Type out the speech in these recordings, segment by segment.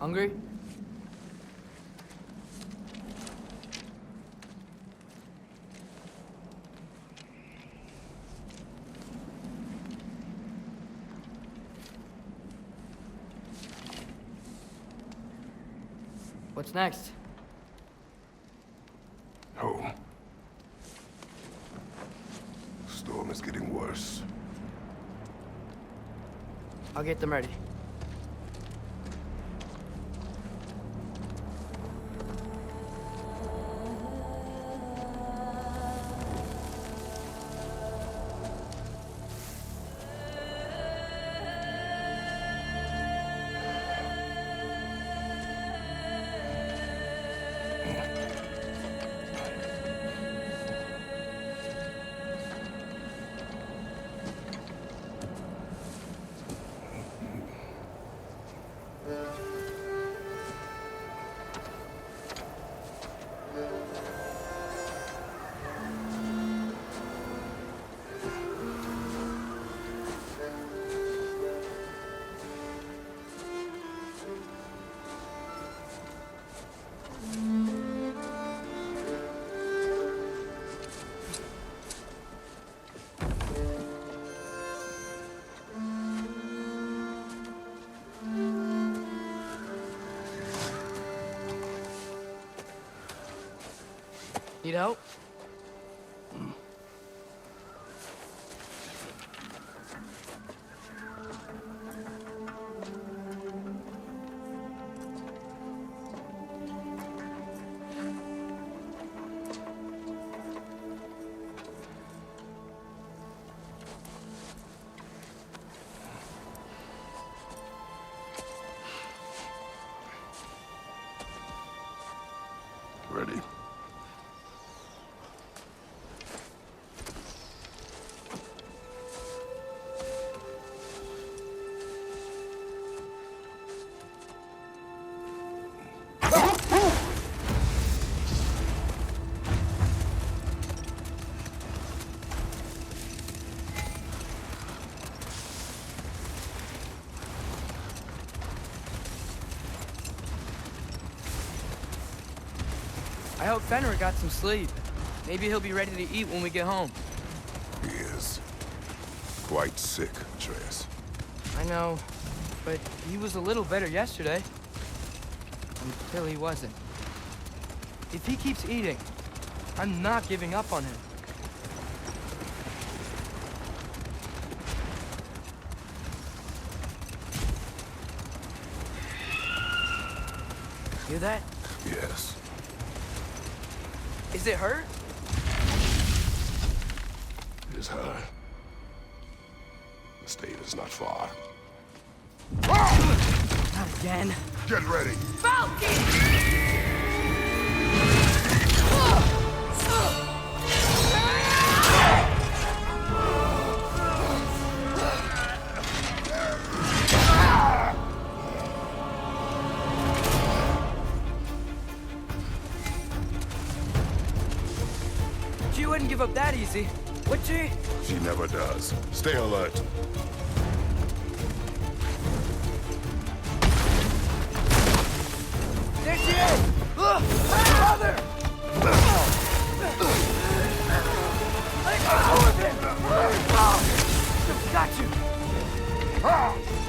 Hungry? What's next? Home. Storm is getting worse. I'll get them ready. Need help? Ready? I hope Fenrir got some sleep. Maybe he'll be ready to eat when we get home. He is. Quite sick, Atreus. I know, but he was a little better yesterday. Until he wasn't. If he keeps eating, I'm not giving up on him. Hear that? Yes. Is it her? It is her. The state is not far. Not again. Get ready! Falcon! She wouldn't give up that easy, would she? She never does. Stay alert. There she is! Brother! Let go of him! Got you!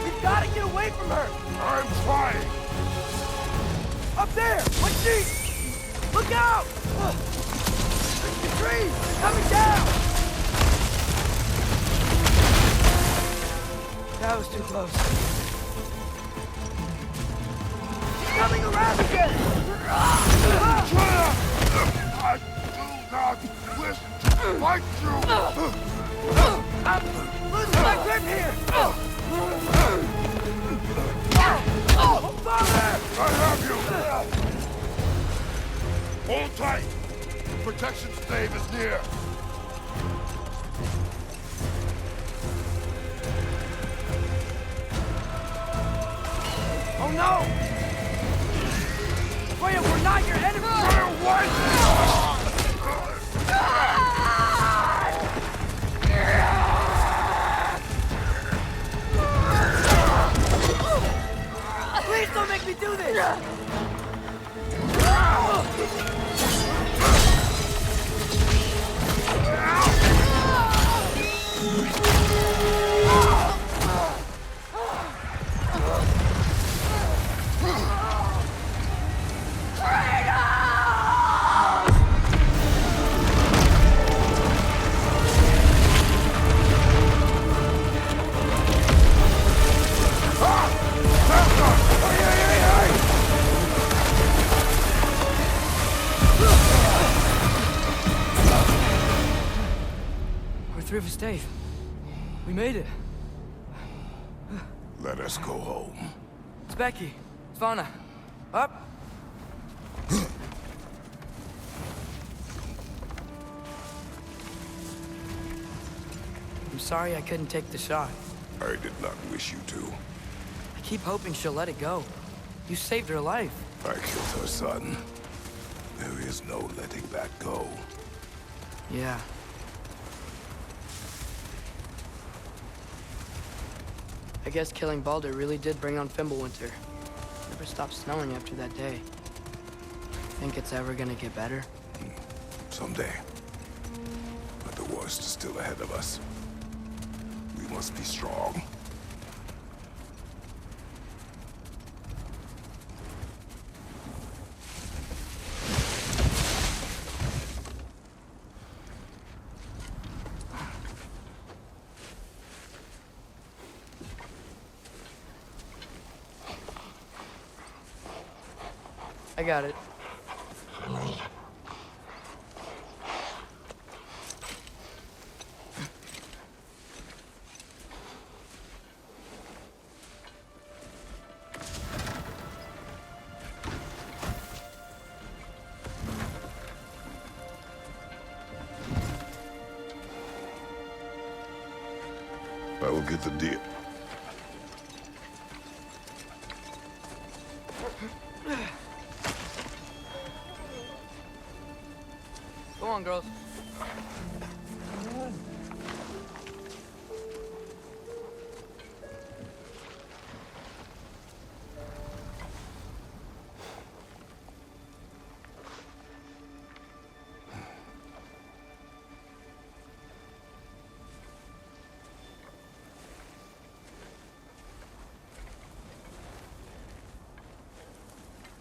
We've got to get away from her! I'm trying! Up there! What's she? Look out! The trees! They're coming down! That was too close. She's coming around again! I do not wish to fight you! I'm losing my grip here! Father! I have you! Hold tight! Protection stave is near! Oh no! Freya, we're not your enemy! Freya, what? Please don't make me do this! River Stave. We made it. Let us go home. It's Becky. It's Vana. Up. I'm sorry I couldn't take the shot. I did not wish you to. I keep hoping she'll let it go. You saved her life. I killed her son. There is no letting that go. Yeah. I guess killing Baldur really did bring on Fimbulwinter. Never stopped snowing after that day. Think it's ever gonna get better? Someday. But the worst is still ahead of us. We must be strong. I got it. I will get the deal. Go on, girls.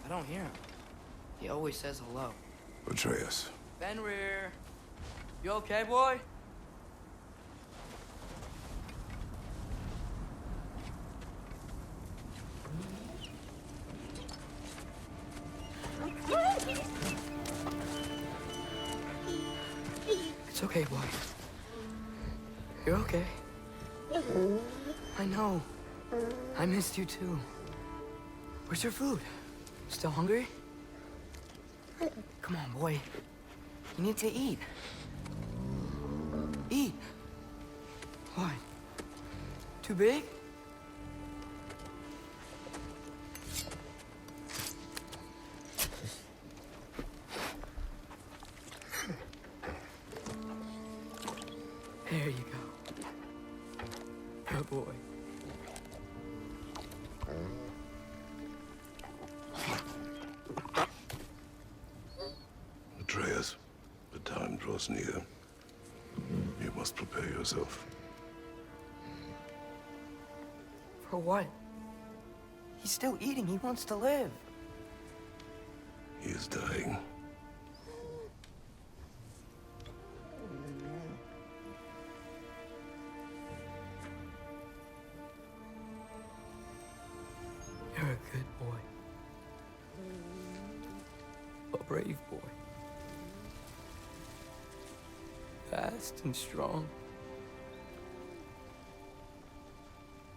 I don't hear him. He always says hello. Atreus. Fenrir. You okay, boy? It's okay, boy. You're okay. I know. I missed you too. Where's your food? Still hungry? Come on, boy. You need to eat. Eat. What? Too big? There you go. Good boy. Atreus, the time draws near. You must prepare yourself. For what? He's still eating. He wants to live. He is dying. You're a good boy. A brave boy. Fast and strong.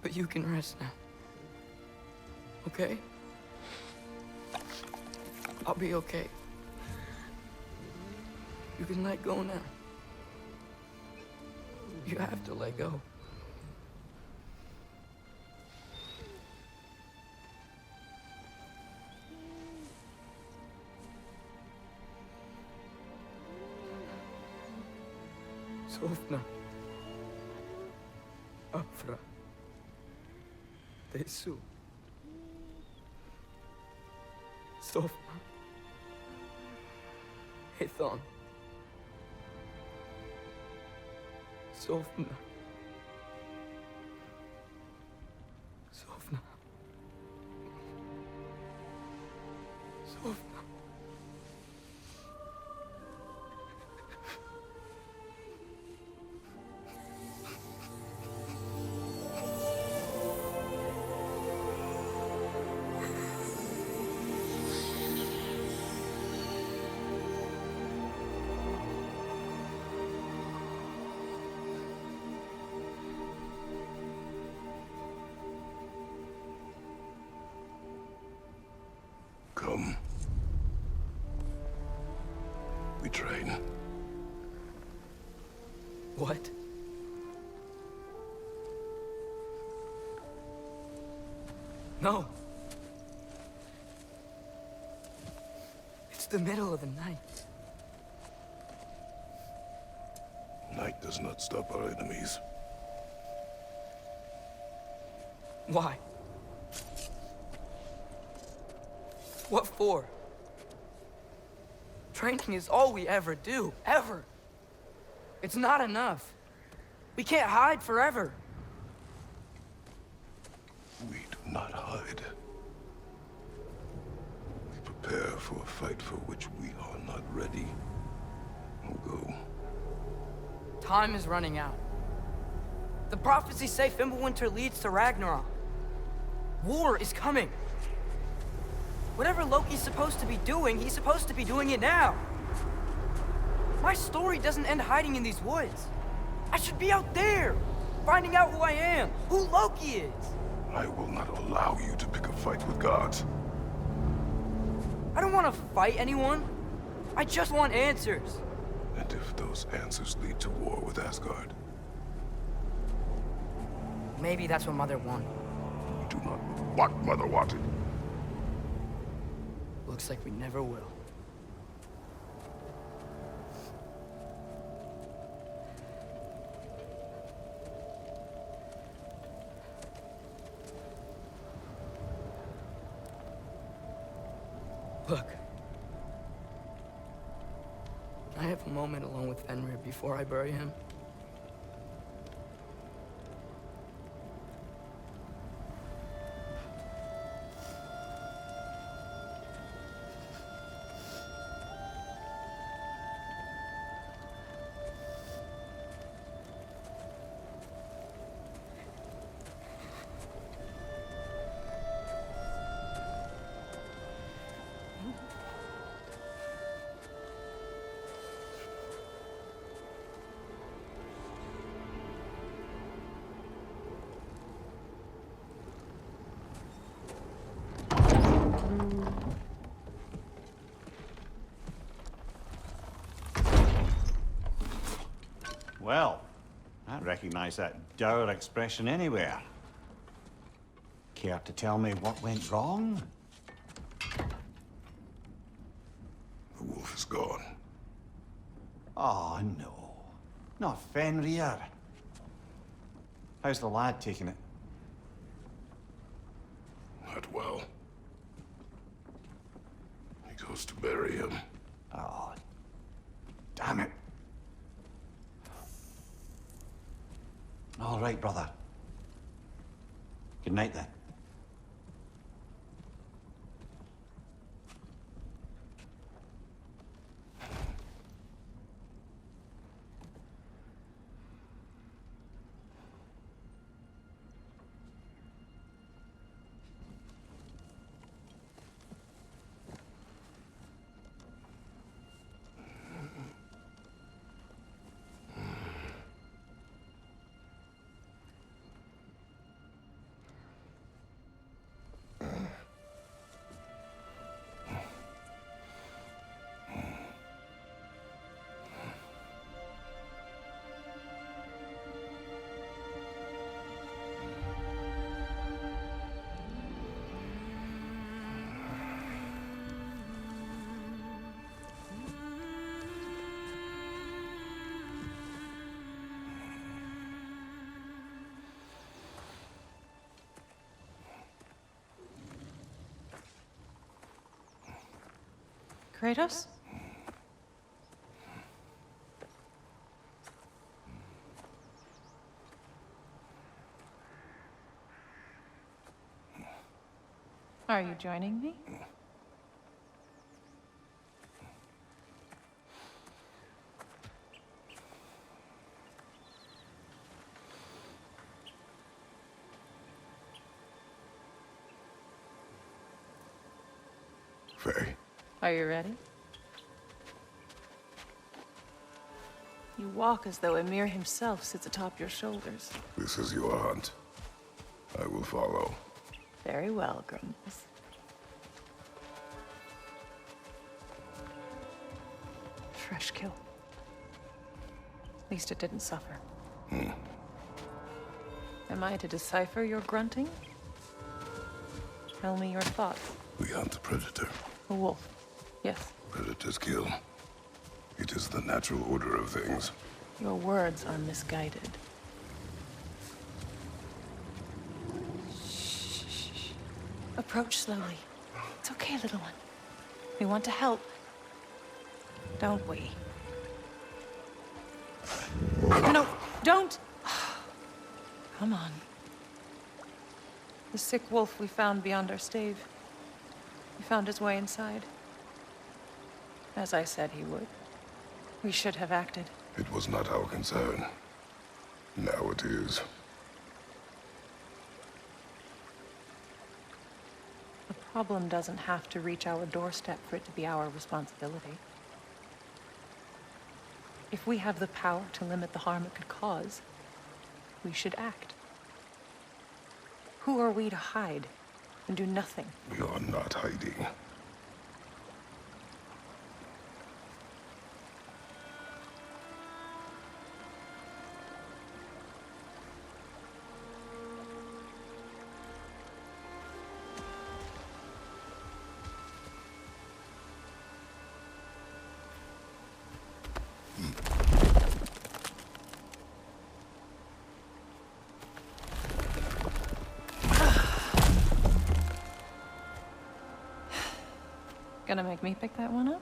But you can rest now. Okay? I'll be okay. You can let go now. You have to let go. Sofna. Afra. Tesu. Sofna. Hithon. Sofna. Sofna. Sofna. Come. We train. What? No. It's the middle of the night. Night does not stop our enemies. Why? What for? Training is all we ever do, ever. It's not enough. We can't hide forever. We do not hide. We prepare for a fight for which we are not ready. We'll go. Time is running out. The prophecies say Fimbulwinter leads to Ragnarok. War is coming. Whatever Loki's supposed to be doing, he's supposed to be doing it now. My story doesn't end hiding in these woods. I should be out there, finding out who I am, who Loki is. I will not allow you to pick a fight with gods. I don't want to fight anyone. I just want answers. And if those answers lead to war with Asgard? Maybe that's what Mother wanted. You do not know what Mother wanted. Looks like we never will. Look. Can I have a moment alone with Fenrir before I bury him? Well, I recognize that dour expression anywhere. Care to tell me what went wrong? The wolf is gone. Oh, no. Not Fenrir. How's the lad taking it? Not well. He goes to bury him. Oh, damn it. All right, brother. Good night, then. Kratos? Are you joining me? Faye, Are you ready? You walk as though Emir himself sits atop your shoulders. this is your hunt. I will follow. Very well, Grumbles. Fresh kill. At least it didn't suffer. Am I to decipher your grunting? Tell me your thoughts. We hunt the predator. A wolf. Yes. Predators kill. It is the natural order of things. Your words are misguided. Shh. Approach slowly. It's okay, little one. We want to help. Don't we? No, don't! Come on. The sick wolf we found beyond our stave. He found his way inside. As I said he would. We should have acted. It was not our concern. Now it is. The problem doesn't have to reach our doorstep for it to be our responsibility. If we have the power to limit the harm it could cause, we should act. Who are we to hide and do nothing? We are not hiding. Gonna make me pick that one up?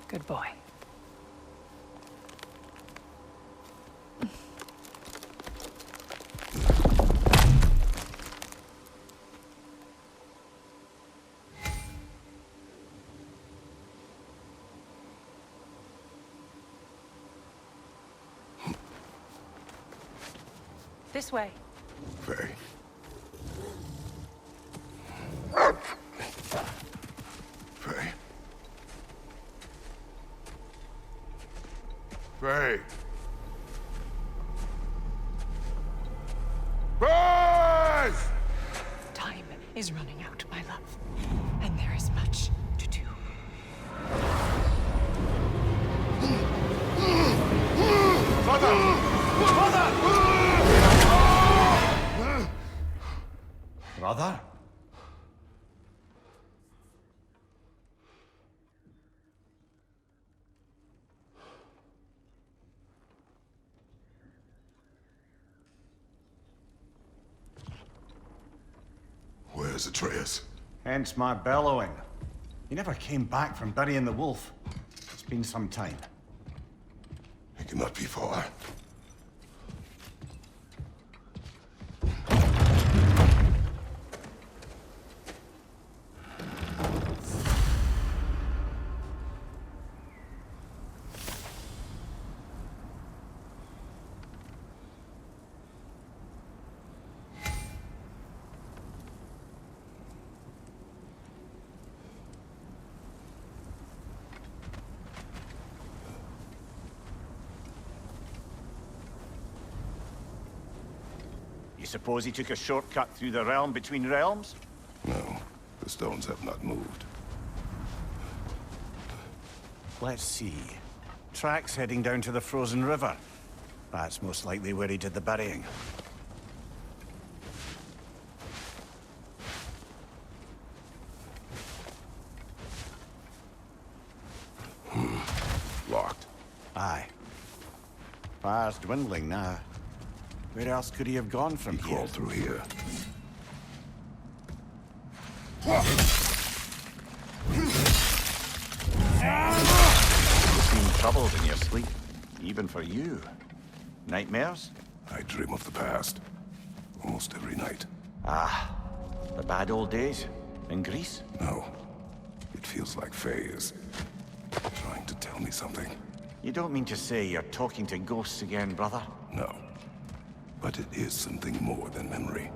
Good boy. This way. Faye. Faye. Faye. Faye! Time is running out, my love. And there is much to do. Brother? Where's Atreus? Hence my bellowing. He never came back from burying the wolf. It's been some time. He cannot be far. You suppose he took a shortcut through the realm between realms? No, the stones have not moved. Let's see. Tracks heading down to the frozen river. That's most likely where he did the burying. Locked. Aye. Fire's dwindling now. Where else could he have gone from He here? crawled through here. You seem troubled in your sleep, even for you. Nightmares? I dream of the past. Almost every night. Ah, the bad old days? In Greece? No. It feels like Faye is trying to tell me something. You don't mean to say you're talking to ghosts again, brother? No. But it is something more than memory.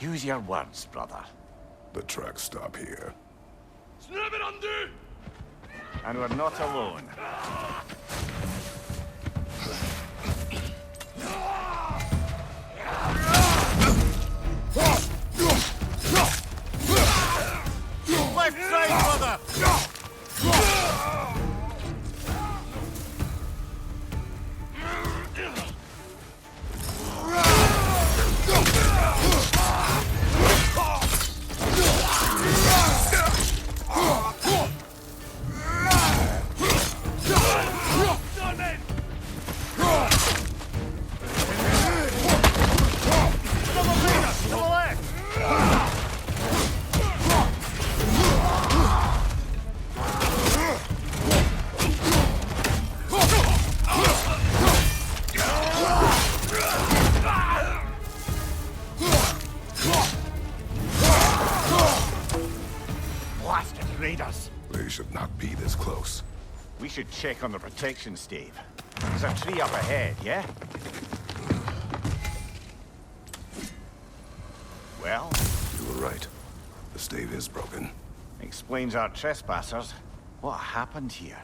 Use your words, brother. The tracks stop here. And we're not alone. Left side, brother! Blasted raiders! They should not be this close. We should check on the protection stave. There's a tree up ahead, yeah? Well, You were right. The stave is broken. explains our trespassers. What happened here?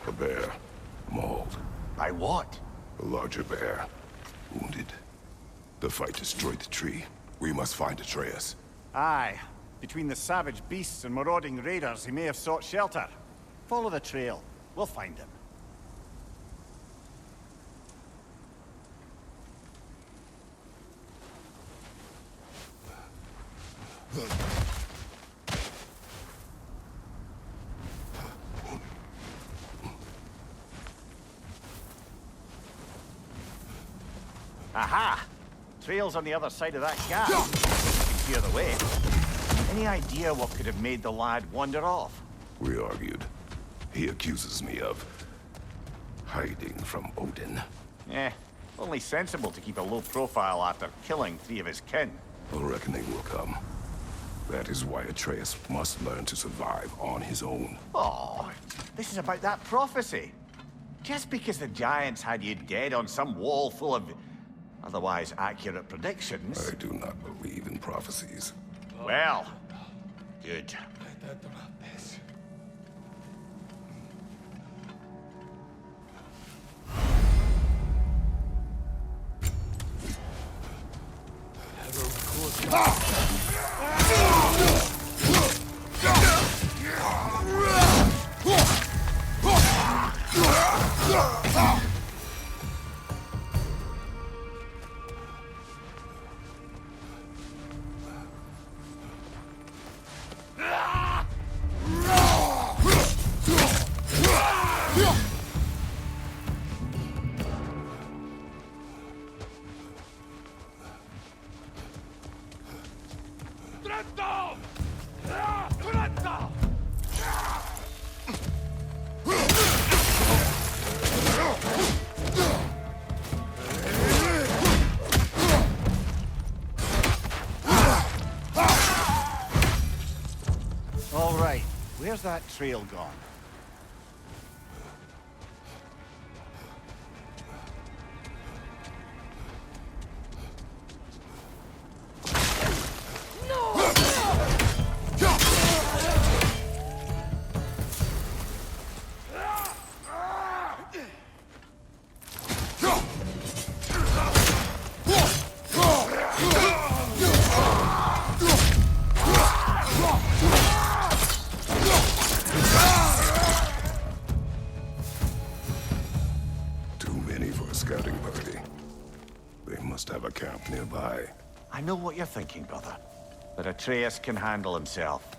A bear. Mauled. By what? A larger bear. Wounded. The fight destroyed the tree. We must find Atreus. Aye. Between the savage beasts and marauding raiders, he may have sought shelter. Follow the trail. We'll find him. Aha! Trail's on the other side of that gap. You can clear the way. Any idea what could have made the lad wander off? We argued. He accuses me of hiding from Odin. Only sensible to keep a low profile after killing 3 of his kin. A reckoning will come. That is why Atreus must learn to survive on his own. Oh, this is about that prophecy. Just because the giants had you dead on some wall full of otherwise accurate predictions. I do not believe in prophecies. Well, good. All right, where's that trail gone? Scouting party. They must have a camp nearby. I know what you're thinking, brother. But Atreus can handle himself.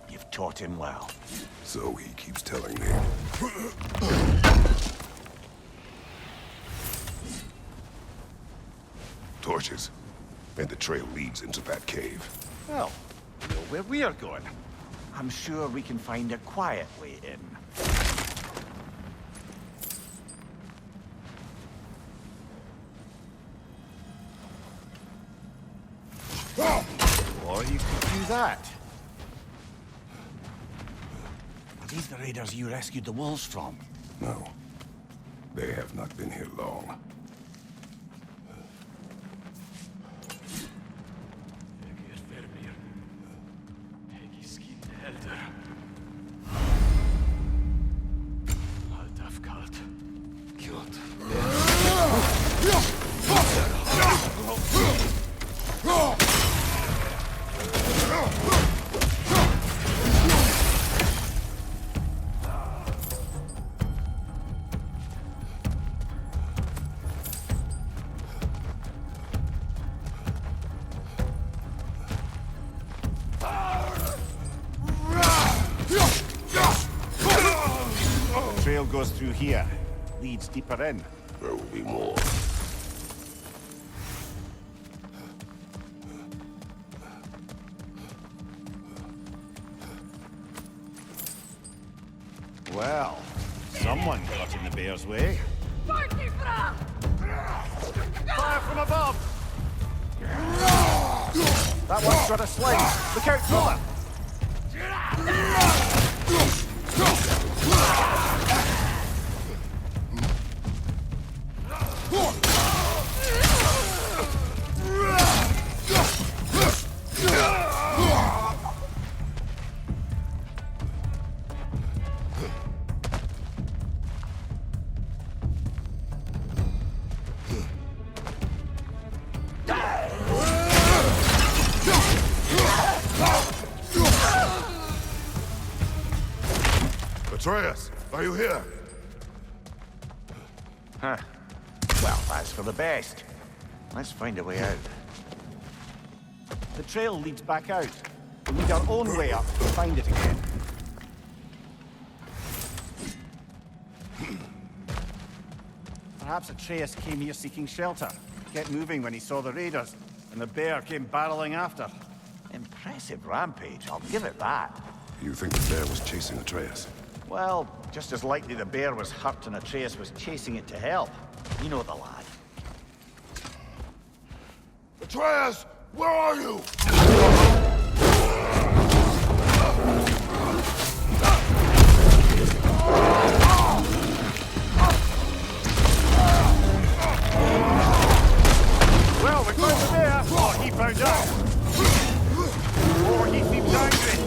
You've taught him well. So he keeps telling me. Torches. And the trail leads into that cave. Well, you know where we are going. I'm sure we can find a quiet way in. Or you could do that. Are these the raiders you rescued the wolves from? No. They have not been here long. Trail goes through here. Leads deeper in. There will be more. Well, someone got in the bear's way. Fire from above! That one's got a sling. Look out for him! Atreus, are you here? Huh. Well, that's for the best. Let's find a way out. The trail leads back out. We need our own way up to find it again. Perhaps Atreus came here seeking shelter. Kept moving when he saw the raiders, and the bear came barreling after. Impressive rampage, I'll give it that. You think the bear was chasing Atreus? Well, just as likely the bear was hurt and Atreus was chasing it to help. You know the lad. Atreus, where are you? Well, we found the bear, or he found us. Or he seems angry.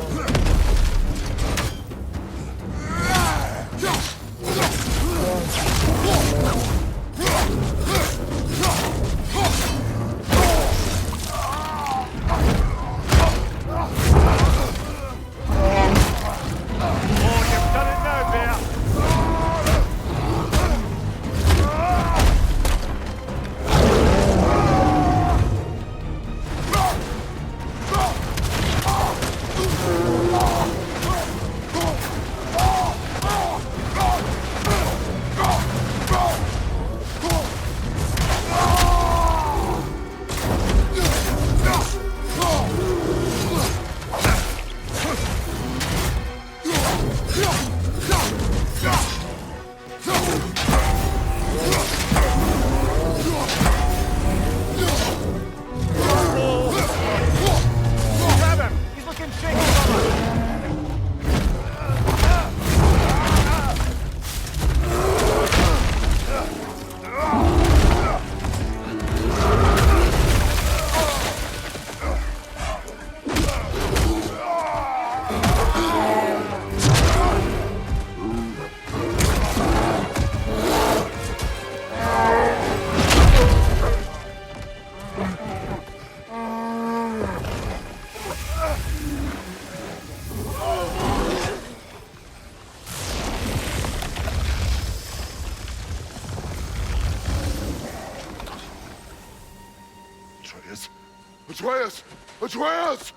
Atreus! Atreus!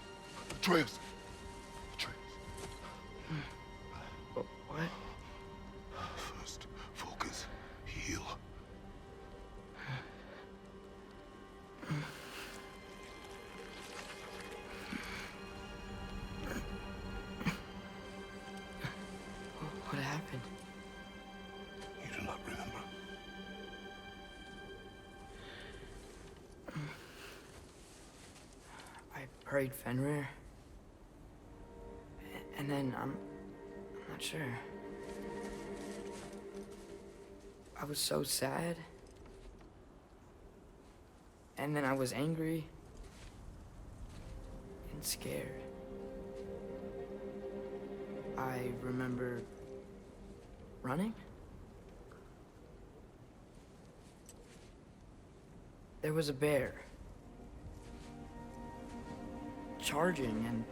Atreus! Atreus. What? First, focus. Heal. What happened? You do not remember. I prayed Fenrir. And then I'm not sure. I was so sad. And then I was angry. And scared. I remember running. There was a bear. Charging, and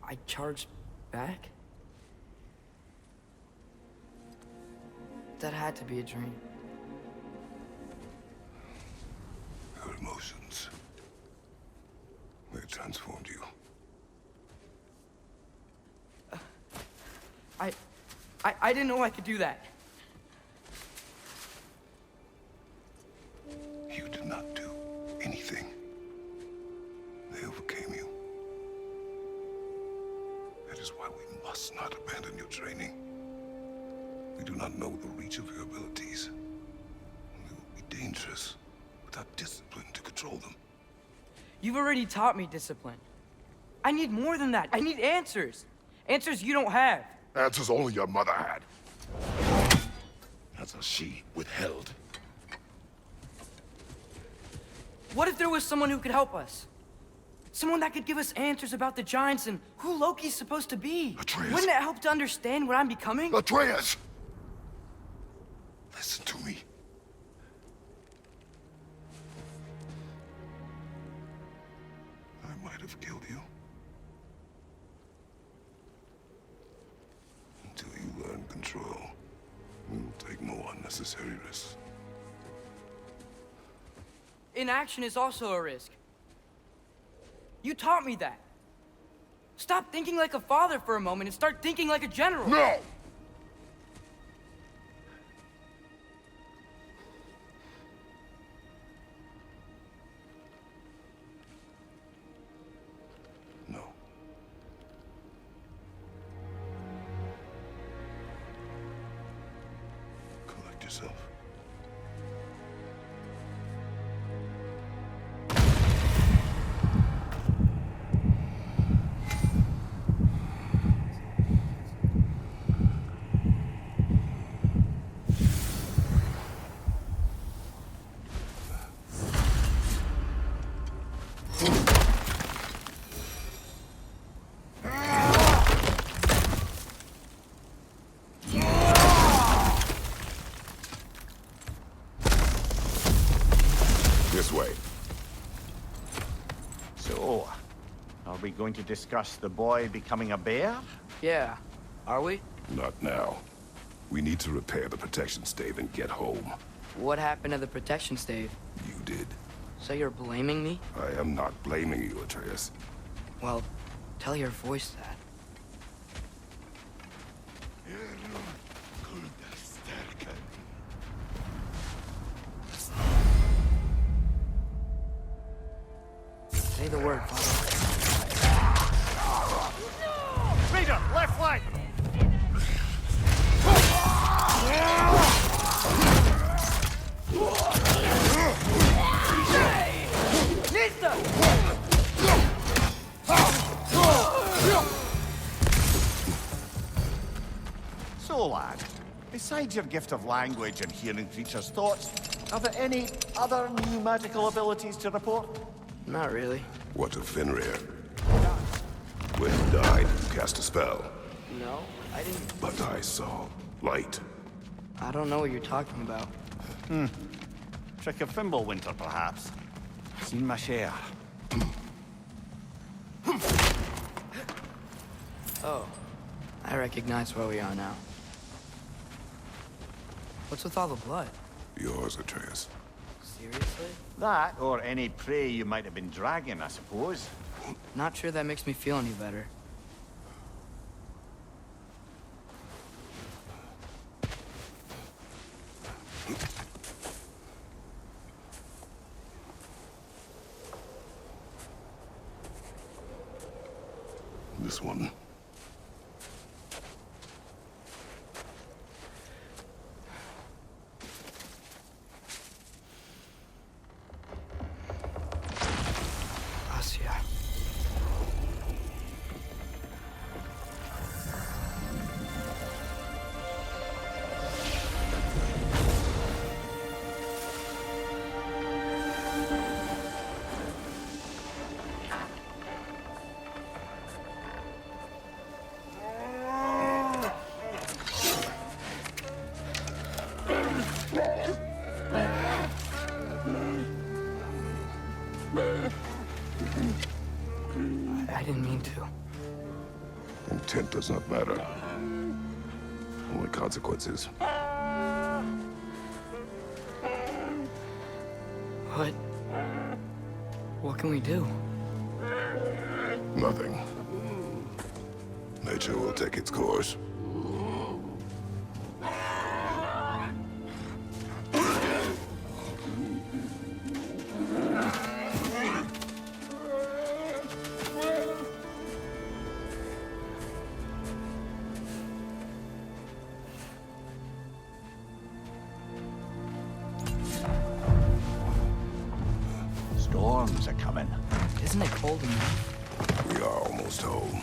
I charged back? That had to be a dream. Your emotions. They transformed you. I didn't know I could do that. You did not do anything. They overcame you. That is why we must not abandon your training. We do not know the reach of your abilities. They will be dangerous without discipline to control them. You've already taught me discipline. I need more than that. I need answers. Answers you don't have. Answers only your mother had. Answers she withheld. What if there was someone who could help us? Someone that could give us answers about the giants and who Loki's supposed to be. Atreus. Wouldn't it help to understand what I'm becoming? Atreus! Listen to me. I might have killed you. Until you learn control, we will take no unnecessary risks. Inaction is also a risk. You taught me that. Stop thinking like a father for a moment and start thinking like a general. No! No. Collect yourself. This way. So, are we going to discuss the boy becoming a bear? Yeah. Are we? Not now. We need to repair the protection stave and get home. What happened to the protection stave? You did. So you're blaming me? I am not blaming you, Atreus. Well, tell your voice that. Say the word, Father. Raider, left flank! So, lad, besides your gift of language and hearing creatures' thoughts, are there any other new magical abilities to report? Not really. What of Fenrir? When he died, you cast a spell. No, I didn't. But I saw light. I don't know what you're talking about. Trick of Fimbulwinter, perhaps. Seen my share. Oh, I recognize where we are now. What's with all the blood? Yours, Atreus. Seriously? That, or any prey you might have been dragging, I suppose. Not sure that makes me feel any better. This one. Asya. I didn't mean to. Intent does not matter. Only consequences. What can we do? Nothing. Nature will take its course. Storms are coming. Isn't it cold enough? We are almost home.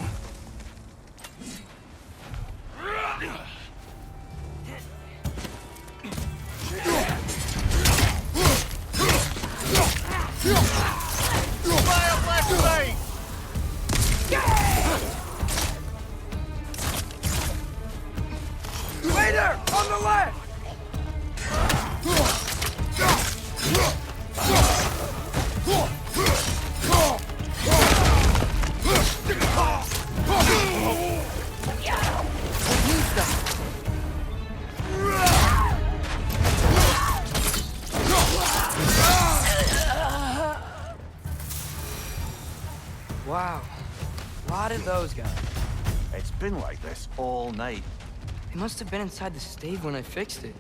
Later! On the left! Wow. A lot of those guys. It's been like this all night. They must have been inside the stave when I fixed it.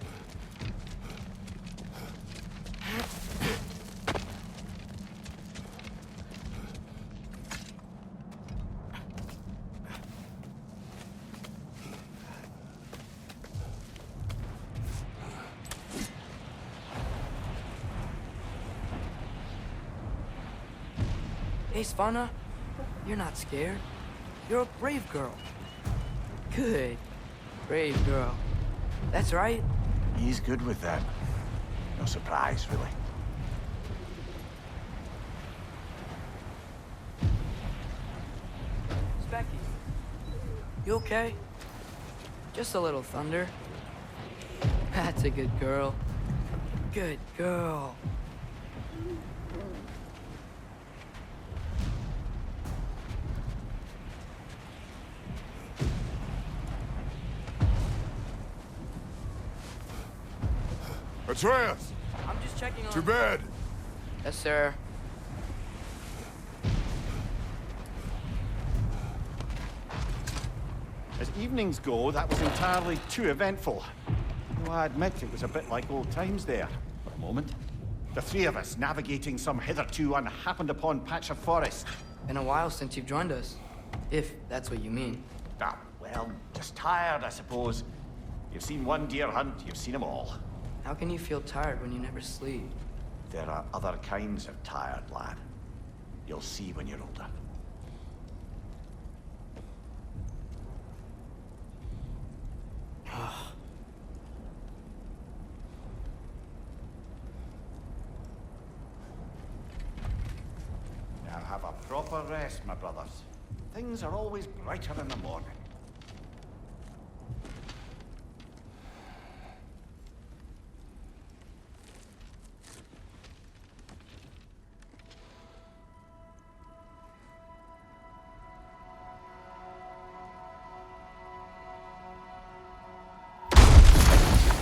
Hey, Svana, you're not scared. You're a brave girl. Good. Brave girl. That's right. He's good with that. No surprise, really. Specky, you okay? Just a little thunder. That's a good girl. Good girl. Atreus! I'm just checking on... To bed! Yes, sir. As evenings go, that was entirely too eventful. Though I admit it was a bit like old times there, for a moment. The three of us navigating some hitherto unhappened-upon patch of forest. Been a while since you've joined us. If that's what you mean. Ah, well, just tired, I suppose. You've seen one deer hunt, you've seen them all. How can you feel tired when you never sleep? There are other kinds of tired, lad. You'll see when you're older. Now have a proper rest, my brothers. Things are always brighter in the morning.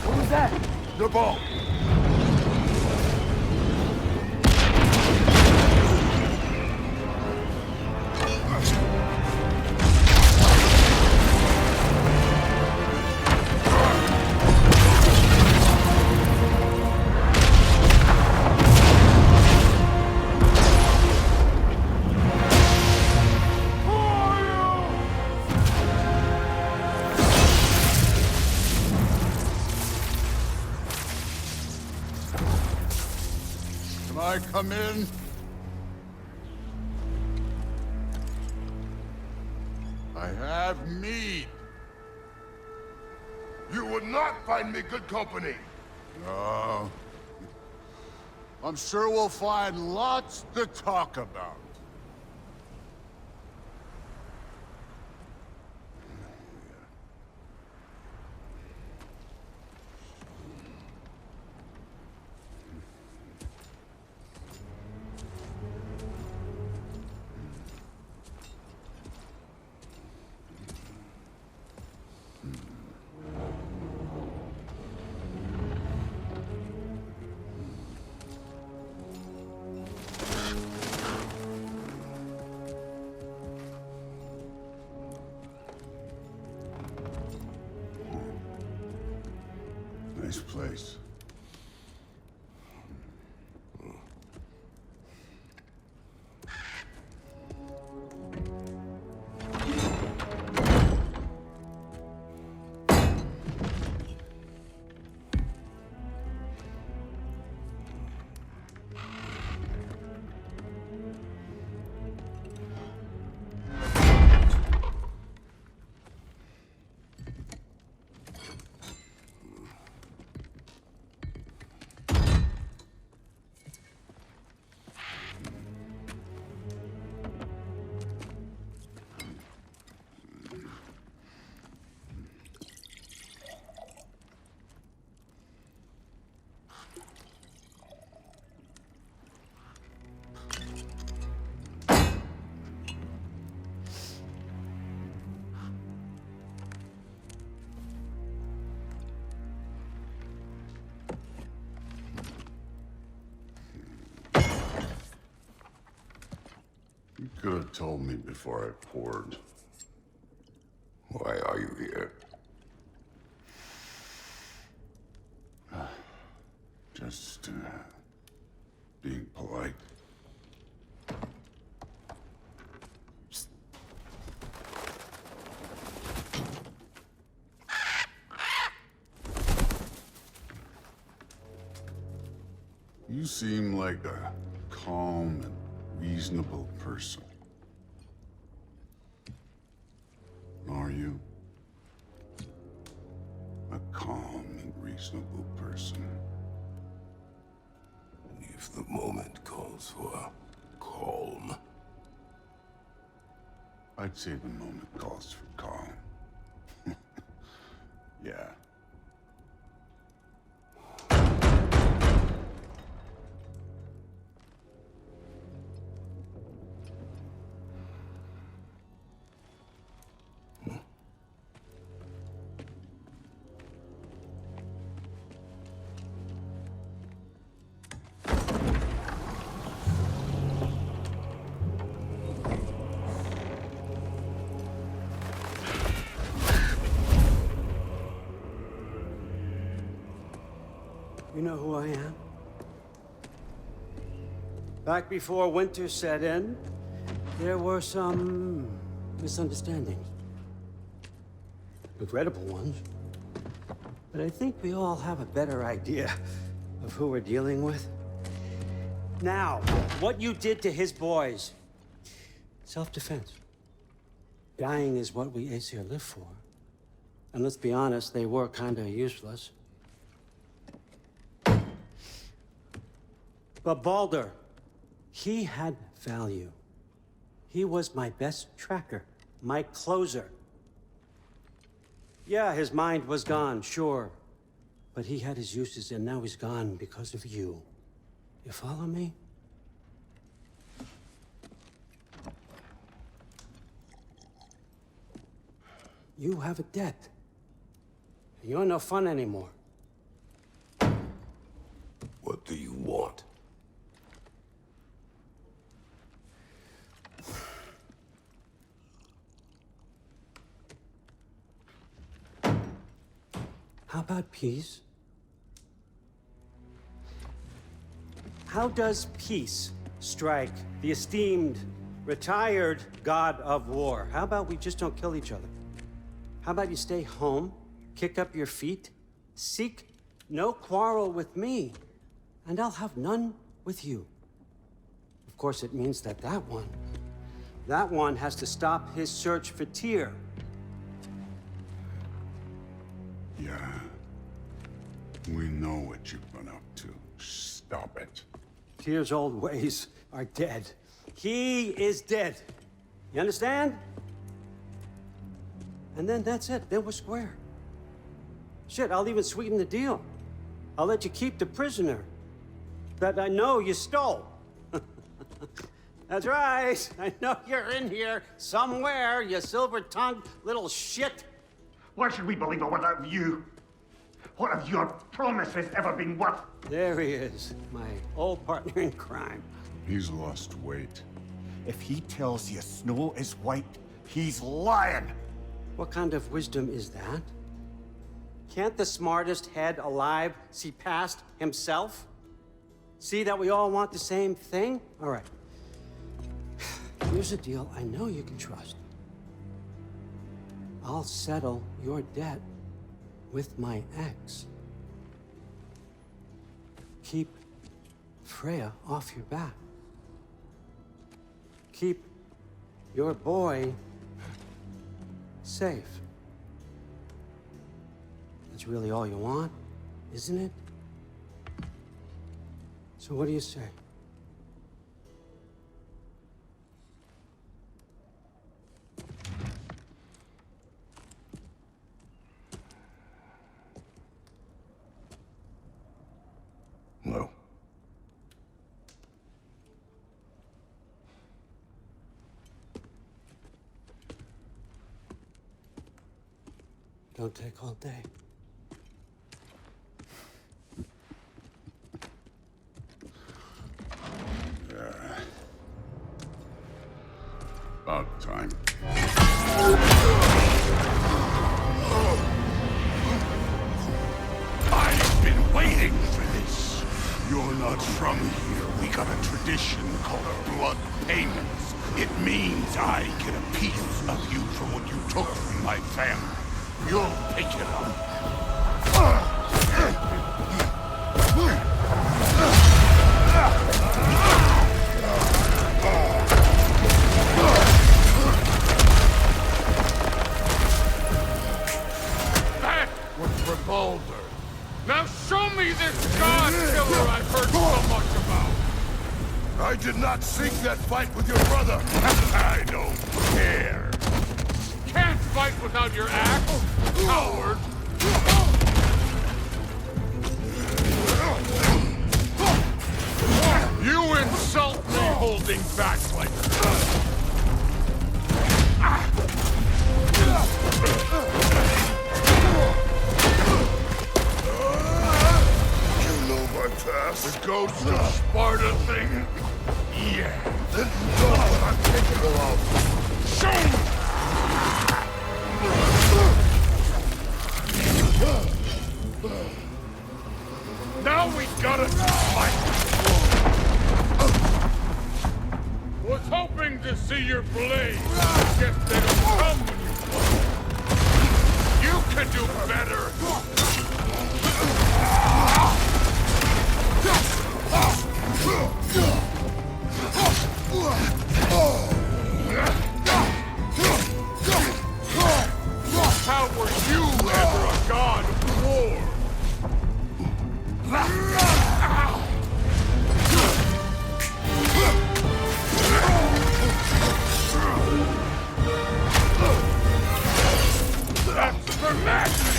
What was that? The ball! I come in? I have mead. You would not find me good company. No. I'm sure we'll find lots to talk about. Nice place. You could have told me before I poured. Why are you here? Just, being polite. You seem like a calm and reasonable person. Are you? A calm and reasonable person. If the moment calls for calm. I'd say the moment calls for calm. Yeah. You know who I am? Back before winter set in, there were some misunderstandings. Regrettable ones. But I think we all have a better idea of who we're dealing with. Now, what you did to his boys. Self-defense. Dying is what we Aesir live for. And let's be honest, they were kinda useless. But Baldur, he had value. He was my best tracker, my closer. Yeah, his mind was gone, sure. But he had his uses, and now he's gone because of you. You follow me? You have a debt. You're no fun anymore. What do you want? How about peace? How does peace strike the esteemed, retired god of war? How about we just don't kill each other? How about you stay home, kick up your feet, seek no quarrel with me, and I'll have none with you. Of course, it means that that one has to stop his search for Týór. Yeah. We know what you've been up to. Stop it. Tyr's old ways are dead. He is dead. You understand? And then that's it. Then we're square. Shit, I'll even sweeten the deal. I'll let you keep the prisoner that I know you stole. That's right. I know you're in here somewhere, you silver-tongued little shit. Why should we believe a word out of you? What have your promises ever been worth? There he is, my old partner in crime. He's lost weight. If he tells you snow is white, he's lying. What kind of wisdom is that? Can't the smartest head alive see past himself? See that we all want the same thing? All right. Here's a deal I know you can trust. I'll settle your debt with my ex. Keep Freya off your back. Keep your boy safe. That's really all you want, isn't it? So what do you say? No. Don't take all day. About time. I've been waiting for this. You're not from here. We got a tradition called blood payments. It means I get a piece of you for what you took from my family. You'll pick it up. That was for Baldur. Now show me this god killer I've heard so much about. I did not seek that fight with your brother. I don't care. Can't fight without your axe, coward. You insult me holding back like that. You know my past. The ghost of Sparta thing? Yeah. Then you know what I'm capable of. Show me! Now we gotta fight! Was hoping to see your blade. Guess they don't come when you play. You can do better! How were you ever a god of war? That's for magic!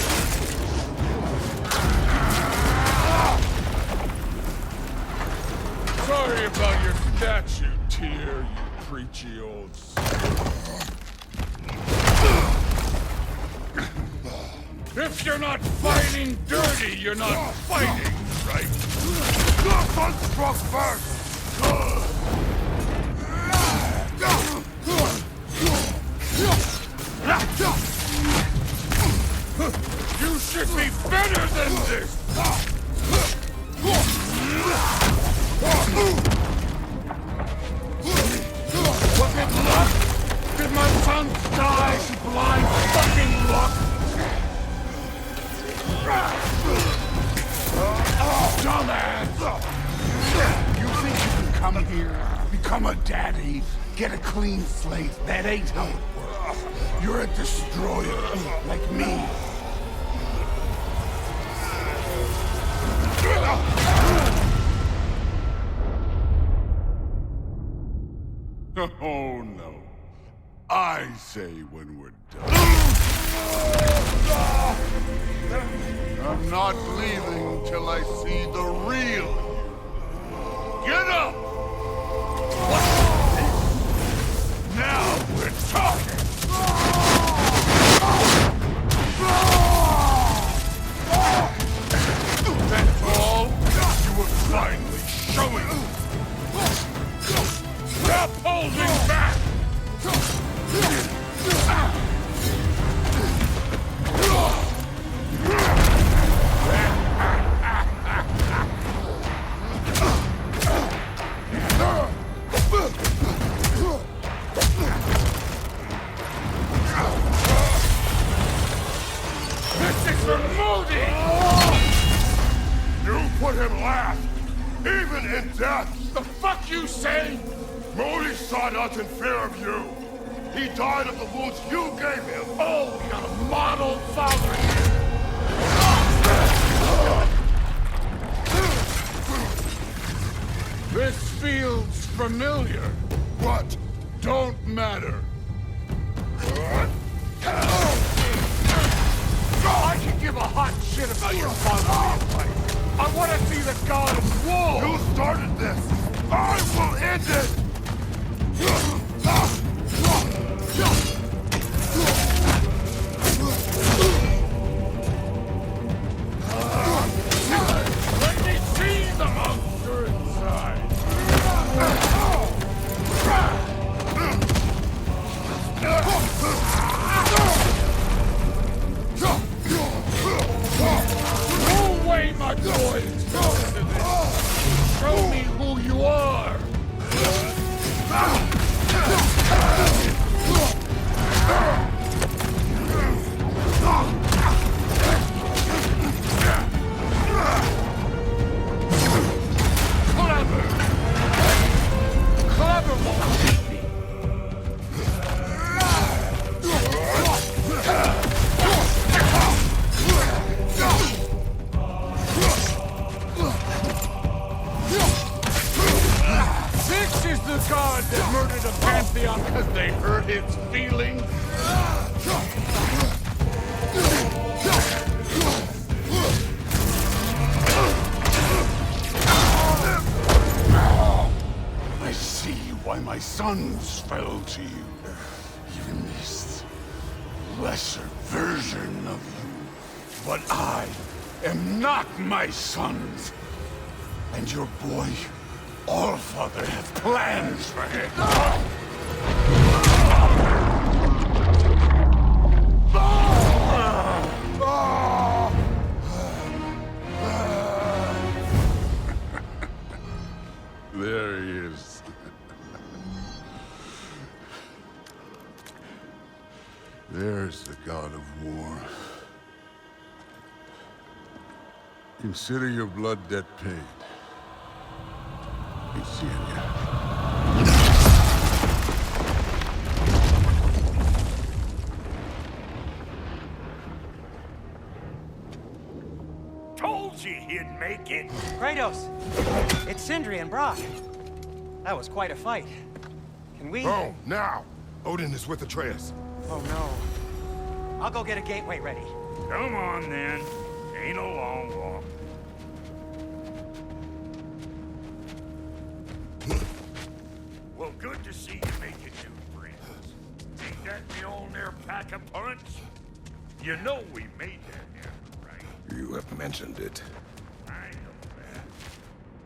Sorry about your statue, Týór, you preachy old If you're not fighting dirty, you're not fighting, right? The sun struck first! You should be better than this! Was it luck? Did my son die to blind fucking luck? Dumbass! You think you can come here Become a daddy, get a clean slate. That ain't how it works. You're a destroyer, like me. Oh no. I say when we're done. I'm not leaving till I see the real you. Get up! Now we're talking! That's all? You were finally showing! Stop holding back! This is for Odin! You put him last, even in death! The fuck you say? Modi sought us in fear of you. He died of the wounds you gave him. Oh, we got a model father here. This feels familiar. What? Don't matter. I can give a hot shit about your fatherly advice. I want to see the god of war. You started this. I will end it. Let me see the monster inside. No way, my boy! Show me who you are! Clever won't beat me! This is the god that murdered a pantheon because they hurt its feelings? I see why my sons fell to you. Even this lesser version of you. But I am not my sons. And your boy, Allfather, have plans for him. There he is. There's the god of war. Consider your blood debt paid. Be seeing ya. Told you he'd make it. Kratos! It's Sindri and Brock. That was quite a fight. Can we... Oh, now! Odin is with Atreus. Oh, no. I'll go get a gateway ready. Come on, then. Ain't a long walk. Well, good to see you making new friends. Ain't that the old near pack a punch? You know we made that hammer, right? You have mentioned it. I know that.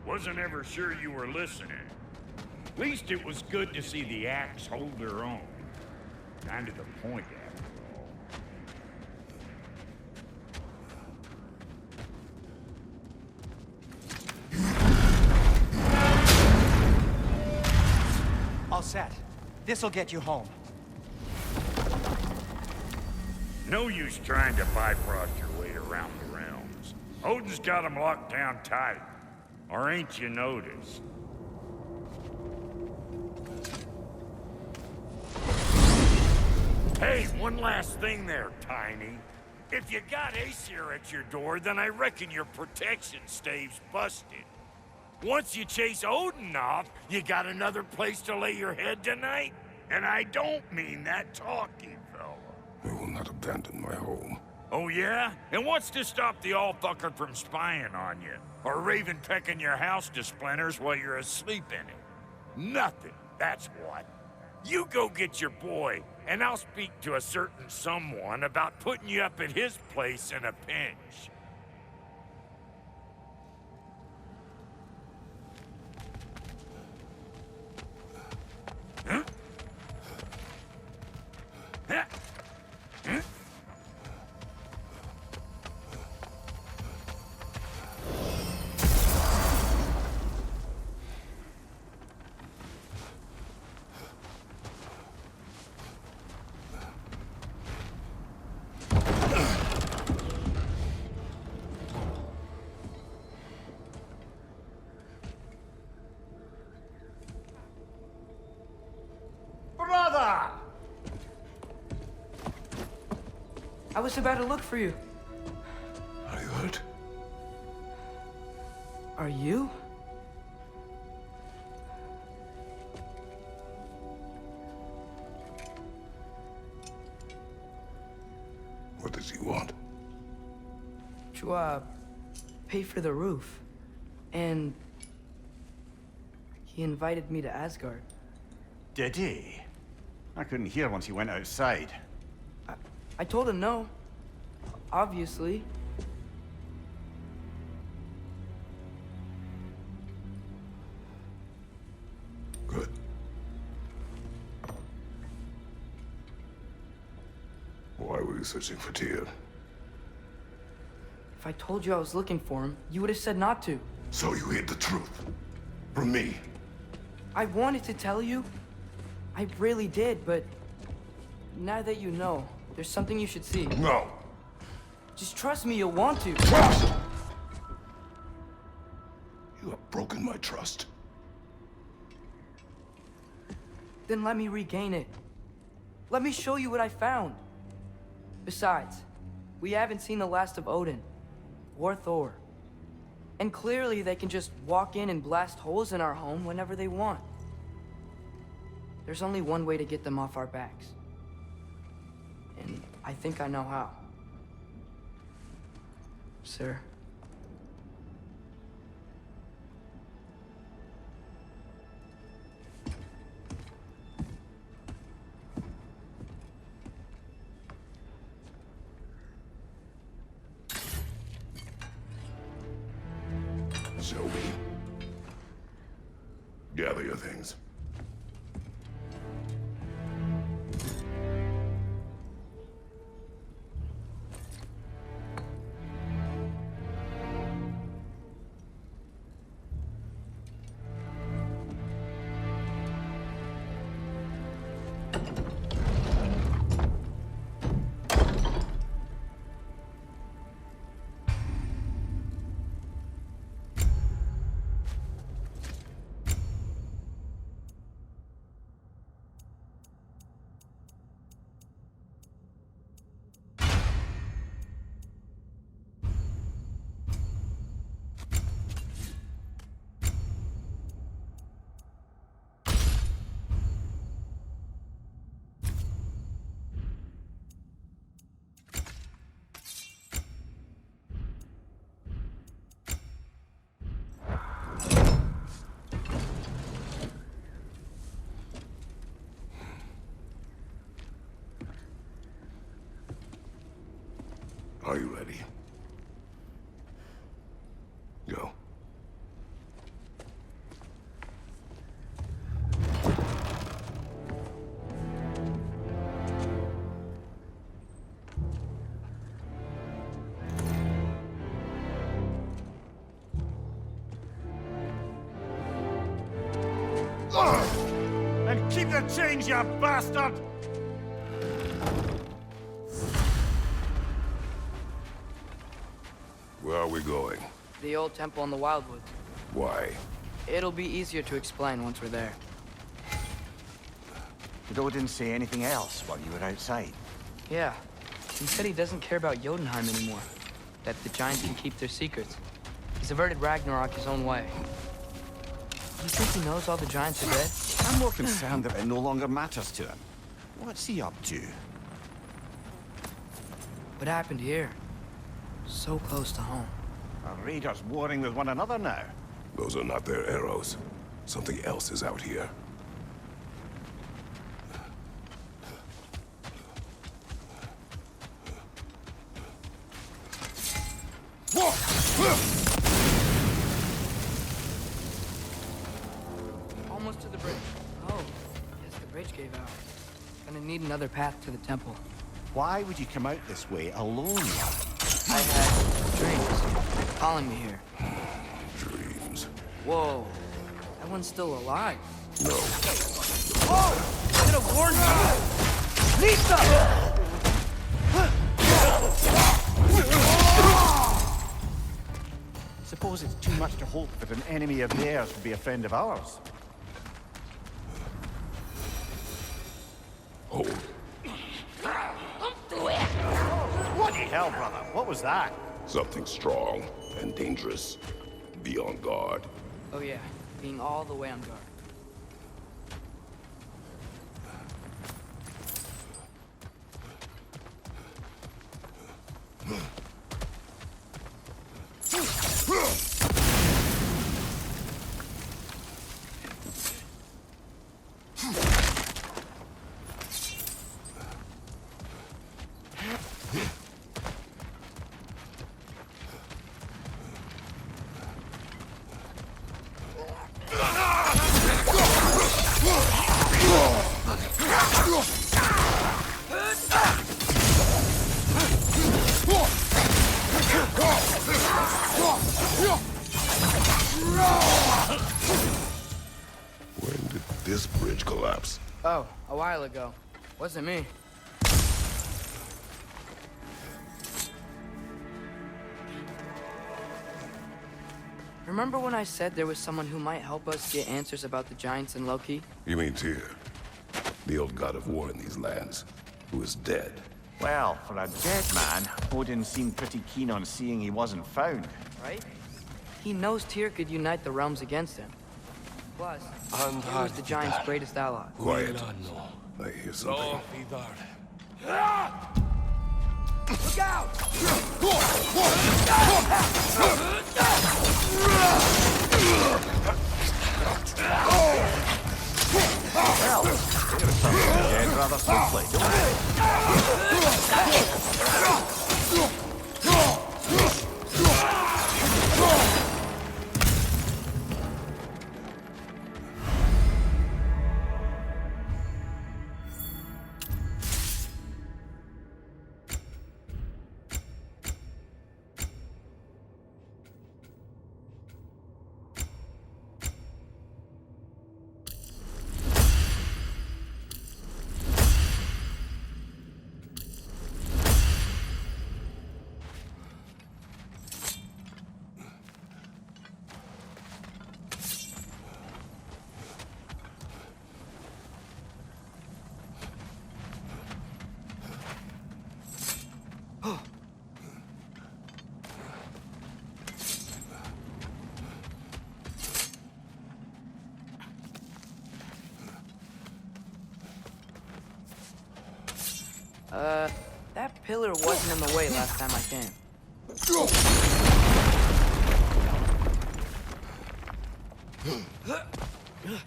Wasn't ever sure you were listening. At least it was good to see the axe hold their own. Kind of the point, after all. All set. This'll get you home. No use trying to bifrost your way around the realms. Odin's got them locked down tight. Or ain't you noticed? Hey, one last thing there, Tiny. If you got Aesir at your door, then I reckon your protection stave's busted. Once you chase Odin off, you got another place to lay your head tonight? And I don't mean that talky fella. I will not abandon my home. Oh yeah? And what's to stop the all-fucker from spying on you? Or Raven pecking your house to splinters while you're asleep in it? Nothing, that's what. You go get your boy, and I'll speak to a certain someone about putting you up at his place in a pinch. Huh? Huh? Huh? Brother! I was about to look for you. Are you hurt? Are you? What does he want? To, pay for the roof. And he invited me to Asgard. Did he? I couldn't hear once he went outside. I told him no. Obviously. Good. Why were you searching for Týór? If I told you I was looking for him, you would have said not to. So you hid the truth. From me. I wanted to tell you. I really did, but now that you know, there's something you should see. No. Just trust me, you'll want to. Trust! You have broken my trust. Then let me regain it. Let me show you what I found. Besides, we haven't seen the last of Odin or Thor. And clearly they can just walk in and blast holes in our home whenever they want. There's only one way to get them off our backs. And I think I know how. Sir. Shall we? Gather your things. Are you ready? Go. And keep the change, you bastard! Where are we going? The old temple in the Wildwoods. Why? It'll be easier to explain once we're there. Did Odin say anything else while you were outside? Yeah. He said he doesn't care about Jotunheim anymore. That the giants can keep their secrets. He's averted Ragnarok his own way. You think he knows all the giants are dead? I'm more concerned that it no longer matters to him. What's he up to? What happened here? So close to home. Are raiders warring with one another now? Those are not their arrows. Something else is out here. Almost to the bridge. Oh, guess the bridge gave out. Gonna need another path to the temple. Why would you come out this way alone? I had dreams calling me here. Dreams. Whoa, that one's still alive. No. Whoa! I could have warned you! Lisa! Suppose it's too much to hope that an enemy of theirs would be a friend of ours. Hold. Bloody hell, brother. What was that? Something strong and dangerous. Be on guard. Oh yeah, being all the way on guard. When did this bridge collapse? Oh, a while ago. Wasn't me. Remember when I said there was someone who might help us get answers about the giants and Loki? You mean Týór, the old god of war in these lands, who is dead. Well, for a dead man, Odin seemed pretty keen on seeing he wasn't found. Right? He knows Týór could unite the realms against him. Plus, he was the giant's greatest ally. Quiet. I hear something. Look out! Well, there's something dead rather swiftly, don't they? That pillar wasn't in the way last time I came.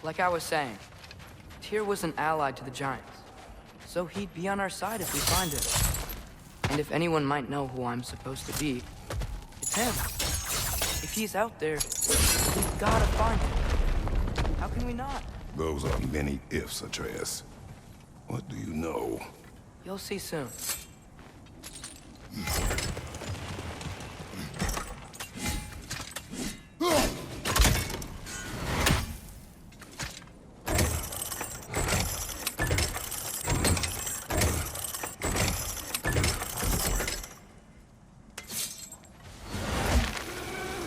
Like I was saying, Týór was an ally to the giants, so he'd be on our side if we find him. And if anyone might know who I'm supposed to be, it's him. If he's out there, we've gotta find him. How can we not? Those are many ifs, Atreus. What do you know? You'll see soon.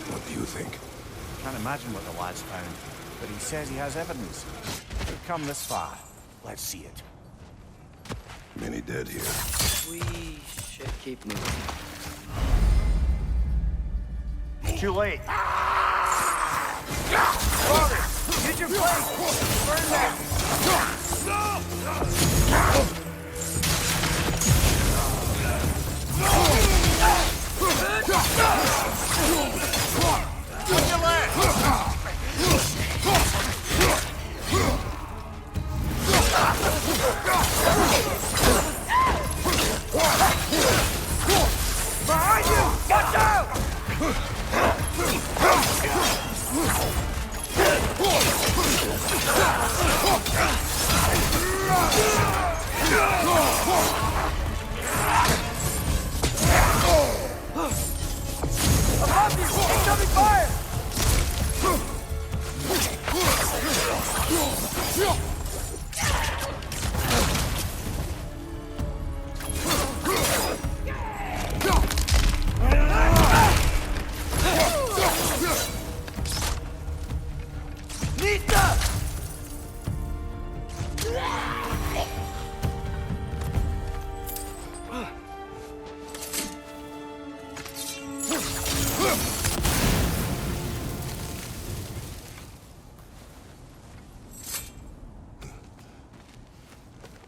What do you think? Can't imagine what the lad's found, but he says he has evidence. We've come this far. Let's see it. Many dead here. We should keep moving. Too late. Father, use your blade! Burn that! Behind you! Watch out! Above you! Incoming fire!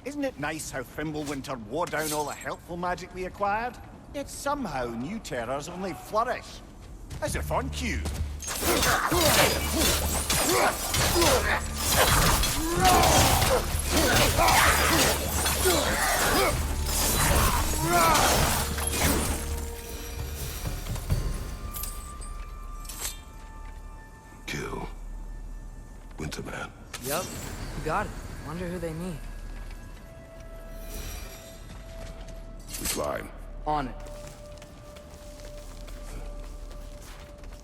Isn't it nice how Fimbulwinter wore down all the helpful magic we acquired? Yet somehow new terrors only flourish. As if on cue. Kill. Winterman. Yup, you got it. Wonder who they mean. We climb. On it.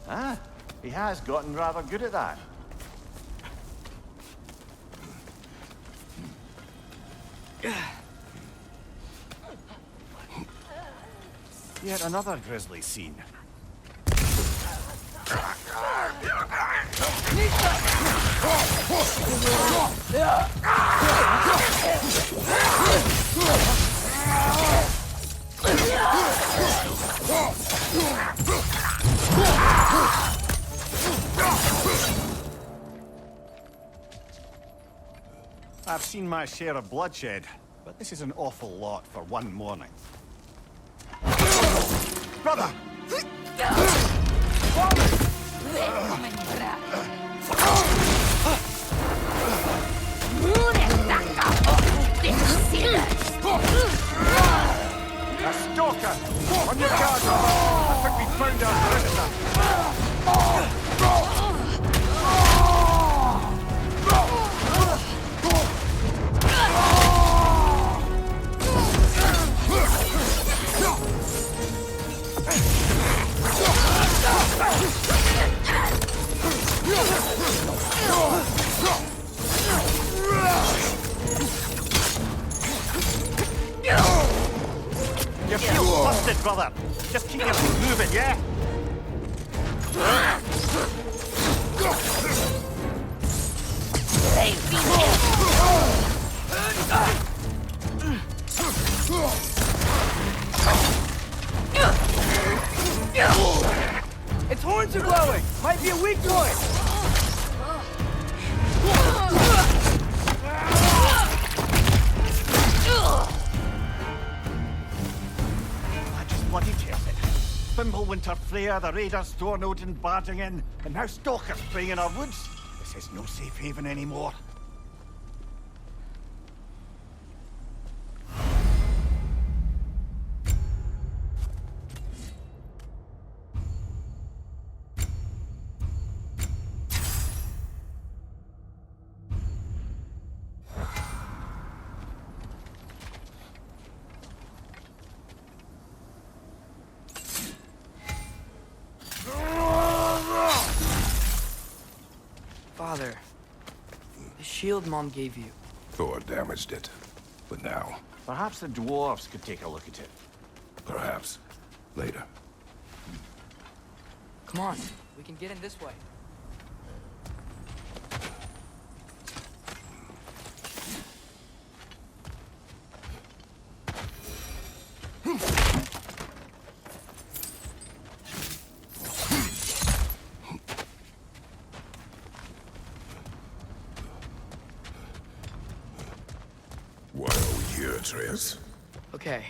Ah, he has gotten rather good at that. Yet another grisly scene. I've seen my share of bloodshed, but this is an awful lot for one morning. Brother! A stalker! On your guard! I think we found our predator! You feel busted, brother! Just keep your feet moving, yeah? Its horns are glowing! Might be a weak point! I just bloody tears it. Fimbulwinter, Freya, the raiders, Thor and Odin barging in, and now stalkers spraying in our woods. This is no safe haven anymore. Father, the shield Mom gave you. Thor damaged it. But now, Perhaps the dwarves could take a look at it. perhaps, later. Come on, we can get in this way. Atreus. Okay.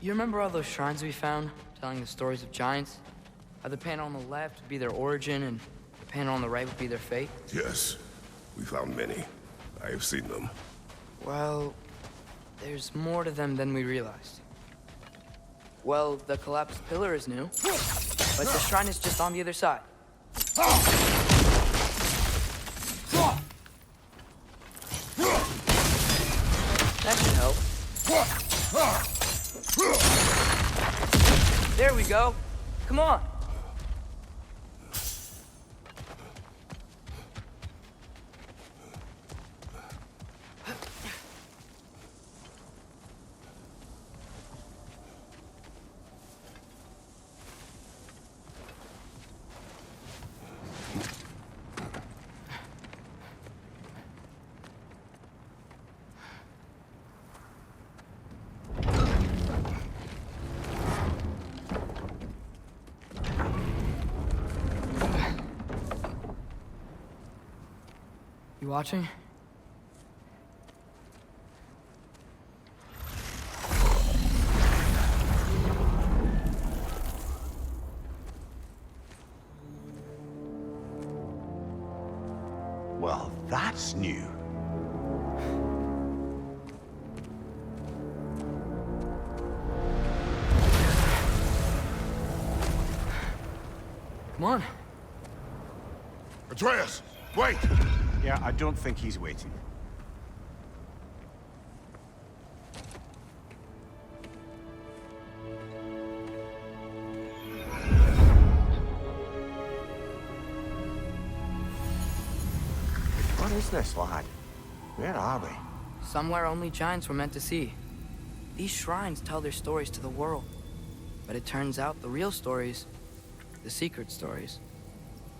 You remember all those shrines we found, telling the stories of giants? How the panel on the left would be their origin, and the panel on the right would be their fate? Yes, we found many. I have seen them. Well, there's more to them than we realized. Well, the collapsed pillar is new, but the shrine is just on the other side. That should help. There we go. Come on. You watching? Well, that's new. Come on. Atreus, wait! Yeah, I don't think he's waiting. What is this, lad? Where are we? Somewhere only giants were meant to see. These shrines tell their stories to the world. But it turns out the real stories, the secret stories,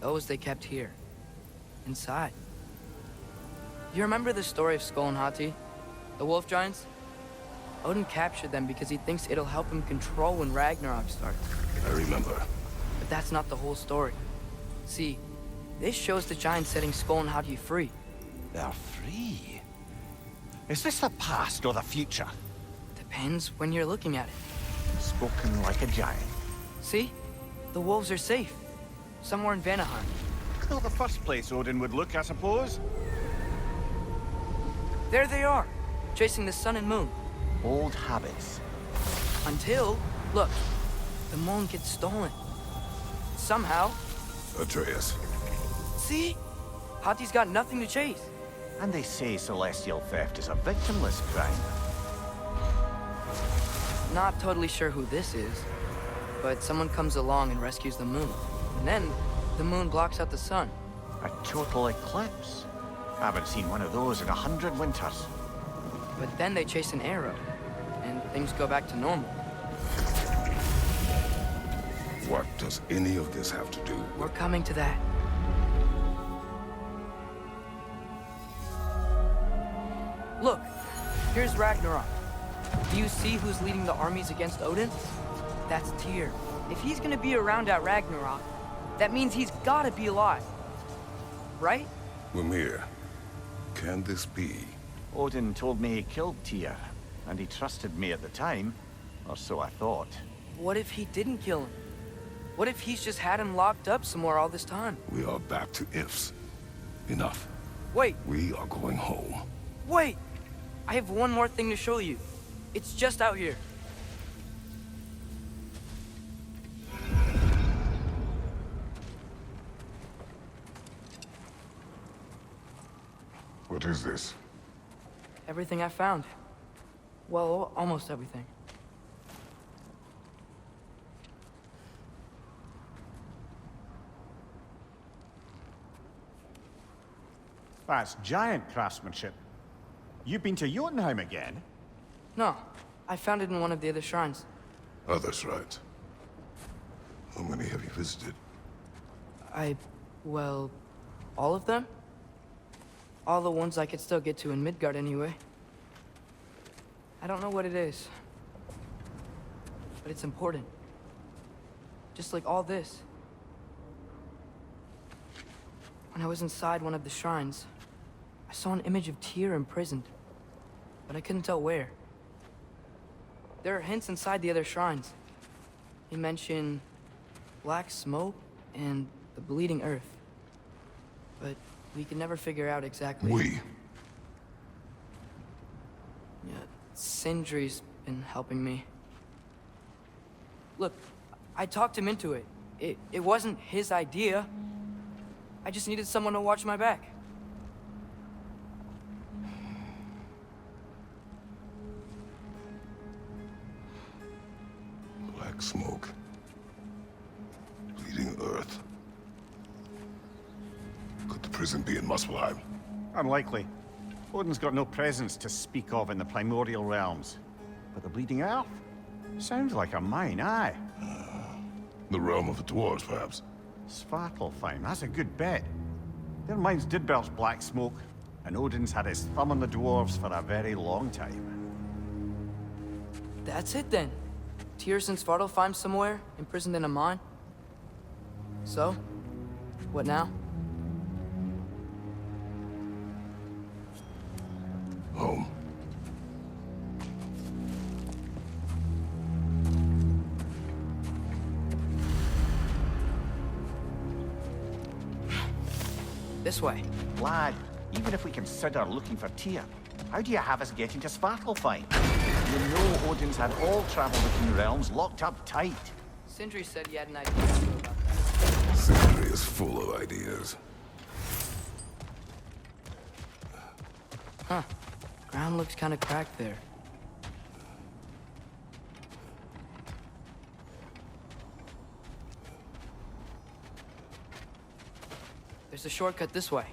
those they kept here, inside. You remember the story of Skull and Hati? The wolf giants? Odin captured them because he thinks it'll help him control when Ragnarok starts. I remember. But that's not the whole story. See, this shows the giants setting Skull and Hati free. They're free. Is this the past or the future? Depends when you're looking at it. Spoken like a giant. See? The wolves are safe. Somewhere in Vanaheim. Not the first place Odin would look, I suppose. There they are, chasing the sun and moon. Old habits. Until, look, the moon gets stolen. Somehow. Atreus. See? Hati's got nothing to chase. And they say celestial theft is a victimless crime. Not totally sure who this is, but someone comes along and rescues the moon. And then, the moon blocks out the sun. A total eclipse. I haven't seen one of those in 100 winters. But then they chase an arrow, and things go back to normal. What does any of this have to do with... We're coming to that. Look, here's Ragnarok. Do you see who's leading the armies against Odin? That's Týór. If he's gonna be around at Ragnarok, that means he's gotta be alive. Right? Mimir, can this be? Odin told me he killed Týór, and he trusted me at the time, or so I thought. What if he didn't kill him? What if he's just had him locked up somewhere all this time? We are back to ifs. Enough. Wait, We are going home. wait! I have one more thing to show you. It's just out here. What is this? Everything I found. Well, almost everything. That's giant craftsmanship. You've been to Jotunheim again? No, I found it in one of the other shrines. Other shrines. How many have you visited? Well, all of them? All the ones I could still get to in Midgard anyway. I don't know what it is, but it's important. Just like all this. When I was inside one of the shrines, I saw an image of Týr imprisoned. but I couldn't tell where. There are hints inside the other shrines. He mentioned black smoke and the bleeding earth. But we could never figure out exactly... Yeah, Sindri's been helping me. Look, I talked him into it. It wasn't his idea. I just needed someone to watch my back. Black smoke. Bleeding earth. Could the prison be in Muspelheim? Unlikely. Odin's got no presence to speak of in the primordial realms. But the bleeding earth? Sounds like a mine, aye. The realm of the dwarves, perhaps? Svartalfheim, that's a good bet. Their mines did belch black smoke, and Odin's had his thumb on the dwarves for a very long time. That's it then. Týr's in Svartalfheim somewhere, imprisoned in a mine. So, what now? Home. This way. Lad, even if we consider looking for Týr, how do you have us getting to Svartalfheim? You know Odin's had all travel between realms locked up tight. Sindri said he had an idea about that. Sindri is full of ideas. Huh. Ground looks kind of cracked there. There's a shortcut this way.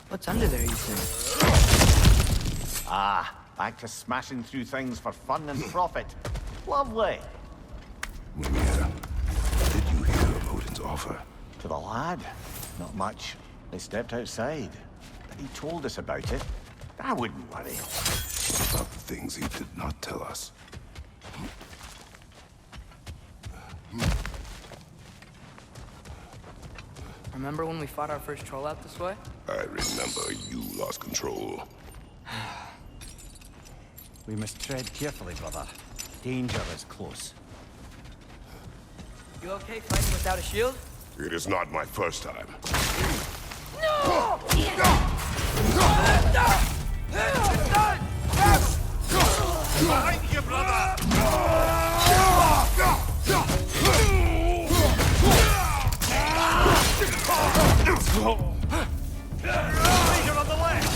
What's under there, you think? Ah, back to smashing through things for fun and profit. Lovely. Mimir, did you hear of Odin's offer? To the lad? Not much. They stepped outside. But he told us about it. I wouldn't worry. About the things he did not tell us. Remember when we fought our first troll out this way? I remember you lost control. We must tread carefully, brother. Danger is close. You okay fighting without a shield? It is not my first time. No! Behind you, brother! Leader on the left!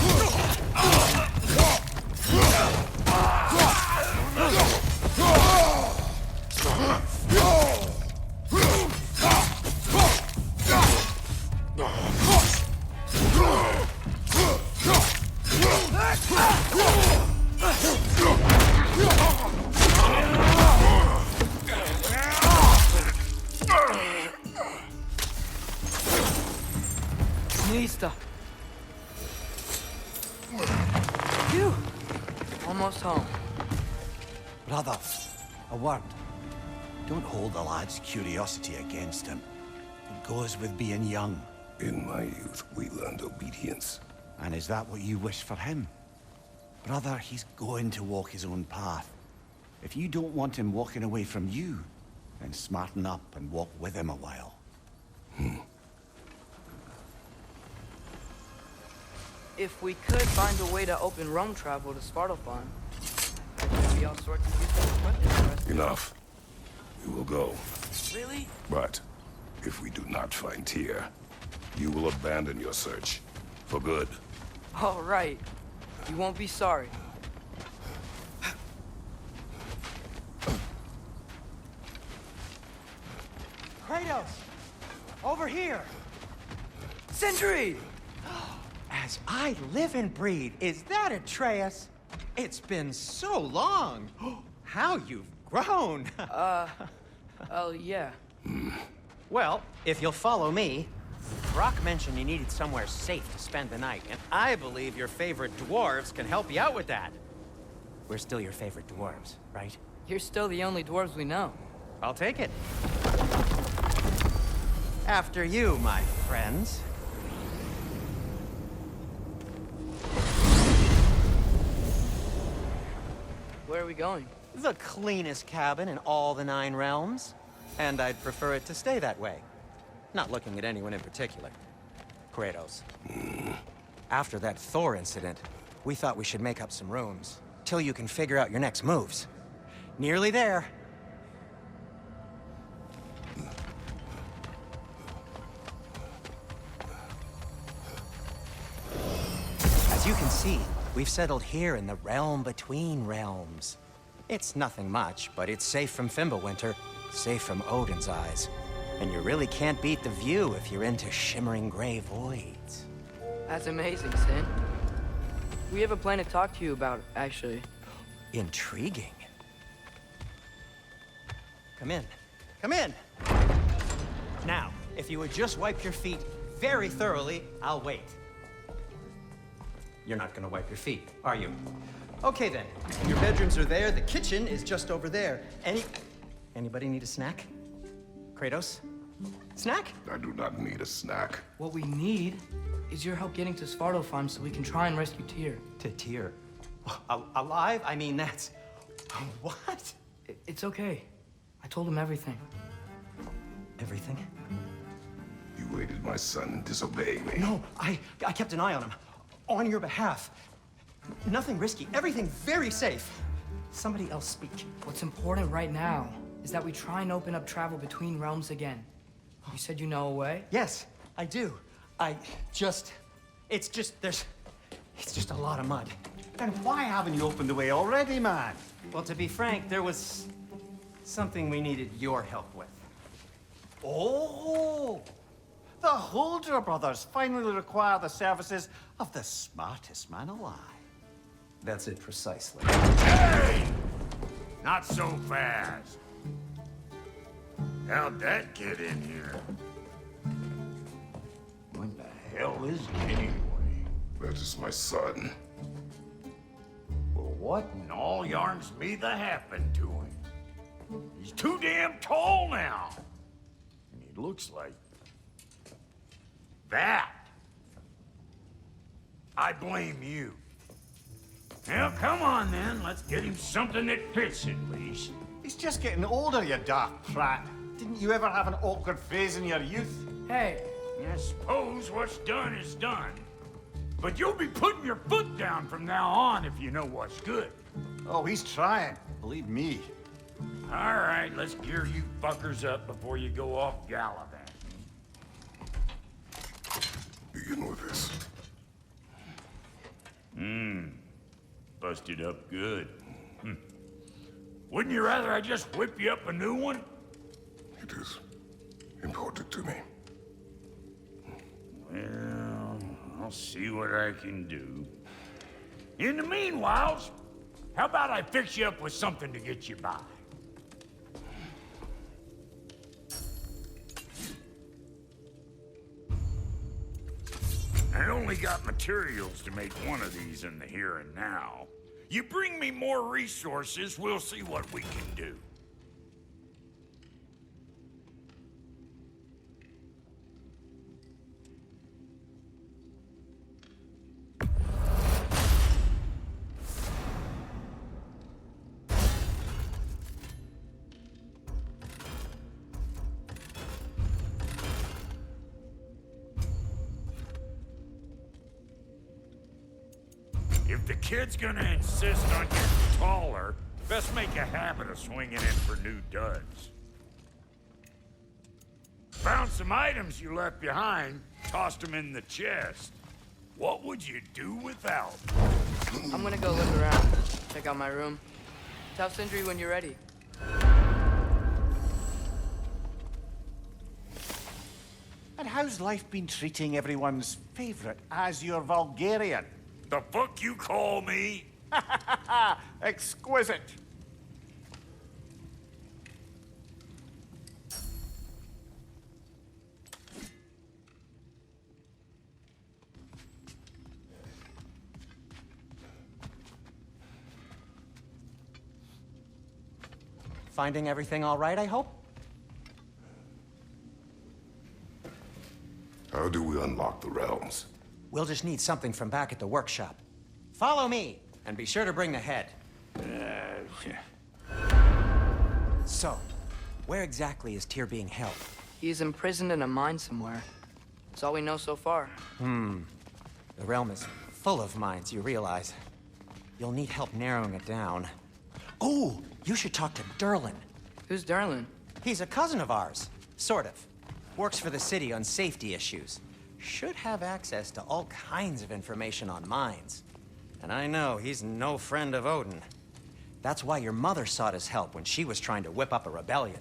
Nista. Phew. Almost home. Brother, a word. Don't hold the lad's curiosity against him. It goes with being young. In my youth, we learned obedience. And is that what you wish for him? Brother, he's going to walk his own path. If you don't want him walking away from you, then smarten up and walk with him a while. If we could find a way to open Rome travel to Svartalfheim, there could be all sorts of useful equipment for us. Enough. We will go. Really? But if we do not find Týr, you will abandon your search. For good. All right. You won't be sorry. Kratos! Over here! Sindri! As I live and breathe, is that Atreus? It's been so long. How you've grown. Oh, yeah. Well, if you'll follow me, Brock mentioned you needed somewhere safe to spend the night, and I believe your favorite dwarves can help you out with that. We're still your favorite dwarves, right? You're still the only dwarves we know. I'll take it. After you, my friends. Where are we going? The cleanest cabin in all the 9 realms. And I'd prefer it to stay that way. Not looking at anyone in particular. Kratos. After that Thor incident, we thought we should make up some rooms. Till you can figure out your next moves. Nearly there. As you can see, we've settled here in the realm between realms. It's nothing much, but it's safe from Fimbulwinter, safe from Odin's eyes. And you really can't beat the view if you're into shimmering gray voids. That's amazing, Sin. We have a plan to talk to you about, actually. Intriguing. Come in. Come in! Now, if you would just wipe your feet very thoroughly, I'll wait. You're not gonna wipe your feet, are you? Okay then. Your bedrooms are there, the kitchen is just over there. Anybody need a snack? Kratos? Snack? I do not need a snack. What we need is your help getting to Svartalfheim so we can try and rescue Týór. To Týór? Alive? I mean, that's... What? It's okay. I told him everything. Everything? You aided my son in disobeying me. No, I kept an eye on him. On your behalf. Nothing risky. Everything very safe. Somebody else speak. What's important right now is that we try and open up travel between realms again. You said you know a way? Yes, I do. It's just a lot of mud. Then why haven't you opened the way already, man? Well, to be frank, there was something we needed your help with. Oh! The Holder brothers finally require the services of the smartest man alive. That's it precisely. Hey! Not so fast. How'd that get in here? What the hell is it anyway? That is my son. Well, what in all yarns me that happened to him? He's too damn tall now. And he looks like... that. I blame you. Now, come on then. Let's get him something that fits at least. He's just getting older, you daft prat. Didn't you ever have an awkward phase in your youth? Hey, I suppose what's done is done. But you'll be putting your foot down from now on if you know what's good. Oh, he's trying. Believe me. All right, let's gear you fuckers up before you go off gallivanting. Begin with this. Busted up good. Wouldn't you rather I just whip you up a new one? It is important to me. Well, I'll see what I can do. In the meanwhile, how about I fix you up with something to get you by? I only got materials to make one of these in the here and now. You bring me more resources, we'll see what we can do. If the kid's gonna insist on getting taller, best make a habit of swinging in for new duds. Found some items you left behind, tossed them in the chest. What would you do without? I'm gonna go look around. Check out my room. Tell Sindri when you're ready. And how's life been treating everyone's favorite Azure Vulgarian? The fuck you call me? Exquisite. Finding everything all right, I hope? How do we unlock the realms? We'll just need something from back at the workshop. Follow me, and be sure to bring the head. So, where exactly is Týr being held? He's imprisoned in a mine somewhere. That's all we know so far. The realm is full of mines, you realize. You'll need help narrowing it down. Oh, you should talk to Durlin. Who's Darlin? He's a cousin of ours, sort of. Works for the city on safety issues. Should have access to all kinds of information on mines. And I know he's no friend of Odin. That's why your mother sought his help when she was trying to whip up a rebellion.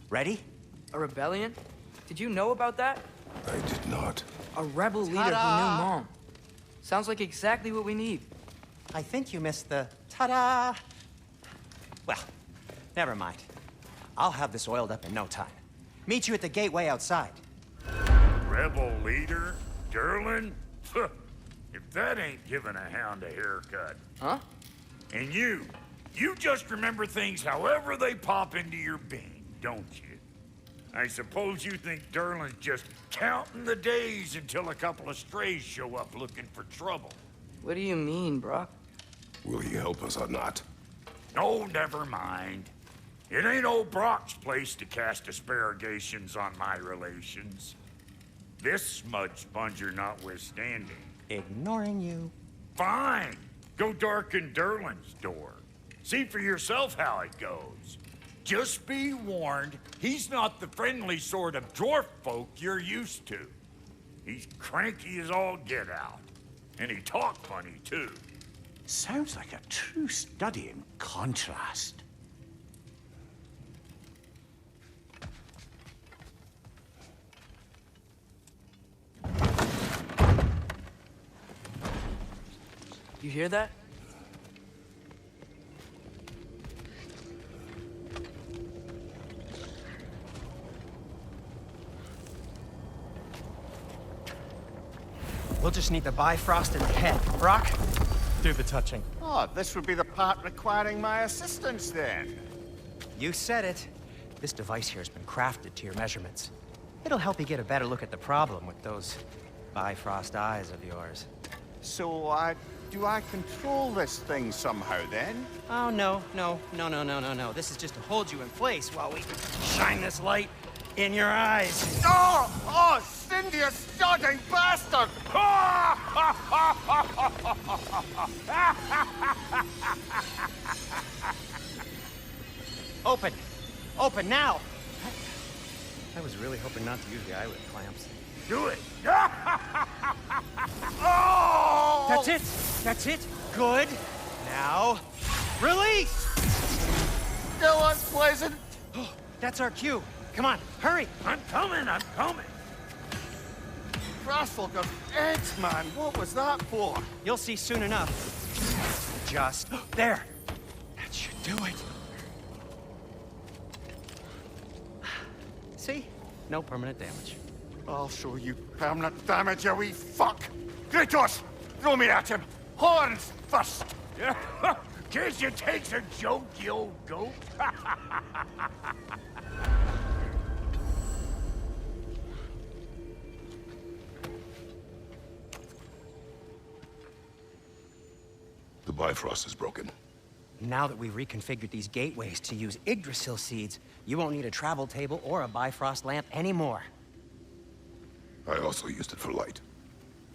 Ready? A rebellion? Did you know about that? I did not. A rebel leader who knew Mom. Sounds like exactly what we need. I think you missed the ta-da. Well, never mind. I'll have this oiled up in no time. Meet you at the gateway outside. Rebel leader? Durlin? If that ain't giving a hound a haircut. Huh? And you just remember things however they pop into your being, don't you? I suppose you think Durlin's just counting the days until a couple of strays show up looking for trouble. What do you mean, Brock? Will he help us or not? Oh, never mind. It ain't old Brock's place to cast aspersions on my relations. This smudge sponger notwithstanding. Ignoring you. Fine. Go darken Durlin's door. See for yourself how it goes. Just be warned, he's not the friendly sort of dwarf folk you're used to. He's cranky as all get out. And he talk funny, too. Sounds like a true study in contrast. You hear that? We'll just need the Bifrost in the head. Brock, do the touching. Oh, this would be the part requiring my assistance then. You said it. This device here has been crafted to your measurements. It'll help you get a better look at the problem with those Bifrost eyes of yours. So, do I control this thing somehow then? Oh, no. This is just to hold you in place while we shine this light in your eyes. Oh, Cindy, you sodding bastard! Open now! I was really hoping not to use the eyelid clamps. Do it! Oh! That's it! Good! Now, release! Still unpleasant. That's our cue. Come on, hurry! I'm coming! Grassfolk of eggs, man. What was that for? You'll see soon enough. Just there. That should do it. See? No permanent damage. I'll show you permanent damage, you wee fuck! Kratos! Throw me at him! Horns first! Guess you takes a joke, you old goat. The Bifrost is broken. Now that we've reconfigured these gateways to use Yggdrasil seeds, you won't need a travel table or a Bifrost lamp anymore. I also used it for light.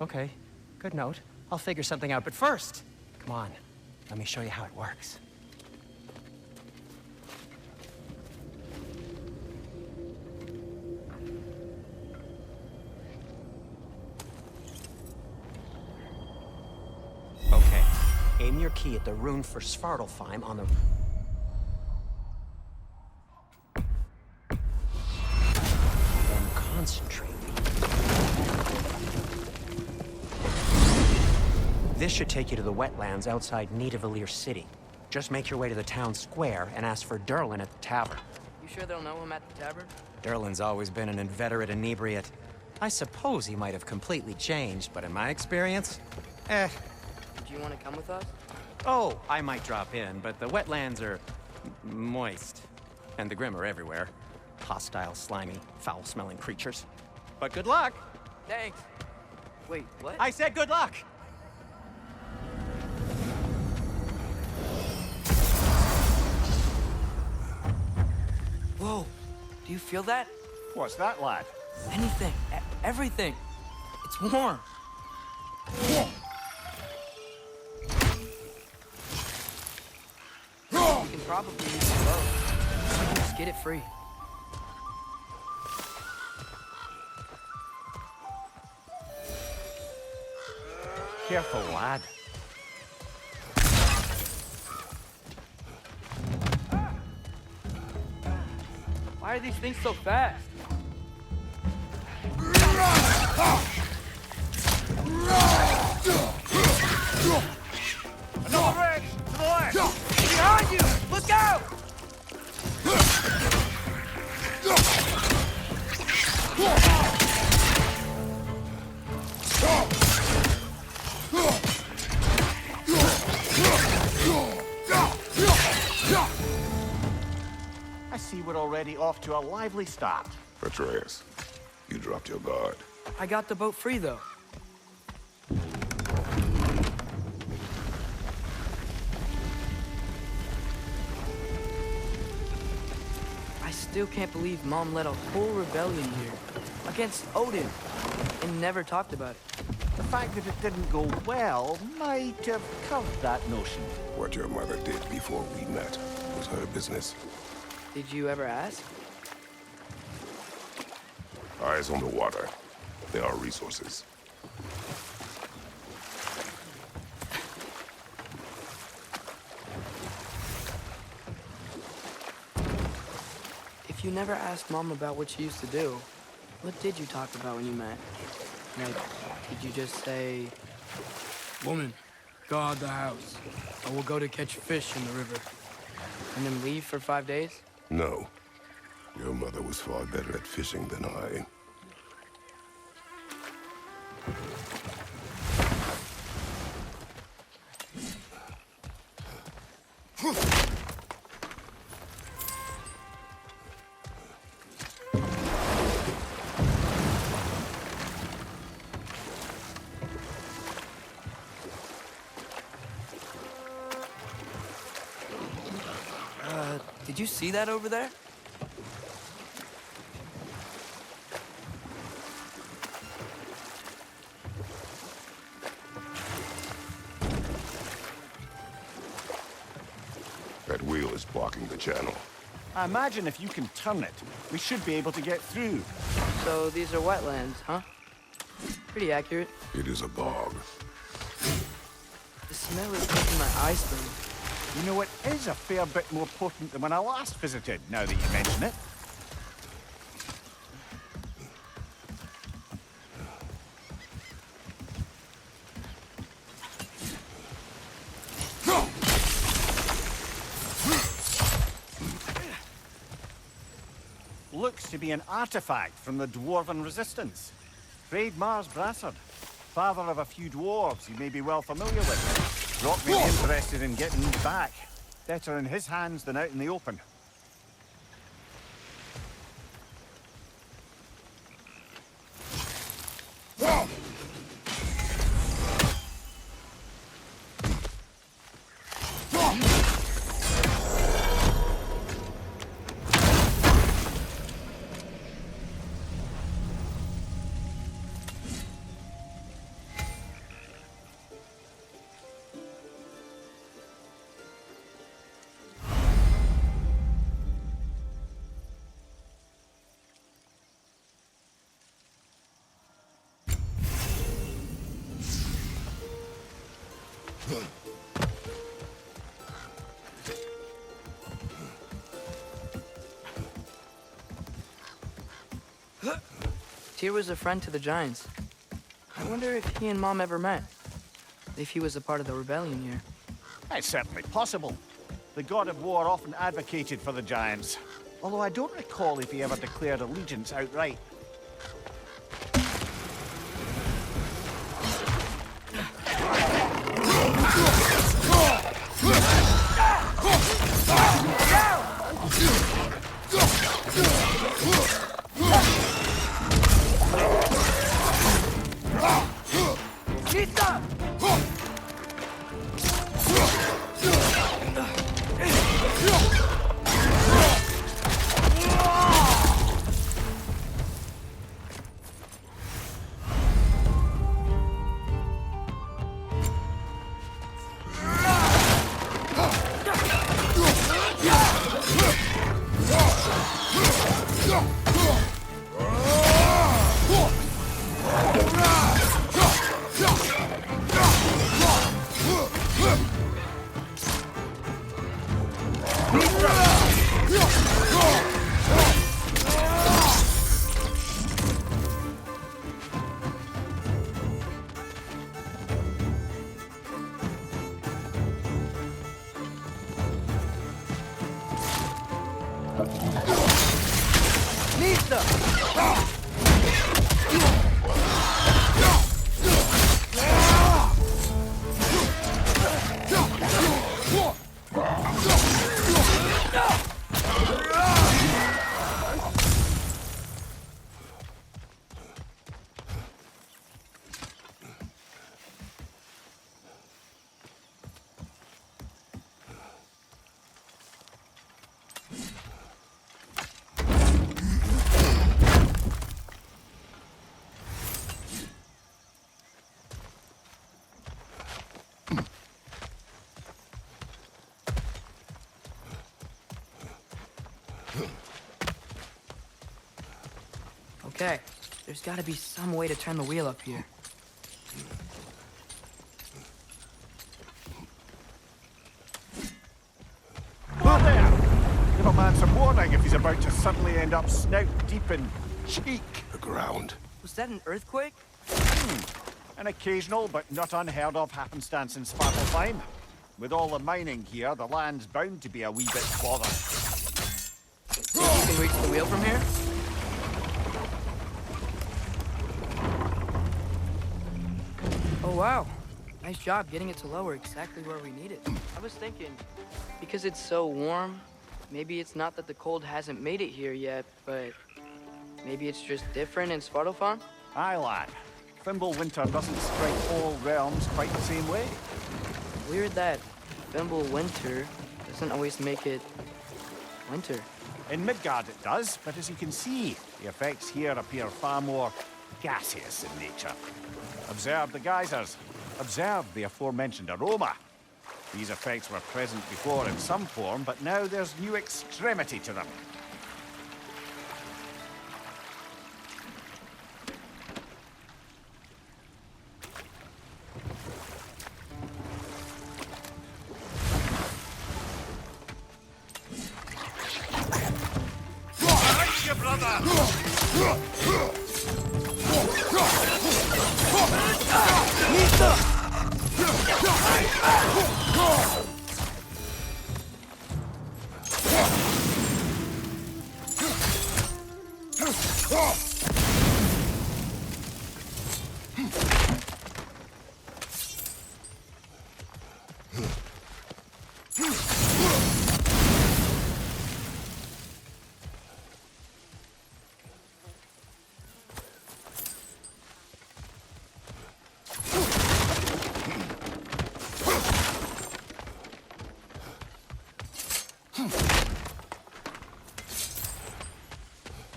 Okay, good note. I'll figure something out, but first, come on, let me show you how it works. Okay, aim your key at the rune for Svartalfheim on the... Then concentrate. This should take you to the wetlands outside Nidavellir City. Just make your way to the town square and ask for Durlin at the tavern. You sure they'll know him at the tavern? Durlin's always been an inveterate inebriate. I suppose he might have completely changed, but in my experience, Do you want to come with us? Oh, I might drop in, but the wetlands are moist. And the Grimm are everywhere. Hostile, slimy, foul-smelling creatures. But good luck! Thanks. Wait, what? I said good luck! Whoa, do you feel that? What's that, lad? Anything, everything. It's warm. We can probably use the boat. Just get it free. Careful, lad. Why are these things so fast? Another red! To the left! Behind you! Look out! I see we're already off to a lively start. Atreus, you dropped your guard. I got the boat free, though. I still can't believe Mom led a whole rebellion here against Odin and never talked about it. The fact that it didn't go well might have curved that notion. What your mother did before we met was her business. Did you ever ask? Eyes on the water. There are resources. If you never asked Mom about what she used to do, what did you talk about when you met? Like, did you just say, "Woman, guard the house. I will go to catch fish in the river," and then leave for 5 days? No. Your mother was far better at fishing than I. Did you see that over there? That wheel is blocking the channel. I imagine if you can turn it, we should be able to get through. So these are wetlands, huh? Pretty accurate. It is a bog. The smell is making my eyes burn. You know, it is a fair bit more potent than when I last visited, now that you mention it. Looks to be an artifact from the Dwarven Resistance. Freya Mars Brassard, father of a few dwarves you may be well familiar with. Rock may be interested in getting these back. Better in his hands than out in the open. Týór was a friend to the Giants. I wonder if he and Mom ever met. If he was a part of the rebellion here. It's certainly possible. The god of war often advocated for the Giants. Although I don't recall if he ever declared allegiance outright. Okay, there's gotta be some way to turn the wheel up here. Whoa there! Give a man some warning if he's about to suddenly end up snout deep in cheek. The ground. Was that an earthquake? An occasional but not unheard of happenstance in Svartalfheim. With all the mining here, the land's bound to be a wee bit bothered. Think you can reach the wheel from here? Oh wow, nice job getting it to lower exactly where we need it. I was thinking, because it's so warm, maybe it's not that the cold hasn't made it here yet, but maybe it's just different in Svartalfheim? Aye, lad. Thimble winter doesn't strike all realms quite the same way. Weird that Thimble winter doesn't always make it winter. In Midgard it does, but as you can see, the effects here appear far more gaseous in nature. Observe the geysers. Observe the aforementioned aroma. These effects were present before in some form, but now there's new extremity to them.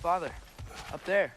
Father, up there.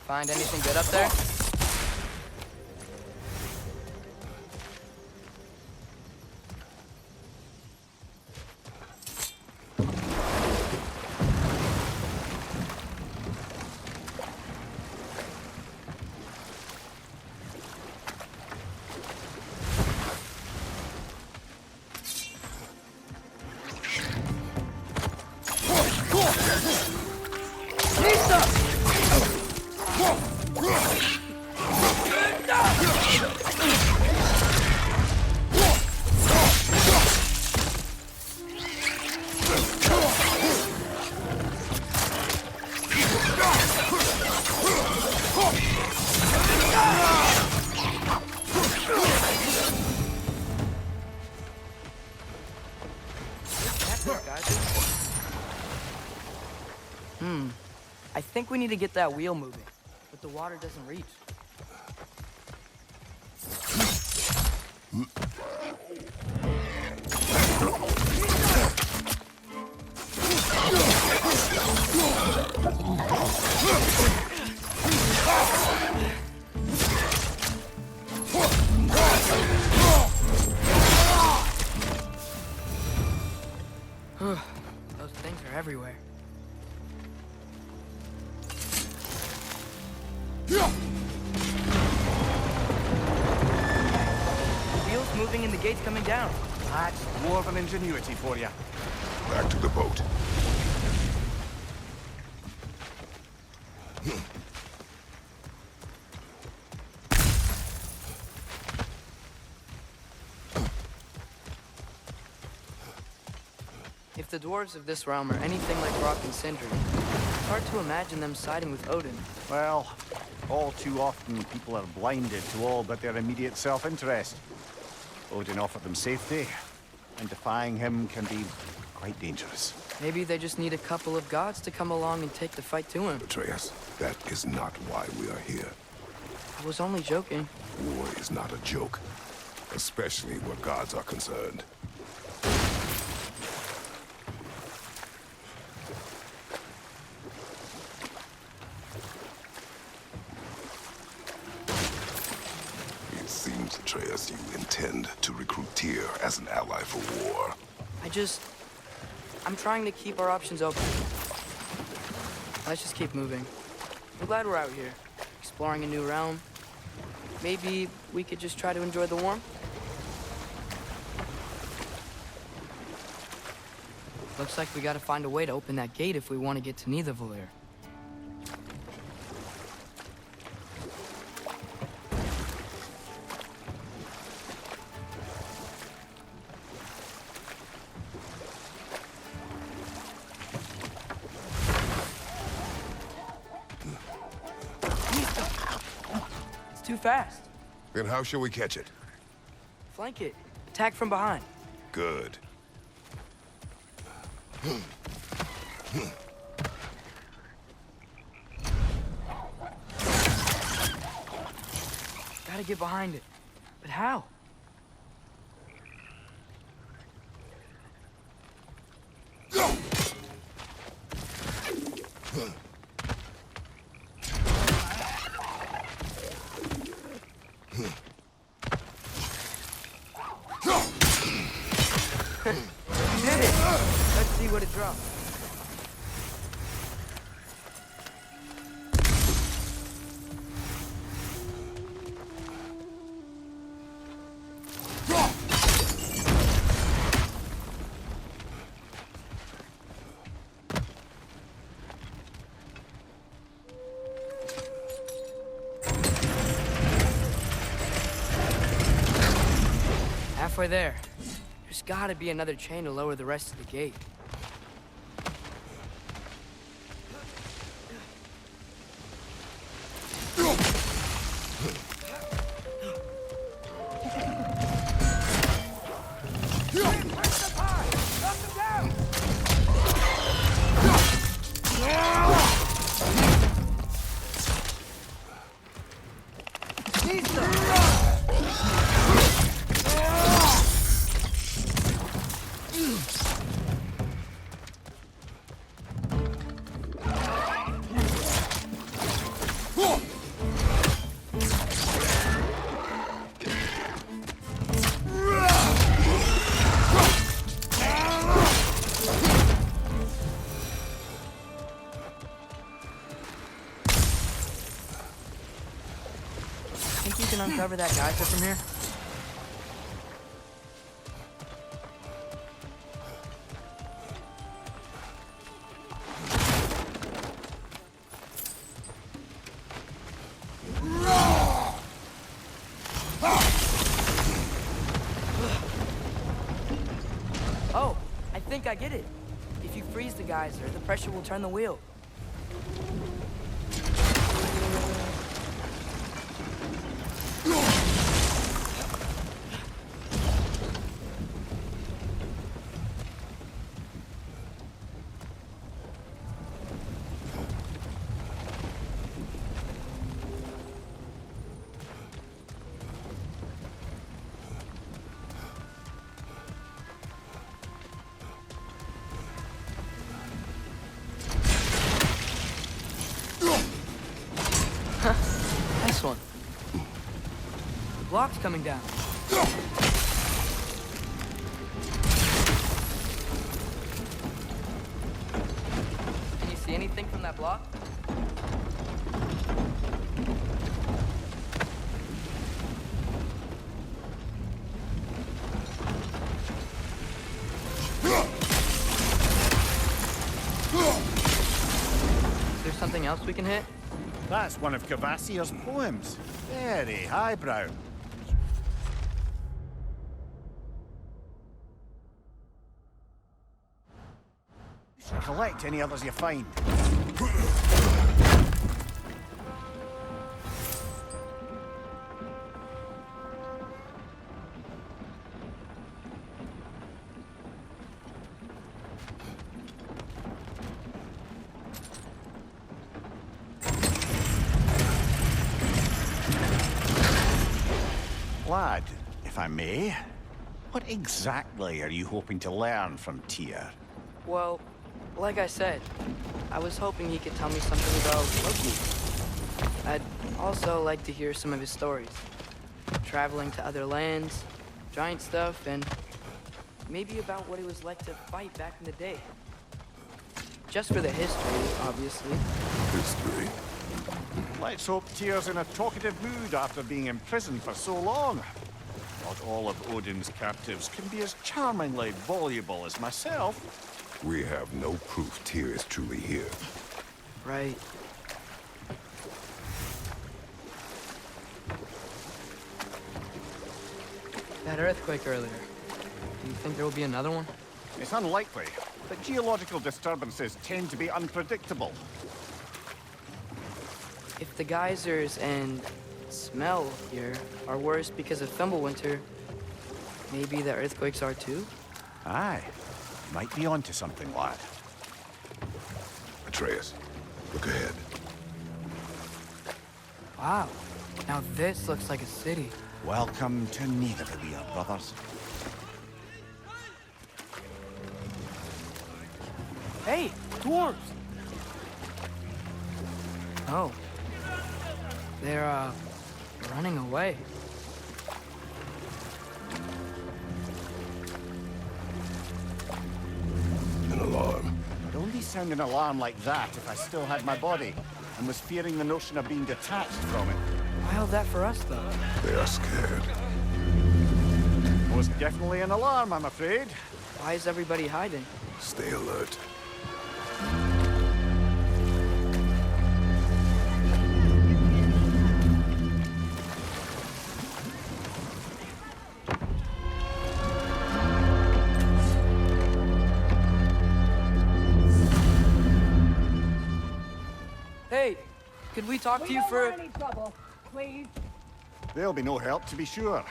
Find anything good up there? I think we need to get that wheel moving, but the water doesn't reach. Those things are everywhere. The wheel's moving and the gate's coming down. That's dwarven ingenuity for you. Back to the boat. If the dwarves of this realm are anything like Rock and Sindri, it's hard to imagine them siding with Odin. Well, all too often people are blinded to all but their immediate self-interest. Odin offered them safety, and defying him can be quite dangerous. Maybe they just need a couple of gods to come along and take the fight to him. Atreus, that is not why we are here. I was only joking. War is not a joke, especially where gods are concerned. It seems, Atreus, you intend to recruit Týór as an ally for war. I'm trying to keep our options open. Let's just keep moving. I'm glad we're out here, exploring a new realm. Maybe we could just try to enjoy the warmth? Looks like we gotta find a way to open that gate if we want to get to Nidavellir. It's too fast. Then how shall we catch it? Flank it. Attack from behind. Good. Gotta get behind it. But how? Did it! Let's see what it drops. Halfway there. There's gotta be another chain to lower the rest of the gate. Think you can uncover that geyser from here? Oh, I think I get it. If you freeze the geyser, the pressure will turn the wheel. block's coming down. Can you see anything from that block? Is there something else we can hit? That's one of Cavassier's poems. Very highbrow. You should collect any others you find. Lad, if I may, what exactly are you hoping to learn from Týór? Well, like I said, I was hoping he could tell me something about Loki. I'd also like to hear some of his stories. Traveling to other lands, giant stuff, and maybe about what it was like to fight back in the day. Just for the history, obviously. History? Let's hope Týór's in a talkative mood after being imprisoned for so long. Not all of Odin's captives can be as charmingly voluble as myself. We have no proof Týr is truly here. Right. That earthquake earlier. Do you think there will be another one? It's unlikely, but geological disturbances tend to be unpredictable. If the geysers and smell here are worse because of Fimbulwinter, maybe the earthquakes are too? Aye. Might be onto something, lad. Atreus, look ahead. Wow. Now this looks like a city. Welcome to Nidavellir, brothers. Hey, dwarves! Oh. They're, running away. An alarm. I'd only sound an alarm like that if I still had my body, and was fearing the notion of being detached from it. Wild that for us, though. They are scared. Most definitely an alarm, I'm afraid. Why is everybody hiding? Stay alert. Hey, could we talk to you for... Any trouble, please. There'll be no help, to be sure.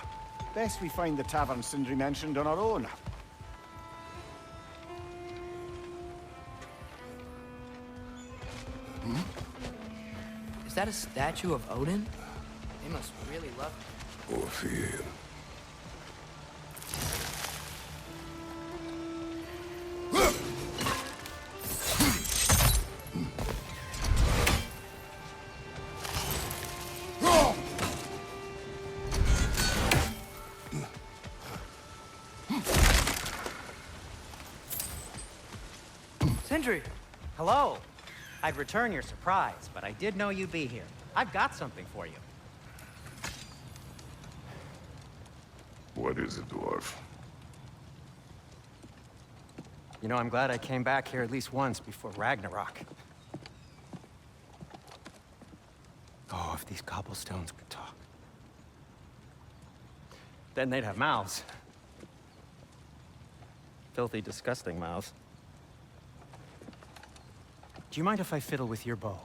Best we find the tavern Sindri mentioned on our own. Is that a statue of Odin? They must really love him. Or fear him. Sindri! Hello. I'd return your surprise, but I did know you'd be here. I've got something for you. What is it, dwarf? You know, I'm glad I came back here at least once before Ragnarok. Oh, if these cobblestones could talk. Then they'd have mouths. Filthy, disgusting mouths. Do you mind if I fiddle with your bow?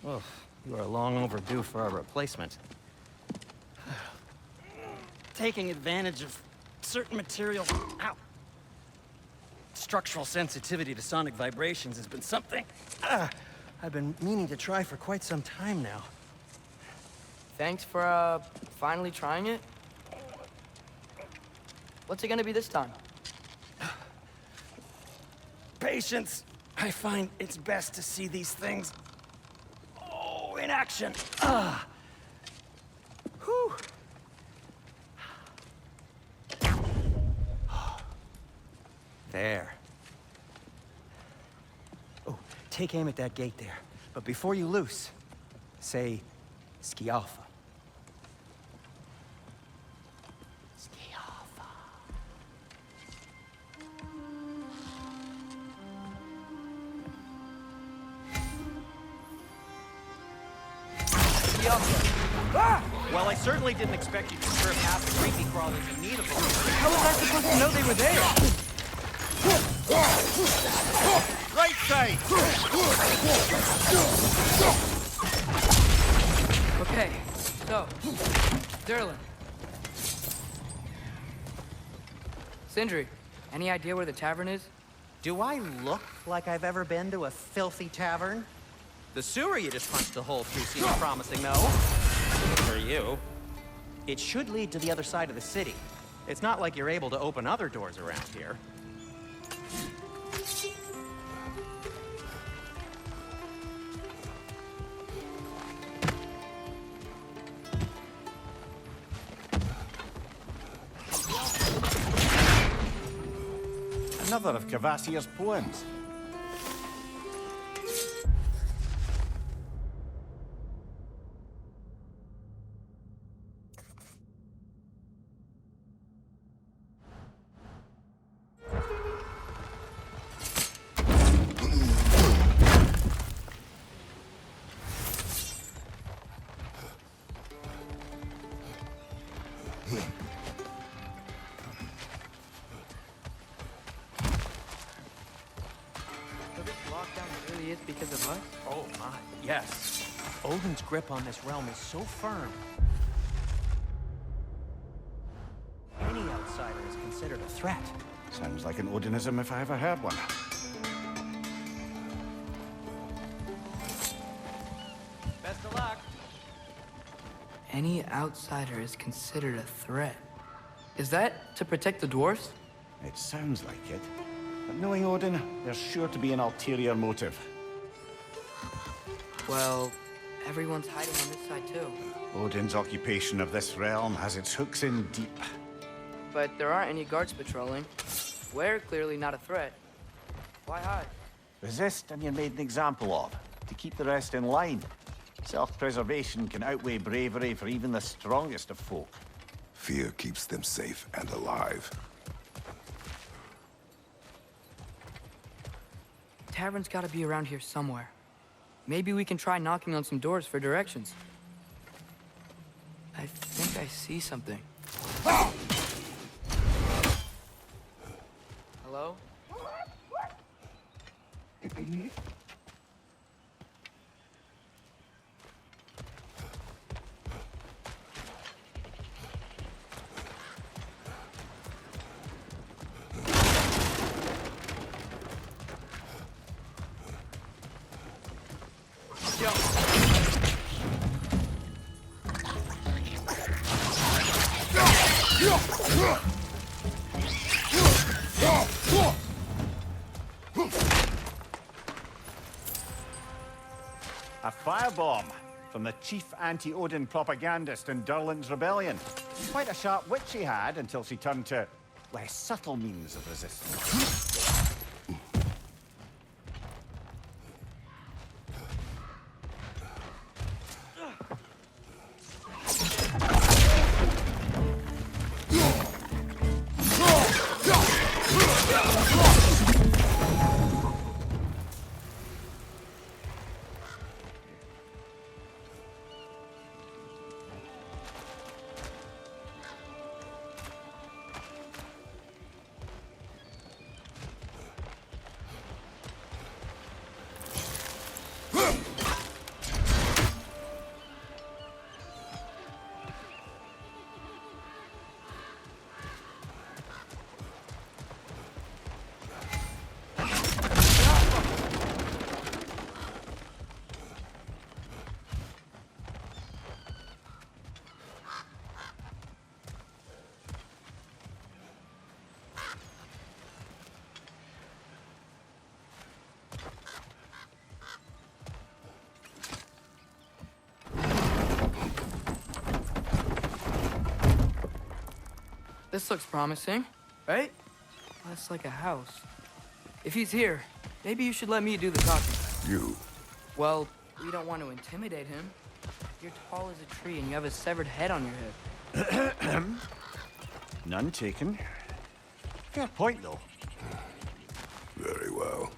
Well, you are long overdue for a replacement. Taking advantage of certain materials. Ow! Structural sensitivity to sonic vibrations has been something I've been meaning to try for quite some time now. Thanks for, finally trying it. What's it gonna be this time? Patience! I find it's best to see these things, in action. Whew. There. Oh, take aim at that gate there. But before you loose, say, Skialfa. Well, I certainly didn't expect you to serve half the creepy crawlers in need of them. How was I supposed to know they were there? Right side! Okay, so, Derlin. Sindri, any idea where the tavern is? Do I look like I've ever been to a filthy tavern? The sewer you just punched a hole through seems promising, though. For you. It should lead to the other side of the city. It's not like you're able to open other doors around here. Another of Kvasir's poems. Because of us? Oh my, yes. Odin's grip on this realm is so firm. Any outsider is considered a threat. Sounds like an Odinism if I ever heard one. Best of luck. Any outsider is considered a threat. Is that to protect the dwarves? It sounds like it. But knowing Odin, there's sure to be an ulterior motive. Well, everyone's hiding on this side too. Odin's occupation of this realm has its hooks in deep. But there aren't any guards patrolling. We're clearly not a threat. Why hide? Resist and you're made an example of, to keep the rest in line. Self-preservation can outweigh bravery for even the strongest of folk. Fear keeps them safe and alive. Tavern's gotta be around here somewhere. Maybe we can try knocking on some doors for directions. I think I see something. Hello? A firebomb from the chief anti-Odin propagandist in Durlin's rebellion. Quite a sharp wit she had until she turned to less subtle means of resistance. This looks promising, right? Less like a house. If he's here, maybe you should let me do the talking. You. Well, we don't want to intimidate him. You're tall as a tree and you have a severed head on your head. None taken. Fair point, though. Very well.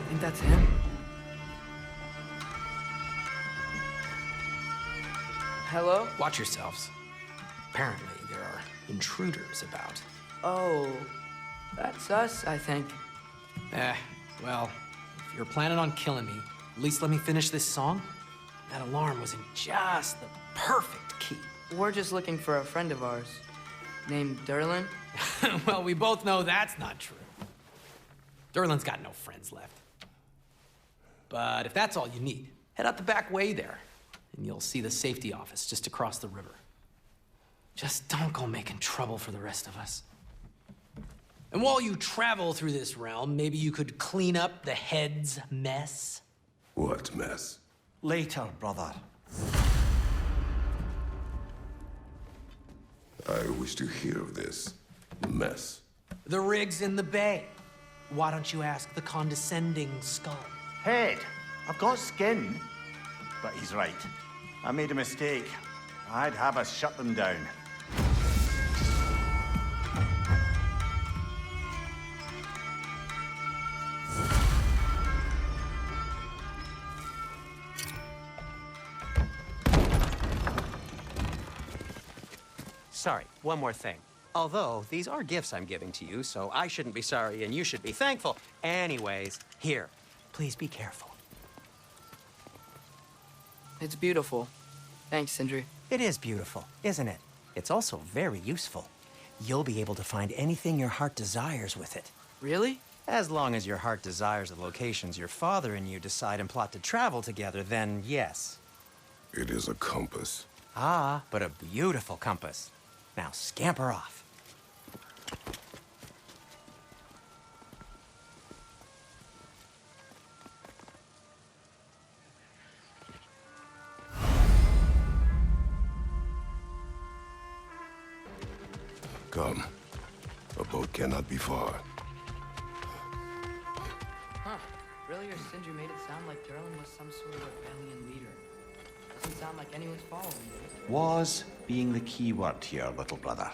Think that's him? Hello? Watch yourselves. Apparently, there are intruders about. Oh, that's us, I think. Well, if you're planning on killing me, at least let me finish this song. That alarm was in just the perfect key. We're just looking for a friend of ours named Durlin. Well, we both know that's not true. Durlin's got no friends left. But if that's all you need, head out the back way there, and you'll see the safety office just across the river. Just don't go making trouble for the rest of us. And while you travel through this realm, maybe you could clean up the head's mess. What mess? Later, brother. I wish to hear of this mess. The rig's in the bay. Why don't you ask the condescending skull? Head, I've got skin. But he's right. I made a mistake. I'd have us shut them down. Sorry, one more thing. Although, these are gifts I'm giving to you, so I shouldn't be sorry and you should be thankful. Anyways, here, please be careful. It's beautiful. Thanks, Sindri. It is beautiful, isn't it? It's also very useful. You'll be able to find anything your heart desires with it. Really? As long as your heart desires the locations your father and you decide and plot to travel together, then yes. It is a compass. Ah, but a beautiful compass. Now scamper off. Come. A boat cannot be far. Huh. Earlier, Sindri made it sound like Durlin was some sort of rebellion leader. Doesn't sound like anyone's following him. Was being the key word here, little brother.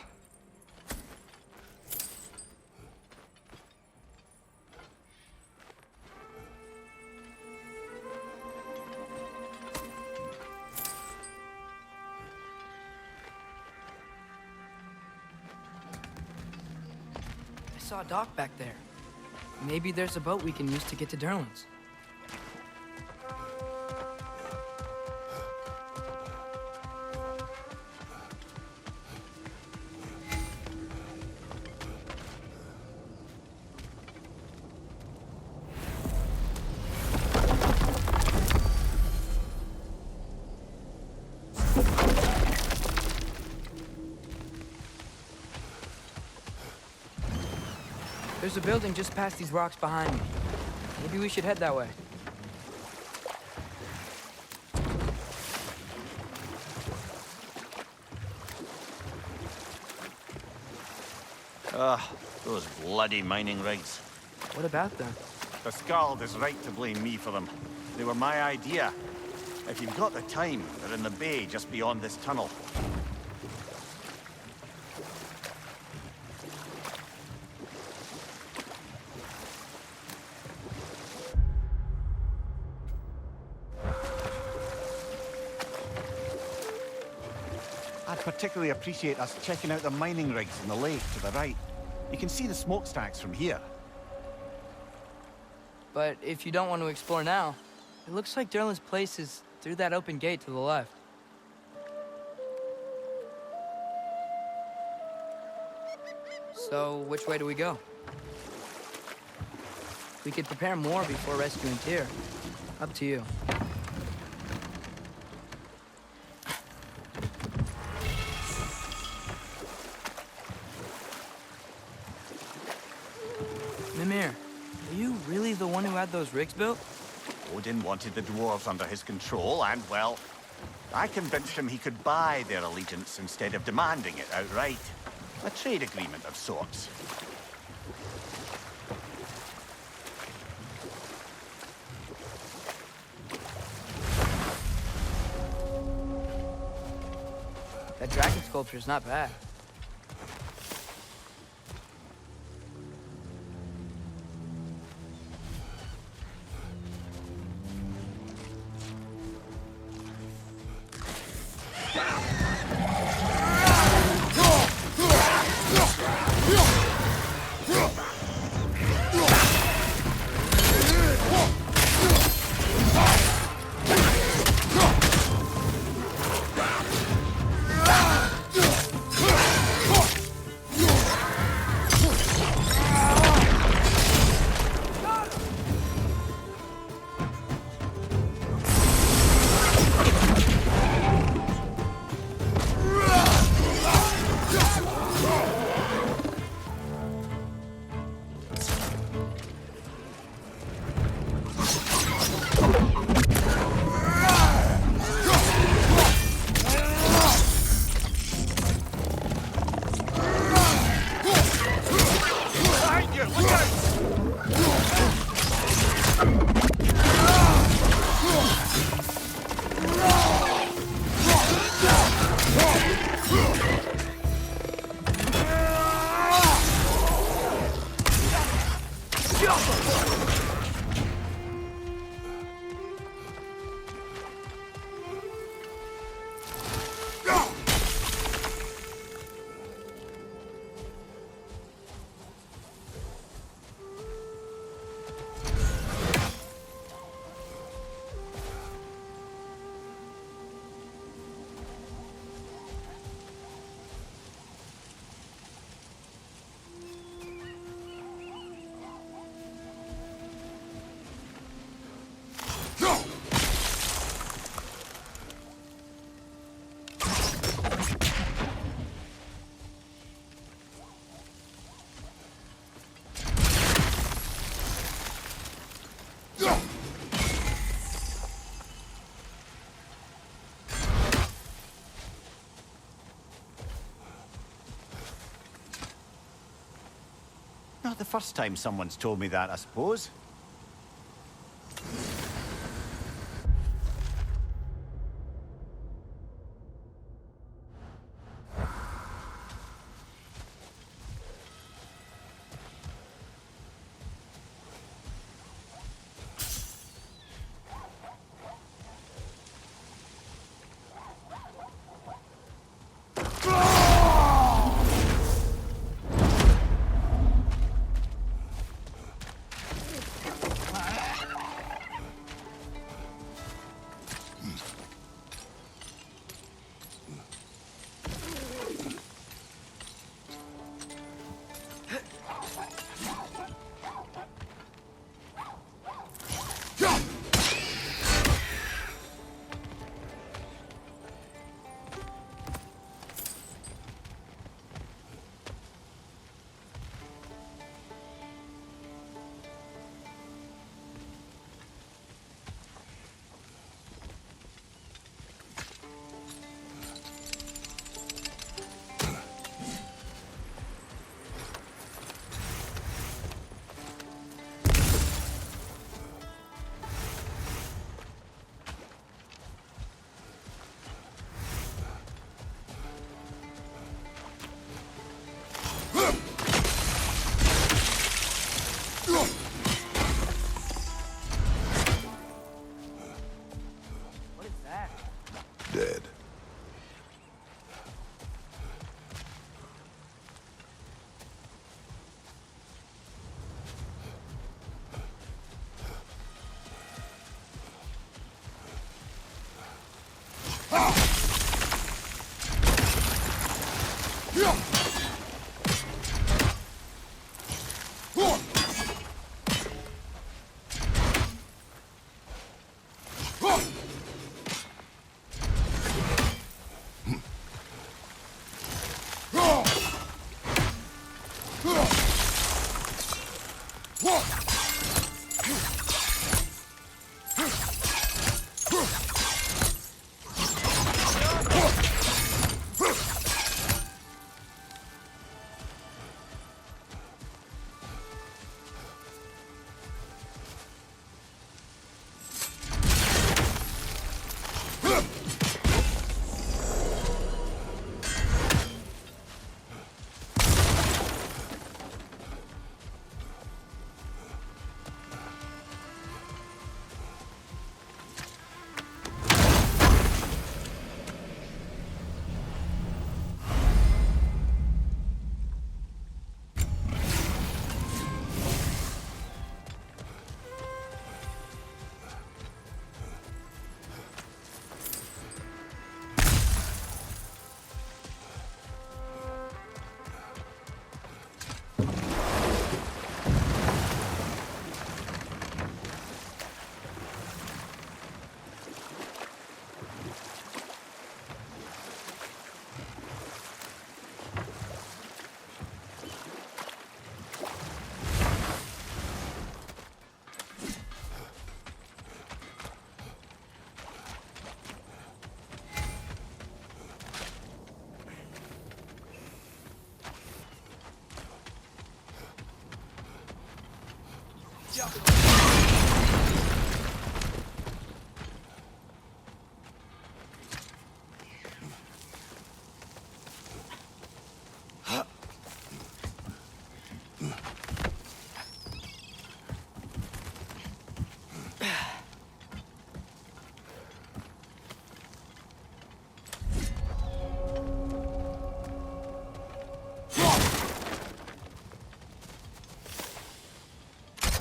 I saw a dock back there. Maybe there's a boat we can use to get to Durlin's. There's a building just past these rocks behind me. Maybe we should head that way. Those bloody mining rigs. What about them? The Skald is right to blame me for them. They were my idea. If you've got the time, they're in the bay just beyond this tunnel. particularly appreciate us checking out the mining rigs in the lake to the right. You can see the smokestacks from here. But if you don't want to explore now, it looks like Durlin's place is through that open gate to the left. So, which way do we go? We could prepare more before rescuing Týór. Up to you. Mimir, are you really the one who had those rigs built? Odin wanted the dwarves under his control, and, well, I convinced him he could buy their allegiance instead of demanding it outright. A trade agreement of sorts. That dragon sculpture's not bad. Not the first time someone's told me that, I suppose.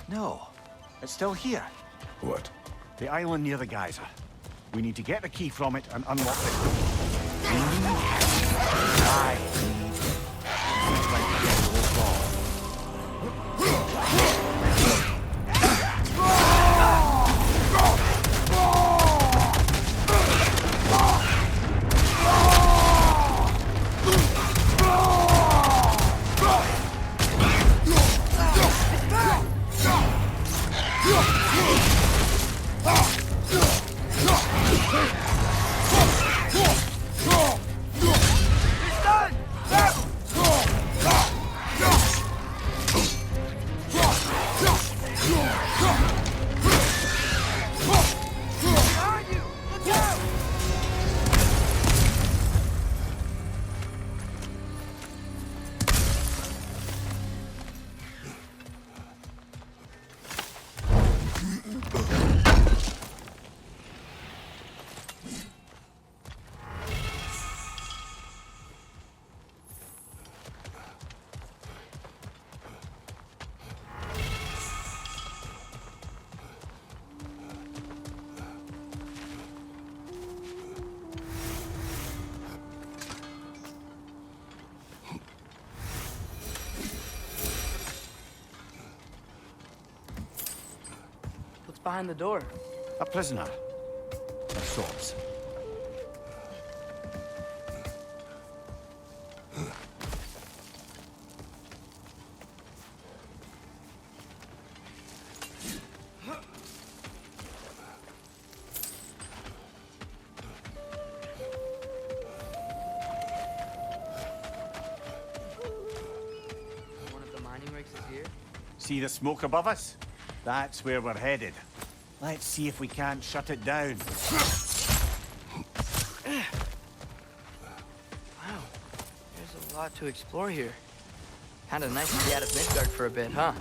No, it's still here. What? The island near the geyser. We need to get the key from it and unlock it. Aye. Behind the door. A prisoner. Of sorts. One of the mining rigs is here. See the smoke above us? That's where we're headed. Let's see if we can't shut it down. Wow, there's a lot to explore here. Kinda nice to be out of Midgard for a bit, huh?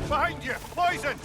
Behind you! Poison!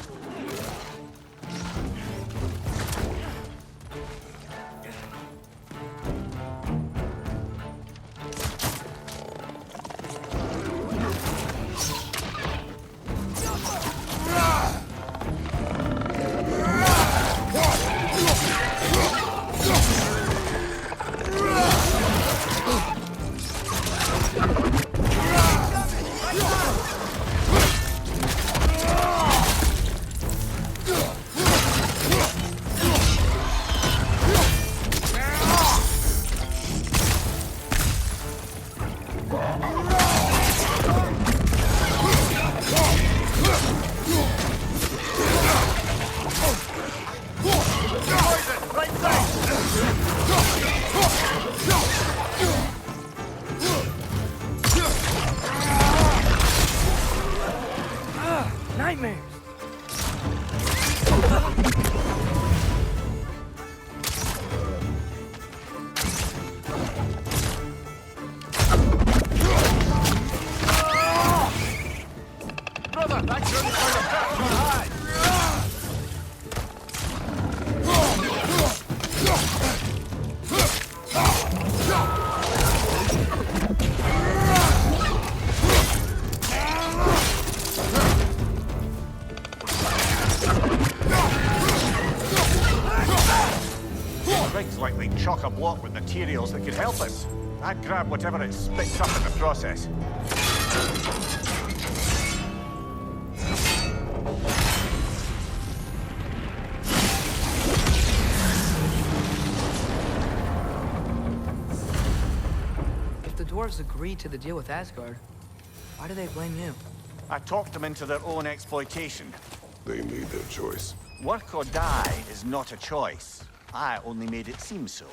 rig's likely chock-a-block with materials that could help us. I'd grab whatever it spits up in the process. If the dwarves agreed to the deal with Asgard, why do they blame you? I talked them into their own exploitation. They made their choice. Work or die is not a choice. I only made it seem so.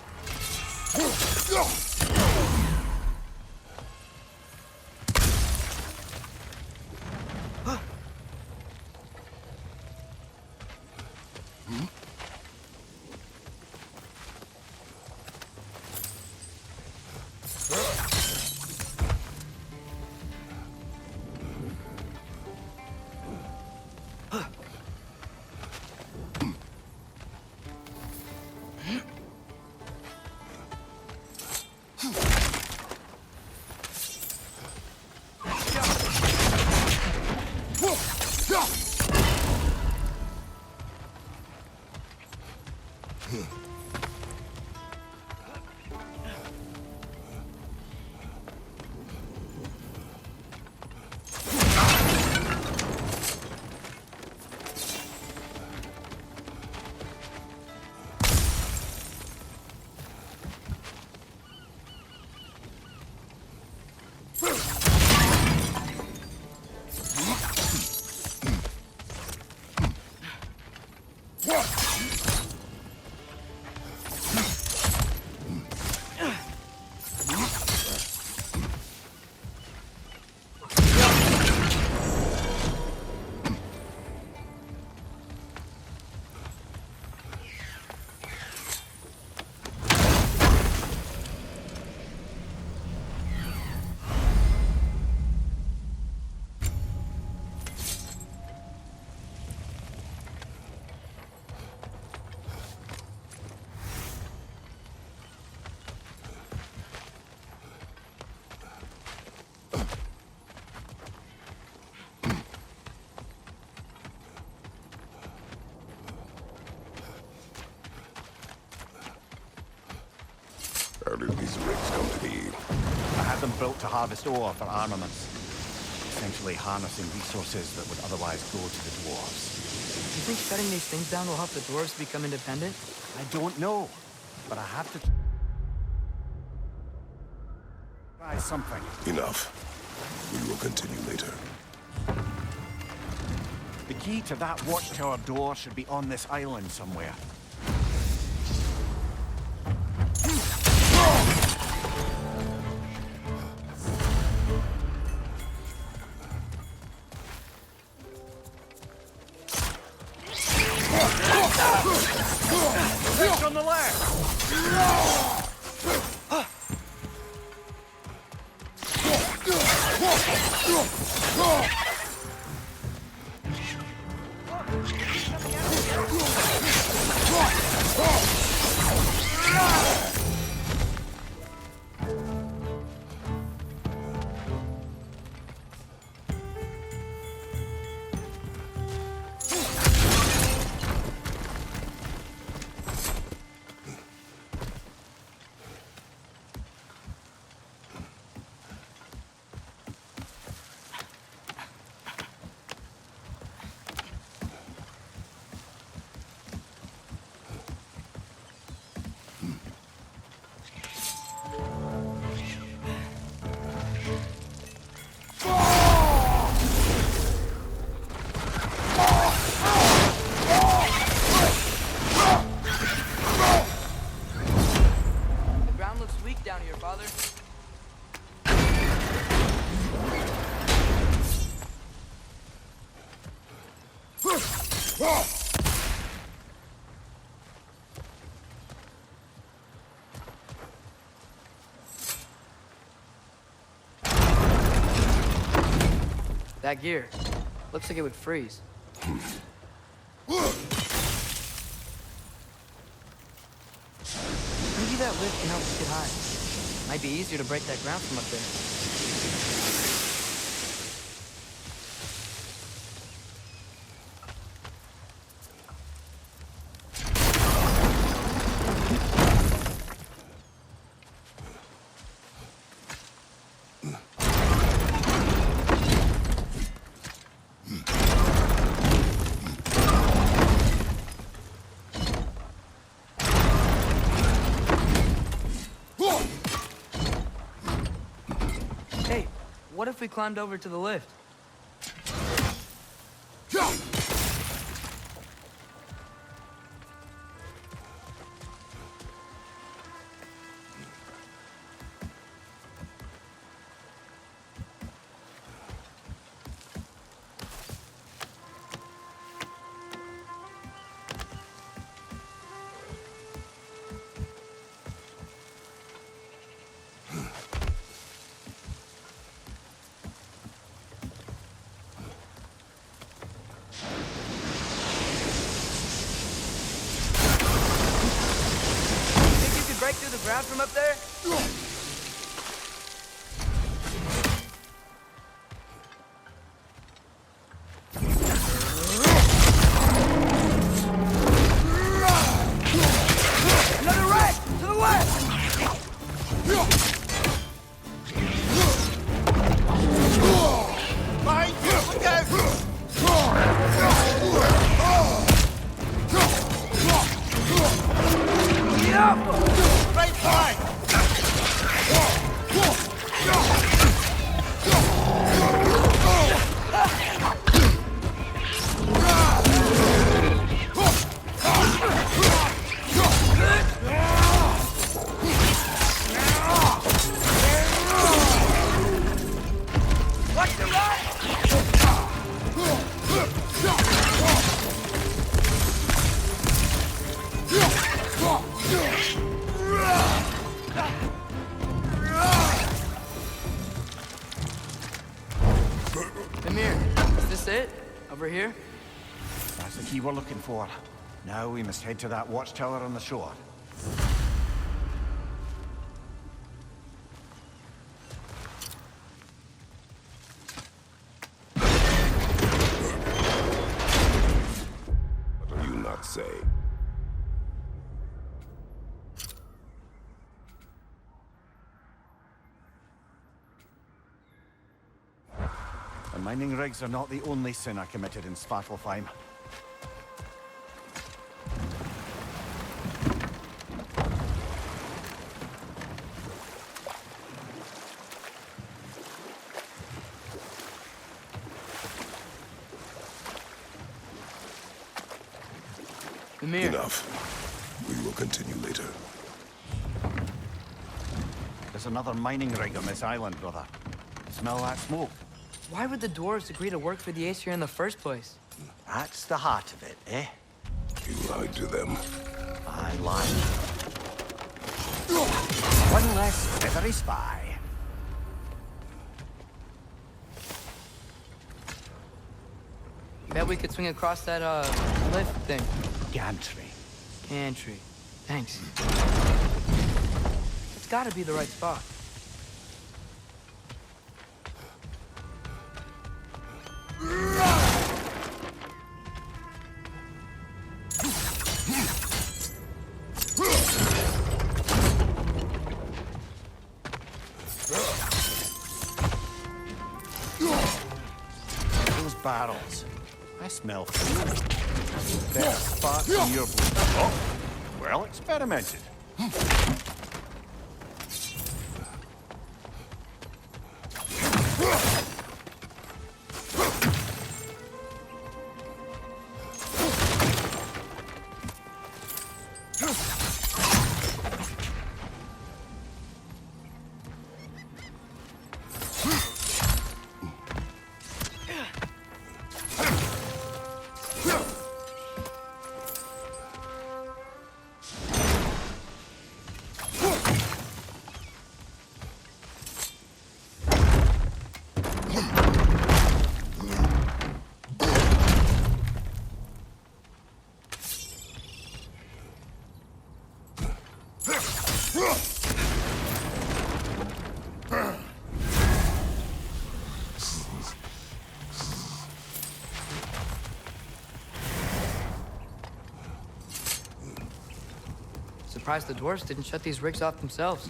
How did these rigs come to be? I had them built to harvest ore for armaments. Essentially harnessing resources that would otherwise go to the dwarves. You think shutting these things down will help the dwarves become independent? I don't know, but I have to try something. Enough. We will continue later. The key to that watchtower door should be on this island somewhere. Switch on the left! That gear. Looks like it would freeze. Maybe that lift can help us get high. Might be easier to break that ground from up there. if we climbed over to the lift? Break through the ground from up there? Another wreck! To the west! Behind you! Look out! Right side! Watch the right! Is this it? Over here? That's the key we're looking for. Now we must head to that watchtower on the shore. What do you not say? The mining rigs are not the only sin I committed in Svartalfheim. Enough. We will continue later. There's another mining rig on this island, brother. Smell that smoke? Why would the dwarves agree to work for the Aesir in the first place? That's the heart of it, eh? You lied to them. I lied. One less every spy. Bet we could swing across that, lift thing. Gantry. Gantry. Thanks. It's gotta be the right spot. Those barrels. I smell food. Better spot than your blue. Oh, well experimented. Surprised the dwarves didn't shut these rigs off themselves.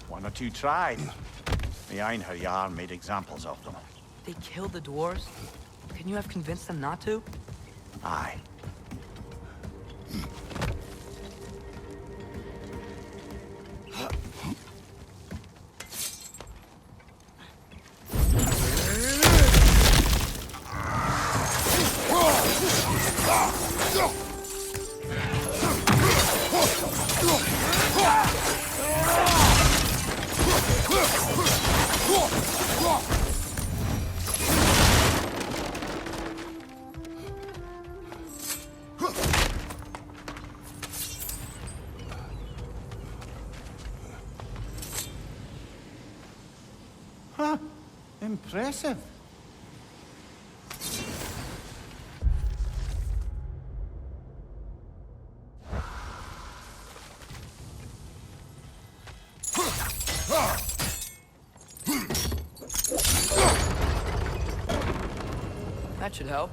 One or two tried. The Einherjar made examples of them. They killed the dwarves? Can you have convinced them not to? Aye. Huh. Impressive. That should help.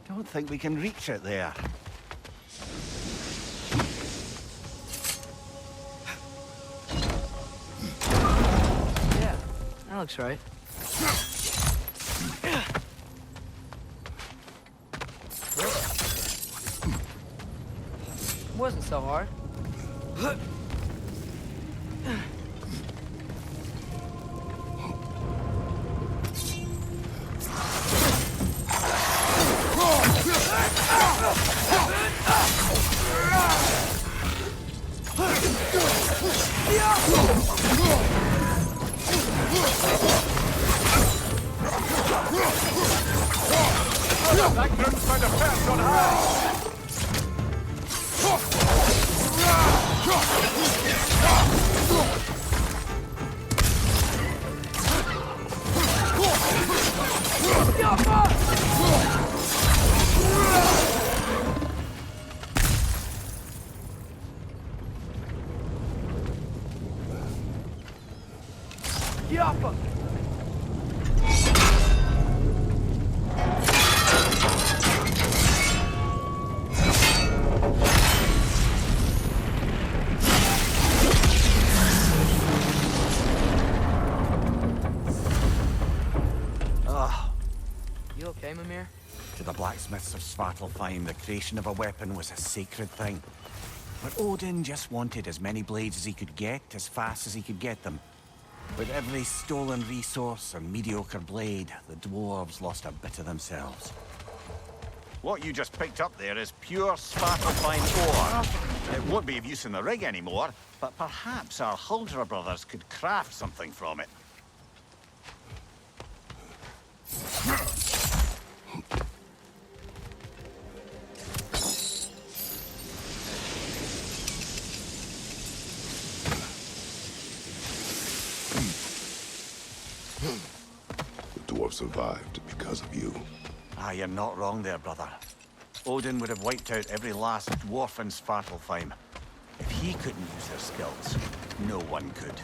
Don't think we can reach it there. Yeah, that looks right. Wasn't so hard. That couldn't find a path on high! Yappa! You okay, Mimir? To the blacksmiths of Svartalfheim, the creation of a weapon was a sacred thing. But Odin just wanted as many blades as he could get, as fast as he could get them. With every stolen resource and mediocre blade, the dwarves lost a bit of themselves. What you just picked up there is pure Svartalfheim ore. It won't be of use in the rig anymore, but perhaps our Huldra brothers could craft something from it. survived because of you. Ah, you're not wrong there, brother. Odin would have wiped out every last dwarf in Svartalfheim. If he couldn't use their skills, no one could.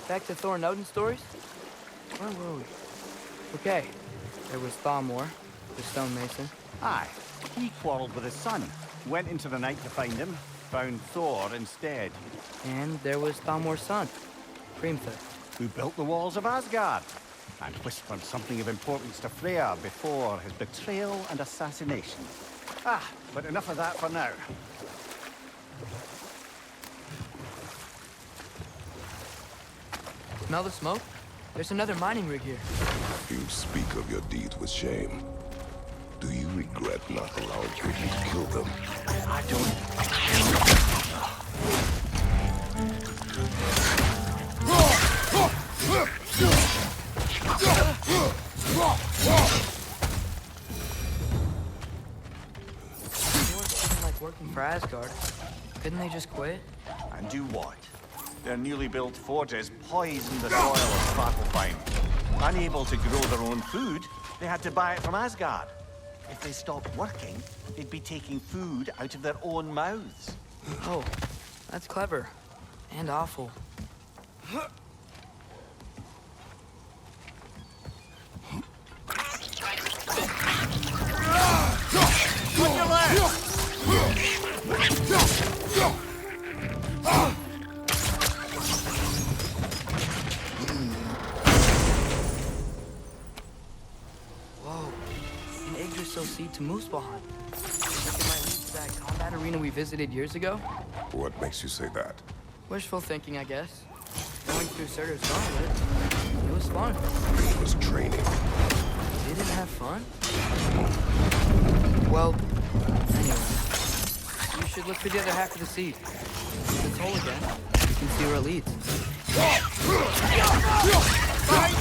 Back to Thor and Odin stories? Where were we? Okay, there was Thamor, the stonemason. Aye, he quarreled with his son, went into the night to find him, found Thor instead. And there was Thamor's son, Hrimthur. Who built the walls of Asgard, and whispered something of importance to Freya before his betrayal and assassination. Ah, but enough of that for now. Smell the smoke? There's another mining rig here. You speak of your deeds with shame. Do you regret not allowing Odin to kill them? I don't... Like working for Asgard. Couldn't they just quit? And do what? Their newly built forges poisoned the soil of Svartalfheim. Unable to grow their own food, they had to buy it from Asgard. If they stopped working, they'd be taking food out of their own mouths. Oh, that's clever. And awful. On your left! Whoa, an Yggdrasil seed to Muspelheim. Think it might lead to that combat arena we visited years ago? What makes you say that? Wishful thinking, I guess. Going through Surtur's gauntlet, it was fun. It was training. You didn't have fun? Well, anyway. You should look for the other half of the seed. If it's whole again, you can see where it leads. Behind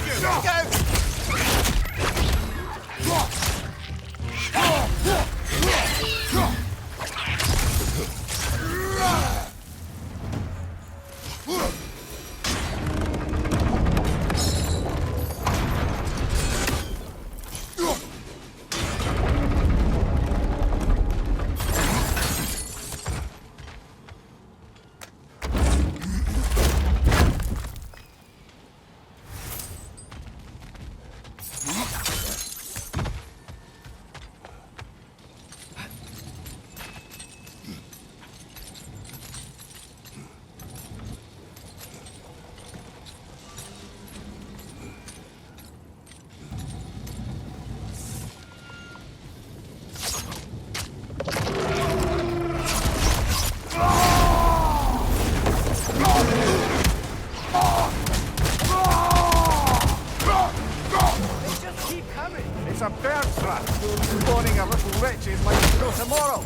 It's a bird trap. Spawning a little witch is like no tomorrow.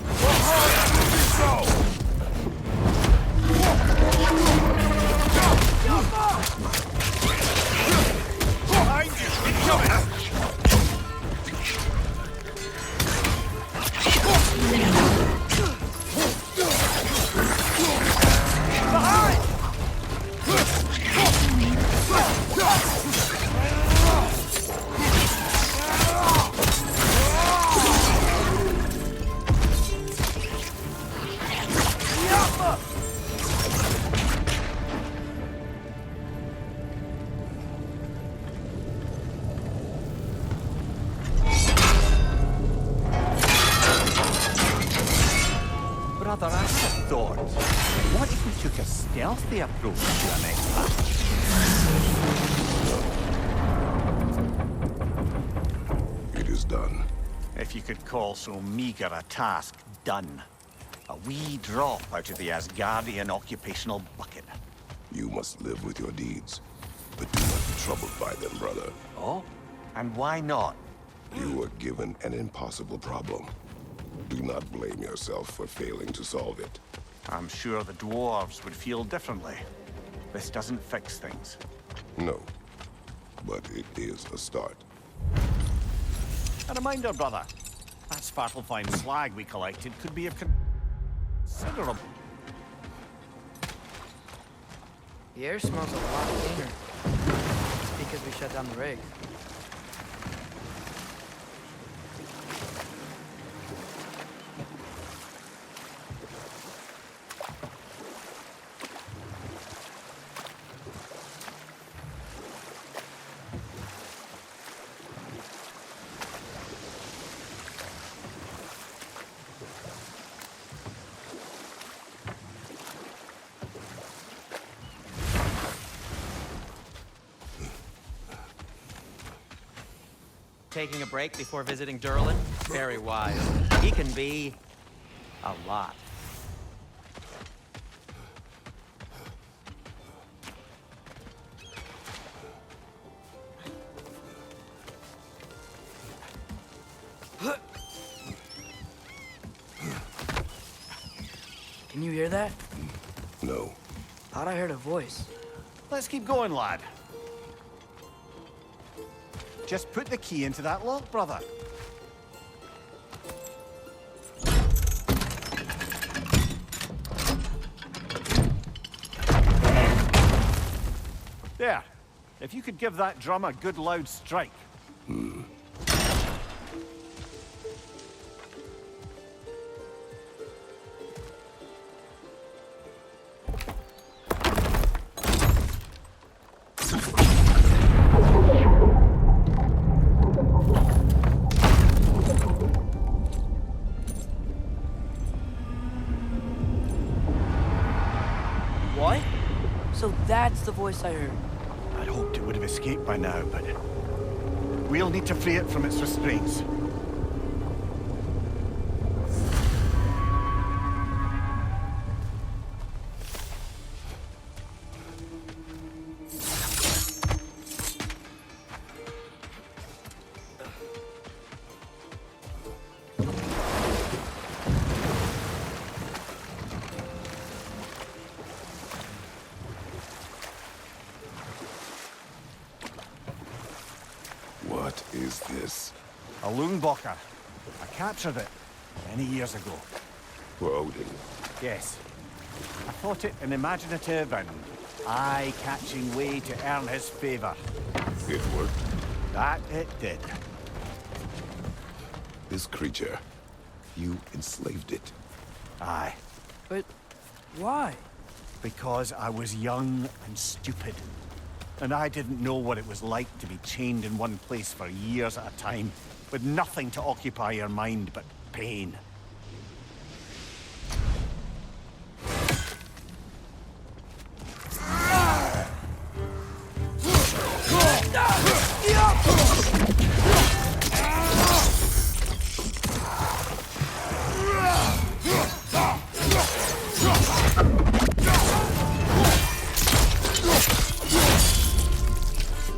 Behind you! Incoming! Behind! Brother, I thought, what if we took a stealthy approach to our next battle? It is done. If you could call so meager a task done. A wee drop out of the Asgardian occupational bucket. You must live with your deeds, but do not be troubled by them, brother. Oh? And why not? You were given an impossible problem. Do not blame yourself for failing to solve it. I'm sure the dwarves would feel differently. This doesn't fix things. No. but it is a start. A reminder, brother. That Svartalfheim slag we collected could be of considerable. The air smells a lot cleaner. It's because we shut down the rig. Taking a break before visiting Durlin? Very wise. He can be a lot. Can you hear that? No. Thought I heard a voice. Let's keep going, lad. Just put the key into that lock, brother. There. If you could give that drum a good loud strike. What? So that's the voice I heard. I'd hoped it would have escaped by now, but we'll need to free it from its restraints. What is this? A Loonbocker. I captured it many years ago. For Odin. Yes. I thought it an imaginative and eye-catching way to earn his favor. It worked. That it did. This creature, you enslaved it. Aye. But why? Because I was young and stupid. And I didn't know what it was like to be chained in one place for years at a time, with nothing to occupy your mind but pain.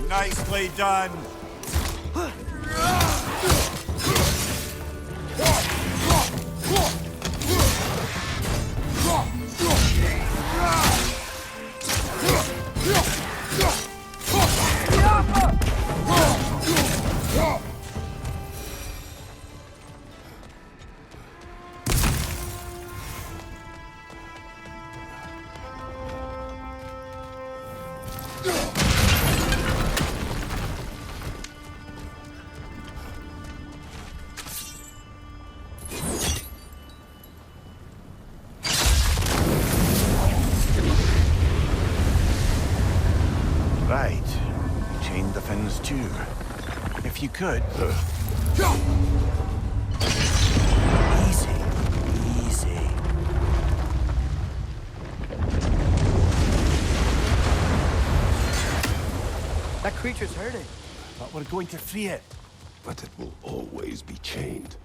Nicely done. Right. Chain the fins too. If you could. Easy. Easy. That creature's hurting. But we're going to free it. But it will always be chained.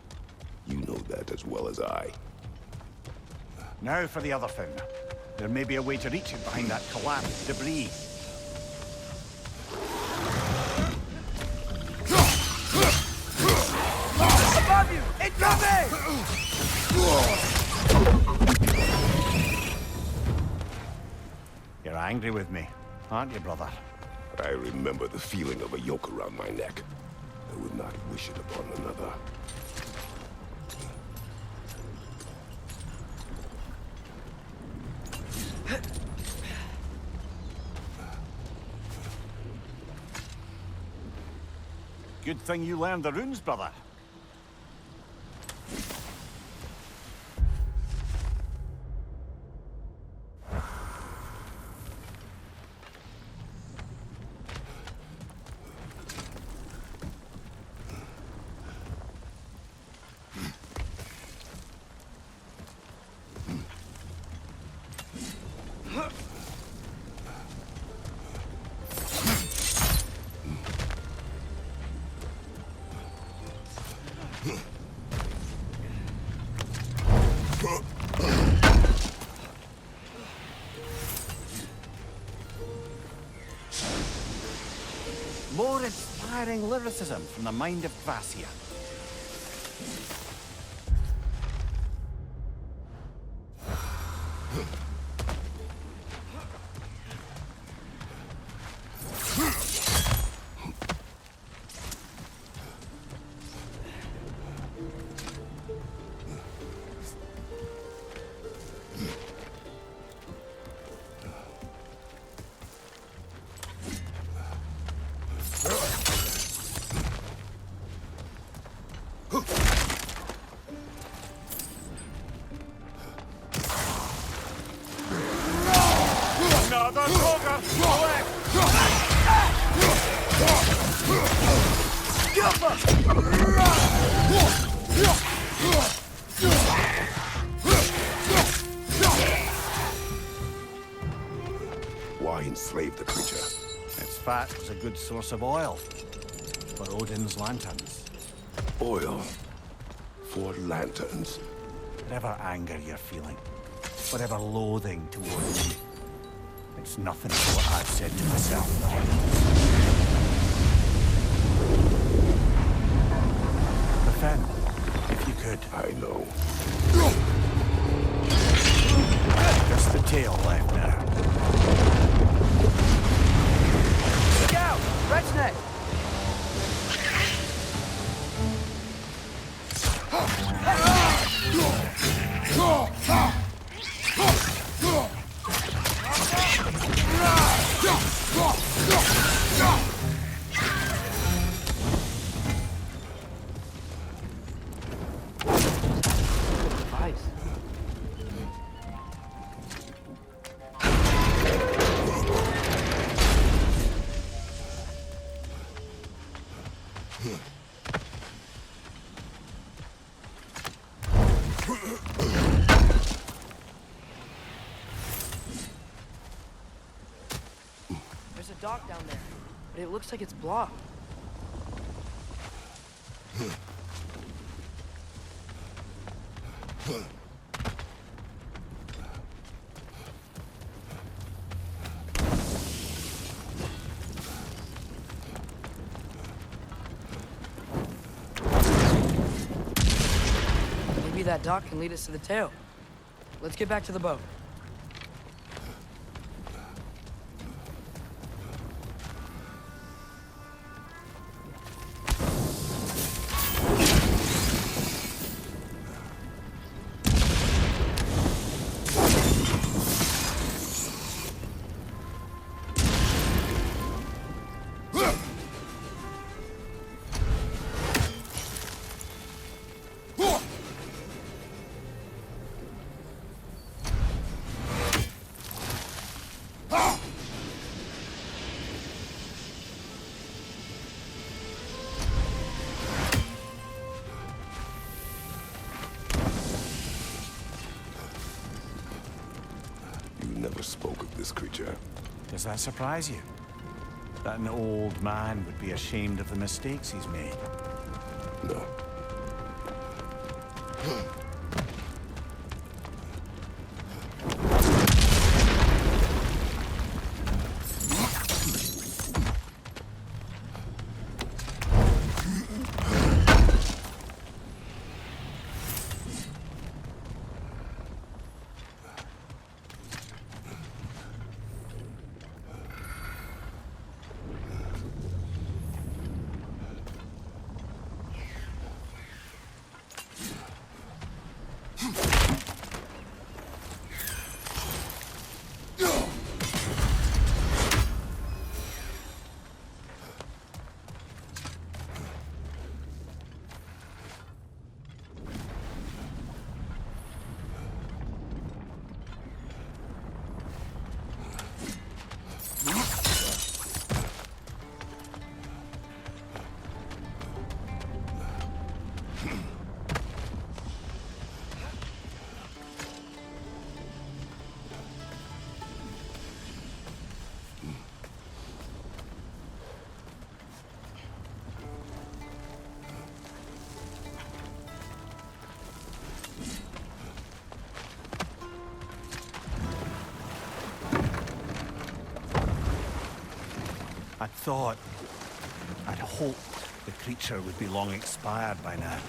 You know that as well as I. Now for the other fin. There may be a way to reach it behind that collapsed debris. Above you! Incoming! You're angry with me, aren't you, brother? I remember the feeling of a yoke around my neck. I would not wish it upon another. Good thing you learned the runes, brother. More inspiring lyricism from the mind of Gracia. Why enslave the creature? Its fat was a good source of oil for Odin's lanterns. Oil for lanterns. Whatever anger you're feeling, whatever loathing towards me, it's nothing to what I've said to myself. Defend, if you could. I know. Just the tail left now. Look out! Red's neck! Ice. There's a dock down there, but it looks like it's blocked. Maybe that dock can lead us to the tail. Let's get back to the boat. Spoke of this creature. Does that surprise you? That an old man would be ashamed of the mistakes he's made? No. thought. I'd hoped the creature would be long expired by now.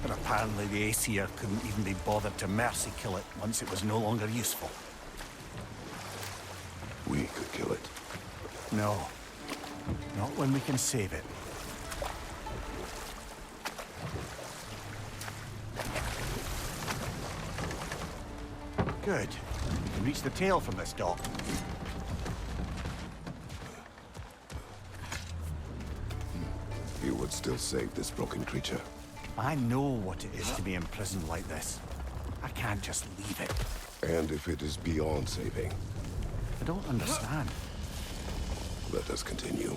But apparently the Aesir couldn't even be bothered to mercy kill it once it was no longer useful. We could kill it. No. Not when we can save it. Good. We can reach the tail from this dock. You would still save this broken creature. I know what it is to be imprisoned like this. I can't just leave it. And if it is beyond saving, I don't understand. let us continue.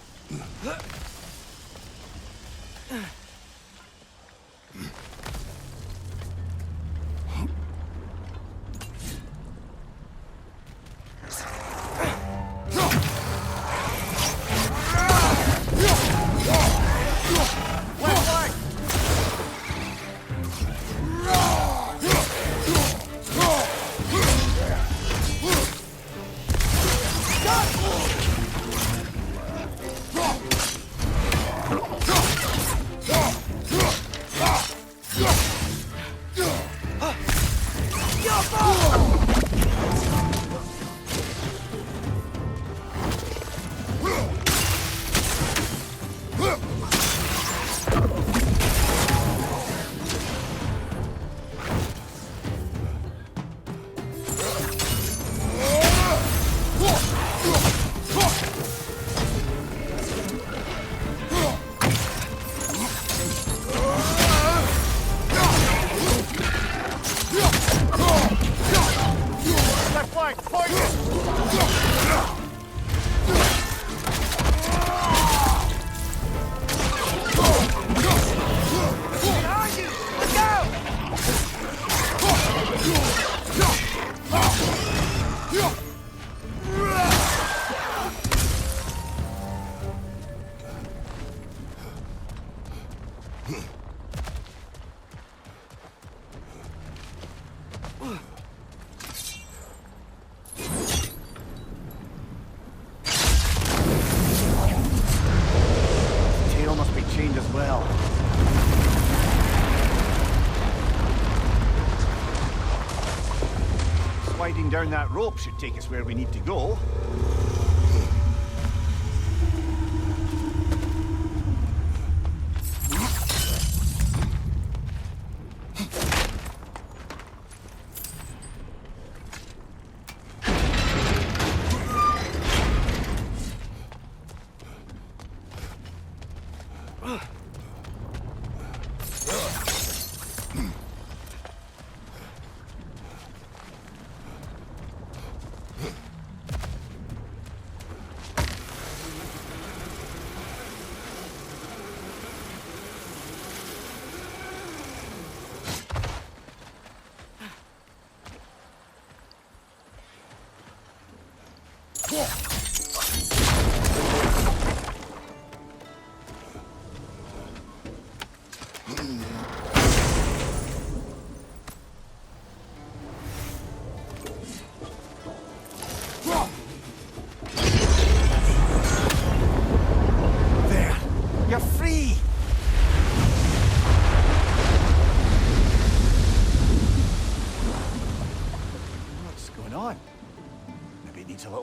Sliding down that rope should take us where we need to go.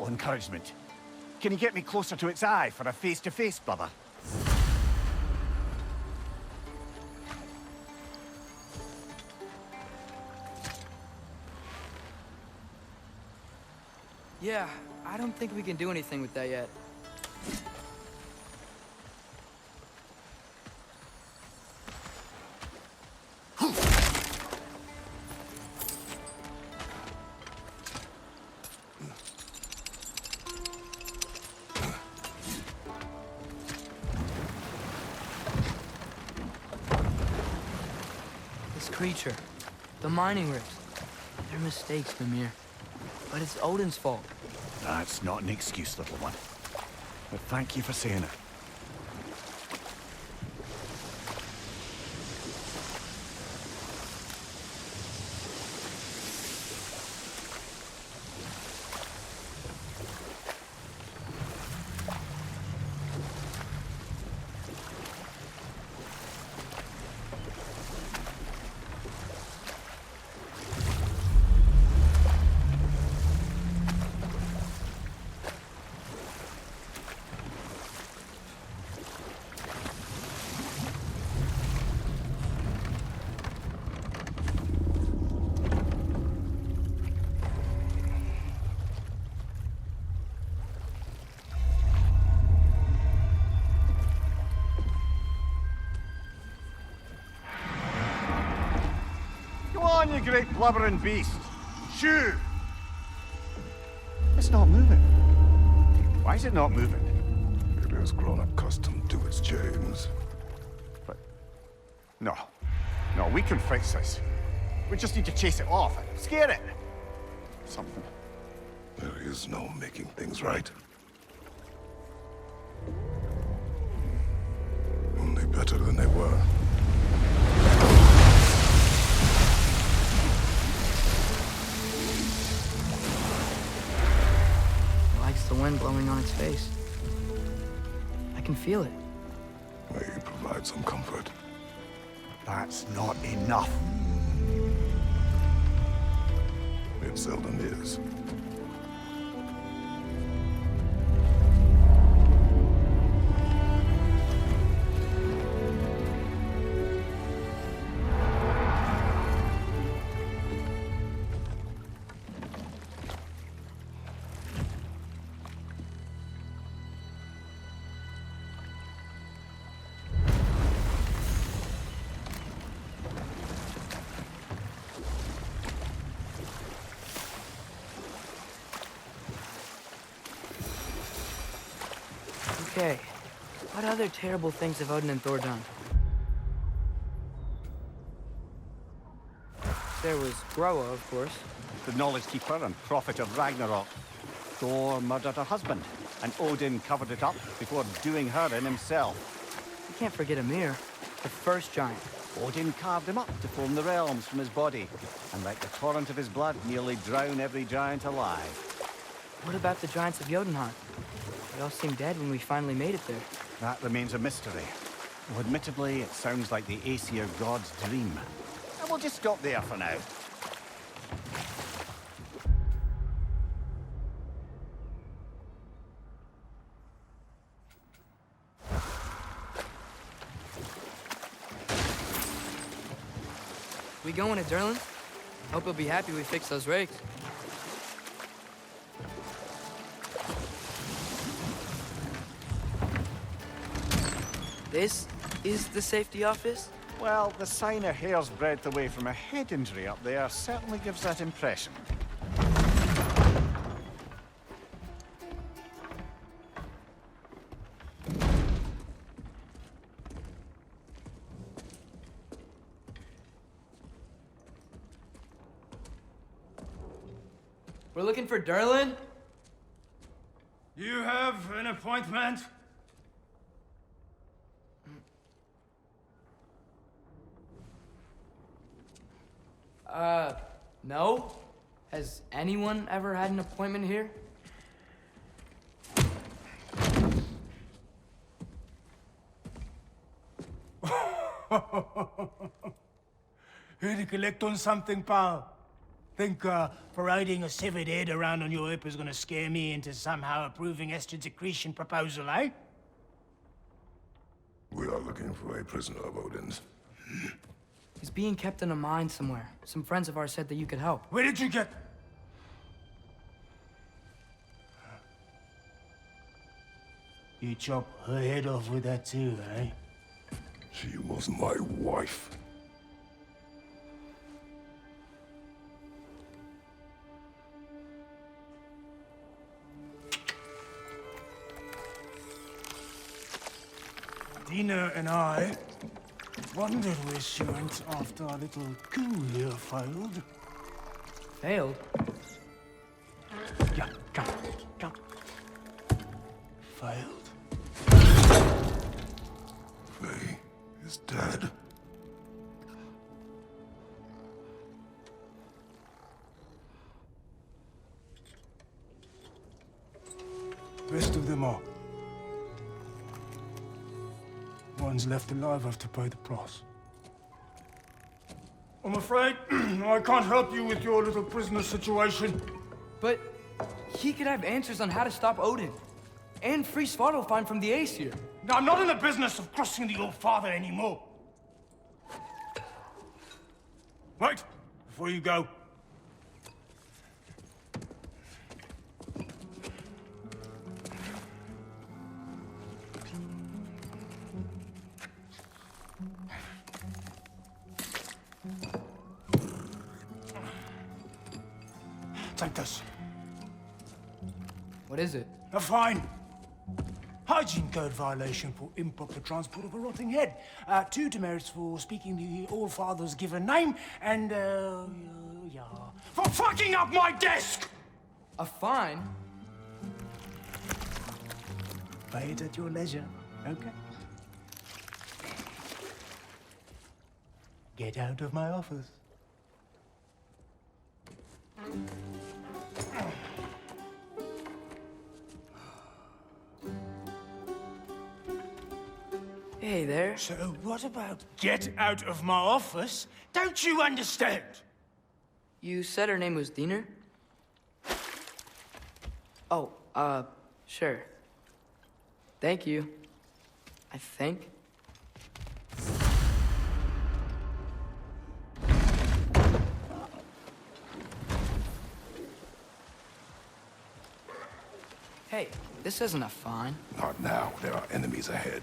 Encouragement. Can you get me closer to its eye for a face-to-face, brother? Yeah, I don't think we can do anything with that yet. Creature. The mining rigs. They're mistakes, Mimir. But it's Odin's fault. That's not an excuse, little one. But thank you for saying it. on, you great blubbering beast! Shoo! It's not moving. Why is it not moving? It has grown accustomed to its chains. But... No. No, we can fix this. We just need to chase it off and scare it. Something. There is no making things right. Only better than they were. It likes the wind blowing on its face. I can feel it. May provide some comfort. That's not enough. It seldom is. Okay, what other terrible things have Odin and Thor done? There was Groa, of course. The Knowledge Keeper and Prophet of Ragnarok. Thor murdered her husband, and Odin covered it up before doing her in himself. You can't forget Ymir, the first giant. Odin carved him up to form the realms from his body, and let the torrent of his blood nearly drown every giant alive. What about the giants of Jotunheim? They all seemed dead when we finally made it there. That remains a mystery. Though admittedly, it sounds like the Aesir god's dream. And we'll just stop there for now. We going to Durlin? Hope he'll be happy we fixed those rakes. This is the safety office? Well, the sign a hair's breadth away from a head injury up there certainly gives that impression. We're looking for Durlin? You have an appointment? No? Has anyone ever had an appointment here? Here to collect on something, pal? Think parading a severed head around on your hip is gonna scare me into somehow approving Esther's accretion proposal, eh? We are looking for a prisoner of Odin's. He's being kept in a mine somewhere. Some friends of ours said that you could help. Where did you get... You chop her head off with that too, eh? She was my wife. Dina and I wondered where she went after our little coup here failed. Failed? Yeah, come, come. Failed. Faye is dead. Rest of them are. One's left alive have to pay the price. I'm afraid I can't help you with your little prisoner situation. But he could have answers on how to stop Odin. And free Svartalfheim from the Aesir. Now, I'm not in the business of crossing the old father anymore. Wait, before you go. take this. What is it? A fine. Hygiene code violation for improper transport of a rotting head. 2 demerits for speaking the All-Father's given name, and, yeah, for fucking up my desk! A fine? Pay it at your leisure, okay? Get out of my office. Hey there. So what about get out of my office? Don't you understand? You said her name was Diener? Oh, sure. Thank you. I think. Hey, this isn't a fine. Not now. There are enemies ahead.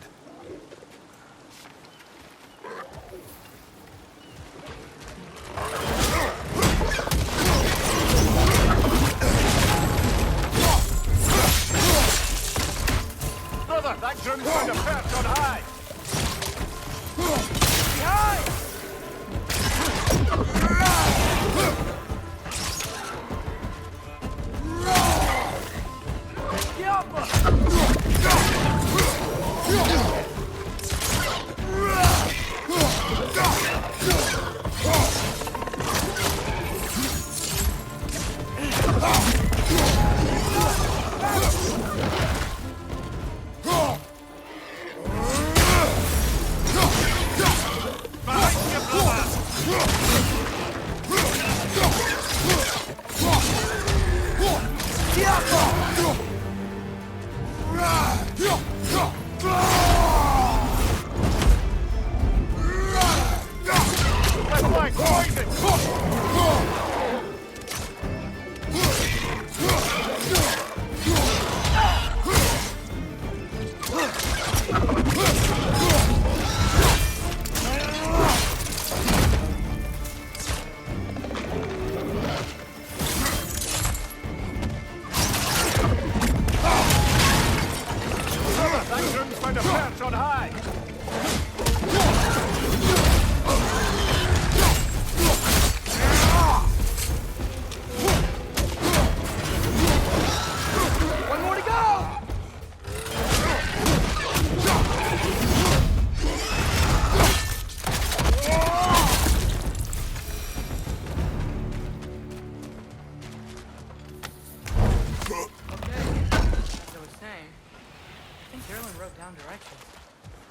Brother, that groom's found a perch on high!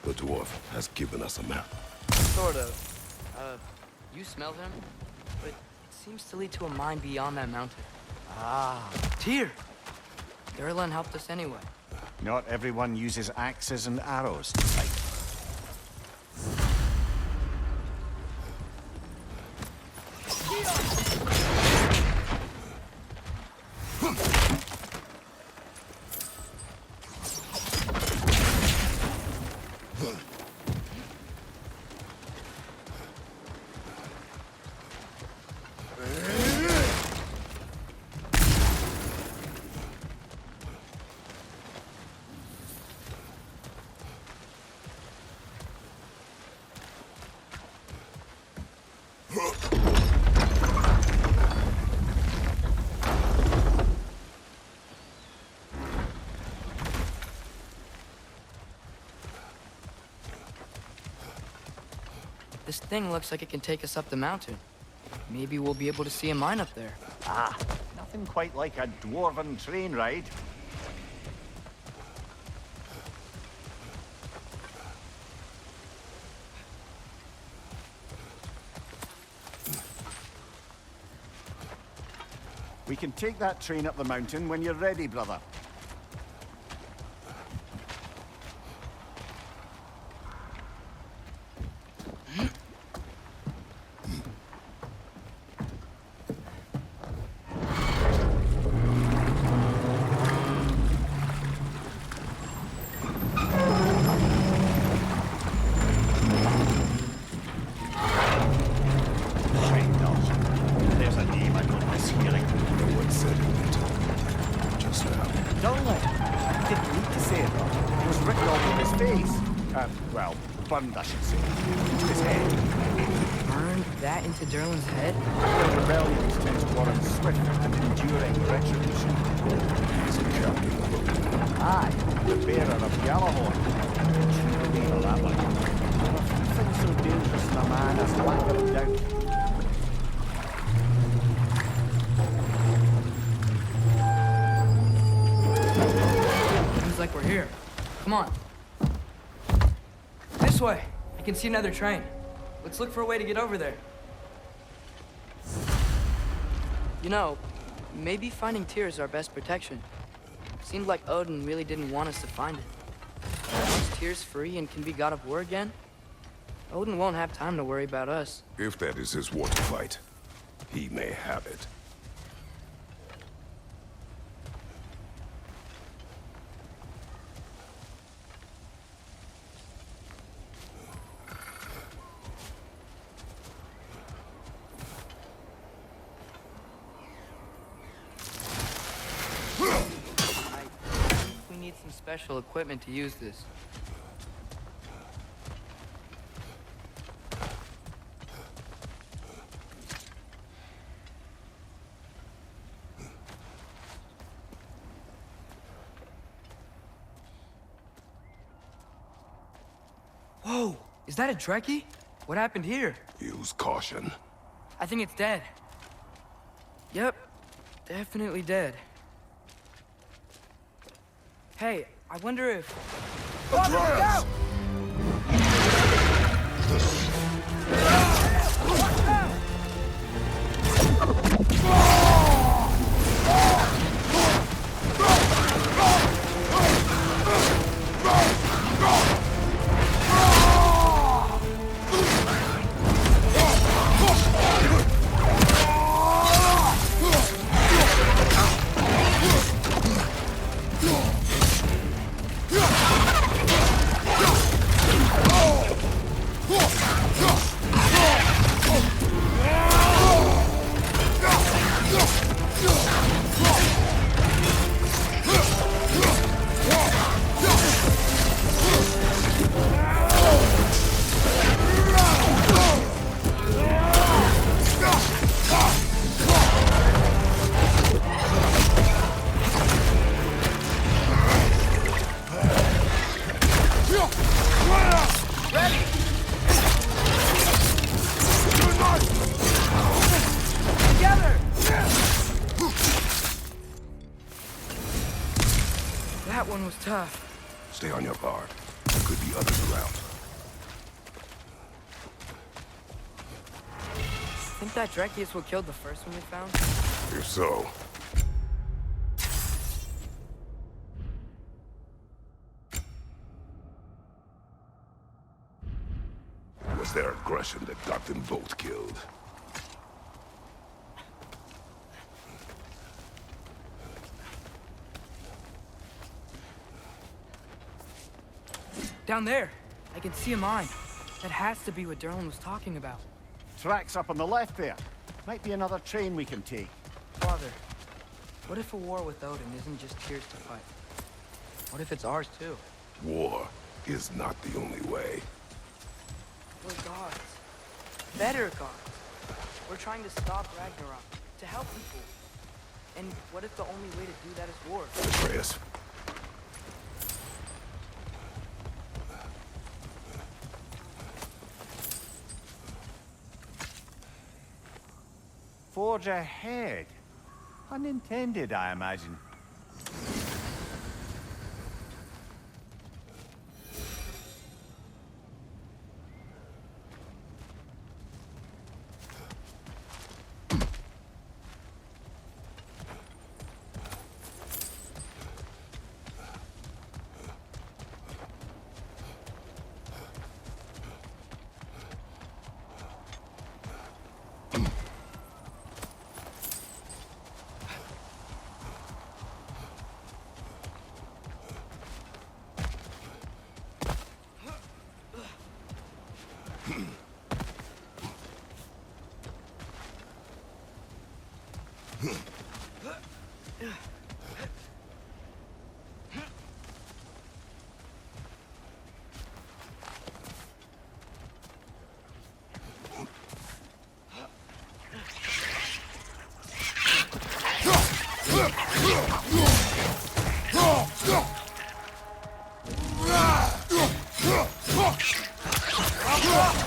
The dwarf has given us a map. Sort of. You smell him? But it seems to lead to a mine beyond that mountain. Ah. Týór! Durlin helped us anyway. Not everyone uses axes and arrows to fight. This thing looks like it can take us up the mountain. Maybe we'll be able to see a mine up there. Ah, nothing quite like a dwarven train ride. We can take that train up the mountain when you're ready, brother. Durlin. He didn't need to say it. It was written all over his face. Well, burned, I should say. Into his head. Burned that into Durlin's head? The rebellions tend to warrant swift and enduring retribution. He's a captain of Odin. Aye, the bearer of Gjallarhorn. True name of that one. There are few things so dangerous in a man as lack of doubt. Seems like we're here. Come on. This way. I can see another train. Let's look for a way to get over there. You know, maybe finding Týr is our best protection. Seemed like Odin really didn't want us to find it. Once Tyr's free and can be god of war again, Odin won't have time to worry about us. If that is his war to fight, he may have it. Some special equipment to use this. Whoa! Is that a Trekkie? What happened here? Use caution. I think it's dead. Yep, definitely dead. Hey, I wonder if... Atreus! That one was tough. Stay on your guard. There could be others around. Think that Trekkie is what killed the first one we found? If so... it was their aggression that got them both killed. Down there, I can see a mine. That has to be what Durlin was talking about. Tracks up on the left there. Might be another train we can take. Father, what if a war with Odin isn't just Tyr's to fight? What if it's ours too? War is not the only way. We're gods. Better gods. We're trying to stop Ragnarok, to help people. And what if the only way to do that is war? Atreus. Forge ahead. Unintended, I imagine.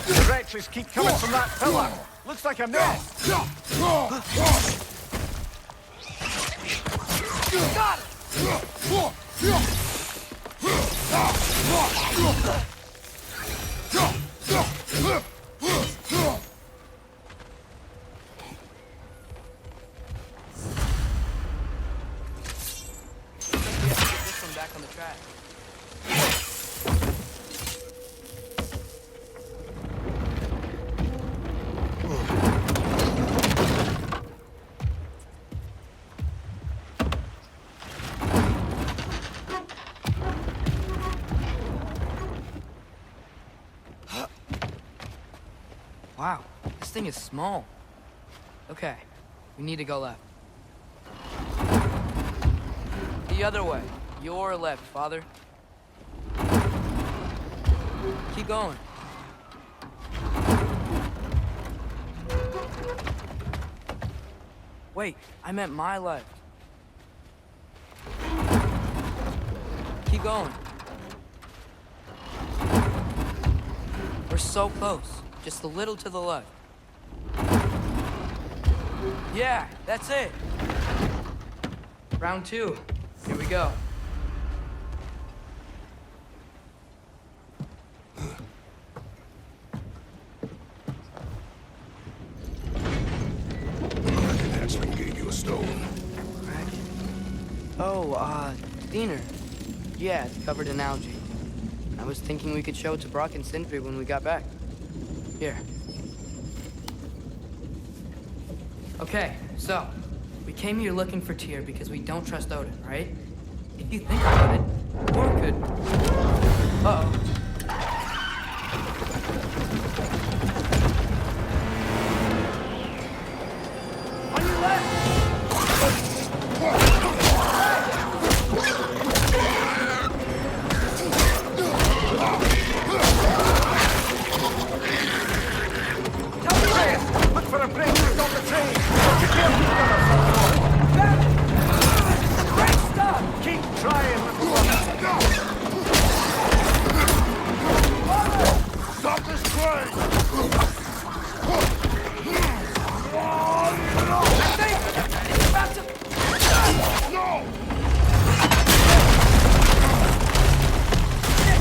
The wretches keep coming from that pillar. Looks like a nest. Got it! This one back on the track. Wow, this thing is small. Okay, we need to go left. The other way. Your left, father. Keep going. Wait, I meant my left. Keep going. We're so close. Just a little to the left. Yeah, that's it. Round 2. Here we go. Henchman gave you a stone. Oh, Diener. Yeah, it's covered in algae. I was thinking we could show it to Brock and Sindri when we got back. Here. Okay, so, we came here looking for Týr because we don't trust Odin, right? If you think about it, Thor could... Uh-oh. On your left! Look for a break to stop the train! Great stuff! Keep trying, little one! Stop this train! I think it's about to... No! Shit!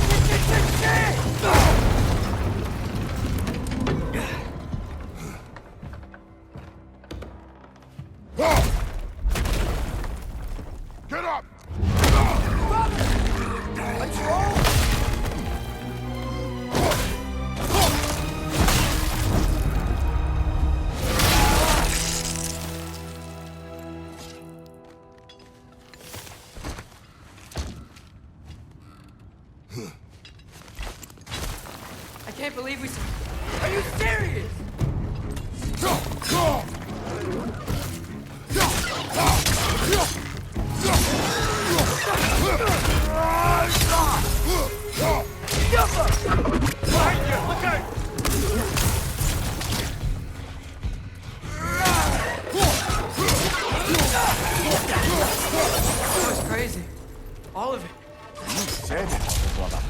Get up! A troll? I can't believe we... Are you serious? Behind you! Look out! That was crazy. All of it. You said it, brother.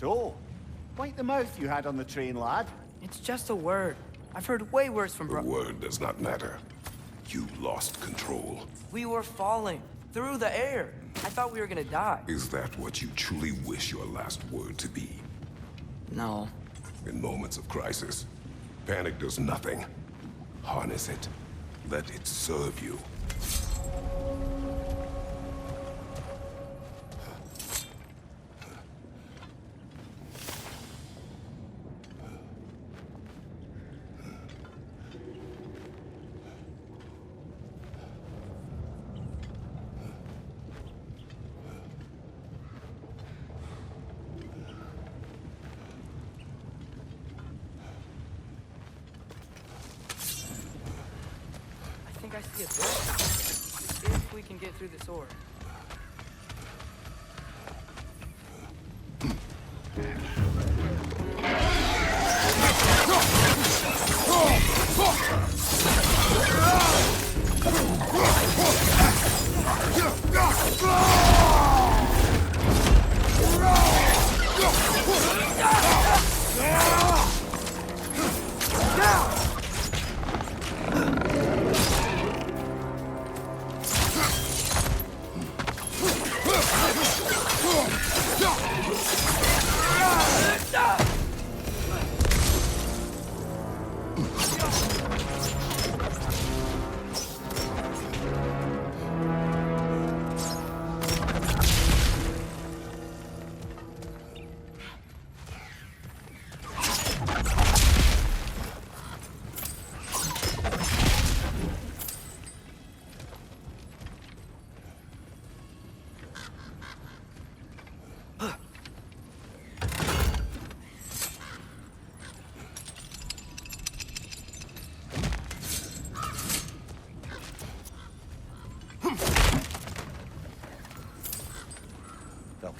So, wipe the mouth you had on the train, lad. It's just a word. I've heard way worse from The word does not matter. You lost control. We were falling through the air. I thought we were gonna die. Is that what you truly wish your last word to be? No. In moments of crisis, panic does nothing. Harness it. Let it serve you. I see a bit. If we can get through this ore.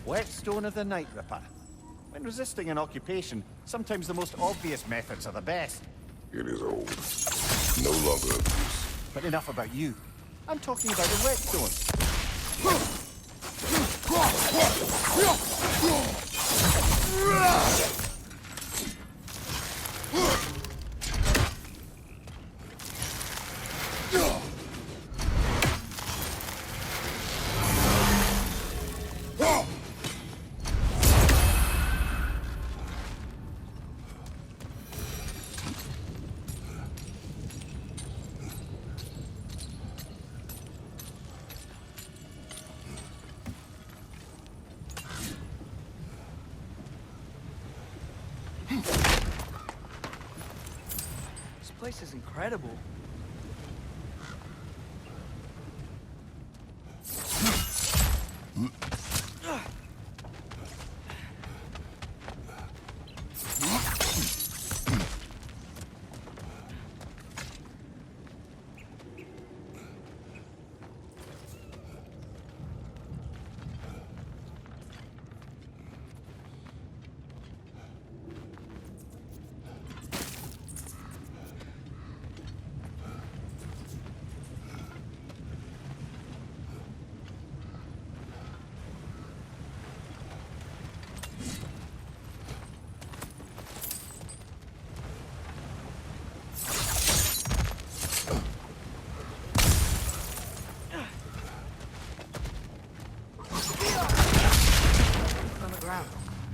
Whetstone of the Night Ripper. When resisting an occupation, sometimes the most obvious methods are the best. It is old. No longer of use. But enough about you. I'm talking about the whetstone. This place is incredible.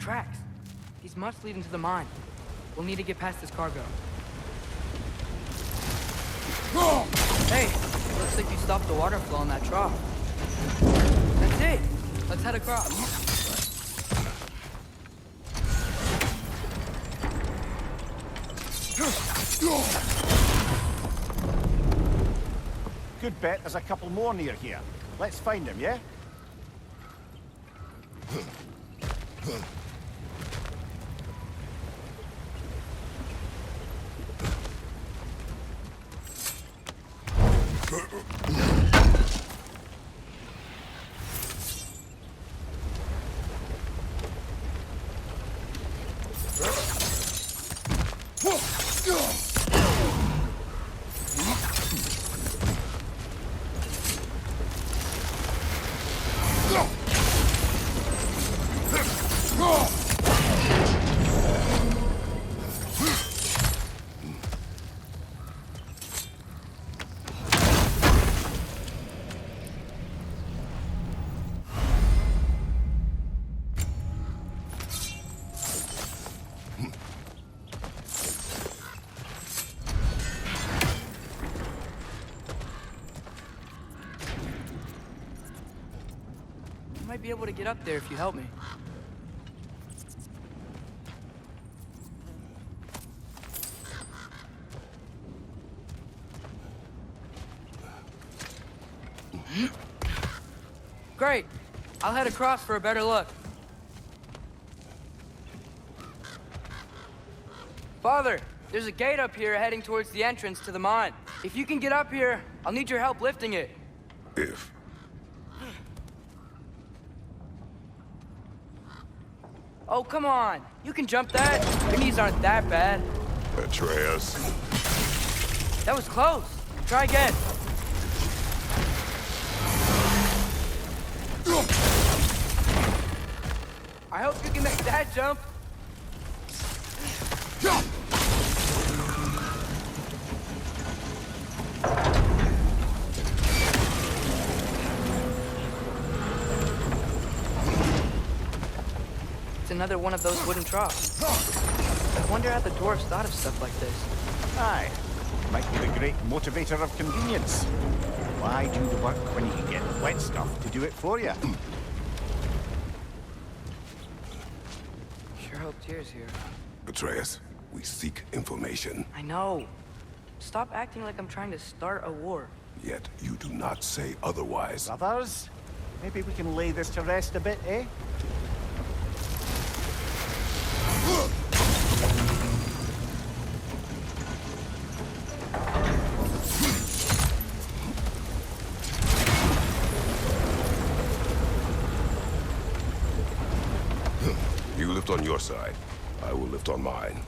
Tracks. These must lead into the mine. We'll need to get past this cargo. Hey, looks like you stopped the water flow in that trough. That's it. Let's head across. Good bet there's a couple more near here. Let's find them, yeah? Go! might be able to get up there if you help me. Great. I'll head across for a better look. Father, there's a gate up here heading towards the entrance to the mine. If you can get up here, I'll need your help lifting it. If. Oh, come on. You can jump that. Your knees aren't that bad. Atreus. That was close. Try again. I hope you can make that jump. It's another one of those wooden troughs. I wonder how the dwarves thought of stuff like this. Aye. Might be the great motivator of convenience. Why do the work when you can get wet stuff to do it for you? Sure hope Tyr's here. Atreus, we seek information. I know. Stop acting like I'm trying to start a war. Yet you do not say otherwise. Brothers, maybe we can lay this to rest a bit, eh? You lift on your side. I will lift on mine.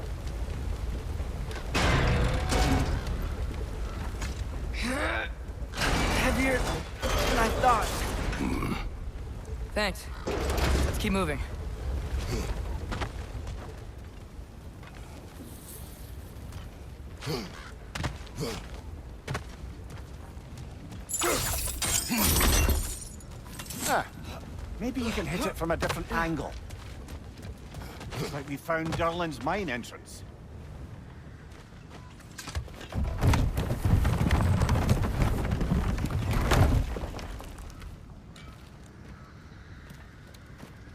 Heavier than I thought. Thanks. Let's keep moving. Maybe you can hit it from a different angle. Looks like we found Durlin's mine entrance.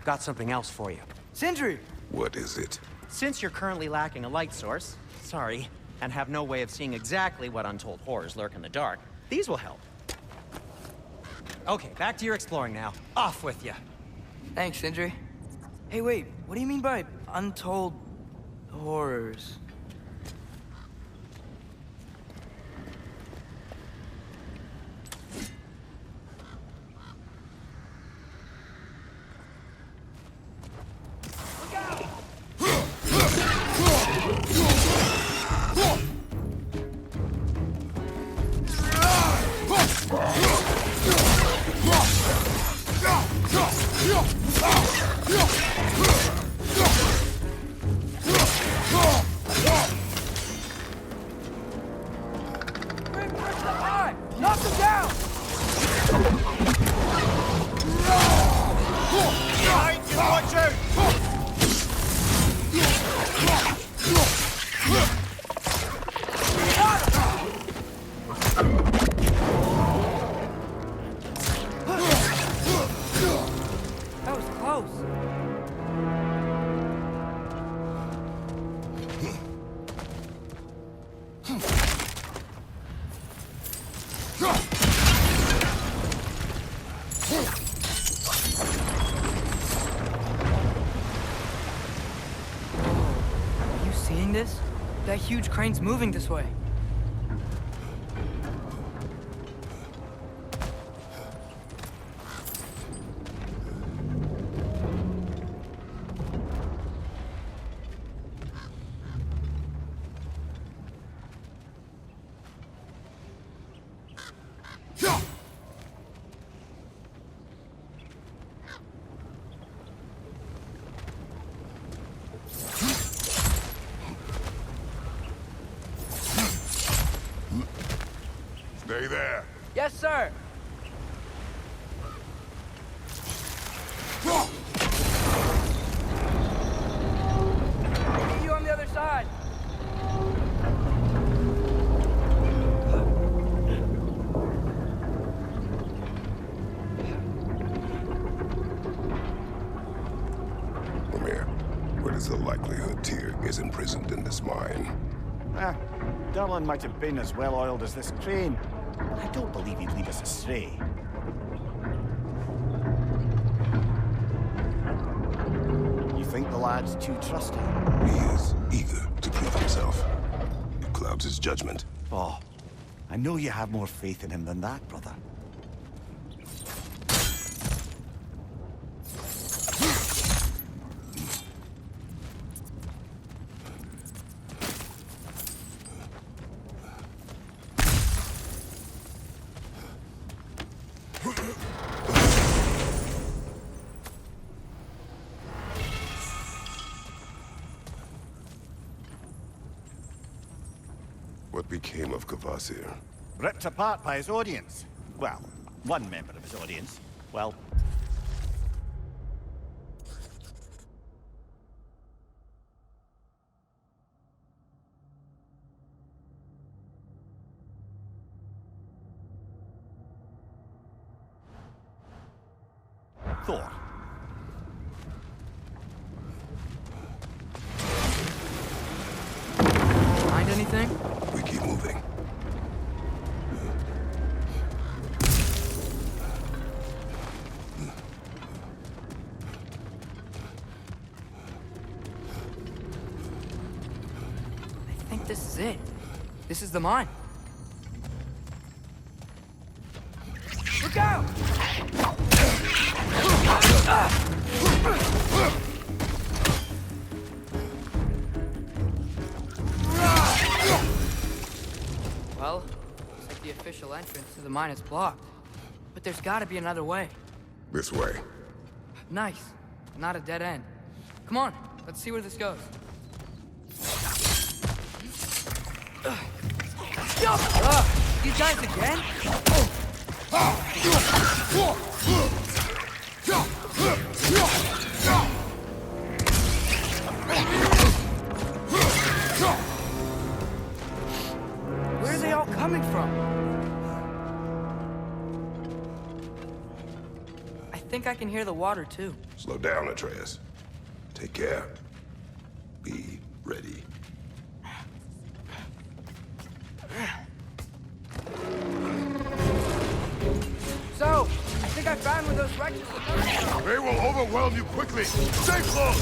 Got something else for you. Sindri! What is it? Since you're currently lacking a light source, sorry, and have no way of seeing exactly what untold horrors lurk in the dark, these will help. Okay, back to your exploring now. Off with you. Thanks, Sindri. Hey, wait, what do you mean by untold horrors? Knock him down! Behind you, watch out! That was close. Are you seeing this? That huge crane's moving this way. Stay there. Yes, sir. See you on the other side. is the likelihood Tyr is imprisoned in this mine? Durlin might have been as well-oiled as this crane. I don't believe he'd lead us astray. You think the lad's too trusting? He is eager to prove himself. It clouds his judgment. Oh, I know you have more faith in him than that, brother. What became of Kvasir? Ripped apart by his audience. Well, one member of his audience. Well... Thor. Find anything? We keep moving. I think this is it. This is the mine. Look out! Well, looks like the official entrance to the mine is blocked. But there's gotta be another way. This way. Nice. Not a dead end. Come on, let's see where this goes. You guys again? Where are they all coming from? I think I can hear the water too. Slow down, Atreus. Take care. Be ready. So, I think I found where those wrecks are coming from. They will overwhelm you quickly. Stay close!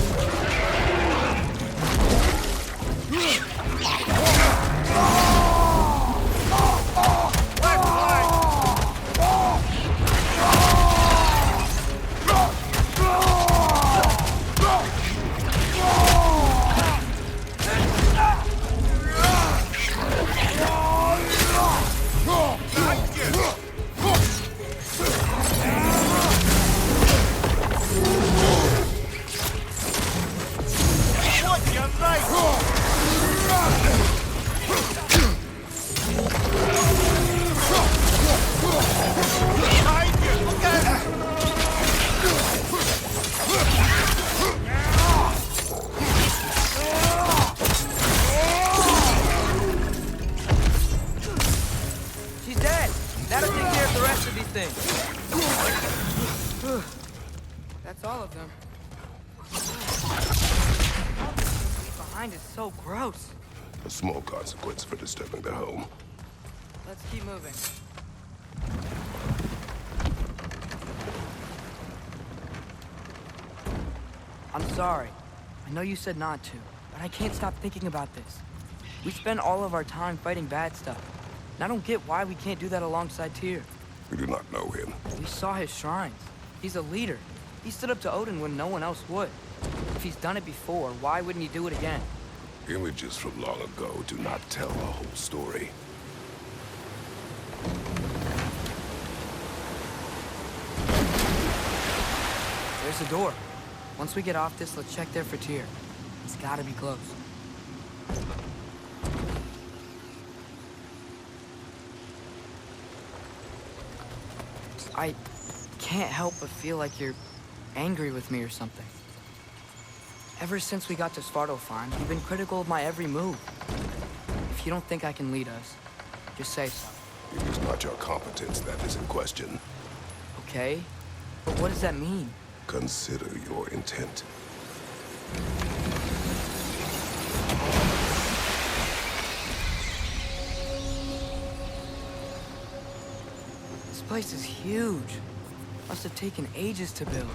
She's dead. That'll take care of the rest of these things. That's all of them. Behind is so gross. A small consequence for disturbing their home. Let's keep moving. I'm sorry. I know you said not to, but I can't stop thinking about this. We spend all of our time fighting bad stuff. And I don't get why we can't do that alongside Tyr. We do not know him. We saw his shrines. He's a leader. He stood up to Odin when no one else would. If he's done it before, why wouldn't he do it again? Images from long ago do not tell the whole story. There's a door. Once we get off this, let's check there for Tyr. It's gotta be close. I can't help but feel like you're angry with me or something. Ever since we got to Svartalfheim, you've been critical of my every move. If you don't think I can lead us, just say so. It is not your competence that is in question. Okay? But what does that mean? Consider your intent. place is huge. Must have taken ages to build.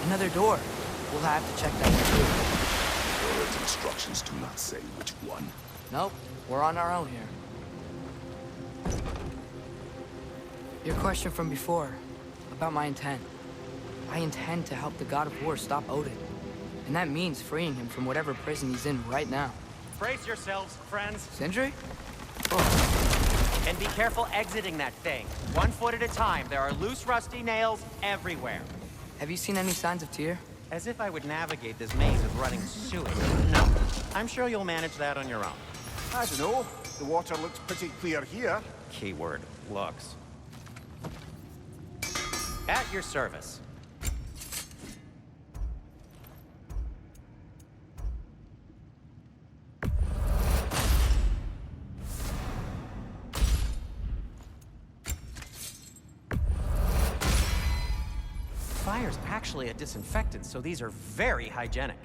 Another door. We'll have to check that one too. Odin's instructions do not say which one. Nope, we're on our own here. Your question from before, about my intent. I intend to help the God of War stop Odin. And that means freeing him from whatever prison he's in right now. Brace yourselves, friends. Sindri? And be careful exiting that thing. 1 foot at a time. There are loose, rusty nails everywhere. Have you seen any signs of Týr? As if I would navigate this maze of running sewage. No. I'm sure you'll manage that on your own. I don't know. The water looks pretty clear here. Keyword, looks. At your service. Fire's actually a disinfectant, so these are very hygienic.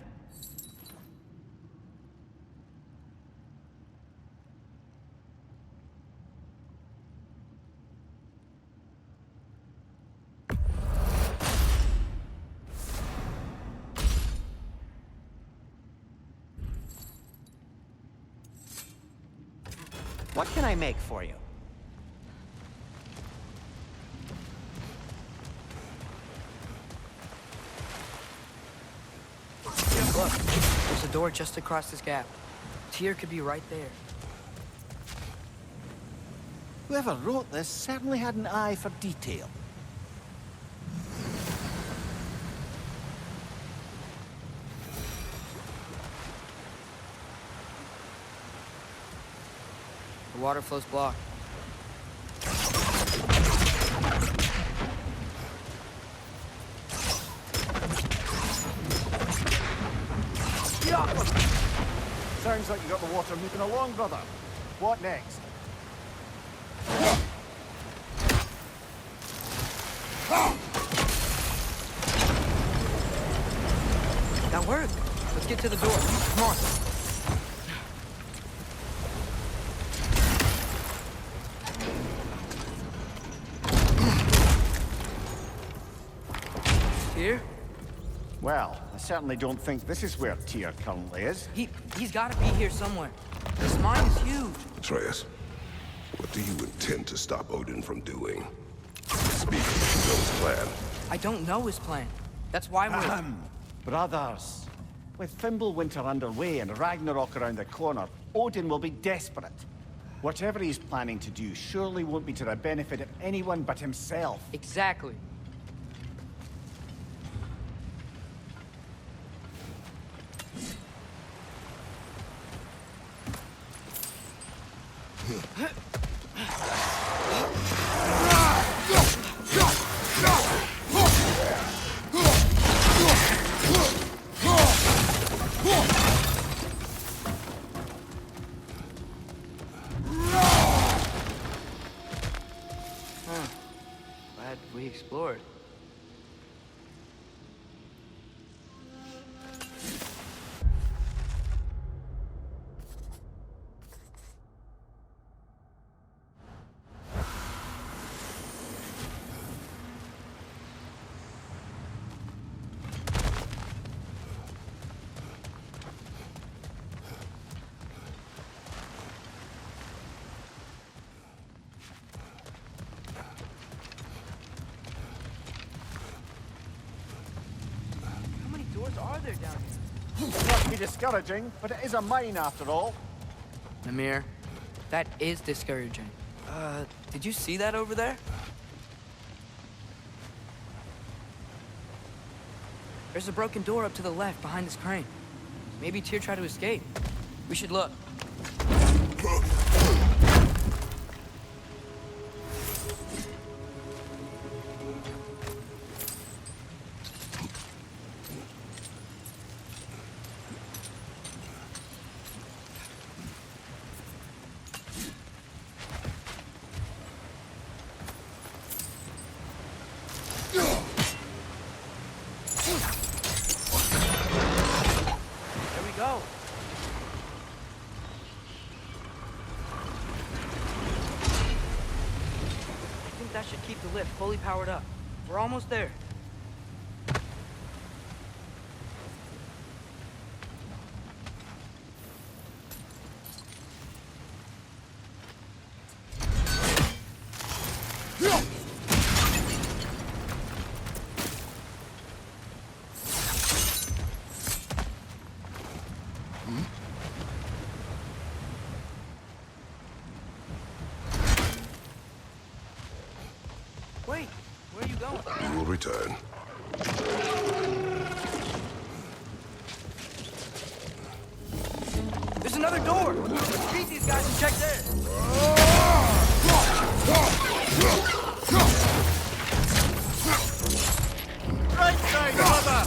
What can I make for you? Look, there's a door just across this gap. Týr could be right there. Whoever wrote this certainly had an eye for detail. The water flow's blocked. Sounds like you got the water moving along, brother. What next? That worked. Let's get to the door. Come on. Týr? Well, I certainly don't think this is where Týr currently is. He's gotta be here somewhere. This mine is huge. Atreus, what do you intend to stop Odin from doing? Speak of his plan. I don't know his plan. That's why we're... Brothers, with Fimbulwinter underway and Ragnarok around the corner, Odin will be desperate. Whatever he's planning to do surely won't be to the benefit of anyone but himself. Exactly. Glad we explored. Are there down here? It must be discouraging, but it is a mine after all. Namir, that is discouraging. Did you see that over there? There's a broken door up to the left behind this crane. Maybe Týr tried to escape. We should look. go? I think that should keep the lift fully powered up. We're almost there. Wait, where are you going? You will return. There's another door! Let's beat these guys and check there! Right side, brother!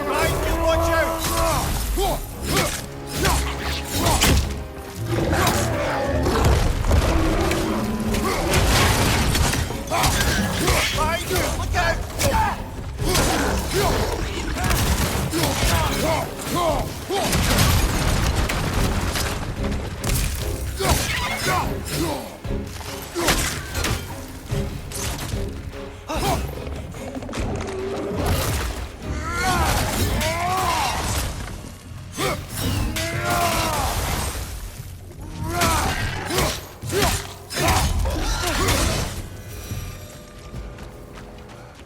Right, you watch out! Behind you! Look out!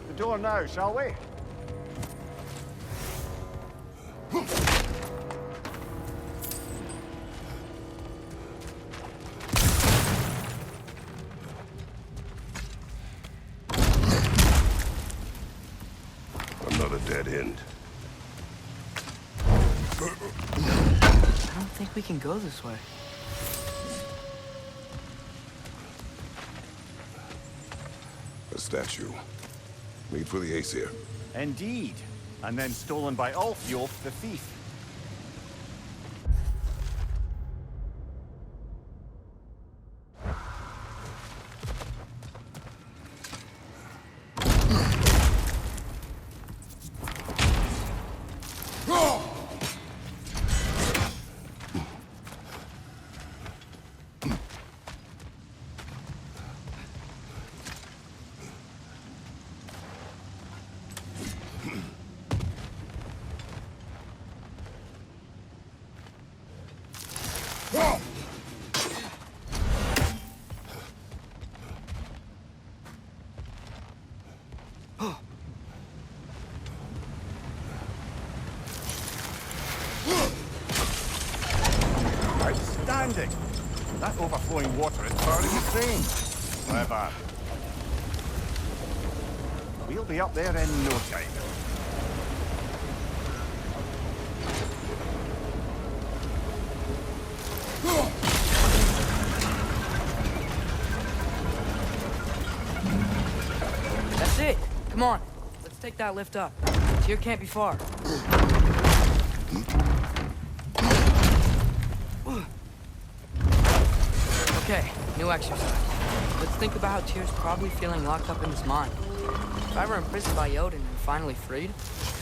The door now, shall we? Another dead end. I don't think we can go this way. A statue. Made for the Aesir. Indeed. And then stolen by Ulfjolf the thief. Outstanding! That overflowing water is powering the train. Clever. We'll be up there in no time. That's it! Come on, let's take that lift up. Tyr can't be far. Okay, new exercise. Let's think about how Tyr's probably feeling locked up in his mind. If I were imprisoned by Odin and finally freed,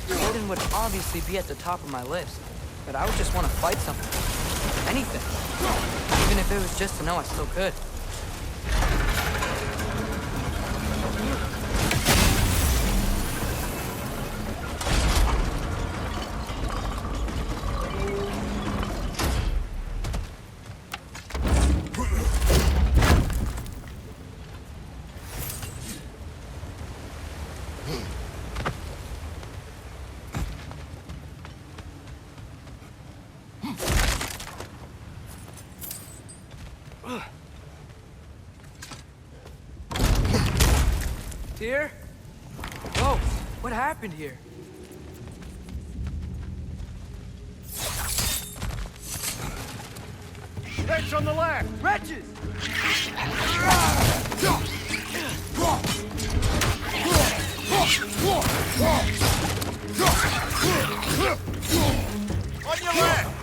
Odin would obviously be at the top of my list. But I would just want to fight something. Anything. Even if it was just to know I still could. Tyr? Whoa, what happened here? Wretch on the left! Wretches! On your left!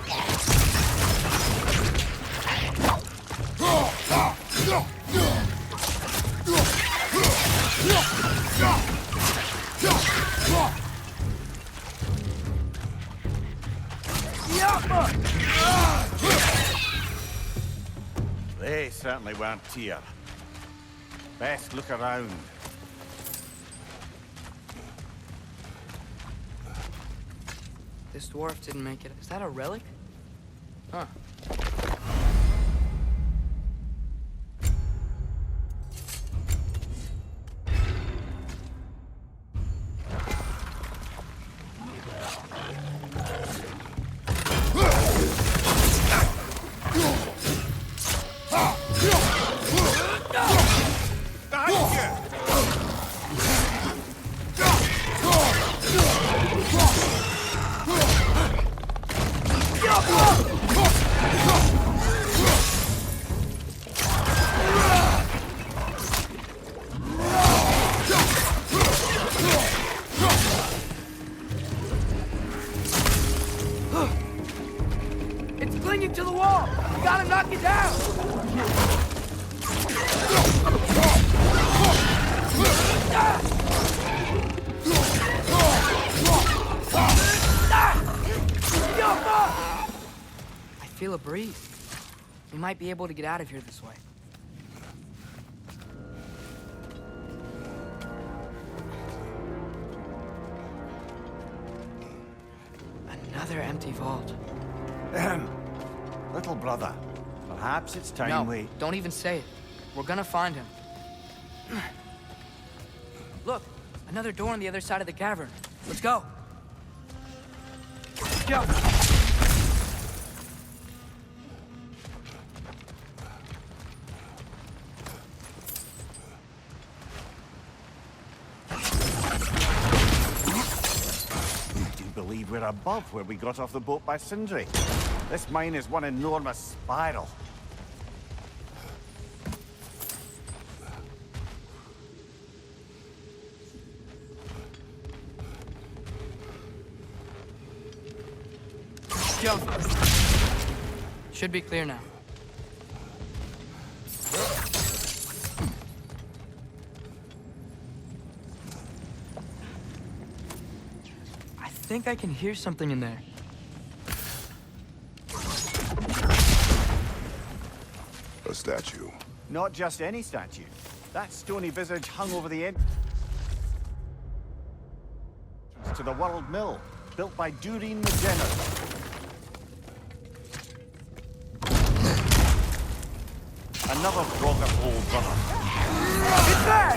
They certainly weren't Týór. Best look around. This dwarf didn't make it. Is that a relic? Huh. It's clinging to the wall! We gotta knock it down! I feel a breeze. We might be able to get out of here this way. Another empty vault. Little brother, perhaps it's time we... No, don't even say it. We're gonna find him. Look, another door on the other side of the cavern. Let's go. Go. Believe we're above where we got off the boat by Sindri. This mine is one enormous spiral. Jump. Should be clear now. I think I can hear something in there. A statue. Not just any statue. That stony visage hung over the entrance to the World Mill, built by Durin the Generous. Another Brogger old brother. It's back!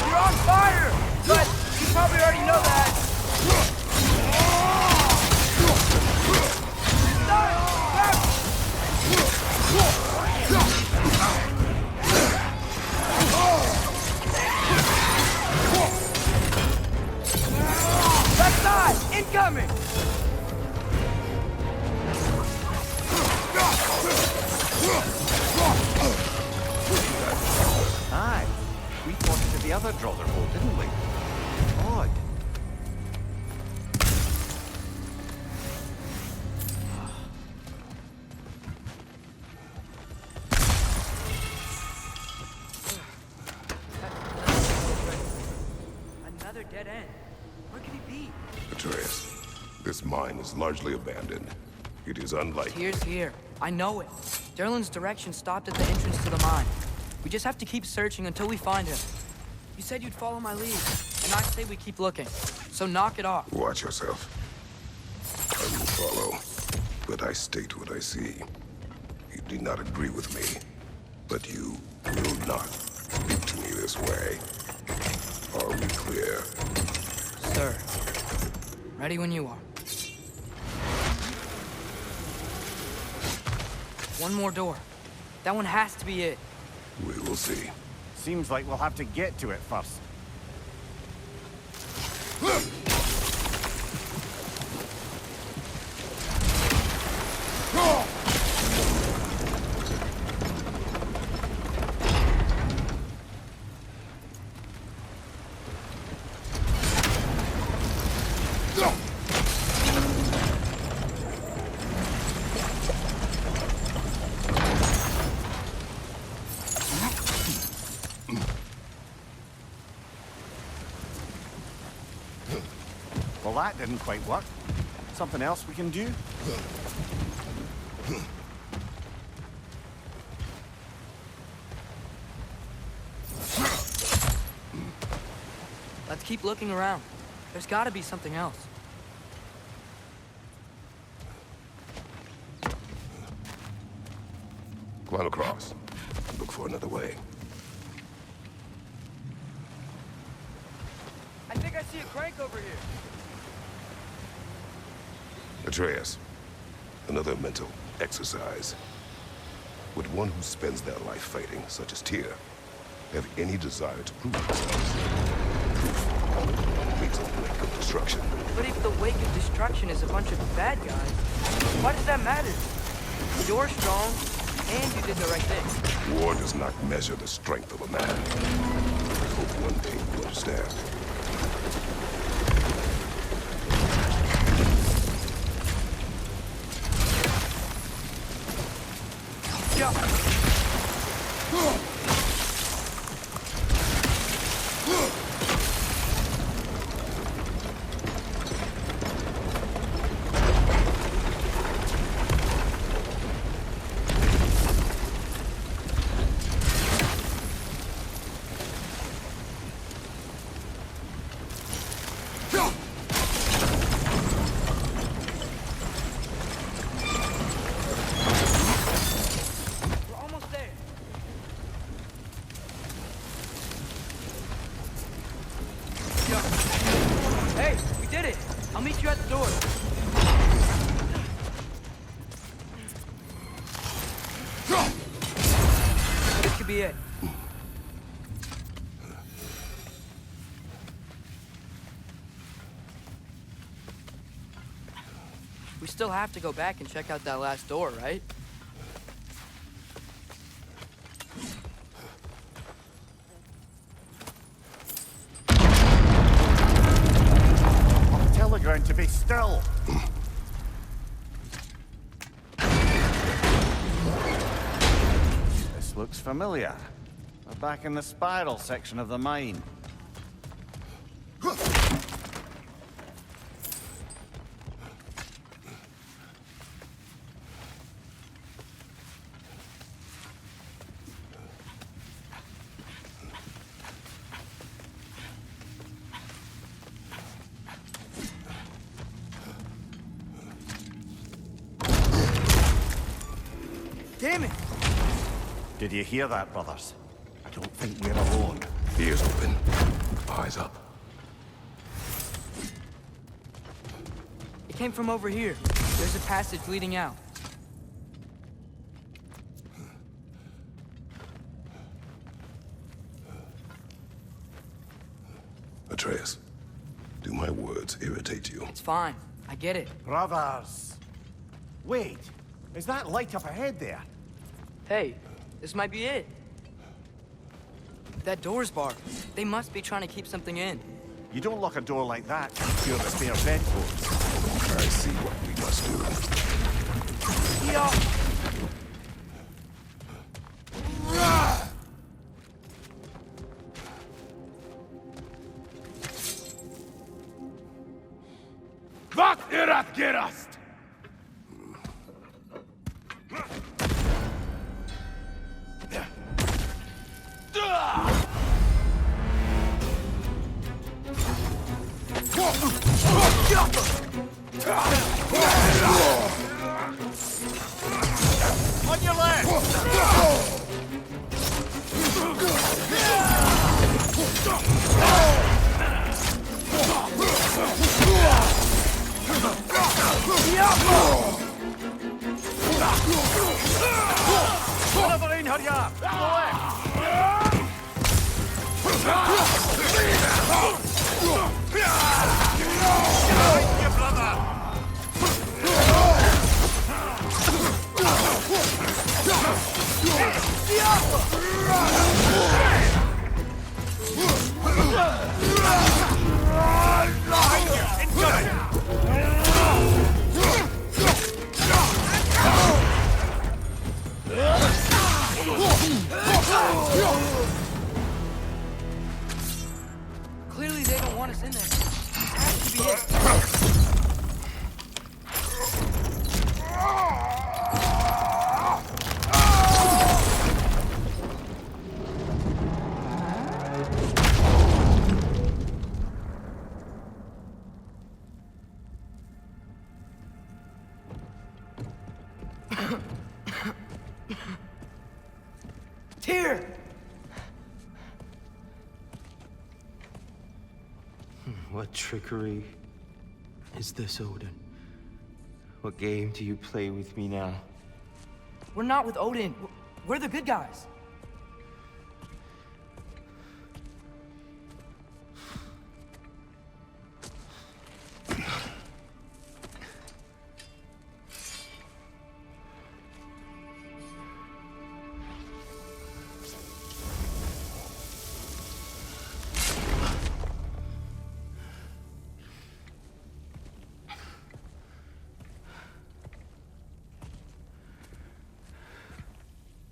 You're on fire! But you probably already know that. Left side! Incoming! Aye. We fought to the other Drother boat, didn't we? Odd. Another dead end. Where could he be? Atreus, this mine is largely abandoned. It is unlikely. Here's here. I know it. Derlin's direction stopped at the entrance to the mine. We just have to keep searching until we find him. You said you'd follow my lead, and I say we keep looking. So knock it off. Watch yourself. I will follow, but I state what I see. You do not agree with me, but you will not speak to me this way. Are we clear? Sir. Ready when you are. One more door. That one has to be it. We will see. Seems like we'll have to get to it first. Well, that didn't quite work. Something else we can do? Let's keep looking around. There's gotta be something else. Climb across. Look for another way. I think I see a crank over here. Atreus, another mental exercise. Would one who spends their life fighting, such as Týór, have any desire to prove themselves? Proof leads a wake of destruction. But if the wake of destruction is a bunch of bad guys, why does that matter? You're strong, and you did the right thing. War does not measure the strength of a man. I hope one day you understand. Hey, we did it! I'll meet you at the door. This could be it. We still have to go back and check out that last door, right? Telegram to be still. This looks familiar. We're back in the spiral section of the mine. Damn it! Did you hear that, brothers? I don't think we're alone. Ears open. Eyes up. It came from over here. There's a passage leading out. Atreus, do my words irritate you? It's fine. I get it. Brothers! Wait, is that light up ahead there? Hey, this might be it. That door's barred. They must be trying to keep something in. You don't lock a door like that to secure the spare bedclothes. I see what we must do. Yeah. Wat erat gerast? On your left! Vanaheim, hurja! Clearly they don't want us in there. That has to be it. Týór! What trickery is this, Odin? What game do you play with me now? We're not with Odin. We're the good guys.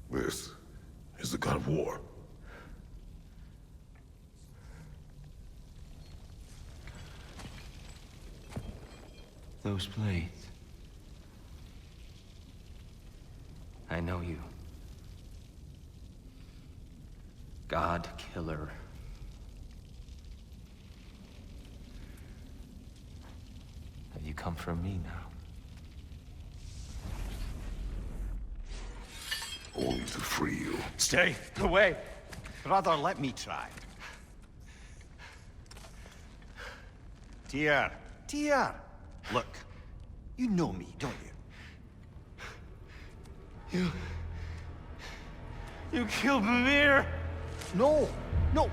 This is the god of war. Those blades. I know you. God Killer. Have you come for me now? Only to free you. Stay away. Brother, let me try. Týór. Týór. Look, you know me, don't you? You killed Mimir! No. No.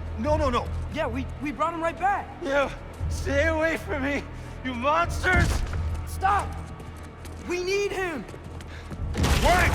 Yeah, we brought him right back. You stay away from me, you monsters! Stop! We need him! Wait!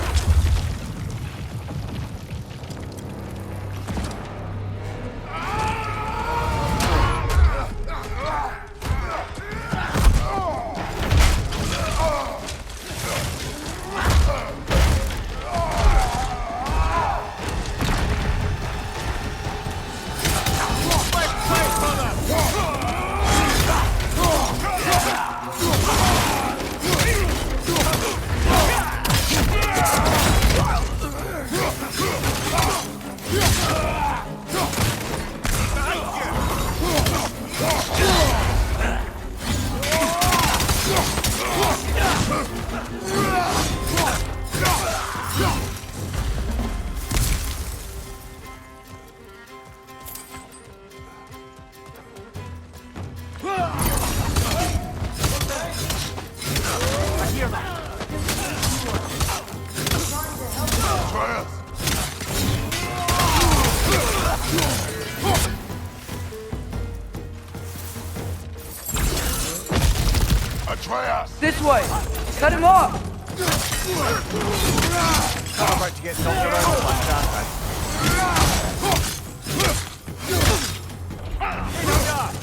Atreus! This way! Cut him off! I'm about to get knocked around like that,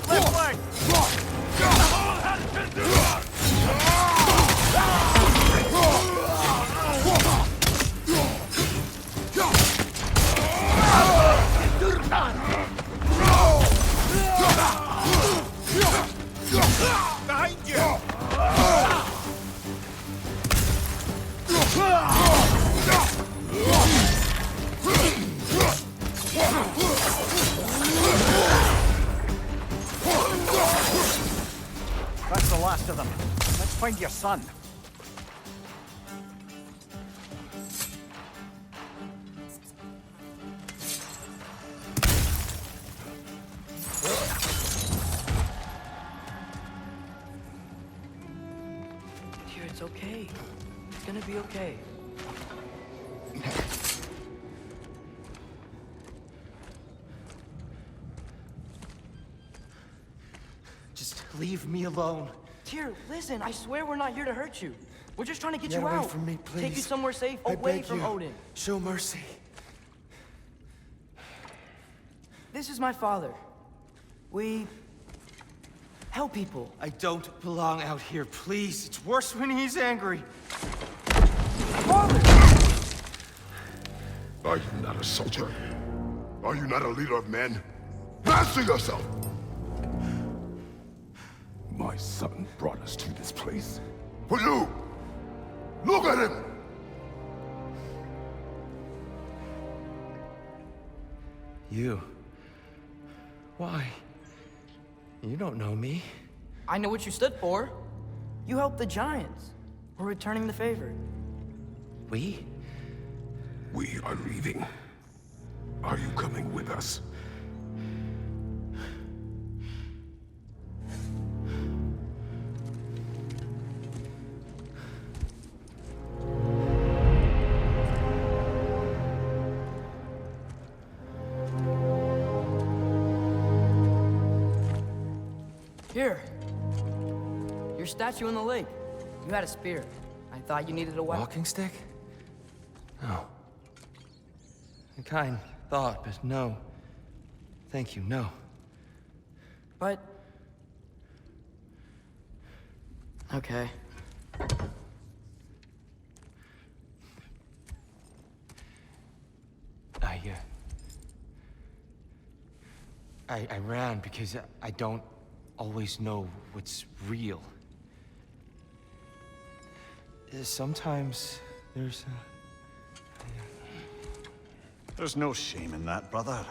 left leg! Behind you! That's the last of them. Let's find your son. Here, it's okay. It's gonna be okay. Just leave me alone. Týór, listen, I swear we're not here to hurt you. We're just trying to get Get you away out. from me, please. Take you somewhere safe, I away beg from you. Odin. Show mercy. This is my father. We help people. I don't belong out here, please. It's worse when he's angry. Father! Are you not a soldier? Are you not a leader of men? Answer yourself! My son brought us to this place. For you! Look at him! You. Why? You don't know me. I know what you stood for. You helped the Giants. We're returning the favor. We? We are leaving. Are you coming with us? Here. Your statue in the lake. You had a spear. I thought you needed a weapon. Walking stick? No. A kind thought, but no. Thank you, no. But... Okay. I ran because I don't always know what's real. Sometimes there's There's no shame in that, brother.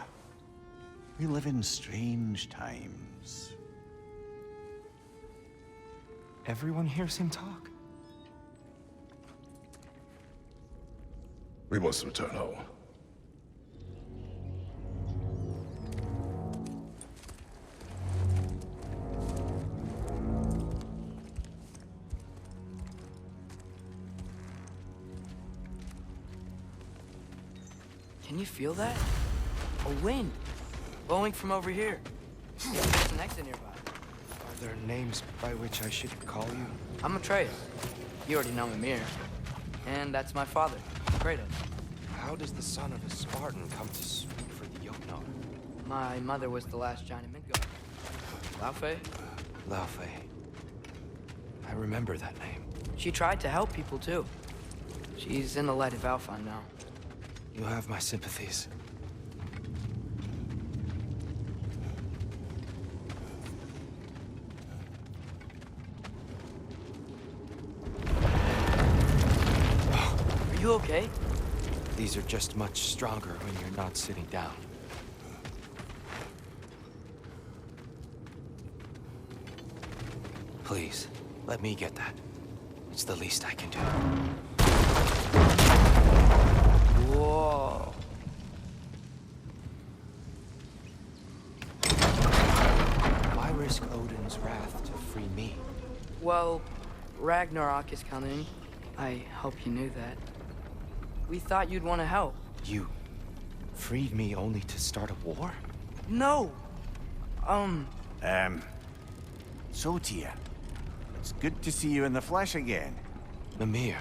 We live in strange times. Everyone hears him talk. We must return home. Can you feel that? A wind blowing from over here. There's an exit nearby. Are there names by which I should call you? I'm Atreus. You already know Mimir. And that's my father, Kratos. How does the son of a Spartan come to speak for the Jotnar? My mother was the last giant in Midgard. Laufey? Laufey. I remember that name. She tried to help people too. She's in the light of Alpha now. You have my sympathies. Are you okay? These are just much stronger when you're not sitting down. Please, let me get that. It's the least I can do. Whoa. Why risk Odin's wrath to free me? Well, Ragnarok is coming. I hope you knew that. We thought you'd want to help. You freed me only to start a war? No! So, Týór, it's good to see you in the flesh again. Mimir,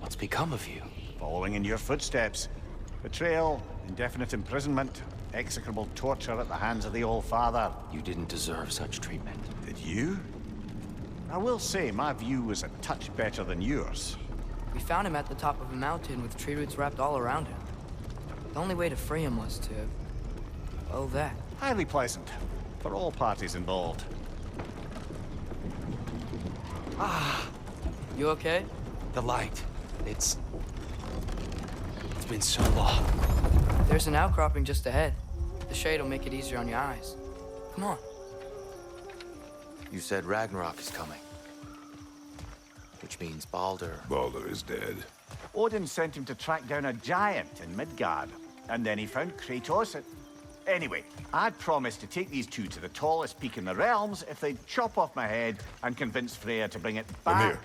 what's become of you? Following in your footsteps. Betrayal, indefinite imprisonment, execrable torture at the hands of the All-Father. You didn't deserve such treatment. Did you? I will say, my view was a touch better than yours. We found him at the top of a mountain with tree roots wrapped all around him. The only way to free him was to... oh, that. Highly pleasant, for all parties involved. You okay? The light. It's been so long. There's an outcropping just ahead. The shade will make it easier on your eyes. Come on. You said Ragnarok is coming. Which means Baldur. Baldur is dead. Odin sent him to track down a giant in Midgard, and then he found Kratos at... Anyway, I'd promised to take these two to the tallest peak in the realms if they'd chop off my head and convince Freya to bring it back. Mimir,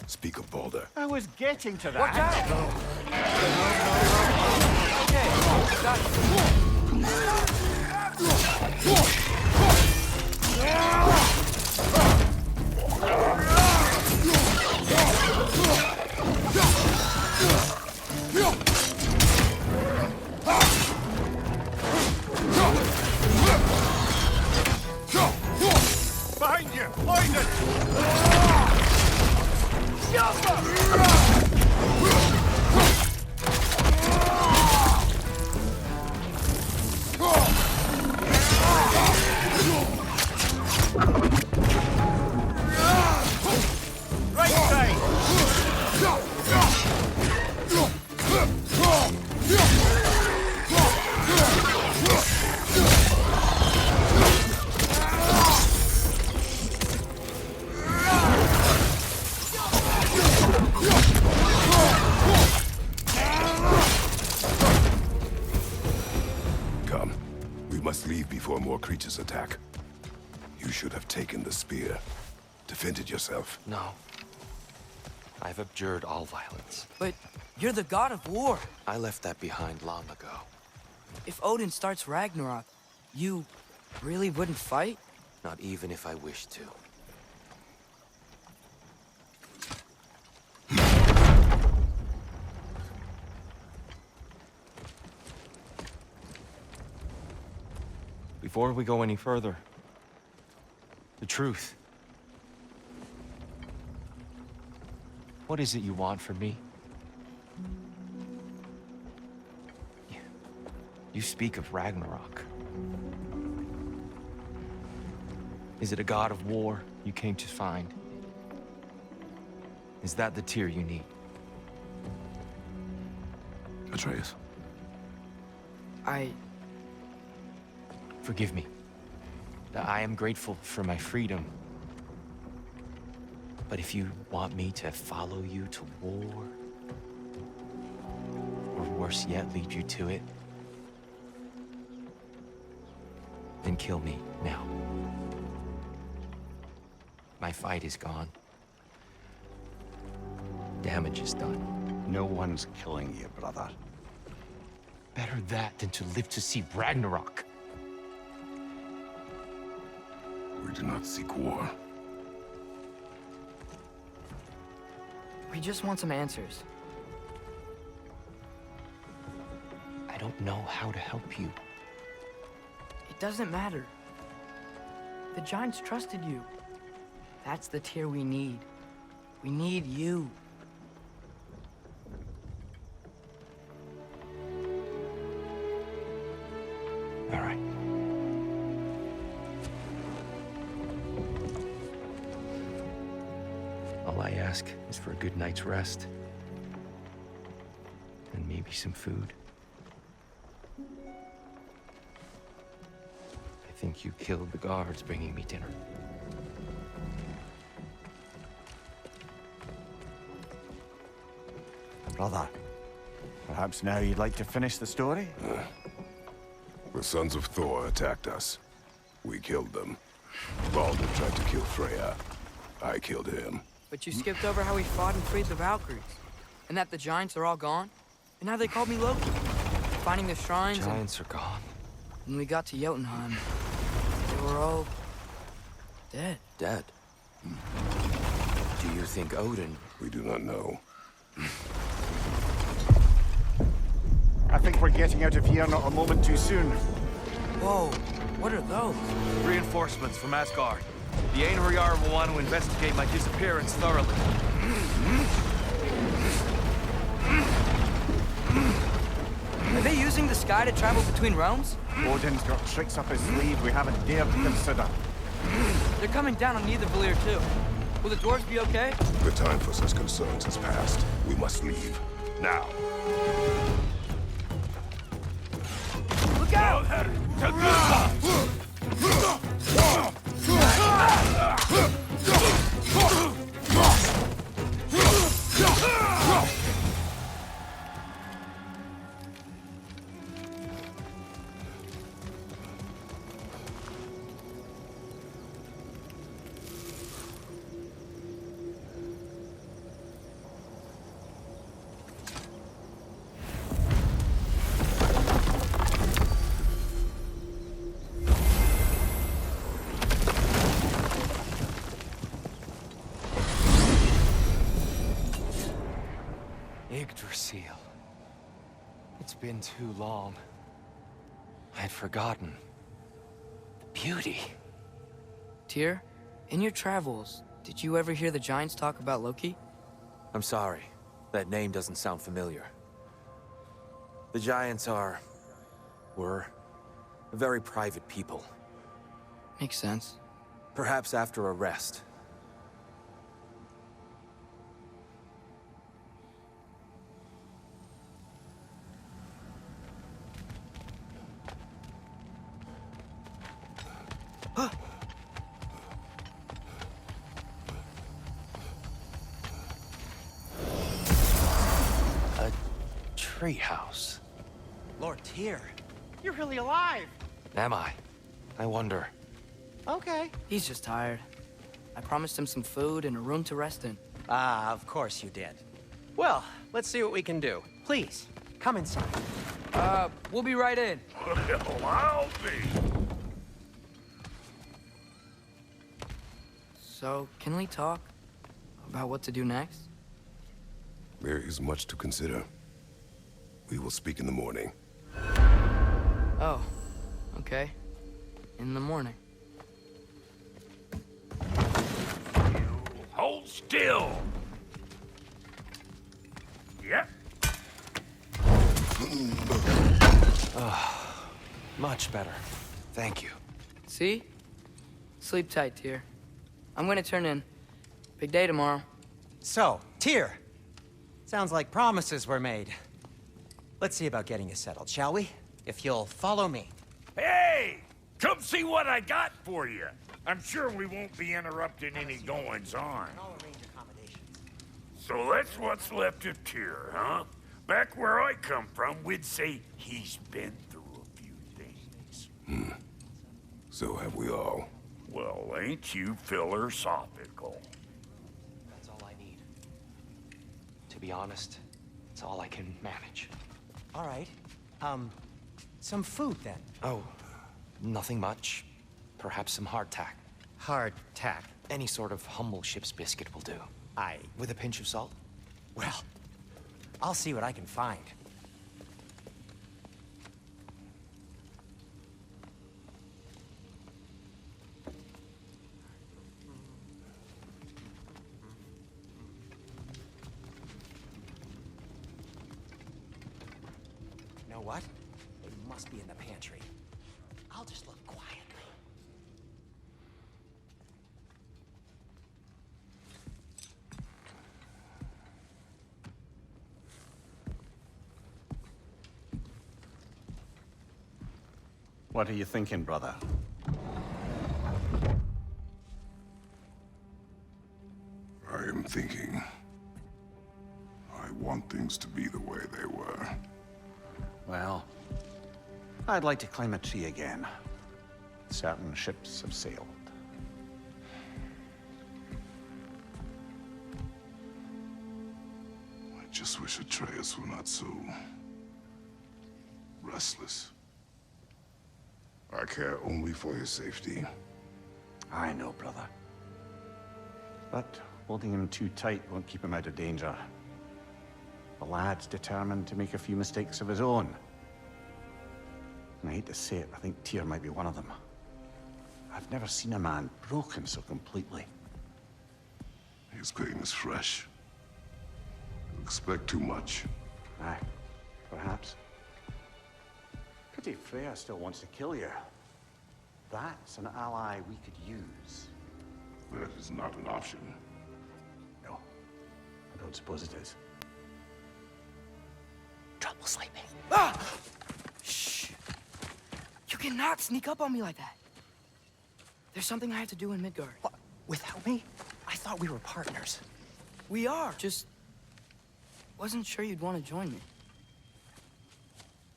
speak of Baldur. I was getting to that. Watch out! Okay, got you. Behind you! Find it! We must leave before more creatures attack. You should have taken the spear. Defended yourself. No. I've abjured all violence. But you're the god of war. I left that behind long ago. If Odin starts Ragnarok, you really wouldn't fight? Not even if I wished to. Before we go any further, the truth. What is it you want from me? You speak of Ragnarok. Is it a god of war you came to find? Is that the Týr you need? Atreus. Forgive me. I am grateful for my freedom. But if you want me to follow you to war, or worse yet, lead you to it, then kill me now. My fight is gone. Damage is done. No one's killing you, brother. Better that than to live to see Ragnarok. We do not seek war. We just want some answers. I don't know how to help you. It doesn't matter. The Giants trusted you. That's the Týr we need. We need you. All right. All I ask is for a good night's rest. And maybe some food. I think you killed the guards bringing me dinner. Brother, perhaps now you'd like to finish the story? The sons of Thor attacked us. We killed them. Baldur tried to kill Freya. I killed him. But you skipped over how we fought and freed the Valkyries. And that the Giants are all gone. And how they called me Loki. Finding the shrines. Giants are gone. When we got to Jotunheim, they were all dead. Dead? Do you think Odin... We do not know. I think we're getting out of here not a moment too soon. Whoa, what are those? Reinforcements from Asgard. The Einherjar will want to investigate my disappearance thoroughly. Are they using the sky to travel between realms? Odin's got tricks up his sleeve we haven't dared to consider. They're coming down on Nidavellir too. Will the dwarves be okay? The time for such concerns has passed. We must leave. Now. Look out! Yggdrasil. It's been too long. I'd forgotten. The beauty. Týr, in your travels, did you ever hear the Giants talk about Loki? I'm sorry. That name doesn't sound familiar. The Giants were a very private people. Makes sense. Perhaps after a rest. A treehouse. Lord Týr, you're really alive! Am I? I wonder. Okay. He's just tired. I promised him some food and a room to rest in. Ah, of course you did. Well, let's see what we can do. Please, come inside. We'll be right in. Well, I'll be. So, can we talk about what to do next? There is much to consider. We will speak in the morning. Oh, okay. In the morning. Hold still. Yep. Much better. Thank you. See? Sleep tight, Týór. I'm gonna turn in. Big day tomorrow. So, Týór. Sounds like promises were made. Let's see about getting you settled, shall we? If you'll follow me. Hey! Come see what I got for you. I'm sure we won't be interrupting any goings-on. So that's what's left of Týór, huh? Back where I come from, we'd say he's been through a few things. So have we all. Well, ain't you philosophical? That's all I need. To be honest, it's all I can manage. All right. Some food then. Oh, nothing much. Perhaps some hardtack. Hardtack. Any sort of humble ship's biscuit will do. Aye. With a pinch of salt? Well, I'll see what I can find. You know what? It must be in the pantry. I'll just look quietly. What are you thinking, brother? I am thinking. I want things to be the way they were. Well, I'd like to climb a tree again. Certain ships have sailed. I just wish Atreus were not so restless. I care only for his safety. I know, brother. But holding him too tight won't keep him out of danger. The lad's determined to make a few mistakes of his own. And I hate to say it, I think Týór might be one of them. I've never seen a man broken so completely. His pain is fresh. You expect too much. Aye, perhaps. Pity Freya still wants to kill you. That's an ally we could use. That is not an option. No, I don't suppose it is. Trouble sleeping. Ah! Shh! You cannot sneak up on me like that. There's something I have to do in Midgard. What? Without me? I thought we were partners. We are. Just wasn't sure you'd want to join me.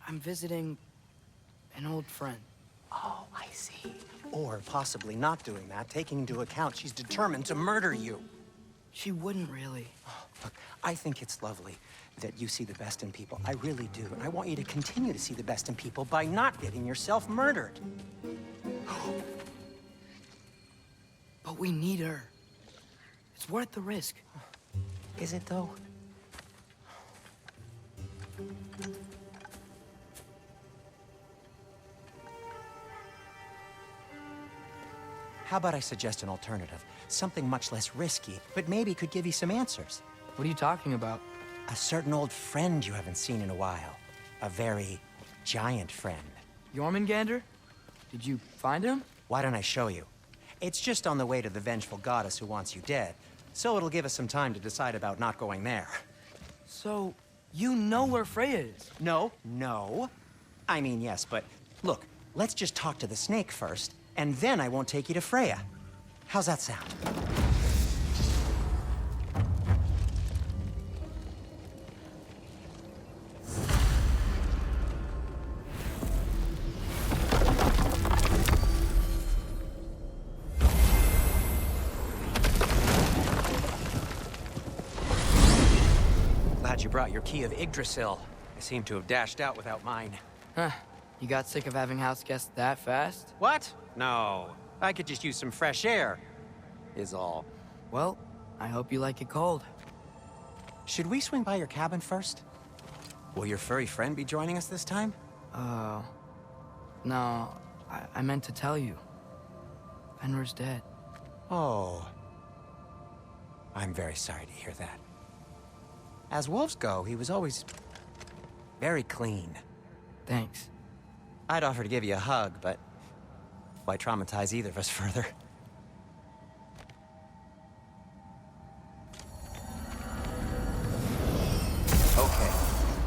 I'm visiting an old friend. Oh, I see. Or possibly not doing that, taking into account she's determined to murder you. She wouldn't really. Look, I think it's lovely that you see the best in people. I really do. And I want you to continue to see the best in people by not getting yourself murdered. But we need her. It's worth the risk. Is it, though? How about I suggest an alternative? Something much less risky, but maybe could give you some answers. What are you talking about? A certain old friend you haven't seen in a while. A very giant friend. Jormungandr? Did you find him? Why don't I show you? It's just on the way to the vengeful goddess who wants you dead, so it'll give us some time to decide about not going there. So, you know where Freya is? No. I mean, yes, but look, let's just talk to the snake first, and then I won't take you to Freya. How's that sound? glad you brought your key of Yggdrasil. I seem to have dashed out without mine. Huh. You got sick of having house guests that fast? What? No. I could just use some fresh air, is all. Well, I hope you like it cold. Should we swing by your cabin first? Will your furry friend be joining us this time? No. I meant to tell you. Fenrir's dead. Oh. I'm very sorry to hear that. As wolves go, he was always very clean. Thanks. I'd offer to give you a hug, but why traumatize either of us further? Okay.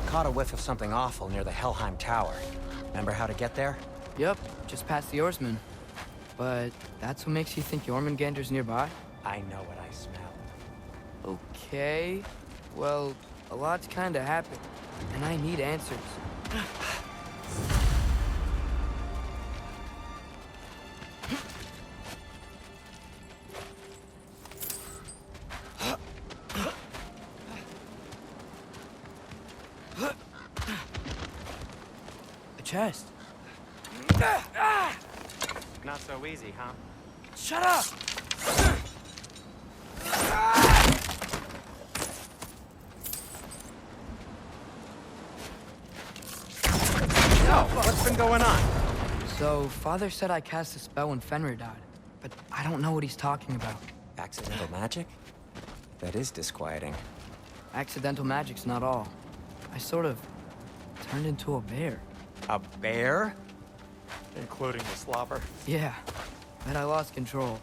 Caught a whiff of something awful near the Helheim Tower. Remember how to get there? Yep, just past the oarsman. But that's what makes you think Jormungandr's nearby? I know what I smell. Okay. Well, a lot's kinda happened, and I need answers. A chest. Not so easy, huh? Shut up! What's been going on? So, Father said I cast a spell when Fenrir died, but I don't know what he's talking about. Accidental magic? That is disquieting. Accidental magic's not all. I sort of turned into a bear. A bear? Including the slobber? Yeah, but I lost control.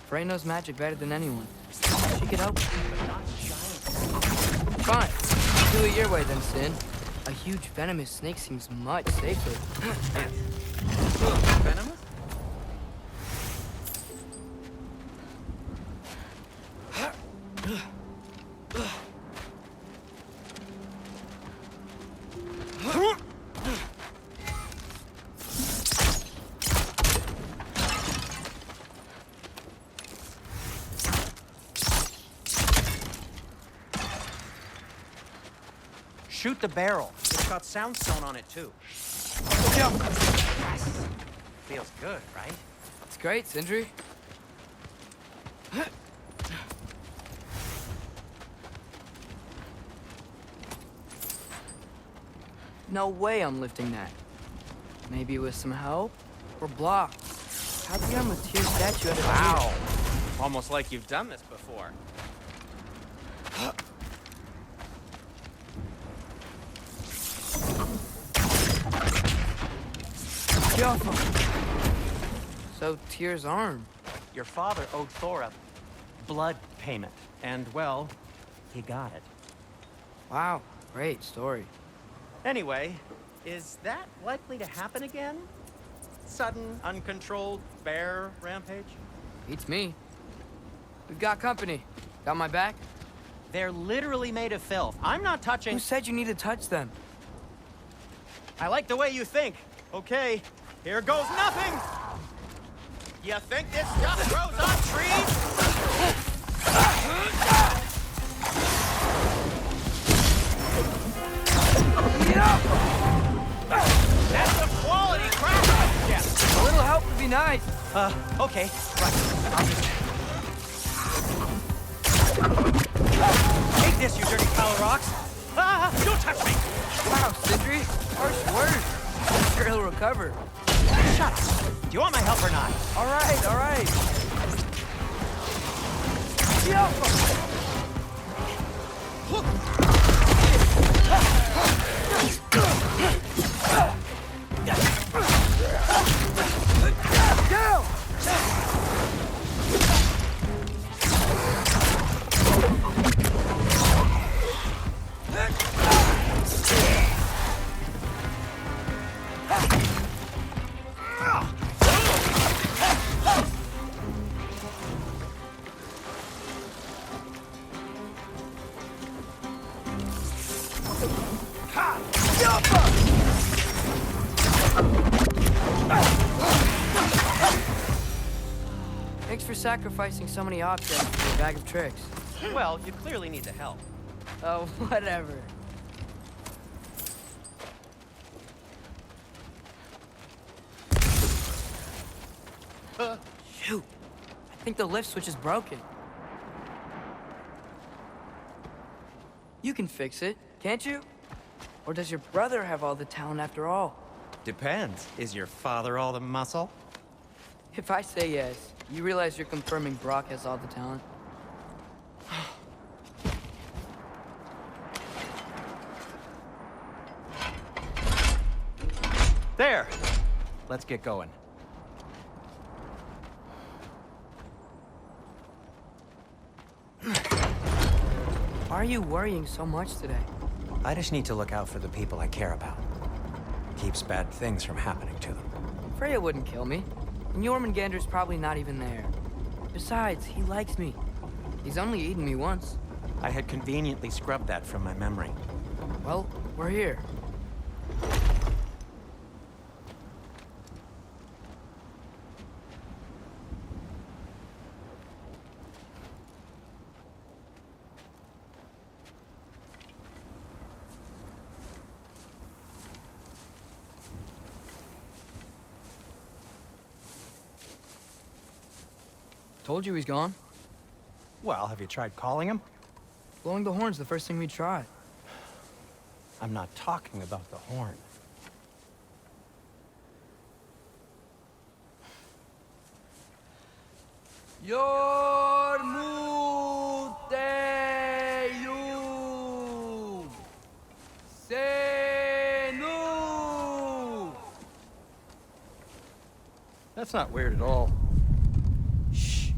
Freya knows magic better than anyone. She could help me. Fine. Do it your way then, Sin. A huge venomous snake seems much safer. Venomous? Shoot the barrel. It's got soundstone on it, too. Yes. Feels good, right? It's great, Sindri. No way I'm lifting that. Maybe with some help? Or blocked. How'd the arm with Týr statue out of Wow. Almost like you've done this before. So, Tyr's arm. Your father owed Thor a blood payment. And, well, he got it. Wow, great story. Anyway, is that likely to happen again? Sudden, uncontrolled bear rampage? Beats me. We've got company. Got my back? They're literally made of filth. I'm not touching... Who said you need to touch them? I like the way you think. Okay, here goes nothing! You think this stuff grows on trees? That's a quality crack! Yeah, a little help would be nice. Okay, right. Take this, you dirty pile of rocks! Don't touch me! Wow, Sindri, harsh words. I'm sure he'll recover. Shut up! Do you want my help or not? All right. Thanks for sacrificing so many objects for a bag of tricks. Well, you clearly need the help. Oh, whatever. Shoot. I think the lift switch is broken. You can fix it, can't you? Or does your brother have all the talent after all? Depends. Is your father all the muscle? If I say yes, you realize you're confirming Brock has all the talent? There! Let's get going. Why are you worrying so much today? I just need to look out for the people I care about. Keeps bad things from happening to them. Freya wouldn't kill me, and Jormungandr's probably not even there. Besides, he likes me. He's only eaten me once. I had conveniently scrubbed that from my memory. Well, we're here. Told you he's gone. Well, have you tried calling him? Blowing the horn's the first thing we tried. I'm not talking about the horn. Yormuteyu Senu. That's not weird at all. Shh.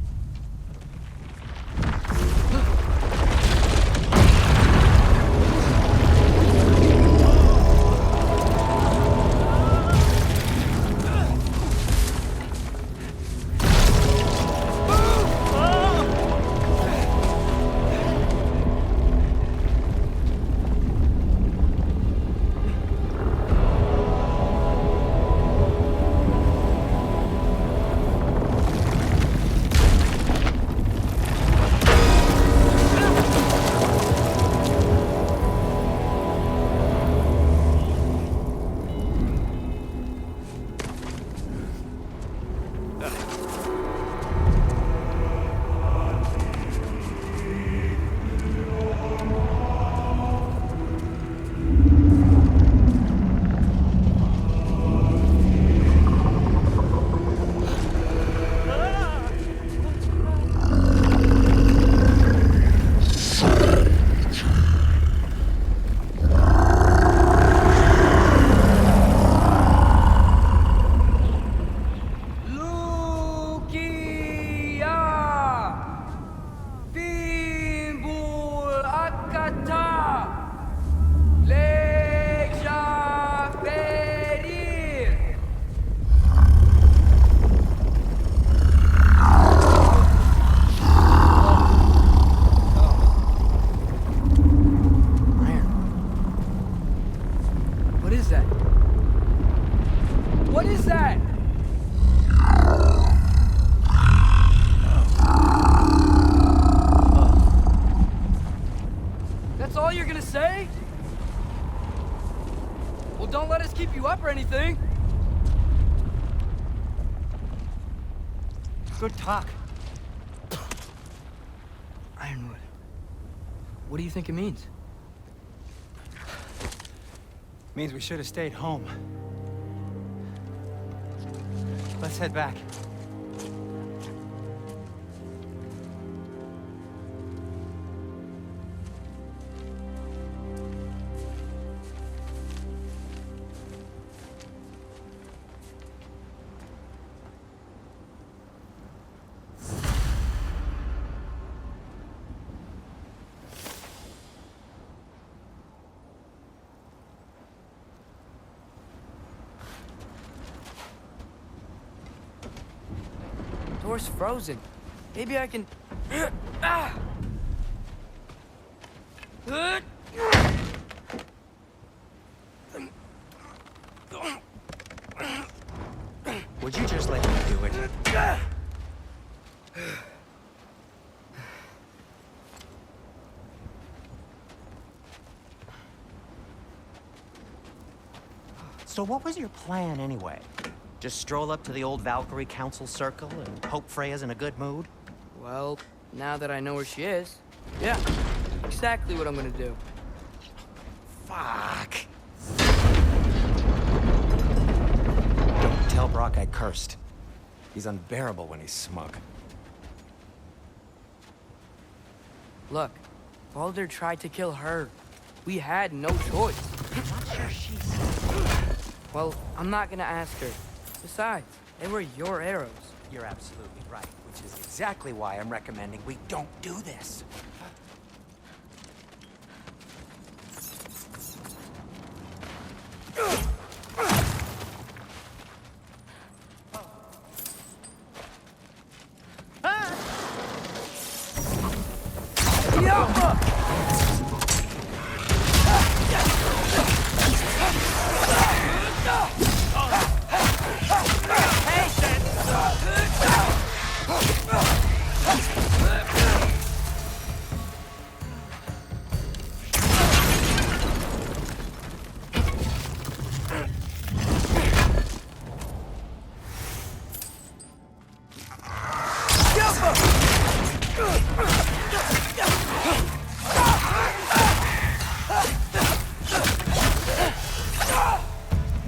Good talk. Ironwood. What do you think it means? Means we should have stayed home. Let's head back. Door's frozen. Maybe I can... Would you just let me do it? So what was your plan anyway? Just stroll up to the old Valkyrie council circle and hope Freya's in a good mood? Well, now that I know where she is, yeah, exactly what I'm gonna do. Fuck. Tell Brock I cursed. He's unbearable when he's smug. Look, Baldur tried to kill her. We had no choice. I'm not sure she's... Well, I'm not gonna ask her. Besides, they were your arrows. You're absolutely right, which is exactly why I'm recommending we don't do this.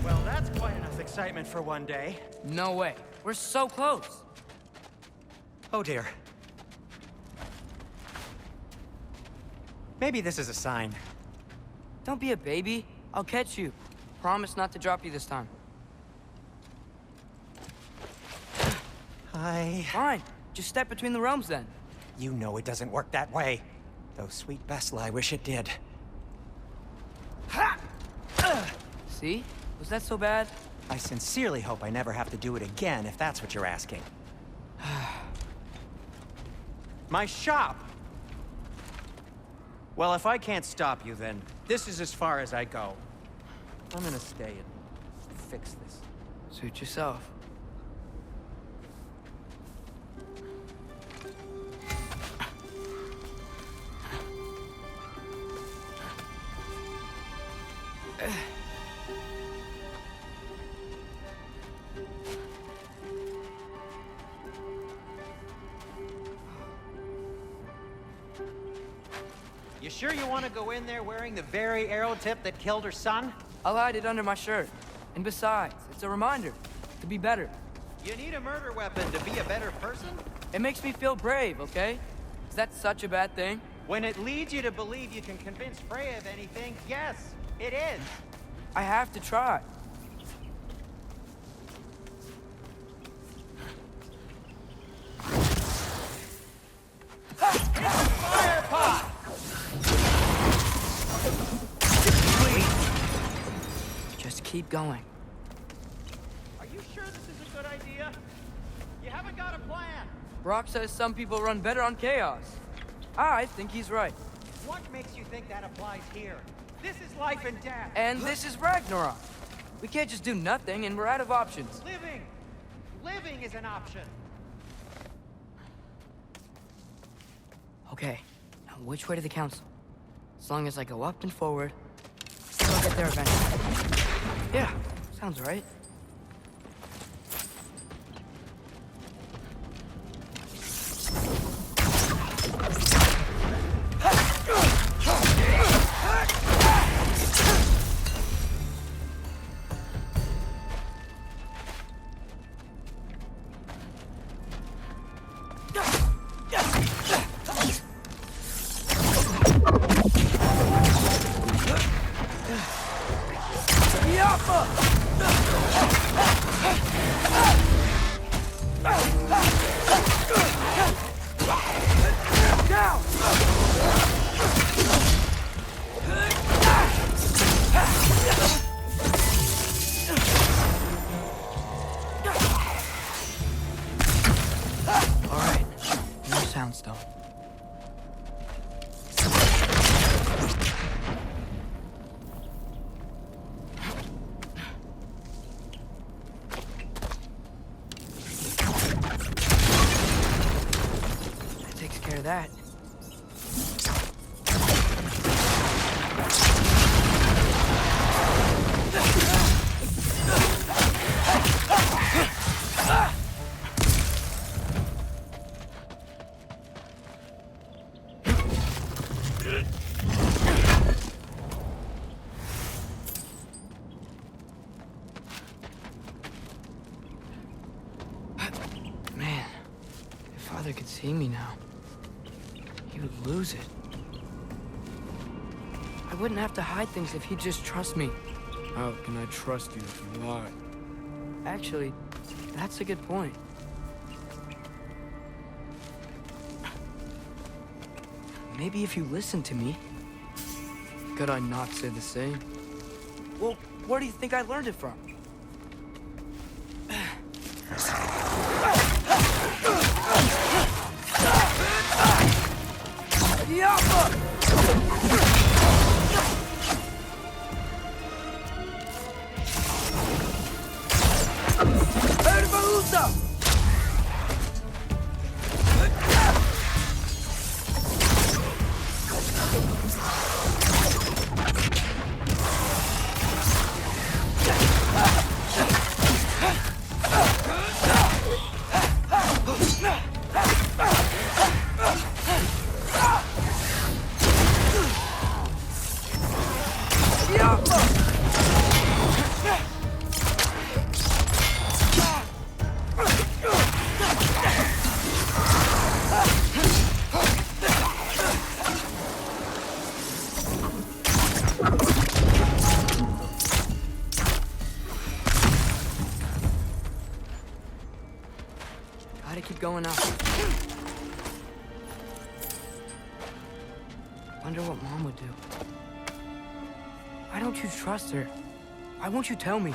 Well, that's quite enough excitement for one day. No way. We're so close. Oh dear. Maybe this is a sign. Don't be a baby. I'll catch you. Promise not to drop you this time. Fine. Just step between the realms then. You know it doesn't work that way. Though sweet Bessel, I wish it did. See? Was that so bad? I sincerely hope I never have to do it again, if that's what you're asking. My shop! Well, if I can't stop you, then this is as far as I go. I'm gonna stay and fix this. Suit yourself. You sure you want to go in there wearing the very arrow tip that killed her son? I'll hide it under my shirt. And besides, it's a reminder to be better. You need a murder weapon to be a better person? It makes me feel brave, okay? Is that such a bad thing? When it leads you to believe you can convince Freya of anything, yes, it is. I have to try. Fire pot! Just keep going. Are you sure this is a good idea? You haven't got a plan. Brock says some people run better on chaos. I think he's right. What makes you think that applies here? This is life and death. And this is Ragnarok. We can't just do nothing, and we're out of options. Living! Living is an option. Okay, now which way to the council? As long as I go up and forward, I'll get there eventually. Yeah, sounds right. Soundstone. That takes care of that. father could see me now, he would lose it. I wouldn't have to hide things if he'd just trust me. How can I trust you if you lie? Actually, that's a good point. Maybe if you listen to me. Could I not say the same? Well, where do you think I learned it from? Gotta keep going up. Wonder what Mom would do. Why don't you trust her? Why won't you tell me?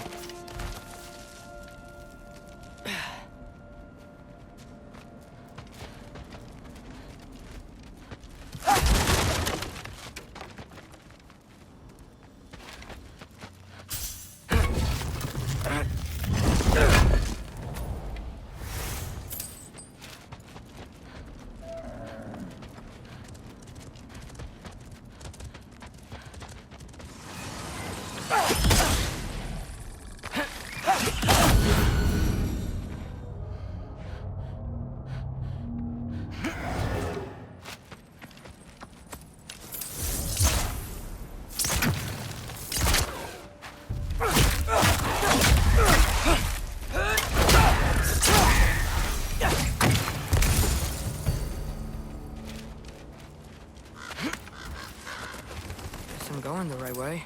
I'm going the right way.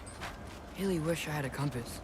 Really wish I had a compass.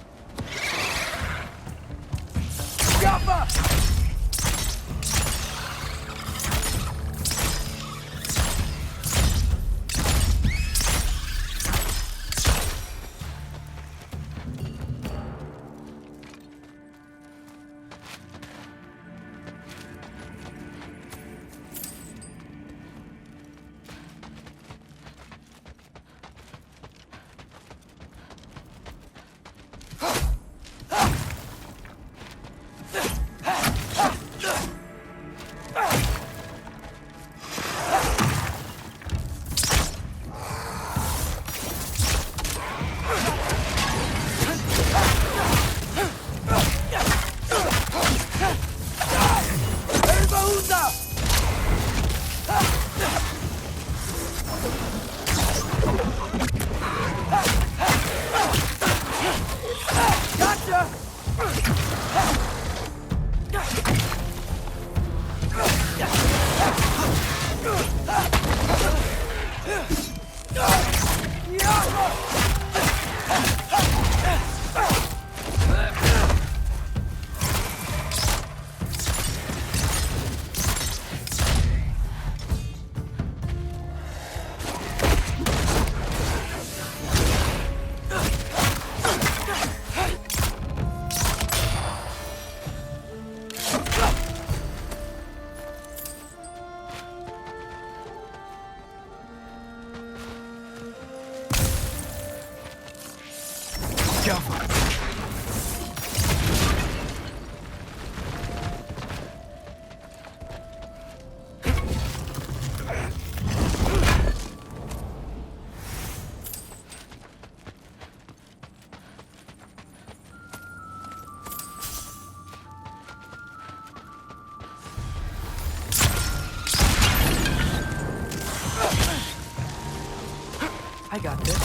I got this,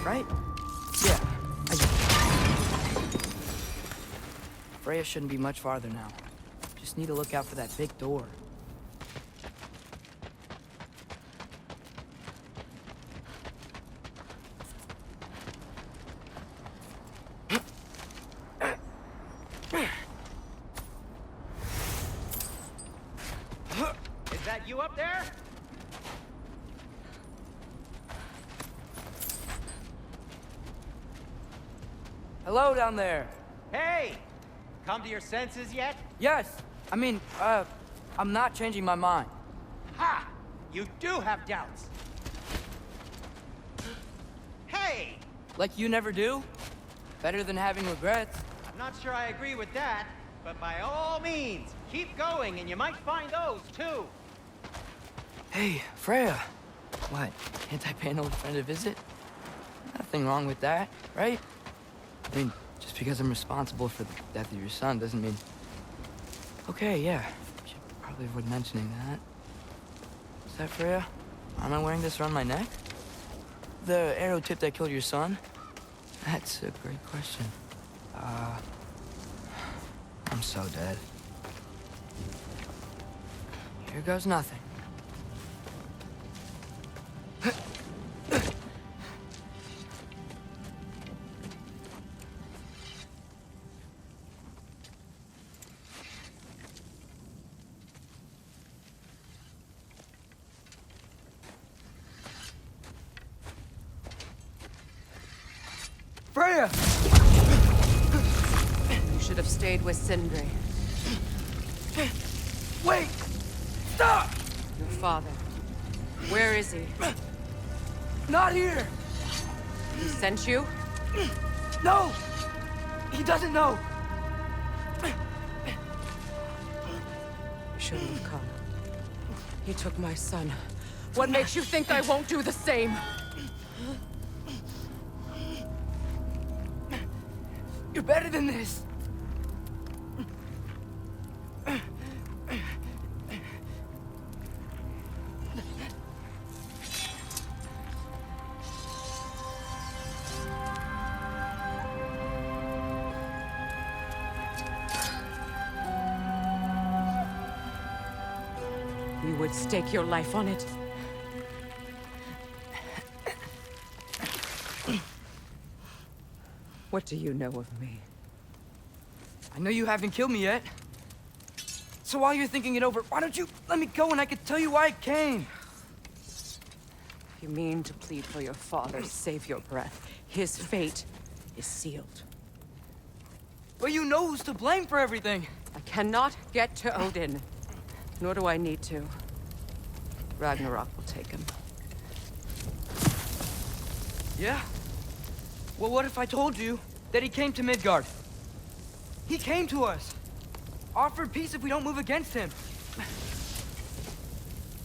right? Yeah, I got it. Freya shouldn't be much farther now. Just need to look out for that big door. that you up there? Hello down there. Hey! Come to your senses yet? Yes. I mean, I'm not changing my mind. Ha! You do have doubts. Hey! Like you never do? Better than having regrets. I'm not sure I agree with that, but by all means, keep going and you might find those too. Hey, Freya. What? Can't I pay an old friend a visit? Nothing wrong with that, right? I mean, just because I'm responsible for the death of your son doesn't mean... Okay, yeah. Should probably avoid mentioning that. Is that Freya? Am I wearing this around my neck? The arrow tip that killed your son? That's a great question. I'm so dead. Here goes nothing. Freya! You should have stayed with Sindri. Wait! Stop! Your father. Where is he? Not here! He sent you? No! He doesn't know! You shouldn't have come. He took my son. What makes you think I won't do the same? You're better than this! You would stake your life on it? What do you know of me? I know you haven't killed me yet. So while you're thinking it over, why don't you let me go and I can tell you why I came? You mean to plead for your father, save your breath. His fate is sealed. But you know who's to blame for everything. I cannot get to Odin. Nor do I need to. Ragnarok will take him. Yeah? Well, what if I told you that he came to Midgard? He came to us. Offered peace if we don't move against him.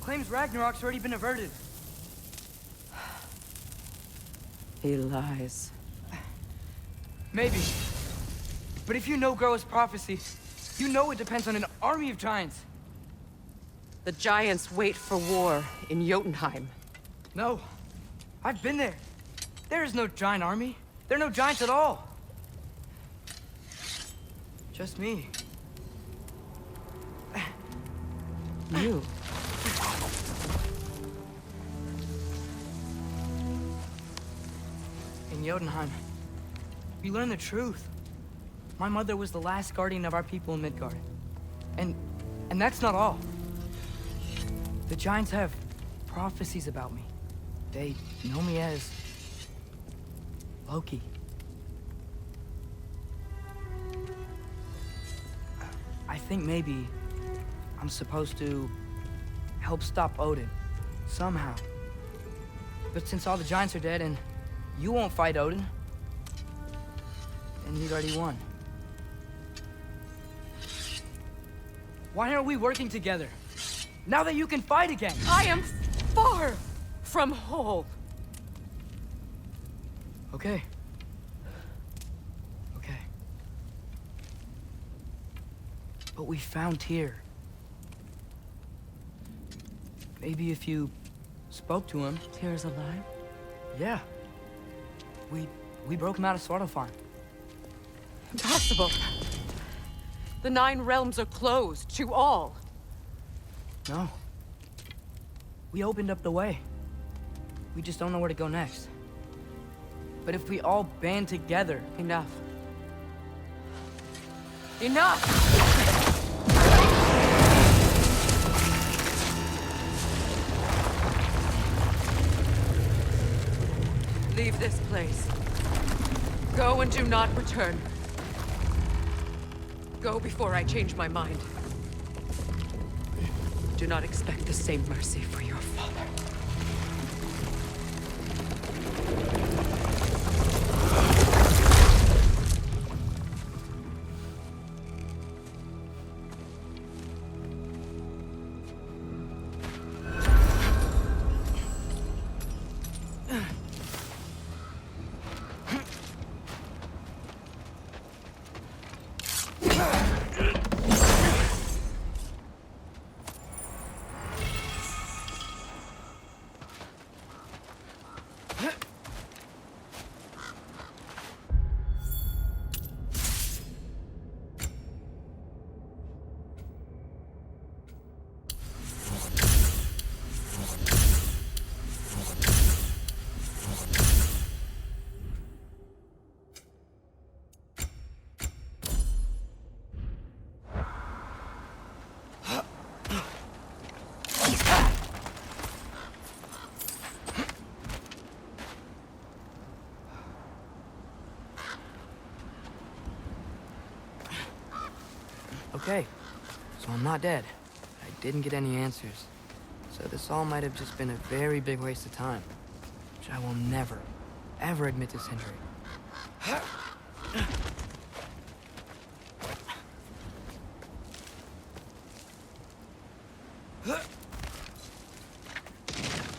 Claims Ragnarok's already been averted. He lies. Maybe. But if you know Groa's prophecy, you know it depends on an army of giants. The giants wait for war in Jotunheim. No. I've been there. There is no giant army. There are no giants at all. Just me. You. In Jotunheim, we learn the truth. My mother was the last guardian of our people in Midgard. And that's not all. The giants have prophecies about me. They know me as Loki. I think maybe I'm supposed to help stop Odin, somehow. But since all the giants are dead and you won't fight Odin, then you'd already won. Why aren't we working together? Now that you can fight again! I am far from whole. Okay. Okay. But we found Týór. Maybe if you spoke to him... Tyr's alive? Yeah. We broke him out of Svartalfheim. Impossible. The 9 realms are closed to all. No. We opened up the way. We just don't know where to go next. But if we all band together... Enough. Enough! leave this place. Go and do not return. Go before I change my mind. Do not expect the same mercy for your father. Okay, so I'm not dead. I didn't get any answers. So this all might have just been a very big waste of time. Which I will never, ever admit to Sindri.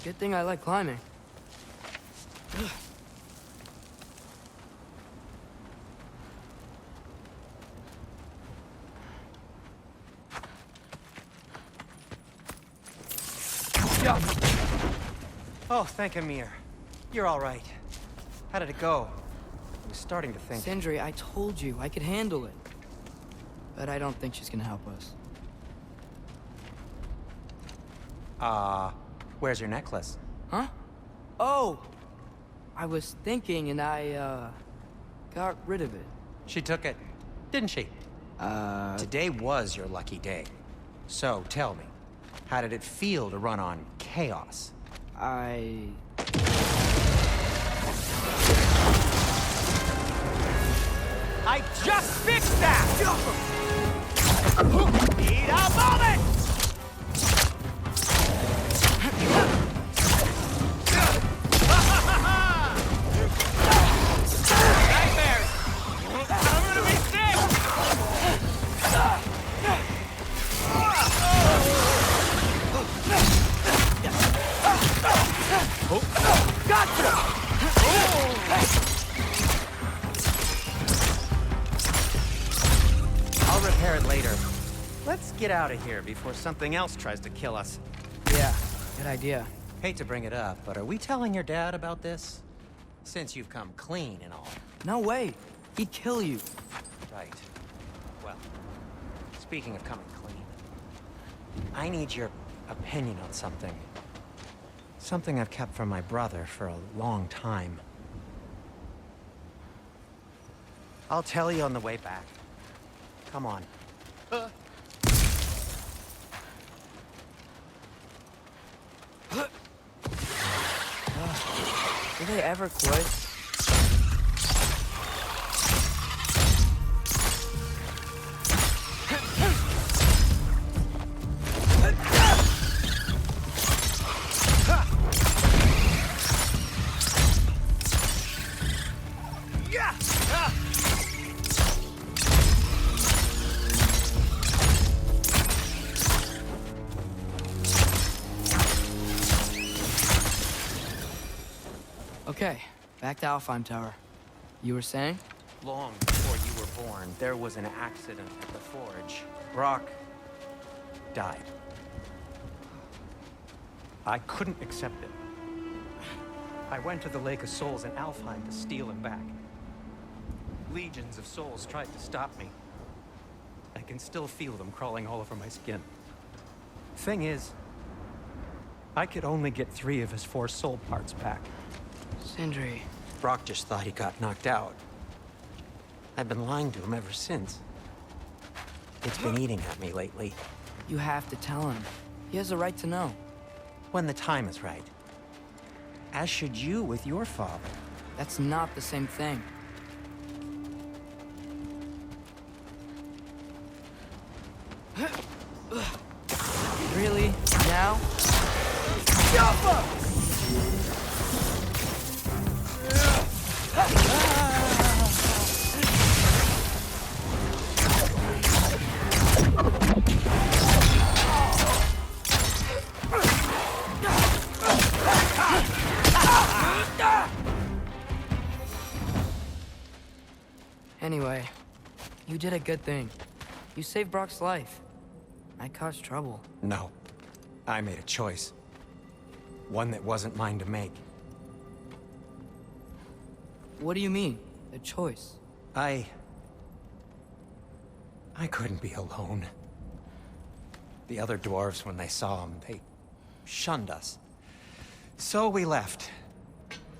Good thing I like climbing. Oh, thank Amir. You're all right. How did it go? I was starting to think... Sindri, I told you I could handle it. But I don't think she's gonna help us. Where's your necklace? Huh? Oh! I was thinking and I, got rid of it. She took it, didn't she? Today was your lucky day. So, tell me, how did it feel to run on chaos? I just fixed that! Need a moment! Nightmares! I'm gonna be sick! Gotcha! I'll repair it later. Let's get out of here before something else tries to kill us. Yeah, good idea. Hate to bring it up, but are we telling your dad about this? Since you've come clean and all. No way. He'd kill you. Right. Well, speaking of coming clean, I need your opinion on something. Something I've kept from my brother for a long time. I'll tell you on the way back. Come on. Do they ever quit? Okay, back to Alfheim Tower. You were saying? Long before you were born, there was an accident at the forge. Brock died. I couldn't accept it. I went to the Lake of Souls in Alfheim to steal him back. Legions of souls tried to stop me. I can still feel them crawling all over my skin. Thing is, I could only get 3 of his 4 soul parts back. Sindri. Brock just thought he got knocked out. I've been lying to him ever since. It's been eating at me lately. You have to tell him. He has a right to know. When the time is right. As should you with your father. That's not the same thing. Really? Now? Jump! Anyway, you did a good thing. You saved Brock's life. I caused trouble. No. I made a choice. One that wasn't mine to make. What do you mean, a choice? I couldn't be alone. The other dwarves, when they saw him, they shunned us. So we left.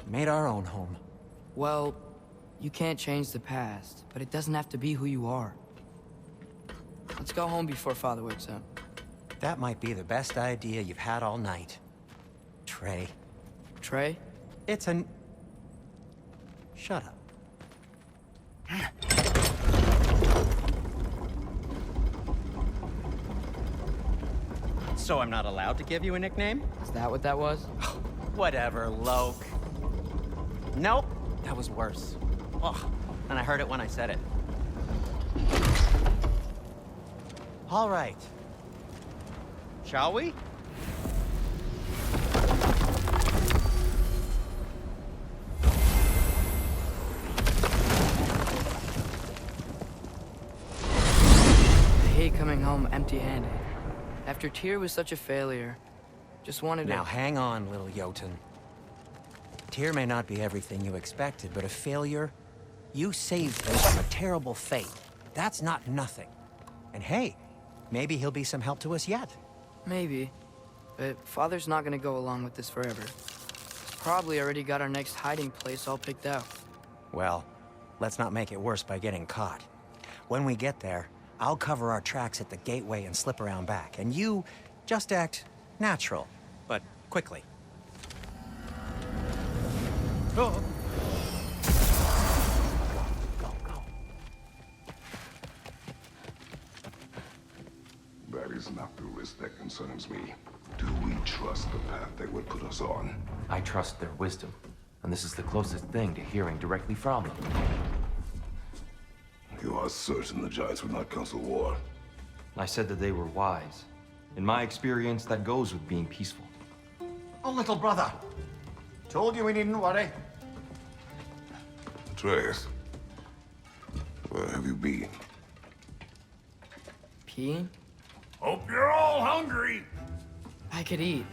Made our own home. Well, you can't change the past, but it doesn't have to be who you are. Let's go home before Father wakes up. That might be the best idea you've had all night. Trey. Trey? It's an... Shut up. So I'm not allowed to give you a nickname? Is that what that was? Whatever, Loke. Nope, that was worse. Ugh, and I heard it when I said it. All right. Shall we? I hate coming home empty-handed. After Týór was such a failure, just wanted to... Now hang on, little Jotun. Týór may not be everything you expected, but a failure? You saved him from a terrible fate. That's not nothing. And hey, maybe he'll be some help to us yet. Maybe. But Father's not gonna go along with this forever. He's probably already got our next hiding place all picked out. Well, let's not make it worse by getting caught. When we get there, I'll cover our tracks at the gateway and slip around back. And you just act natural, but quickly. Oh. That is not the risk that concerns me. Do we trust the path they would put us on? I trust their wisdom, and this is the closest thing to hearing directly from them. You are certain the Giants would not counsel war? I said that they were wise. In my experience, that goes with being peaceful. Oh, little brother. Told you we needn't worry. Atreus, where have you been? Peeing? Hope you're all hungry. I could eat.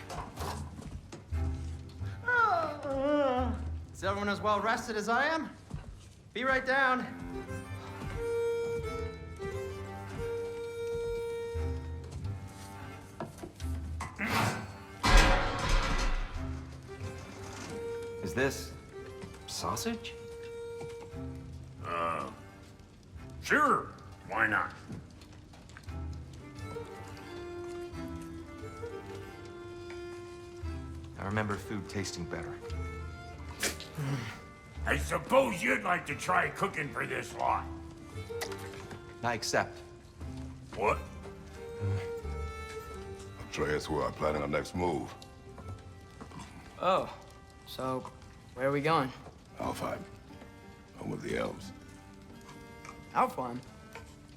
Is everyone as well rested as I am? Be right down. Is this sausage? Sure. Why not? I remember food tasting better. I suppose you'd like to try cooking for this lot. I accept. What? Atreus, we are planning our next move. Oh, so where are we going? Alfheim, home of the elves. Alfheim?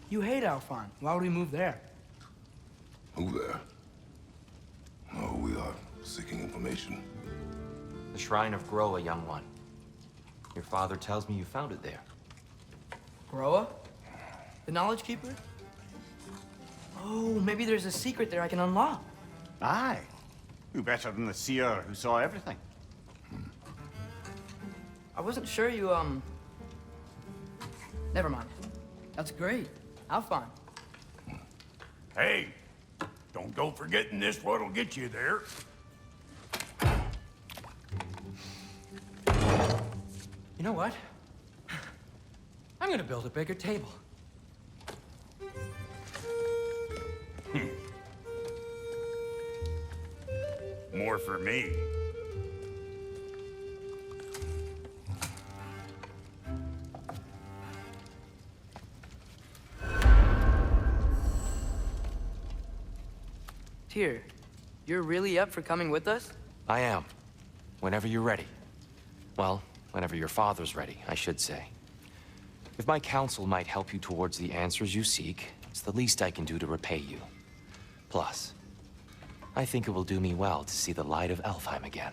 You hate Alfheim. Why would we move there? Who there? No, we are seeking information. The Shrine of Groa, young one. Your father tells me you found it there. Groa? The Knowledge Keeper? Oh, maybe there's a secret there I can unlock. Aye. Who better than the seer who saw everything? I wasn't sure you, Never mind. That's great. Alfheim. Hey, don't go forgetting this what'll get you there. You know what? I'm gonna build a bigger table. More for me. Tyr, you're really up for coming with us? I am. Whenever you're ready. Well, whenever your father's ready, I should say. If my counsel might help you towards the answers you seek, it's the least I can do to repay you. Plus, I think it will do me well to see the light of Elfheim again.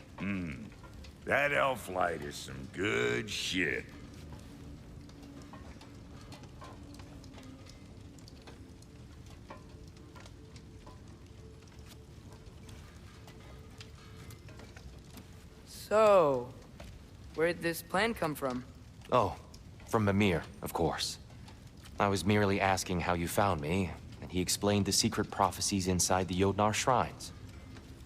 That elf light is some good shit. So, where'd this plan come from? Oh, from Mimir, of course. I was merely asking how you found me, and he explained the secret prophecies inside the Jotnar shrines.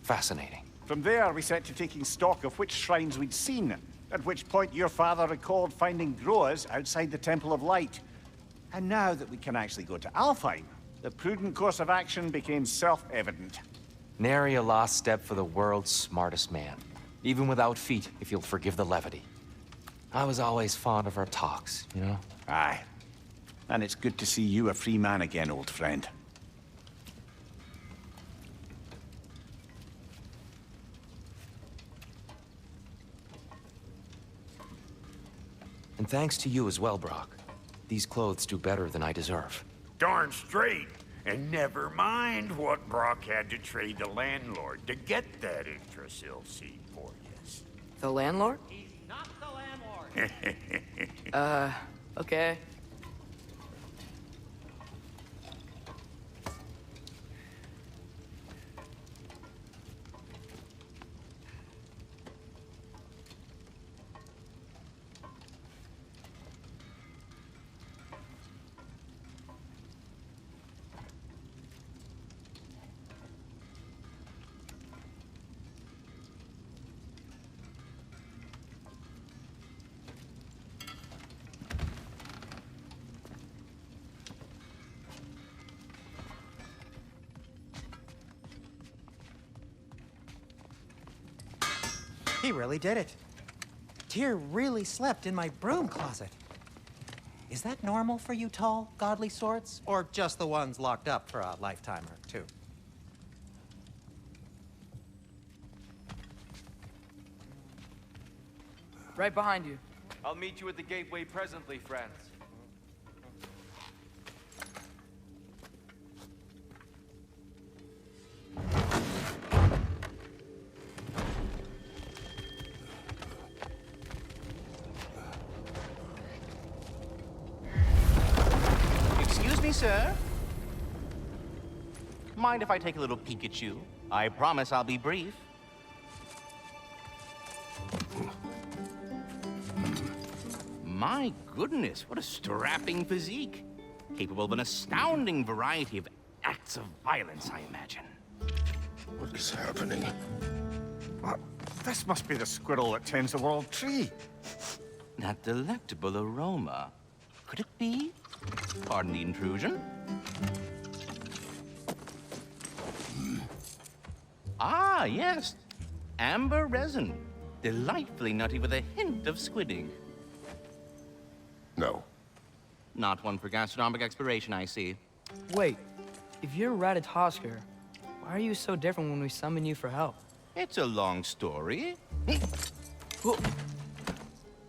Fascinating. From there, we set to taking stock of which shrines we'd seen, at which point your father recalled finding growers outside the Temple of Light. And now that we can actually go to Alfheim, the prudent course of action became self-evident. Nary a lost step for the world's smartest man. Even without feet, if you'll forgive the levity. I was always fond of our talks, you know? Aye. And it's good to see you a free man again, old friend. And thanks to you as well, Brock. These clothes do better than I deserve. Darn straight. And never mind what Brock had to trade the landlord to get that Yggdrasil seed for you. The landlord? He's not the landlord. Okay. He really did it. Tyr really slept in my broom closet. Is that normal for you tall, godly sorts? Or just the ones locked up for a lifetime or two? Right behind you. I'll meet you at the gateway presently, friends. Excuse me, sir. Mind if I take a little peek at you? I promise I'll be brief. My goodness, what a strapping physique. Capable of an astounding variety of acts of violence, I imagine. What is happening? This must be the squirrel that tends the world tree. That delectable aroma. Could it be? Pardon the intrusion. Ah, yes. Amber resin. Delightfully nutty with a hint of squidding. No. Not one for gastronomic exploration, I see. Wait, if you're Ratatoskr, why are you so different when we summon you for help? It's a long story.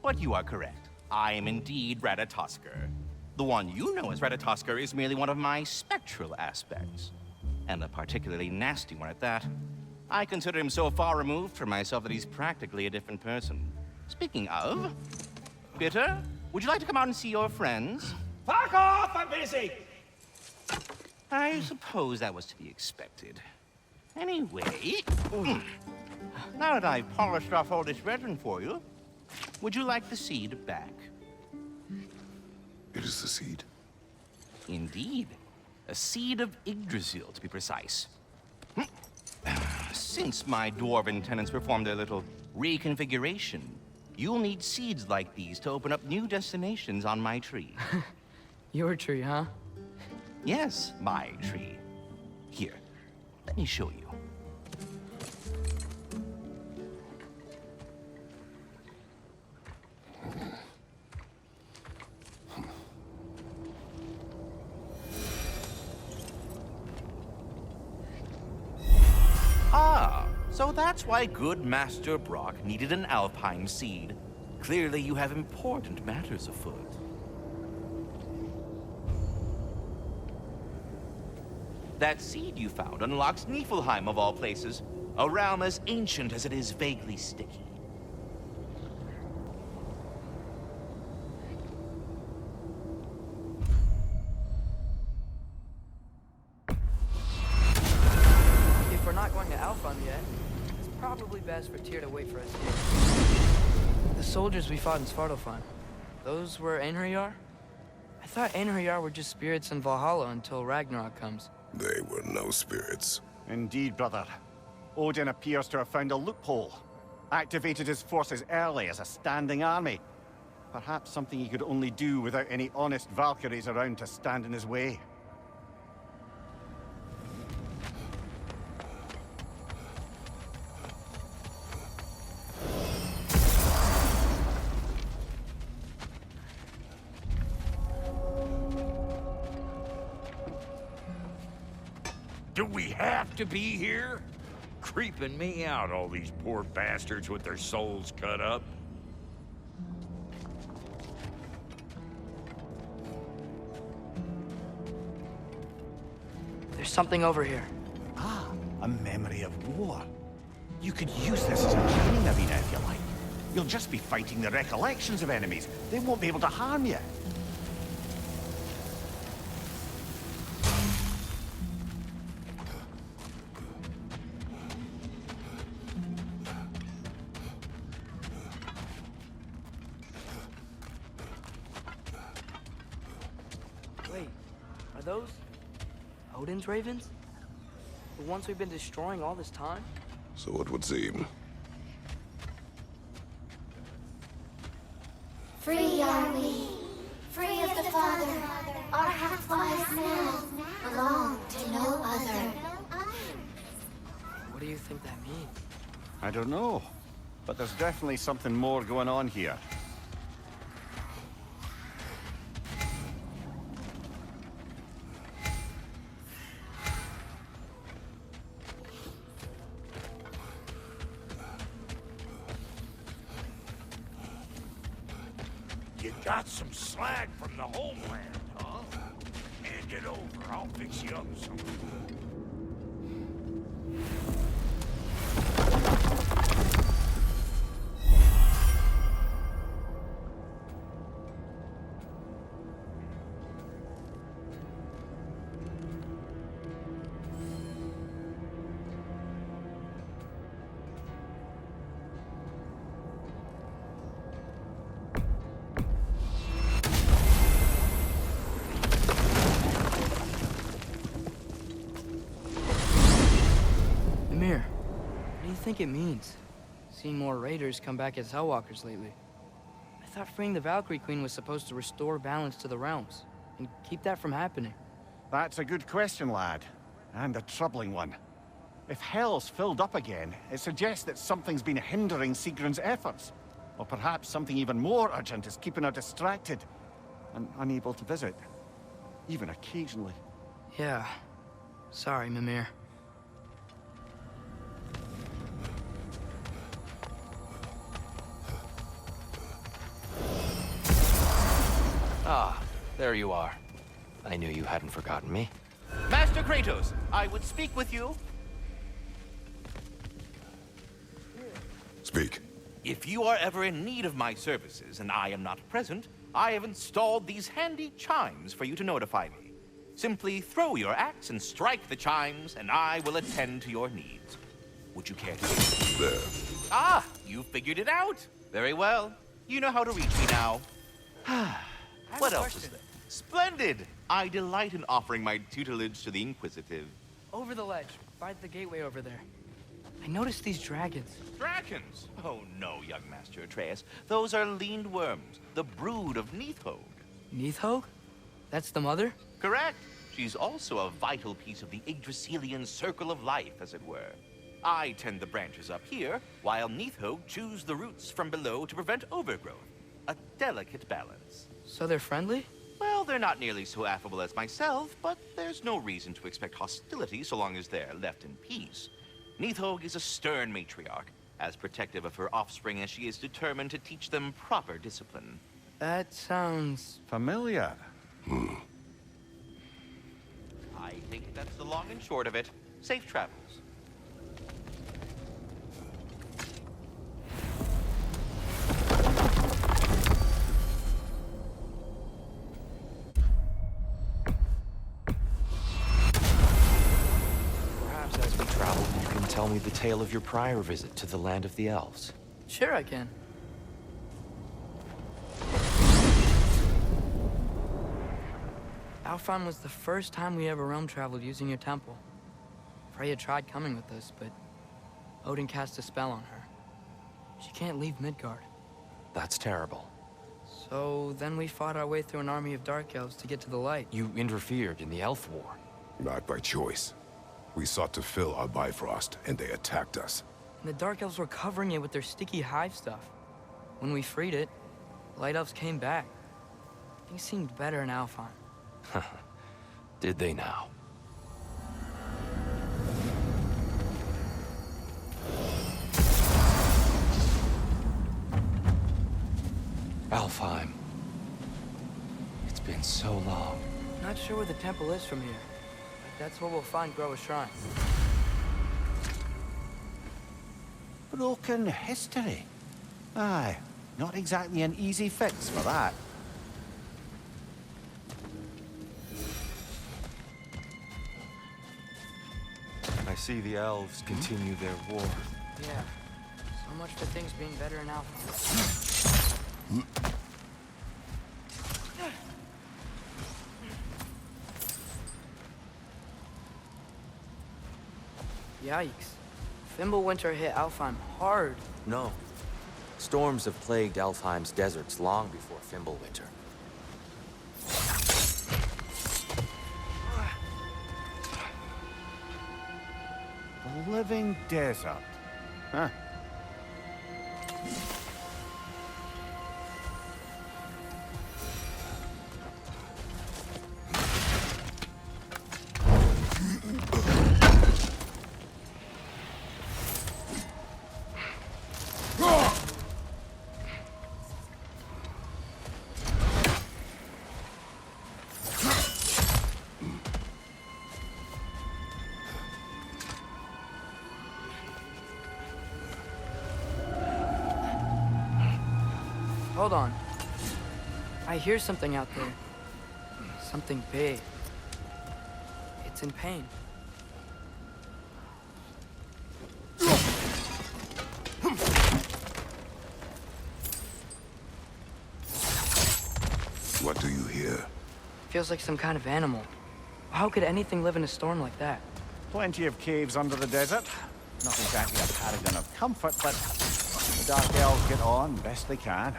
But you are correct. I am indeed Ratatoskr. The one you know as Ratatoskr is merely one of my spectral aspects. And a particularly nasty one at that. I consider him so far removed from myself that he's practically a different person. Speaking of... Bitter, would you like to come out and see your friends? Fuck off! I'm busy! I suppose that was to be expected. Anyway... Now that I've polished off all this resin for you, would you like the seed back? It is the seed. Indeed. A seed of Yggdrasil, to be precise. Since my dwarven tenants performed their little reconfiguration, you'll need seeds like these to open up new destinations on my tree. Your tree, huh? Yes, my tree. Here, let me show you. Ah, so that's why good Master Brock needed an Alpine seed. Clearly you have important matters afoot. That seed you found unlocks Niflheim of all places, a realm as ancient as it is vaguely sticky. If we're not going to Alfheim yet, it's probably best for Týr to wait for us here. The soldiers we fought in Svartalfheim, those were Einherjar? I thought Einherjar were just spirits in Valhalla until Ragnarok comes. They were no spirits. Indeed, brother. Odin appears to have found a loophole. Activated his forces early as a standing army. Perhaps something he could only do without any honest Valkyries around to stand in his way. Do we have to be here? Creeping me out, all these poor bastards with their souls cut up. There's something over here. Ah, a memory of war. You could use this as a training arena if you like. You'll just be fighting the recollections of enemies. They won't be able to harm you. Wait, are those Odin's ravens? The ones we've been destroying all this time? So it would seem. Free are we, free of the Father. Our half-lives now belong to no other. What do you think that means? I don't know, but there's definitely something more going on here. You got some slag from the homeland, huh? Hand it over, I'll fix you up some. What do you think it means? Seeing more raiders come back as Hellwalkers lately. I thought freeing the Valkyrie Queen was supposed to restore balance to the realms, and keep that from happening. That's a good question, lad. And a troubling one. If Hell's filled up again, it suggests that something's been hindering Sigrun's efforts. Or perhaps something even more urgent is keeping her distracted and unable to visit. Even occasionally. Yeah. Sorry, Mimir. Ah, there you are. I knew you hadn't forgotten me. Master Kratos, I would speak with you. Speak. If you are ever in need of my services and I am not present, I have installed these handy chimes for you to notify me. Simply throw your axe and strike the chimes, and I will attend to your needs. Would you care to? There. Ah, you figured it out. Very well. You know how to reach me now. What else is there? Splendid! I delight in offering my tutelage to the inquisitive. Over the ledge, by the gateway over there. I noticed these dragons. Dragons? Oh no, young Master Atreus. Those are leaned worms, the brood of Nithhog. Nithhog? That's the mother? Correct. She's also a vital piece of the Yggdrasilian circle of life, as it were. I tend the branches up here, while Nithhog chews the roots from below to prevent overgrowth. A delicate balance. So they're friendly? Well, they're not nearly so affable as myself, but there's no reason to expect hostility so long as they're left in peace. Nithog is a stern matriarch, as protective of her offspring as she is determined to teach them proper discipline. That sounds... familiar. I think that's the long and short of it. Safe travels. Perhaps as we travel, you can tell me the tale of your prior visit to the land of the elves. Sure I can. Alfheim was the first time we ever realm traveled using your temple. Freya tried coming with us, but Odin cast a spell on her. She can't leave Midgard. That's terrible. So then we fought our way through an army of dark elves to get to the light. You interfered in the elf war. Not by choice. We sought to fill our Bifrost, and they attacked us. And the dark elves were covering it with their sticky hive stuff. When we freed it, the light elves came back. Things seemed better in Alfheim. Did they now? Alfheim. It's been so long. Not sure where the temple is from here, but that's where we'll find Groa's shrine. Broken history. Aye, not exactly an easy fix for that. I see the elves continue their war. Yeah. So much for things being better in Alfheim. Yikes. Fimbulwinter hit Alfheim hard. No. Storms have plagued Alfheim's deserts long before Fimbulwinter. The living desert. Huh. Hold on. I hear something out there. Something big. It's in pain. What do you hear? Feels like some kind of animal. How could anything live in a storm like that? Plenty of caves under the desert. Not exactly a paragon of comfort, but the Dark Elves get on best they can.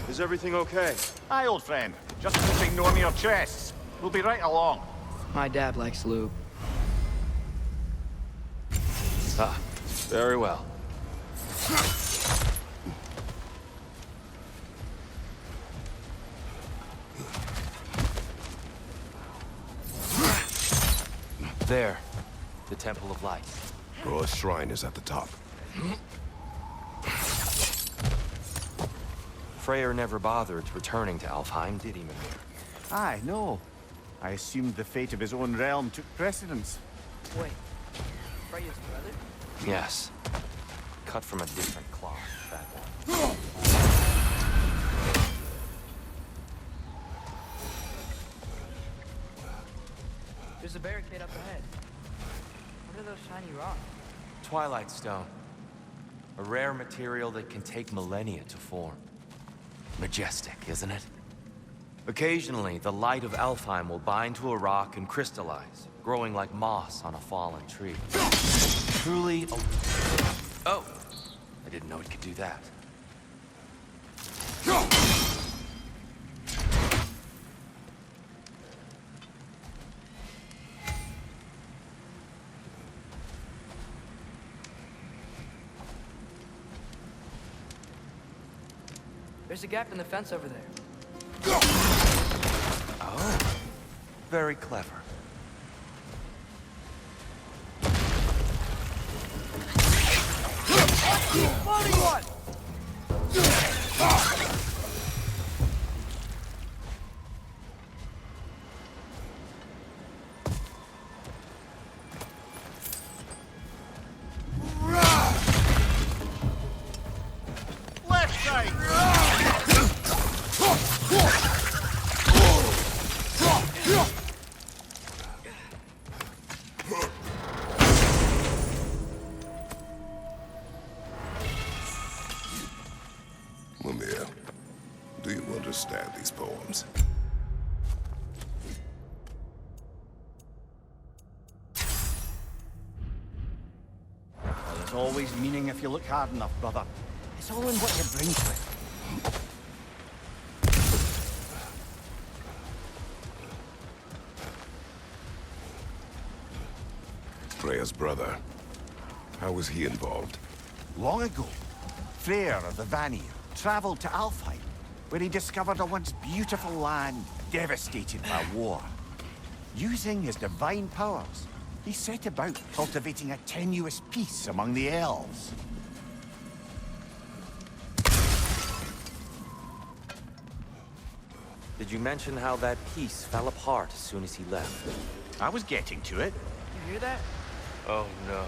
Is everything okay? Aye, old friend. Just keeping no near chests. We'll be right along. My dad likes lube. Ah, very well. There, the Temple of Light. Groa's shrine is at the top. Freyr never bothered returning to Alfheim, did he, Mimir? Aye, no. I assumed the fate of his own realm took precedence. Wait, Freya's brother? Yes. Cut from a different cloth, that one. There's a barricade up ahead. What are those shiny rocks? Twilight Stone. A rare material that can take millennia to form. Majestic, isn't it? Occasionally, the light of Alfheim will bind to a rock and crystallize, growing like moss on a fallen tree. Truly a... Oh! I didn't know it could do that. There's a gap in the fence over there. Oh, very clever. Floating one! Left side! Mimir, do you understand these poems? Well, there's always meaning if you look hard enough, brother. It's all in what you bring to it. Freya's brother. How was he involved? Long ago, Freya of the Vanaheim traveled to Alfheim, where he discovered a once beautiful land devastated by war. Using his divine powers, he set about cultivating a tenuous peace among the elves. Did you mention how that peace fell apart as soon as he left? I was getting to it. You hear that? Oh no.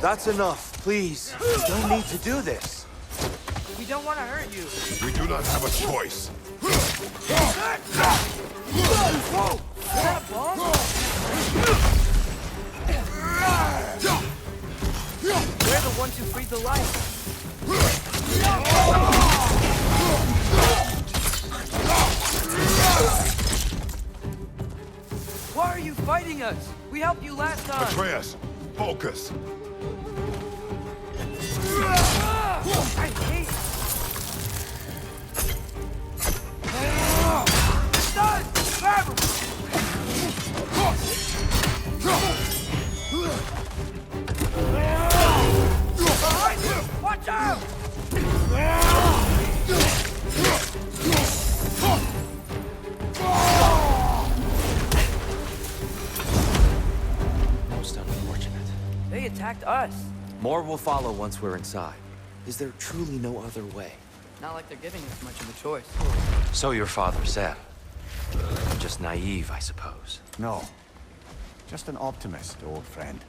That's enough, please. You don't need to do this. We don't want to hurt you. We do not have a choice. Whoa! Is that a bomb? We're the ones who freed the light. Why are you fighting us? We helped you last time. Atreus, focus. I hate Stun! Grab him! Behind you! Watch out! Most unfortunate. They attacked us. More will follow once we're inside. Is there truly no other way? Not like they're giving us much of a choice. So your father said. Just naive, I suppose. No. Just an optimist, old friend.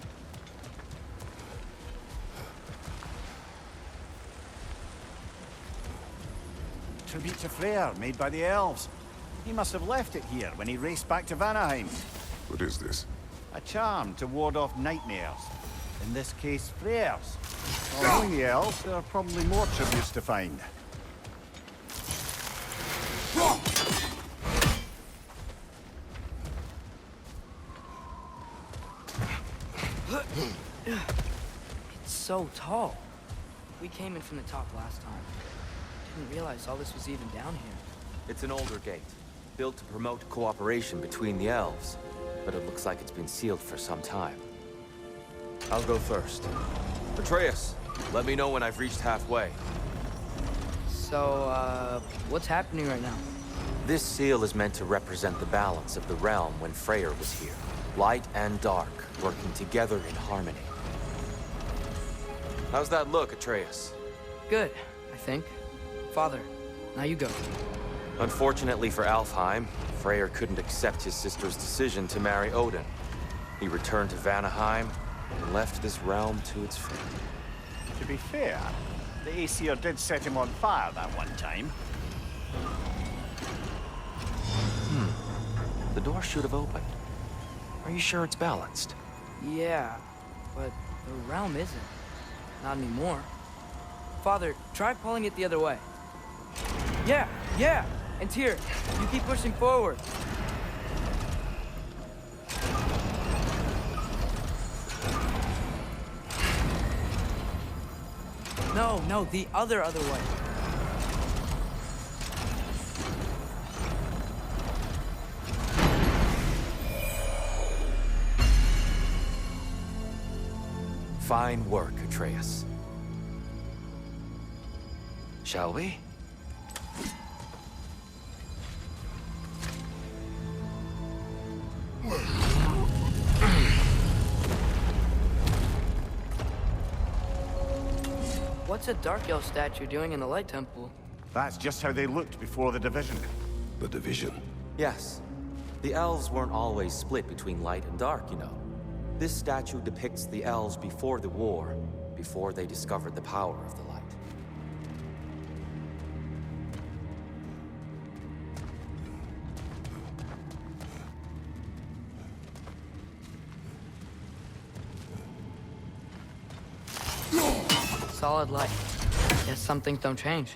Tribute to Freya, made by the elves. He must have left it here when he raced back to Vanaheim. What is this? A charm to ward off nightmares. In this case, Freya's. Following the elves, there are probably more tributes to find. It's so tall. We came in from the top last time. Didn't realize all this was even down here. It's an older gate, built to promote cooperation between the elves, but it looks like it's been sealed for some time. I'll go first. Atreus, let me know when I've reached halfway. So, what's happening right now? This seal is meant to represent the balance of the realm when Freya was here. Light and dark, working together in harmony. How's that look, Atreus? Good, I think. Father, now you go. Unfortunately for Alfheim, Freyr couldn't accept his sister's decision to marry Odin. He returned to Vanaheim and left this realm to its fate. To be fair, the Aesir did set him on fire that one time. The door should have opened. Are you sure it's balanced? Yeah, but the realm isn't. Not anymore. Father, try pulling it the other way. Yeah! And Týór, you keep pushing forward. No, the other way. Fine work, Atreus. Shall we? What's a Dark Elf statue doing in the Light Temple? That's just how they looked before the division. The division. Yes. The elves weren't always split between light and dark, you know. This statue depicts the elves before the war, before they discovered the power of the light. Solid light. Guess some things don't change.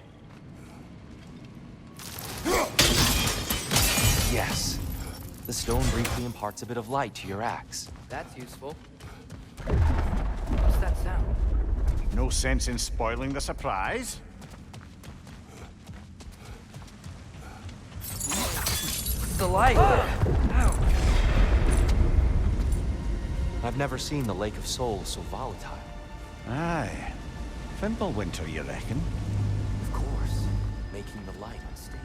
Yes. The stone briefly imparts a bit of light to your axe. That's useful. What's that sound? No sense in spoiling the surprise. The light! I've never seen the Lake of Souls so volatile. Aye. Fimbulwinter, you reckon? Of course. Making the light unstable.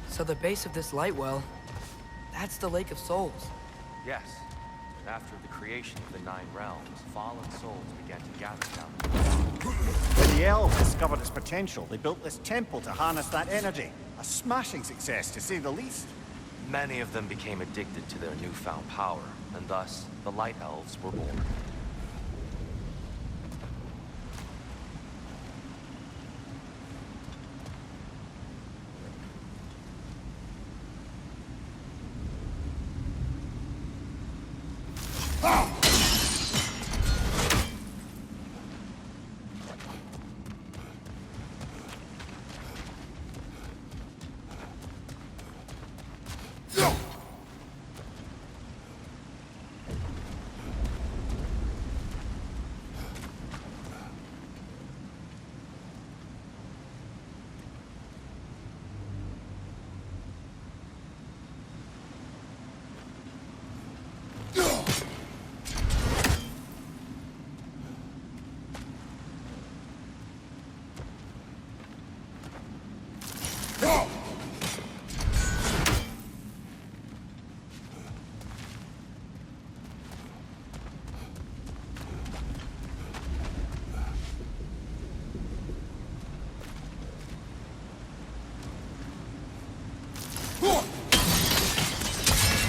So the base of this light well, that's the Lake of Souls. Yes. After the creation of the 9 realms, fallen souls began to gather down. When the elves discovered its potential, they built this temple to harness that energy. A smashing success, to say the least. Many of them became addicted to their newfound power, and thus, the Light Elves were born.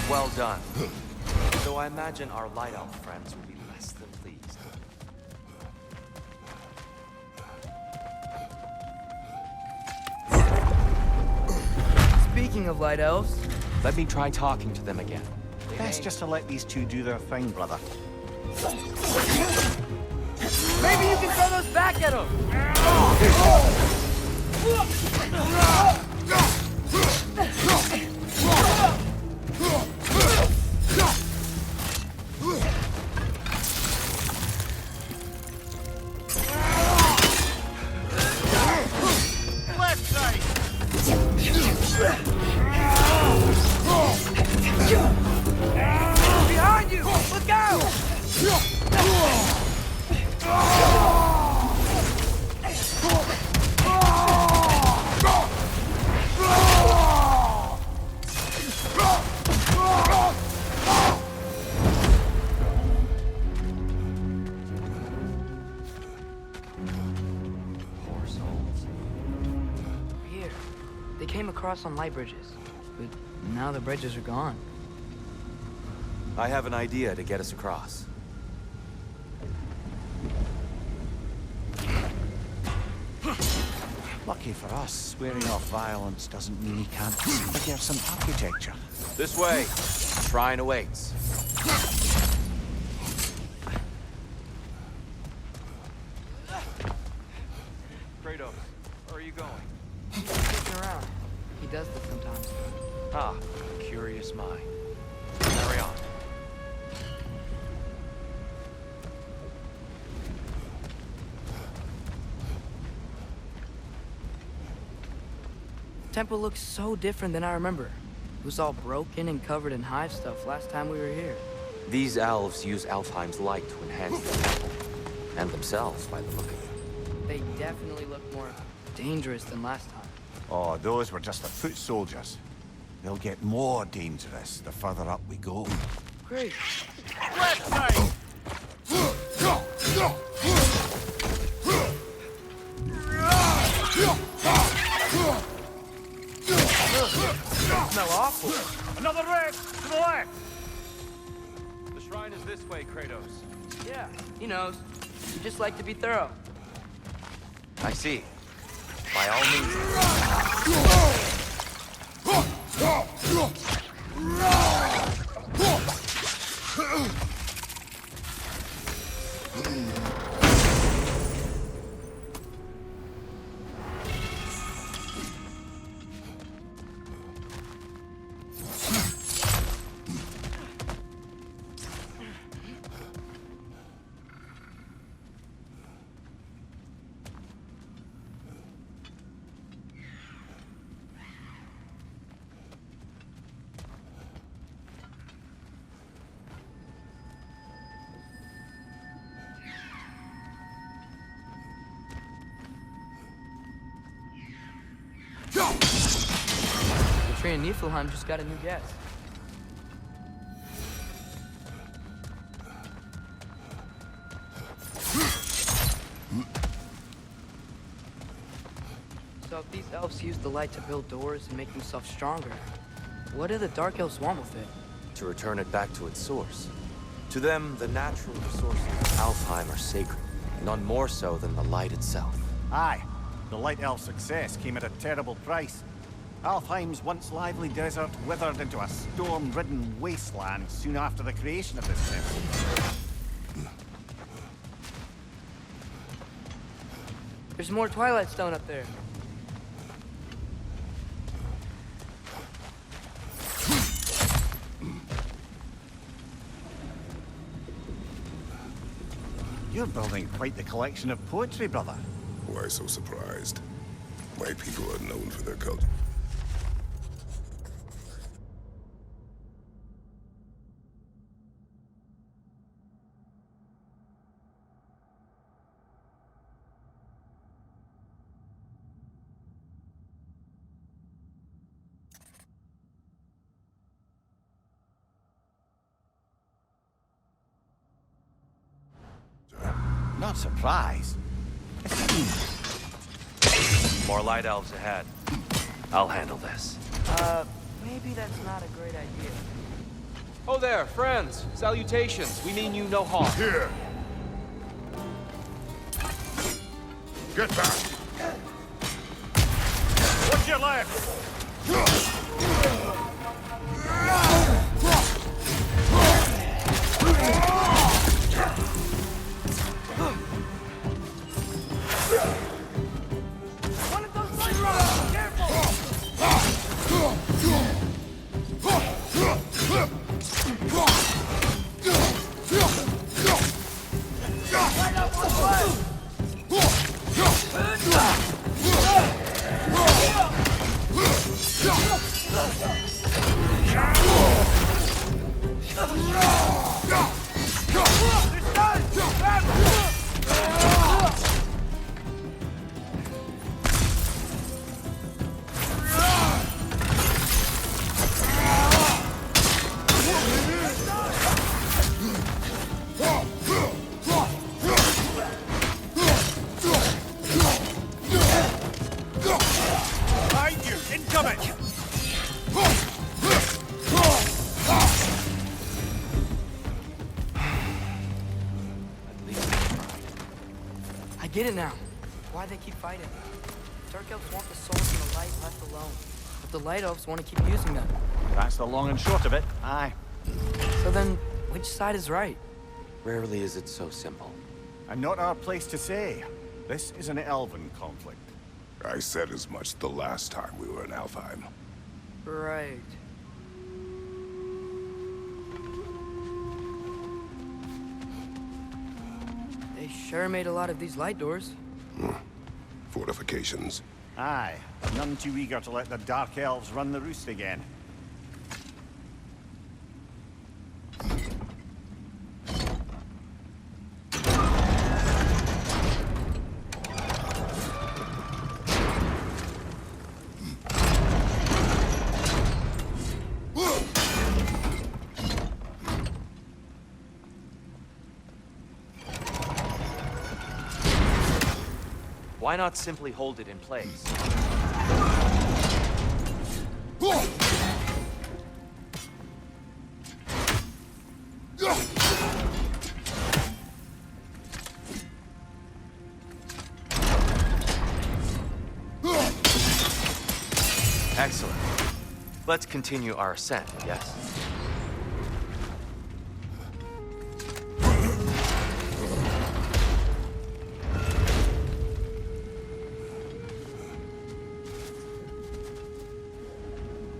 Well done. Though I imagine our Light Elf friends will be less than pleased. Speaking of Light Elves... Let me try talking to them again. Best just to let these two do their thing, brother. Maybe you can throw those back at them! Left side! Behind you! Look out! Poor souls. Here. They came across on light bridges. But now the bridges are gone. I have an idea to get us across. Lucky for us, swearing off violence doesn't mean he can't forgive some architecture. This way. Shrine awaits. Kratos, where are you going? Sticking around. He does this sometimes. Ah, curious mind. Carry on. Temple looks so different than I remember. It was all broken and covered in hive stuff last time we were here. These elves use Alfheim's light to enhance the temple. And themselves, by the look of it. They definitely look more dangerous than last time. Oh, those were just the foot soldiers. They'll get more dangerous the further up we go. Great. Left side! Smell awful. Another red to the left! The shrine is this way, Kratos. Yeah, he knows. You just like to be thorough. I see. By all means. The tree in Niflheim just got a new guest. So if these elves use the light to build doors and make themselves stronger, what do the Dark Elves want with it? To return it back to its source. To them, the natural resources of Alfheim are sacred, none more so than the light itself. Aye. The Light Elf's success came at a terrible price. Alfheim's once lively desert withered into a storm-ridden wasteland soon after the creation of this temple. There's more Twilight Stone up there. You're building quite the collection of poetry, brother. Why so surprised? My people are known for their culture. Not surprised. More light elves ahead. I'll handle this. Maybe that's not a great idea. Oh there, friends. Salutations. We mean you no harm. Here. Get back. What's your left? One of those light rods! Careful! Light up one way! Behind you! Incoming! I get it now. Why they keep fighting. Dark Elves want the source and the light left alone. But the Light Elves want to keep using them. That's the long and short of it. Aye. So then, which side is right? Rarely is it so simple. And not our place to say. This is an elven conflict. I said as much the last time we were in Alfheim. Right. They sure made a lot of these light doors. Fortifications. Aye. None too eager to let the Dark Elves run the roost again. Why not simply hold it in place? Excellent. Let's continue our ascent, yes?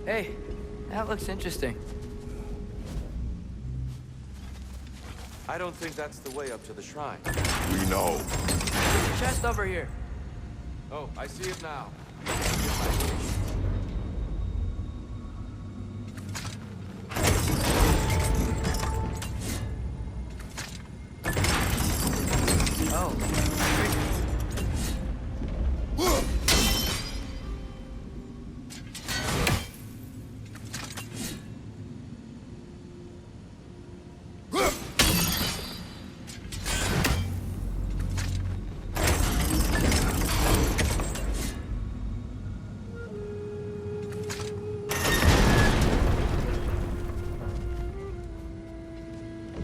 Hey, that looks interesting. I don't think that's the way up to the shrine. We know. There's a chest over here. Oh, I see it now.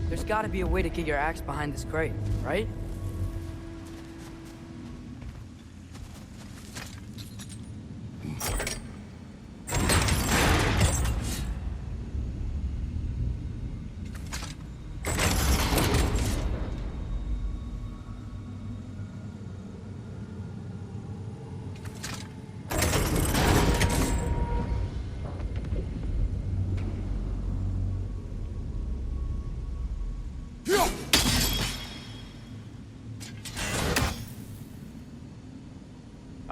There's gotta be a way to get your axe behind this crate, right?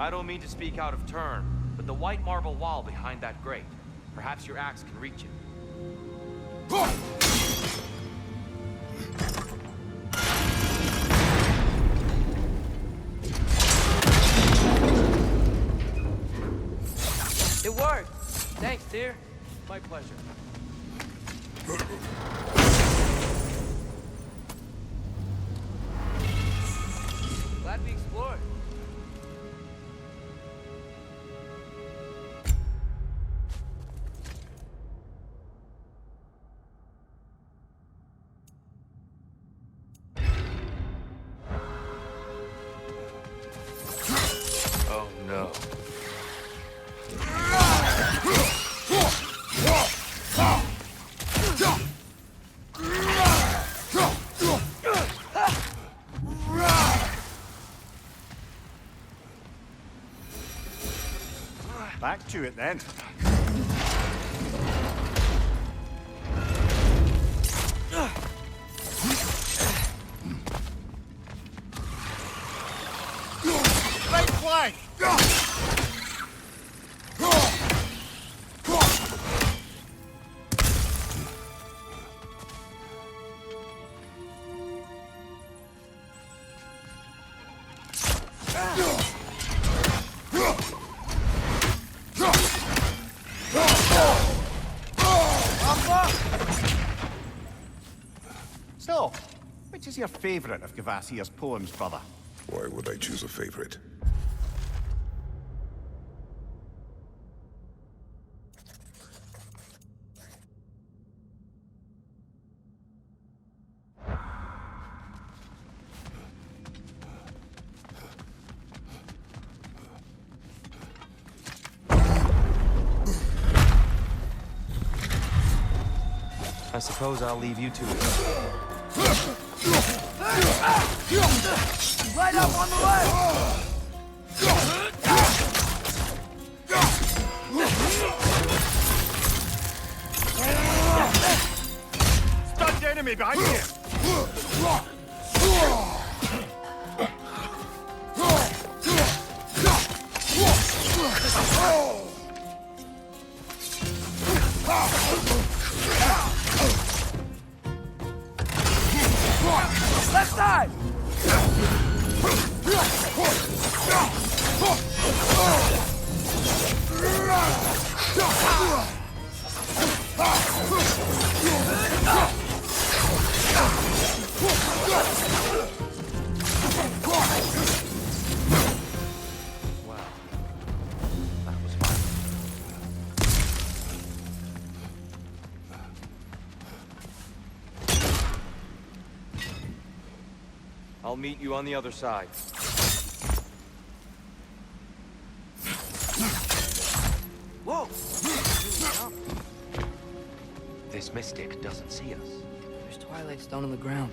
I don't mean to speak out of turn, but the white marble wall behind that grate. Perhaps your axe can reach it. It worked! Thanks, dear. My pleasure. Glad we explored. Oh no. Back to it then. Right flank! So, which is your favorite of Gavassia's poems, brother? Why would I choose a favorite? I suppose I'll leave you to it. Right up on the left! Stunned enemy behind you! Left side! I'll meet you on the other side. Whoa! This mystic doesn't see us. There's Twilight Stone on the ground.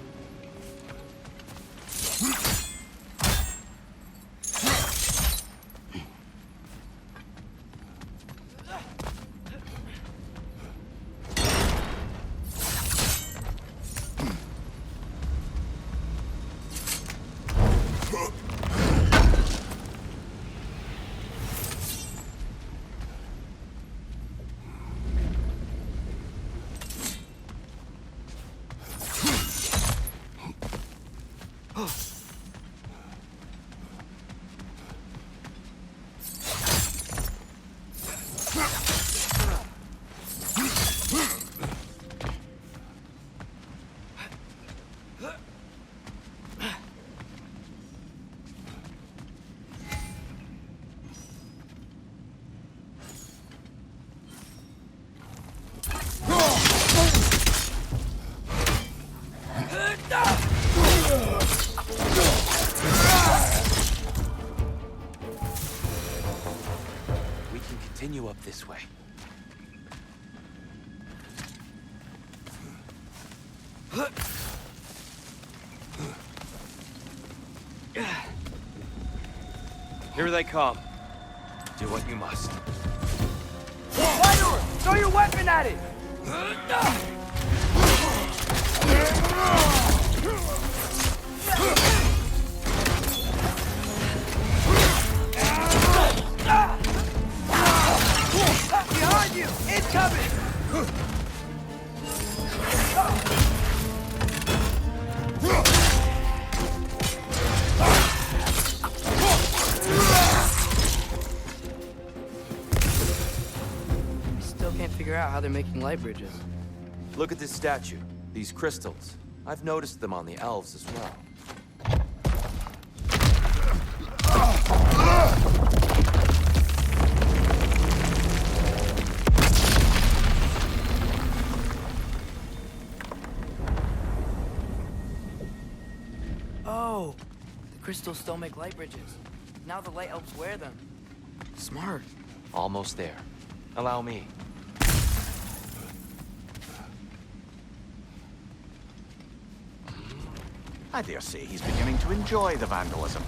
Continue up this way. Here they come. Do what you must. Wanderer! Throw your weapon at it! Behind you! Incoming! I still can't figure out how they're making light bridges. Look at this statue. These crystals. I've noticed them on the elves as well. Oh, the crystals still make light bridges. Now the light elves wear them. Smart. Almost there. Allow me. I dare say he's beginning to enjoy the vandalism.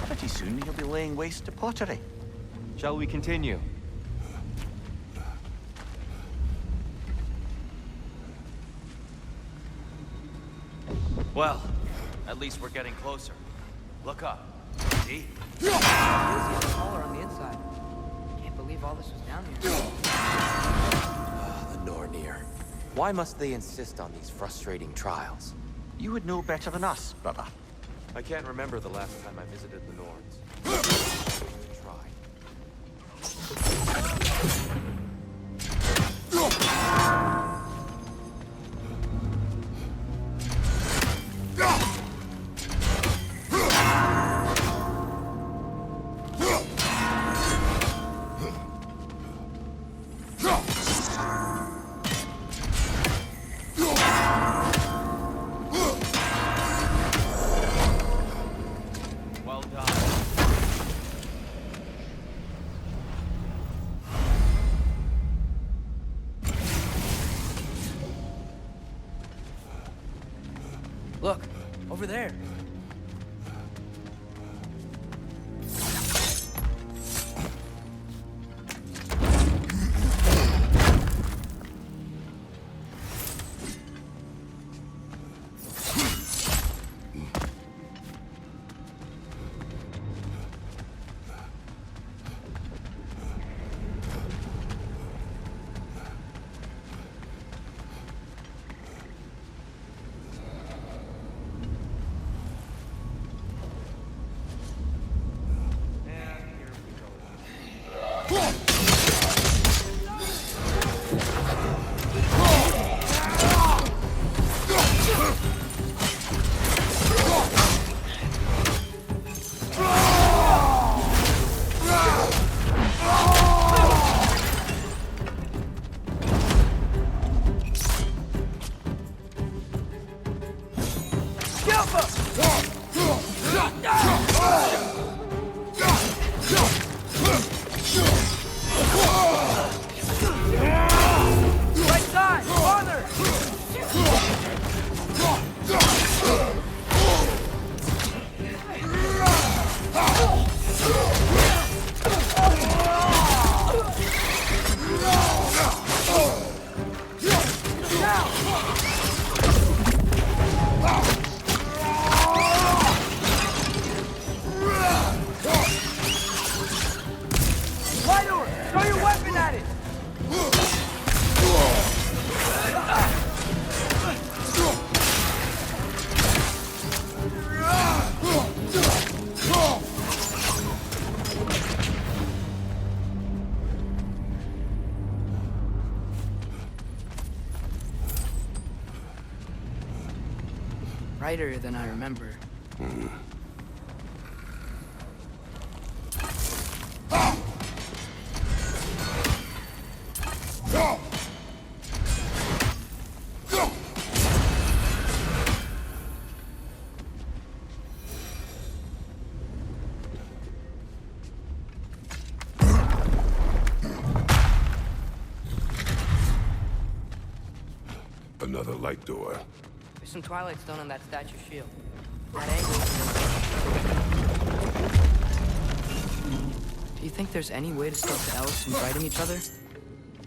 Pretty soon he'll be laying waste to pottery. Shall we continue? Well, at least we're getting closer. Look up. See? It was even smaller on the inside. Can't believe all this was down here. The Nornir. Why must they insist on these frustrating trials? You would know better than us, brother. I can't remember the last time I visited the Norns. Try. Look, over there. tighter than I remember. Another light door. There's some Twilight Stone on that statue shield. That angle. Do you think there's any way to stop the elves from fighting each other?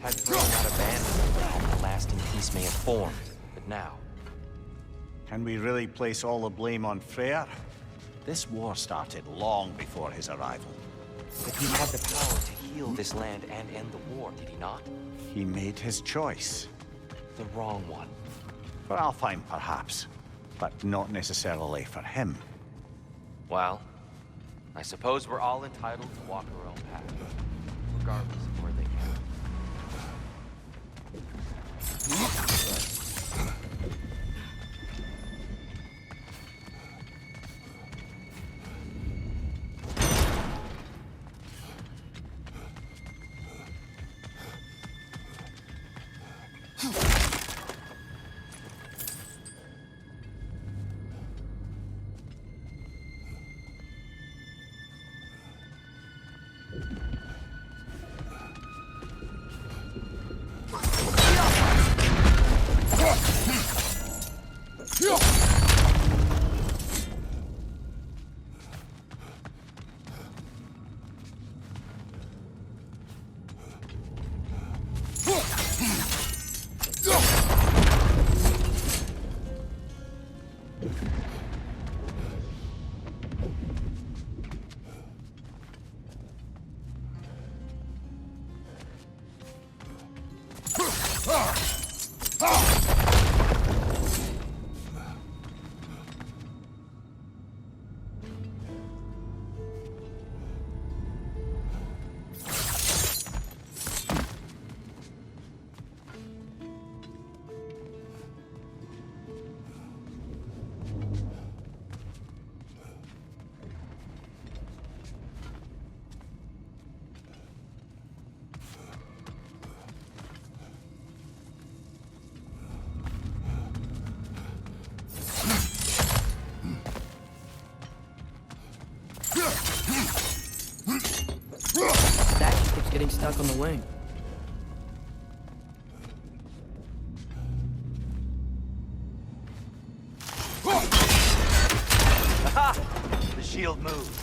Had Freya not abandoned them, a lasting peace may have formed. But now... Can we really place all the blame on Freya? This war started long before his arrival. But he had the power to heal this land and end the war, did he not? He made his choice. The wrong one. For Alfheim, perhaps. But not necessarily for him. Well, I suppose we're all entitled to walk our own path, regardless of where they Getting stuck on the wing. Aha! The shield moved.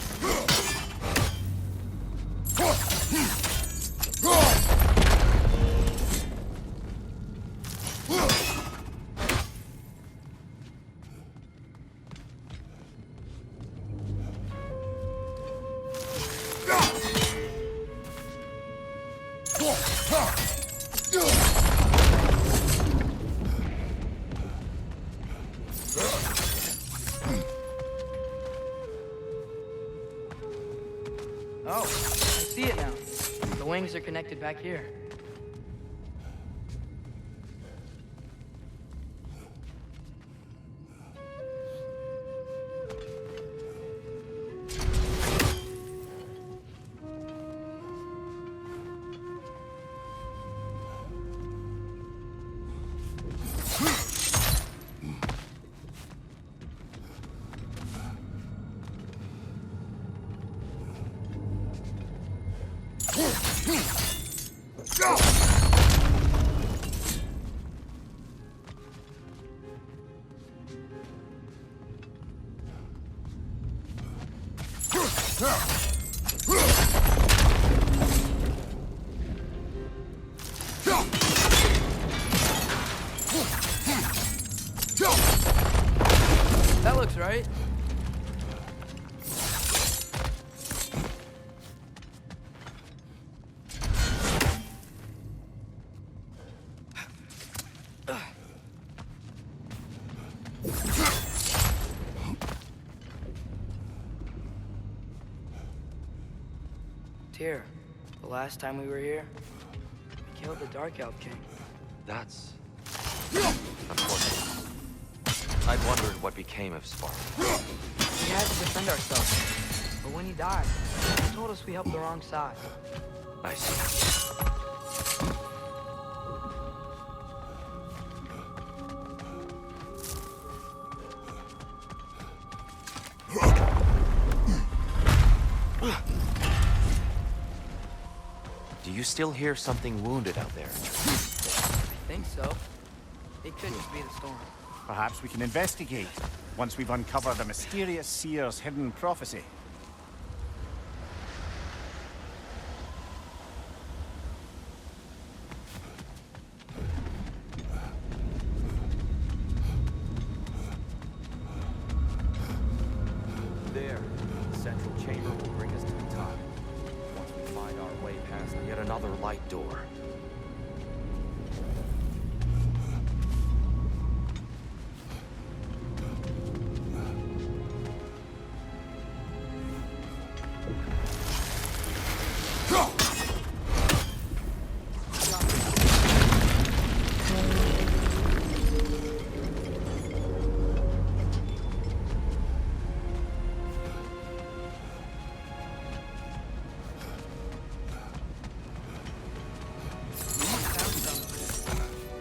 Oh, I see it now. The wings are connected back here. That looks right. Týór, the last time we were here, we killed the Dark Elf King. That's... unfortunate. I'd wondered what became of Sparta. We had to defend ourselves. But when he died, he told us we helped the wrong side. I see. Do you still hear something wounded out there? I think so. It could just be the storm. Perhaps we can investigate, once we've uncovered the mysterious seer's hidden prophecy. There, the central chamber will bring us to the top. Once we find our way past Yet another light door.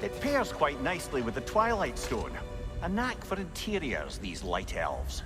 It pairs quite nicely with the Twilight Stone. A knack for interiors, these light elves.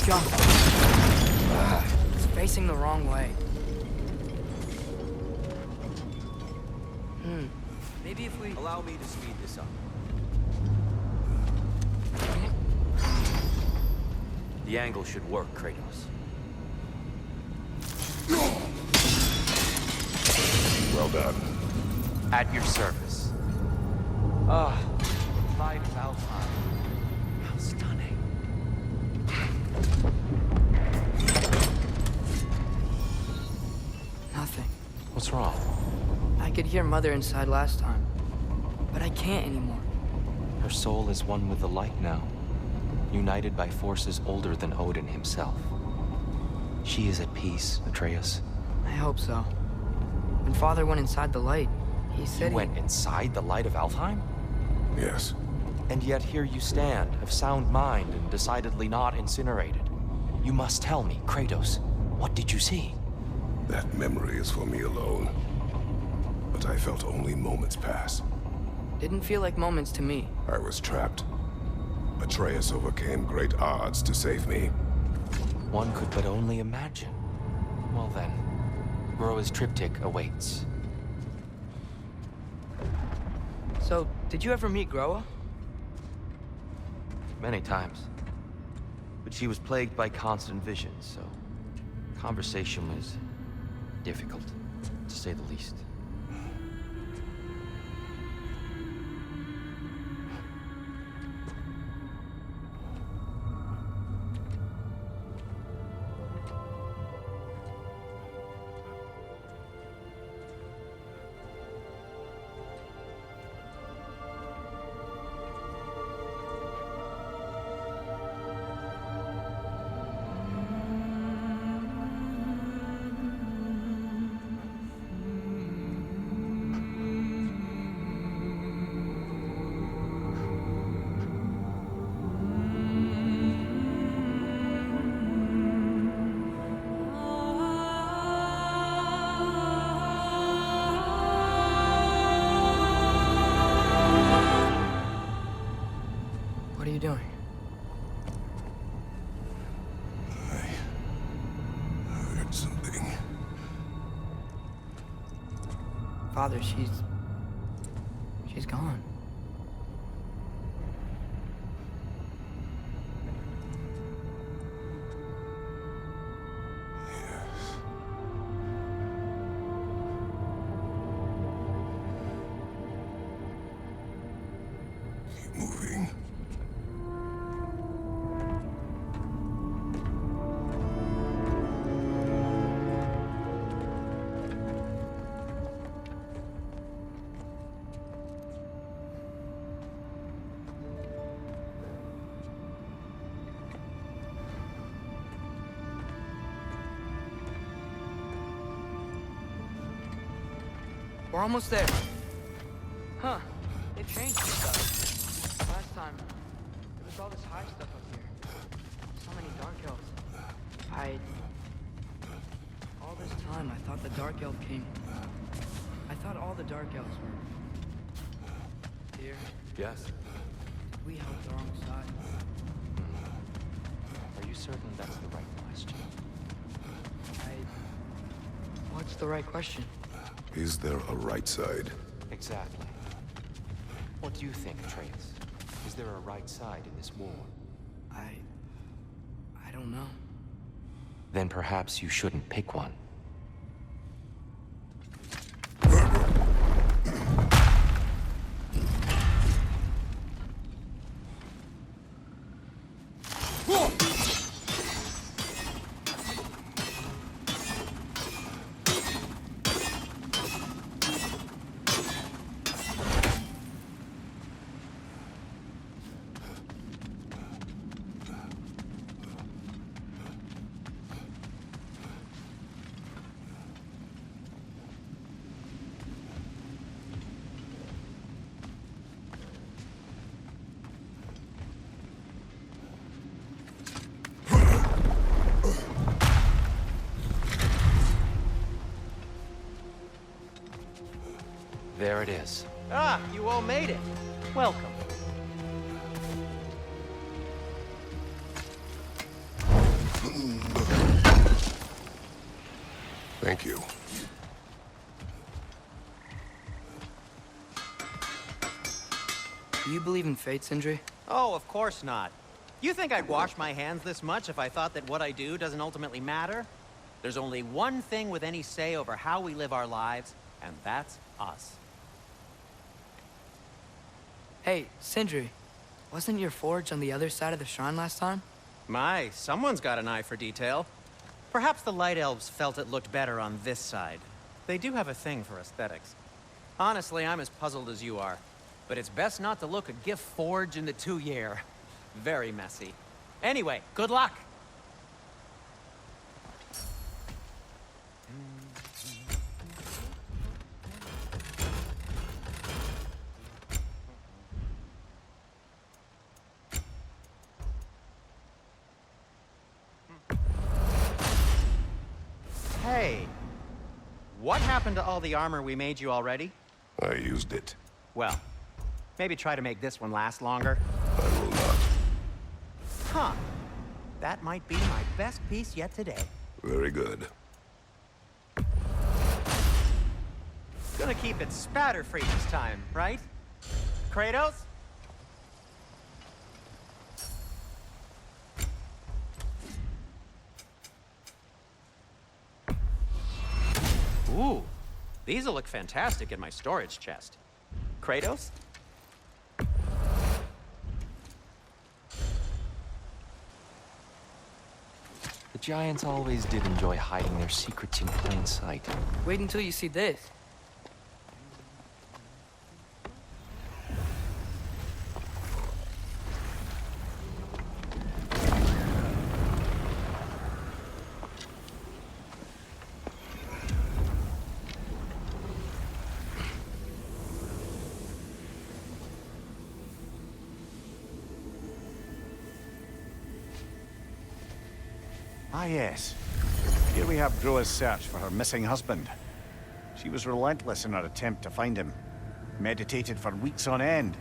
Jump. It's facing the wrong way. Maybe if we... Allow me to speed this up. The angle should work, Kratos. Well done. At your service. Light of Alfheim. How stunning. Nothing. What's wrong? I could hear Mother inside last time, but I can't anymore. Her soul is one with the light now, united by forces older than Odin himself. She is at peace, Atreus. I hope so. When Father went inside the light, he said he went inside the light of Alfheim? Yes. And yet here you stand, of sound mind and decidedly not incinerated. You must tell me, Kratos, what did you see? That memory is for me alone. But I felt only moments pass. Didn't feel like moments to me. I was trapped. Atreus overcame great odds to save me. One could but only imagine. Well then, Groa's triptych awaits. So, did you ever meet Groa? Many times. But she was plagued by constant visions, so conversation was difficult, to say the least. Father, she's gone. Moving. We're almost there. Huh. They changed some stuff. Last time, there was all this high stuff up here. So many Dark Elves. All this time, I thought the Dark Elf King... I thought all the Dark Elves were... here. Yes. We helped the wrong side. Are you certain that's the right question? What's the right question? Is there a right side? Exactly. What do you think, Atreus? Is there a right side in this war? I don't know. Then perhaps you shouldn't pick one. There it is. Ah, you all made it. Welcome. Thank you. Do you believe in fate, Sindri? Oh, of course not. You think I'd wash my hands this much if I thought that what I do doesn't ultimately matter? There's only one thing with any say over how we live our lives, and that's us. Hey, Sindri, wasn't your forge on the other side of the shrine last time? My, someone's got an eye for detail. Perhaps the Light Elves felt it looked better on this side. They do have a thing for aesthetics. Honestly, I'm as puzzled as you are. But it's best not to look a gift forge in the 2-year. Very messy. Anyway, good luck! Hey, what happened to all the armor we made you already? I used it. Well, maybe try to make this one last longer. I will not. Huh. That might be my best piece yet today. Very good. Gonna keep it spatter-free this time, right? Kratos? Ooh, these'll look fantastic in my storage chest. Kratos? The giants always did enjoy hiding their secrets in plain sight. Wait until you see this. Ah, yes. Here we have Groa's search for her missing husband. She was relentless in her attempt to find him. Meditated for weeks on end.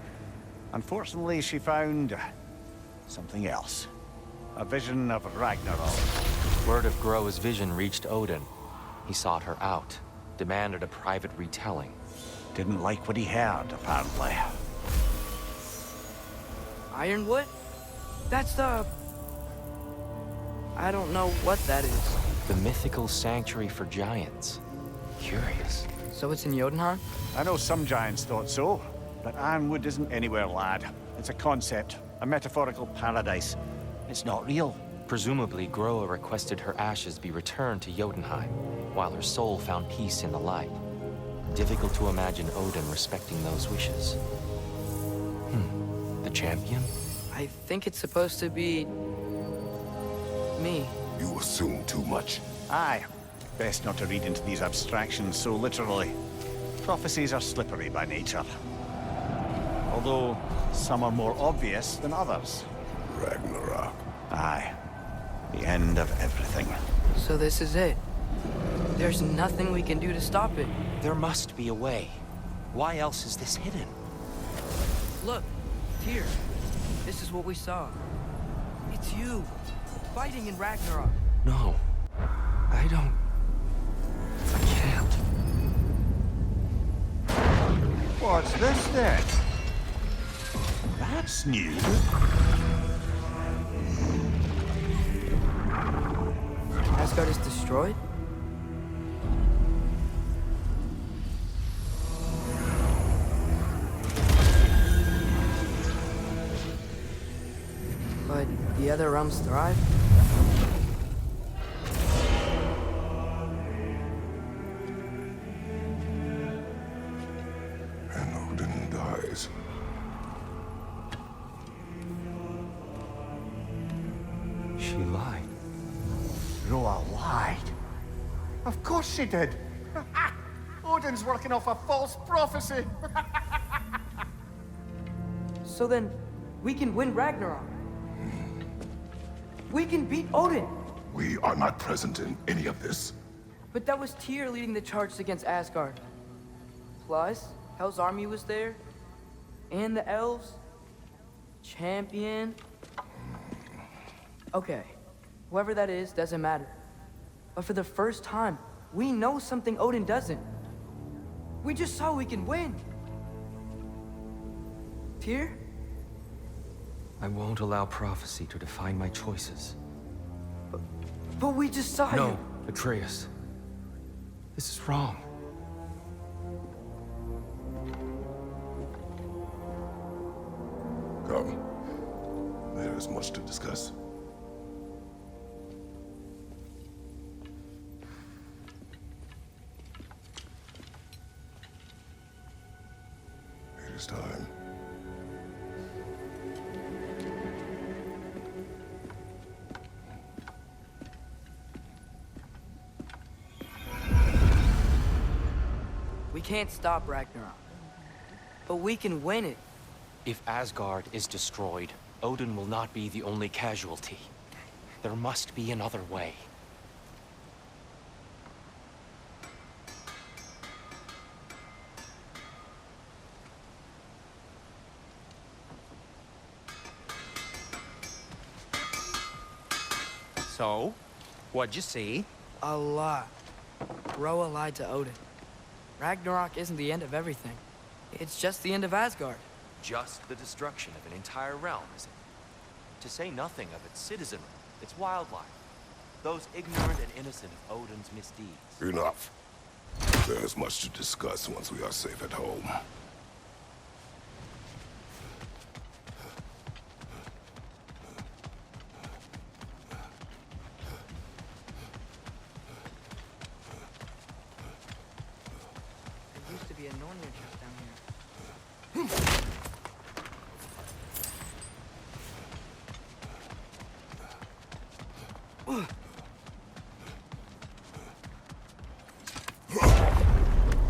Unfortunately, she found... something else. A vision of Ragnarok. Word of Groa's vision reached Odin. He sought her out, demanded a private retelling. Didn't like what he heard, apparently. Ironwood? That's the... I don't know what that is. The mythical sanctuary for giants. Curious. So it's in Jotunheim? I know some giants thought so, but Ironwood isn't anywhere, lad. It's a concept, a metaphorical paradise. It's not real. Presumably, Groa requested her ashes be returned to Jotunheim, while her soul found peace in the light. Difficult to imagine Odin respecting those wishes. The champion? I think it's supposed to be... me. You assume too much. Aye. Best not to read into these abstractions so literally. Prophecies are slippery by nature. Although, some are more obvious than others. Ragnarok. Aye. The end of everything. So this is it. There's nothing we can do to stop it. There must be a way. Why else is this hidden? Look, here. This is what we saw. It's you, fighting in Ragnarok. No. I don't... I can't. What's this then? That's new. Asgard is destroyed? But the other realms thrive? And Odin dies. She lied. Groa lied. Of course she did. Odin's working off a false prophecy. So then, we can win Ragnarok. We can beat Odin. We are not present in any of this. But that was Týr leading the charge against Asgard. Plus, Hell's army was there. And the elves. Champion. Okay. Whoever that is, doesn't matter. But for the first time, we know something Odin doesn't. We just saw we can win. Týr? I won't allow prophecy to define my choices. But we just saw you. No, Atreus. This is wrong. Come. There is much to discuss. It is time. We can't stop Ragnarok. But we can win it. If Asgard is destroyed, Odin will not be the only casualty. There must be another way. So, what'd you see? A lot. Groa lied to Odin. Ragnarok isn't the end of everything. It's just the end of Asgard. Just the destruction of an entire realm, is it? To say nothing of its citizenry, its wildlife. Those ignorant and innocent of Odin's misdeeds. Enough. There is much to discuss once we are safe at home. There used to be a Nornir chest down here.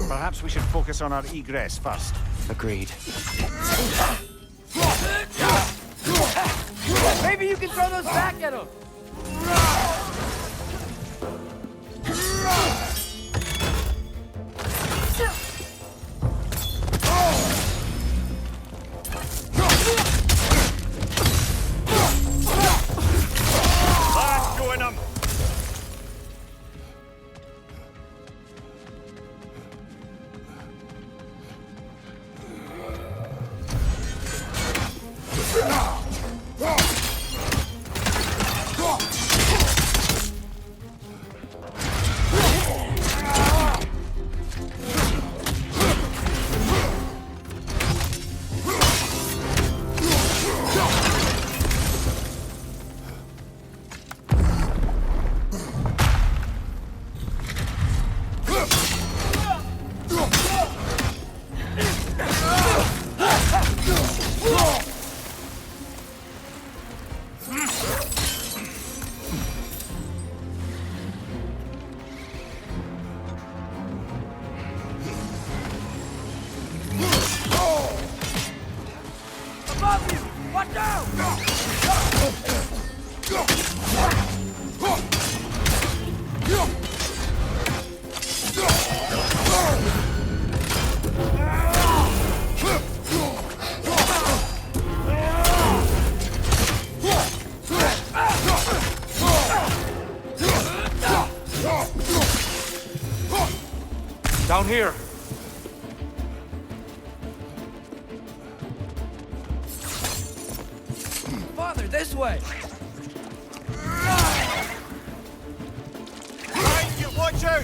Perhaps we should focus on our egress first. Agreed. Maybe you can throw those back at him! Down here. Father, this way! Behind you, watch out!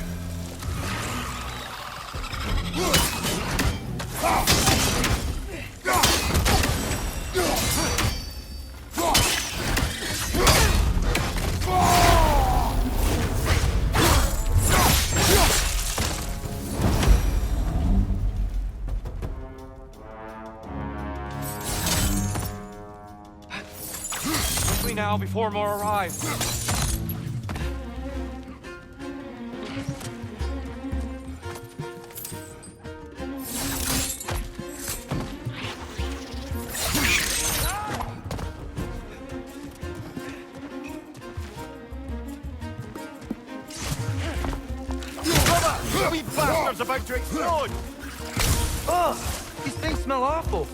Quickly now, before more arrive. Wee bastard's about to explode! Ugh! These things smell awful.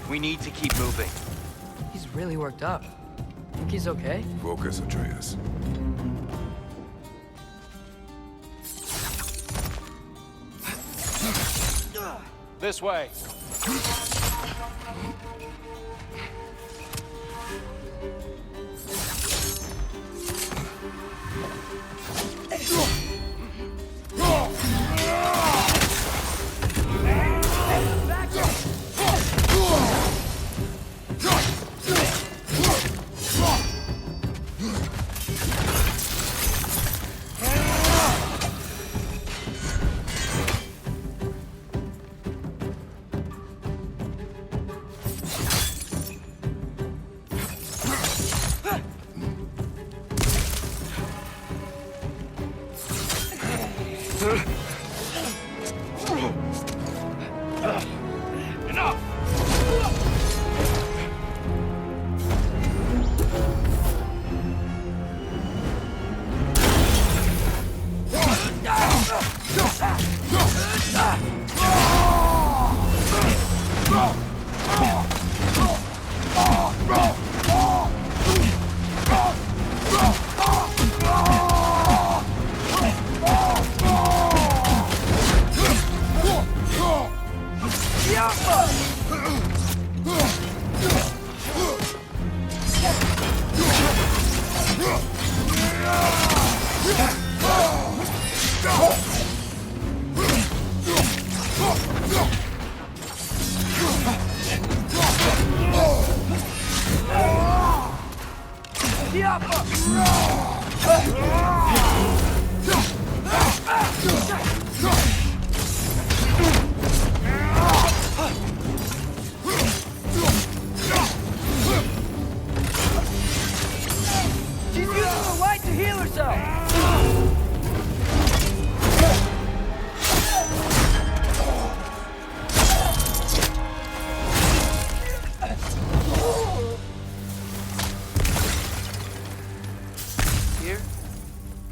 We need to keep moving. He's really worked up. Think he's okay? Focus, Atreus. This way.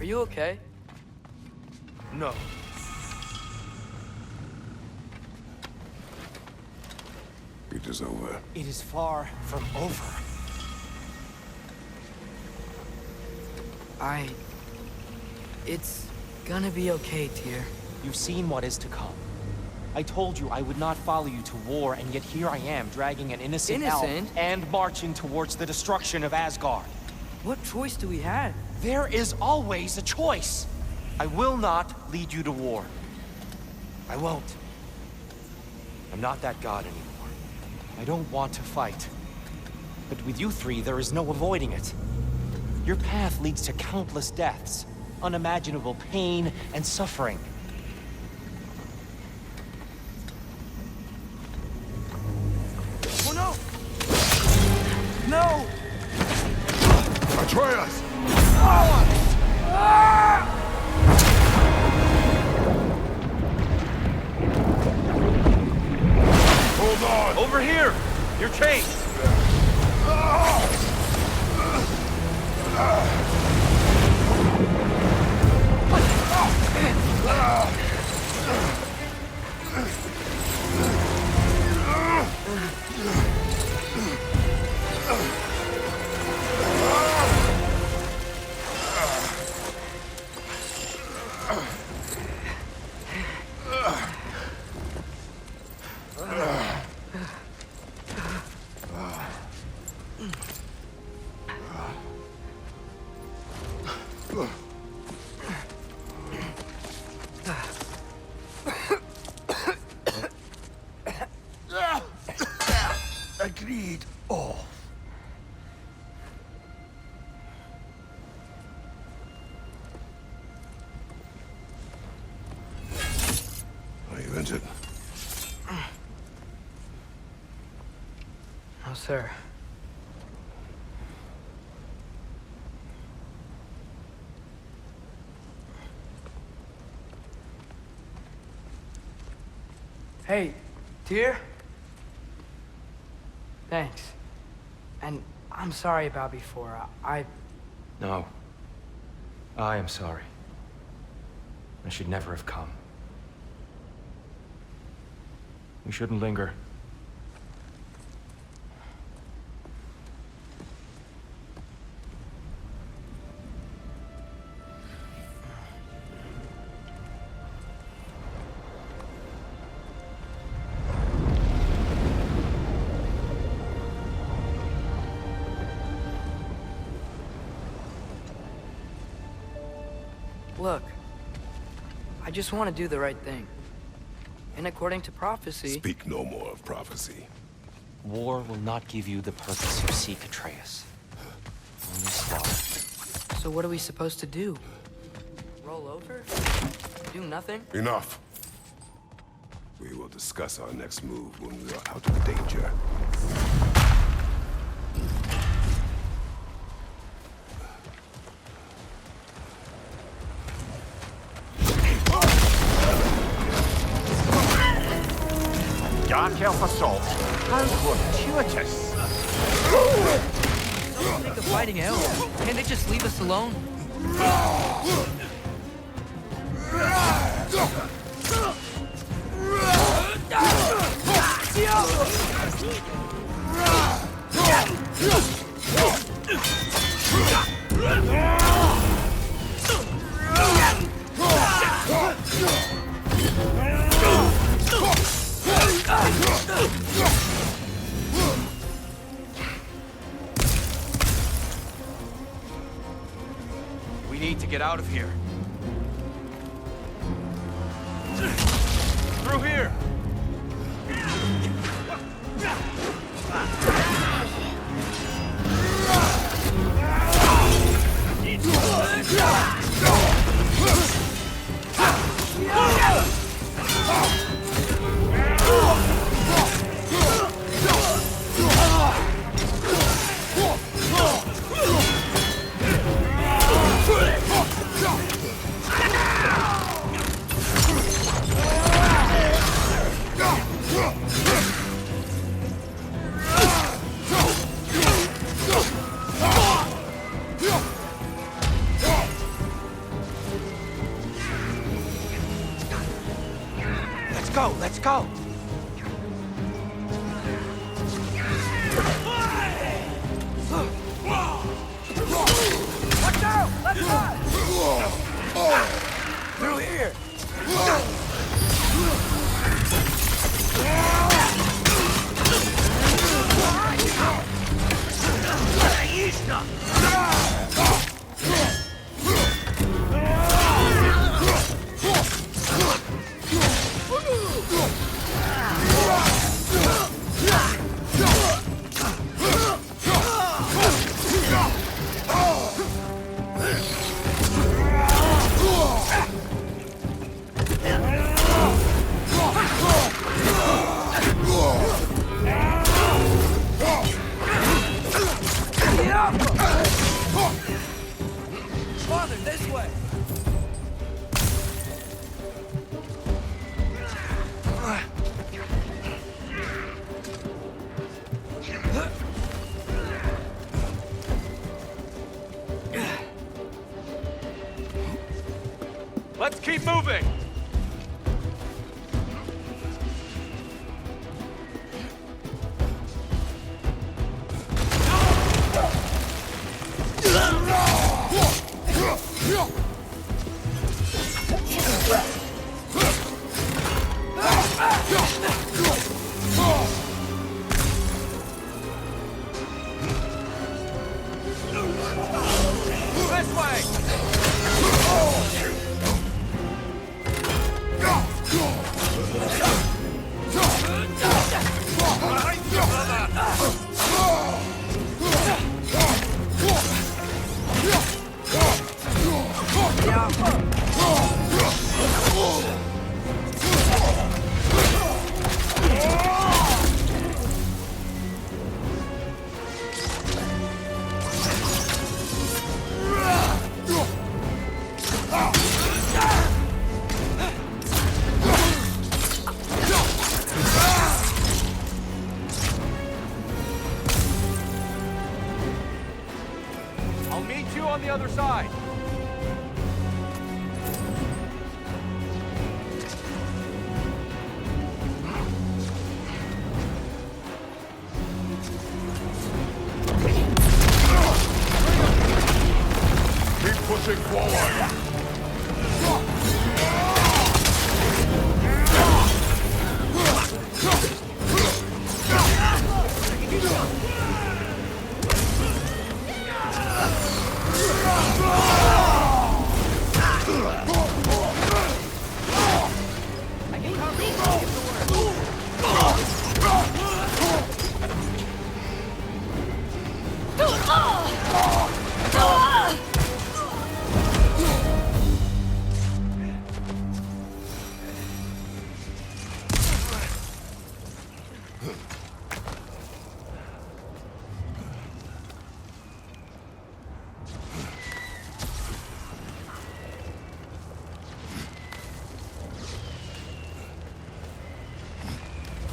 Are you okay? No. It is over. It is far from over. It's gonna be okay, Týr. You've seen what is to come. I told you I would not follow you to war, and yet here I am, dragging an innocent elf and marching towards the destruction of Asgard. What choice do we have? There is always a choice. I will not lead you to war. I won't. I'm not that god anymore. I don't want to fight. But with you three, there is no avoiding it. Your path leads to countless deaths, unimaginable pain and suffering. Oh no! No! Atreus! Hold on! Over here! You're chased! resolve. Are you injured? No, sir. Hey, Týór? Thanks. And I'm sorry about before. No. I am sorry. I should never have come. We shouldn't linger. Look, I just want to do the right thing. And according to prophecy... Speak no more of prophecy. War will not give you the purpose you seek, Atreus. Only slaughter. So what are we supposed to do? Roll over? Do nothing? Enough. We will discuss our next move when we are out of danger. Dark Elf assault. How fortuitous. Don't think of fighting elves. Can't they just leave us alone? We need to get out of here. Through here! Let's go! Watch out! Left side! Through here! Father, this way! Let's keep moving! This way! I'll meet you on the other side. Keep pushing forward!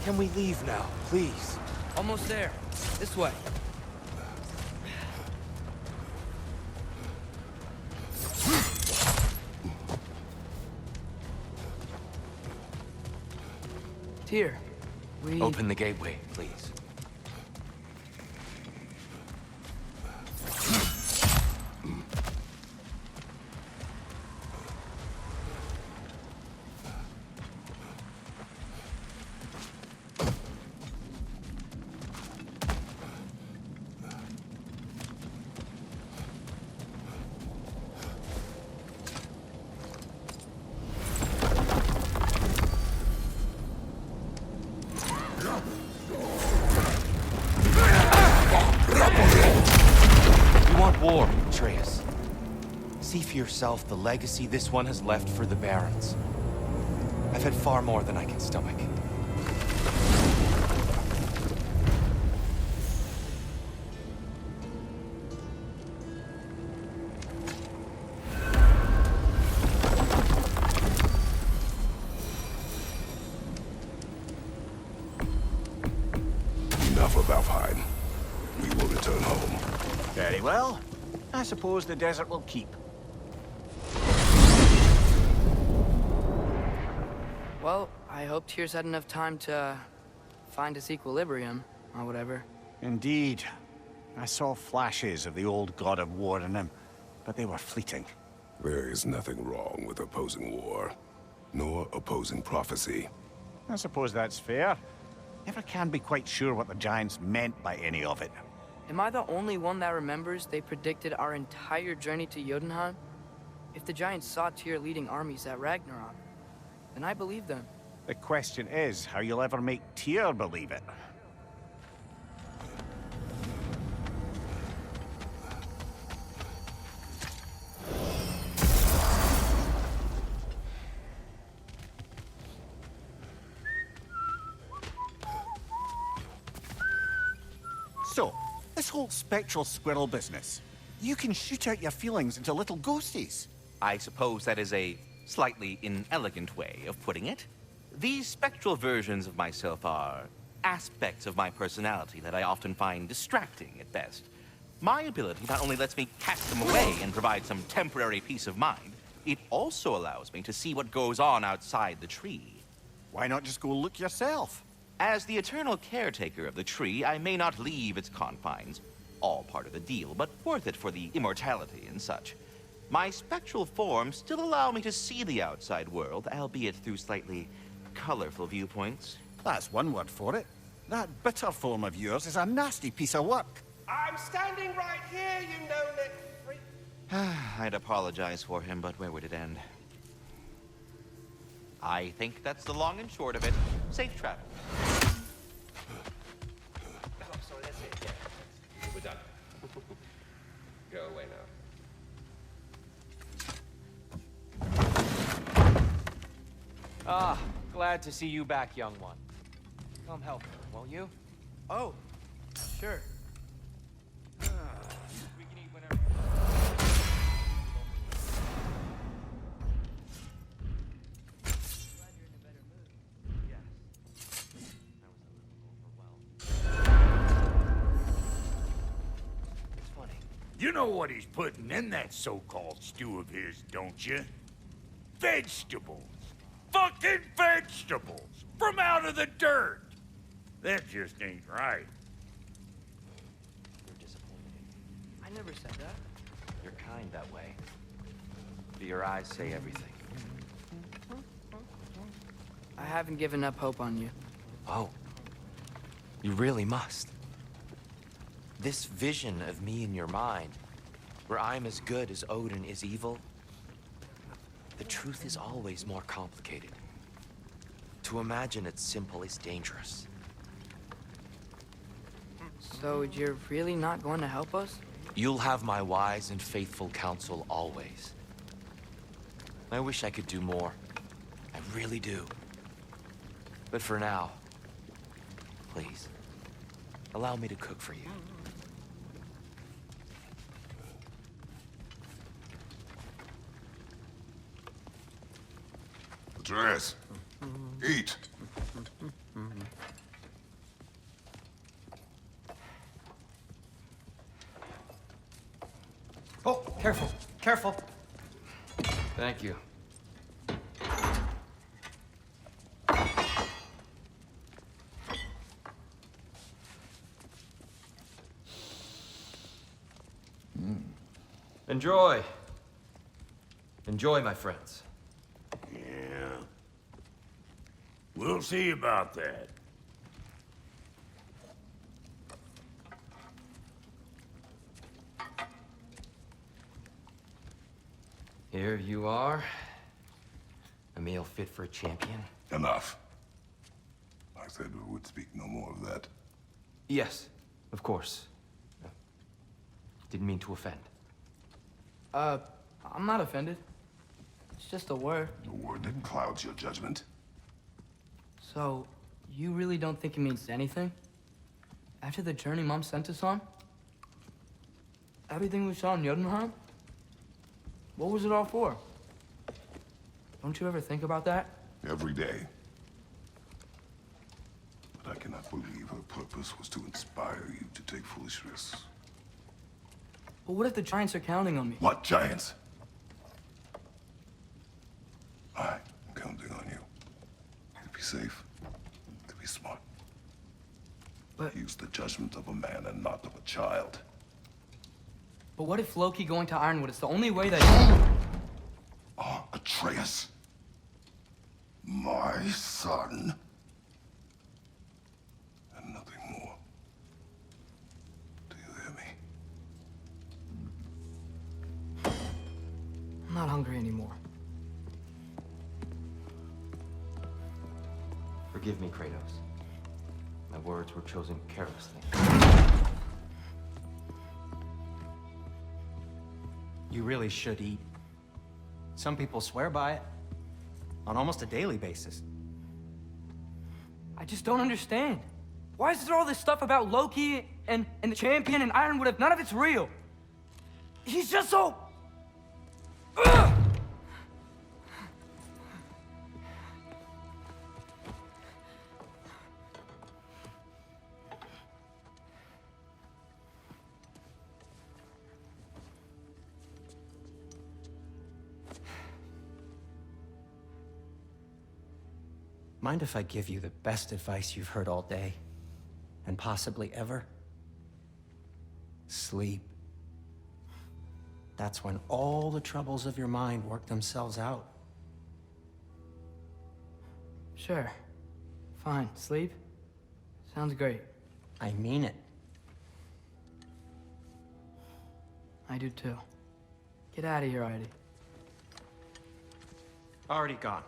Can we leave now, please? Almost there. This way. Here. We... Open the gateway, please. War, Atreus. See for yourself the legacy this one has left for the Barons. I've had far more than I can stomach. Enough of Alfheim. We will return home. Very well. I suppose the desert will keep. Well, I hope Tyr's had enough time to find his equilibrium, or whatever. Indeed. I saw flashes of the old god of war in him, but they were fleeting. There is nothing wrong with opposing war, nor opposing prophecy. I suppose that's fair. Never can be quite sure what the Giants meant by any of it. Am I the only one that remembers they predicted our entire journey to Jotunheim? If the Giants saw Tyr leading armies at Ragnarok, then I believe them. The question is how you'll ever make Týór believe it. So, this whole spectral squirrel business, you can shoot out your feelings into little ghosties. I suppose that is a slightly inelegant way of putting it. These spectral versions of myself are aspects of my personality that I often find distracting at best. My ability not only lets me cast them away and provide some temporary peace of mind, it also allows me to see what goes on outside the tree. Why not just go look yourself? As the eternal caretaker of the tree, I may not leave its confines. All part of the deal, but worth it for the immortality and such. My spectral forms still allow me to see the outside world, albeit through slightly colorful viewpoints. That's one word for it. That bitter form of yours is a nasty piece of work. I'm standing right here, you no-neck freak. I'd apologize for him, but where would it end? I think that's the long and short of it. Safe travel. Oh, sorry, that's it. Yeah, we're done. Go away now. Ah, glad to see you back, young one. Come help me, won't you? Oh, sure. We can eat whenever. You know what he's putting in that so-called stew of his, don't you? Vegetables. Fucking vegetables! From out of the dirt! That just ain't right. You're disappointed. I never said that. You're kind that way. But your eyes say everything. I haven't given up hope on you. Oh. You really must. This vision of me in your mind, where I'm as good as Odin is evil, the truth is always more complicated. To imagine it's simple is dangerous. So you're really not going to help us? You'll have my wise and faithful counsel always. I wish I could do more. I really do. But for now, please, allow me to cook for you. Atreus, eat. Oh, careful, careful. Thank you. Enjoy. Enjoy, my friends. Yeah. We'll see about that. Here you are. A meal fit for a champion. Enough. I said we would speak no more of that. Yes, of course. Didn't mean to offend. I'm not offended. It's just a word. A word that clouds your judgment. So, you really don't think it means anything? After the journey Mom sent us on? Everything we saw in Jotunheim? What was it all for? Don't you ever think about that? Every day. But I cannot believe her purpose was to inspire you to take foolish risks. But what if the giants are counting on me? What giants? I'm counting on you. To be safe. To be smart. But... Use the judgment of a man and not of a child. But what if Loki going to Ironwood is the only way that... Atreus? My son? And nothing more. Do you hear me? I'm not hungry anymore. Forgive me, Kratos. My words were chosen carelessly. You really should eat. Some people swear by it. On almost a daily basis. I just don't understand. Why is there all this stuff about Loki and the champion and Ironwood if none of it's real? He's just so... Ugh! Mind if I give you the best advice you've heard all day? And possibly ever? Sleep. That's when all the troubles of your mind work themselves out. Sure. Fine. Sleep? Sounds great. I mean it. I do too. Get out of here already. Already gone.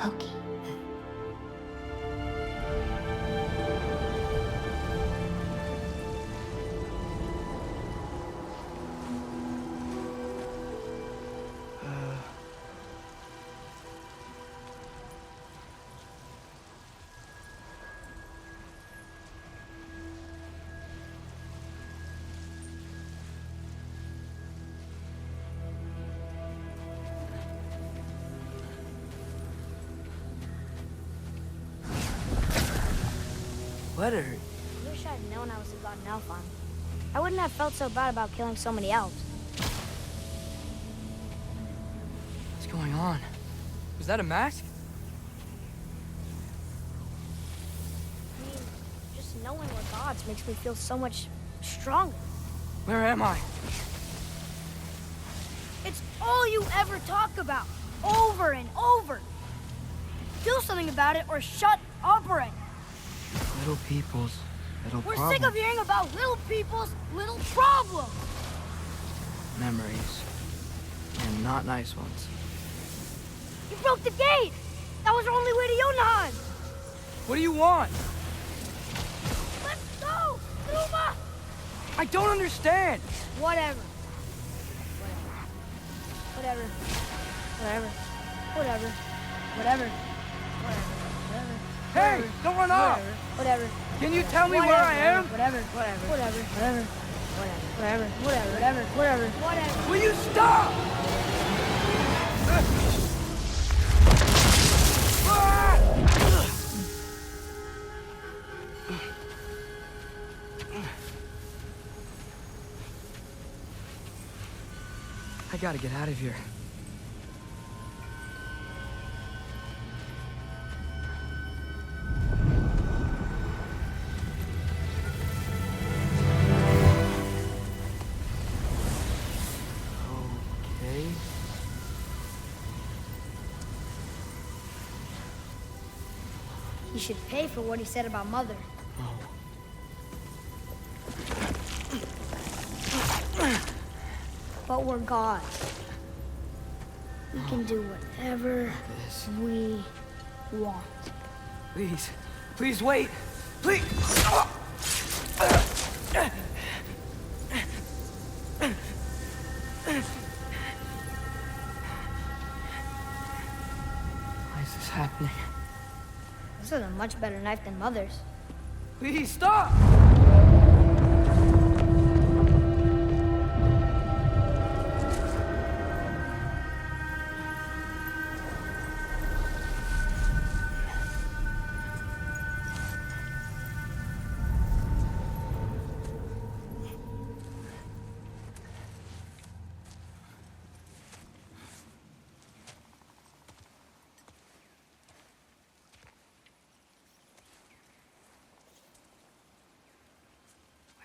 Loki. Letter. I wish I'd known I was a god in Elfheim. I wouldn't have felt so bad about killing so many elves. What's going on? Was that a mask? I mean, just knowing we're gods makes me feel so much stronger. Where am I? It's all you ever talk about, over and over. Do something about it or shut up already. Little people's little We're problems. sick of hearing about little people's little problems. Memories. And not nice ones. You broke the gate. That was our only way to Jotunheim. What do you want? Let's go, Numa. I don't understand. Whatever. Whatever. Whatever. Whatever. Whatever. Hey, don't run off. Whatever. Can you tell me where I am? Whatever. Whatever. Whatever. Whatever. Whatever. Whatever. Whatever. Whatever. Will you stop? I gotta get out of here. Okay. He should pay for what he said about Mother. But we're gods. We can do whatever we want. Please. Please wait. Please. Why is this happening? This is a much better knife than Mother's. Please stop!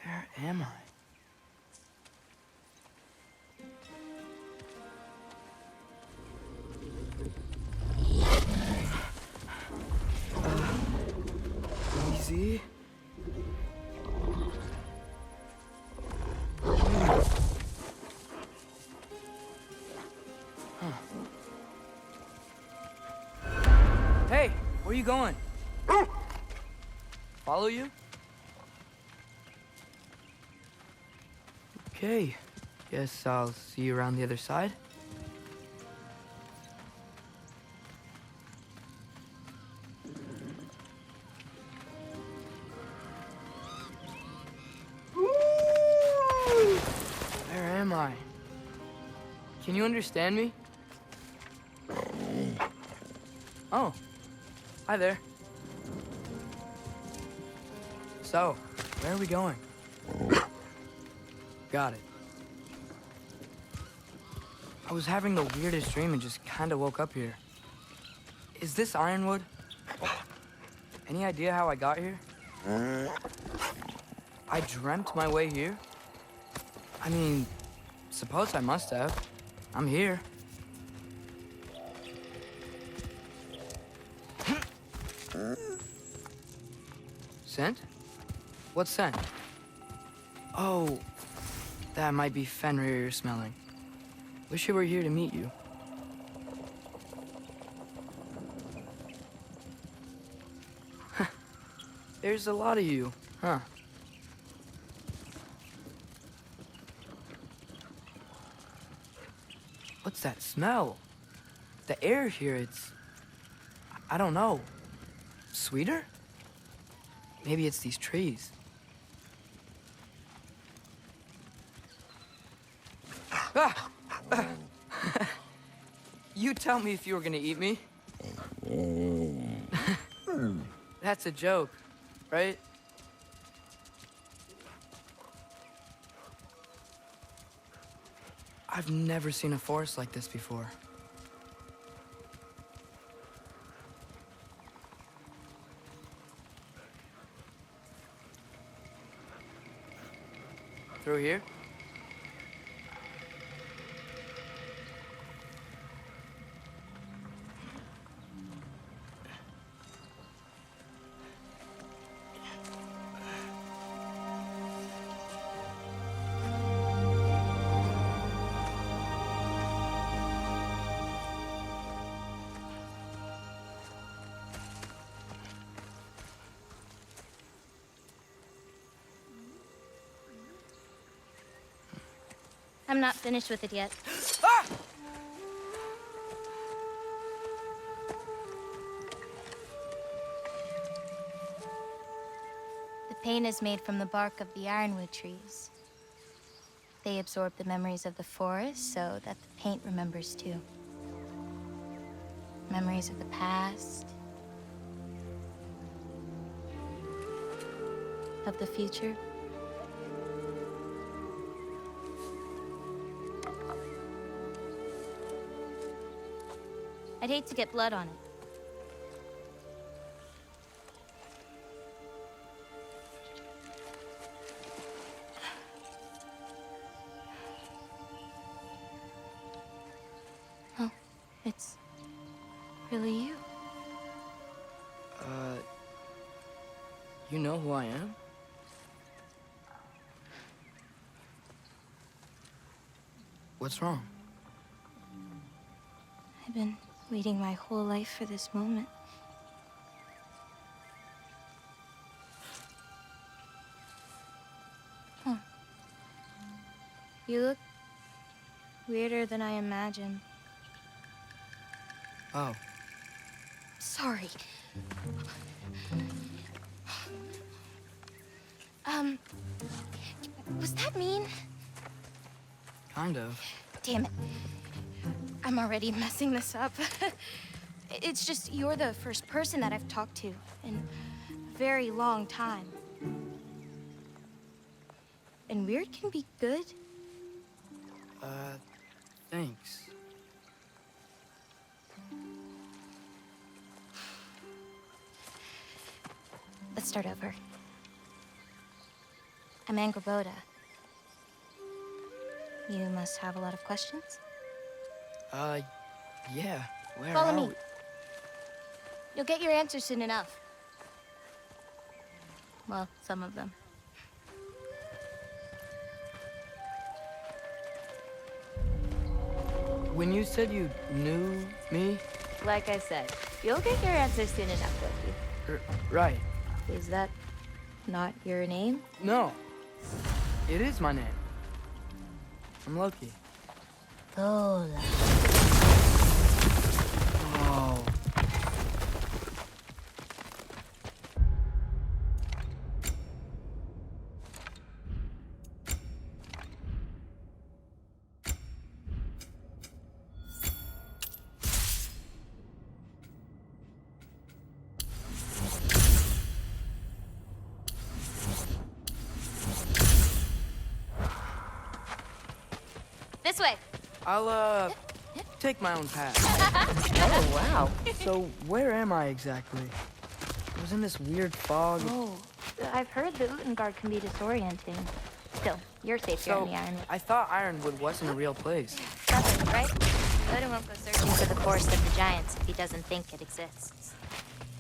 Where am I? Easy. Hey, where are you going? Follow you? Okay, guess I'll see you around the other side. Where am I? Can you understand me? Oh, hi there. So, where are we going? Got it. I was having the weirdest dream and just kind of woke up here. Is this Ironwood? Any idea how I got here? I dreamt my way here? I mean, suppose I must have. I'm here. Scent? What scent? Oh, that might be Fenrir you're smelling. Wish I were here to meet you. There's a lot of you, huh? What's that smell? The air here, it's... I don't know. Sweeter? Maybe it's these trees. Ah! You tell me if you were gonna eat me. That's a joke, right? I've never seen a forest like this before. Through here? I'm not finished with it yet. Ah! The paint is made from the bark of the Ironwood trees. They absorb the memories of the forest so that the paint remembers too. Memories of the past, of the future. I'd hate to get blood on it. Oh, it's really you. You know who I am? What's wrong? I've been waiting my whole life for this moment. Huh. You look weirder than I imagined. Oh. Sorry. Was that mean? Kind of. Damn it. I'm already messing this up. It's just you're the first person that I've talked to in a very long time. And weird can be good. Thanks. Let's start over. I'm Angerboda. You must have a lot of questions? Yeah. Where Follow are me. we? You'll get your answers soon enough. Well, some of them. When you said you knew me? Like I said, you'll get your answers soon enough, Loki. Right. Is that not your name? No. It is my name. I'm Loki. Lola. Oh. This way. I'll, take my own path. Oh, wow. So, where am I exactly? I was in this weird fog. Oh, I've heard the Utengard can be disorienting. Still, you're safe here in the Ironwood. I thought Ironwood wasn't a real place. Nothing, right? Odin won't go searching for the Forest of the Giants if he doesn't think it exists.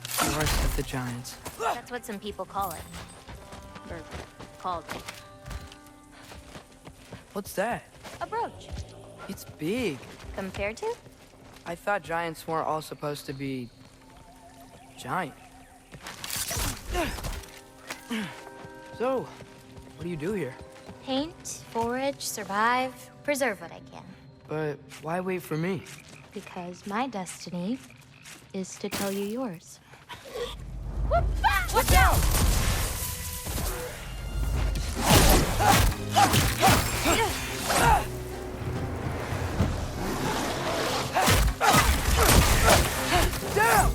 Forest of the Giants. That's what some people call it. Or called it. What's that? A brooch. It's big. Compared to? I thought giants weren't all supposed to be... giant. So, what do you do here? Paint, forage, survive, preserve what I can. But why wait for me? Because my destiny is to tell you yours. Watch out! Down!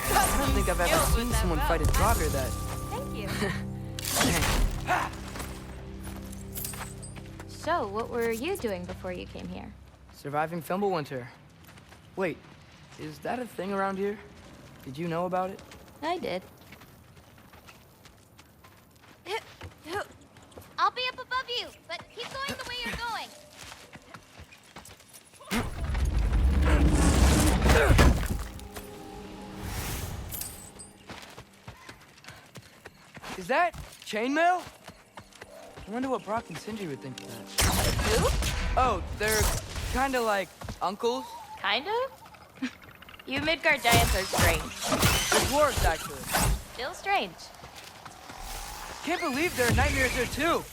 I don't think I've ever seen someone fight a Draugr that... Thank you. Dang. So, what were you doing before you came here? Surviving Fimbulwinter. Wait, is that a thing around here? Did you know about it? I did. I'll be up above you, but keep going the way you're going. Is that chainmail? I wonder what Brock and Sindri would think of that. Who? Oh, they're kind of like uncles. Kind of? You Midgard giants are strange. They're dwarves, actually. Still strange. Can't believe there are nightmares there, too.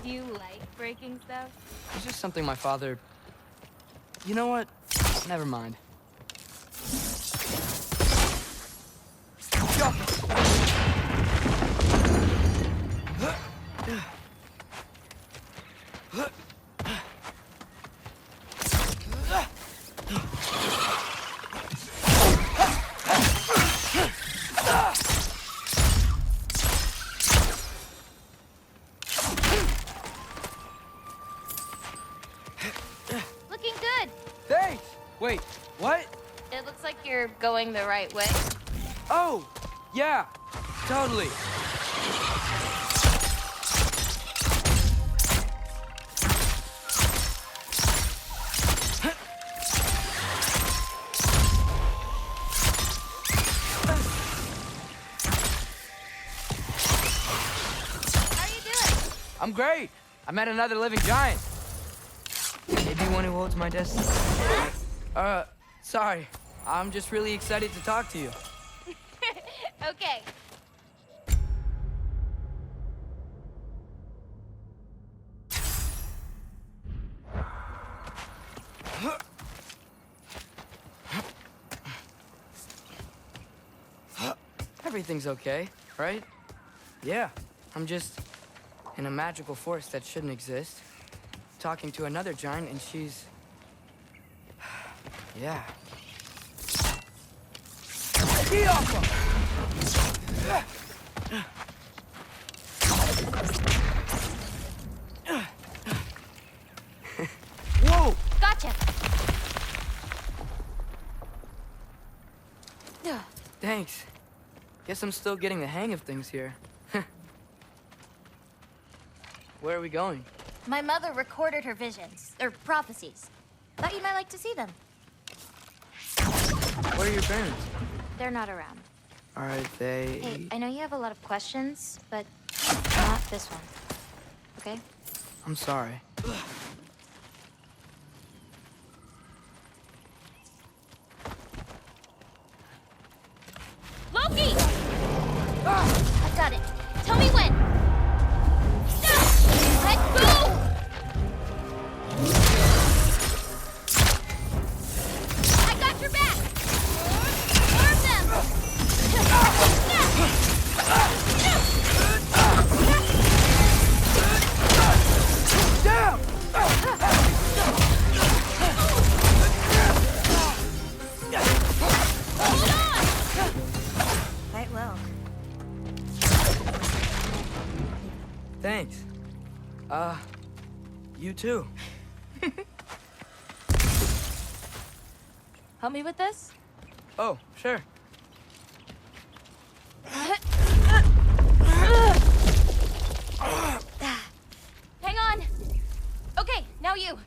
Do you like breaking stuff? It's just something my father... You know what? Never mind. Looking good. Thanks! Wait, what? It looks like you're going the right way. Oh, yeah, totally. How are you doing? I'm great. I met another living giant. Maybe one who holds my destiny. Sorry. I'm just really excited to talk to you. Okay. Everything's okay, right? Yeah, I'm just in a magical force that shouldn't exist. Talking to another giant and she's... Yeah. Whoa! Gotcha. Thanks. Guess I'm still getting the hang of things here. Where are we going? My mother recorded her visions, or prophecies. Thought you might like to see them. Where are your parents? They're not around. Are they... Hey, I know you have a lot of questions, but not this one. Okay? I'm sorry. Loki! I've got it. Tell me when. Let go! I got your back! Arm them! Down! too. Help me with this? Oh, sure. Hang on. Okay, now you.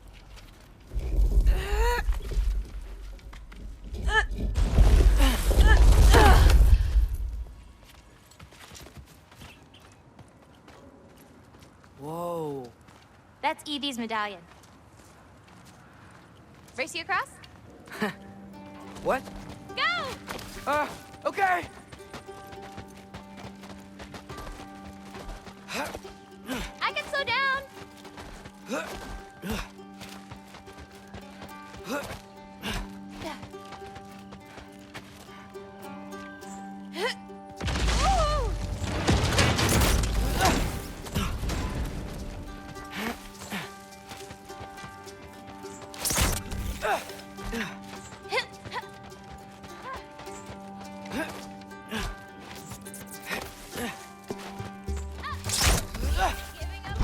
Whoa. That's Evie's medallion. Race you across? What? Go! Okay. I can slow down.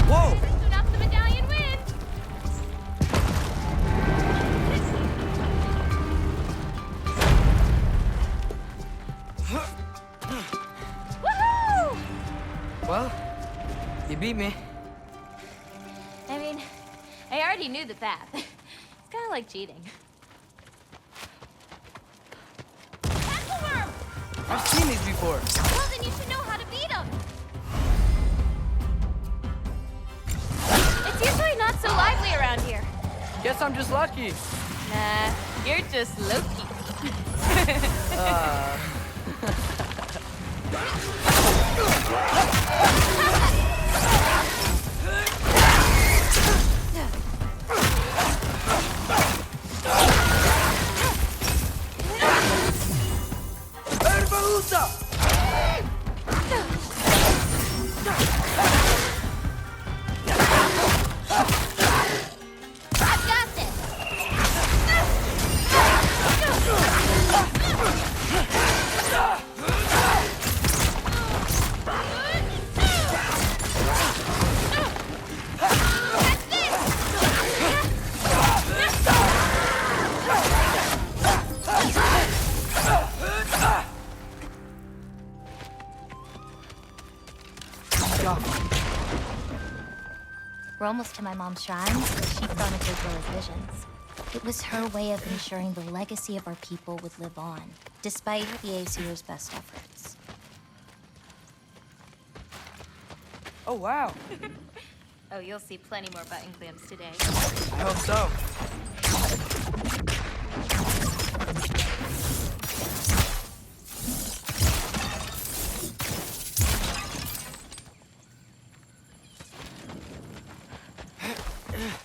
Whoa! Soon off the medallion win. Woohoo! Well, you beat me. I mean, I already knew the path. It's kind of like cheating. Worm! I've seen these before. Well, then you should know how to beat them. It's usually not so lively around here. Guess I'm just lucky. Nah, you're just Loki. I've got this. We're almost to my mom's shrine. She chronicled those visions. It was her way of ensuring the legacy of our people would live on, despite the Aesir's best efforts. Oh, wow. Oh, you'll see plenty more button clamps today. I hope so.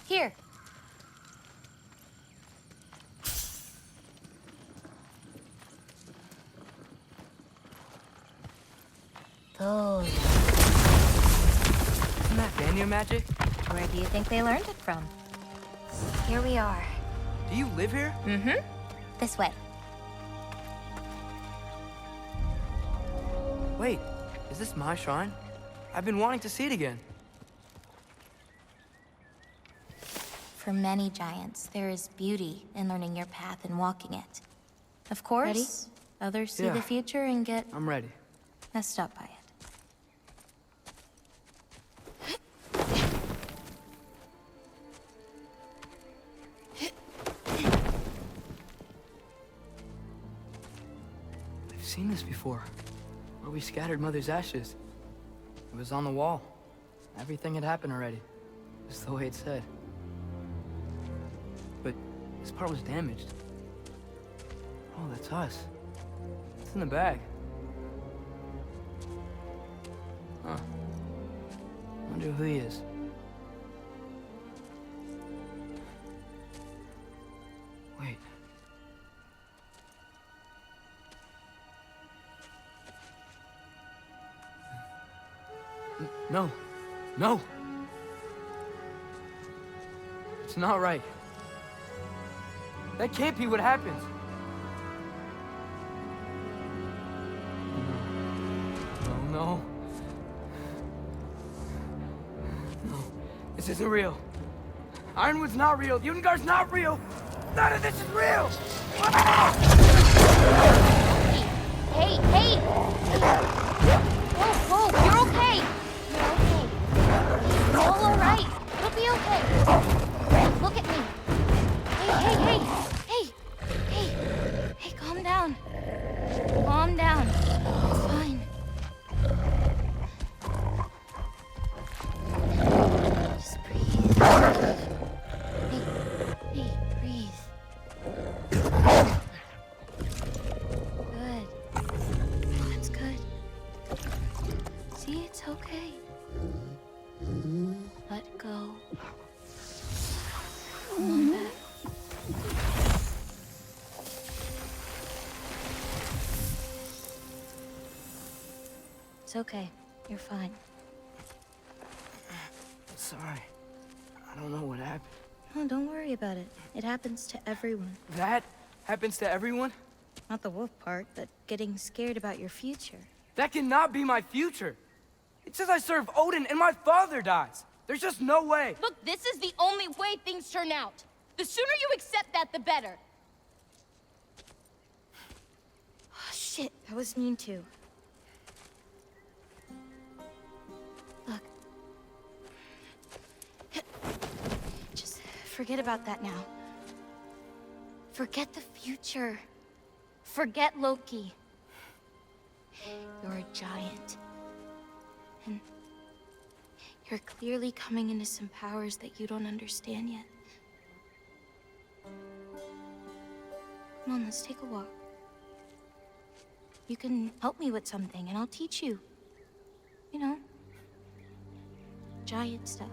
Here. Thor. Isn't that Vanir magic? Where do you think they learned it from? Here we are. Do you live here? Mm-hmm. This way. Wait, is this my shrine? I've been wanting to see it again. For many giants, there is beauty in learning your path and walking it. Of course, Ready? others see Yeah. the future and get I'm ready. messed up by it. I've seen this before. Where we scattered Mother's ashes. It was on the wall. Everything had happened already. Just the way it said. But this part was damaged. Oh, that's us. It's in the bag. Huh. Wonder who he is. Wait. No. No! It's not right. That can't be what happens. No. No. This isn't real. Ironwood's not real. Midgard's not real. None of this is real. Hey, hey! Whoa, whoa, you're okay! You're okay. It's all alright. It'll be okay. Look at me. Hey, calm down. Calm down. It's fine. Just breathe. Hey, breathe. Good. That's good. See, it's okay. Let go. Come on back. It's okay. You're fine. Sorry. I don't know what happened. No, don't worry about it. It happens to everyone. That happens to everyone? Not the wolf part, but getting scared about your future. That cannot be my future. It says I serve Odin and my father dies. There's just no way. Look, this is the only way things turn out. The sooner you accept that, the better. Oh, shit, that was mean too. Look. Just forget about that now. Forget the future. Forget Loki. You're a giant. And you're clearly coming into some powers that you don't understand yet. Come on, let's take a walk. You can help me with something, and I'll teach you. You know, giant stuff.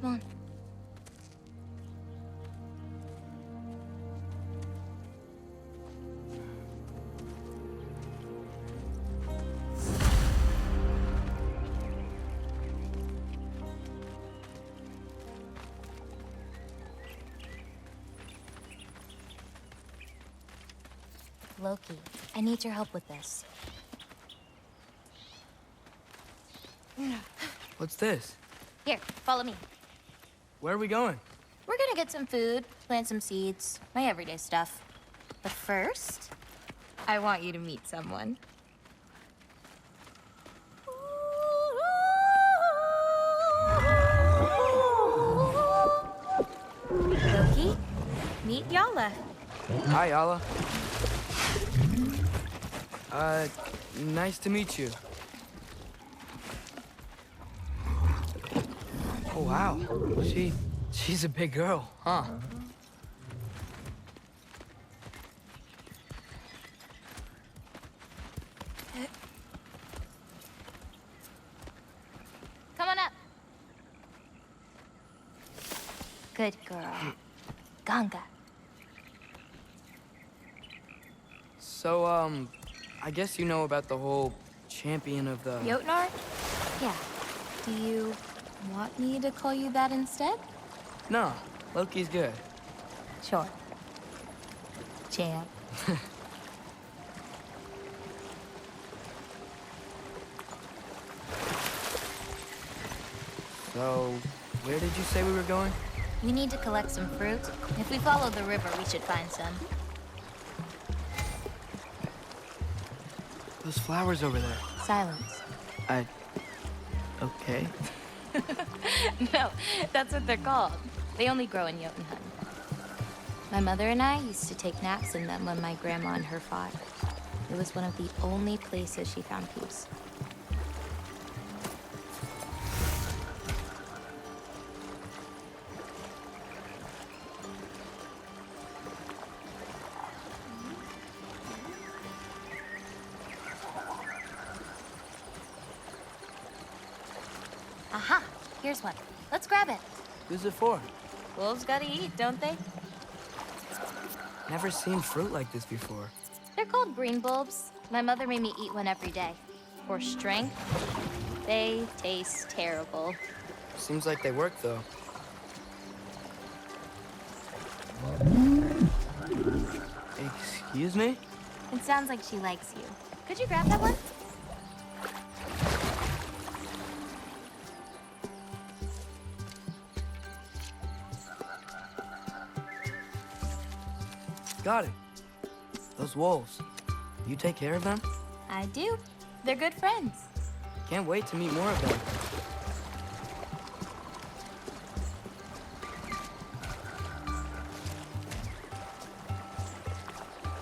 Come on. Loki, I need your help with this. What's this? Here, follow me. Where are we going? We're gonna get some food, plant some seeds, my everyday stuff. But first, I want you to meet someone. Loki, meet Yala. Hi, Yala. Nice to meet you. Oh, wow. She's a big girl, huh? Come on up. Good girl. Ganga. So, I guess you know about the whole champion of the... Jotnar? Yeah. Do you want me to call you that instead? No, Loki's good. Sure. Champ. So, where did you say we were going? We need to collect some fruit. If we follow the river, we should find some. Those flowers over there. Silence. Okay. No, that's what they're called. They only grow in Jotunheim. My mother and I used to take naps in them when my grandma and her fought. It was one of the only places she found peace. Aha! Here's one. Let's grab it. Who's it for? Wolves gotta eat, don't they? Never seen fruit like this before. They're called green bulbs. My mother made me eat one every day. For strength, they taste terrible. Seems like they work, though. Excuse me? It sounds like she likes you. Could you grab that one? Got it. Those wolves. You take care of them? I do. They're good friends. Can't wait to meet more of them.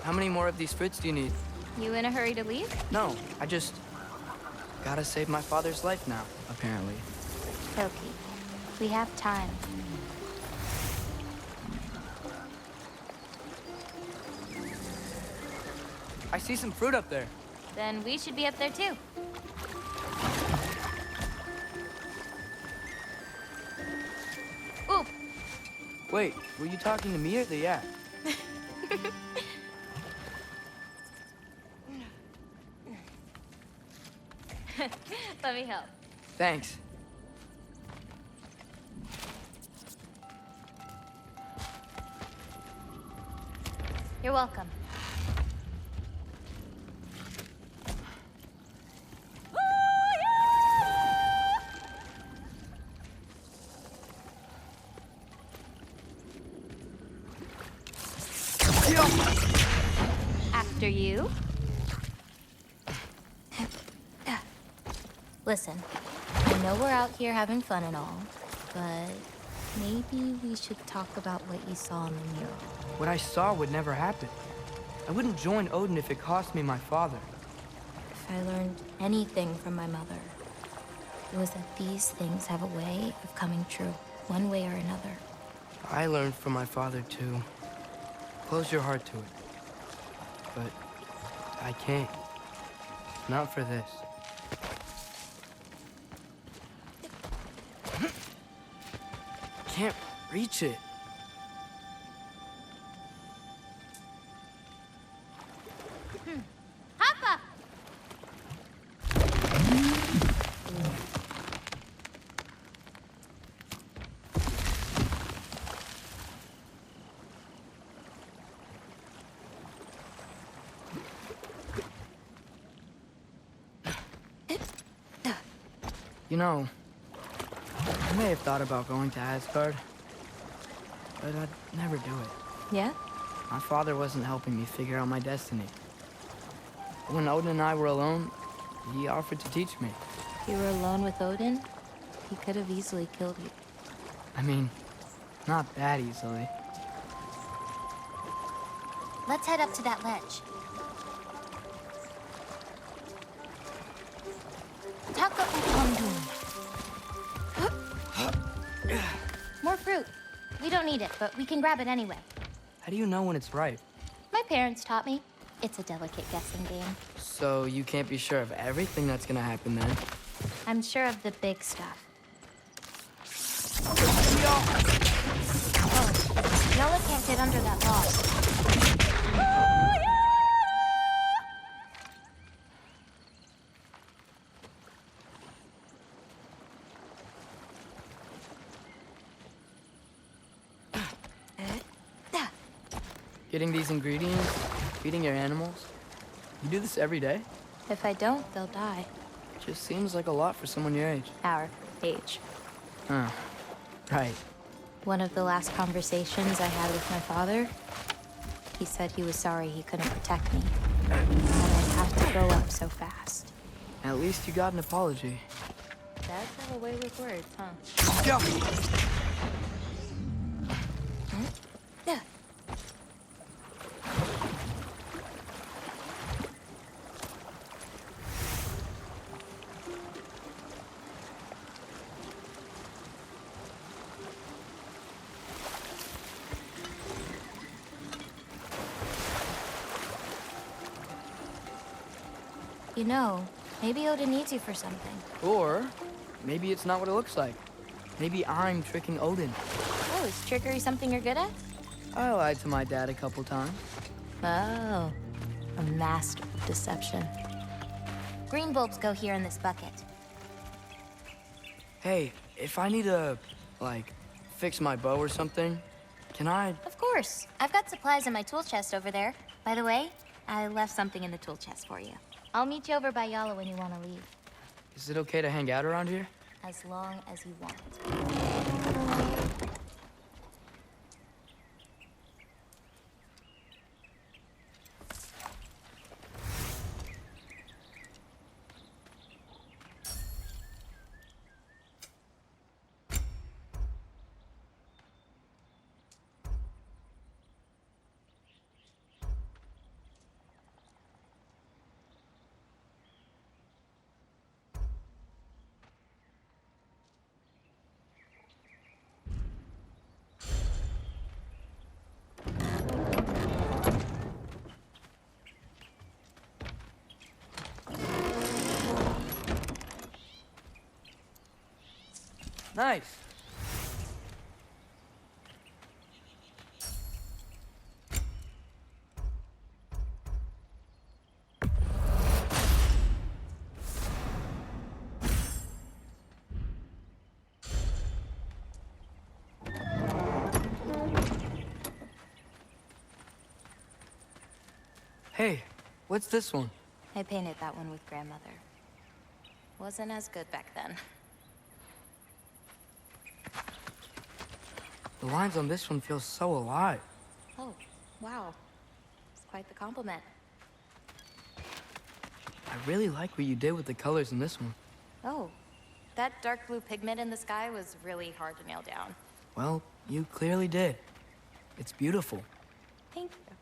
How many more of these fruits do you need? You in a hurry to leave? No, I just gotta save my father's life now, apparently. Loki, we have time. I see some fruit up there. Then we should be up there too. Ooh. Wait, were you talking to me or the yak? Let me help. Thanks. You're welcome. After you. Listen, I know we're out here having fun and all, but maybe we should talk about what you saw in the mural. What I saw would never happen. I wouldn't join Odin if it cost me my father. If I learned anything from my mother, it was that these things have a way of coming true, one way or another. I learned from my father too. Close your heart to it. But I can't. Not for this. Can't reach it. Hoppa! You know, I may have thought about going to Asgard, but I'd never do it. Yeah? My father wasn't helping me figure out my destiny. When Odin and I were alone, he offered to teach me. You were alone with Odin? He could have easily killed you. I mean, not that easily. Let's head up to that ledge. Taka Ukondun. More fruit. We don't need it, but we can grab it anyway. How do you know when it's ripe? My parents taught me. It's a delicate guessing game. So you can't be sure of everything that's gonna happen then? I'm sure of the big stuff. Oh, Noah can't get under that log. Getting these ingredients, feeding your animals. You do this every day? If I don't, they'll die. Just seems like a lot for someone your age. Our age. Huh. Right. One of the last conversations I had with my father, he said he was sorry he couldn't protect me. And I'd have to grow up so fast. At least you got an apology. Dads have a way with words, huh? Go! Yeah. You know, maybe Odin needs you for something. Or maybe it's not what it looks like. Maybe I'm tricking Odin. Oh, is trickery something you're good at? I lied to my dad a couple times. Oh, a master of deception. Green bulbs go here in this bucket. Hey, if I need to, like, fix my bow or something, can I? Of course. I've got supplies in my tool chest over there. By the way, I left something in the tool chest for you. I'll meet you over by Yala when you want to leave. Is it okay to hang out around here? As long as you want. Nice. Hey, what's this one? I painted that one with grandmother. Wasn't as good back then. The lines on this one feel so alive. Oh, wow. It's quite the compliment. I really like what you did with the colors in this one. Oh, that dark blue pigment in the sky was really hard to nail down. Well, you clearly did. It's beautiful. Thank you.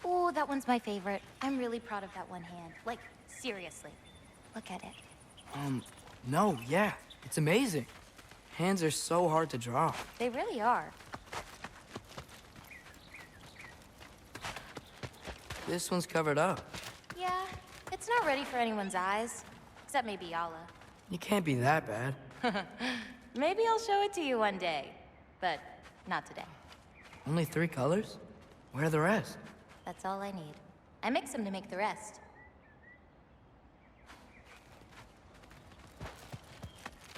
Oh, that one's my favorite. I'm really proud of that one hand. Like, seriously. Look at it. No, yeah. It's amazing. Hands are so hard to draw. They really are. This one's covered up. Yeah, it's not ready for anyone's eyes. Except maybe Yala. You can't be that bad. Maybe I'll show it to you one day. But not today. Only 3 colors? Where are the rest? That's all I need. I mix them to make the rest.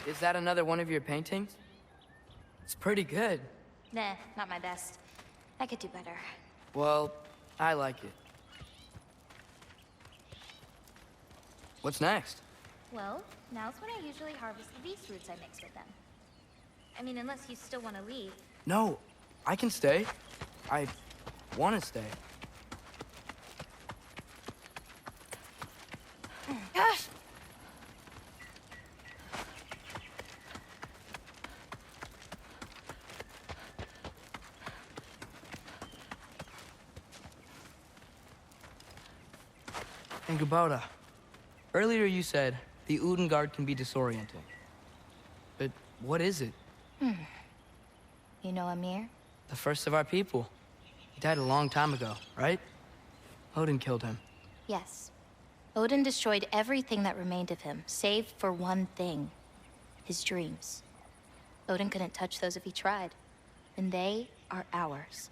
Is that another one of your paintings? It's pretty good. Nah, not my best. I could do better. Well, I like it. What's next? Well, now's when I usually harvest the beast roots I mixed with them. I mean, unless you still want to leave. No, I can stay. I want to stay. Gosh! And Gabota, earlier you said the Udengard can be disorienting. But what is it? You know Amir? The first of our people. He died a long time ago, right? Odin killed him. Yes. Odin destroyed everything that remained of him, save for one thing. His dreams. Odin couldn't touch those if he tried. And they are ours.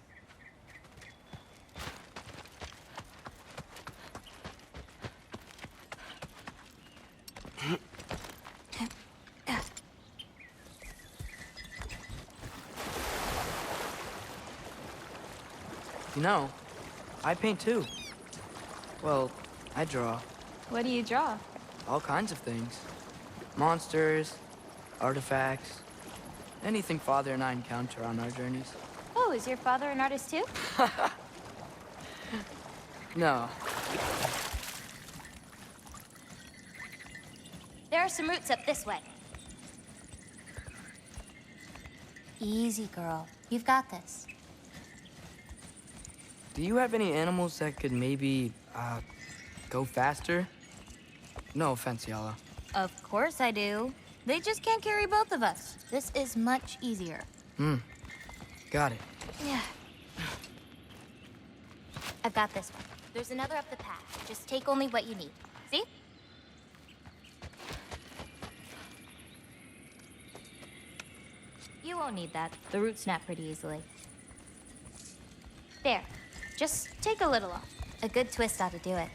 You know, I paint too. Well, I draw. What do you draw? All kinds of things. Monsters, artifacts, anything Father and I encounter on our journeys. Oh, is your father an artist too? No. There are some roots up this way. Easy, girl. You've got this. Do you have any animals that could maybe, go faster? No offense, Yala. Of course I do. They just can't carry both of us. This is much easier. Got it. Yeah. I've got this one. There's another up the path. Just take only what you need. See? You won't need that. The roots snap pretty easily. There. Just take a little off. A good twist ought to do it.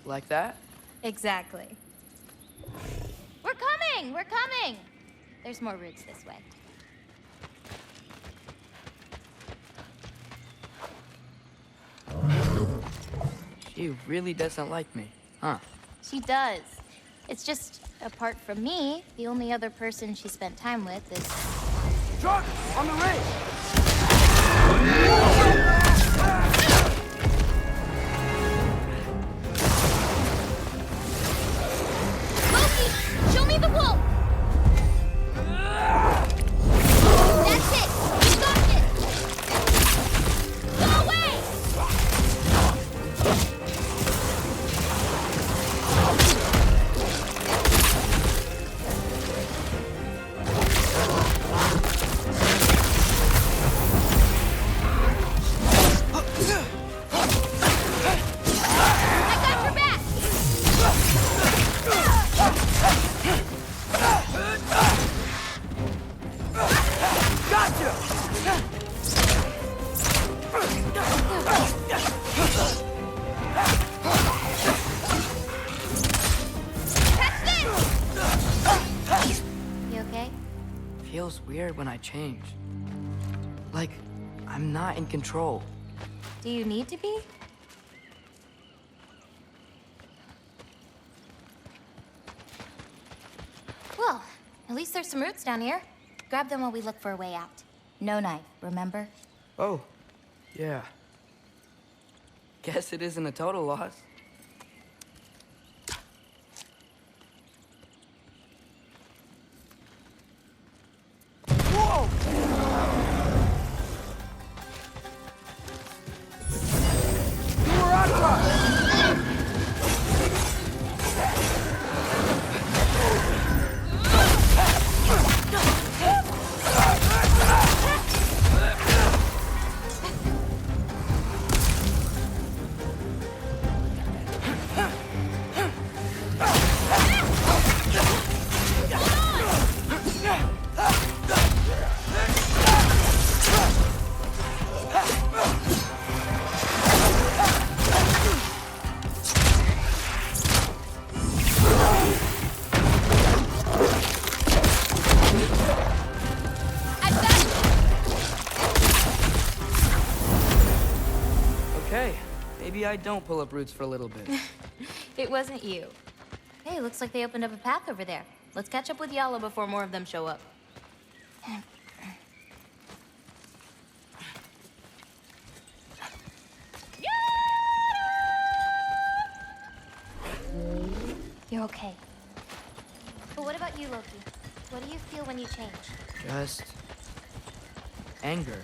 Like that? Exactly. We're coming! We're coming! There's more roots this way. She really doesn't like me, huh? She does. It's just, apart from me, the only other person she spent time with is... Truck! On the ridge! Loki! Show me the wolf! That's it! You got this! Go away! I got your back! feels weird when I change. Like, I'm not in control. Do you need to be? Well, at least there's some roots down here. Grab them while we look for a way out. No knife, remember? Oh, yeah. Guess it isn't a total loss. Whoa! You were on top! Maybe I don't pull up roots for a little bit. It wasn't you. Hey, looks like they opened up a path over there. Let's catch up with Yala before more of them show up. You're okay. But what about you, Loki? What do you feel when you change? Just anger.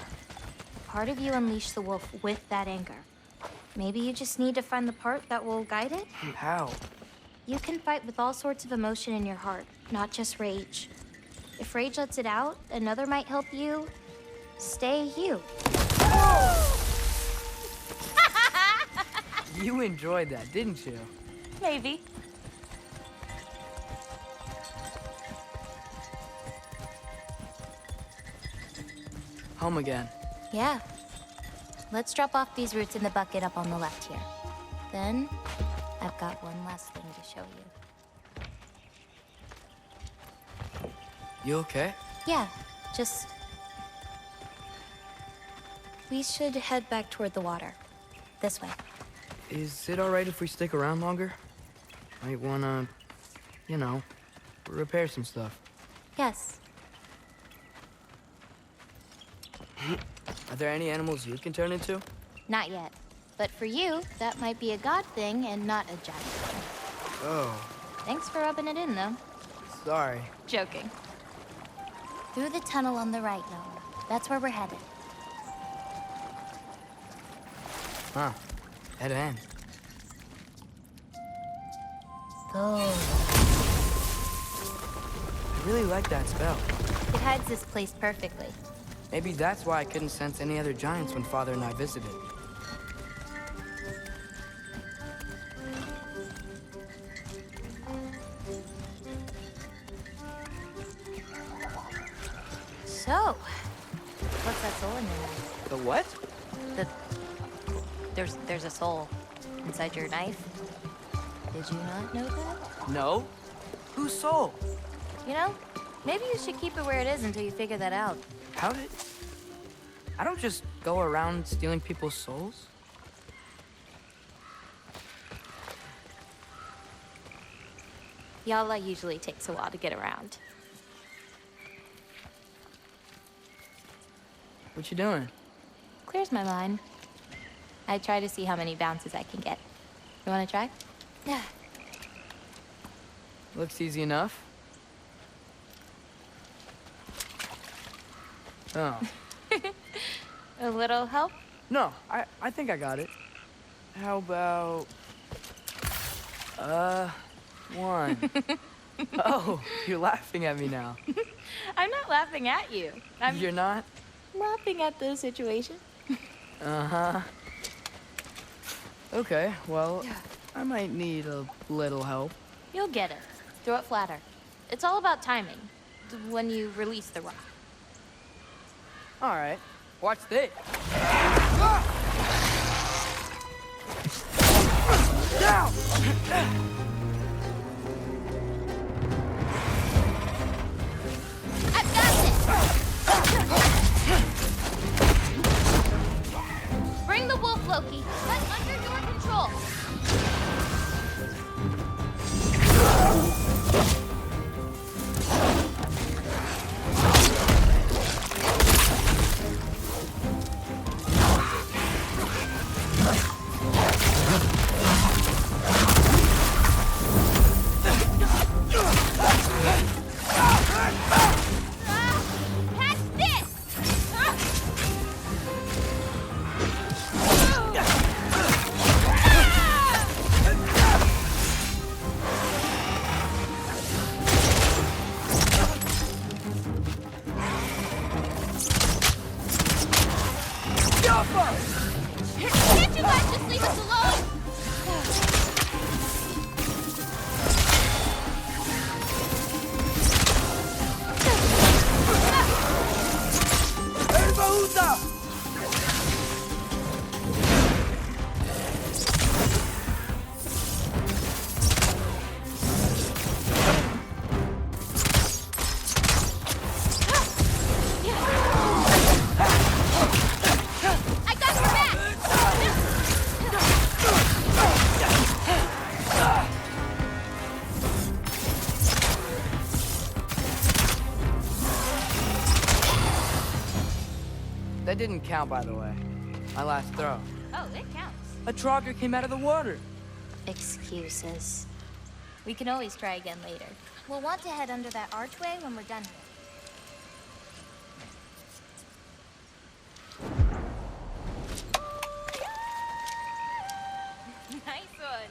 Part of you unleashed the wolf with that anger. Maybe you just need to find the part that will guide it? How? You can fight with all sorts of emotion in your heart, not just rage. If rage lets it out, another might help you stay you. You enjoyed that, didn't you? Maybe. Home again. Yeah. Let's drop off these roots in the bucket up on the left here. Then, I've got one last thing to show you. You okay? Yeah, just... We should head back toward the water. This way. Is it alright if we stick around longer? Might wanna, you know, repair some stuff. Yes. Are there any animals you can turn into? Not yet. But for you, that might be a god thing and not a giant thing. Oh. Thanks for rubbing it in, though. Sorry. Joking. Through the tunnel on the right, Noah. That's where we're headed. Huh. Dead end. Oh. I really like that spell. It hides this place perfectly. Maybe that's why I couldn't sense any other giants when Father and I visited. So, what's that soul in your knife? The what? There's a soul inside your knife. Did you not know that? No. Whose soul? You know, maybe you should keep it where it is until you figure that out. How did... I don't just go around stealing people's souls. Yala usually takes a while to get around. What you doing? Clears my mind. I try to see how many bounces I can get. You want to try? Yeah. Looks easy enough. Oh. A little help? No, I think I got it. How about... one. Oh, you're laughing at me now. I'm not laughing at you. You're not? Laughing at the situation. Uh-huh. Okay, well, I might need a little help. You'll get it. Throw it flatter. It's all about timing. When you release the rock. All right. Watch this. Down! I've got this! Can't you guys just leave us alone? That didn't count, by the way. My last throw. Oh, it counts. A Trogger came out of the water. Excuses. We can always try again later. We'll want to head under that archway when we're done here. Nice one.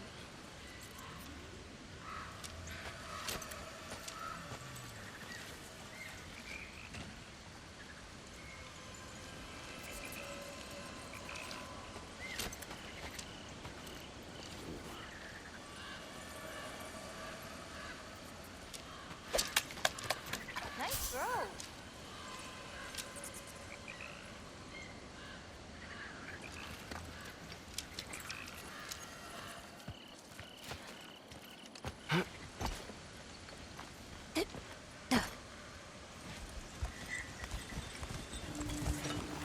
Nice throw.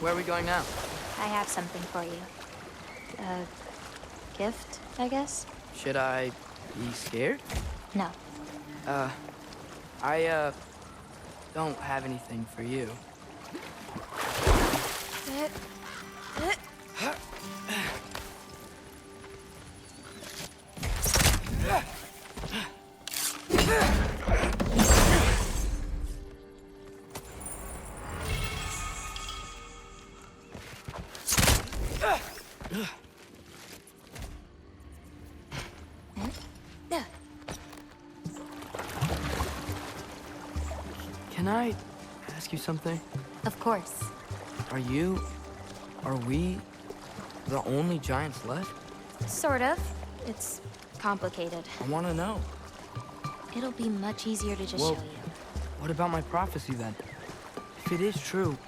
Where are we going now? I have something for you. A gift, I guess? Should I be scared? No. I don't have anything for you. Can I ask you something? Of course. Are we the only giants left? Sort of. It's complicated. I want to know. It'll be much easier to just Well, show you. what about my prophecy then? If it is true,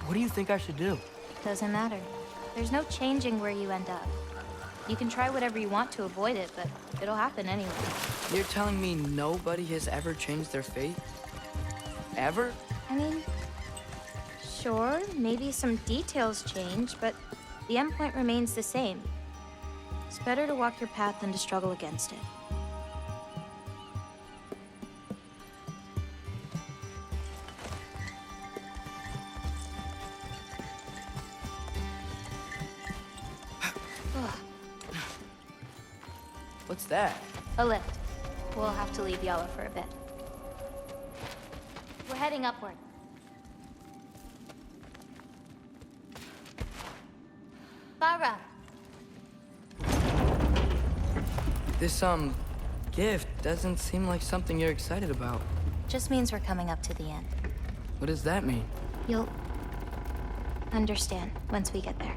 what do you think I should do? Doesn't matter. There's no changing where you end up. You can try whatever you want to avoid it, but it'll happen anyway. You're telling me nobody has ever changed their fate? Ever? I mean, sure, maybe some details change, but the endpoint remains the same. It's better to walk your path than to struggle against it. What's that? A lift. We'll have to leave Yala for a bit. We're heading upward. Bara! This, gift doesn't seem like something you're excited about. Just means we're coming up to the end. What does that mean? You'll understand once we get there.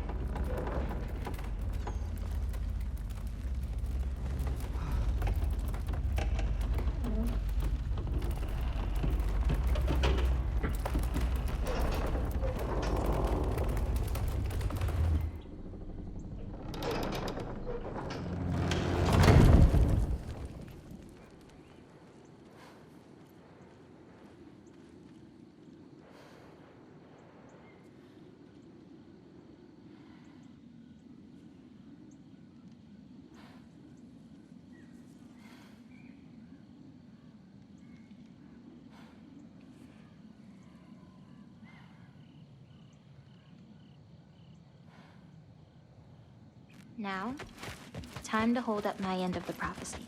Now, time to hold up my end of the prophecy.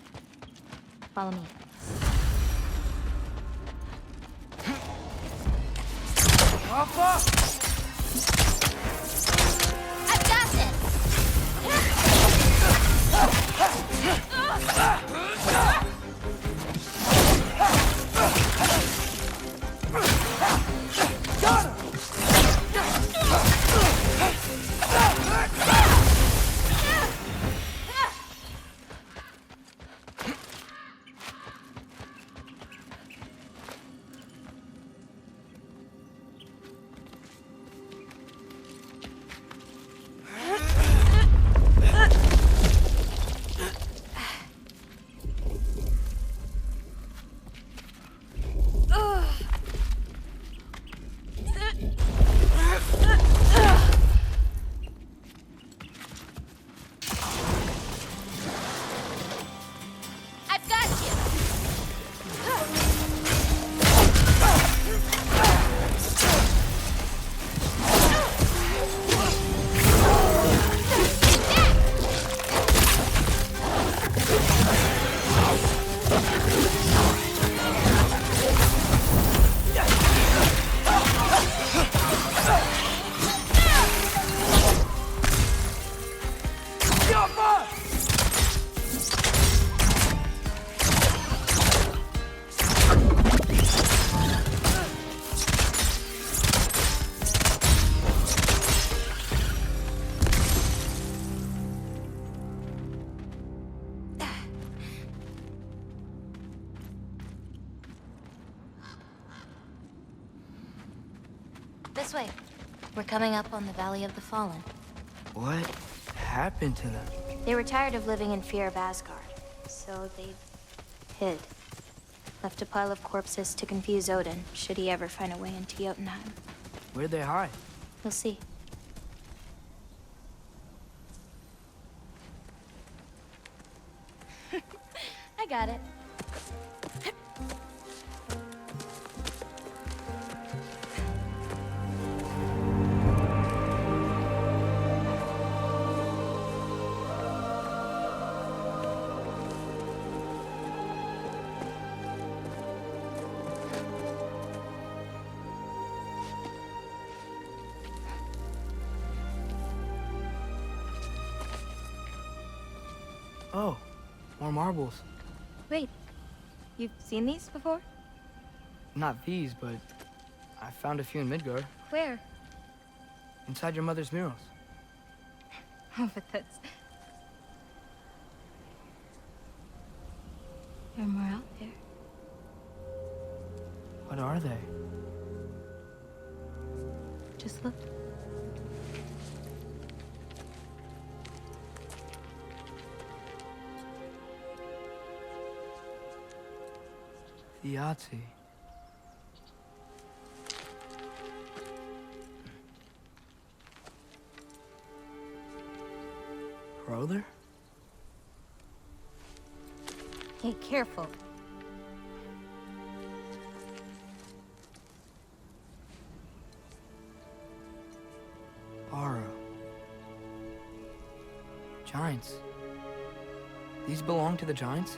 Follow me. I've got this! This way. We're coming up on the Valley of the Fallen. What happened to them? They were tired of living in fear of Asgard, so they hid. Left a pile of corpses to confuse Odin, should he ever find a way into Jotunheim. Where'd they hide? We'll see. I got it. Oh, more marbles. Wait, you've seen these before? Not these, but I found a few in Midgard. Where? Inside your mother's murals. Oh, but that's... There are more out there. What are they? Just look. Týór. Brother? Hey, careful. Bara. Giants. These belong to the giants?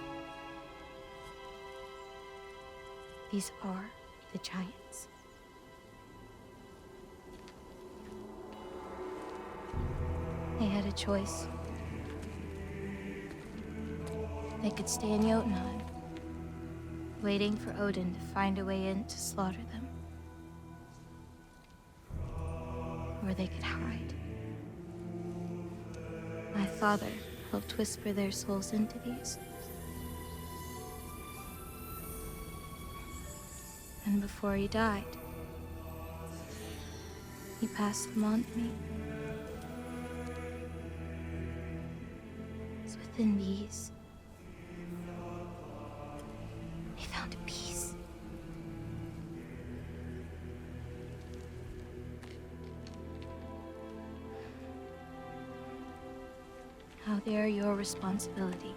These are the giants. They had a choice. They could stay in Jotunheim, waiting for Odin to find a way in to slaughter them. Or they could hide. My father helped whisper their souls into these. And before he died, he passed them on to me. It's within these. They found a peace. Now they are your responsibility.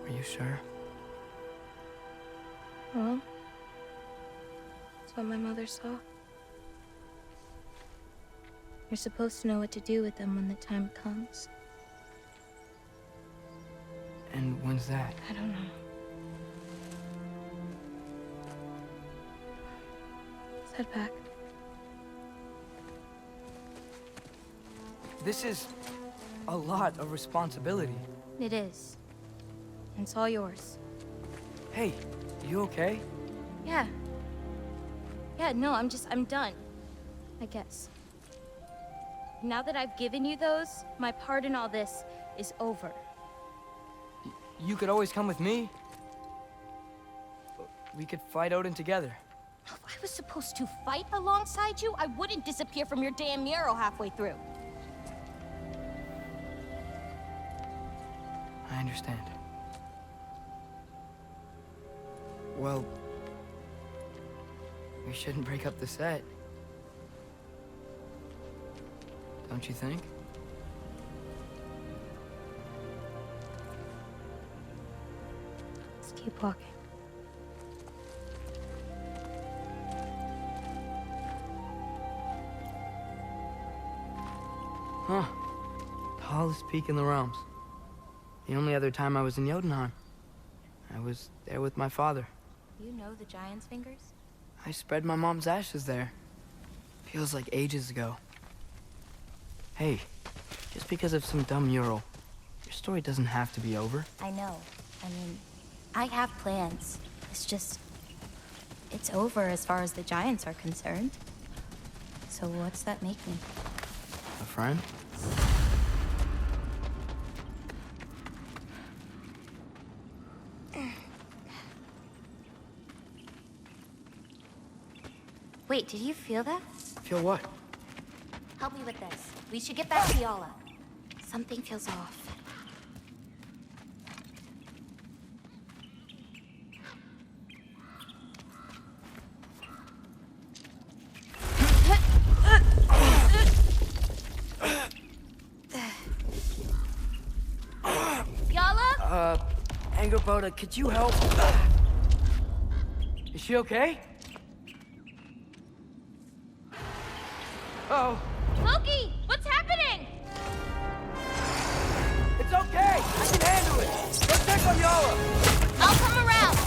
Are you sure? Well, that's what my mother saw. You're supposed to know what to do with them when the time comes. And when's that? I don't know. Let's head back. This is a lot of responsibility. It is. And it's all yours. Hey, you okay? Yeah. Yeah, no, I'm done. I guess. Now that I've given you those, my part in all this is over. You could always come with me. We could fight Odin together. If I was supposed to fight alongside you, I wouldn't disappear from your damn mural halfway through. I understand. Well, we shouldn't break up the set. Don't you think? Let's keep walking. Huh. Tallest peak in the realms. The only other time I was in Jotunheim. I was there with my father. You know the Giant's Fingers? I spread my mom's ashes there. Feels like ages ago. Hey, just because of some dumb mural, your story doesn't have to be over. I know. I mean, I have plans. It's just... it's over as far as the Giants are concerned. So what's that make me? A friend? Wait, did you feel that? Feel what? Help me with this. We should get back to Yala. Something feels off. Yala? Angerboda, could you help? Is she okay? Oh. Loki, what's happening? It's okay! I can handle it! Let's check on Yala! I'll come around!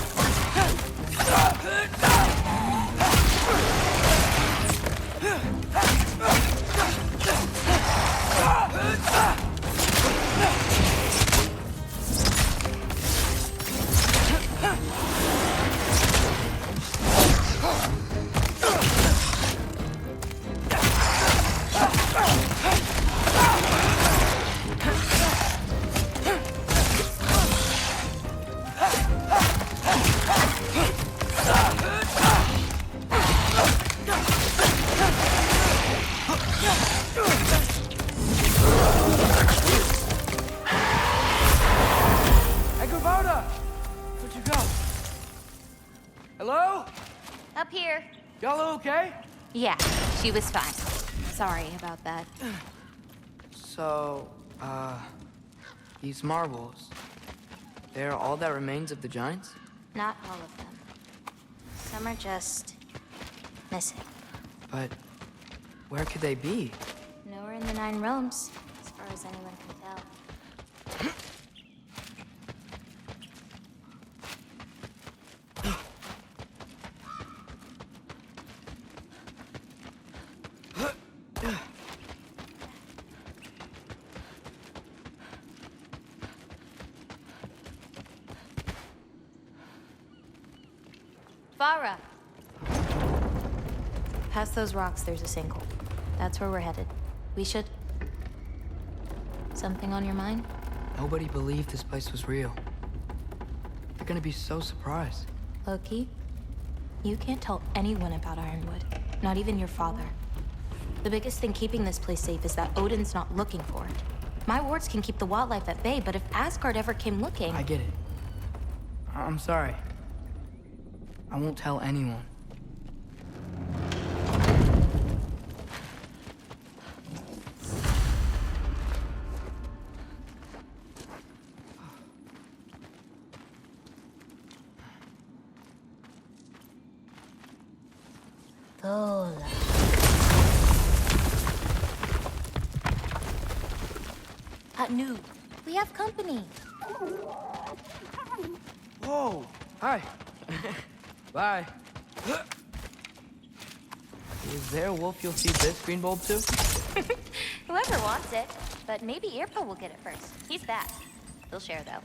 Up here. Yala okay? Yeah, she was fine. Sorry about that. So, these marbles, they're all that remains of the giants? Not all of them. Some are just missing. But where could they be? Nowhere in the Nine Realms, as far as anyone can tell. Farah! Past those rocks, there's a sinkhole. That's where we're headed. We should... Something on your mind? Nobody believed this place was real. They're gonna be so surprised. Loki, you can't tell anyone about Ironwood. Not even your father. The biggest thing keeping this place safe is that Odin's not looking for it. My wards can keep the wildlife at bay, but if Asgard ever came looking... I get it. I'm sorry. I won't tell anyone. Gola. New. We have company. Whoa! Hi. Bye. Is there a wolf you'll feed this green bulb to? Whoever wants it. But maybe Irpa will get it first. He's fast. He'll share, though.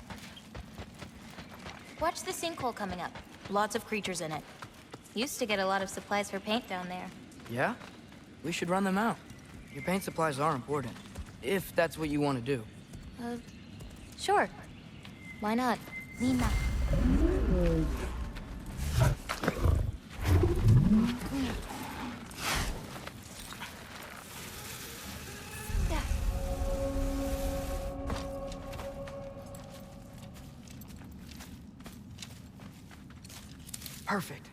Watch the sinkhole coming up. Lots of creatures in it. Used to get a lot of supplies for paint down there. Yeah? We should run them out. Your paint supplies are important. If that's what you want to do. Sure. Why not? Nina. Perfect.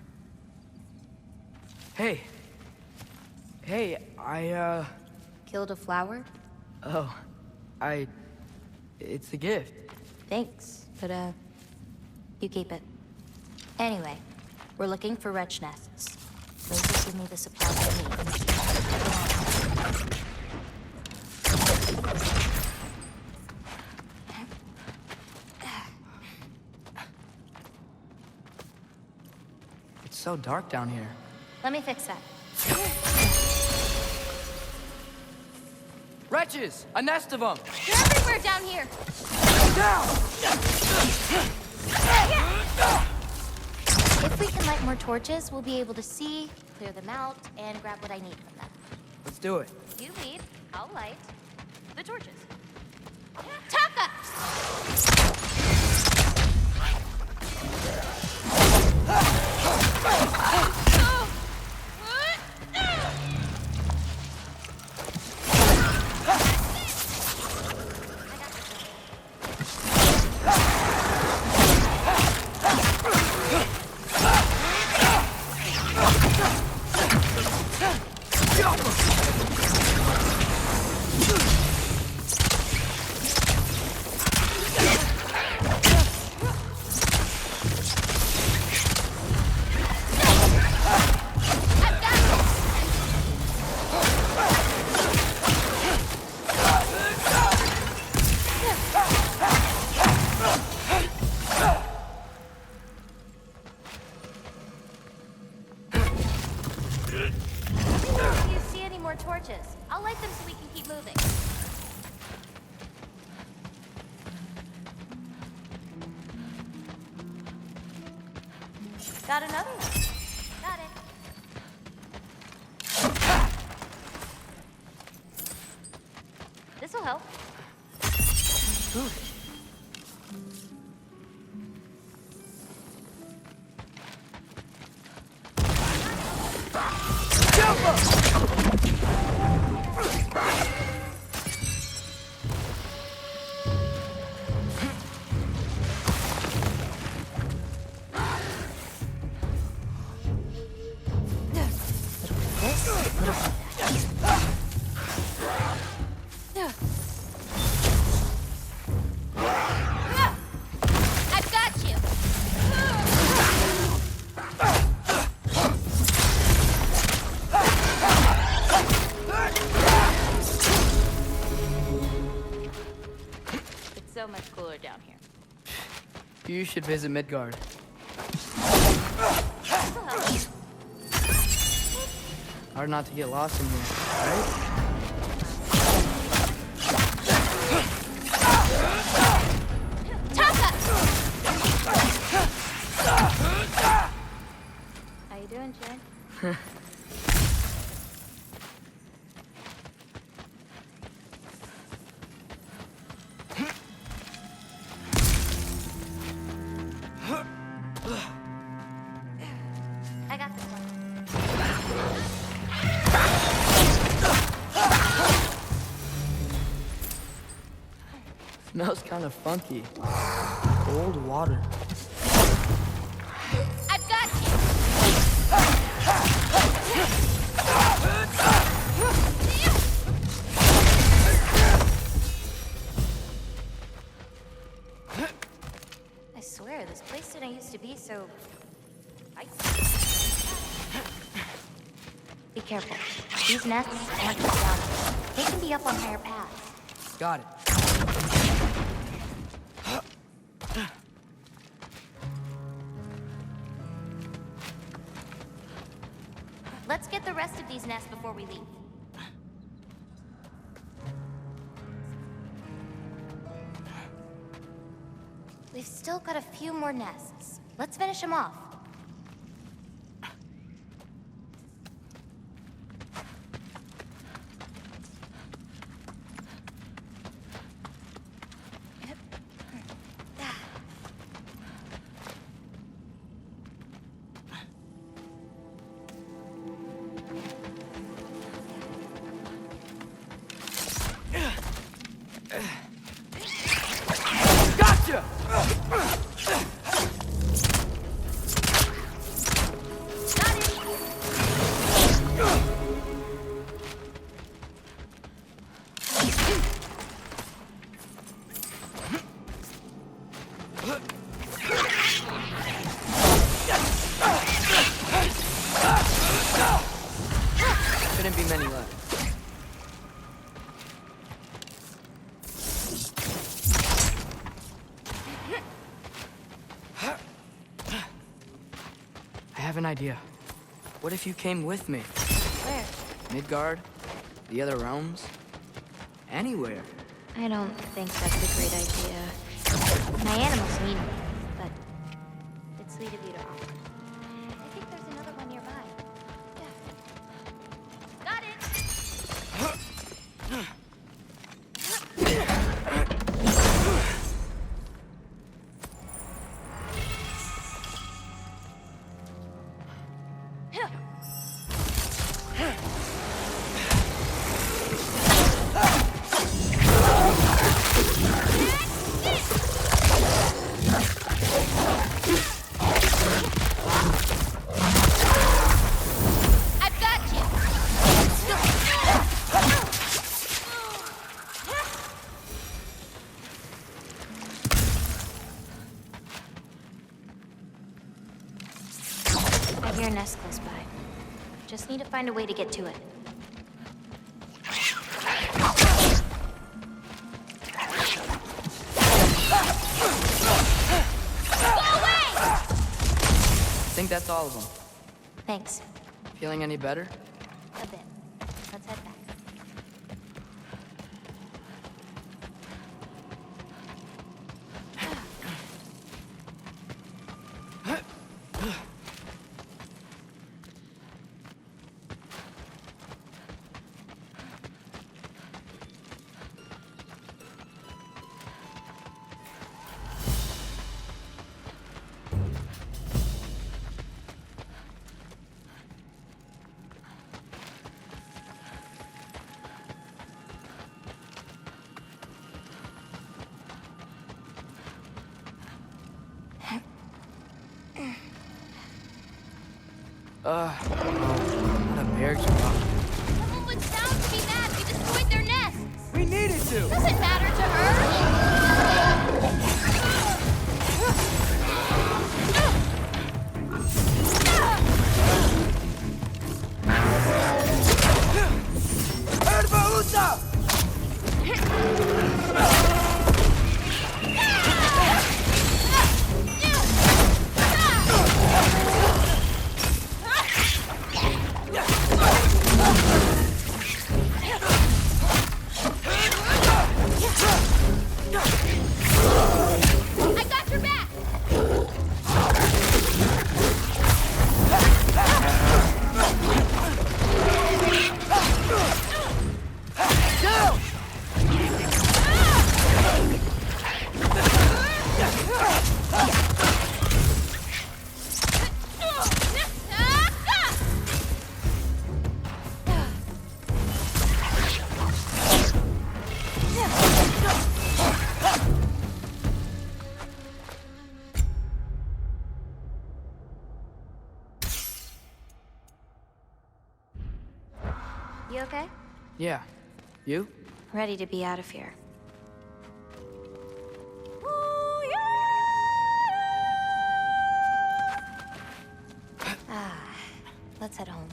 Hey. Hey, I, Killed a flower? Oh, it's a gift. Thanks, but, you keep it. Anyway, we're looking for wretch nests. Those will give me the supplies I need. It's so dark down here. Let me fix that. Wretches! A nest of them! They're everywhere down here! Down! If we can light more torches, we'll be able to see, clear them out, and grab what I need from them. Let's do it. You lead, I'll light the torches. Taka! Got another one. Got it. This'll help. I've got you. It's so much cooler down here. You should visit Midgard. This'll help. Hard not to get lost in here, right? How you doing, Jen? I got this one. Smells kind of funky. Cold water. I've got you. I swear, this place didn't used to be so icy. Be careful. These nests aren't just down here. They can be up on higher paths. Got it. Let's get the rest of these nests before we leave. We've still got a few more nests. Let's finish them off. Gotcha! Shouldn't be many left. I have an idea. What if you came with me? Where? Midgard? The other realms? Anywhere. I don't think that's a great idea. My animals need me, but it's sweet of you to offer. I think there's another one nearby. Got it! I've got you! I hear a nest close by. Just need to find a way to get to it. I think that's all of them. Thanks. Feeling any better? A bit. Let's head back. Not a bear to talk. Someone would sound to be mad. We destroyed their nest. We needed to. Doesn't matter to her. I got your back. You okay? Yeah. You? Ready to be out of here. Let's head home.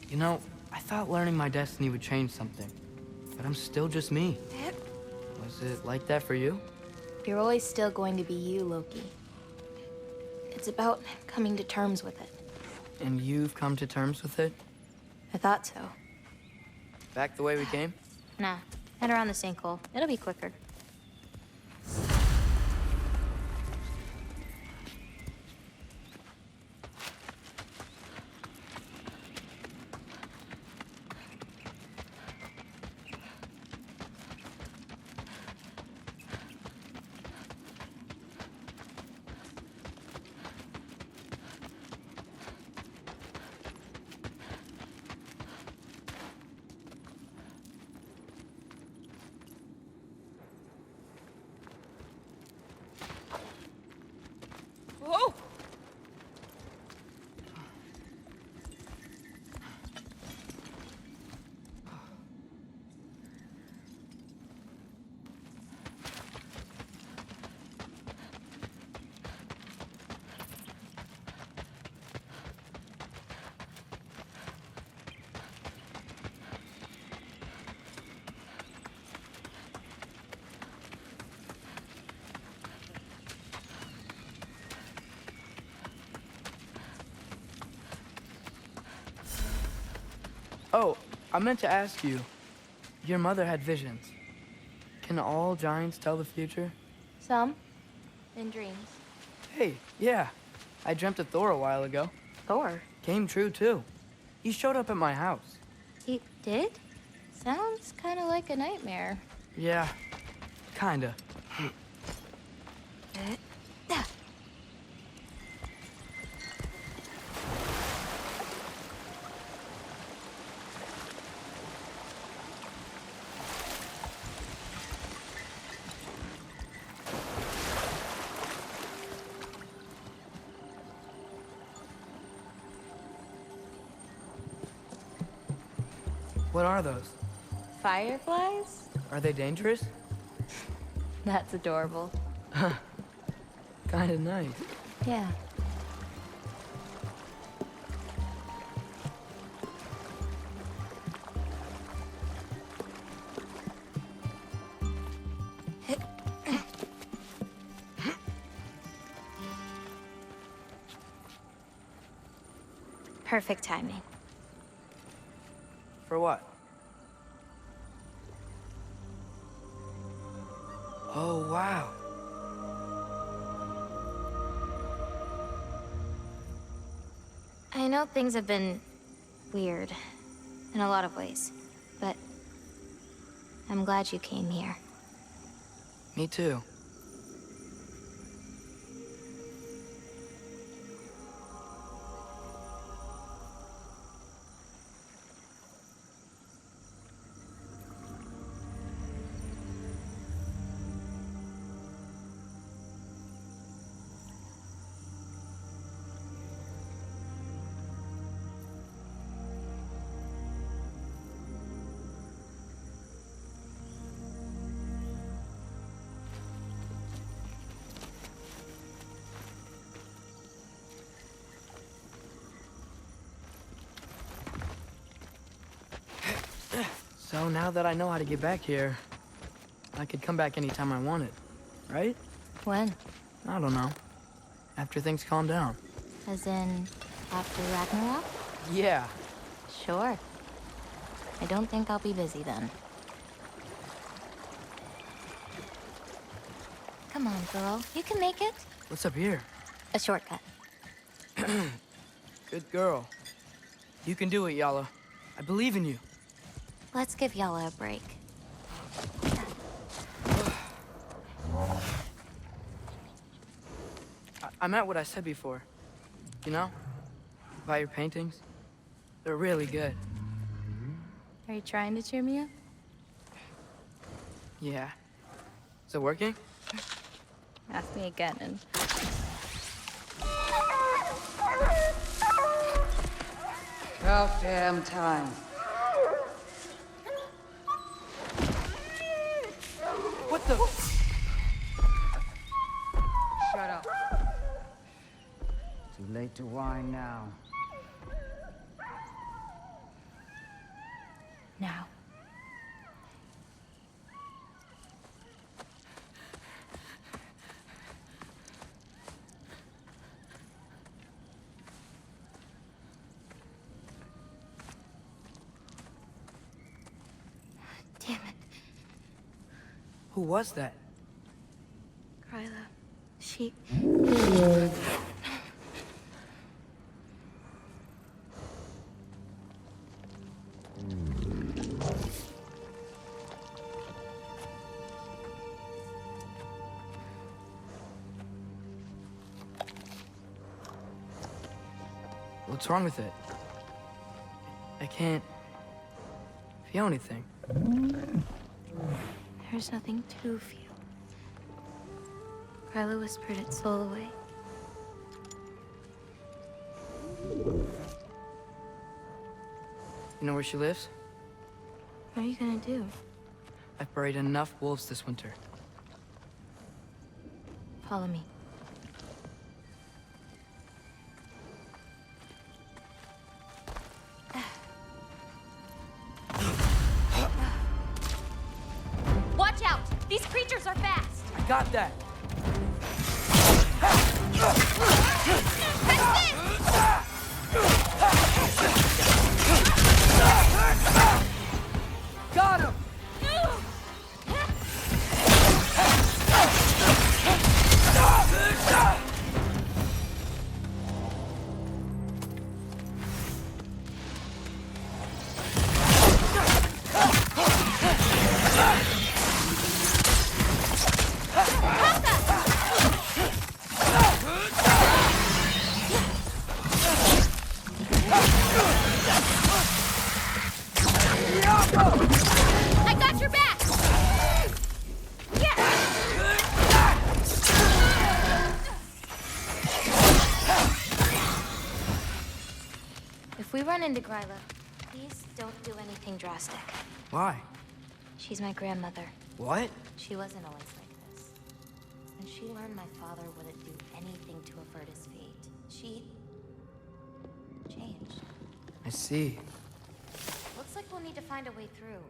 You know, I thought learning my destiny would change something. But I'm still just me. Was it like that for you? You're always still going to be you, Loki. It's about coming to terms with it. And you've come to terms with it? I thought so. Back the way we came? Nah, head around the sinkhole. It'll be quicker. Whoa! Oh, I meant to ask you. Your mother had visions. Can all giants tell the future? Some. In dreams. Hey, yeah. I dreamt of Thor a while ago. Thor? Came true, too. He showed up at my house. He did? Sounds kind of like a nightmare. Yeah, kinda. What are those? Fireflies? Are they dangerous? That's adorable. Kinda nice. Yeah. Perfect timing. For what? Oh, wow. I know things have been weird in a lot of ways, but I'm glad you came here. Me too. So now that I know how to get back here, I could come back anytime I wanted, right? When? I don't know. After things calm down. As in, after Ragnarok? Yeah. Sure. I don't think I'll be busy then. Come on, girl. You can make it. What's up here? A shortcut. Good girl. You can do it, Yala. I believe in you. Let's give Yala a break. I meant what I said before. You know? About your paintings. They're really good. Are you trying to cheer me up? Yeah. Is it working? Ask me again and... About damn time. What the? Shut up. Too late to whine now. Now. Damn it. Who was that? Kryla. She... What's wrong with it? I can't feel anything. There's nothing to feel. Kryla whispered its soul away. You know where she lives? What are you gonna do? I've buried enough wolves this winter. Follow me. Watch out! These creatures are fast! I got that! Got him! I got your back! If we run into Kryla, please don't do anything drastic. Why? She's my grandmother. What? She wasn't always like this. When she learned my father wouldn't do anything to avert his fate, she... changed. I see. Looks like we'll need to find a way through.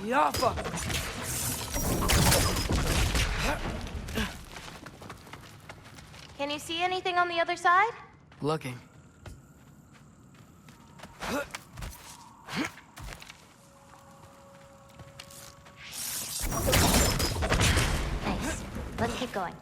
Yaffa! Can you see anything on the other side? Looking. Nice. Let's keep going.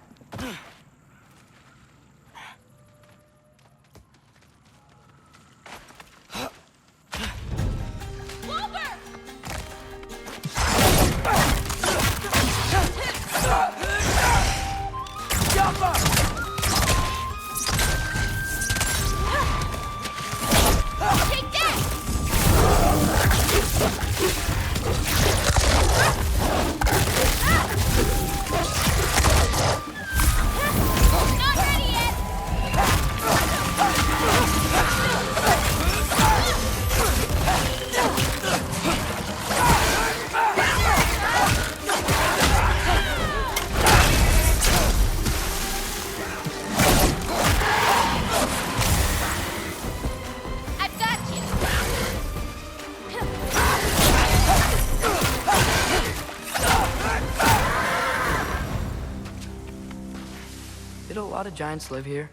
lot of giants live here?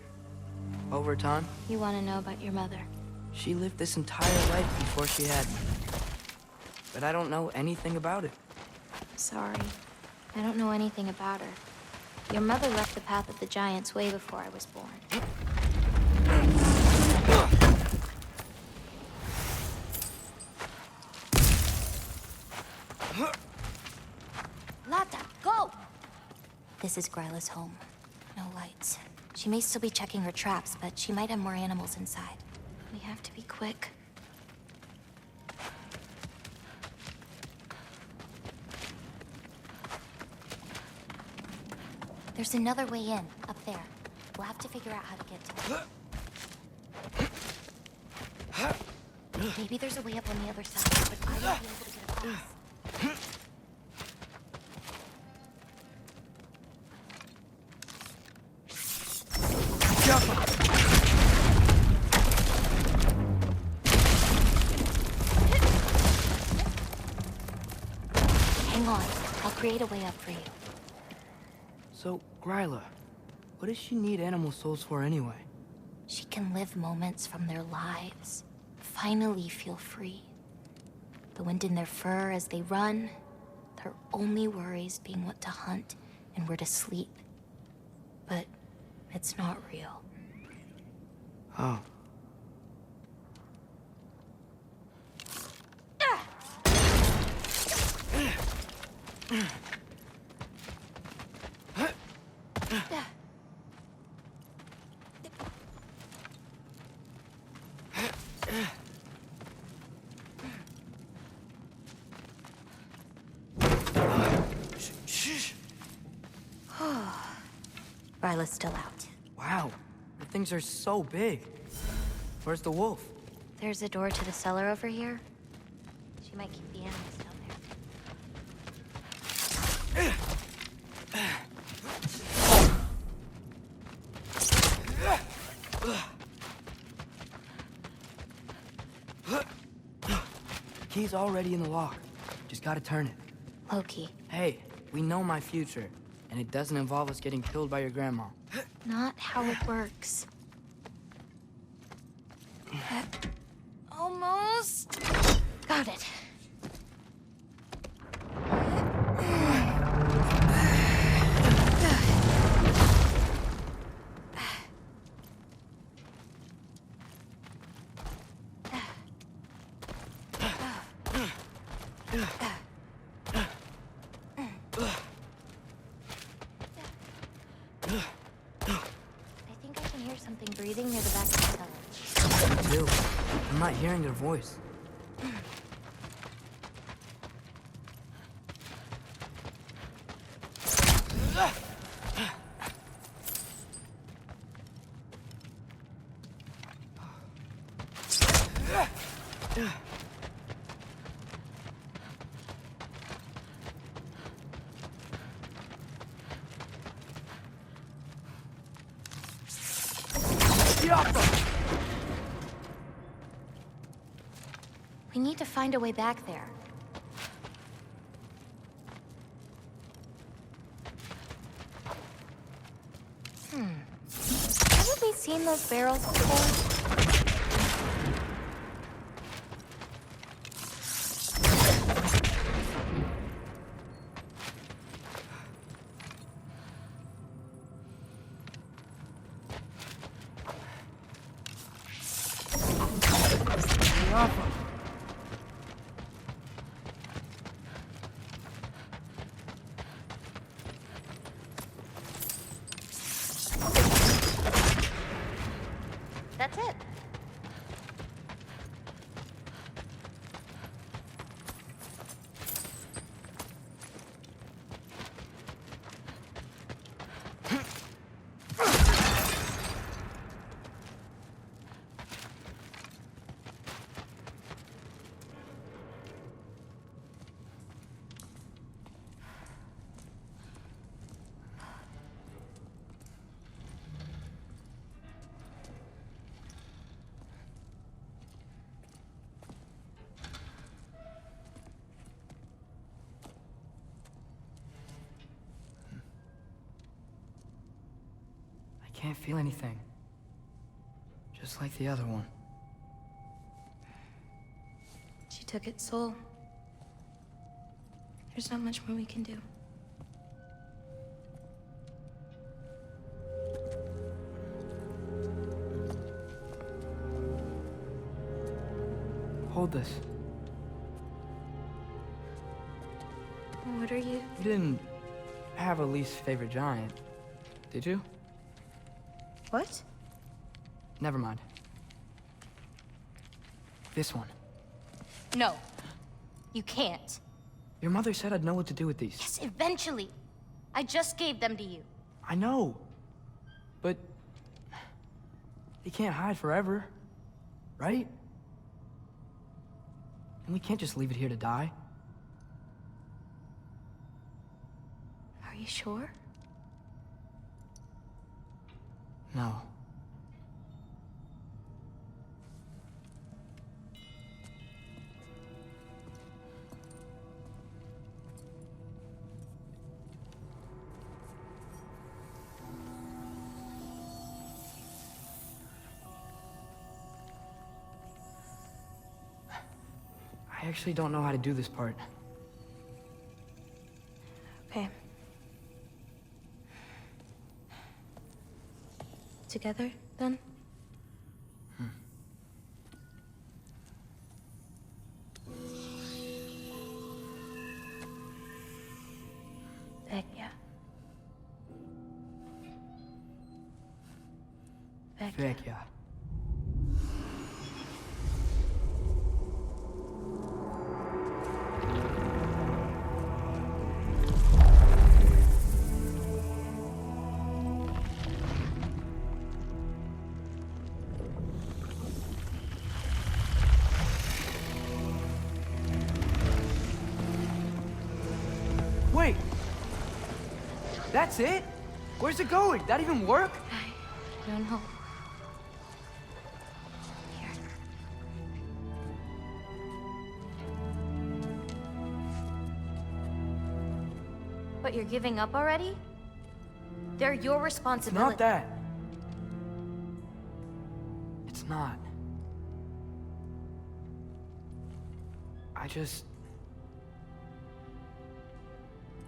Over time? You want to know about your mother? She lived this entire life before she had me. But I don't know anything about it. Sorry. I don't know anything about her. Your mother left the path of the giants way before I was born. Lata, go! This is Gryla's home. No lights. She may still be checking her traps, but she might have more animals inside. We have to be quick. There's another way in, up there. We'll have to figure out how to get to it. Maybe there's a way up on the other side, but I won't be able to get across. Hang on. I'll create a way up for you. So, Gryla, what does she need animal souls for anyway? She can live moments from their lives. Finally feel free. The wind in their fur as they run. Their only worries being what to hunt and where to sleep. But it's not real. Oh. Ryla's still out. Wow, the things are so big. Where's the wolf? There's a door to the cellar over here. She might keep the animals down there. Key's already in the lock. Just gotta turn it. Loki. Hey, we know my future, and it doesn't involve us getting killed by your grandma. Not how it works. Almost. Got it. Breathing near the back of the cellar. Me too. I'm not hearing her voice. We need to find a way back there. Haven't we seen those barrels before? That's it. can't feel anything. Just like the other one. She took its soul. There's not much more we can do. Hold this. What are you? You didn't have a least favorite giant, did you? What? Never mind. This one. No. You can't. Your mother said I'd know what to do with these. Yes, eventually. I just gave them to you. I know. But... they can't hide forever. Right? And we can't just leave it here to die. Are you sure? No. I actually don't know how to do this part. Okay. Together, then? Vecchia. Vecchia. Wait! That's it? Where's it going? That even work? I don't know. But you're giving up already? They're your It's responsibility. not that. It's not. I just...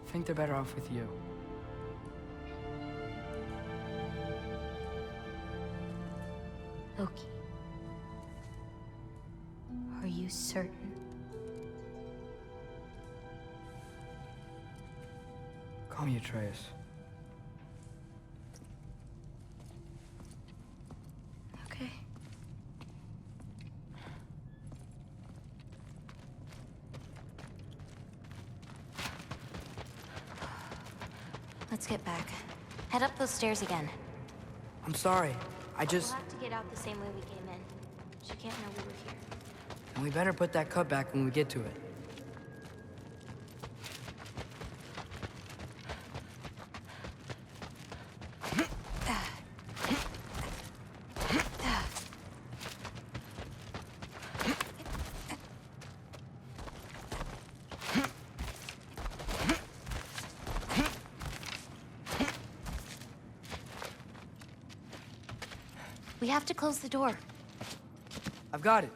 think they're better off with you. Loki. Are you certain? Call me Atreus. Okay. Let's get back. Head up those stairs again. I'm sorry. I just... We'll have to get out the same way we came in. She can't know we were here. And we better put that cut back when we get to it. We have to close the door. I've got it.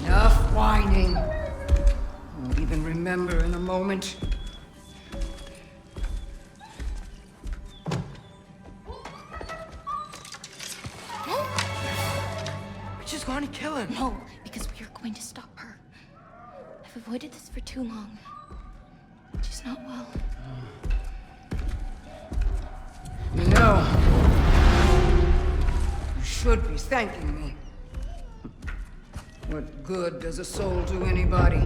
Enough whining. Won't even remember in a moment. We're just going to kill him. No, because we are going to stop her. I've avoided this for too long. She's not well. You know, you should be thanking me. What good does a soul do anybody?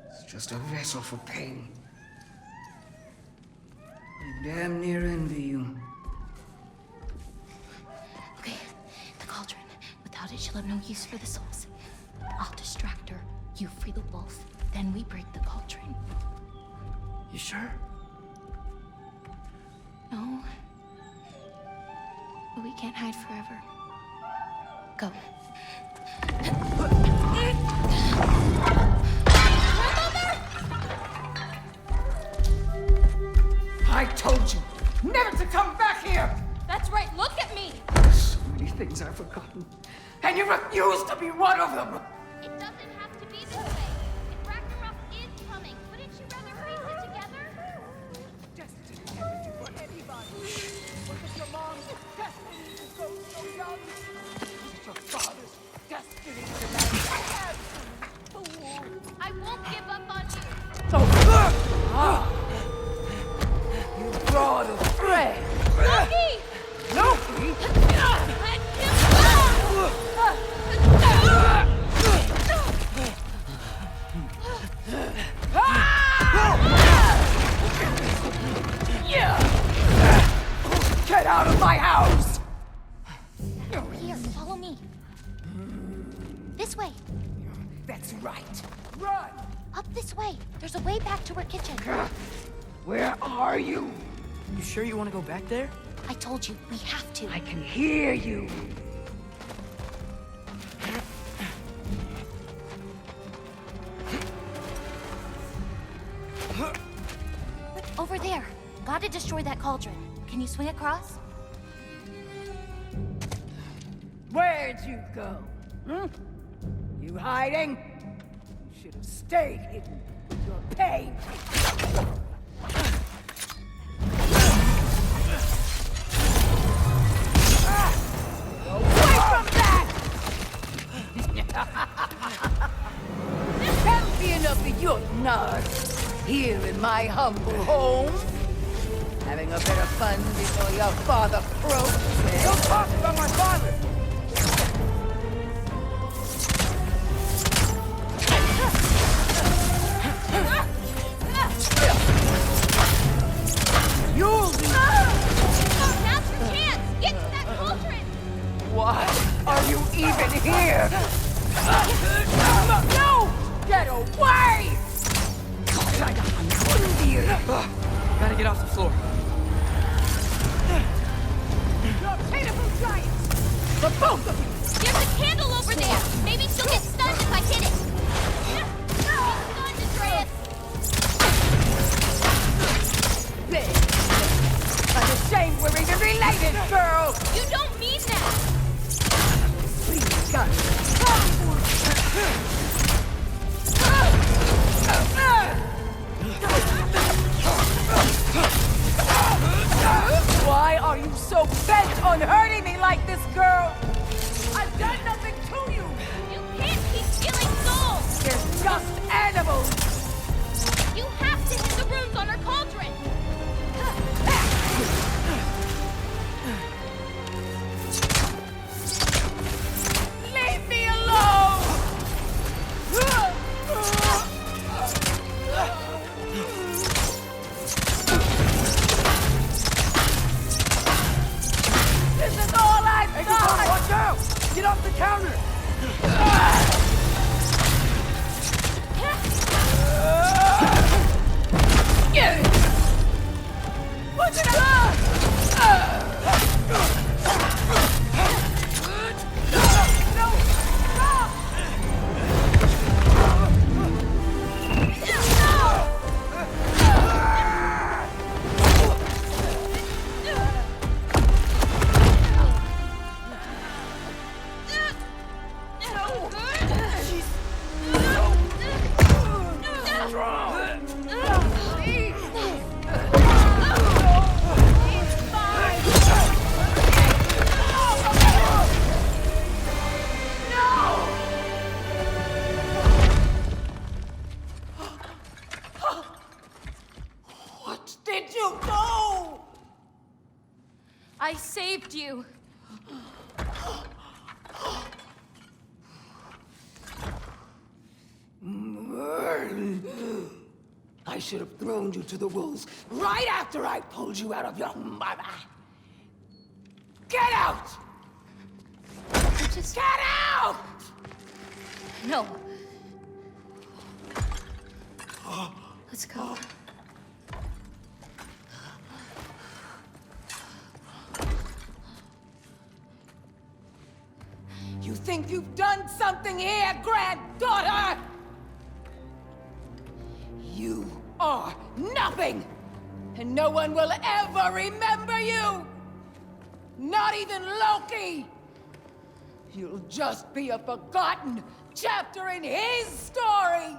It's just a vessel for pain. I damn near envy you. Okay, the cauldron. Without it, she'll have no use for the souls. I'll distract her. You free the wolf. Then we break the cauldron. You sure? No. But we can't hide forever. Go. I told you never to come back here! That's right, look at me! So many things I've forgotten, and you refuse to be one of them! It doesn't have to be this way. If Ragnarok is coming, wouldn't you rather face it together? Destiny can do for anybody. Was it your mom's destiny to go so young? Was it your father's destiny to marry a fool? I won't give up on you. You brought a friend! Loki! Loki? Get out of my house! Here, follow me. This way. That's right. Run! Up this way. There's a way back to our kitchen. Where are you? You sure you want to go back there? I told you, we have to. I can hear you. Over there. Gotta destroy that cauldron. Can you swing across? Where'd you go? You hiding? You should have stayed hidden. Your pain. Away from that! Champion of the Jotnar, here in my humble home. Having a bit of fun before your father croaks. Don't talk about my father! You'll be... Now's your chance! Get to that cauldron! Why are you even here? No! Get away! Gotta get off the floor. You're pitiful giants! The both of you! There's a candle over there! Maybe she'll get stunned if I hit it! Get stunned, Atreus! I'm ashamed we're even related, girl! You don't mean that! Please, God. Why are you so bent on hurting me like this, girl? I've done nothing to you! You can't keep stealing souls! They're just animals! You have to hit the runes on her cauldron! Leave me alone! This is all I've got! Watch out! Get off the counter! What's it on? No! Stop! What did you do? I saved you! I should have thrown you to the wolves right after I pulled you out of your mother. Get out! Just... Get out! No. Let's go. You think you've done something here, granddaughter? You are nothing! And no one will ever remember you! Not even Loki! You'll just be a forgotten chapter in his story!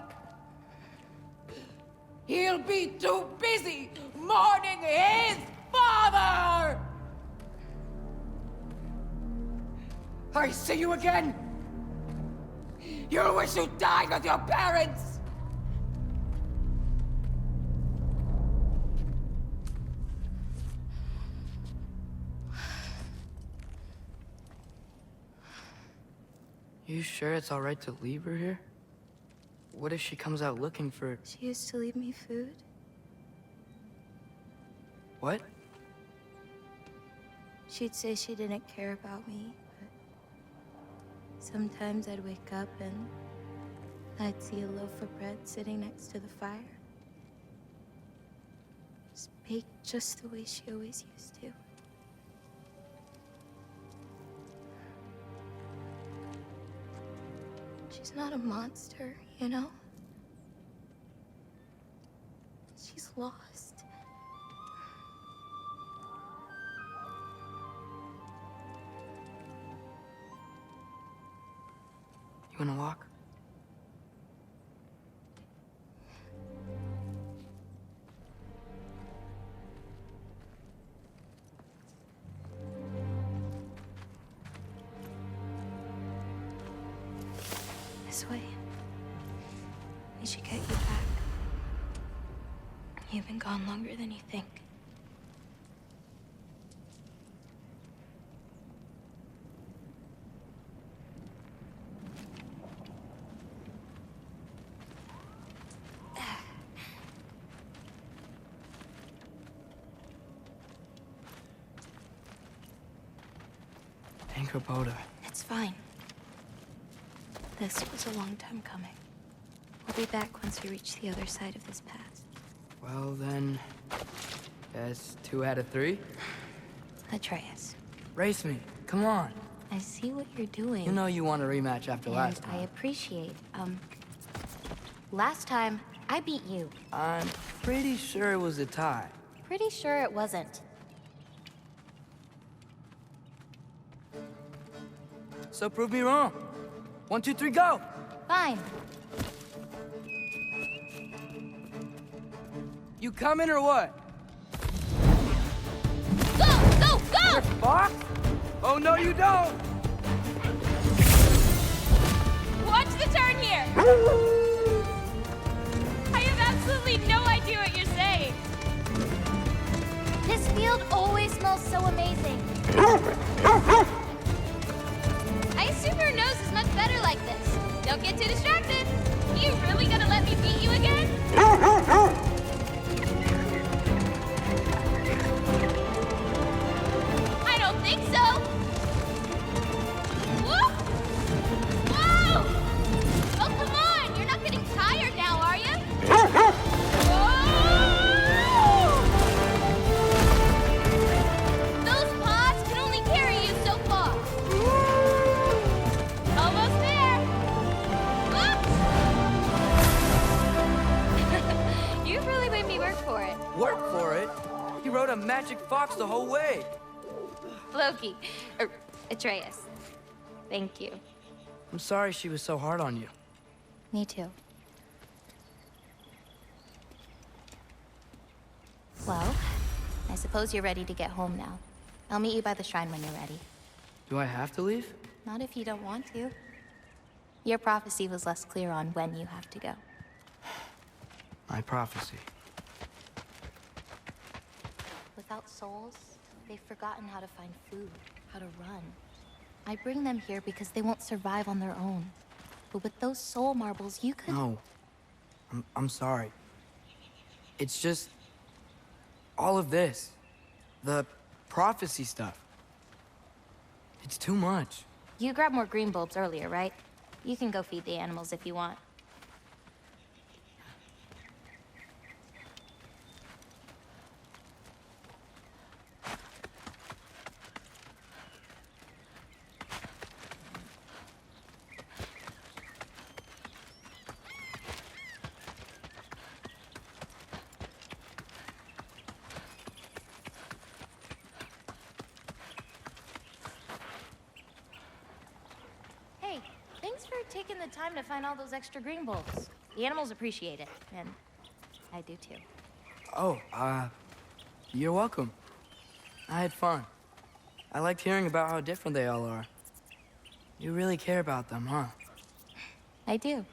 He'll be too busy mourning his father! I see you again! You wish you died with your parents! You sure it's all right to leave her here? What if she comes out looking for... She used to leave me food. What? She'd say she didn't care about me, but sometimes I'd wake up and I'd see a loaf of bread sitting next to the fire. Just baked just the way she always used to. She's not a monster, you know? She's lost. You wanna walk? This way. We should get you back. You've been gone longer than you think. Kubota. It's fine. This was a long time coming. We'll be back once we reach the other side of this pass. Well then, that's 2 out of 3. Atreus. Race me, come on. I see what you're doing. You know you want a rematch after And last time. I appreciate, last time, I beat you. I'm pretty sure it was a tie. Pretty sure it wasn't. So prove me wrong. 1, 2, 3, go! Fine. You coming or what? Go! Go! Go! Fuck? Oh, no, you don't! Watch the turn here! I have absolutely no idea what you're saying. This field always smells so amazing. I assume your nose is much better like this. Don't get too distracted. You really gonna let me beat you again? I don't think so. Whoa! Whoa! Oh, come on! You're not getting tired now, are you? Those paws can only carry you so far. Almost there. Oops! You really made me work for it. Work for it? He rode a magic fox the whole way. Loki. Atreus. Thank you. I'm sorry she was so hard on you. Me too. Well, I suppose you're ready to get home now. I'll meet you by the shrine when you're ready. Do I have to leave? Not if you don't want to. Your prophecy was less clear on when you have to go. My prophecy. Without souls, they've forgotten how to find food, how to run. I bring them here because they won't survive on their own. But with those soul marbles, you could... No. I'm sorry. It's just... all of this. The prophecy stuff. It's too much. You grabbed more green bulbs earlier, right? You can go feed the animals if you want. Hey, thanks for taking the time to find all those extra green bulbs. The animals appreciate it, and I do too. Oh, you're welcome. I had fun. I liked hearing about how different they all are. You really care about them, huh? I do.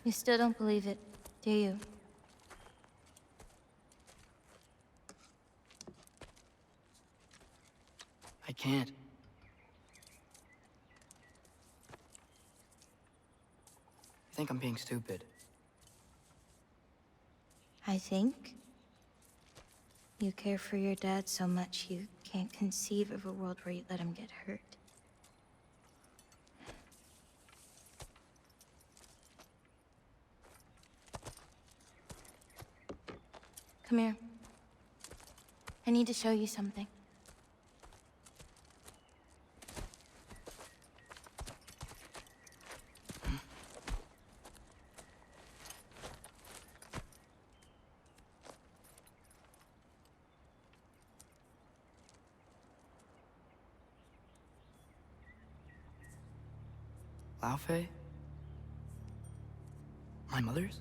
You still don't believe it, do you? I can't. I think I'm being stupid. I think you care for your dad so much you can't conceive of a world where you let him get hurt. Come here. I need to show you something. Laufey? My mother's?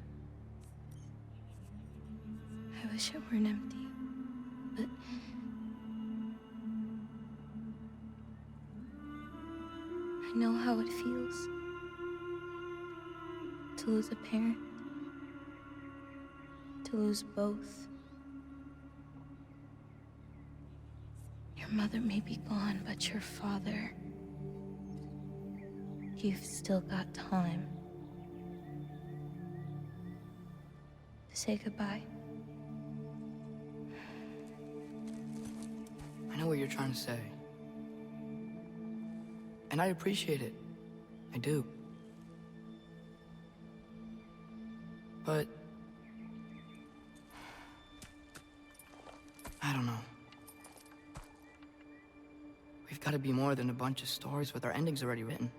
I wish it weren't empty, but... I know how it feels to lose a parent, to lose both. Your mother may be gone, but your father... You've still got time to say goodbye. I know what you're trying to say. And I appreciate it. I do. But... I don't know. We've got to be more than a bunch of stories with our endings already written.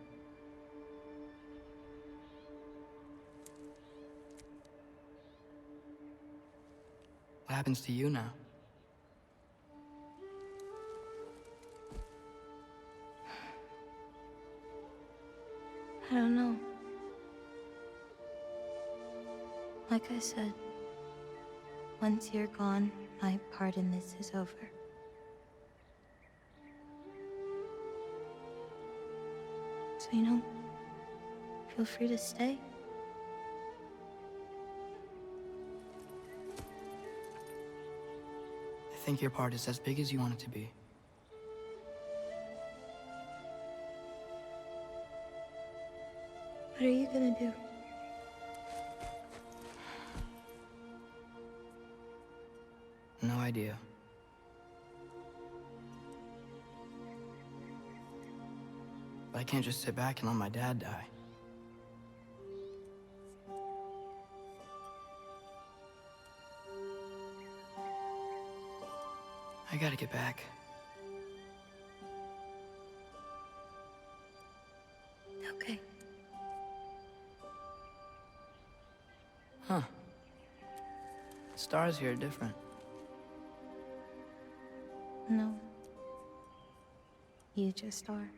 What happens to you now? I don't know. Like I said, once you're gone, my part in this is over. So, you know, feel free to stay. I think your part is as big as you want it to be. What are you gonna do? No idea. But I can't just sit back and let my dad die. I gotta get back. Okay. Huh. Stars here are different. No. You just are.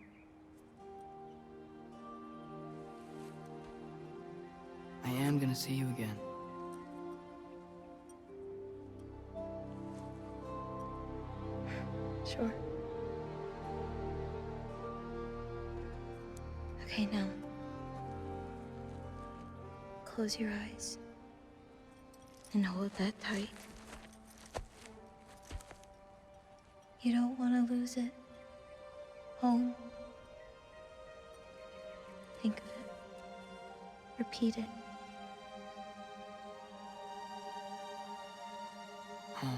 I am gonna see you again. Sure. Okay. Okay, now. Close your eyes. And hold that tight. You don't want to lose it. Home. Think of it. Repeat it. Home.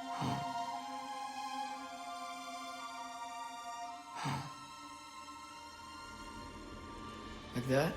Home. Home. Like that?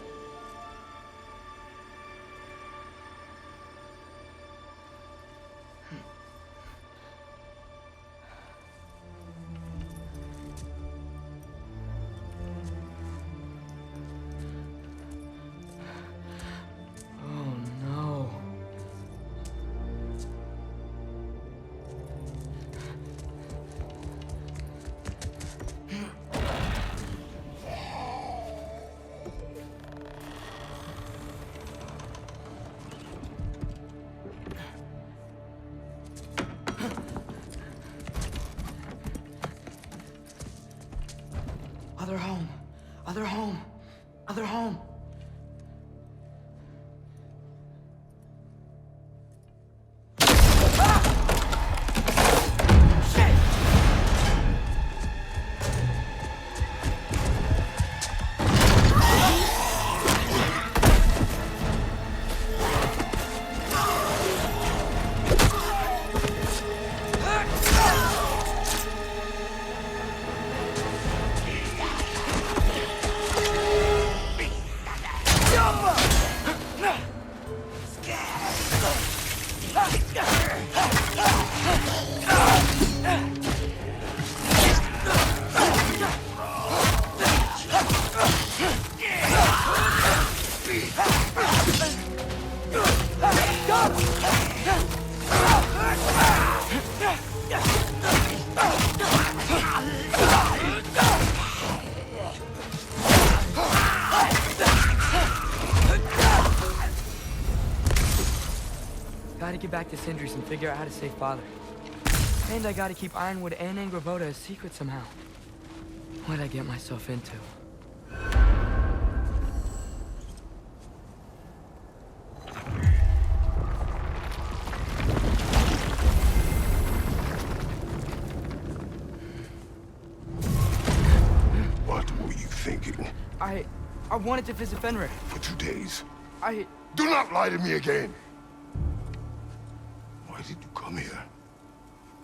Other home. Other home. Other home. Gotta get back to Sindri's and figure out how to save Father. And I gotta keep Ironwood and Angravoda a secret somehow. What'd I get myself into? What were you thinking? I wanted to visit Fenrir. For 2 days. Do not lie to me again! Why did you come here?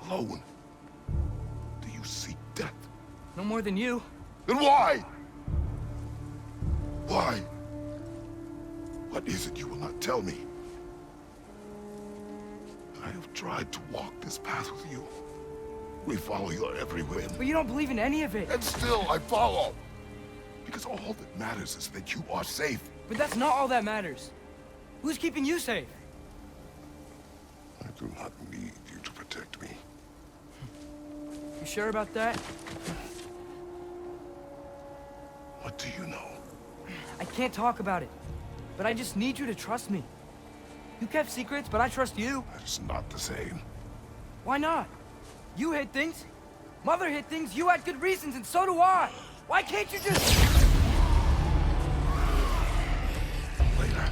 Alone? Do you seek death? No more than you. Then why? Why? What is it you will not tell me? I have tried to walk this path with you. We follow your every whim. But you don't believe in any of it. And still I follow. Because all that matters is that you are safe. But that's not all that matters. Who's keeping you safe? I do not need you to protect me. You sure about that? What do you know? I can't talk about it. But I just need you to trust me. You kept secrets, but I trust you. That is not the same. Why not? You hid things. Mother hid things. You had good reasons, and so do I. Why can't you just... Later.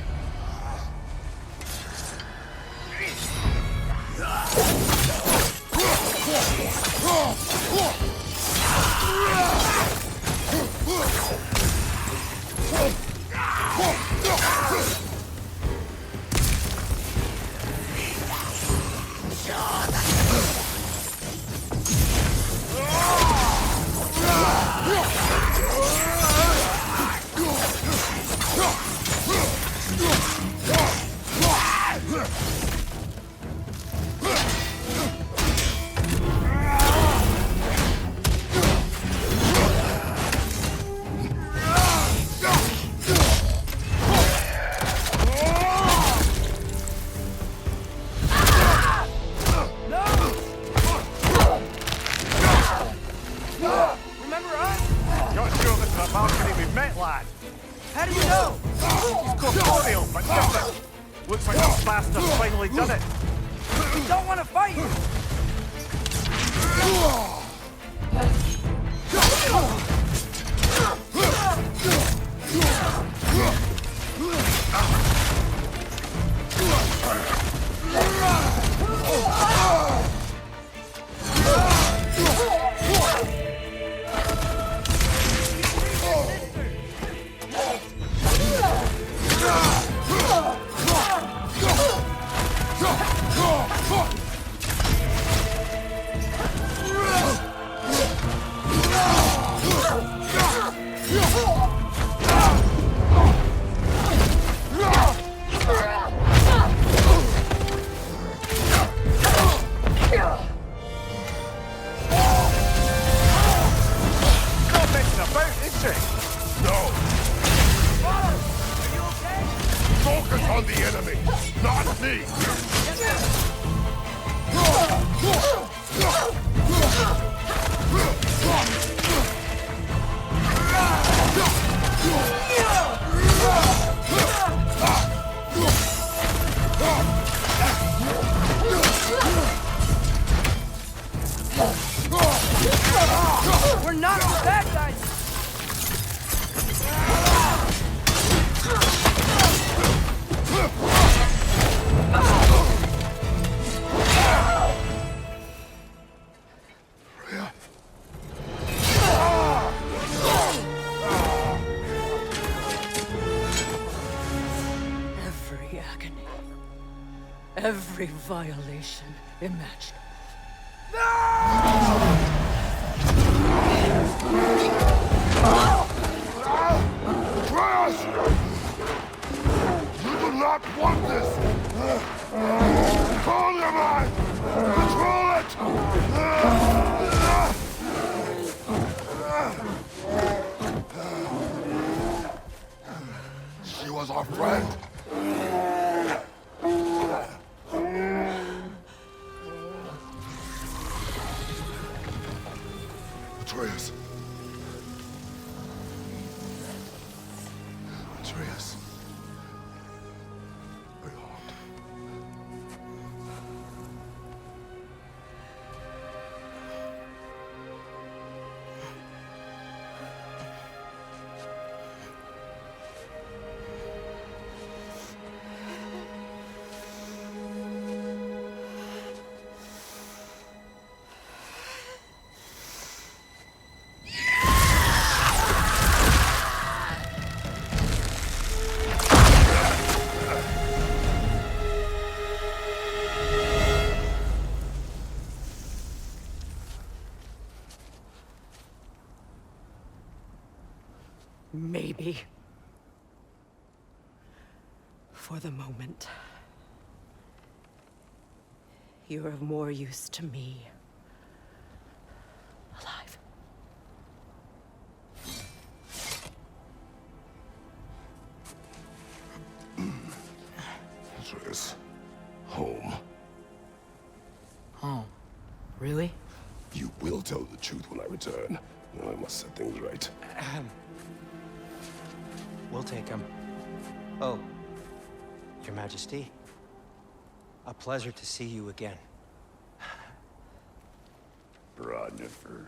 How do you know? He's corporeal, but different. Looks like this bastard's finally done it. You don't want to fight! We're not the bad guys! Freya. Every agony. Every violation imaginable. Atreus! You do not want this! Control your mind! Control it! She was our friend. Atreus. Atreus. Maybe. For the moment. You're of more use to me. Alive. Atreus. Home. Home? Really? You will tell the truth when I return. Now I must set things right. We'll take him. Oh, Your Majesty. A pleasure to see you again. Rodnifer.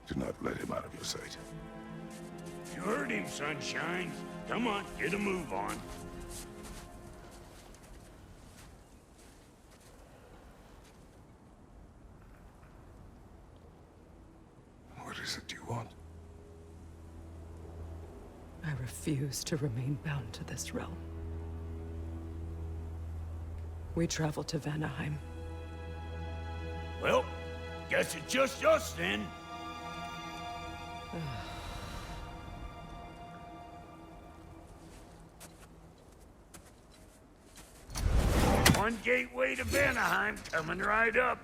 Do not let him out of your sight. You heard him, Sunshine. Come on, get a move on. What is it you want? I refuse to remain bound to this realm. We travel to Vanaheim. Well, guess it's just us then. One gateway to Vanaheim coming right up.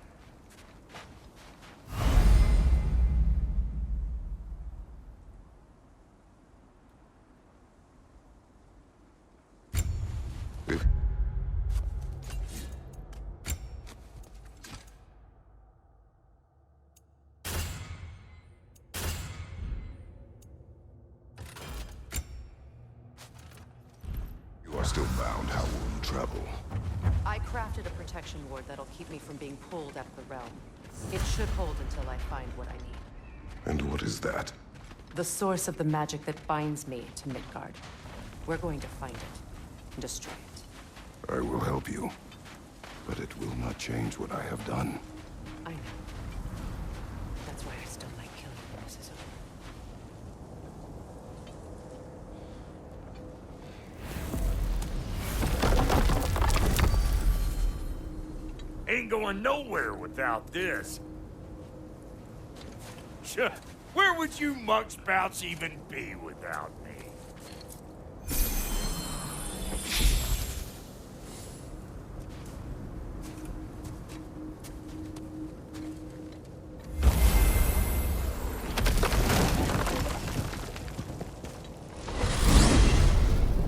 You are still bound. How will you travel? I crafted a protection ward that'll keep me from being pulled out of the realm. It should hold until I find what I need. And what is that? The source of the magic that binds me to Midgard. We're going to find it and destroy it. I will help you, but it will not change what I have done. I know. That's why I still like killing when this is over. Ain't going nowhere without this. Where would you muckspouts even be without me?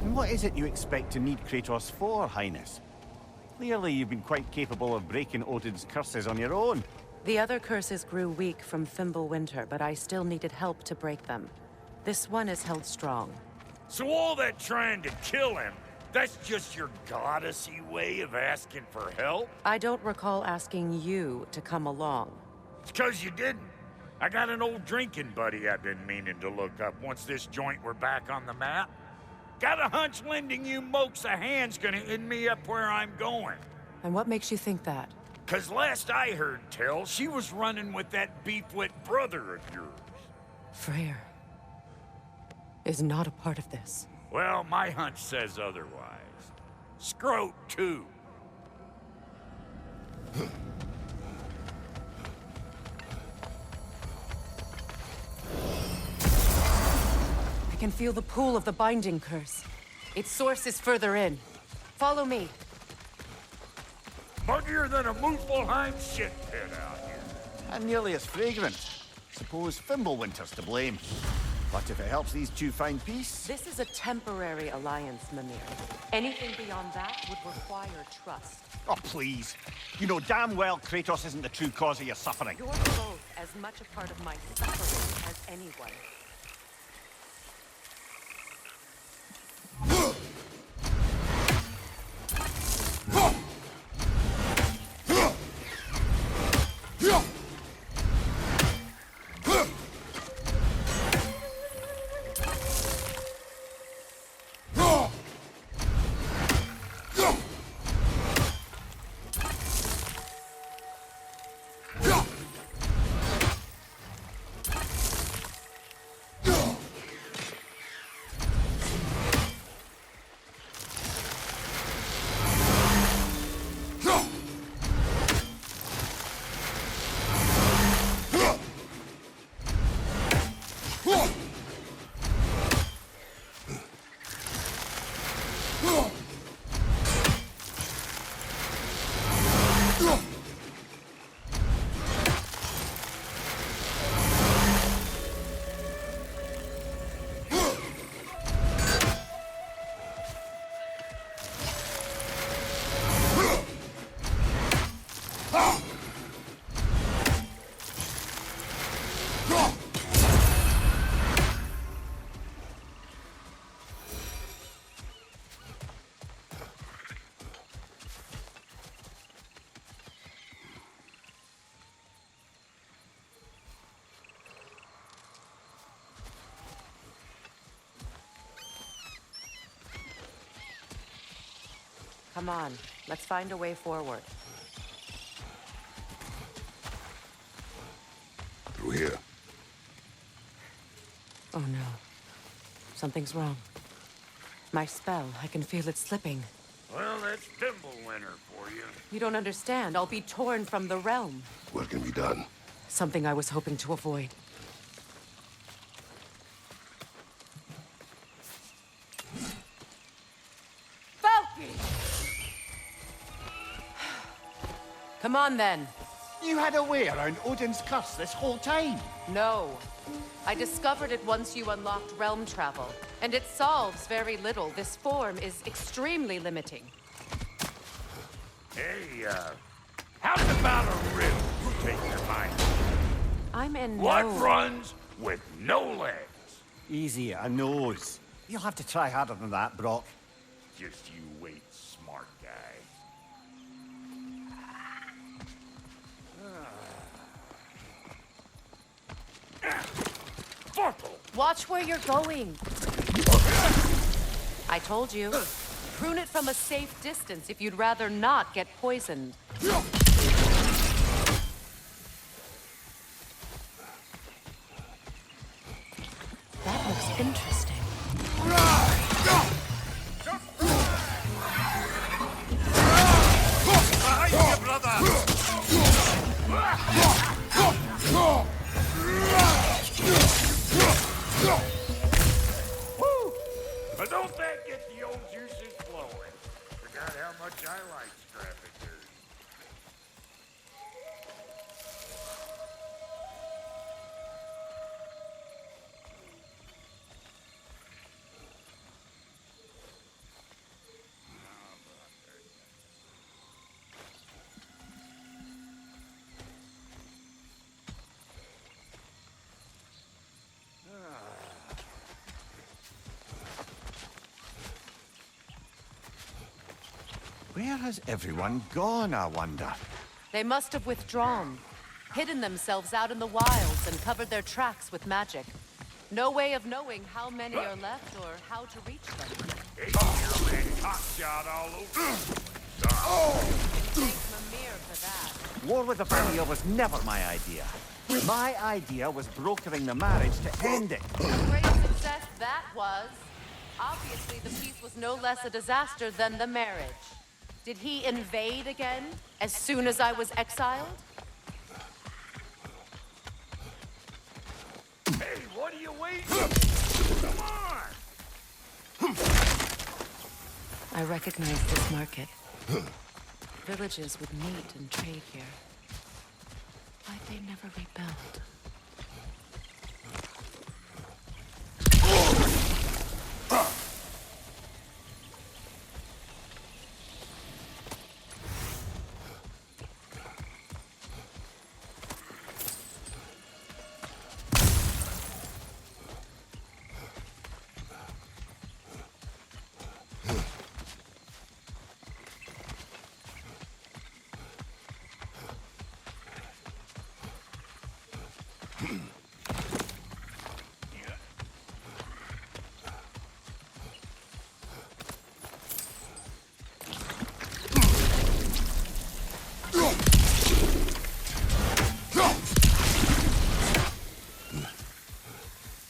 And what is it you expect to need Kratos for, Highness? Clearly you've been quite capable of breaking Odin's curses on your own. The other curses grew weak from Fimbulwinter, but I still needed help to break them. This one is held strong. So all that trying to kill him, that's just your goddessy way of asking for help? I don't recall asking you to come along. It's 'cause you didn't. I got an old drinking buddy I've been meaning to look up once this joint were back on the map. Got a hunch lending you mokes a hand's gonna end me up where I'm going. And what makes you think that? 'Cause last I heard tell, she was running with that beefwit brother of yours. Freya is not a part of this. Well, my hunch says otherwise. Scrote, too. I can feel the pull of the binding curse. Its source is further in. Follow me. Muggier than a Muspelheim shit pit out here. And nearly as fragrant. Suppose Fimbulwinter's to blame. But if it helps these two find peace... This is a temporary alliance, Mimir. Anything beyond that would require trust. Oh, please. You know damn well Kratos isn't the true cause of your suffering. You're both as much a part of my suffering as anyone. Come on, let's find a way forward. Through here. Oh no. Something's wrong. My spell, I can feel it slipping. Well, that's Fimbulwinter for you. You don't understand. I'll be torn from the realm. What can be done? Something I was hoping to avoid. Come on, then. You had a way around Odin's curse this whole time? No. I discovered it once you unlocked realm travel, and it solves very little. This form is extremely limiting. Hey, how's about a riddle? You take your mind. I'm in What no... runs with no legs? Easy, a nose. You'll have to try harder than that, Brock. Just you wait, smart guy. Watch where you're going. I told you. Prune it from a safe distance if you'd rather not get poisoned. That looks interesting. Behind you, brother! Woo! But don't that get the old juices flowing? Forgot how much I like scavengers. Where has everyone gone, I wonder? They must have withdrawn, hidden themselves out in the wilds and covered their tracks with magic. No way of knowing how many are left or how to reach them. Hey, you're man, cockshot all over. Thank Mimir for that. War with the Freya was never my idea. My idea was brokering the marriage to end it. A great success that was. Obviously, the peace was no less a disaster than the marriage. Did he invade again as soon as I was exiled? Hey, what are you waiting for? Come on! I recognize this market. Villages would meet and trade here. Why'd they never rebuild?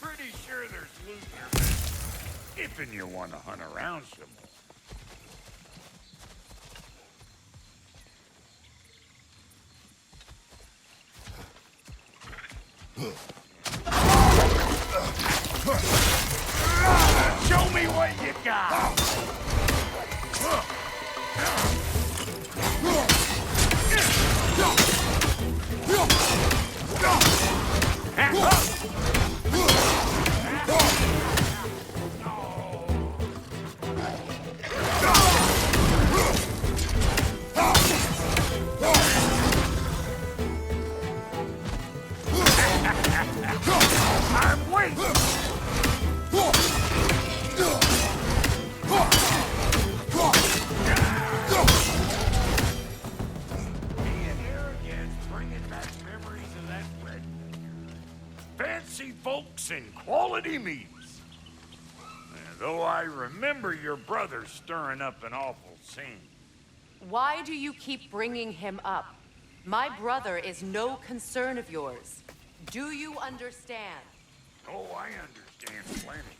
Pretty sure there's loot here, if you want to hunt around some more. Show me what you got! I'm waiting! Fancy folks and quality meats. Though I remember your brother stirring up an awful scene. Why do you keep bringing him up? My brother is no concern of yours. Do you understand? Oh, I understand plenty.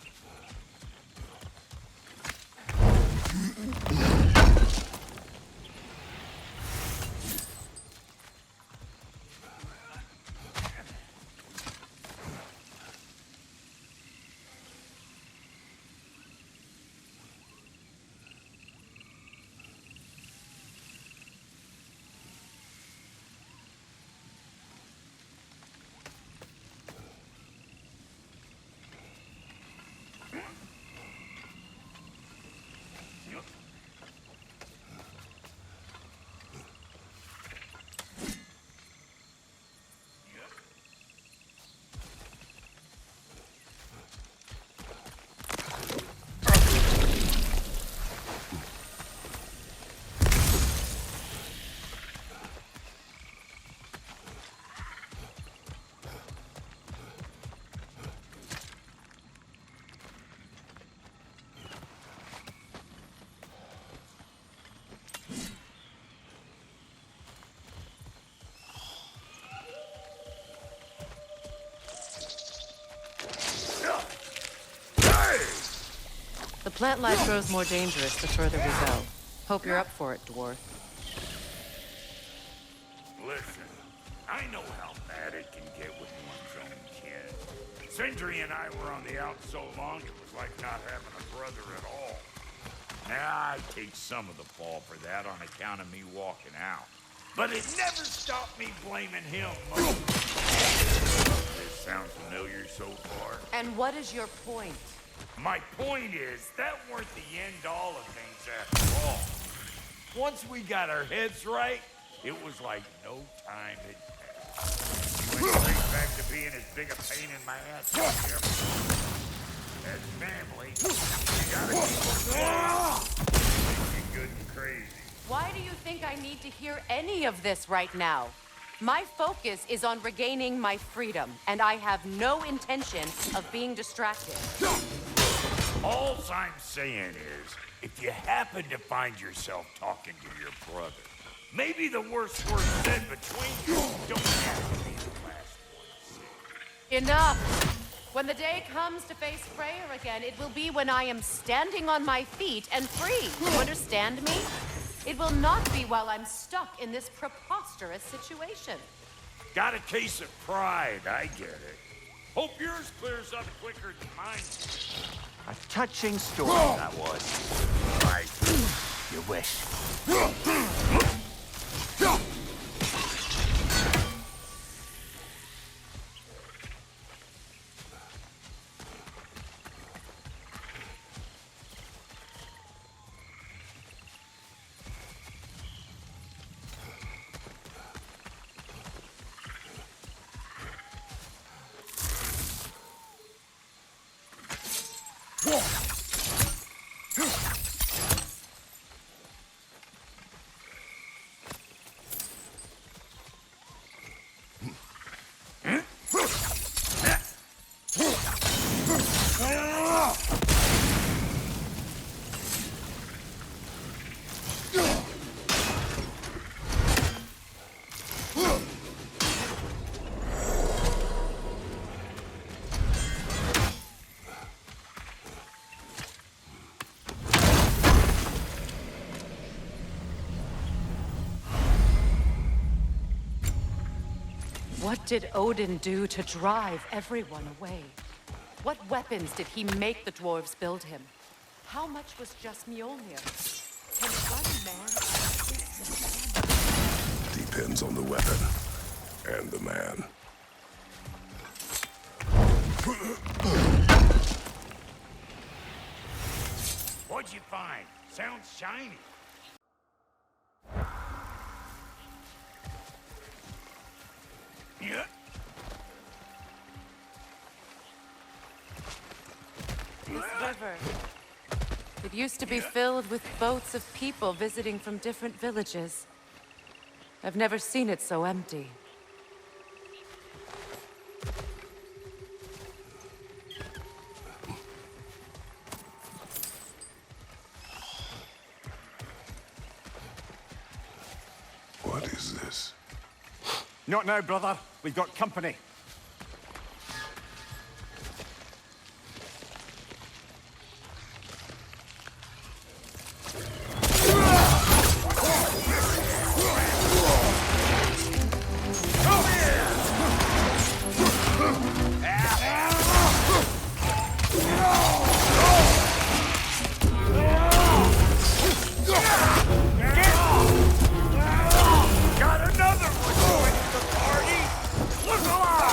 Plant life grows more dangerous the further we go. Hope you're up for it, dwarf. Listen, I know how bad it can get with one's own kin. Sindri and I were on the out so long, it was like not having a brother at all. Now, I take some of the fall for that on account of me walking out. But it never stopped me blaming him. This sounds familiar so far. And what is your point? My point is, that weren't the end-all of things after all. Once we got our heads right, it was like no time had passed. We went straight back to being as big a pain in my ass as we ever were. As family, we gotta keep thinking good and crazy. Why do you think I need to hear any of this right now? My focus is on regaining my freedom, and I have no intention of being distracted. All I'm saying is, if you happen to find yourself talking to your brother, maybe the worst word said between you don't have to be the last one said. Enough! When the day comes to face Freya again, it will be when I am standing on my feet and free. You understand me? It will not be while I'm stuck in this preposterous situation. Got a case of pride, I get it. Hope yours clears up quicker than mine. A touching story, that was. Right. You wish. What did Odin do to drive everyone away? What weapons did he make the dwarves build him? How much was just Mjolnir? Can one man... Depends on the weapon and the man. What'd you find? Sounds shiny. Yeah. This river. It used to be filled with boats of people visiting from different villages. I've never seen it so empty. What is this? Not now, brother. We've got company. Got another one joining the party! Look alive!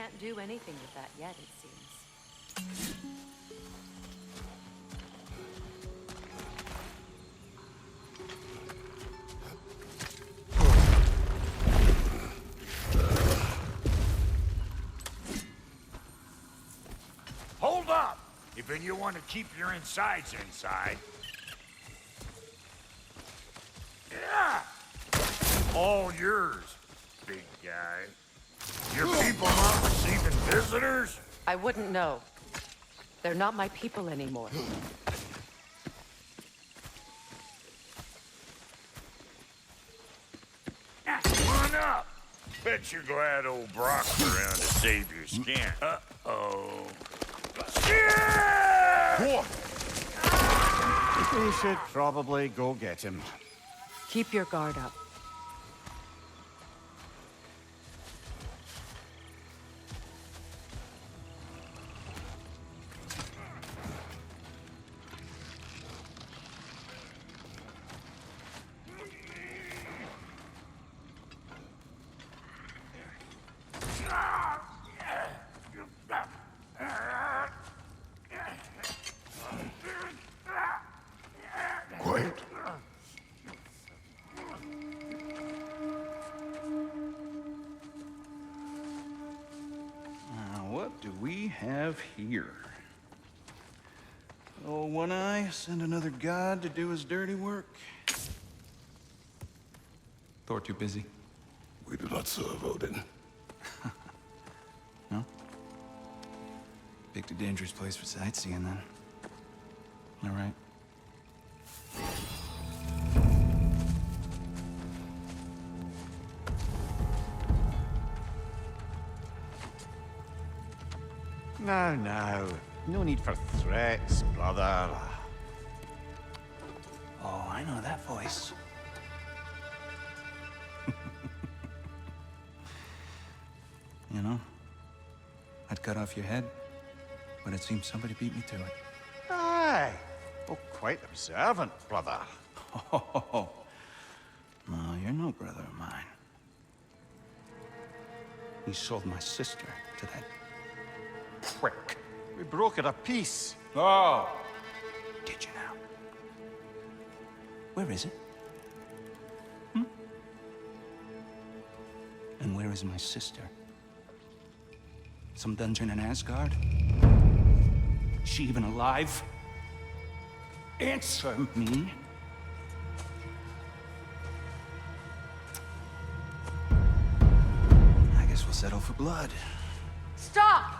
can't do anything with that yet, it seems. Hold up! If you want to keep your insides inside. Yeah! All yours, big guy. Your people not receiving visitors? I wouldn't know. They're not my people anymore. Come on up. Bet you're glad old Brock's around to save your skin. Uh-oh. What? We should probably go get him. Keep your guard up. Quiet. Now, what do we have here? Oh, One Eye, send another god to do his dirty work. Thor too busy? We do not serve Odin. No? Picked a dangerous place for sightseeing, then. All right. Now, now. No need for threats, brother. Oh, I know that voice. You know, I'd cut off your head, but it seems somebody beat me to it. Aye. Oh, quite observant, brother. Oh, no, you're no brother of mine. You sold my sister to that prick. We broke it a piece. Oh! Did you now? Where is it? And where is my sister? Some dungeon in Asgard? Is she even alive? Answer me. I guess we'll settle for blood. Stop!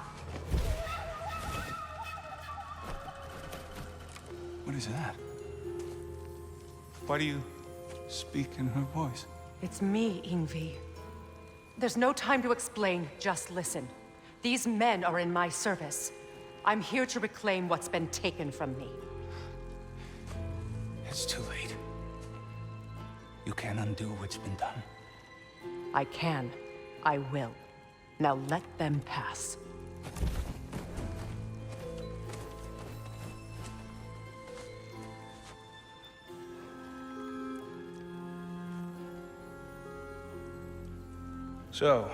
What is that? Why do you speak in her voice? It's me, Ingvi. There's no time to explain, just listen. These men are in my service. I'm here to reclaim what's been taken from me. It's too late. You can't undo what's been done. I can. I will. Now let them pass. So,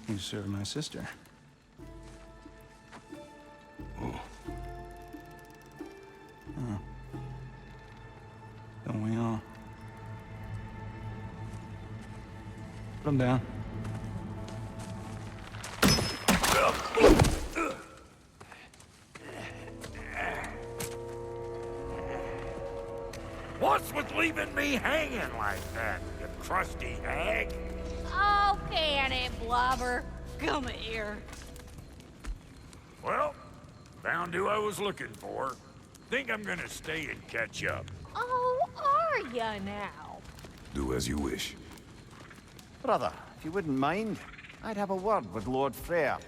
you serve my sister. Oh. Don't we all? Put him down. What's with leaving me hanging like that, you crusty hag? Oh, can it, Blobber? Come here. Well, found who I was looking for. Think I'm gonna stay and catch up. Oh, are ya now? Do as you wish. Brother, if you wouldn't mind, I'd have a word with Lord Freya.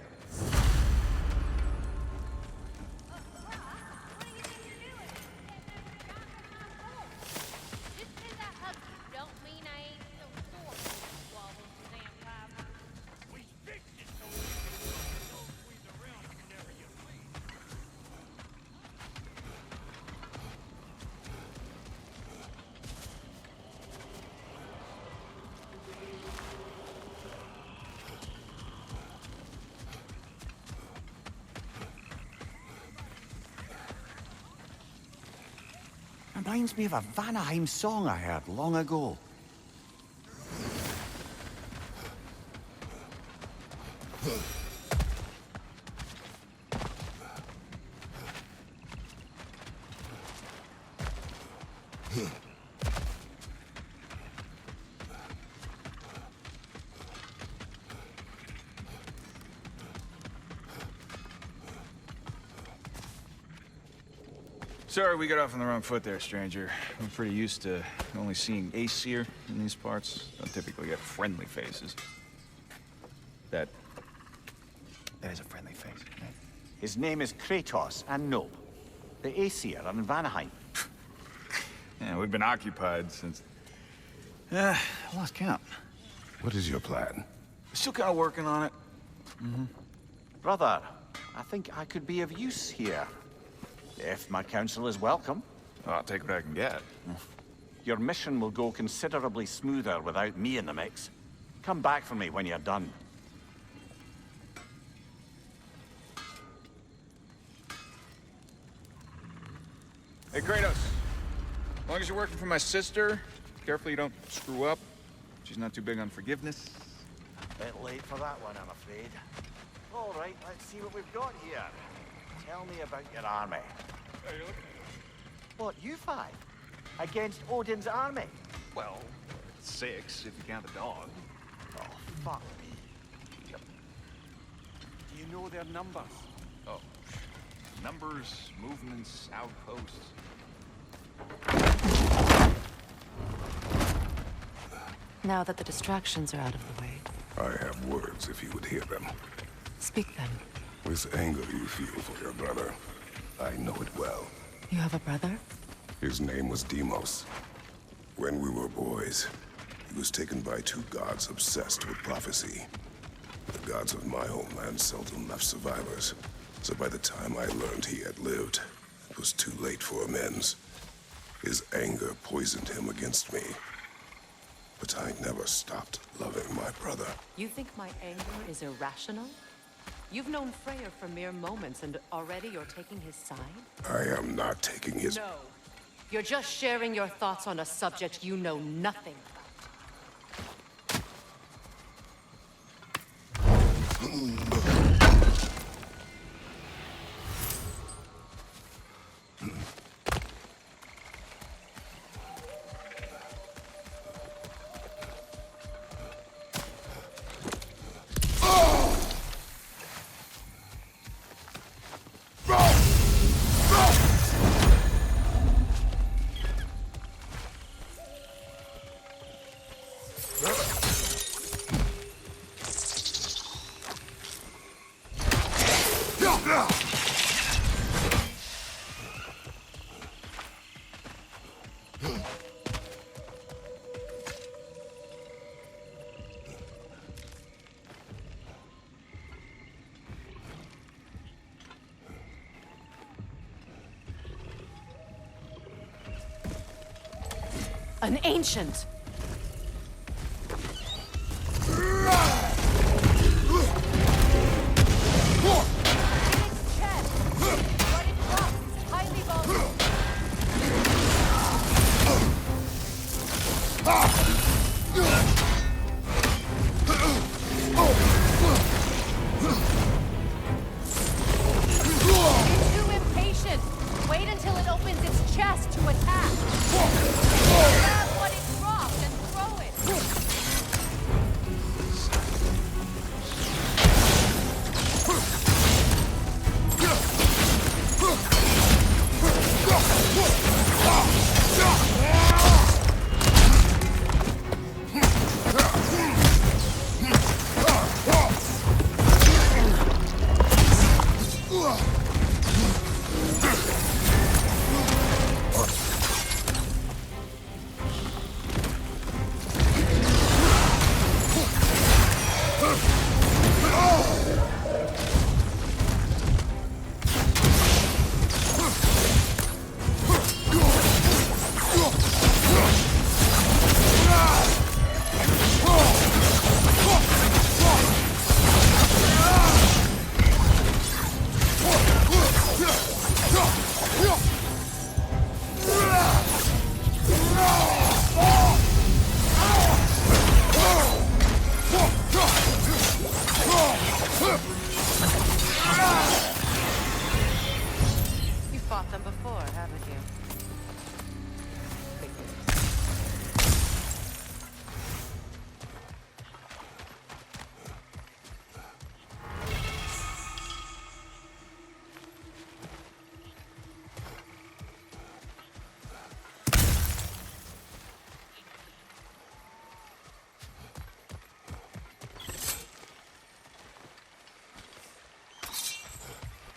Reminds me of a Vanaheim song I heard long ago. Sorry we got off on the wrong foot there, stranger. I'm pretty used to only seeing Aesir in these parts. Don't typically get friendly faces. That is a friendly face, right? His name is Kratos, and no, the Aesir are in Vanaheim. Yeah, we've been occupied since... I lost count. What is your plan? Still kind of working on it. Brother, I think I could be of use here. If my counsel is welcome. Oh, I'll take what I can get. Your mission will go considerably smoother without me in the mix. Come back for me when you're done. Hey, Kratos. As long as you're working for my sister, careful you don't screw up. She's not too big on forgiveness. Bit late for that one, I'm afraid. All right, let's see what we've got here. Tell me about your army. What, you five? Against Odin's army? Well, 6 if you count the dog. Oh, fuck me. Do you know their numbers? Oh. Numbers, movements, outposts. Now that the distractions are out of the way, I have words if you would hear them. speak then. This anger you feel for your brother, I know it well. You have a brother? His name was Deimos. When we were boys, he was taken by 2 gods obsessed with prophecy. The gods of my homeland seldom left survivors, so by the time I learned he had lived, it was too late for amends. His anger poisoned him against me. But I never stopped loving my brother. You think my anger is irrational? You've known Freya for mere moments, and already you're taking his side? I am not taking his... No. You're just sharing your thoughts on a subject you know nothing about. An ancient!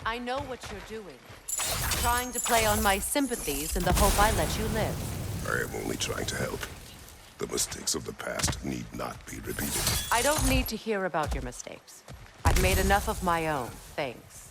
I know what you're doing. Trying to play on my sympathies in the hope I let you live. I am only trying to help. The mistakes of the past need not be repeated. I don't need to hear about your mistakes. I've made enough of my own, thanks.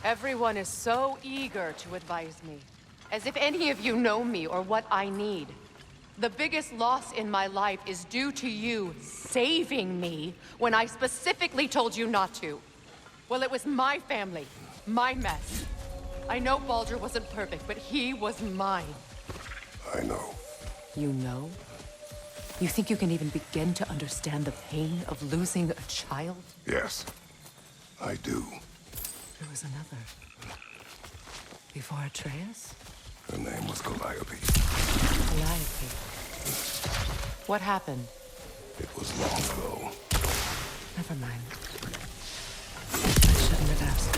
Everyone is so eager to advise me, as if any of you know me or what I need. The biggest loss in my life is due to you saving me when I specifically told you not to. Well, it was my family, my mess. I know Baldur wasn't perfect, but he was mine. I know. You know? You think you can even begin to understand the pain of losing a child? Yes, I do. There was another. Before Atreus? Her name was Calliope. Calliope. What happened? It was long ago. Never mind. I shouldn't have asked.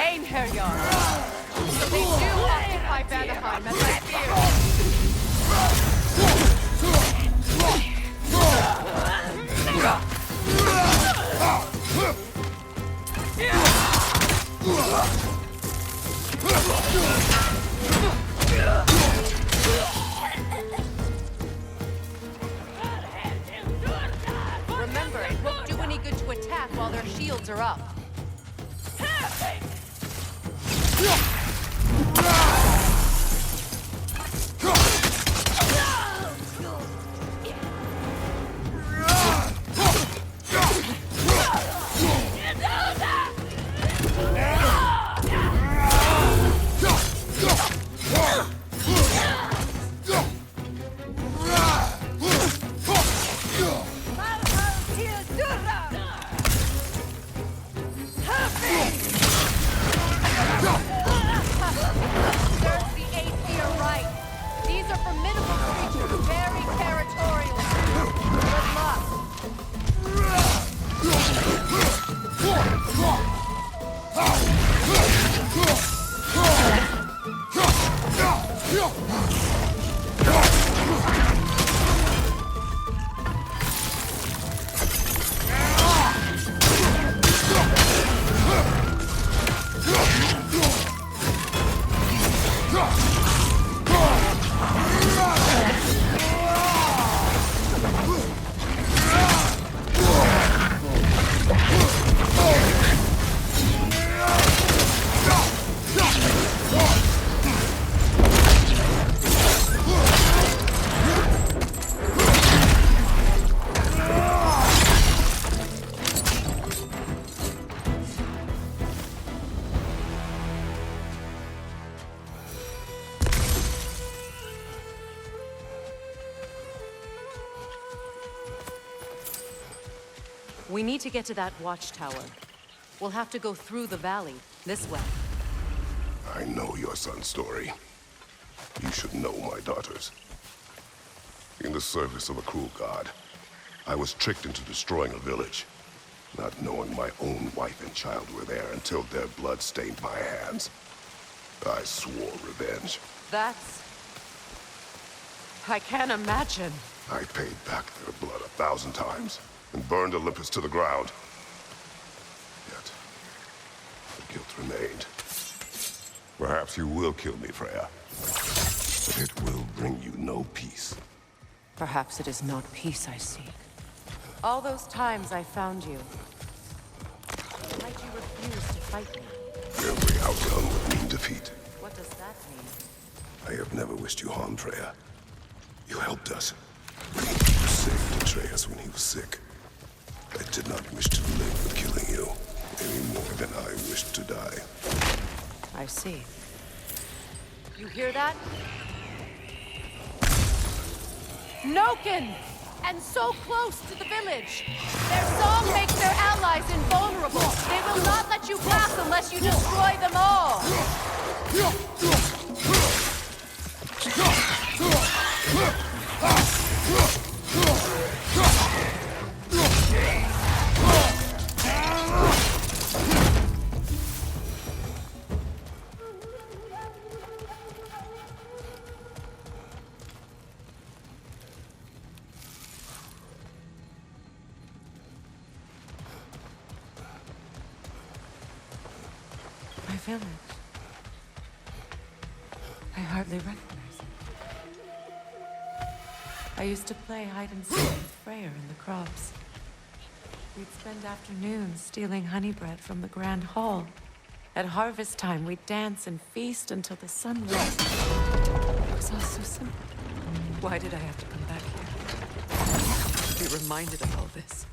Einherjar! They do occupy Vanaheim, as I feared. Remember, it won't do any good to attack while their shields are up. We need to get to that watchtower. We'll have to go through the valley, this way. I know your son's story. You should know my daughter's. In the service of a cruel god, I was tricked into destroying a village, not knowing my own wife and child were there until their blood stained my hands. I swore revenge. That's... I can't imagine. I paid back their blood 1,000 times, and burned Olympus to the ground. Yet, the guilt remained. Perhaps you will kill me, Freya. But it will bring you no peace. Perhaps it is not peace I seek. All those times I found you. Why'd you refuse to fight me? Every outcome would mean defeat. What does that mean? I have never wished you harm, Freya. You helped us. You saved Atreus when he was sick. I did not wish to live with killing you, any more than I wished to die. I see. You hear that? Noken! And so close to the village! Their song makes their allies invulnerable! They will not let you pass unless you destroy them all! My village. I hardly recognize it. I used to play hide and seek with Freya in the crops. We'd spend afternoons stealing honey bread from the grand hall. At harvest time, we'd dance and feast until the sun rose. It was all so simple. Why did I have to come back here? To be reminded of all this.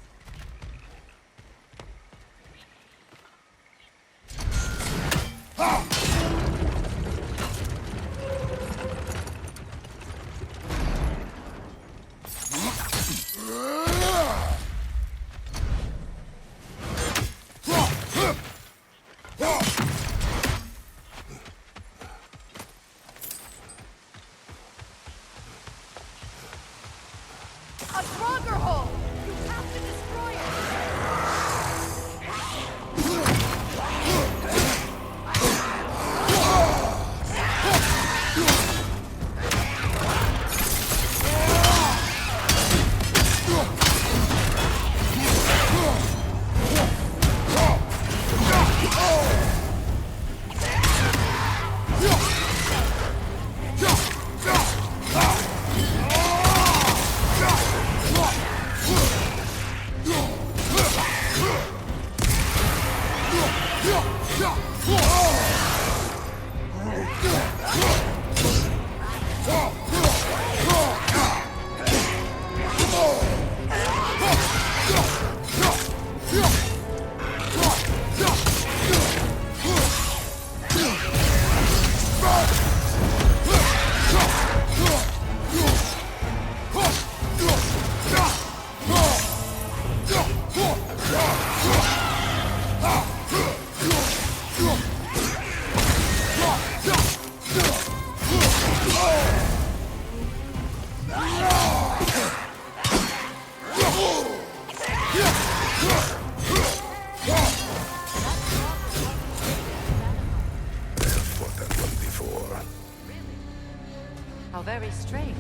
Very strange.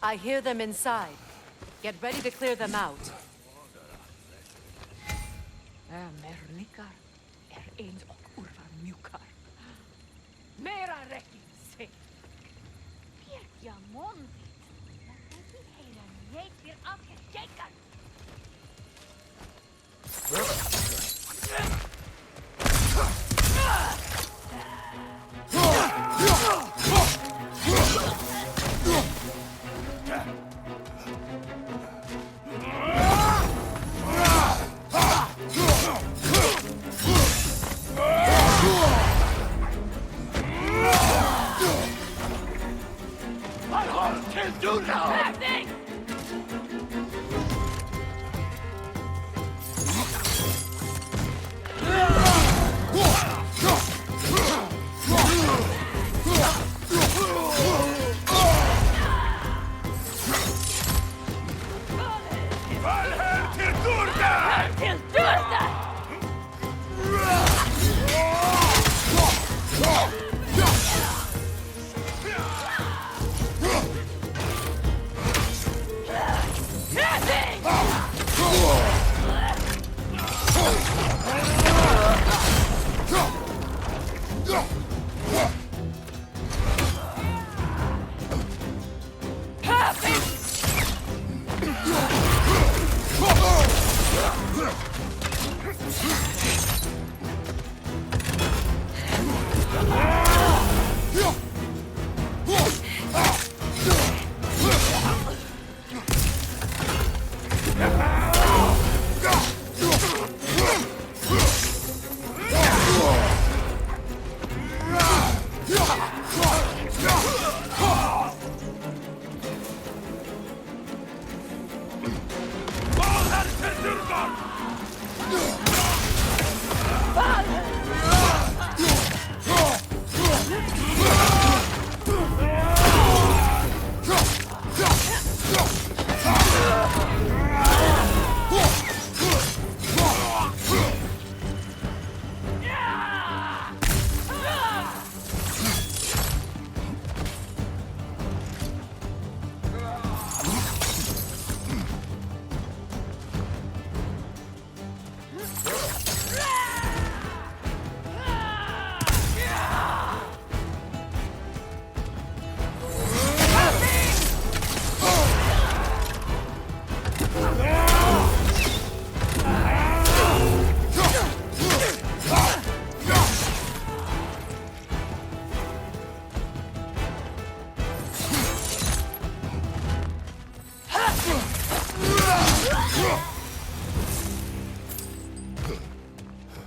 I hear them inside. Get ready to clear them out. Mernikar, eens ook urva mjukar. Mera rekin se. Ja, man. Dat is hele jeet weer afgekeken.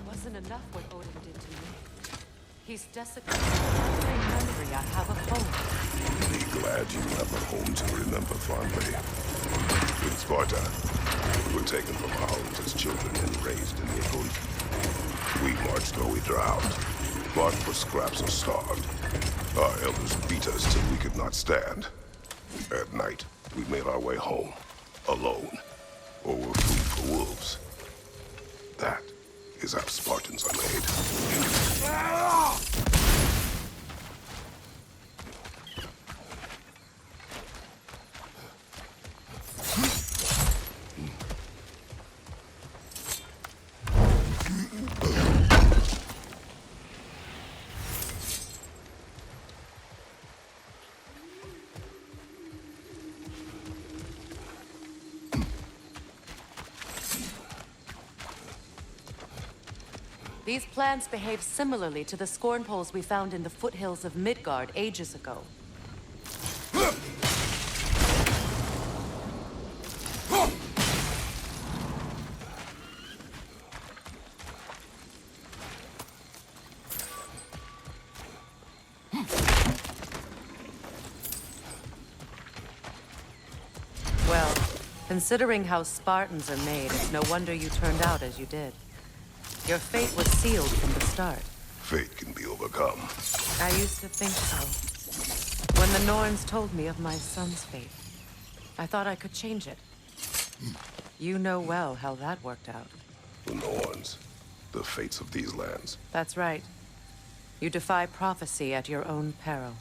Wasn't enough what Odin did to me. He's desecrated every memory I have of home. Be glad you have a home to remember fondly. In Sparta, we were taken from our homes as children and raised in the ocean. We marched or we drowned, barked for scraps or starved. Our elders beat us till we could not stand. At night, we made our way home, alone, or were food for wolves. That is how Spartans are made. These plants behave similarly to the scorn poles we found in the foothills of Midgard ages ago. Well, considering how Spartans are made, it's no wonder you turned out as you did. Your fate was sealed from the start. Fate can be overcome. I used to think so. When the Norns told me of my son's fate, I thought I could change it. You know well how that worked out. The Norns, the fates of these lands. That's right. You defy prophecy at your own peril.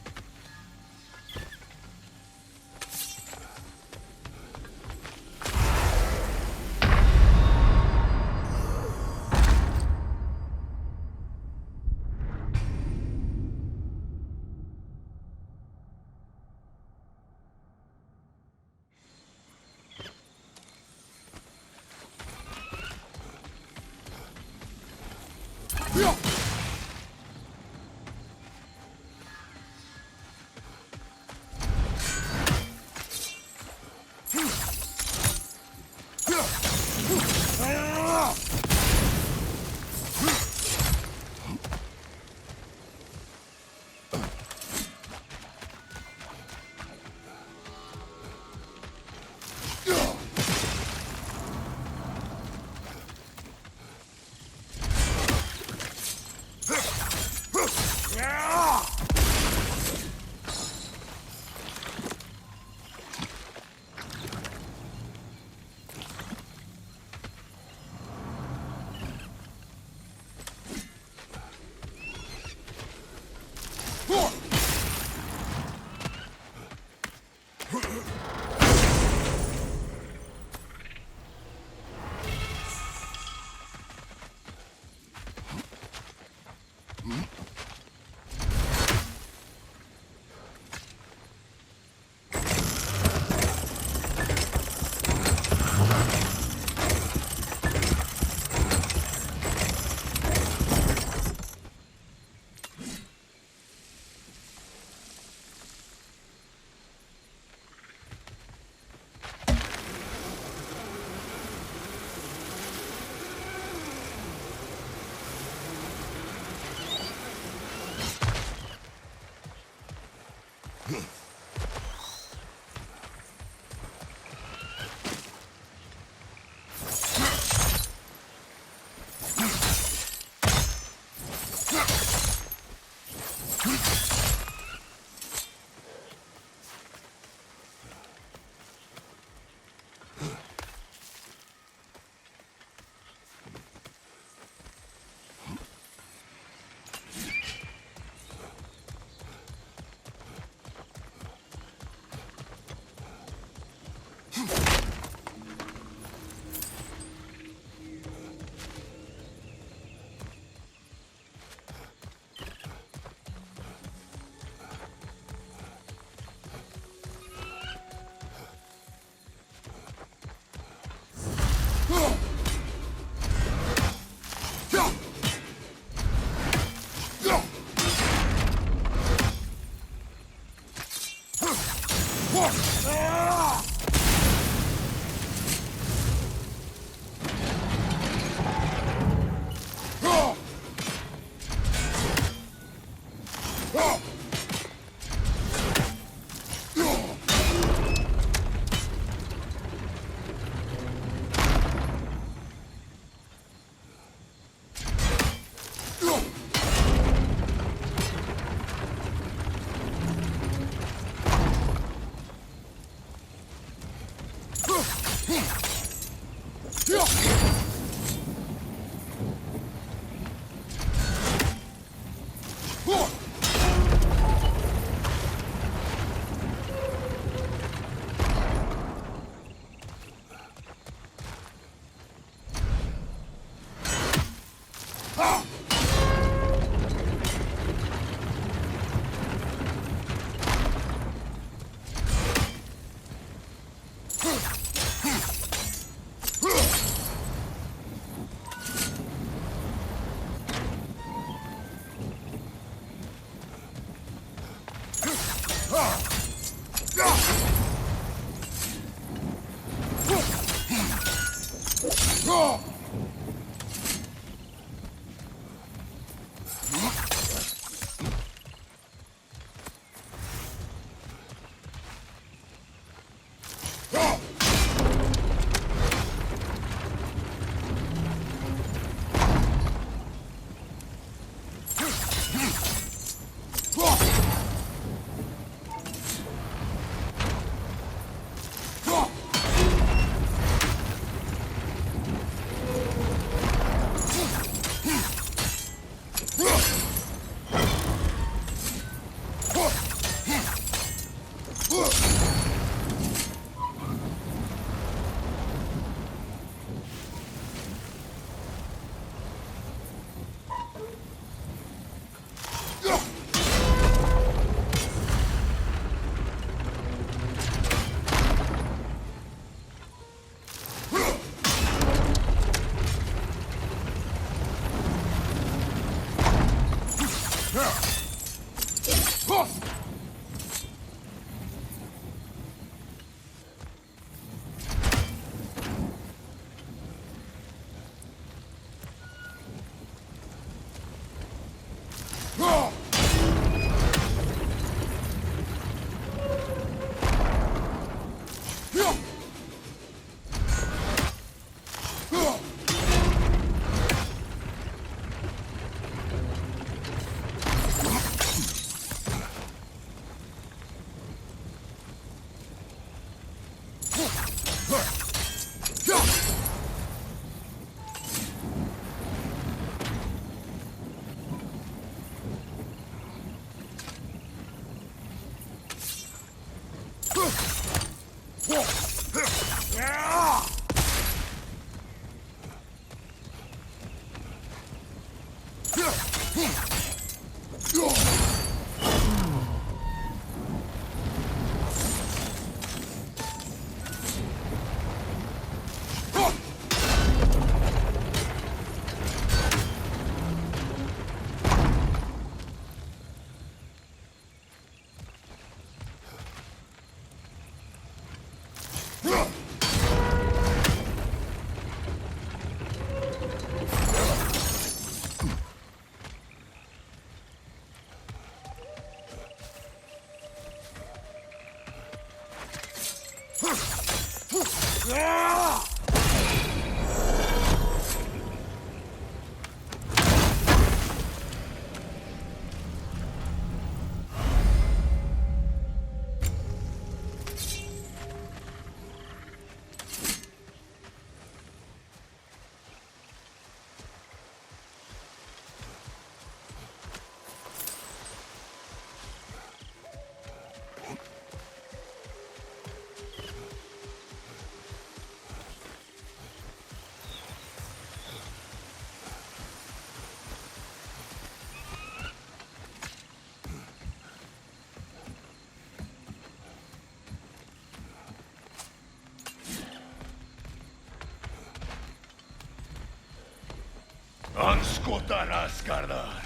Anskutan Asgardar!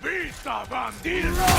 Vita bandira!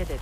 did it.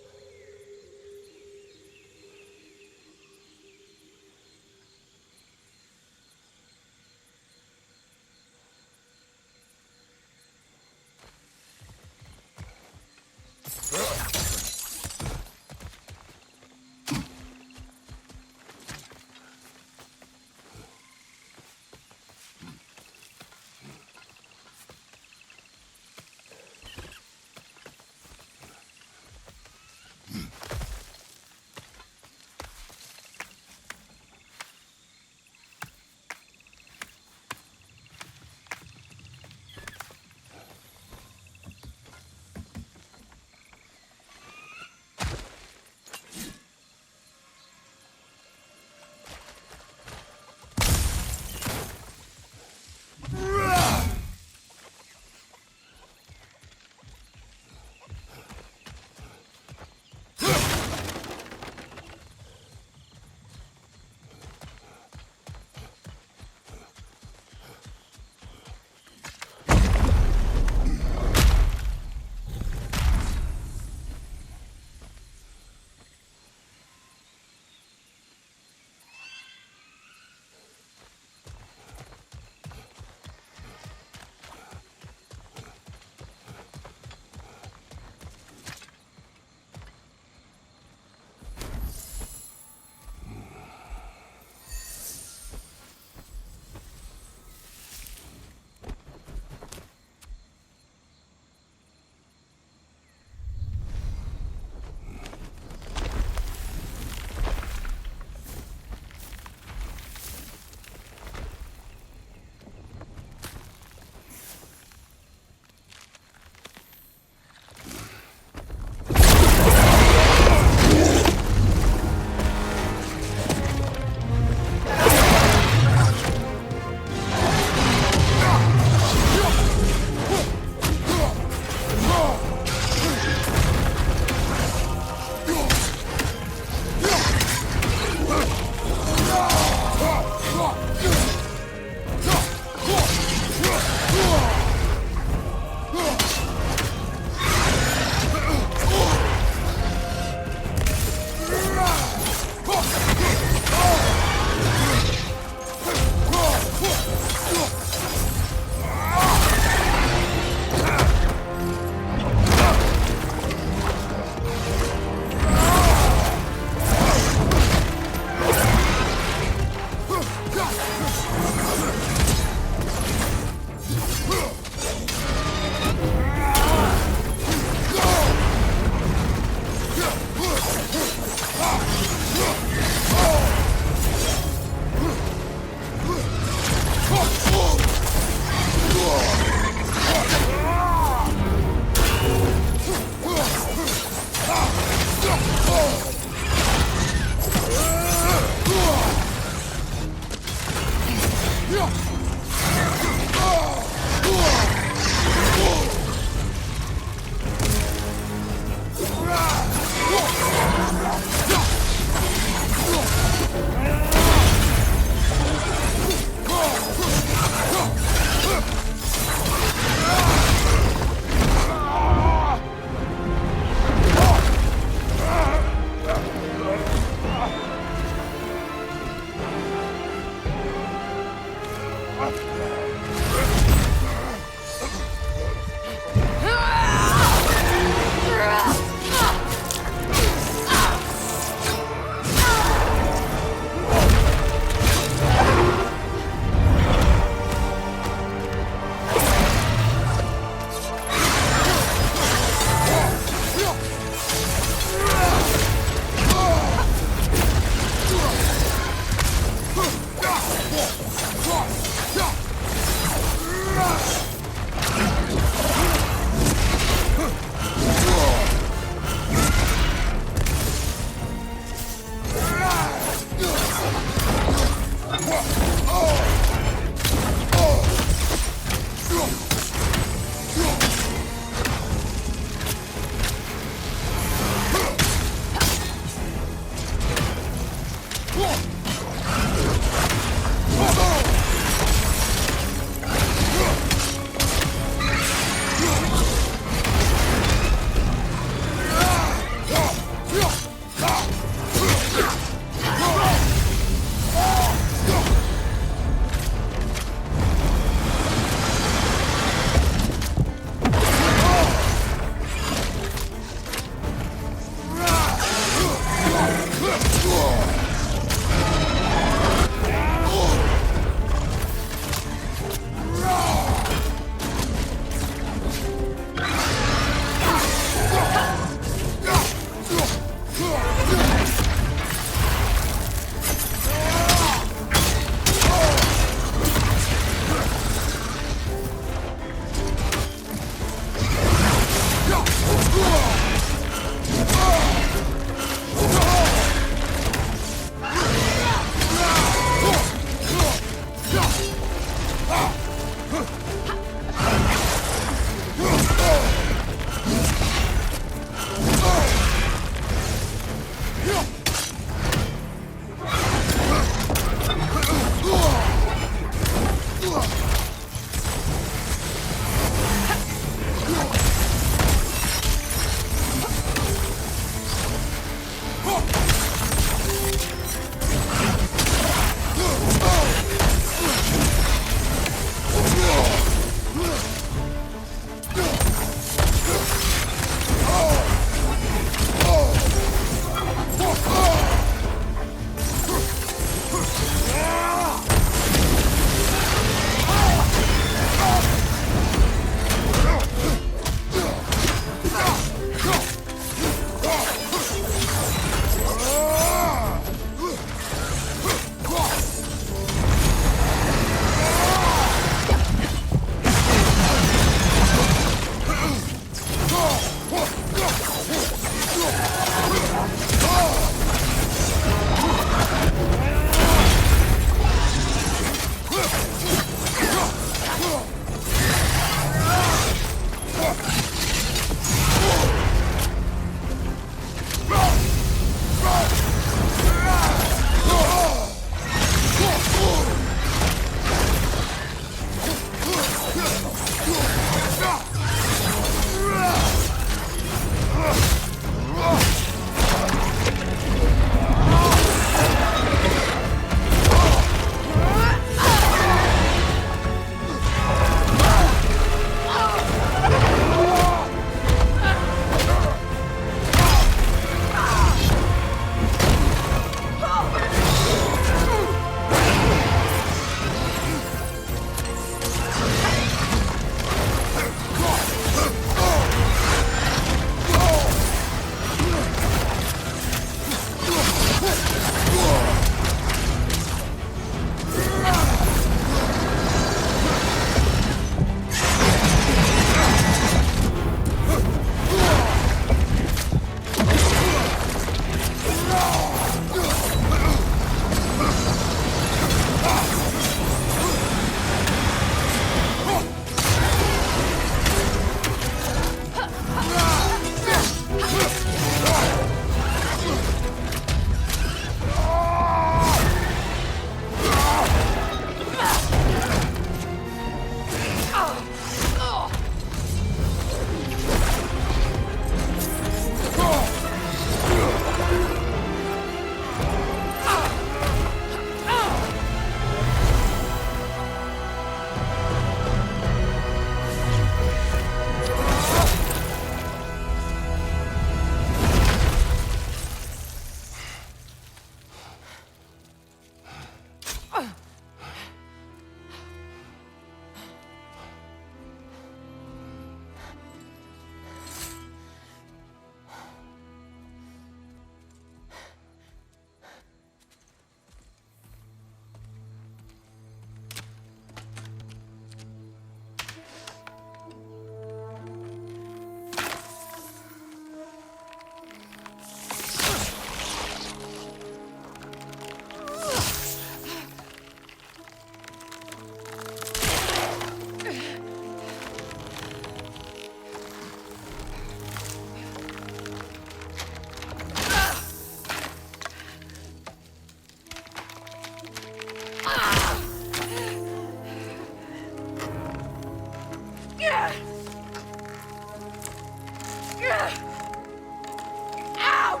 Ow!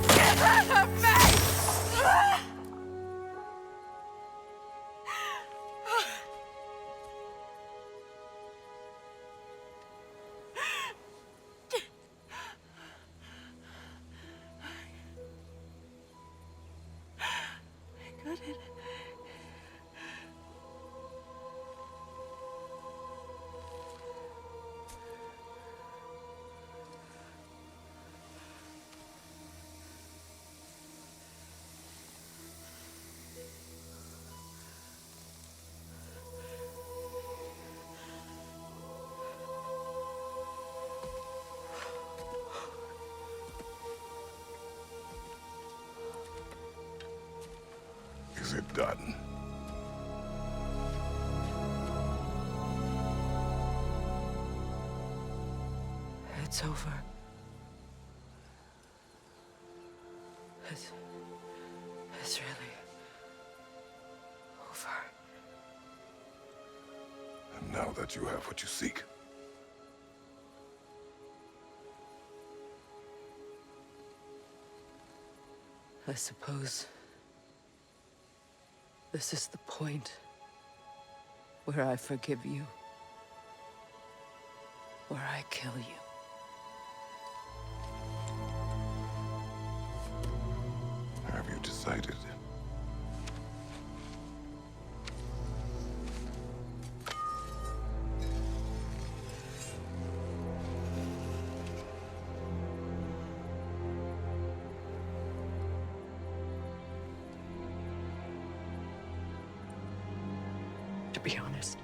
Get out of me! I got it. Is it done? It's over. It's really over. And now that you have what you seek, I suppose this is the point where I forgive you, where I kill you. have you decided? To be honest,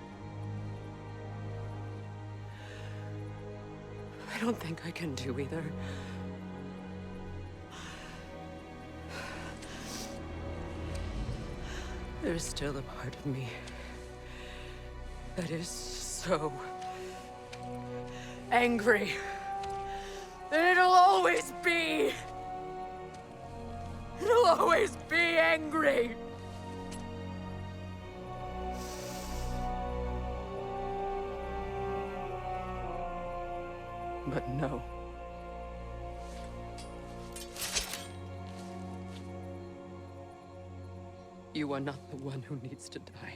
I don't think I can do either. There's still a part of me that is so angry that it'll always be. It'll always be angry. But no. You are not the one who needs to die.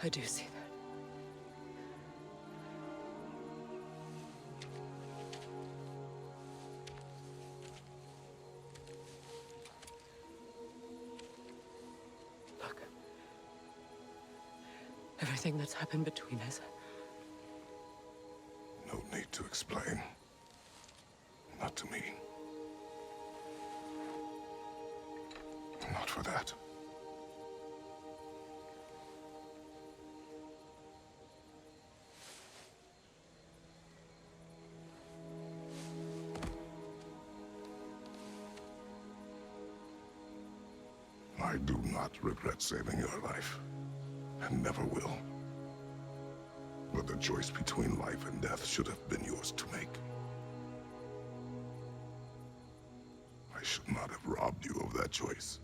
I do see that. Look. Everything that's happened between us. No need to explain. Not to me. Not for that. I do not regret saving your life, and never will. But the choice between life and death should have been yours to make. I should not have robbed you of that choice.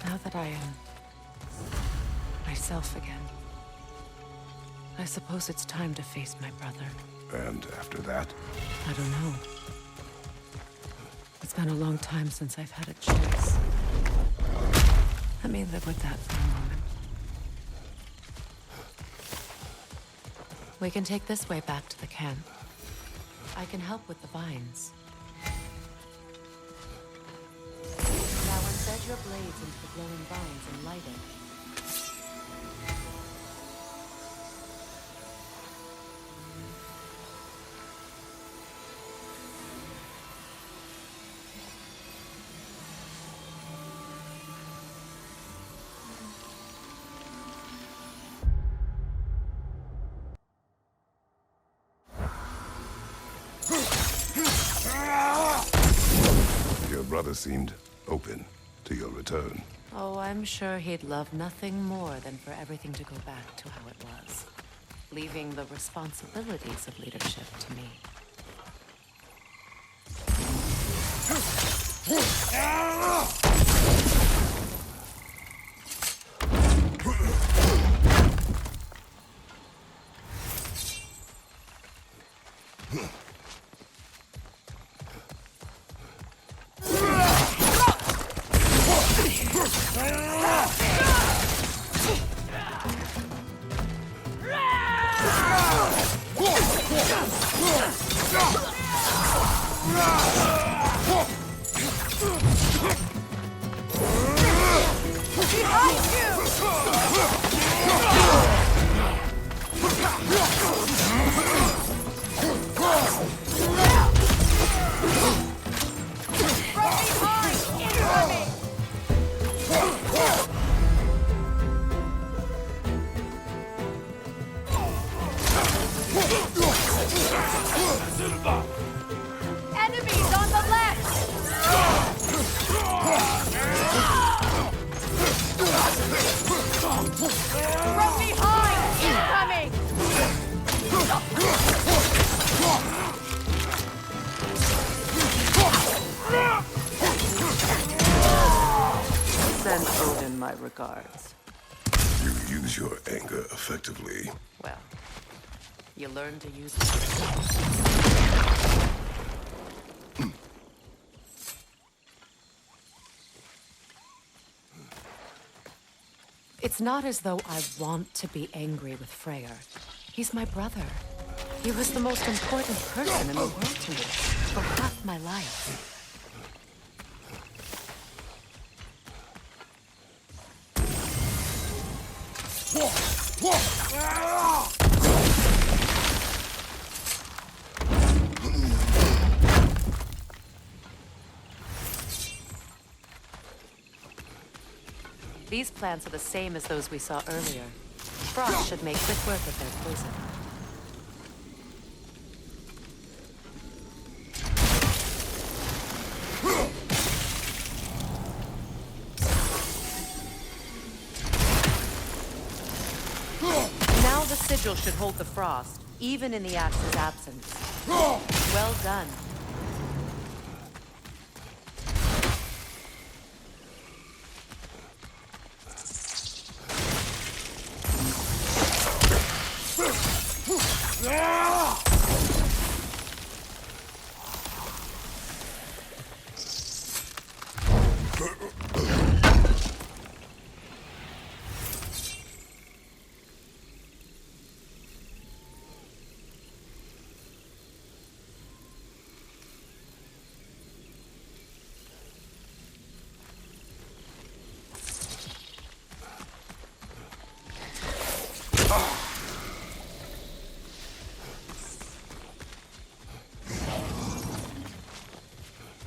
Now that I am myself again, I suppose it's time to face my brother. And after that? I don't know. It's been a long time since I've had a choice. Let me live with that for a moment. We can take this way back to the camp. I can help with the vines. Now embed your blades into the glowing vines and light it. Your brother seemed open to your return. Oh, I'm sure he'd love nothing more than for everything to go back to how it was, leaving the responsibilities of leadership to me. Enemies on the left! From behind! Incoming! Send Odin my regards. You use your anger effectively. Well, you learn to use it. It's not as though I want to be angry with Freya. He's my brother. He was the most important person in the world to me for half my life. These plants are the same as those we saw earlier. Frost should make quick work of their poison. Now the sigil should hold the frost, even in the axe's absence. Well done.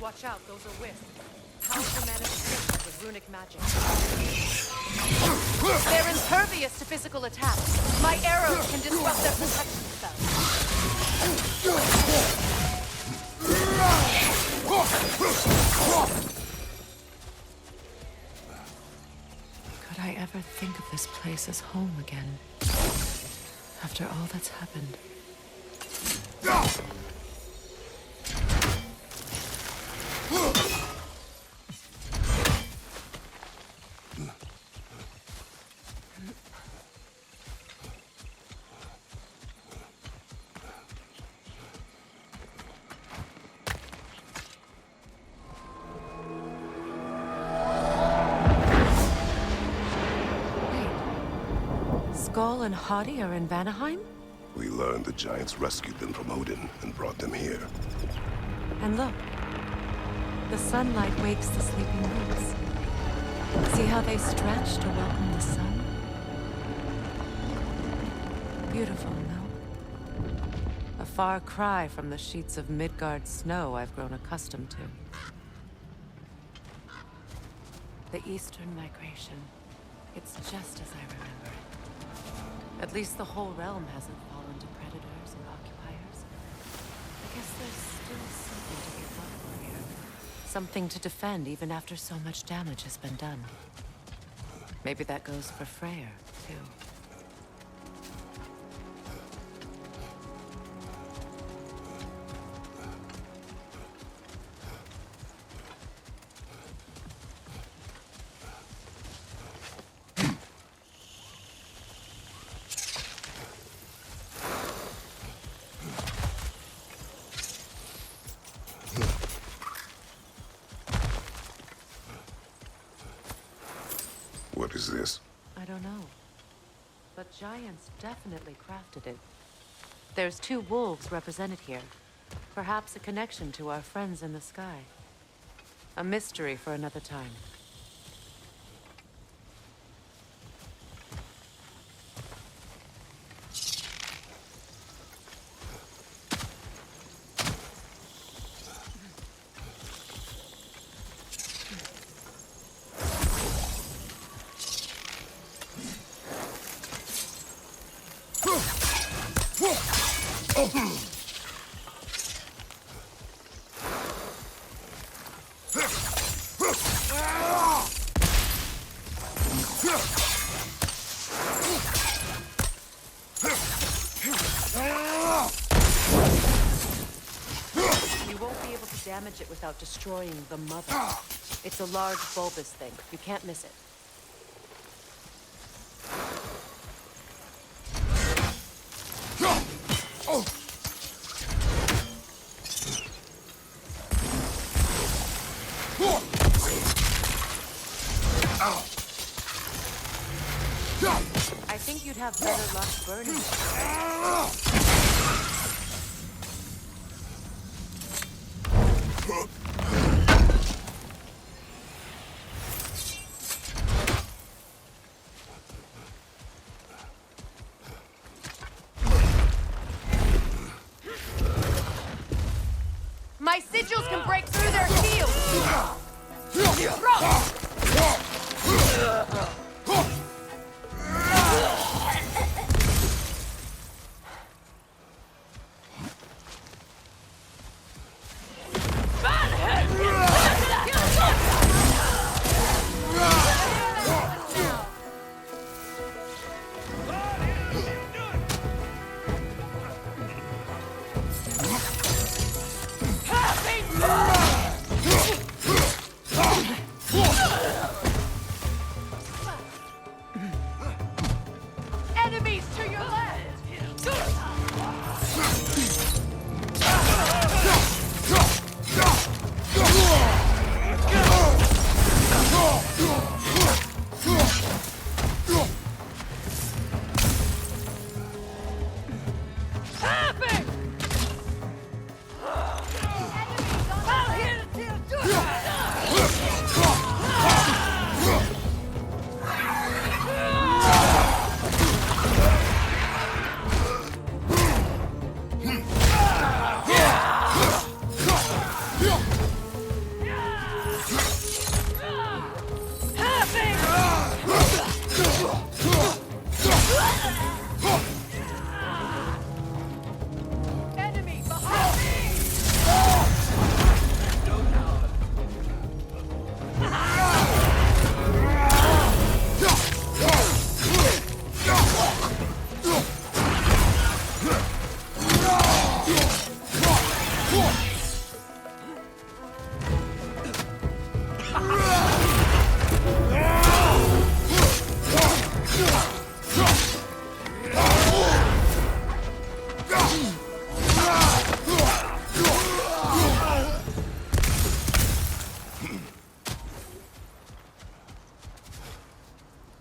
Watch out, those are wisps. Powerful manifestations of runic magic. They're impervious to physical attacks. My arrows can disrupt their protection spells. Could I ever think of this place as home again? After all that's happened. Hrothgar and Hadi are in Vanaheim? We learned the giants rescued them from Odin and brought them here. And look, the sunlight wakes the sleeping roots. See how they stretch to welcome the sun? Beautiful, no? A far cry from the sheets of Midgard snow I've grown accustomed to. The Eastern migration. It's just as I remember it. At least the whole realm hasn't fallen to predators and occupiers. I guess there's still something to be fought for here. Something to defend even after so much damage has been done. Maybe that goes for Freya, too. What is this? I don't know. But giants definitely crafted it. There's 2 wolves represented here. Perhaps a connection to our friends in the sky. A mystery for another time. Damage it without destroying the mother. It's a large bulbous thing. You can't miss it. I think you'd have better luck burning it. My sigils can break through their shields! Enemies to your left!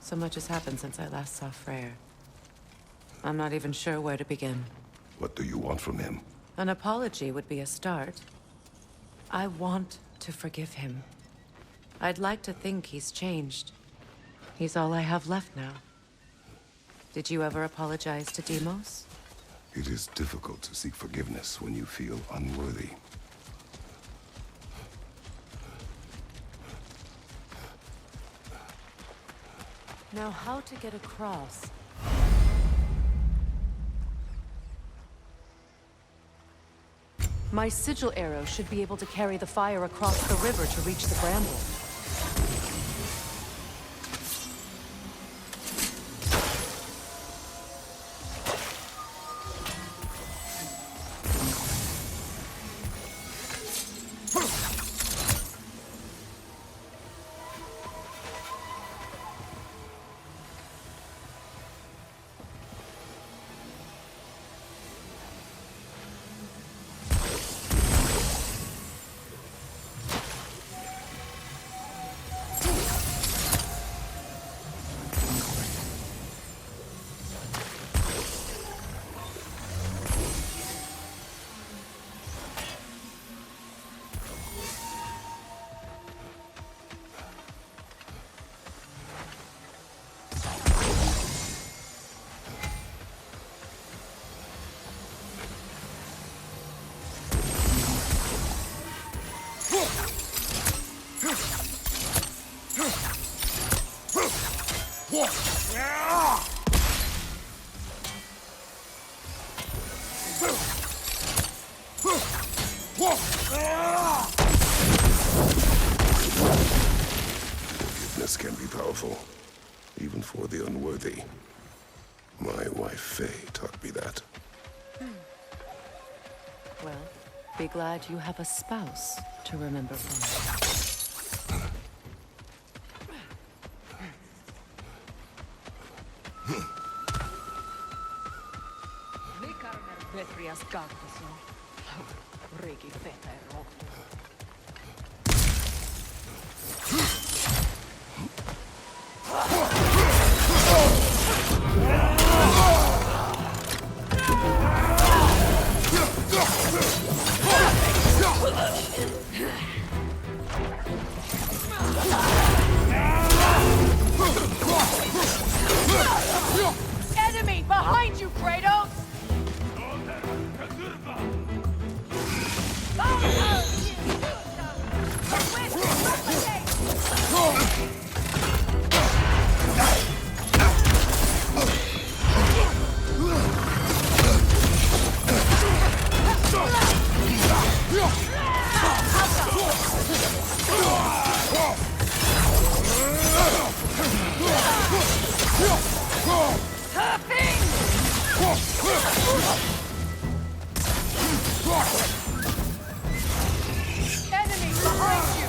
So much has happened since I last saw Freya. I'm not even sure where to begin. What do you want from him? An apology would be a start. I want to forgive him. I'd like to think he's changed. He's all I have left now. Did you ever apologize to Deimos? It is difficult to seek forgiveness when you feel unworthy. Now, how to get across? My sigil arrow should be able to carry the fire across the river to reach the bramble. Forgiveness can be powerful, even for the unworthy. My wife, Faye, taught me that. Well, be glad you have a spouse to remember from. Enemy behind you, Kratos! Enemy behind you!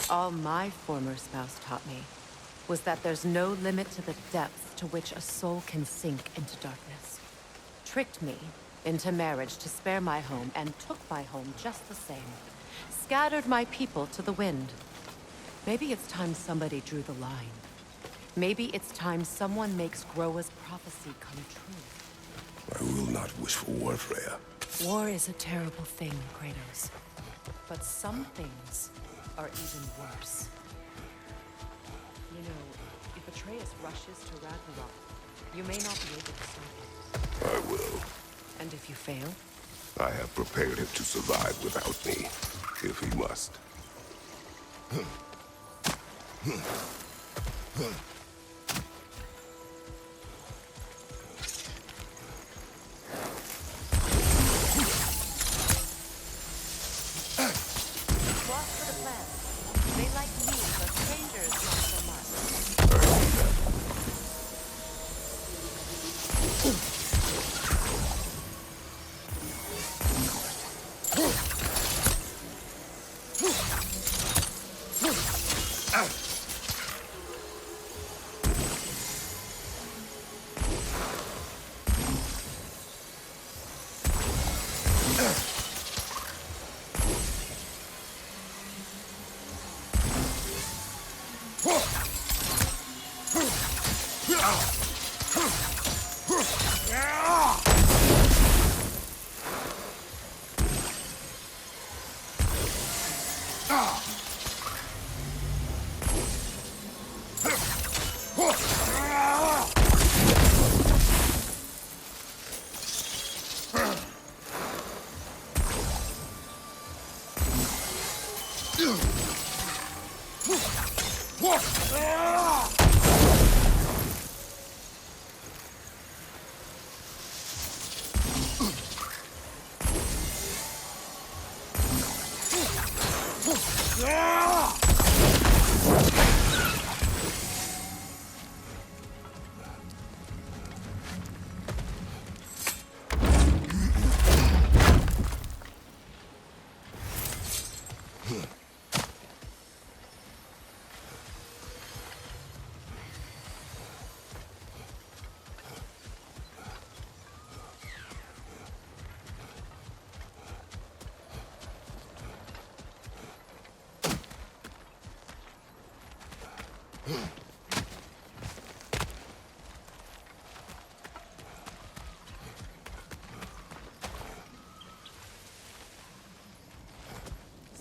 All my former spouse taught me was that there's no limit to the depth to which a soul can sink into darkness. Tricked me into marriage to spare my home and took my home just the same. Scattered my people to the wind. Maybe it's time somebody drew the line. Maybe it's time someone makes Groa's prophecy come true. I will not wish for war, Freya. War is a terrible thing, Kratos. But some things are even worse. You know, if Atreus rushes to Ragnarok, you may not be able to stop him. I will. And if you fail? I have prepared him to survive without me, if he must. They like me, but strangers not so much.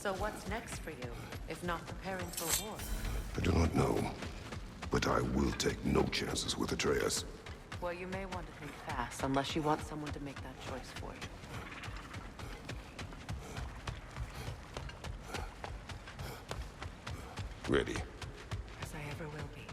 So what's next for you, if not preparing for war? I do not know, but I will take no chances with Atreus. Well, you may want to think fast, unless you want someone to make that choice for you. Ready. As I ever will be.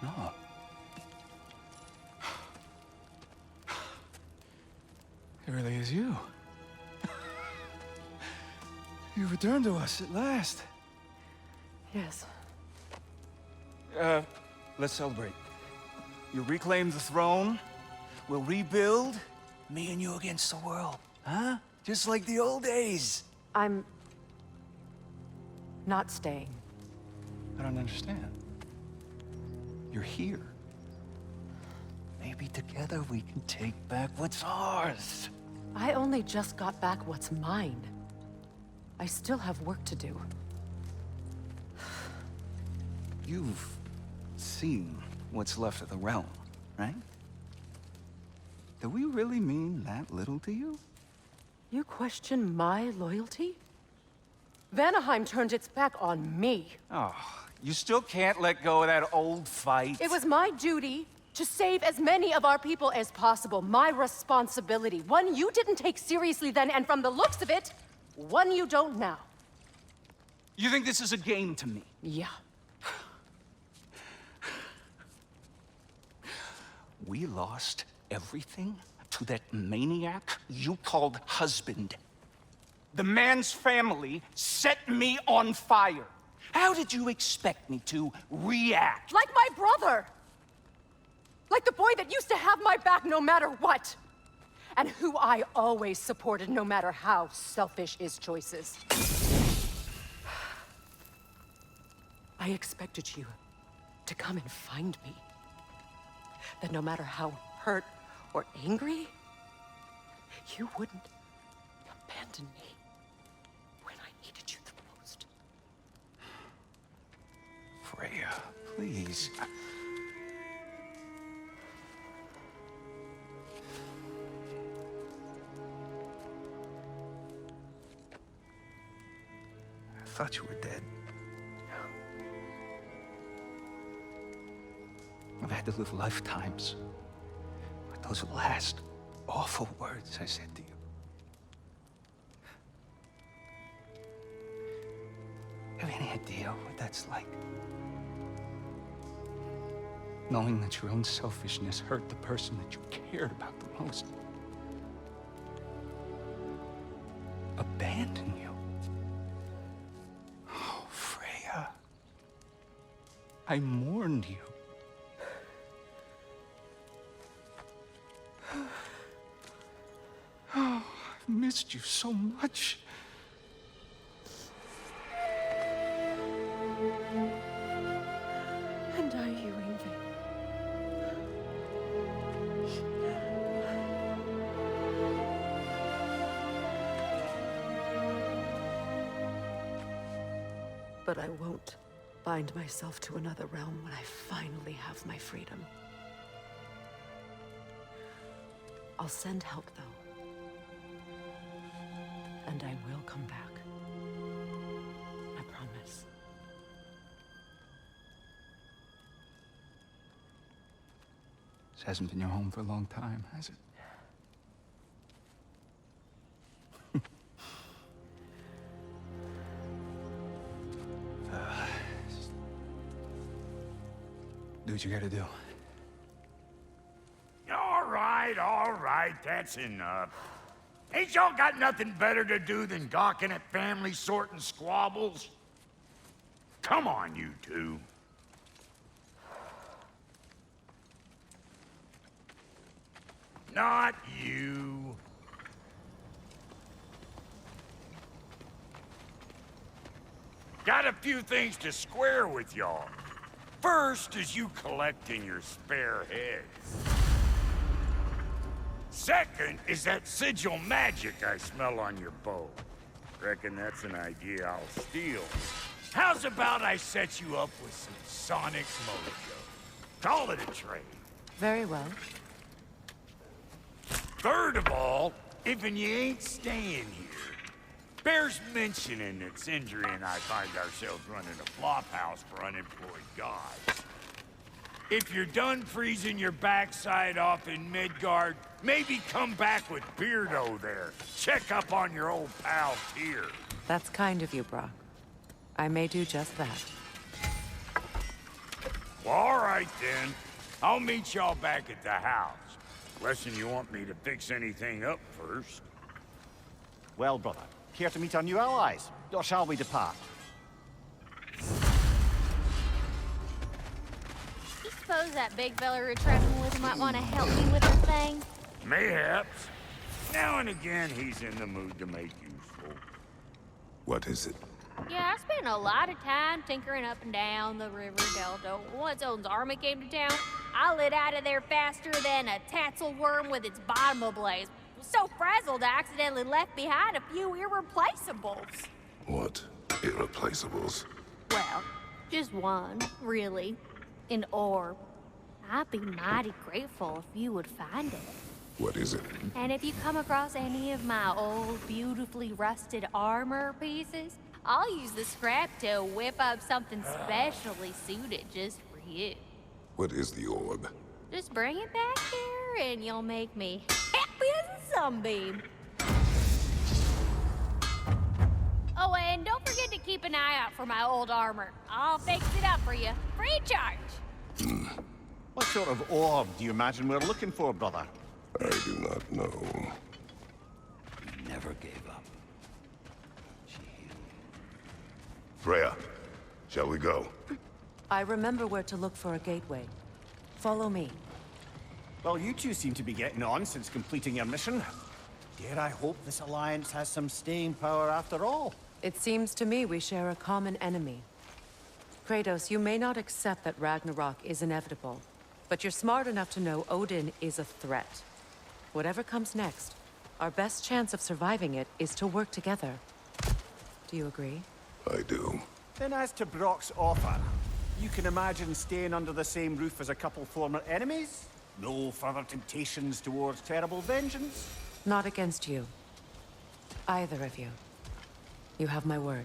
No. It really is you. You returned to us at last. Yes. Let's celebrate. You reclaim the throne, we'll rebuild, me and you against the world, huh? Just like the old days. I'm not staying. I don't understand. You're here. Maybe together we can take back what's ours. I only just got back what's mine. I still have work to do. You've seen what's left of the realm, right? Do we really mean that little to you? You question my loyalty? Vanaheim turned its back on me. Oh, you still can't let go of that old fight? It was my duty to save as many of our people as possible. My responsibility. One you didn't take seriously then, and from the looks of it, one you don't now. You think this is a game to me? Yeah. We lost everything to that maniac you called husband. The man's family set me on fire. How did you expect me to react? Like my brother! Like the boy that used to have my back no matter what! And who I always supported no matter how selfish his choices. I expected you to come and find me. That no matter how hurt or angry, you wouldn't abandon me when I needed you the most. Freya, please. I thought you were dead. I've had to live lifetimes with those last awful words I said to you. Have any idea what that's like? Knowing that your own selfishness hurt the person that you cared about the most. Abandon you. Oh, Freya. I mourned you. Oh, I've missed you so much. And are you, Evie? But I won't bind myself to another realm when I finally have my freedom. I'll send help, though. And I will come back. I promise. This hasn't been your home for a long time, has it? Do what you gotta do. All right, that's enough. Ain't y'all got nothing better to do than gawking at family sorting squabbles? Come on, you two. Not you. Got a few things to square with y'all. First is you collecting your spare heads. Second is that sigil magic I smell on your bow. Reckon that's an idea I'll steal. How's about I set you up with some sonic mojo? Call it a trade. Very well. Third of all, if you ain't staying here, bears mentioning that Sindri and I find ourselves running a flop house for unemployed gods. If you're done freezing your backside off in Midgard, maybe come back with Beardo there. Check up on your old pal Týór. That's kind of you, Brock. I may do just that. Well, all right then. I'll meet y'all back at the house. Unless you want me to fix anything up first. Well, brother, care to meet our new allies? Or shall we depart? You suppose that big fella you're traveling with might want to help me with the thing? Mayhaps. Now and again, he's in the mood to make useful. What is it? Yeah, I spent a lot of time tinkering up and down the river delta. Once Odin's army came to town, I lit out of there faster than a tassel worm with its bottom ablaze. So frazzled, I accidentally left behind a few irreplaceables. What irreplaceables? Well, just one, really. An orb. I'd be mighty grateful if you would find it. What is it? And if you come across any of my old, beautifully rusted armor pieces, I'll use the scrap to whip up something specially suited just for you. What is the orb? Just bring it back here and you'll make me happy as a sunbeam. Oh, and don't forget to keep an eye out for my old armor. I'll fix it up for you, free of charge. What sort of orb do you imagine we're looking for, brother? I do not know. He never gave up. Freya, shall we go? I remember where to look for a gateway. Follow me. Well, you two seem to be getting on since completing your mission. Dare I hope this alliance has some staying power after all? It seems to me we share a common enemy. Kratos, you may not accept that Ragnarok is inevitable, but you're smart enough to know Odin is a threat. Whatever comes next, our best chance of surviving it is to work together. Do you agree? I do. Then as to Brock's offer, you can imagine staying under the same roof as a couple former enemies? No further temptations towards terrible vengeance? Not against you. Either of you. You have my word.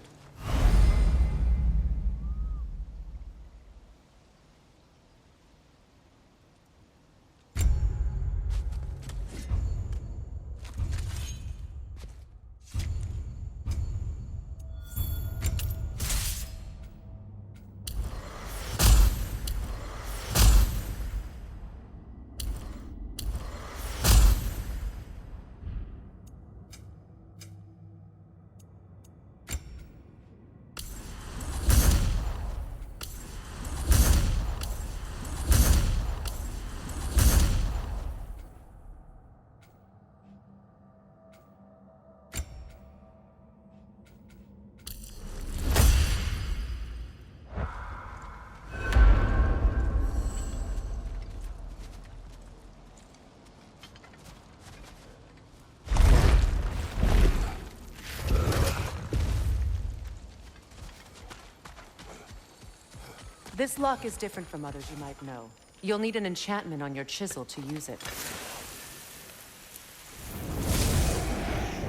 This lock is different from others you might know. You'll need an enchantment on your chisel to use it.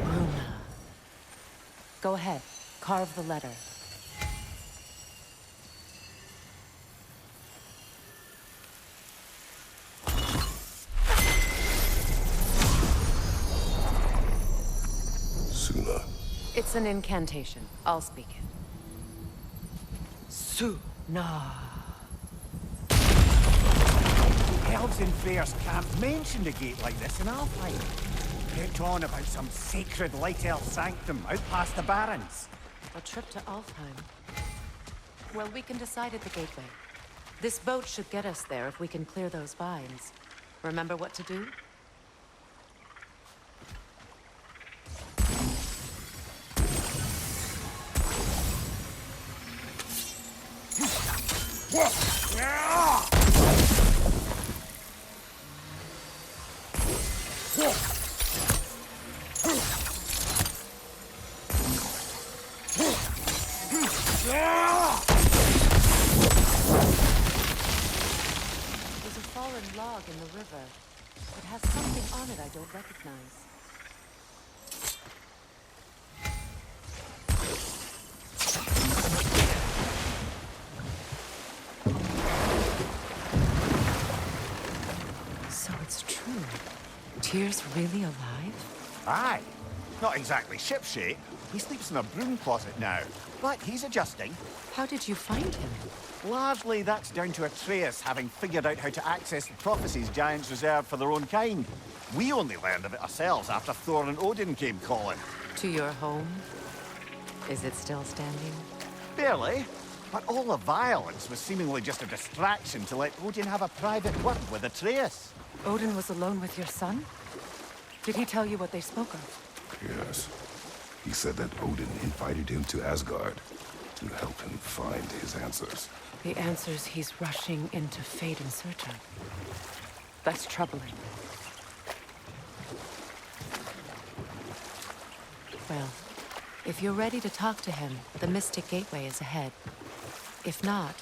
Runa. Go ahead, carve the letter. Suna. It's an incantation. I'll speak it. Suna. Elves in Freya's camp mentioned a gate like this in Alfheim. Kept on about some sacred light elf sanctum out past the Barrens. A trip to Alfheim. Well, we can decide at the gateway. This boat should get us there if we can clear those vines. Remember what to do? There's a fallen log in the river. It has something on it I don't recognize. So it's true. Tyr's really alive? Aye. Not exactly shipshape. He sleeps in a broom closet now. But he's adjusting. How did you find him? Largely, that's down to Atreus having figured out how to access the prophecies giants reserved for their own kind. We only learned of it ourselves after Thor and Odin came calling. To your home? Is it still standing? Barely. But all the violence was seemingly just a distraction to let Odin have a private word with Atreus. Odin was alone with your son? Did he tell you what they spoke of? Yes. He said that Odin invited him to Asgard to help him find his answers. The answers he's rushing into fate in search of. That's troubling. Well, if you're ready to talk to him, the Mystic Gateway is ahead. If not,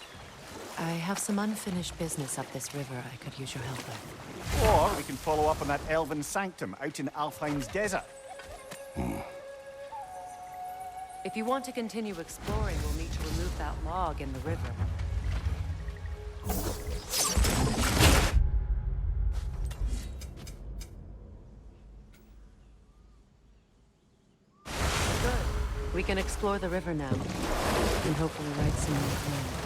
I have some unfinished business up this river I could use your help with. Or we can follow up on that elven sanctum out in Alfheim's desert. If you want to continue exploring, we'll need to remove that log in the river. Good. We can explore the river now, and hopefully write some more plans.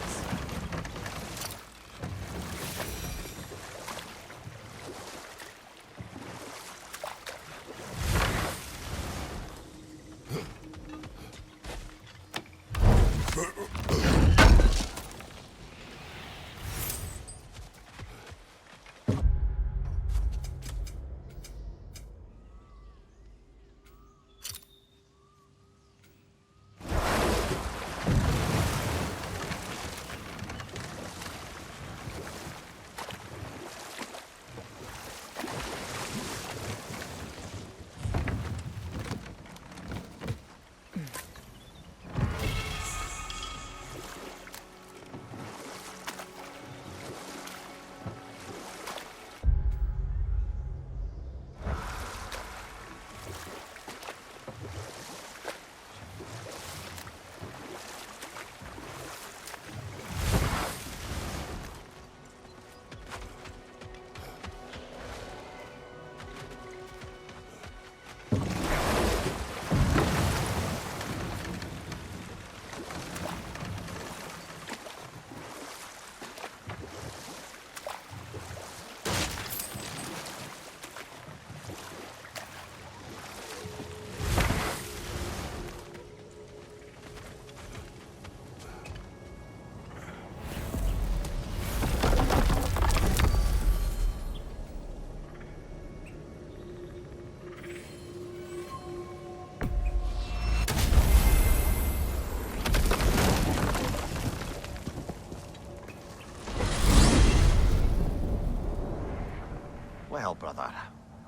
Well, brother,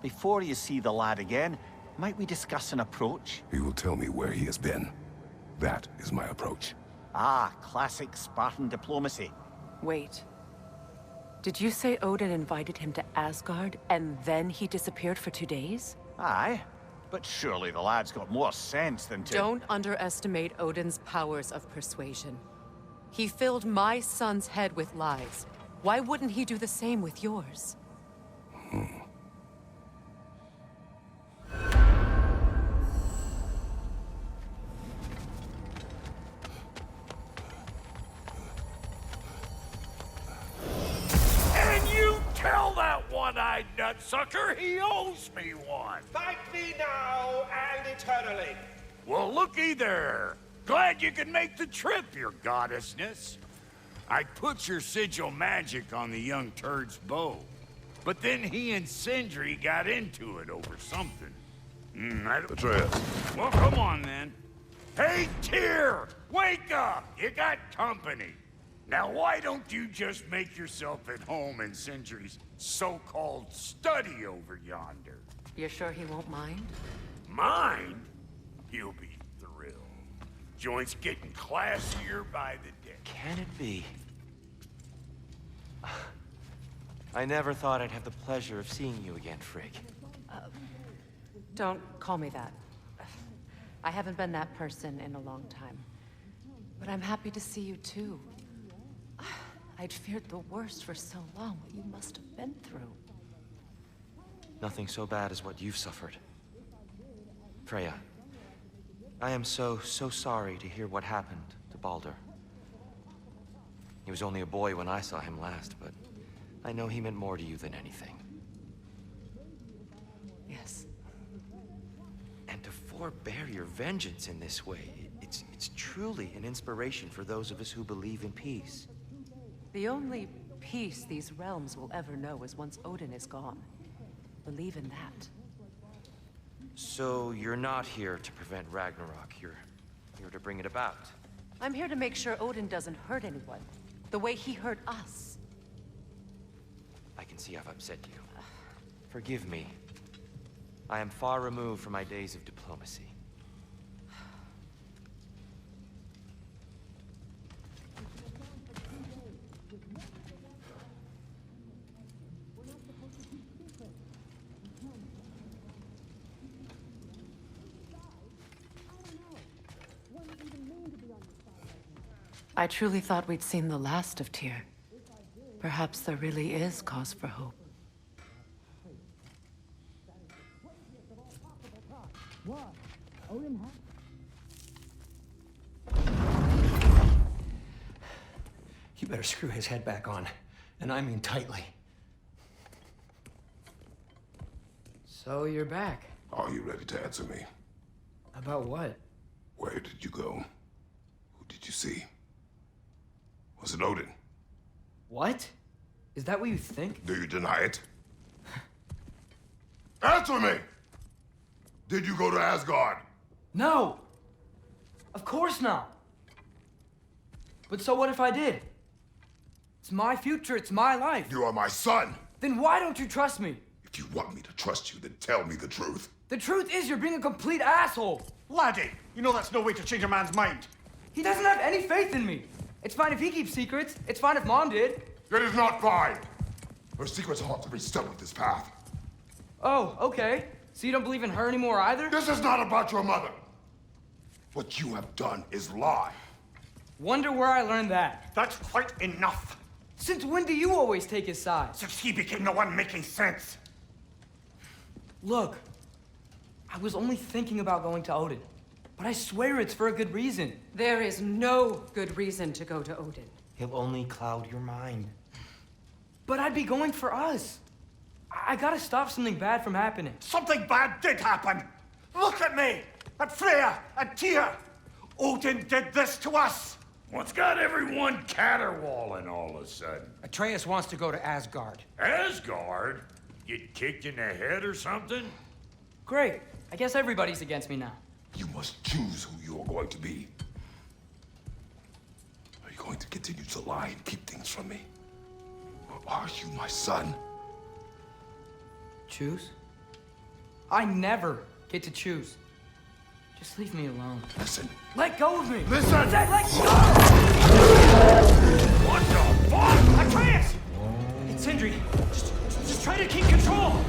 before you see the lad again, might we discuss an approach? He will tell me where he has been. That is my approach. Ah, classic Spartan diplomacy. Wait. Did you say Odin invited him to Asgard, and then he disappeared for 2 days? Aye, but surely the lad's got more sense than to... Don't underestimate Odin's powers of persuasion. He filled my son's head with lies. Why wouldn't he do the same with yours? And you tell that one-eyed nutsucker he owes me one. Fight me now and eternally. Well, looky there. Glad you could make the trip, your goddessness. I put your sigil magic on the young turd's bow, but then he and Sindri got into it over something. Atreus. Well, come on then. Hey, Týór! Wake up! You got company. Now, why don't you just make yourself at home in Sindri's so-called study over yonder? You're sure he won't mind? Mind? He'll be thrilled. Joint's getting classier by the day. Can it be? I never thought I'd have the pleasure of seeing you again, Frigg. Don't call me that. I haven't been that person in a long time. But I'm happy to see you too. I'd feared the worst for so long, what you must have been through. Nothing so bad as what you've suffered. Freya, I am so sorry to hear what happened to Baldur. He was only a boy when I saw him last, but I know he meant more to you than anything. Yes. And to forbear your vengeance in this way, it's truly an inspiration for those of us who believe in peace. The only peace these realms will ever know is once Odin is gone. Believe in that. So you're not here to prevent Ragnarok, you're here to bring it about. I'm here to make sure Odin doesn't hurt anyone, the way he hurt us. I can see I've upset you. Forgive me. I am far removed from my days of diplomacy. I truly thought we'd seen the last of Týór. Perhaps there really is cause for hope. You better screw his head back on, and I mean tightly. So you're back. Are you ready to answer me? About what? Where did you go? Who did you see? Was it Odin? What? Is that what you think? Do you deny it? Answer me! Did you go to Asgard? No! Of course not! But so what if I did? It's my future, it's my life. You are my son! Then why don't you trust me? If you want me to trust you, then tell me the truth. The truth is you're being a complete asshole! Laddie, you know that's no way to change a man's mind. He doesn't have any faith in me. It's fine if he keeps secrets. It's fine if Mom did. It is not fine! Her secrets haunt every step of this path. Oh, okay. So you don't believe in her anymore either? This is not about your mother. What you have done is lie. Wonder where I learned that. That's quite enough. Since when do you always take his side? Since he became the one making sense. Look, I was only thinking about going to Odin, but I swear it's for a good reason. There is no good reason to go to Odin. He'll only cloud your mind. But I'd be going for us. I gotta stop something bad from happening. Something bad did happen. Look at me, at Freya, at Týór. Odin did this to us. What's got everyone caterwauling all of a sudden? Atreus wants to go to Asgard. Asgard? Get kicked in the head or something? Great. I guess everybody's against me now. You must choose who you are going to be. Are you going to continue to lie and keep things from me? Or are you my son? Choose? I never get to choose. Just leave me alone. Listen. Let go of me! Listen! Let go! What the fuck? Atreus! It's Sindri. Just try to keep control!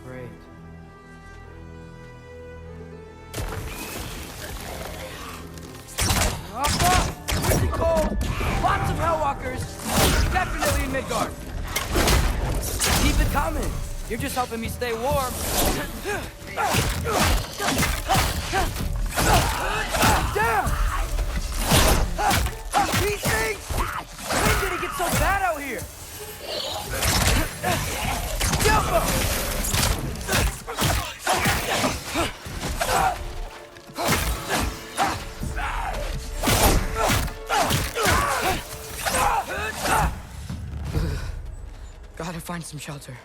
Great. Pretty cold. Lots of Hellwalkers. Definitely in Midgard. Keep it coming. You're just helping me stay warm. Damn! These things! When did it get so bad out here? Jumbo! Gotta find some shelter.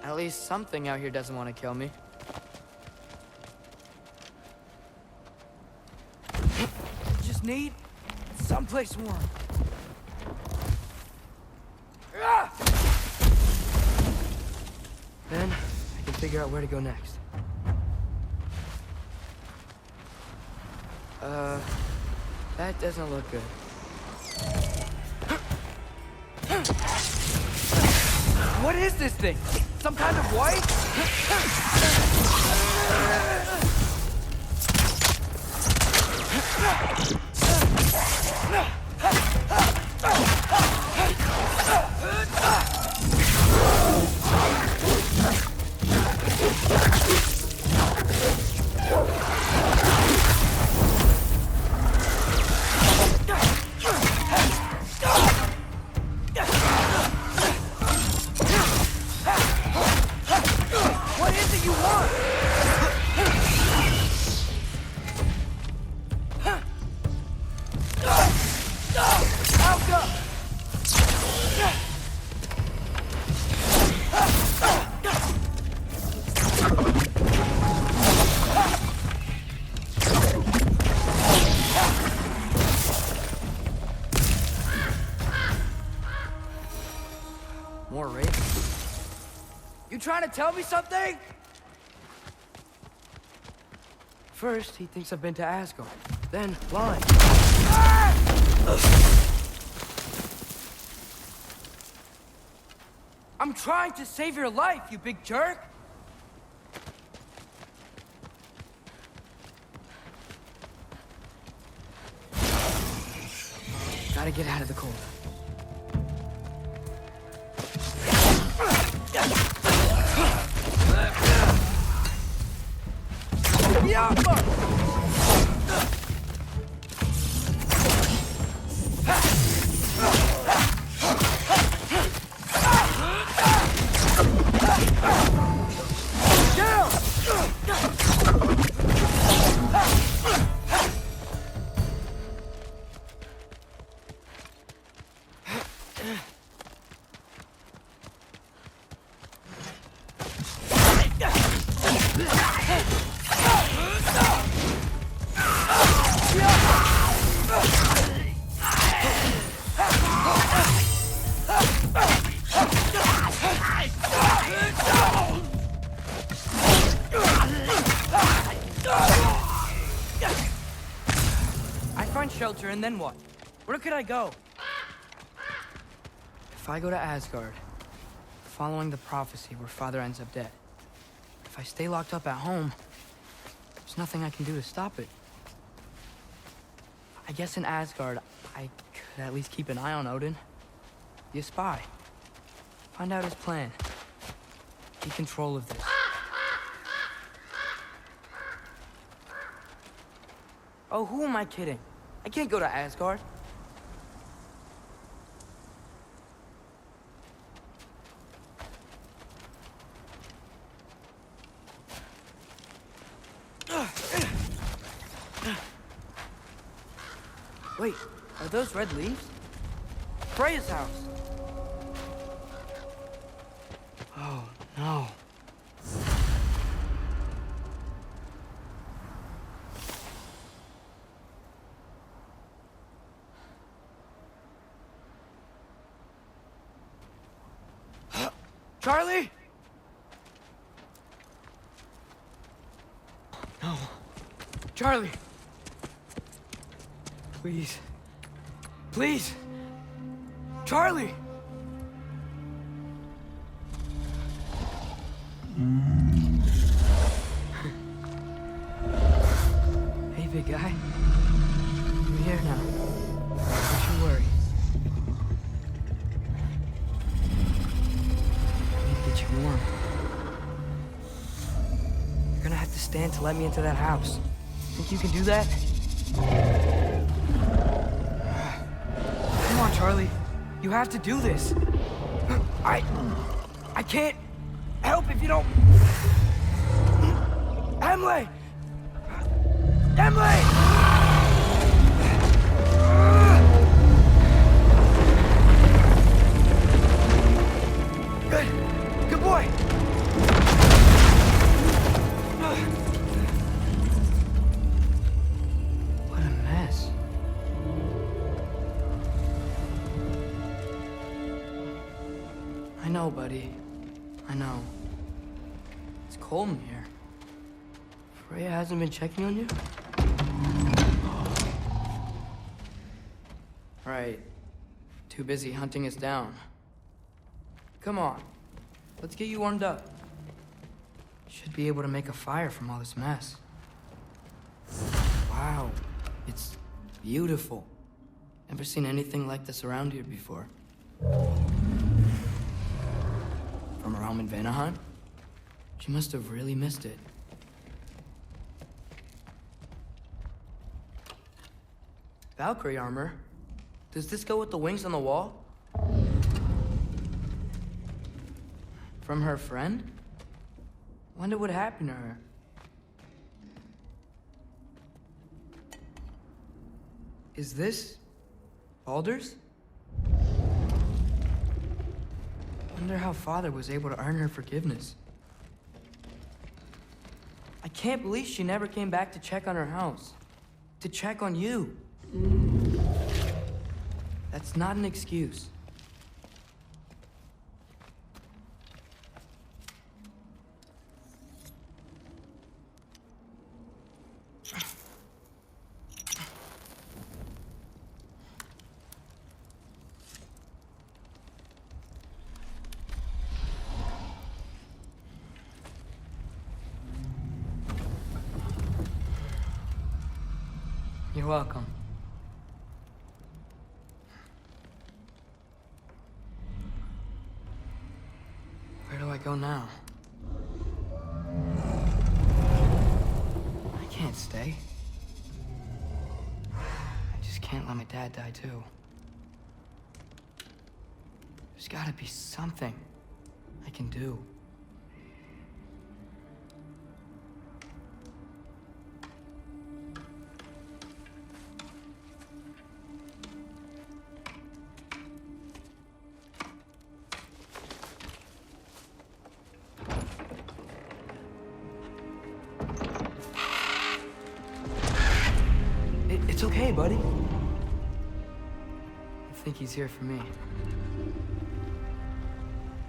At least something out here doesn't want to kill me. Just need someplace warm. Then I can figure out where to go next. That doesn't look good. What is this thing? Some kind of white? What is it you want? More ravens. You trying to tell me something? First, he thinks I've been to Asgard. Then, lying. I'm trying to save your life, you big jerk! Gotta get out of the cold. Shelter, and then what? Where could I go? If I go to Asgard, following the prophecy where Father ends up dead. If I stay locked up at home, there's nothing I can do to stop it. I guess in Asgard, I could at least keep an eye on Odin. Be a spy. Find out his plan. Take control of this. Oh, who am I kidding? I can't go to Asgard. Wait, are those red leaves? Freya's house! Oh, no. Charlie? No. Charlie! Please. Please! Charlie! Hey, big guy. I'm here now. Don't you worry. I need to get you warm. You're gonna have to stand to let me into that house. Think you can do that? Come on, Charlie. You have to do this. I can't help if you don't... Emily! Emily! Good boy! What a mess. I know, buddy. I know. It's cold in here. Freya hasn't been checking on you? Right. Too busy hunting us down. Come on. Let's get you warmed up. Should be able to make a fire from all this mess. Wow. It's beautiful. Never seen anything like this around here before. From her home in Vanaheim? She must have really missed it. Valkyrie armor? Does this go with the wings on the wall? From her friend? Wonder what happened to her. Is this Baldur's? Wonder how Father was able to earn her forgiveness. I can't believe she never came back to check on her house. To check on you. That's not an excuse. You're welcome. Where do I go now? I can't stay. I just can't let my dad die too. There's gotta be something I can do. It's okay, buddy. I think he's here for me.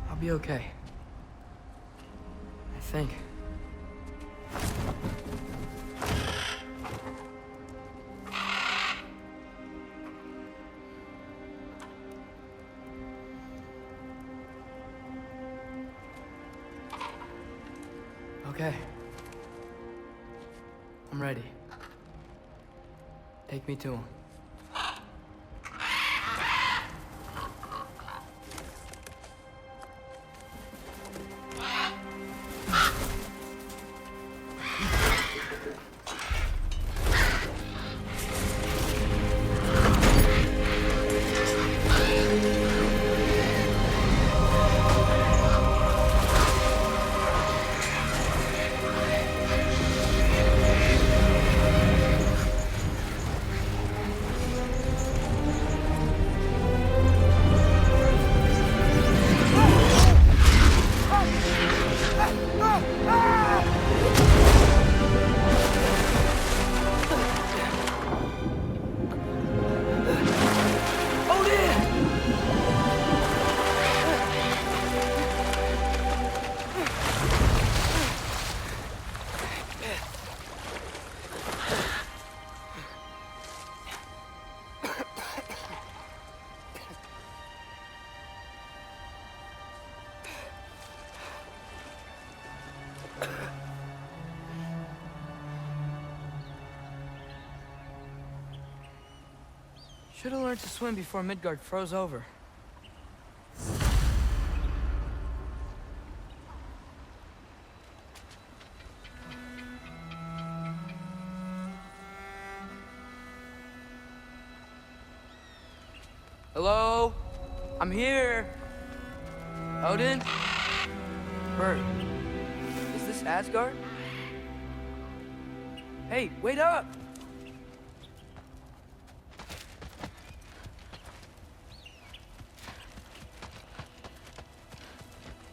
I'll be okay. I think. Okay. I'm ready. Take me to him. Should have learned to swim before Midgard froze over. Hello? I'm here. Odin? Bert. Is this Asgard? Hey, wait up!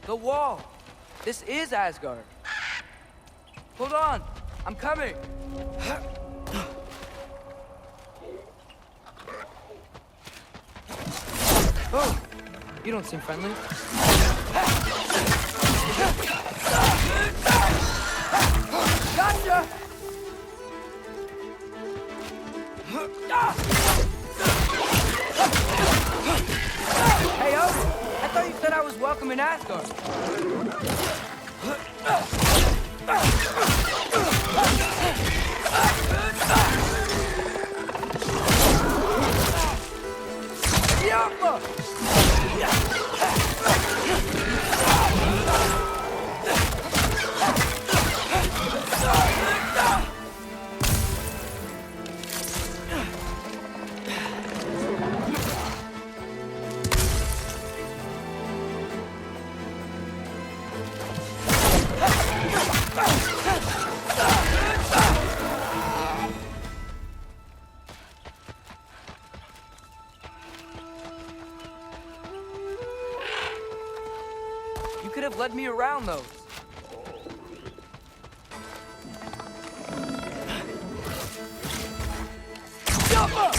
The wall! This is Asgard! Hold on! I'm coming! Oh! You don't seem friendly. Gotcha! Hey, Odin! I thought you said I was welcome in Asgard. You could have led me around those. Jump up!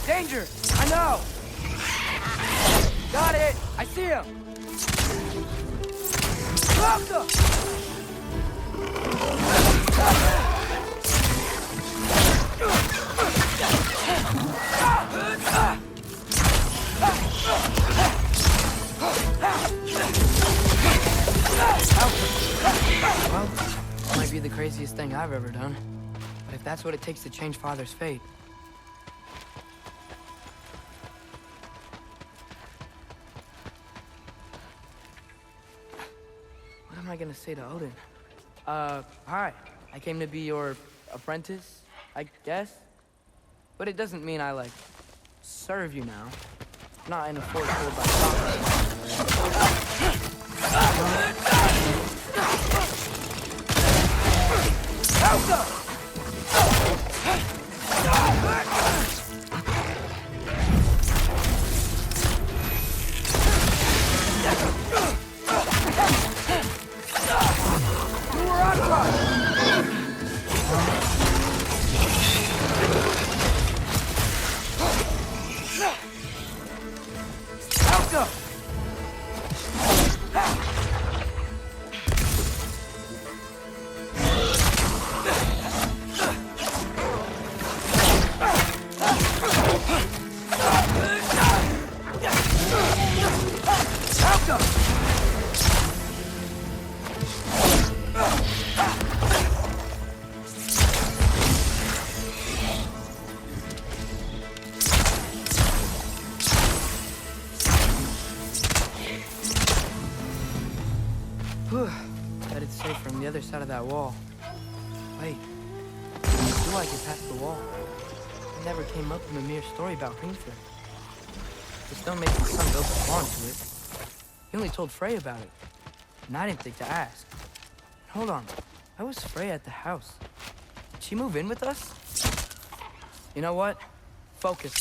Danger! I know! Got it! I see him! Closer! Well, that might be the craziest thing I've ever done. But if that's what it takes to change Father's fate, what am I gonna say to Odin? Hi. I came to be your apprentice, I guess? But it doesn't mean I, like, serve you now. Not in a force pulled by side of that wall. Wait. How do I get past the wall? It never came up in the mere story about Hringford. The stone makes the sun build a barn to it. He only told Freya about it. And I didn't think to ask. Hold on. Why was Freya at the house? Did she move in with us? You know what? Focus.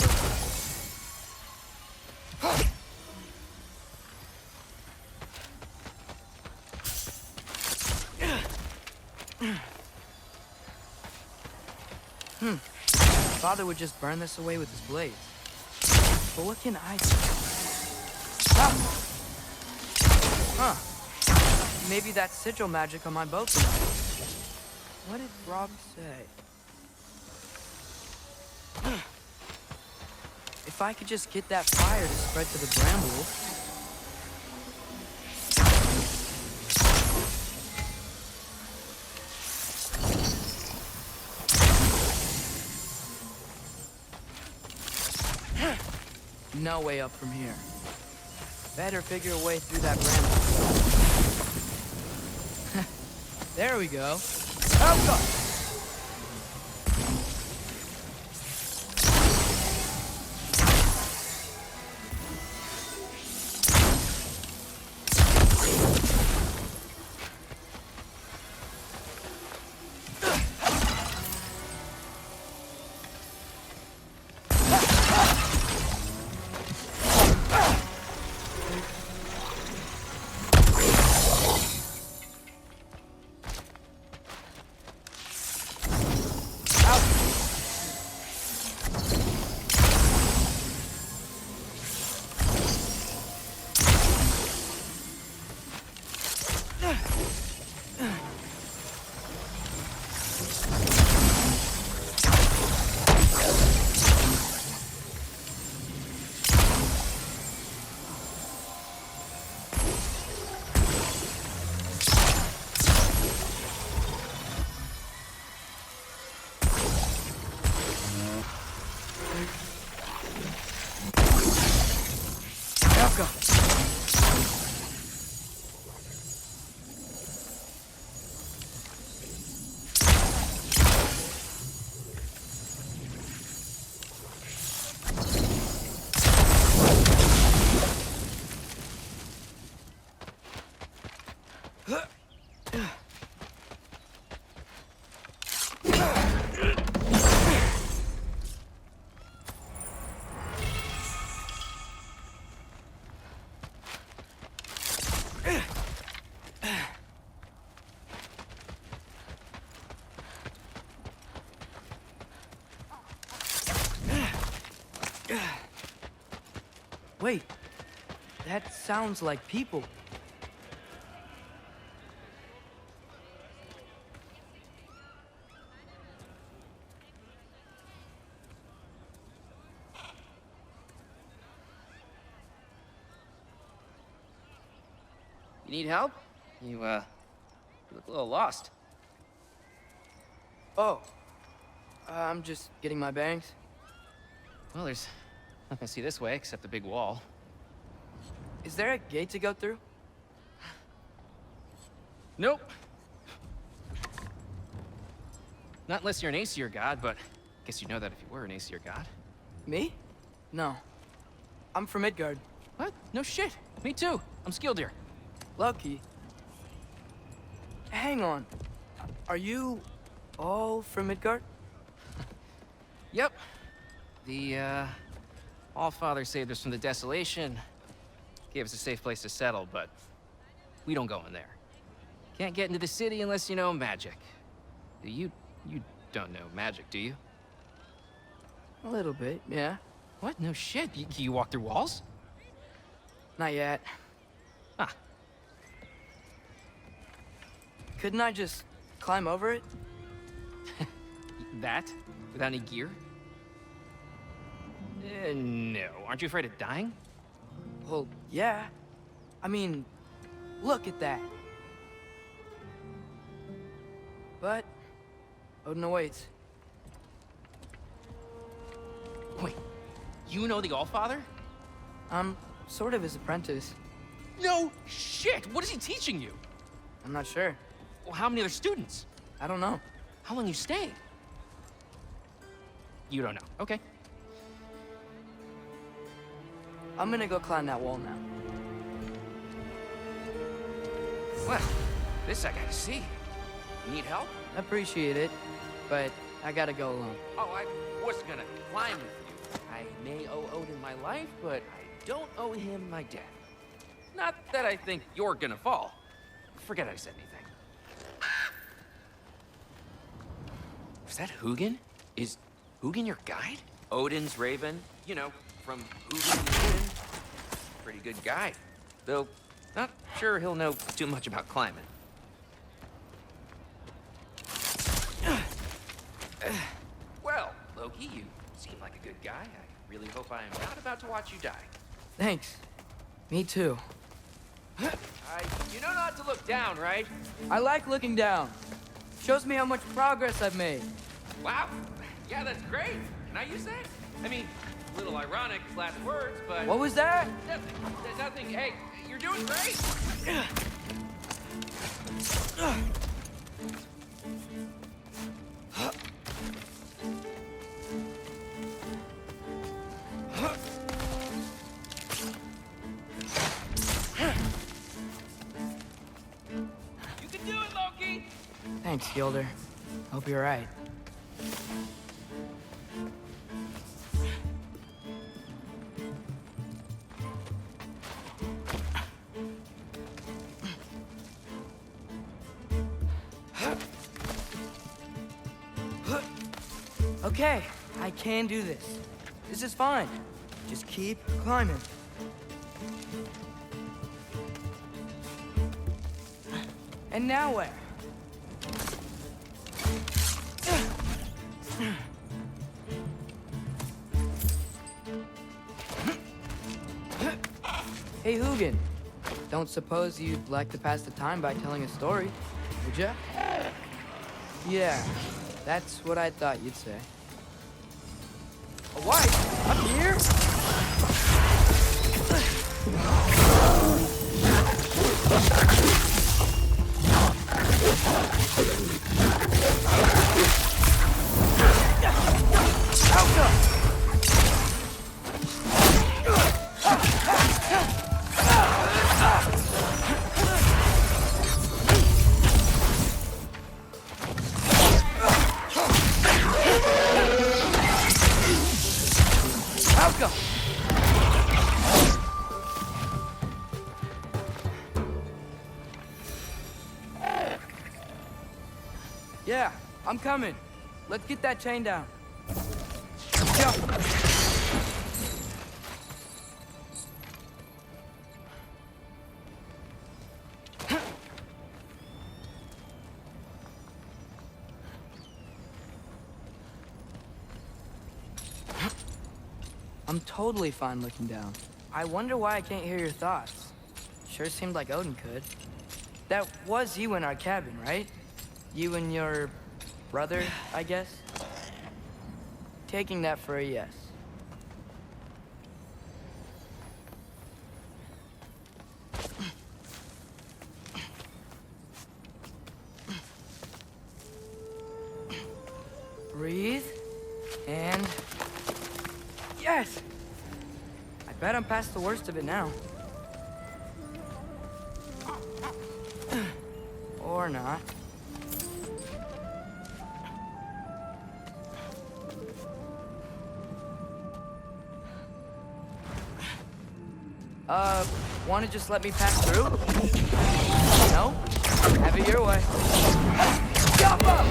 Father would just burn this away with his blades. But what can I do? Ah! Huh. Maybe that's sigil magic on my boat tonight. What did Rob say? If I could just get that fire to spread to the bramble. No way up from here. Better figure a way through that bramble. There we go. Up, go! Wait, that sounds like people. You need help? You look a little lost. Oh, I'm just getting my bangs. Well, there's nothing to see this way except the big wall. Is there a gate to go through? Nope. Not unless you're an Aesir god, but I guess you'd know that if you were an Aesir god. Me? No. I'm from Midgard. What? No shit. Me too. I'm skilled here. Lucky. Hang on. Are you all from Midgard? Yep. The, Allfather saved us from the desolation. Gave us a safe place to settle, but we don't go in there. Can't get into the city unless you know magic. You don't know magic, do you? A little bit, yeah. What? No shit. You walk through walls? Not yet. Ah. Couldn't I just climb over it? That? Without any gear? No. Aren't you afraid of dying? Well, yeah. I mean, look at that. But Odin awaits. Wait, you know the Allfather? I'm sort of his apprentice. No shit! What is he teaching you? I'm not sure. Well, how many other students? I don't know. How long you staying? You don't know. Okay. I'm gonna go climb that wall now. Well, this I gotta see. Need help? Appreciate it, but I gotta go alone. Oh, I was gonna climb with you. I may owe Odin my life, but I don't owe him my death. Not that I think you're gonna fall. Forget I said anything. Was that Hugin? Is Hugin your guide? Odin's raven, you know, from Hugin to Odin. Pretty good guide. Though, not sure he'll know too much about climbing. Well, Loki, you seem like a good guy. I really hope I am not about to watch you die. Thanks. Me too. You know not to look down, right? I like looking down. Shows me how much progress I've made. Wow. Yeah, that's great. Can I use that? I mean, a little ironic, last words, but... What was that? Nothing. Nothing. Hey, you're doing great. You can do it, Loki. Thanks, Gilder. Hope you're right. Okay, I can do this. This is fine. Just keep climbing. And now where? Hey, Hugin. Don't suppose you'd like to pass the time by telling a story, would ya? Yeah, that's what I thought you'd say. A wife? Up here? Yeah, I'm coming. Let's get that chain down. Go. I'm totally fine looking down. I wonder why I can't hear your thoughts. Sure seemed like Odin could. That was you in our cabin, right? You and your brother, I guess? Taking that for a yes. Breathe, and... Yes! I bet I'm past the worst of it now. Or not. Wanna just let me pass through? No? Have it your way. Jump up!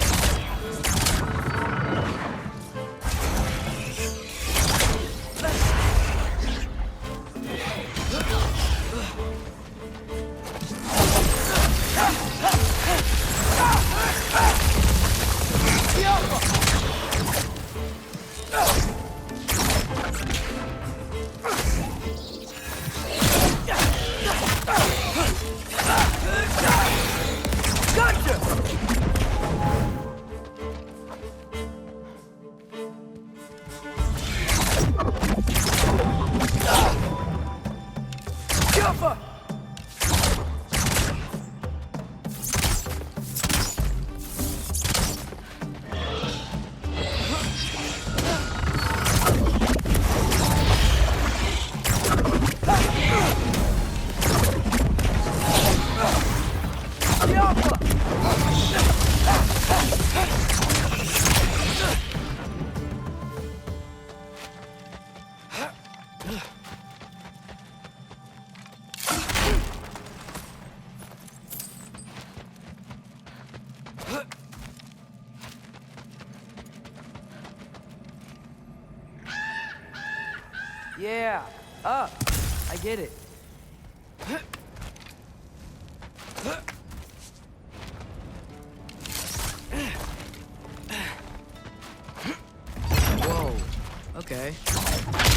Yeah, up. I get it. Whoa. Okay.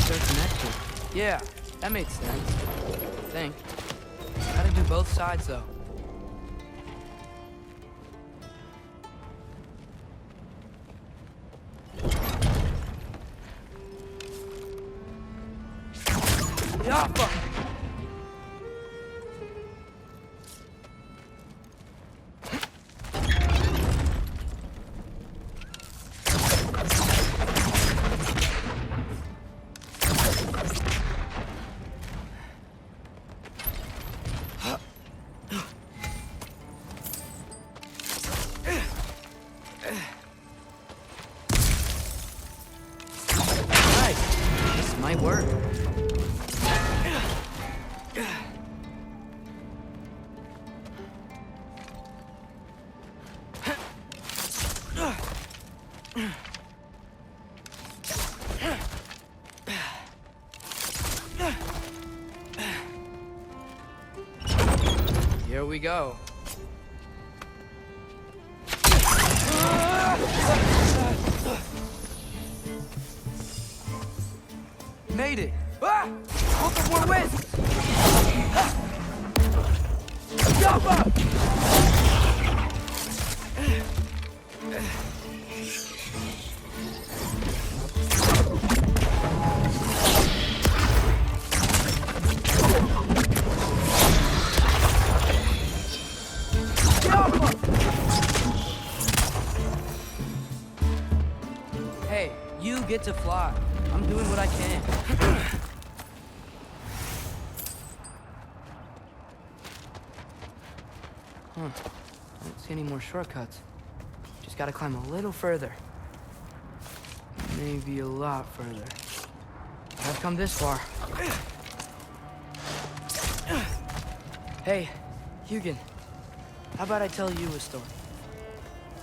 They're connected. Yeah, that makes sense. I think. Gotta do both sides, though. Yappa! This might work. Here we go. Made it! Ah! Both of more wins! Yappa! Hey, you get to fly. I'm doing what I can. I don't see any more shortcuts. Just gotta climb a little further. Maybe a lot further. I've come this far. Hey, Hugin. How about I tell you a story?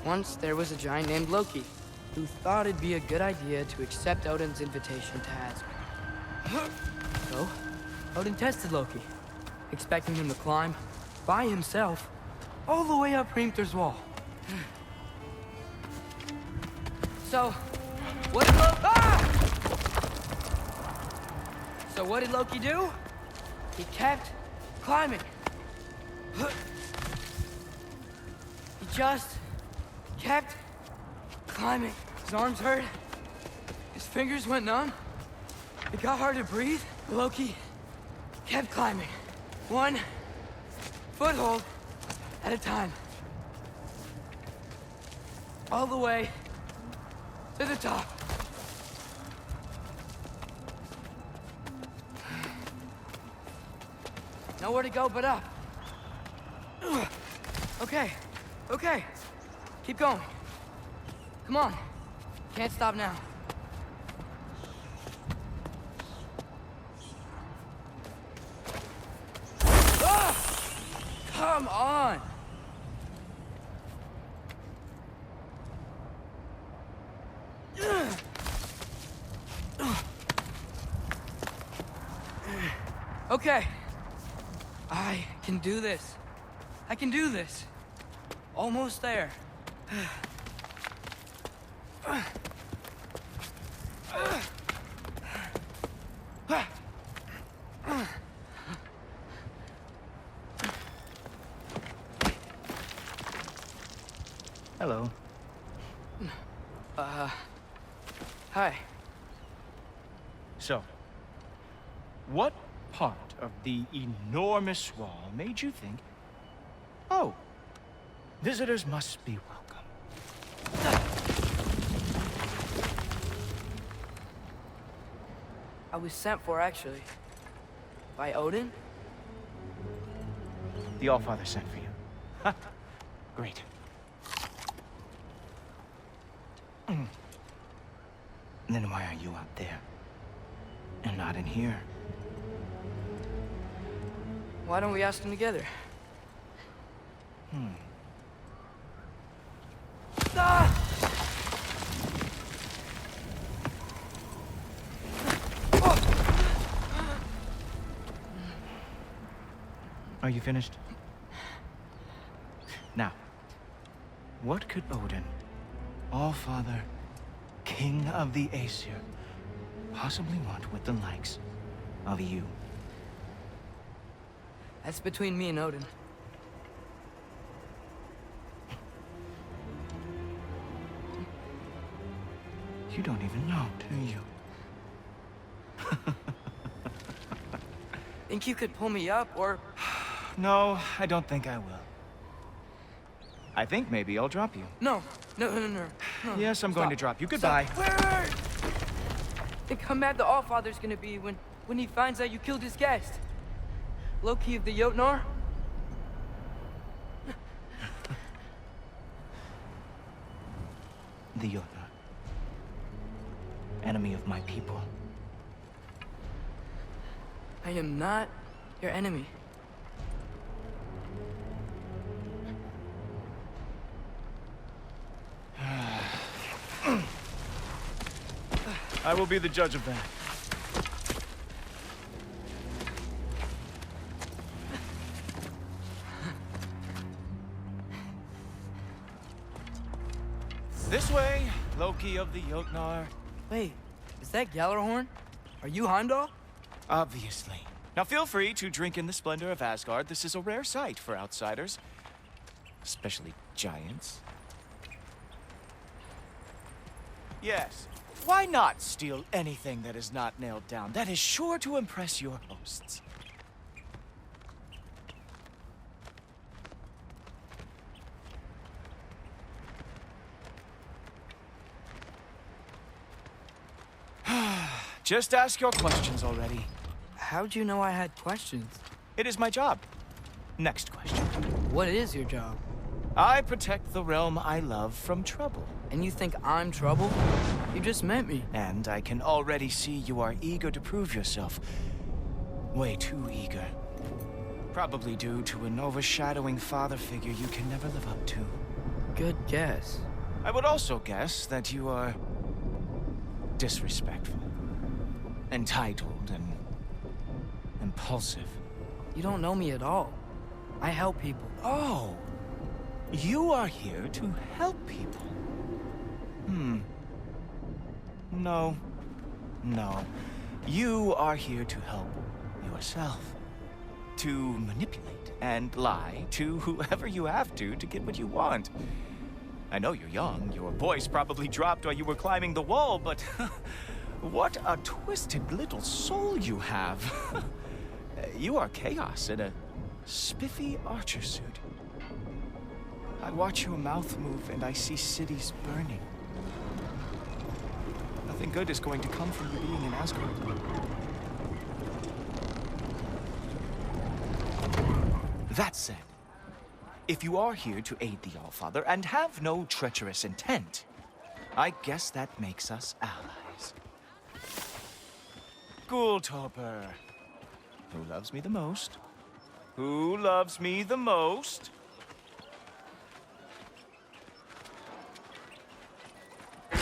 Once there was a giant named Loki who thought it'd be a good idea to accept Odin's invitation to Asgard. So, Odin tested Loki, expecting him to climb by himself all the way up Hrimthur's wall. So, what did what did Loki do? He kept climbing. He just kept climbing. His arms hurt. His fingers went numb. It got hard to breathe. Loki kept climbing. One foothold at a time. All the way to the top. Nowhere to go but up. Okay, okay. Keep going. Come on. Can't stop now. Come on! Okay. I can do this. I can do this. Almost there. Hello. Hi. So, what part of the enormous wall made you think, oh, visitors must be welcome? I was sent for, actually. By Odin? The Allfather sent for you. Ha! Great. Then why are you out there? And not in here? Why don't we ask them together? Ah! Oh! Are you finished? Now, what could Odin, All-Father, King of the Aesir, possibly want with the likes of you? That's between me and Odin. You don't even know, do you? Think you could pull me up, or... No, I don't think I will. I think maybe I'll drop you. No. Yes, I'm going to drop you. Goodbye. Wait! Think how mad the Allfather's gonna be when he finds out you killed his guest. Loki of the Jotnar? The Jotnar. Enemy of my people. I am not your enemy. I will be the judge of that. This way, Loki of the Jotnar. Wait, is that Gjallarhorn? Are you Heimdall? Obviously. Now feel free to drink in the splendor of Asgard. This is a rare sight for outsiders. Especially giants. Yes. Why not steal anything that is not nailed down? That is sure to impress your hosts. Just ask your questions already. How'd you know I had questions? It is my job. Next question. What is your job? I protect the realm I love from trouble. And you think I'm trouble? You just met me. And I can already see you are eager to prove yourself. Way too eager. Probably due to an overshadowing father figure you can never live up to. Good guess. I would also guess that you are disrespectful, entitled, and impulsive. You don't know me at all. I help people. Oh, you are here to help people. No. You are here to help yourself. To manipulate and lie to whoever you have to get what you want. I know you're young. Your voice probably dropped while you were climbing the wall, but what a twisted little soul you have. You are chaos in a spiffy archer suit. I watch your mouth move and I see cities burning. Nothing good is going to come from you being in Asgard. That said, if you are here to aid the Allfather and have no treacherous intent, I guess that makes us allies. Ghoultoper. Who loves me the most? Who loves me the most?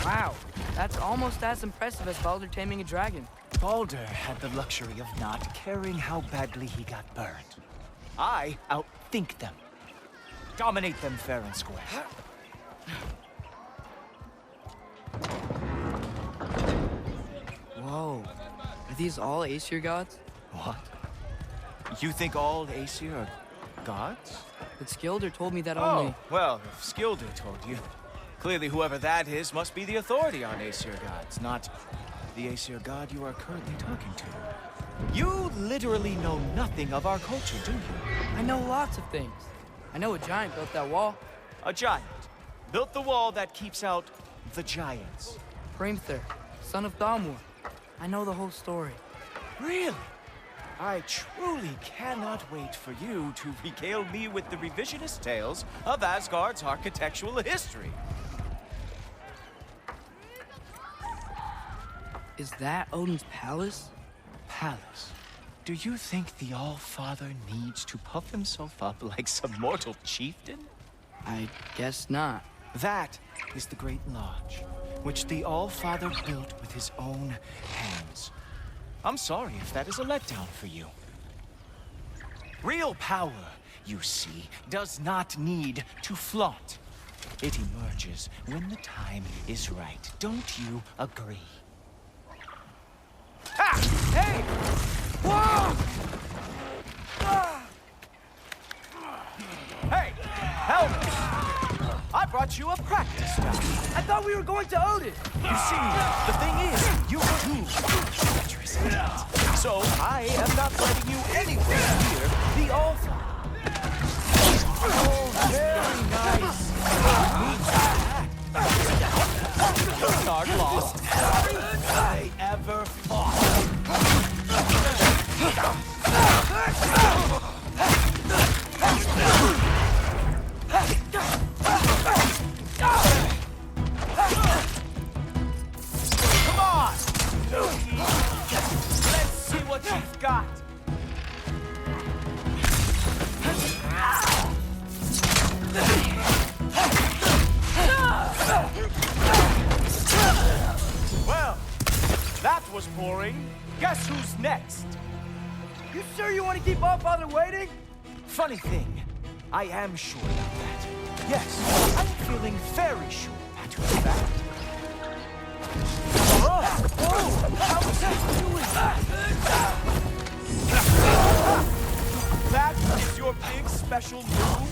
Wow, that's almost as impressive as Baldur taming a dragon. Baldur had the luxury of not caring how badly he got burned. I outthink them. Dominate them fair and square. Whoa, are these all Aesir gods? What? You think all Aesir are gods? But Skilder told me that Oh, only... well, if Skilder told you, clearly whoever that is must be the authority on Aesir gods, not the Aesir god you are currently talking to. You literally know nothing of our culture, do you? I know lots of things. I know a giant built that wall. A giant built the wall that keeps out the giants. Hrimthur, son of Thamur. I know the whole story. Really? I truly cannot wait for you to regale me with the revisionist tales of Asgard's architectural history. Is that Odin's palace? Palace? Do you think the All-Father needs to puff himself up like some mortal chieftain? I guess not. That is the Great Lodge, which the All-Father built with his own hands. I'm sorry if that is a letdown for you. Real power, you see, does not need to flaunt. It emerges when the time is right. Don't you agree? Ah! Hey! Whoa! Hey! Help! I brought you a practice round. I thought we were going to Odin! You see, the thing is, you too treacherous idiot. So I am not letting you anywhere near the altar. Oh, very nice. Midgard lost everything I ever fought. Come on, Loki. Let's see what you've got. Well, that was boring. Guess who's next? You sure you want to keep Allfather waiting? Funny thing, I am sure about that. Yes, I'm feeling very sure, matter of fact. How was that doing? That is your big special move?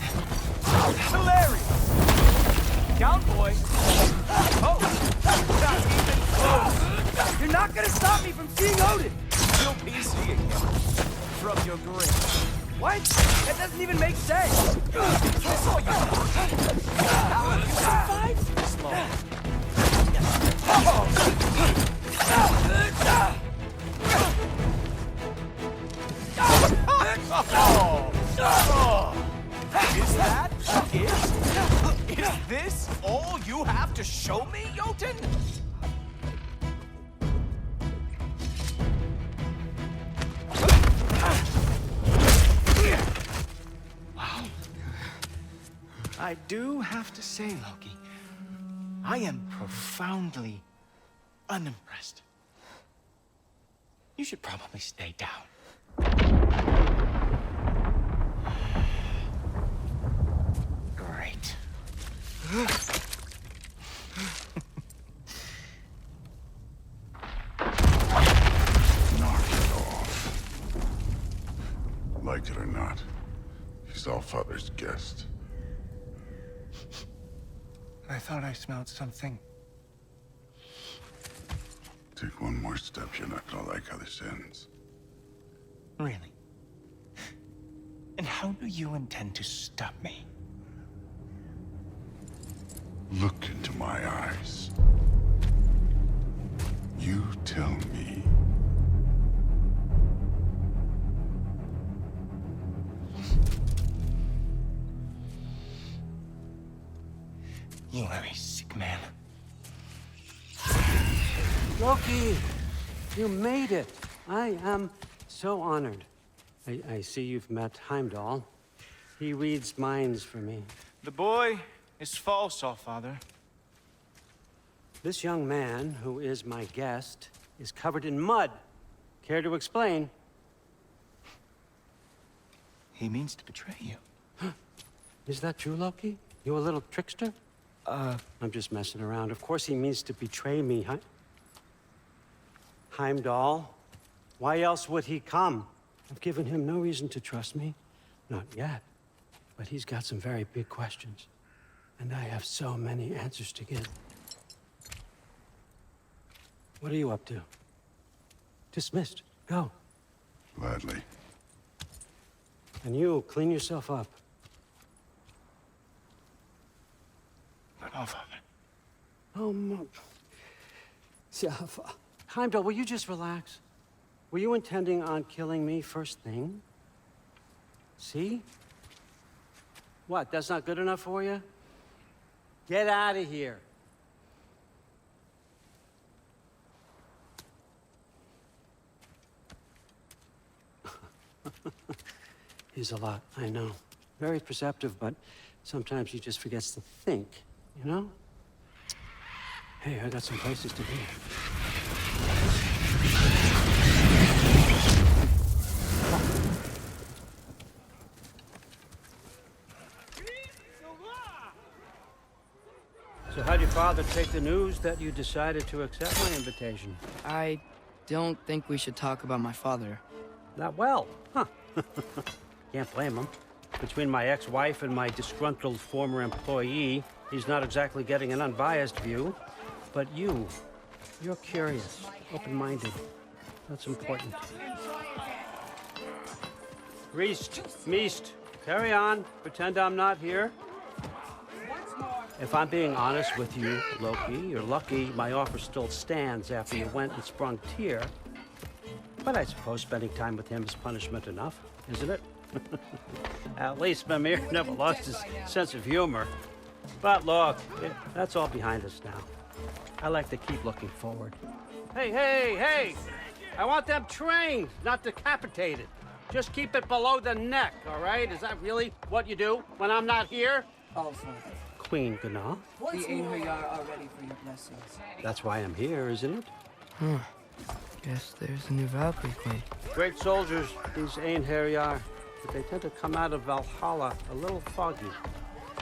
Hilarious! Down, boy. Oh, not even close. You're not gonna stop me from seeing Odin! You'll be seeing him from your grave. What? That doesn't even make sense! Is this all you got? How have you survived this long? Is that it? Is this all you have to show me, Jotun? Wow. I do have to say, Loki, I am profoundly unimpressed. You should probably stay down. Great. Knock it off. Like it or not, he's Allfather's guest. I thought I smelled something. Take one more step, you're not gonna like how this ends. Really? And how do you intend to stop me? Look into my eyes. You tell me. You are a sick man. Loki, you made it. I am so honored. I see you've met Heimdall. He reads minds for me. The boy is false, Allfather. This young man, who is my guest, is covered in mud. Care to explain? He means to betray you. Is that true, Loki? You a little trickster? I'm just messing around. Of course he means to betray me, Heimdall. Why else would he come? I've given him no reason to trust me. Not yet. But he's got some very big questions. And I have so many answers to give. What are you up to? Dismissed. Go. Gladly. And you, clean yourself up. But Allfather. Oh, Heimdall, will you just relax? Were you intending on killing me first thing? See? What, that's not good enough for you? Get out of here. He's a lot, I know. Very perceptive, but sometimes he just forgets to think, you know? Hey, I got some places to be. take the news that you decided to accept my invitation. I don't think we should talk about my father. Not well, huh? Can't blame him. Between my ex-wife and my disgruntled former employee, he's not exactly getting an unbiased view. But you're curious, open-minded. That's important. Reist, Meest, carry on. Pretend I'm not here. If I'm being honest with you, Loki, you're lucky my offer still stands after you went and sprung Týr. But I suppose spending time with him is punishment enough, isn't it? At least Mimir never lost his sense of humor. But look, that's all behind us now. I like to keep looking forward. Hey! I want them trained, not decapitated. Just keep it below the neck, all right? Is that really what you do when I'm not here? All Father. Queen Gná. The Einherjar are ready for your blessings. That's why I'm here, isn't it? Guess there's a new Valkyrie Queen. Great soldiers, these Einherjar, but they tend to come out of Valhalla a little foggy.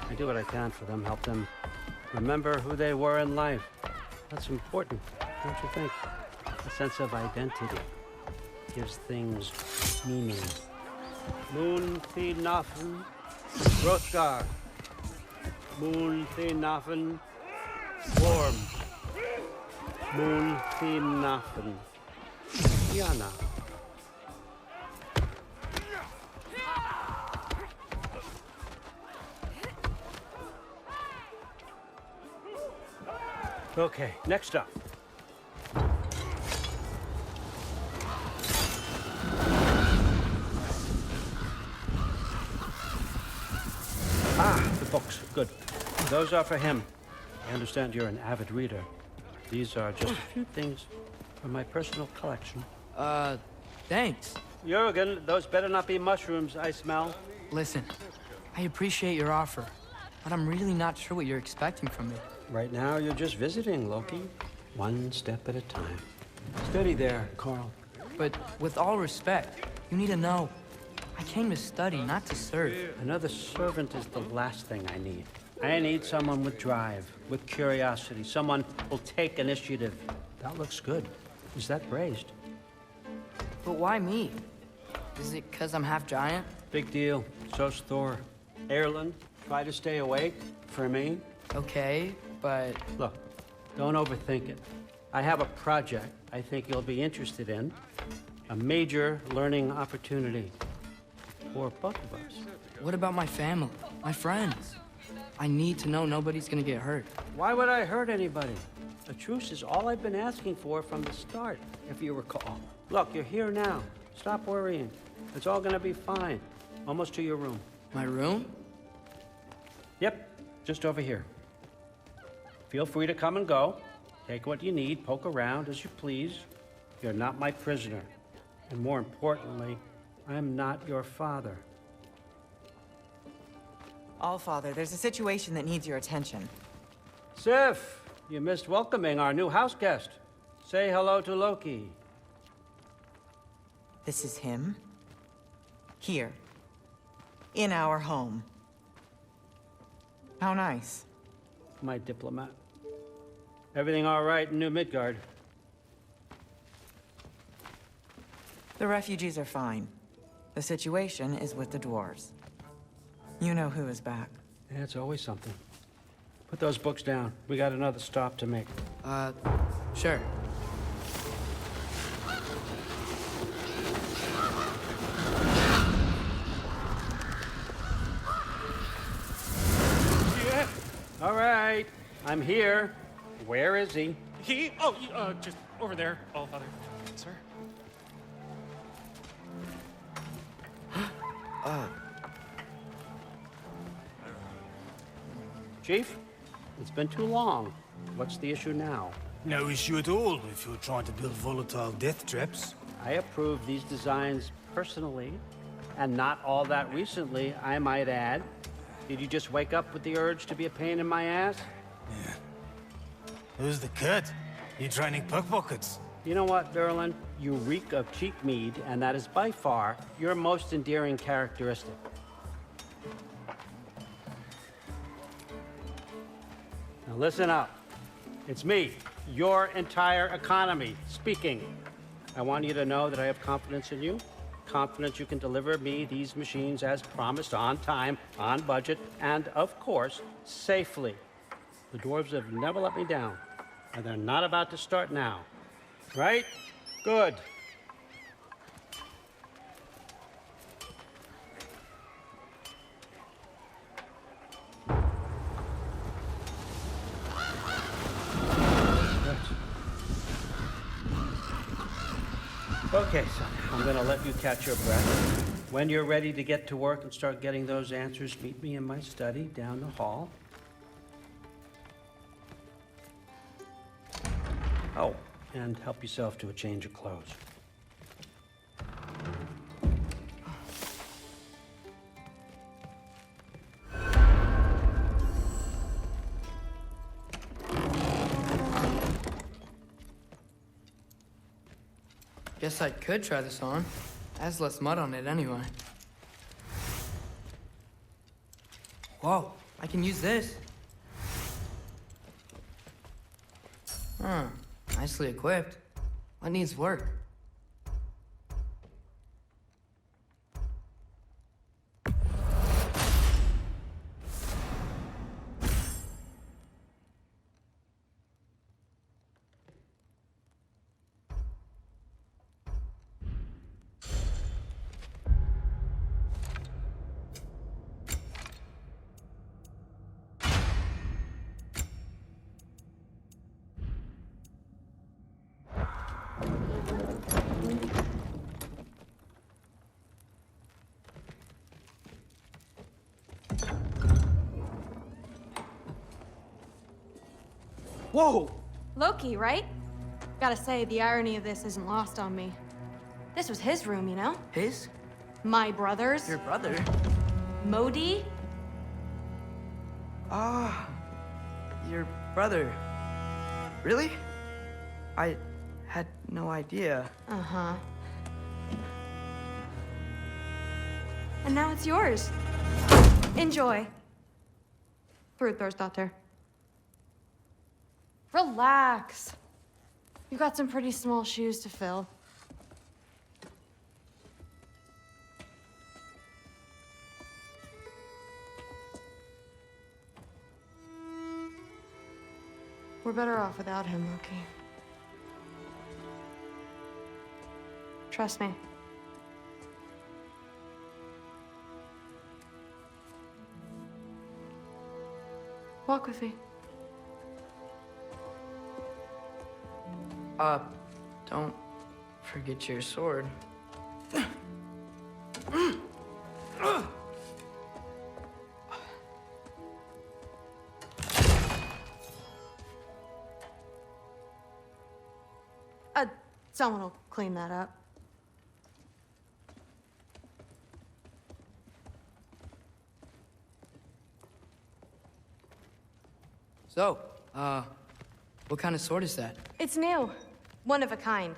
I do what I can for them, help them remember who they were in life. That's important, don't you think? A sense of identity gives things meaning. Moon Thi Nafen, Hrothgar. Moon Thi Nafen, Worm. Moon Thi Nafen, Yana. Okay, next up. The books. Good. Those are for him. I understand you're an avid reader. These are just a few things from my personal collection. Thanks. Jurgen, those better not be mushrooms I smell. Listen, I appreciate your offer, but I'm really not sure what you're expecting from me. Right now, you're just visiting, Loki. One step at a time. Steady there, Carl. But with all respect, you need to know, I came to study, not to serve. Another servant is the last thing I need. I need someone with drive, with curiosity, someone who'll take initiative. That looks good. Is that praised? But why me? Is it because I'm half giant? Big deal. So's Thor. Erlen, try to stay awake for me. Okay, but... Look, don't overthink it. I have a project I think you'll be interested in. A major learning opportunity. For both of us. What about my family? My friends? I need to know nobody's gonna get hurt. Why would I hurt anybody? A truce is all I've been asking for from the start, if you recall. Look, you're here now. Stop worrying. It's all gonna be fine. Almost to your room. My room? Yep, just over here. Feel free to come and go. Take what you need, poke around as you please. You're not my prisoner. And more importantly, I'm not your father. Allfather, there's a situation that needs your attention. Sif, you missed welcoming our new house guest. Say hello to Loki. This is him? Here. In our home. How nice. My diplomat. Everything all right in New Midgard? The refugees are fine. The situation is with the dwarves. You know who is back. Yeah, it's always something. Put those books down. We got another stop to make. Sure. Yeah. All right. I'm here. Where is he? Just over there, Allfather. Sir? Chief, it's been too long. What's the issue now? No issue at all if you're trying to build volatile death traps. I approve these designs personally, and not all that recently, I might add. Did you just wake up with the urge to be a pain in my ass? Yeah. Who's the cut? You training pickpockets? You know what, Derlin? You reek of cheap mead, and that is by far your most endearing characteristic. Now listen up. It's me, your entire economy, speaking. I want you to know that I have confidence in you. Confidence you can deliver me these machines as promised, on time, on budget, and of course, safely. The dwarves have never let me down, and they're not about to start now. Right? Good. Okay, son, I'm gonna let you catch your breath. When you're ready to get to work and start getting those answers, meet me in my study down the hall. Oh, and help yourself to a change of clothes. Guess I could try this on. Has less mud on it anyway. Whoa, I can use this. Huh, nicely equipped. What needs work? Whoa! Loki, right? Gotta say, the irony of this isn't lost on me. This was his room, you know? His? My brother's. Your brother? Modi? Ah, your brother. Really? I had no idea. Uh-huh. And now it's yours. Enjoy. Thor's Relax. You've got some pretty small shoes to fill. We're better off without him, Loki. Trust me. Walk with me. Don't forget your sword. Someone will clean that up. So, what kind of sword is that? It's new. One of a kind.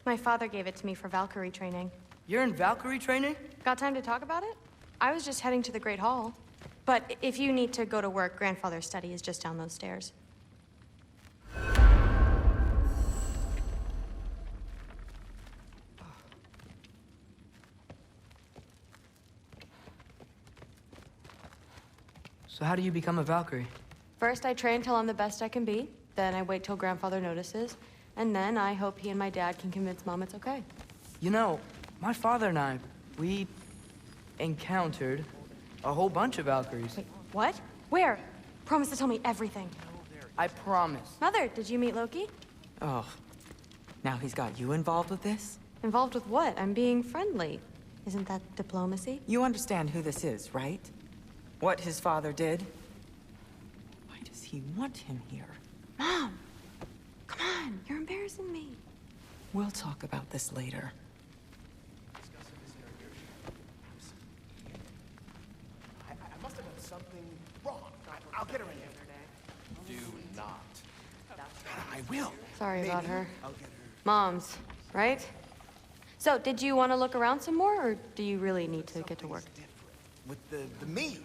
My father gave it to me for Valkyrie training. You're in Valkyrie training? Got time to talk about it? I was just heading to the Great Hall. But if you need to go to work, Grandfather's study is just down those stairs. So how do you become a Valkyrie? First, I train till I'm the best I can be. Then I wait till Grandfather notices. And then I hope he and my dad can convince Mom it's okay. You know, my father and I, we encountered a whole bunch of Valkyries. Wait, what? Where? Promise to tell me everything. I promise. Mother, did you meet Loki? Oh, now he's got you involved with this? Involved with what? I'm being friendly. Isn't that diplomacy? You understand who this is, right? What his father did? Why does he want him here? Mom! Come on, you're embarrassing me. We'll talk about this later. I must have done something wrong. I'll get her in here. Do not. I will. Sorry about her. I'll get her. Mom's, right? So, did you want to look around some more, or do you really need to get to work? With the meat.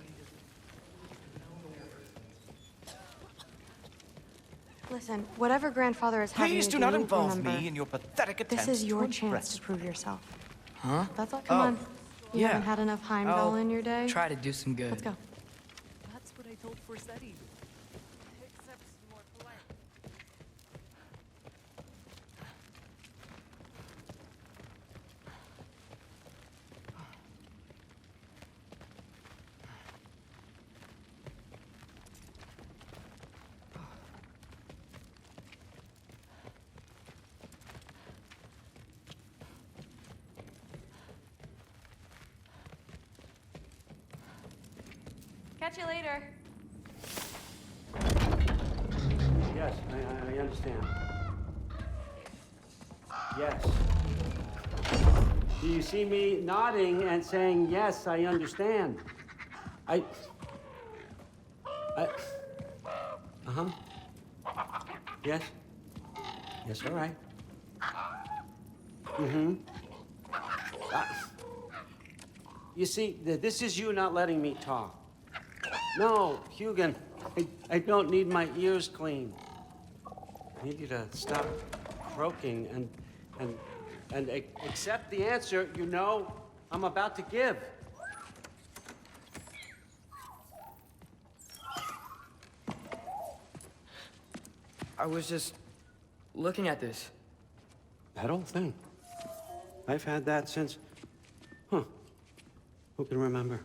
Listen, whatever grandfather is having Please you do not do, involve remember, me in your pathetic attempts this is your to chance impress to prove yourself. Huh? That's all. Come Oh, on. You yeah. haven't had enough Heimdall in your day? Try to do some good. Let's go. That's what I told Forseti. Except more polite. Catch you later. Yes, I understand. Yes. Do you see me nodding and saying, yes, I understand? Uh-huh. Yes? Yes, all right. Mm-hmm. You see, this is you not letting me talk. No, Hugin, I don't need my ears cleaned. I need you to stop croaking and accept the answer you know I'm about to give. I was just looking at this. That old thing. I've had that since... Huh. Who can remember?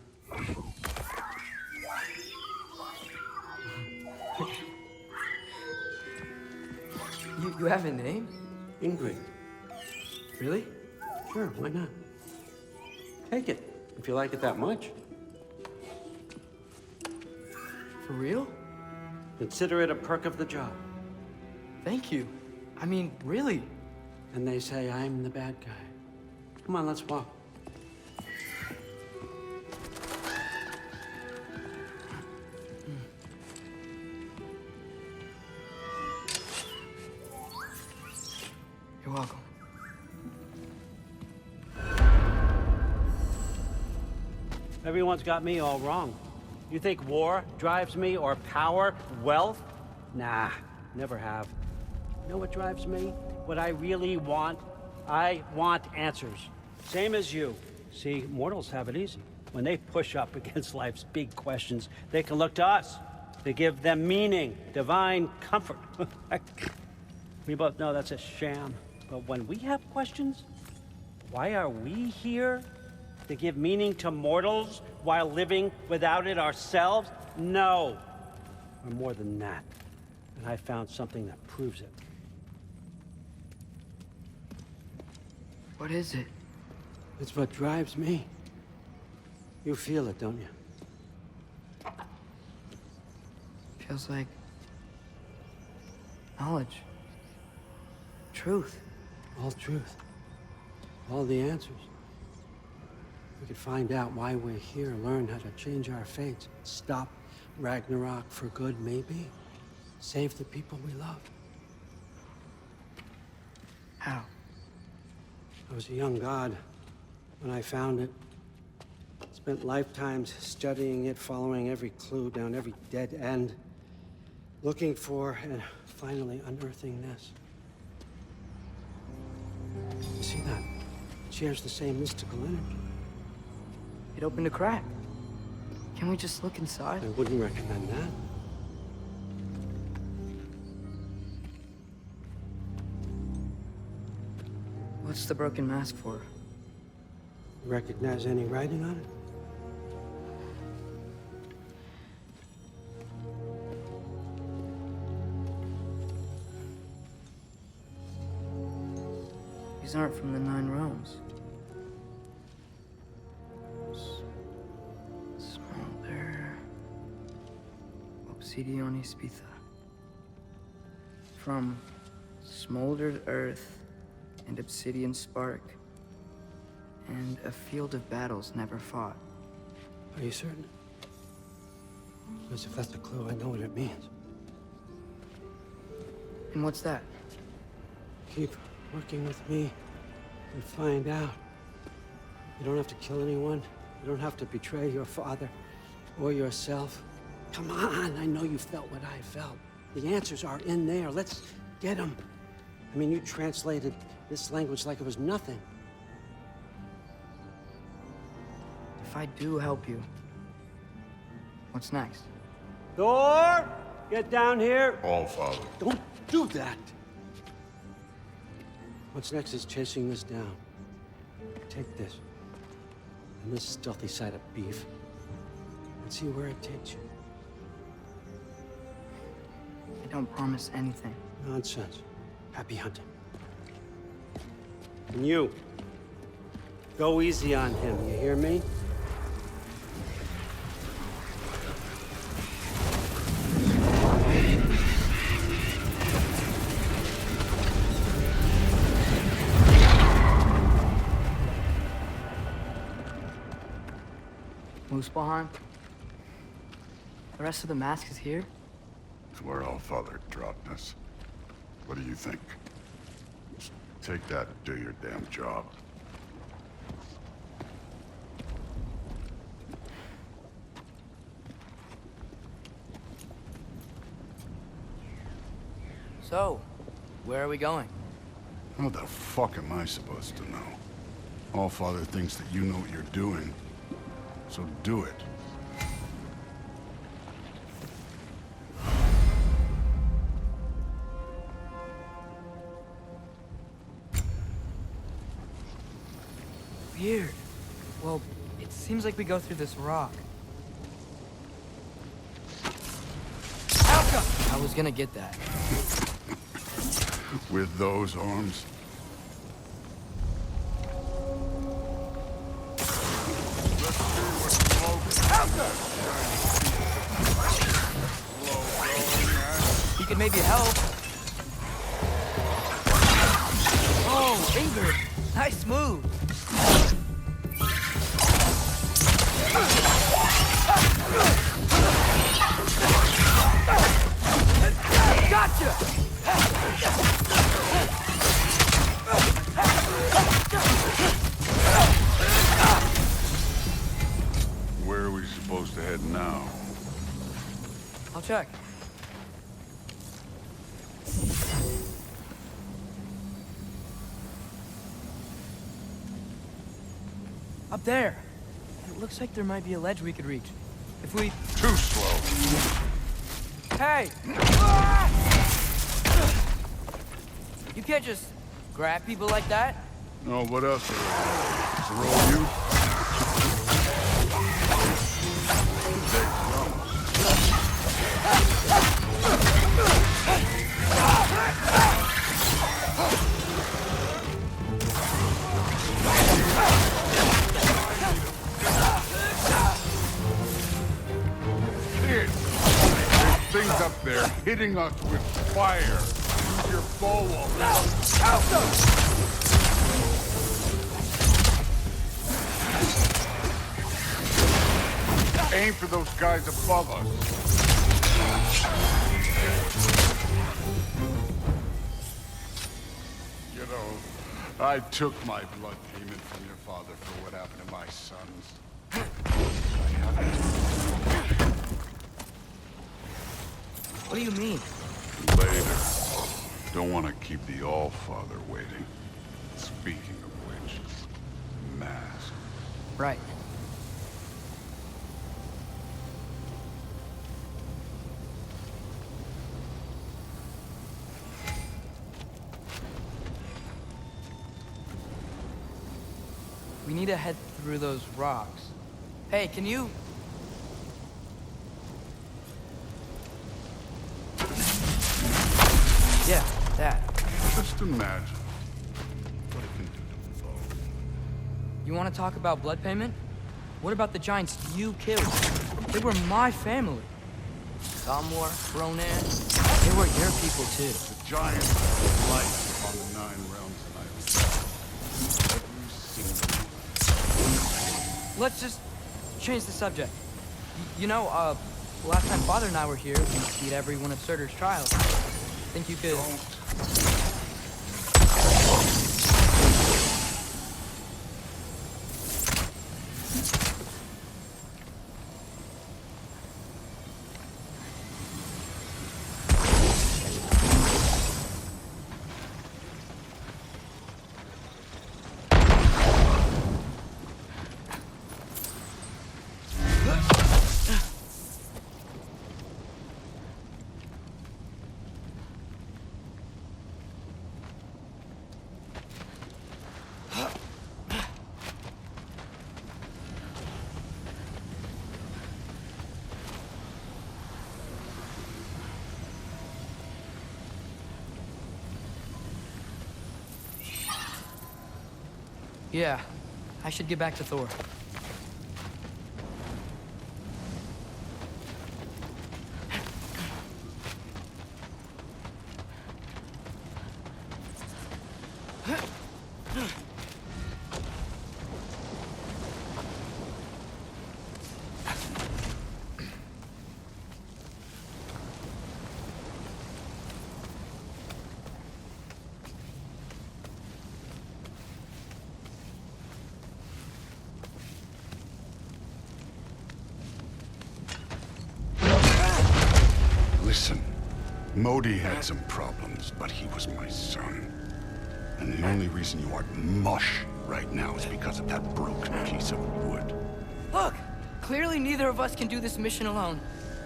You have a name? Ingrid. Really? Sure, why not? Take it, if you like it that much. For real? Consider it a perk of the job. Thank you. I mean, really. And they say I'm the bad guy. Come on, let's walk. You're welcome. Everyone's got me all wrong. You think war drives me, or power, wealth? Nah, never have. You know what drives me? What I really want? I want answers. Same as you. See, mortals have it easy. When they push up against life's big questions, they can look to us. They give them meaning, divine comfort. We both know that's a sham. But when we have questions, why are we here? To give meaning to mortals while living without it ourselves? No. We're more than that. And I found something that proves it. What is it? It's what drives me. You feel it, don't you? Feels like knowledge. Truth. All truth. All the answers. We could find out why we're here, learn how to change our fates, stop Ragnarok for good, maybe. Save the people we love. How? I was a young god when I found it. Spent lifetimes studying it, following every clue down every dead end, looking for and finally unearthing this. You see that? It shares the same mystical energy. It opened a crack. Can we just look inside? I wouldn't recommend that. What's the broken mask for? Recognize any writing on it? These aren't from the Nine Realms. Smolder. Obsidione Spitha. From smoldered earth and obsidian spark, and a field of battles never fought. Are you certain? Because if that's a clue, I know what it means. And what's that? Keep working with me and find out. You don't have to kill anyone. You don't have to betray your father or yourself. Come on, I know you felt what I felt. The answers are in there. Let's get them. I mean, you translated this language like it was nothing. If I do help you, what's next? Thor! Get down here! All Father. Don't do that! What's next is chasing this down. Take this, and this stealthy side of beef, and see where it takes you. I don't promise anything. Nonsense. Happy hunting. And you, go easy on him, you hear me? Muspelheim? The rest of the mask is here? It's where All Father dropped us. What do you think? Just take that and do your damn job. So, where are we going? How the fuck am I supposed to know? All Father thinks that you know what you're doing. So do it. Weird. Well, it seems like we go through this rock. Alka! I was gonna get that. With those arms? He could maybe help. Oh, Ingrid! Nice move! Gotcha! Where are we supposed to head now? I'll check. Up there. It looks like there might be a ledge we could reach. If we... Too slow. Hey! You can't just grab people like that. No, what else? Throw you? There's things up there hitting us with fire. Use your bow. Aim for those guys above us. You know, I took my blood payment from your father for what happened to my sons. What do you mean? Later. Don't want to keep the All-Father waiting. Speaking of which, mask. Right. We need to head through those rocks. Hey, can you... Yeah, that. Just imagine what it can do to a foe. You want to talk about blood payment? What about the giants you killed? They were my family. Gamor, Ronan, they were your people too. The giants have life upon the 9 realms and I every single one. Let's just change the subject. You know, last time Father and I were here, we beat every one of Surtur's trials. Think you could... Yeah, I should get back to Thor. Listen, Modi had some problems, but he was my son. And the only reason you aren't mush right now is because of that broken piece of wood. Look! Clearly neither of us can do this mission alone.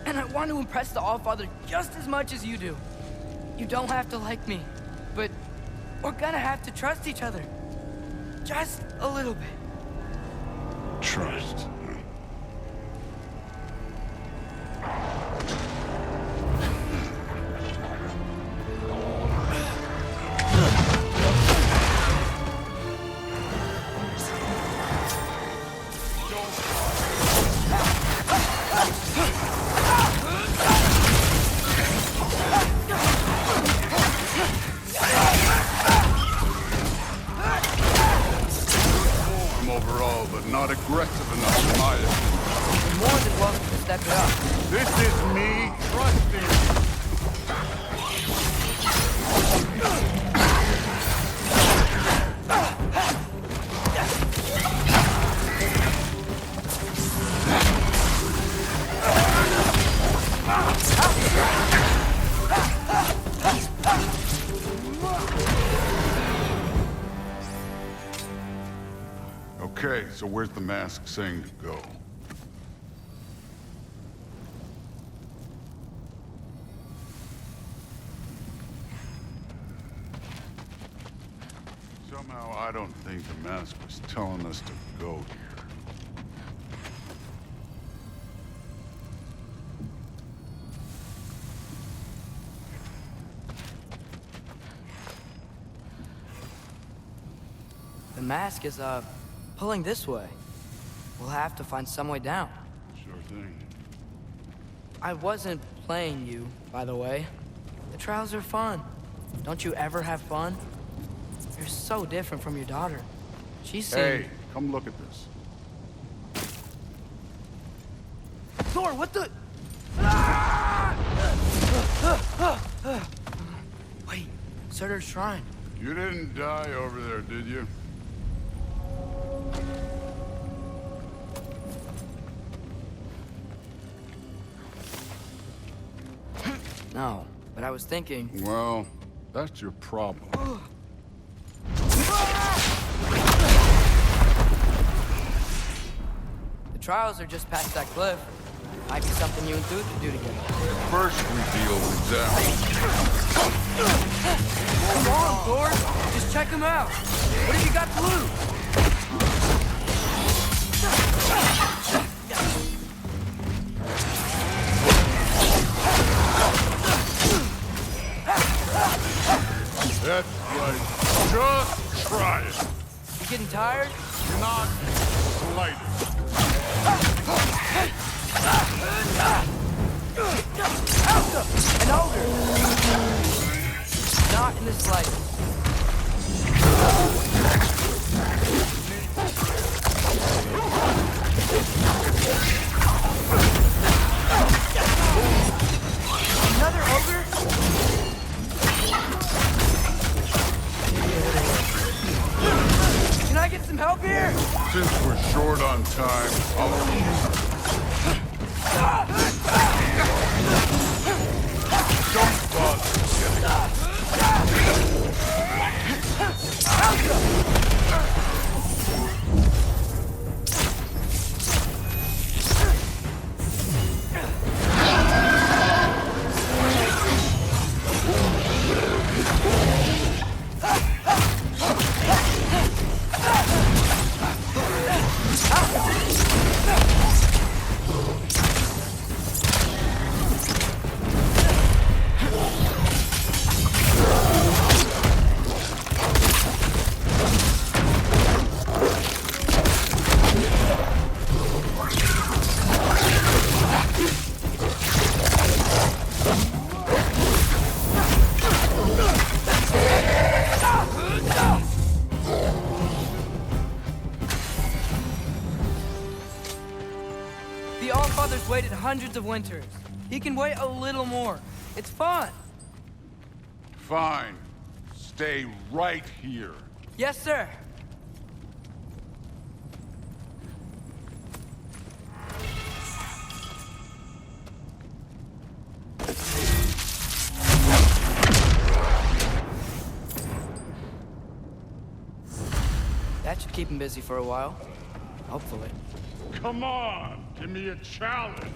And I want to impress the Allfather just as much as you do. You don't have to like me, but we're gonna have to trust each other. Just a little bit. Trust. Overall, but not aggressive enough in my opinion. You're more than welcome to step it up. This is me trusting. Okay, so where's the mask saying to go? Somehow I don't think the mask was telling us to go here. The mask is, pulling this way. We'll have to find some way down. Sure thing. I wasn't playing you, by the way. The trials are fun. Don't you ever have fun? You're so different from your daughter. She seemed... Hey, come look at this. Thor, what the... Wait, Surtur's shrine. You didn't die over there, did you? No, but I was thinking... Well, that's your problem. The trials are just past that cliff. Might be something you and Thor could do together. First we deal with them. Come on, Thor! Just check them out! What have you got to lose? That's right. Just try it. You getting tired? Not slightest. An ogre! Not in the slightest. Another ogre? Can I get some help here? Since we're short on time, don't bother waited hundreds of winters. He can wait a little more. It's fun. Fine. Stay right here. Yes, sir. That should keep him busy for a while. Hopefully. Come on! Give me a challenge!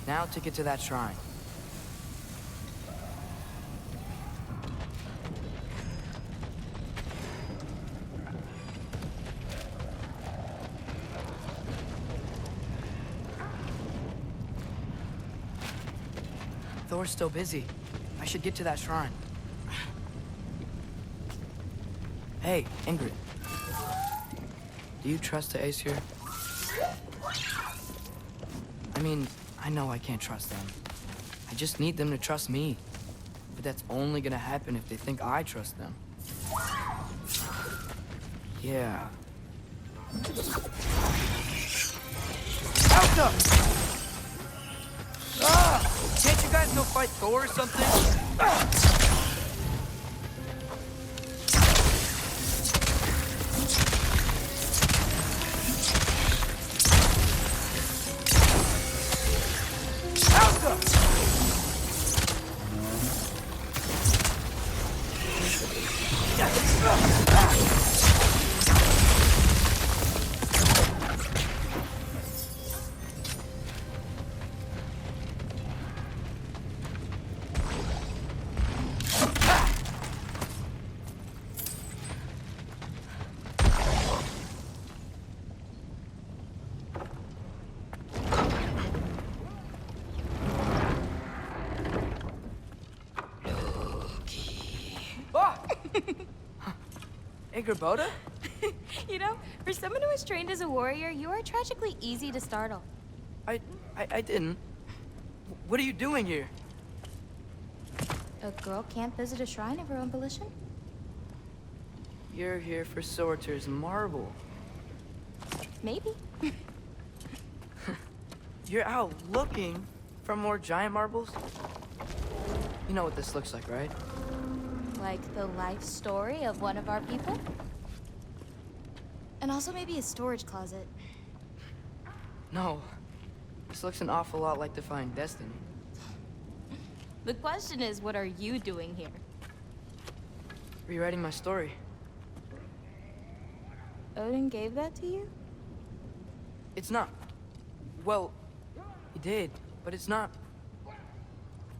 Now to get to that shrine. Thor's still busy. I should get to that shrine. Hey, Ingrid. Do you trust the Aesir? I mean, I know I can't trust them. I just need them to trust me. But that's only gonna happen if they think I trust them. Yeah. Out up! Ah! Can't you guys go fight Thor or something? Ah! Boda? You know, for someone who was trained as a warrior, you are tragically easy to startle. I didn't. What are you doing here? A girl can't visit a shrine of her own volition? You're here for Sorter's marble. Maybe. You're out looking for more giant marbles? You know what this looks like, right? Like the life story of one of our people? And also maybe a storage closet. No. This looks an awful lot like Defying Destiny. The question is, what are you doing here? Rewriting my story. Odin gave that to you? It's not. Well, he did, but it's not.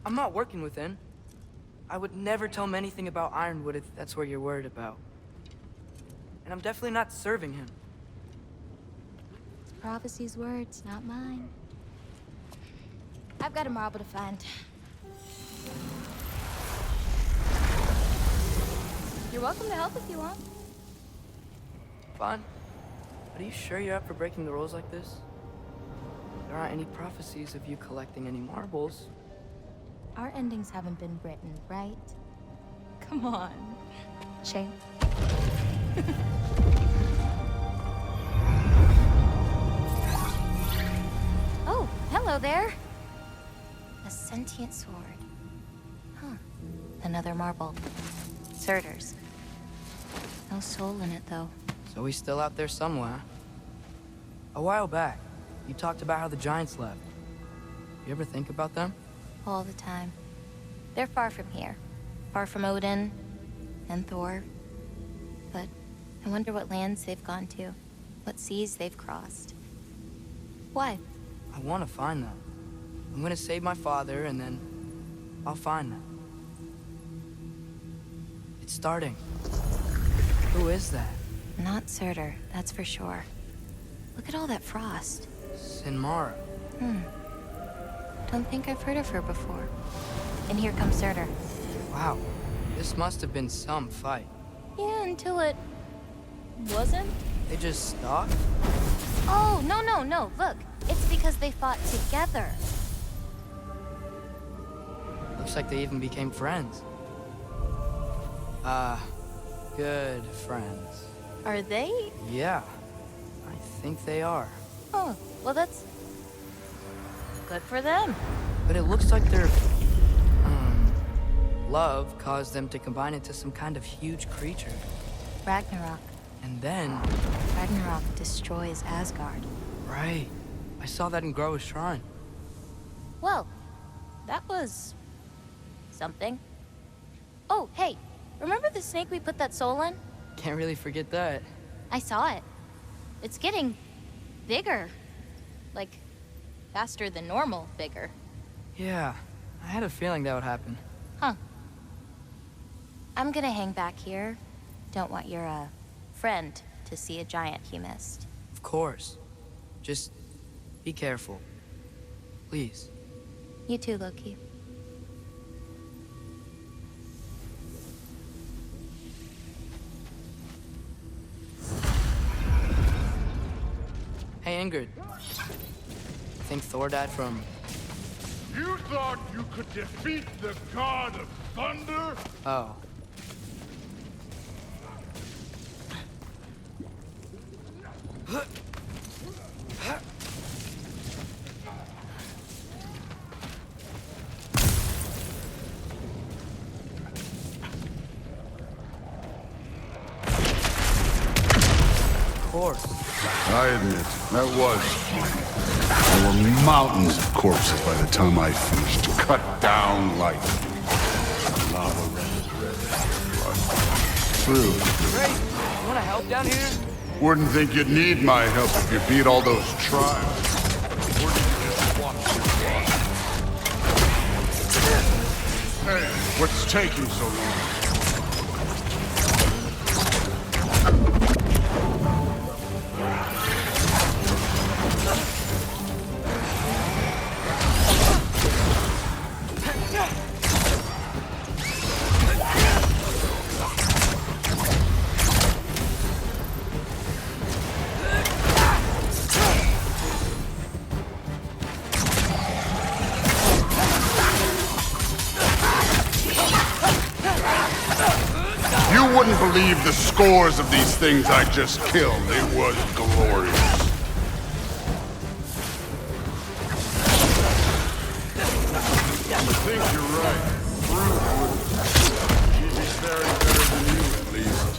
I'm not working with him. I would never tell him anything about Ironwood if that's what you're worried about. And I'm definitely not serving him. It's prophecy's words, not mine. I've got a marble to find. You're welcome to help if you want. Fine. But are you sure you're up for breaking the rules like this? There aren't any prophecies of you collecting any marbles. Our endings haven't been written, right? Come on. Shame. Oh, hello there. A sentient sword. Huh. Another marble. Surtur's. No soul in it, though. So he's still out there somewhere. A while back, you talked about how the giants left. You ever think about them? All the time. They're far from here. Far from Odin and Thor. But I wonder what lands they've gone to. What seas they've crossed. Why? I want to find them. I'm gonna save my father, and then I'll find them. It's starting. Who is that? Not Surtur, that's for sure. Look at all that frost. Sinmara. Don't think I've heard of her before. And here comes Surtur. Wow. This must have been some fight. Yeah, until it... wasn't? They just stopped? Oh, no. Look, it's because they fought together. Looks like they even became friends. Good friends. Are they? Yeah. I think they are. Oh, well that's good for them. But it looks like their love caused them to combine into some kind of huge creature. Ragnarok. And then... Ragnarok destroys Asgard. Right. I saw that in Groa's shrine. Well, that was... something. Oh, hey, remember the snake we put that soul in? Can't really forget that. I saw it. It's getting... bigger. Like, faster than normal bigger. Yeah, I had a feeling that would happen. Huh. I'm gonna hang back here. Don't want your, friend to see a giant he missed. Of course. Just be careful. Please. You too, Loki. Hey, Ingrid. Think Thor died from... You thought you could defeat the god of thunder? Oh. Of course. I admit, that was fun. There were mountains of corpses by the time I finished. Cut down like lava red. True. Great. You wanna help down here? Wouldn't think you'd need my help if you beat all those tribes. Or do you just watch your watch? Hey, what's taking so long? You wouldn't believe the scores of these things I just killed. It was glorious. I think you're right. Brute would. She's very better than you, at least.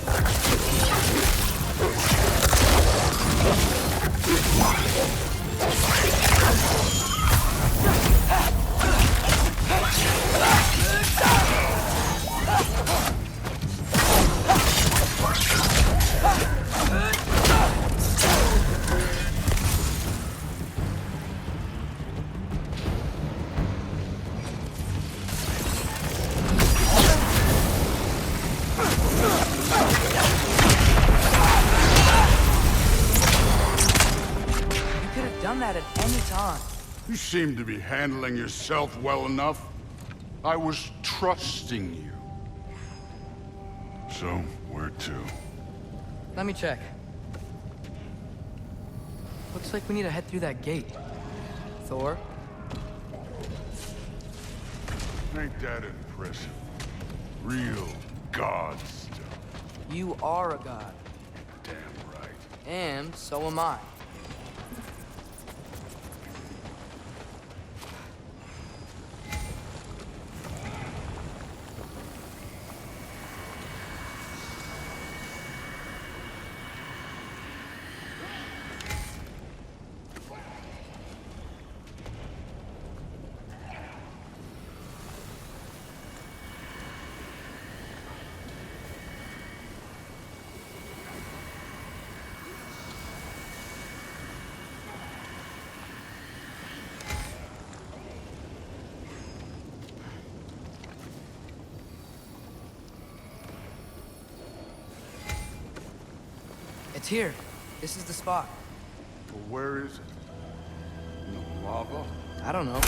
That at any time. You seem to be handling yourself well enough. I was trusting you. So, where to? Let me check. Looks like we need to head through that gate. Thor? Ain't that impressive? Real god stuff. You are a god. Damn right. And so am I. It's here. This is the spot. Well, where is it? In the lava? I don't know.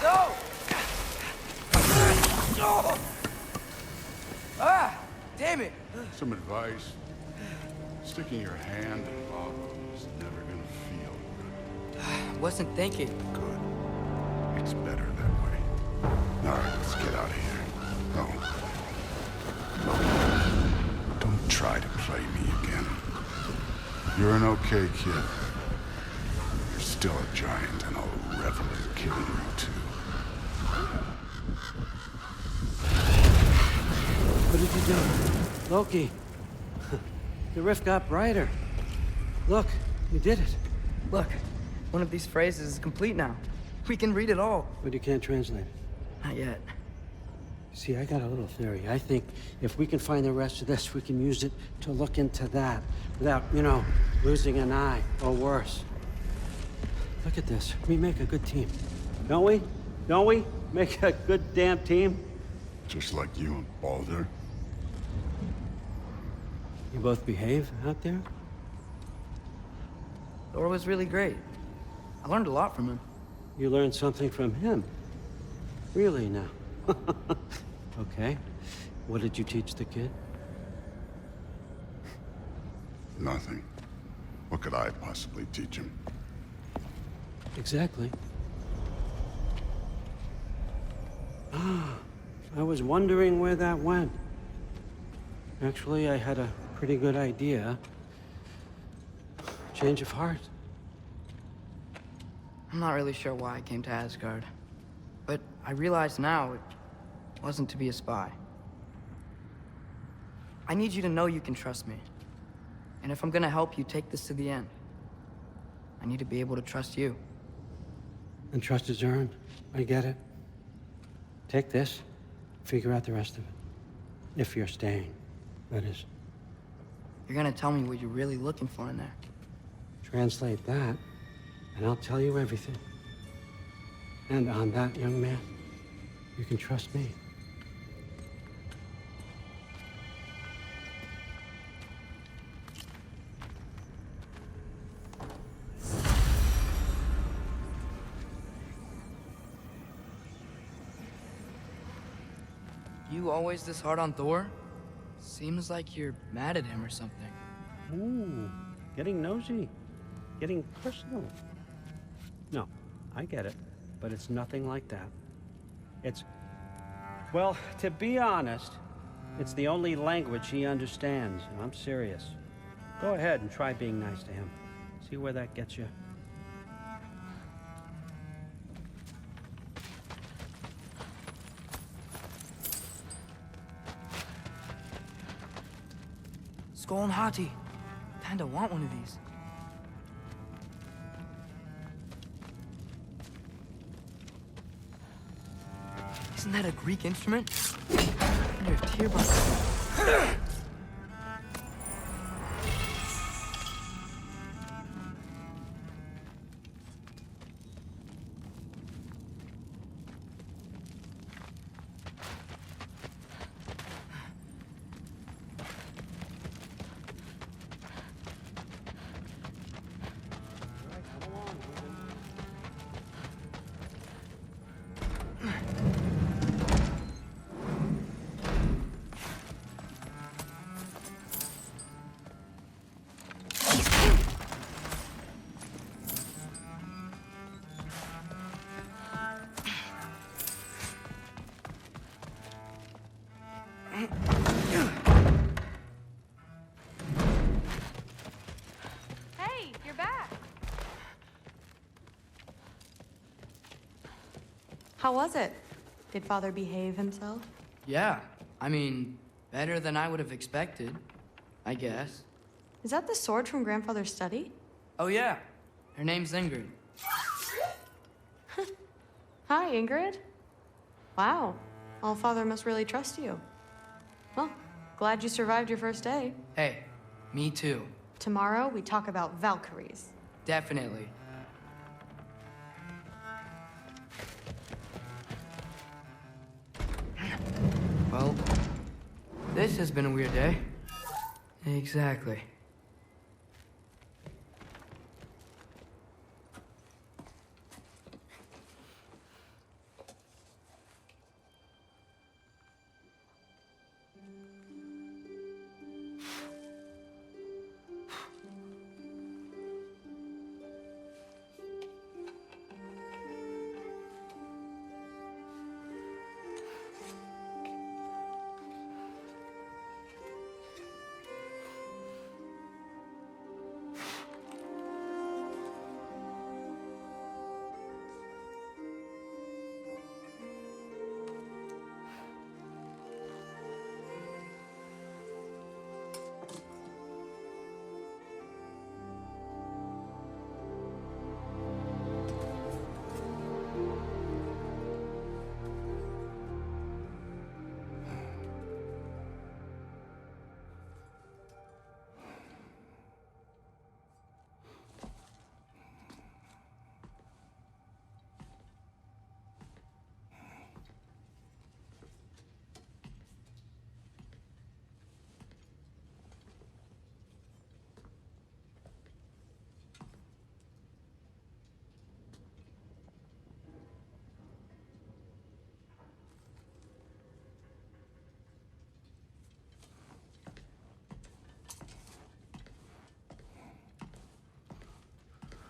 No! Ah! Damn it! Some advice. Sticking your hand in lava is never gonna feel good. Wasn't thinking. Good. It's better that way. All right, let's get out of here. You're an okay kid. You're still a giant, and I'll revel in killing you too. What did you do? Loki. The rift got brighter. Look, you did it. Look, one of these phrases is complete now. We can read it all. But you can't translate it. Not yet. See, I got a little theory. I think if we can find the rest of this, we can use it to look into that without, losing an eye or worse. Look at this. We make a good team. Don't we? Don't we? Make a good damn team? Just like you and Baldur. You both behave out there? Thor was really great. I learned a lot from him. You learned something from him? Really now? Okay. What did you teach the kid? Nothing. What could I possibly teach him? Exactly. I was wondering where that went. Actually, I had a pretty good idea. Change of heart. I'm not really sure why I came to Asgard. But I realize now it wasn't to be a spy. I need you to know you can trust me. And if I'm gonna help you take this to the end, I need to be able to trust you. And trust is earned. I get it. Take this, figure out the rest of it. If you're staying, that is. You're gonna tell me what you're really looking for in there. Translate that, and I'll tell you everything. And on that, young man, you can trust me. You always this hard on Thor? Seems like you're mad at him or something. Ooh, getting nosy. Getting personal. No, I get it, but it's nothing like that. It's... Well, to be honest, it's the only language he understands, and I'm serious. Go ahead and try being nice to him. See where that gets you. Skull and Hati. Kinda want one of these. Isn't that a Greek instrument? I wonder if Týór. Hey, you're back. How was it? Did Father behave himself? Yeah, I mean, better than I would have expected, I guess. Is that the sword from Grandfather's study? Oh yeah, her name's Ingrid. Hi, Ingrid. Wow, Allfather must really trust you. Well, glad you survived your first day. Hey, me too. Tomorrow, we talk about Valkyries. Definitely. Well, this has been a weird day. Exactly.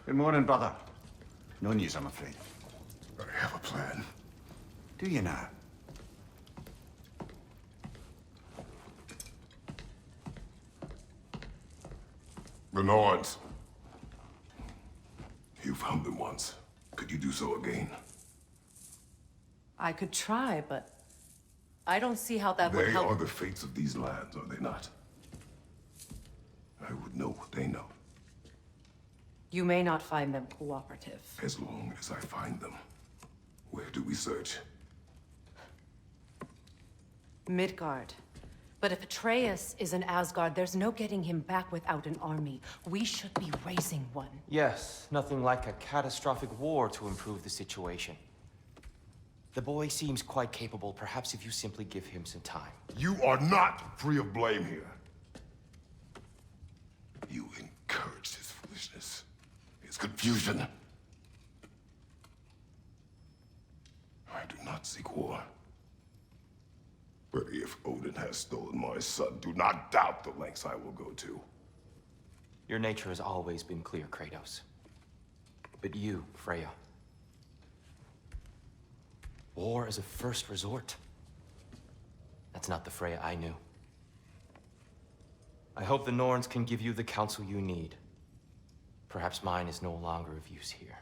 Good morning, brother. No news, I'm afraid. I have a plan. Do you now? The Nords. You found them once. Could you do so again? I could try, but I don't see how that would help. They are the fates of these lands, are they not? I would know what they know. You may not find them cooperative. As long as I find them. Where do we search? Midgard. But if Atreus is in Asgard, there's no getting him back without an army. We should be raising one. Yes, nothing like a catastrophic war to improve the situation. The boy seems quite capable. Perhaps if you simply give him some time. You are not free of blame here. You encouraged his foolishness, his confusion. I do not seek war. But if Odin has stolen my son, do not doubt the lengths I will go to. Your nature has always been clear, Kratos. But you, Freya. War is a first resort. That's not the Freya I knew. I hope the Norns can give you the counsel you need. Perhaps mine is no longer of use here.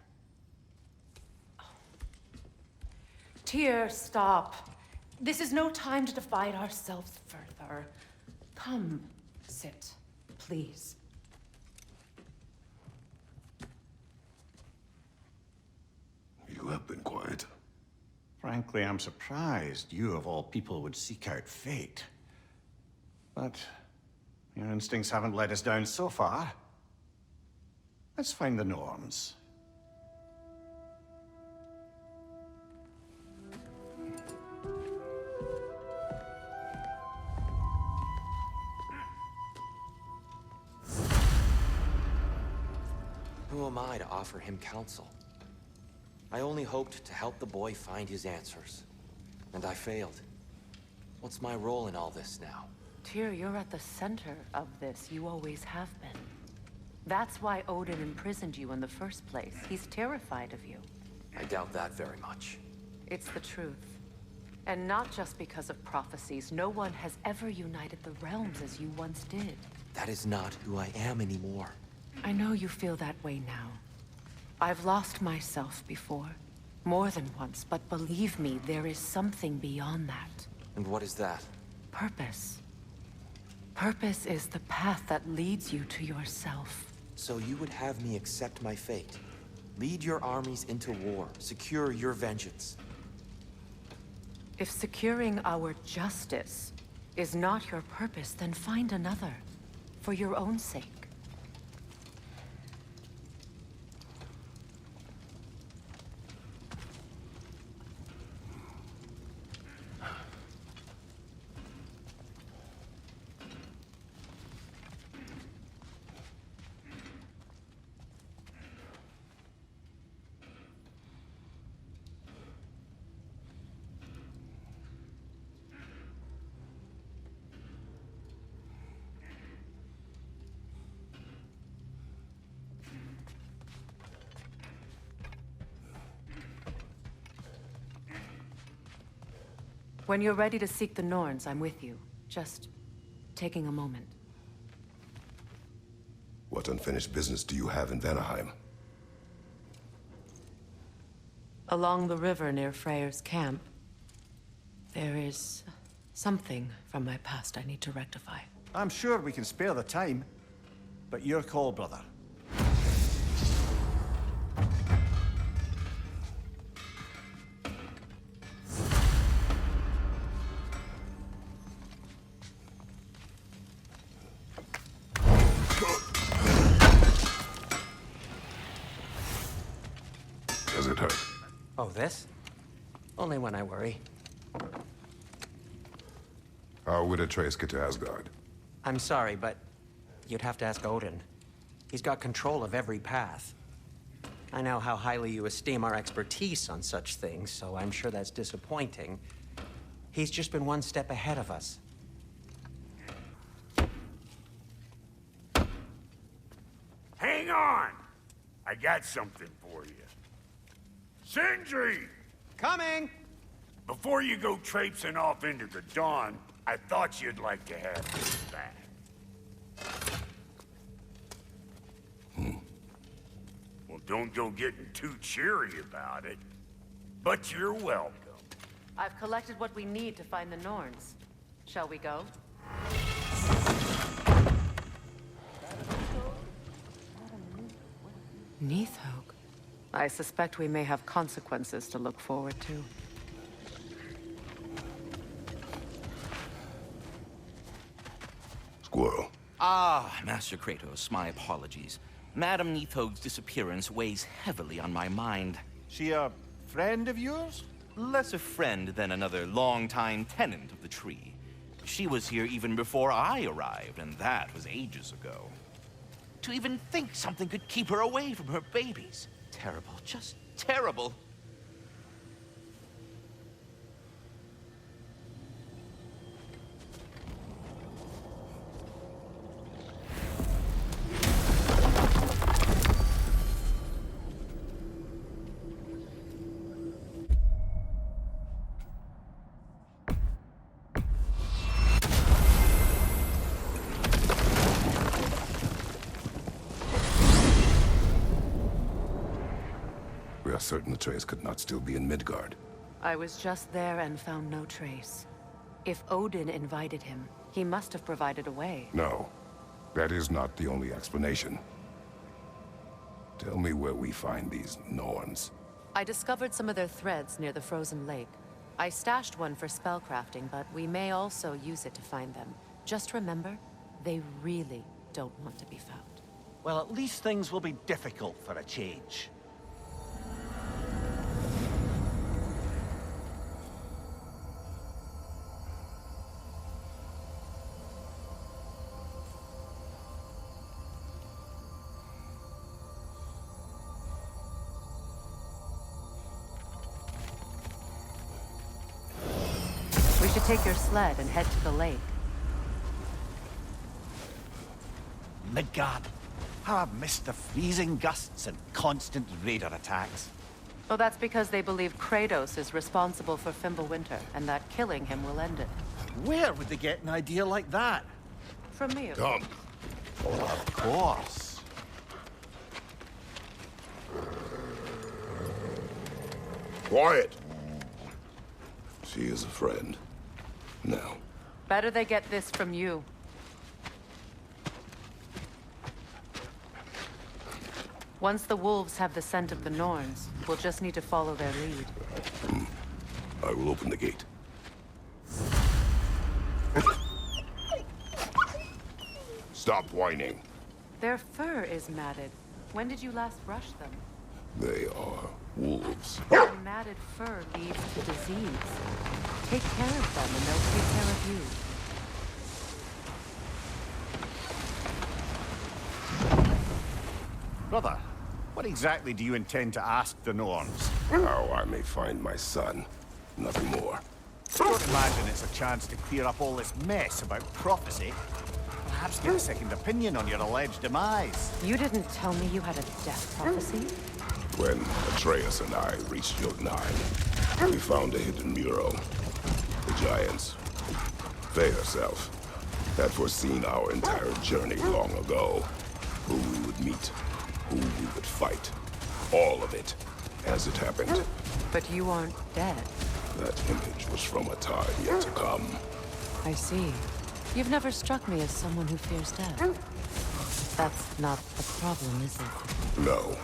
Tyr, stop. This is no time to divide ourselves further. Come, sit, please. You have been quiet. Frankly, I'm surprised you, of all people, would seek out fate. But your instincts haven't let us down so far. Let's find the Norns. Who am I to offer him counsel? I only hoped to help the boy find his answers. And I failed. What's my role in all this now? Tyr, you're at the center of this. You always have been. That's why Odin imprisoned you in the first place. He's terrified of you. I doubt that very much. It's the truth. And not just because of prophecies. No one has ever united the realms as you once did. That is not who I am anymore. I know you feel that way now. I've lost myself before. More than once, but believe me, there is something beyond that. And what is that? Purpose. Purpose is the path that leads you to yourself. So you would have me accept my fate? Lead your armies into war, secure your vengeance? If securing our justice is not your purpose, then find another. For your own sake. When you're ready to seek the Norns, I'm with you. Just taking a moment. What unfinished business do you have in Vanaheim? Along the river near Freyr's camp, there is something from my past I need to rectify. I'm sure we can spare the time. But your call, brother. Does it hurt? Oh, this? Only when I worry. How would Atreus get to Asgard? I'm sorry, but you'd have to ask Odin. He's got control of every path. I know how highly you esteem our expertise on such things, so I'm sure that's disappointing. He's just been one step ahead of us. Hang on! I got something for you. Sindri! Coming! Before you go traipsing off into the dawn, I thought you'd like to have this back. Well, don't go getting too cheery about it. But you're welcome. I've collected what we need to find the Norns. Shall we go? Neathhoke. I suspect we may have consequences to look forward to. Squirrel. Ah, Master Kratos, my apologies. Madame Neathhoke's disappearance weighs heavily on my mind. She a friend of yours? Less a friend than another longtime tenant of the tree. She was here even before I arrived, and that was ages ago. To even think something could keep her away from her babies. Terrible, just terrible. We are certain Atreus could not still be in Midgard. I was just there and found no trace. If Odin invited him, he must have provided a way. No, that is not the only explanation. Tell me where we find these Norns. I discovered some of their threads near the frozen lake. I stashed one for spellcrafting, but we may also use it to find them. Just remember, they really don't want to be found. Well, at least things will be difficult for a change. We should take your sled and head to the lake. Midgard. How I've missed the freezing gusts and constant raider attacks. Oh, that's because they believe Kratos is responsible for Fimbulwinter, and that killing him will end it. Where would they get an idea like that? From me. Come. Of course. Quiet! She is a friend. Now. Better they get this from you. Once the wolves have the scent of the Norns, we'll just need to follow their lead. I will open the gate. Stop whining. Their fur is matted. When did you last brush them? They are wolves. Matted fur leads to disease. Take care of them and they'll take care of you. Brother, what exactly do you intend to ask the Norns? How I may find my son. Nothing more. Don't imagine it's a chance to clear up all this mess about prophecy. Perhaps get a second opinion on your alleged demise. You didn't tell me you had a death prophecy? When Atreus and I reached Vanaheim, we found a hidden mural. The giants, they herself, had foreseen our entire journey long ago. Who we would meet, who we would fight. All of it, as it happened. But you aren't dead. That image was from a time yet to come. I see. You've never struck me as someone who fears death. That's not a problem, is it? No.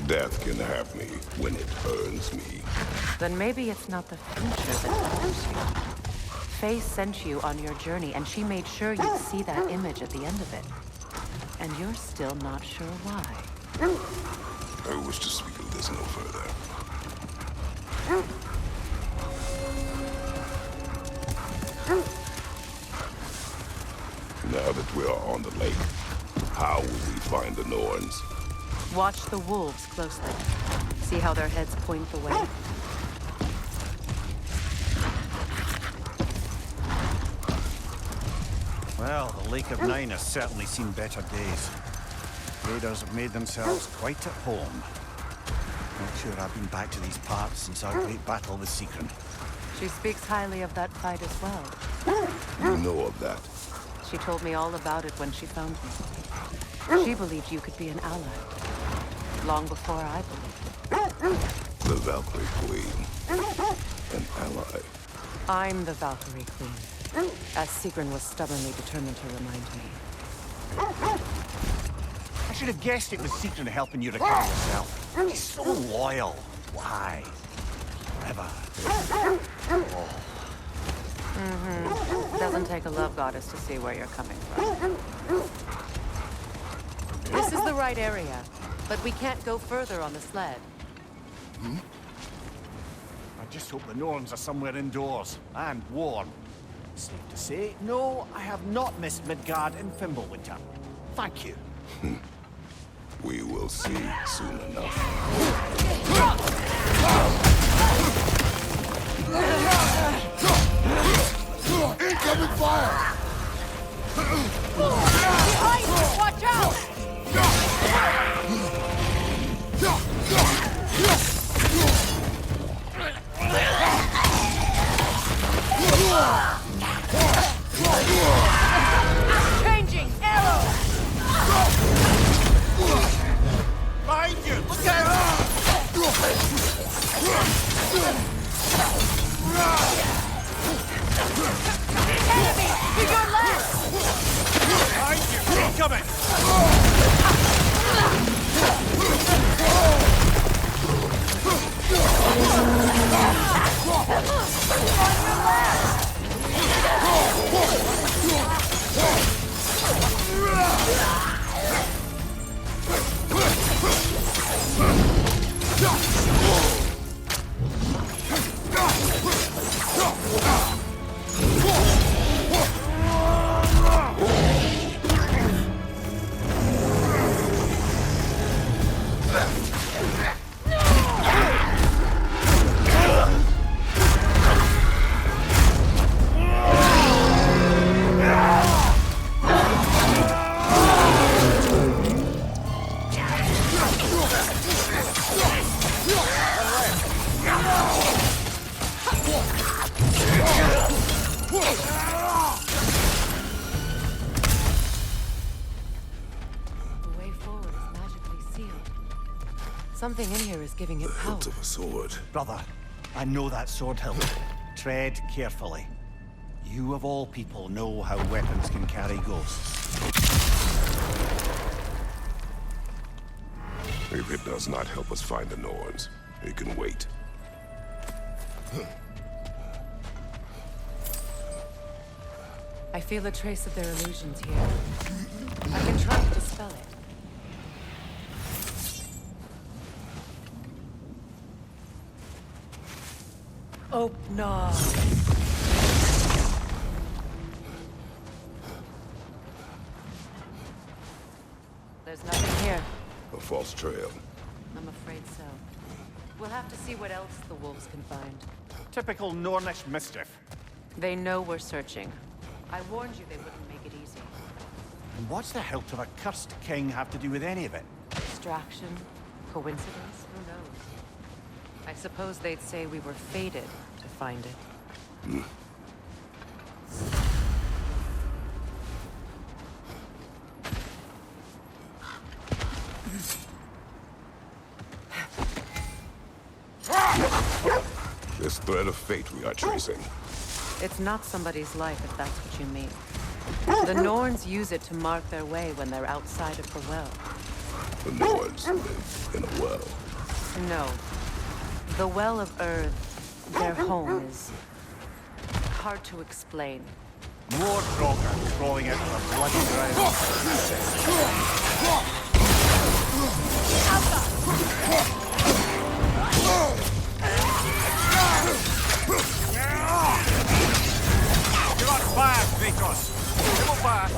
Death can have me when it earns me. Then maybe it's not the future that calls you. Faye sent you on your journey, and she made sure you'd see that image at the end of it. And you're still not sure why. I wish to speak of this no further. Now that we are on the lake, how will we find the Norns? Watch the wolves closely. See how their heads point the way? Well, the Lake of Nine has certainly seen better days. invaders have made themselves quite at home. Not sure I've been back to these parts since our great battle with Seekron. She speaks highly of that fight as well. You know of that? She told me all about it when she found me. She believed you could be an ally. Long before I believed it. The Valkyrie Queen. An ally. I'm the Valkyrie Queen. As Seekron was stubbornly determined to remind me. I should have guessed it was Seekron helping you recover yourself. She's so loyal. Why? Forever. Oh. Doesn't take a love goddess to see where you're coming from. This is the right area, but we can't go further on the sled. I just hope the Norns are somewhere indoors and warm. Safe to say, no, I have not missed Midgard in Fimbulwinter. Thank you. We will see soon enough. Incoming fire! Behind you! Watch out! Changing arrow! Behind you! Look out! Enemy! To your left! Behind you! Incoming! Something in here is giving it power. Hilt of a sword. Brother, I know that sword hilt. Tread carefully. You of all people know how weapons can carry ghosts. If it does not help us find the Norns, it can wait. I feel a trace of their illusions here. I can try to dispel it. Oh, no. There's nothing here. A false trail. I'm afraid so. We'll have to see what else the wolves can find. Typical Nornish mischief. They know we're searching. I warned you they wouldn't make it easy. And what's the hilt of a cursed king have to do with any of it? Distraction? Coincidence? Who knows? I suppose they'd say we were fated to find it. This thread of fate we are tracing. It's not somebody's life, if that's what you mean. The Norns use it to mark their way when they're outside of the well. The Norns live in a well. No. The Well of Earth, their home, is hard to explain. More Draugr crawling out of the bloody ground. You're on fire, Kratos! Come on fire!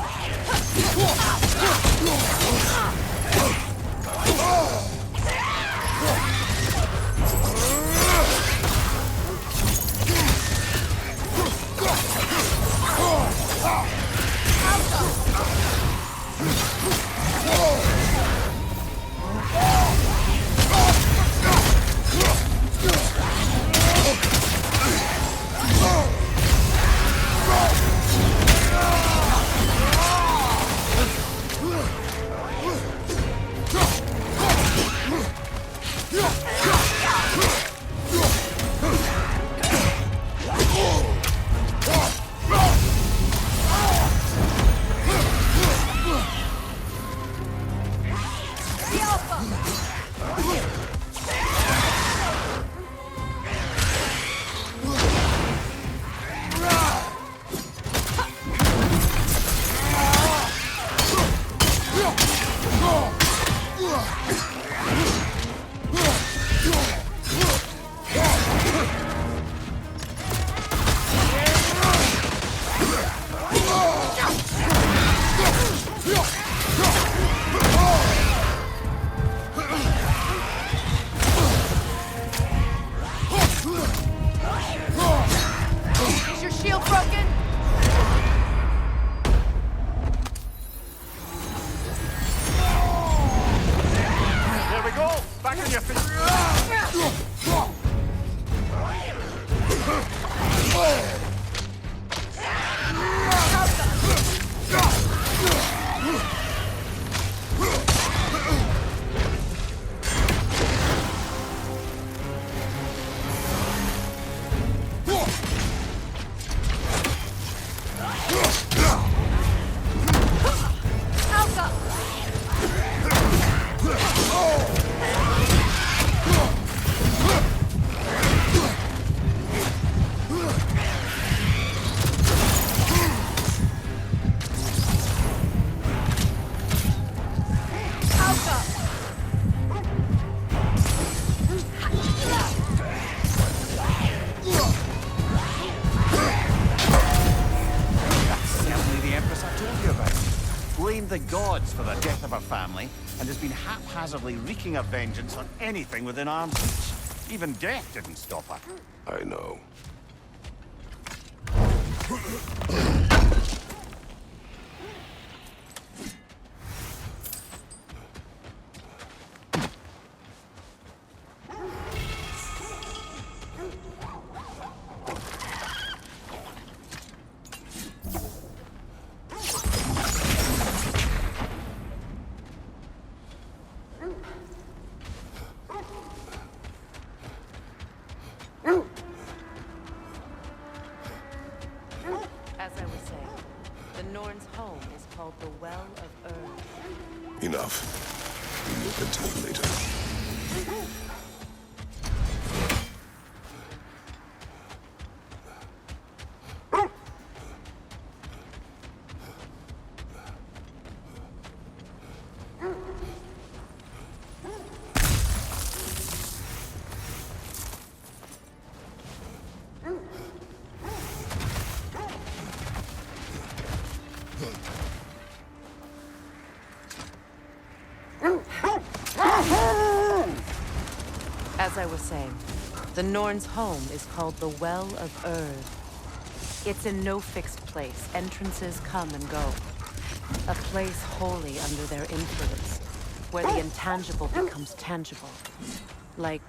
the gods for the death of her family, and has been haphazardly wreaking her vengeance on anything within arm's reach. Even death didn't stop her. I know. As I was saying, the Norn's home is called the Well of Earth. Enough. We will continue later. As I was saying, the Norn's home is called the Well of Earth. It's in no fixed place. Entrances come and go. A place wholly under their influence, where the intangible becomes tangible. Like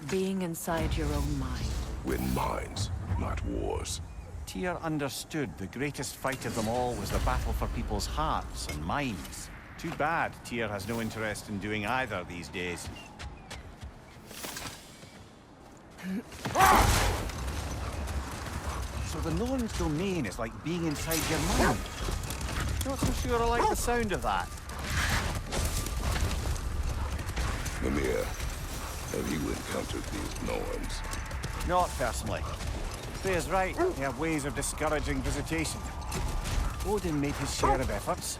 being inside your own mind. Win minds, not wars. Týór understood the greatest fight of them all was the battle for people's hearts and minds. Too bad Týór has no interest in doing either these days. So the Norn's domain is like being inside your mind. Not so sure I like the sound of that. Mimir, have you encountered these Norns? Not personally. Freya's right. They have ways of discouraging visitation. Odin made his share of efforts.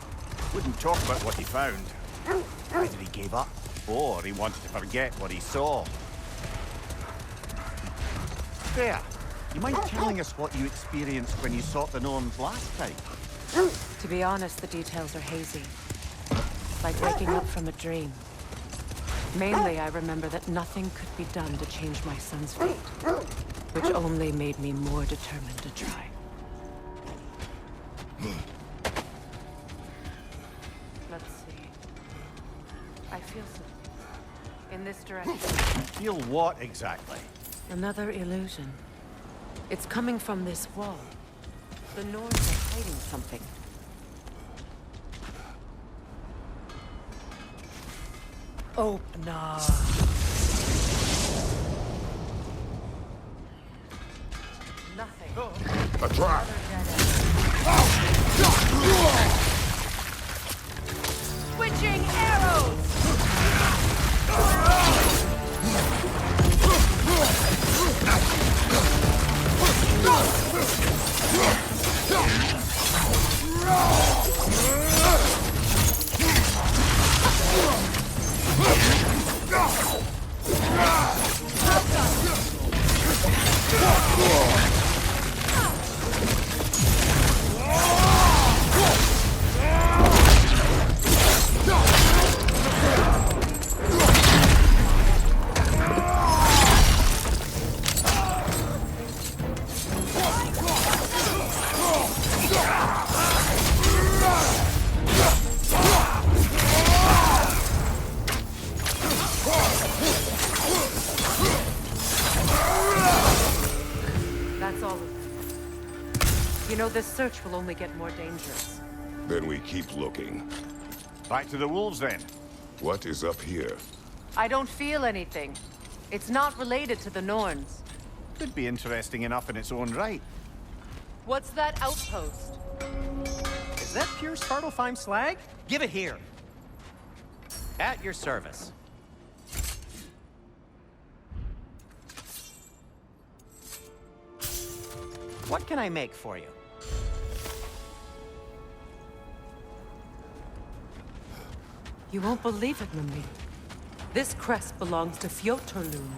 Wouldn't talk about what he found. Either he gave up, or he wanted to forget what he saw. Freya, you mind telling us what you experienced when you sought the Norns last time? To be honest, the details are hazy. Like waking up from a dream. Mainly, I remember that nothing could be done to change my son's fate, which only made me more determined to try. Let's see. I feel something. In this direction. Feel what exactly? Another illusion. It's coming from this wall. The Norns are hiding something. Open up. Nothing. A trap! Switching arrows! That's all of them. You know, this search will only get more dangerous. Then we keep looking. Back to the wolves, then. What is up here? I don't feel anything. It's not related to the Norns. Could be interesting enough in its own right. What's that outpost? Is that pure Svartalfheim slag? Give it here. At your service. What can I make for you? You won't believe it, Mimir. This crest belongs to Fjotorlund.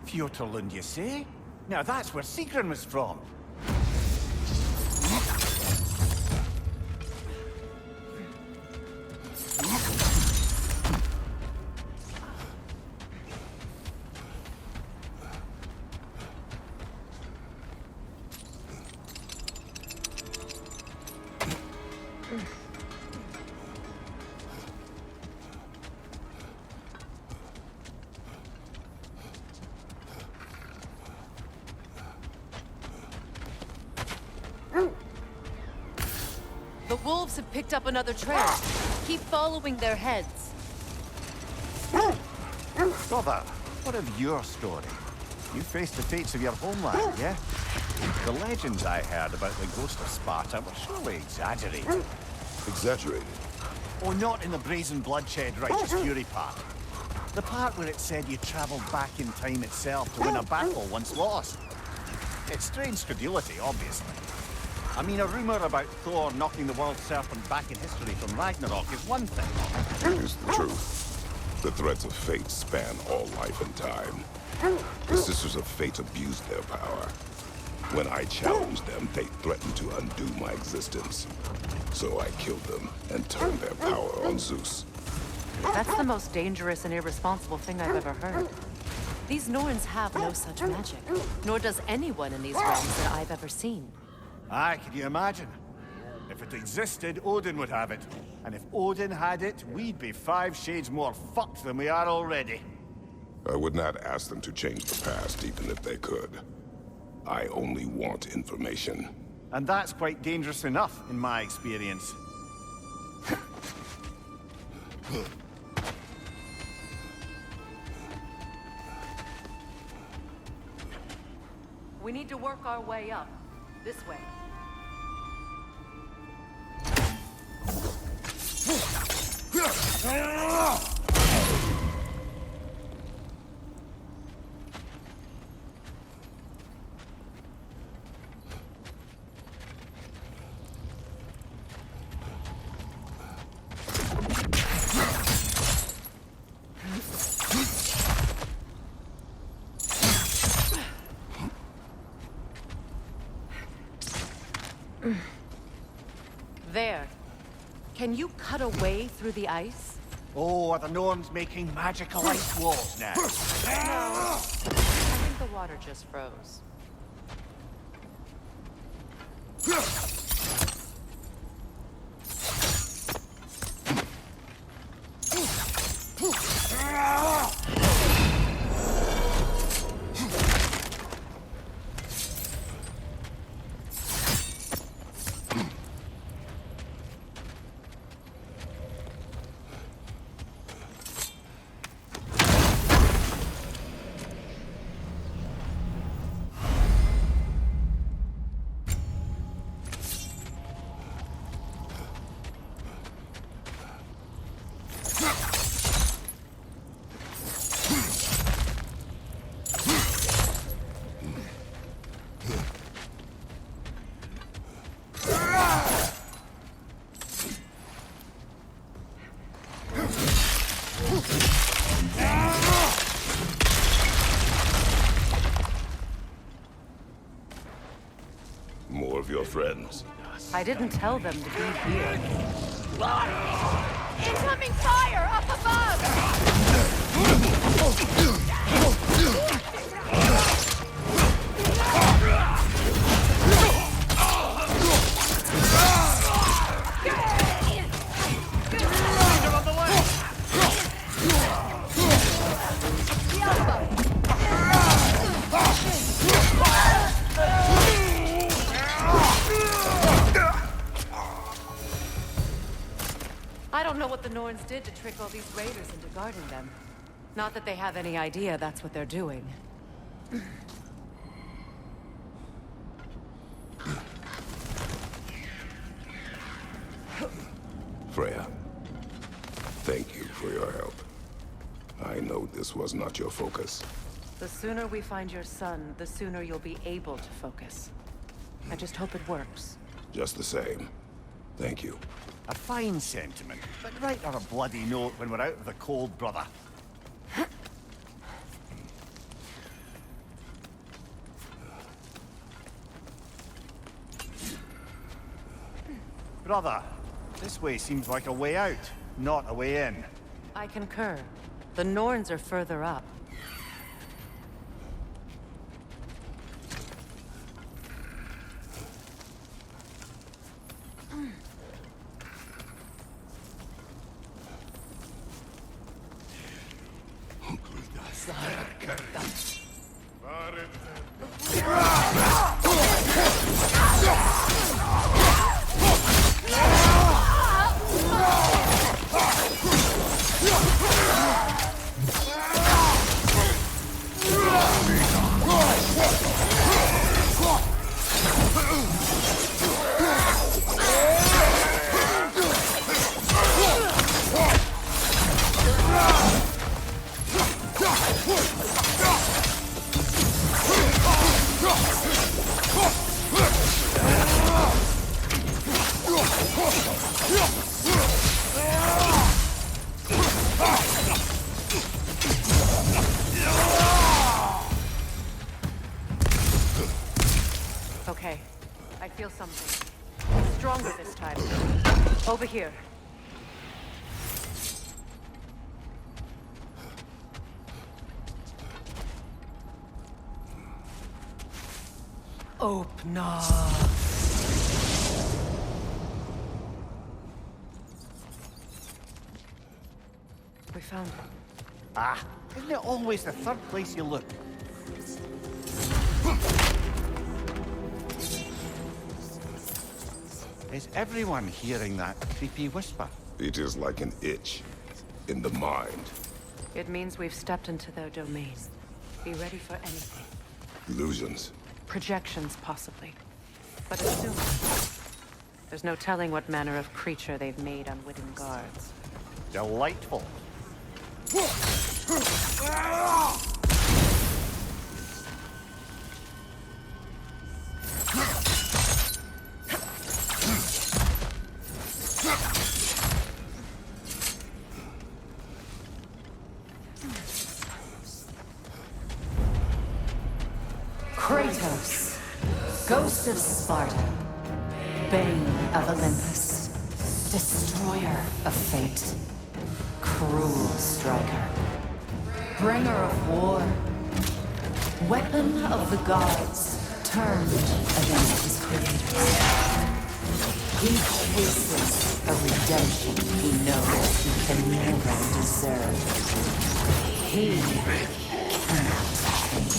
Fjotorlund, you say? Now that's where Sigrun was from. The wolves have picked up another trail. Keep following their heads. Brother, what of your story? You faced the fates of your homeland, yeah? The legends I heard about the ghost of Sparta were surely exaggerated. Exaggerated? Oh, not in the brazen bloodshed righteous fury part. The part where it said you travelled back in time itself to win a battle once lost. It's strange credulity, obviously. I mean, a rumour about Thor knocking the world serpent back in history from Ragnarok is one thing. Here's the truth. The threads of fate span all life and time. The Sisters of Fate abused their power. When I challenged them, they threatened to undo my existence. So I killed them and turned their power on Zeus. That's the most dangerous and irresponsible thing I've ever heard. These Norns have no such magic, nor does anyone in these realms that I've ever seen. Aye, can you imagine? If it existed, Odin would have it. And if Odin had it, we'd be 5 shades more fucked than we are already. I would not ask them to change the past, even if they could. I only want information. And that's quite dangerous enough, in my experience. We need to work our way up. This way. There. Can you cut a way through the ice? Oh, are the Norns making magical ice walls now? I think the water just froze. More of your friends. I didn't tell them to be here. Incoming fire up above! I don't know what the Norns did to trick all these raiders into guarding them. Not that they have any idea that's what they're doing. Freya, thank you for your help. I know this was not your focus. The sooner we find your son, the sooner you'll be able to focus. I just hope it works. Just the same. Thank you. A fine sentiment, but write her a bloody note when we're out of the cold, brother. Brother, this way seems like a way out, not a way in. I concur. The Norns are further up. feel something. Stronger this time. Over here. Open up. We found it. Ah, isn't it always the third place you look? Is everyone hearing that creepy whisper? It is like an itch in the mind. It means we've stepped into their domain. Be ready for anything. Illusions. Projections, possibly. But assume. There's no telling what manner of creature they've made unwitting guards. Delightful. Kratos, ghost of Sparta, bane of Olympus, destroyer of fate, cruel striker, bringer of war, weapon of the gods, turned against his creators. He chases a redemption he knows he can never deserve. He cannot change.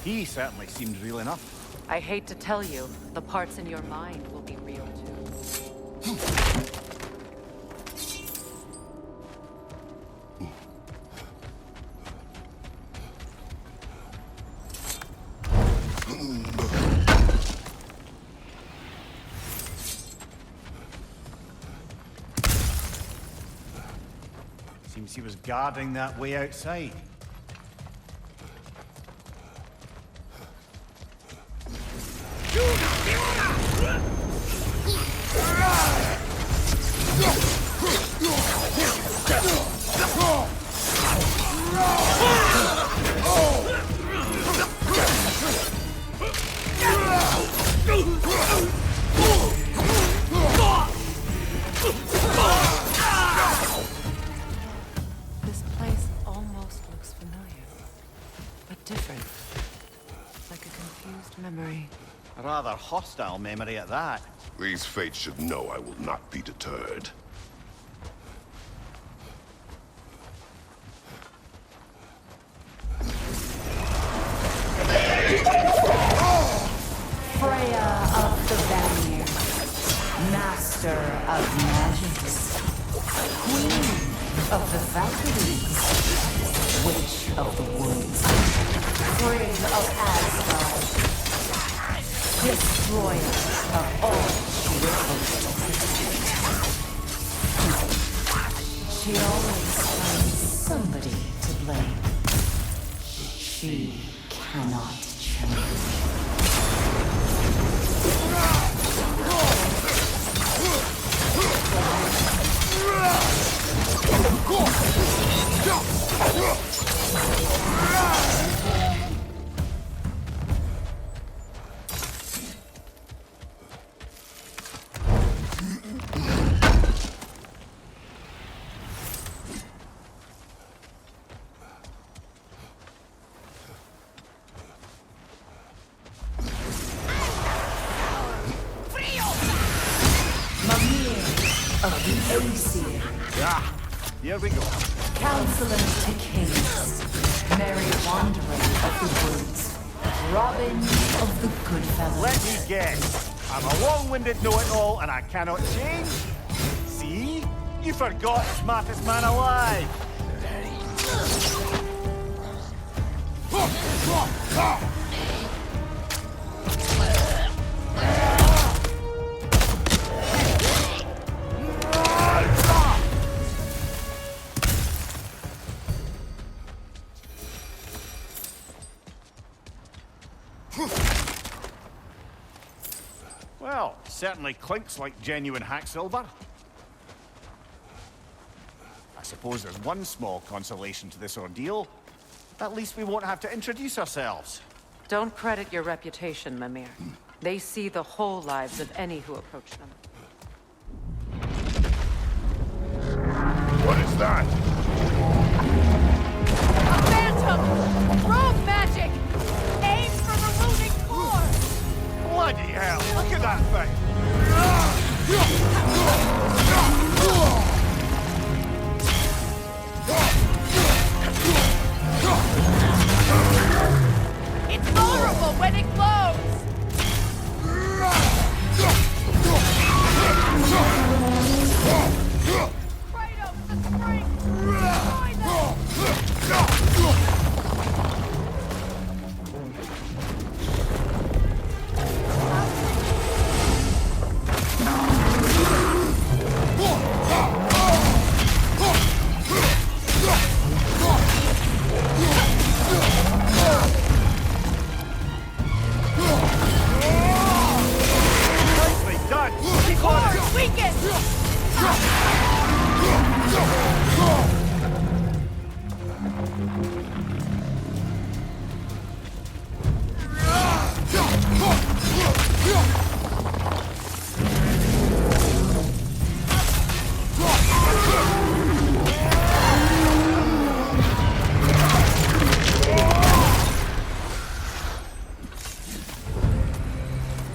He certainly seemed real enough. I hate to tell you, the parts in your mind will be real too. Seems he was guarding that way outside. This place almost looks familiar, but different. Like a confused memory. A rather hostile memory at that. These fates should know I will not be deterred. Freya of the Vanir, master of magics, queen of the Valkyries, witch of the woods, spring of Asgard, destroyer of all she was She always finds somebody to blame. She cannot change. of the Aesir. Ah, here we go. Counselor to kings, merry wanderer of the woods, Robin of the Goodfellows. Let me guess. I'm a long-winded know-it-all and I cannot change? See? You forgot smartest man alive. Well, certainly clinks like genuine hack silver. I suppose there's one small consolation to this ordeal. At least we won't have to introduce ourselves. Don't credit your reputation, Mimir. They see the whole lives of any who approach them. What is that? A phantom! Rogue magic! Aim for the rooting core! Bloody hell! Look at that thing! It's vulnerable when it glows! Kratos, the spring! Destroy them! Nicely done! Keep on it! Core weakened!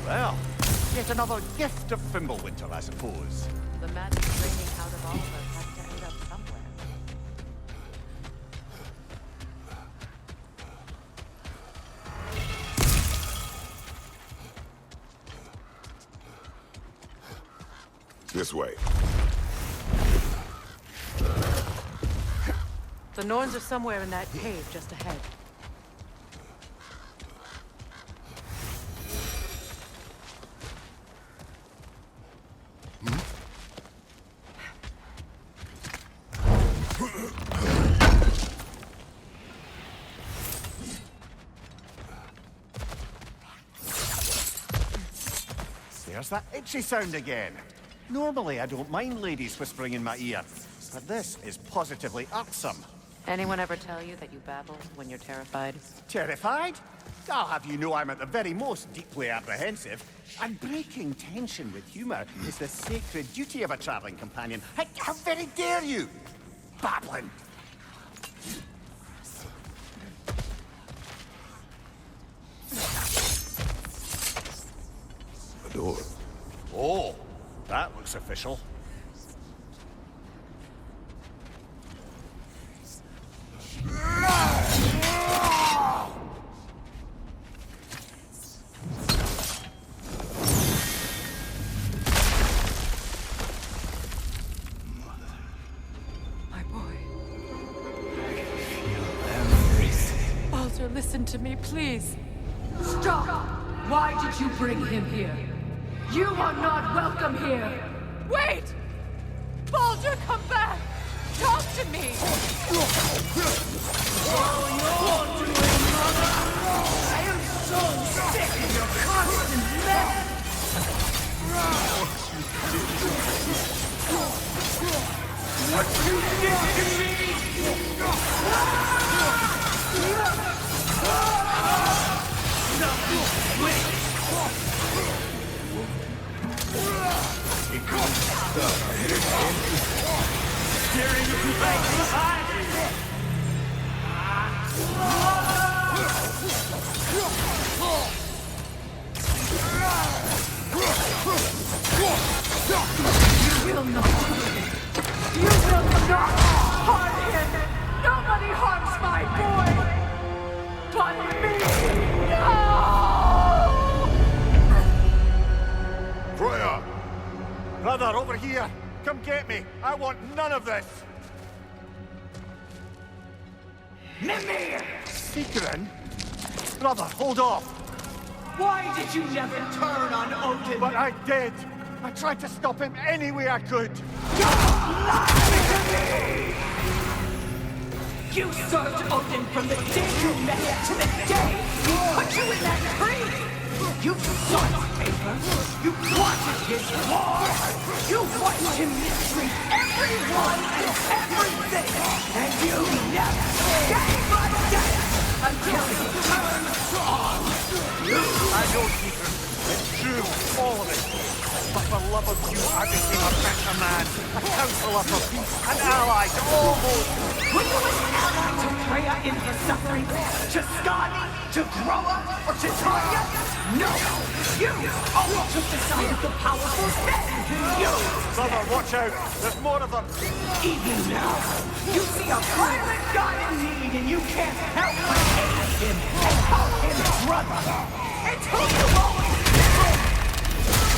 Well, yet another gift of Fimbulwinter, I suppose. The magic raining out of all of us has to end up somewhere. This way. The Norns are somewhere in that cave just ahead. There's that itchy sound again. Normally I don't mind ladies whispering in my ear, but this is positively irksome. Anyone ever tell you that you babble when you're terrified? Terrified? I'll have you know I'm at the very most deeply apprehensive. And breaking tension with humor is the sacred duty of a traveling companion. How very dare you! Babbling! A door. Oh, that looks official. My boy. Baldur, listen to me, please. Stop! Why did you bring him here? You are not welcome here! Wait! Baldur, come back! Talk to me! I am so sick of your constant mess! What you did to me! You will not come get me! I want none of this! Mimir! Secret? Brother, hold off! Why did you never turn on Odin? But I did! I tried to stop him any way I could! Don't lie to me! You served Odin from the day you met him to the day he put you in that tree! You saw his paper, you wanted his war, you watched him mistreat everyone and everything, and you never gave a damn until he turned on you! I know, Keeper. It's true, all of it. But for love of you, I became a better man, a counselor for peace, an ally to all those. Were you an ally to Freya in her suffering? To Skadi? To Groa? Or to Tanya? No! You always took the side of the powerful men! You! Brother, watch out! There's more of them! Even now, you see a violent god in need and you can't help but hate him and call him brother! It's who you always been!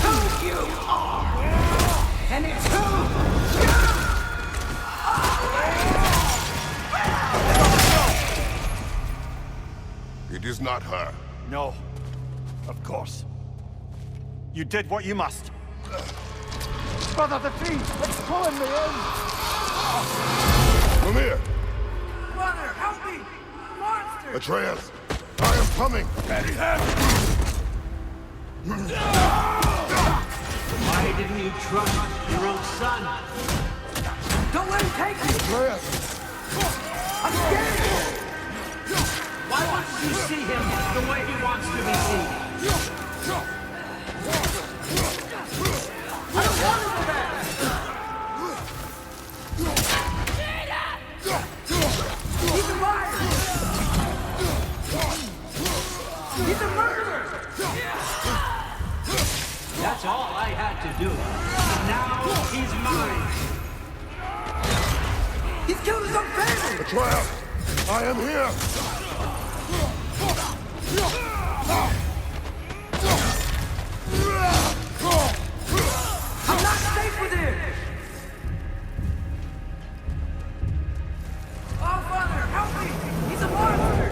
Who you are! And it's who you are! It is not her. No. Of course. You did what you must. Brother, the tree! It's pulling me in! Mimir! Brother, help me! Monster! Atreus! I am coming! Daddy, why didn't you trust your own son? Don't let him take you! Atreus! I'm scared! Why won't you see him the way he wants to be seen? I don't want him for that! He's a liar! He's a murderer! That's all I had to do. Now he's mine. He's killed his own family! Atreus! I am here! I'm not safe with him! Oh, Father, help me! He's a monster!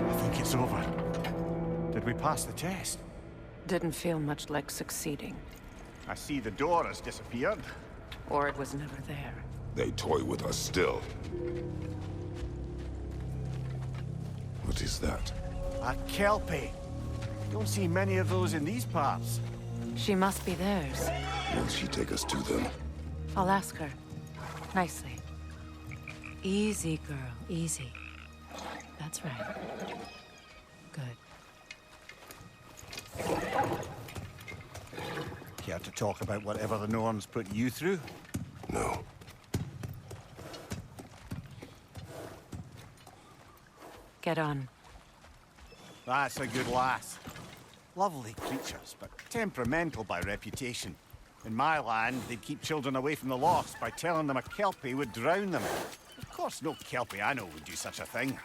I think it's over. Did we pass the test? Didn't feel much like succeeding. I see the door has disappeared. Or it was never there. They toy with us still. What is that? A Kelpie. Don't see many of those in these parts. She must be theirs. Will she take us to them? I'll ask her. Nicely. Easy, girl. Easy. That's right. Good. Care to talk about whatever the Norns put you through? No. Get on. That's a good lass. Lovely creatures, but temperamental by reputation. In my land, they'd keep children away from the lost by telling them a Kelpie would drown them. Of course, no Kelpie I know would do such a thing.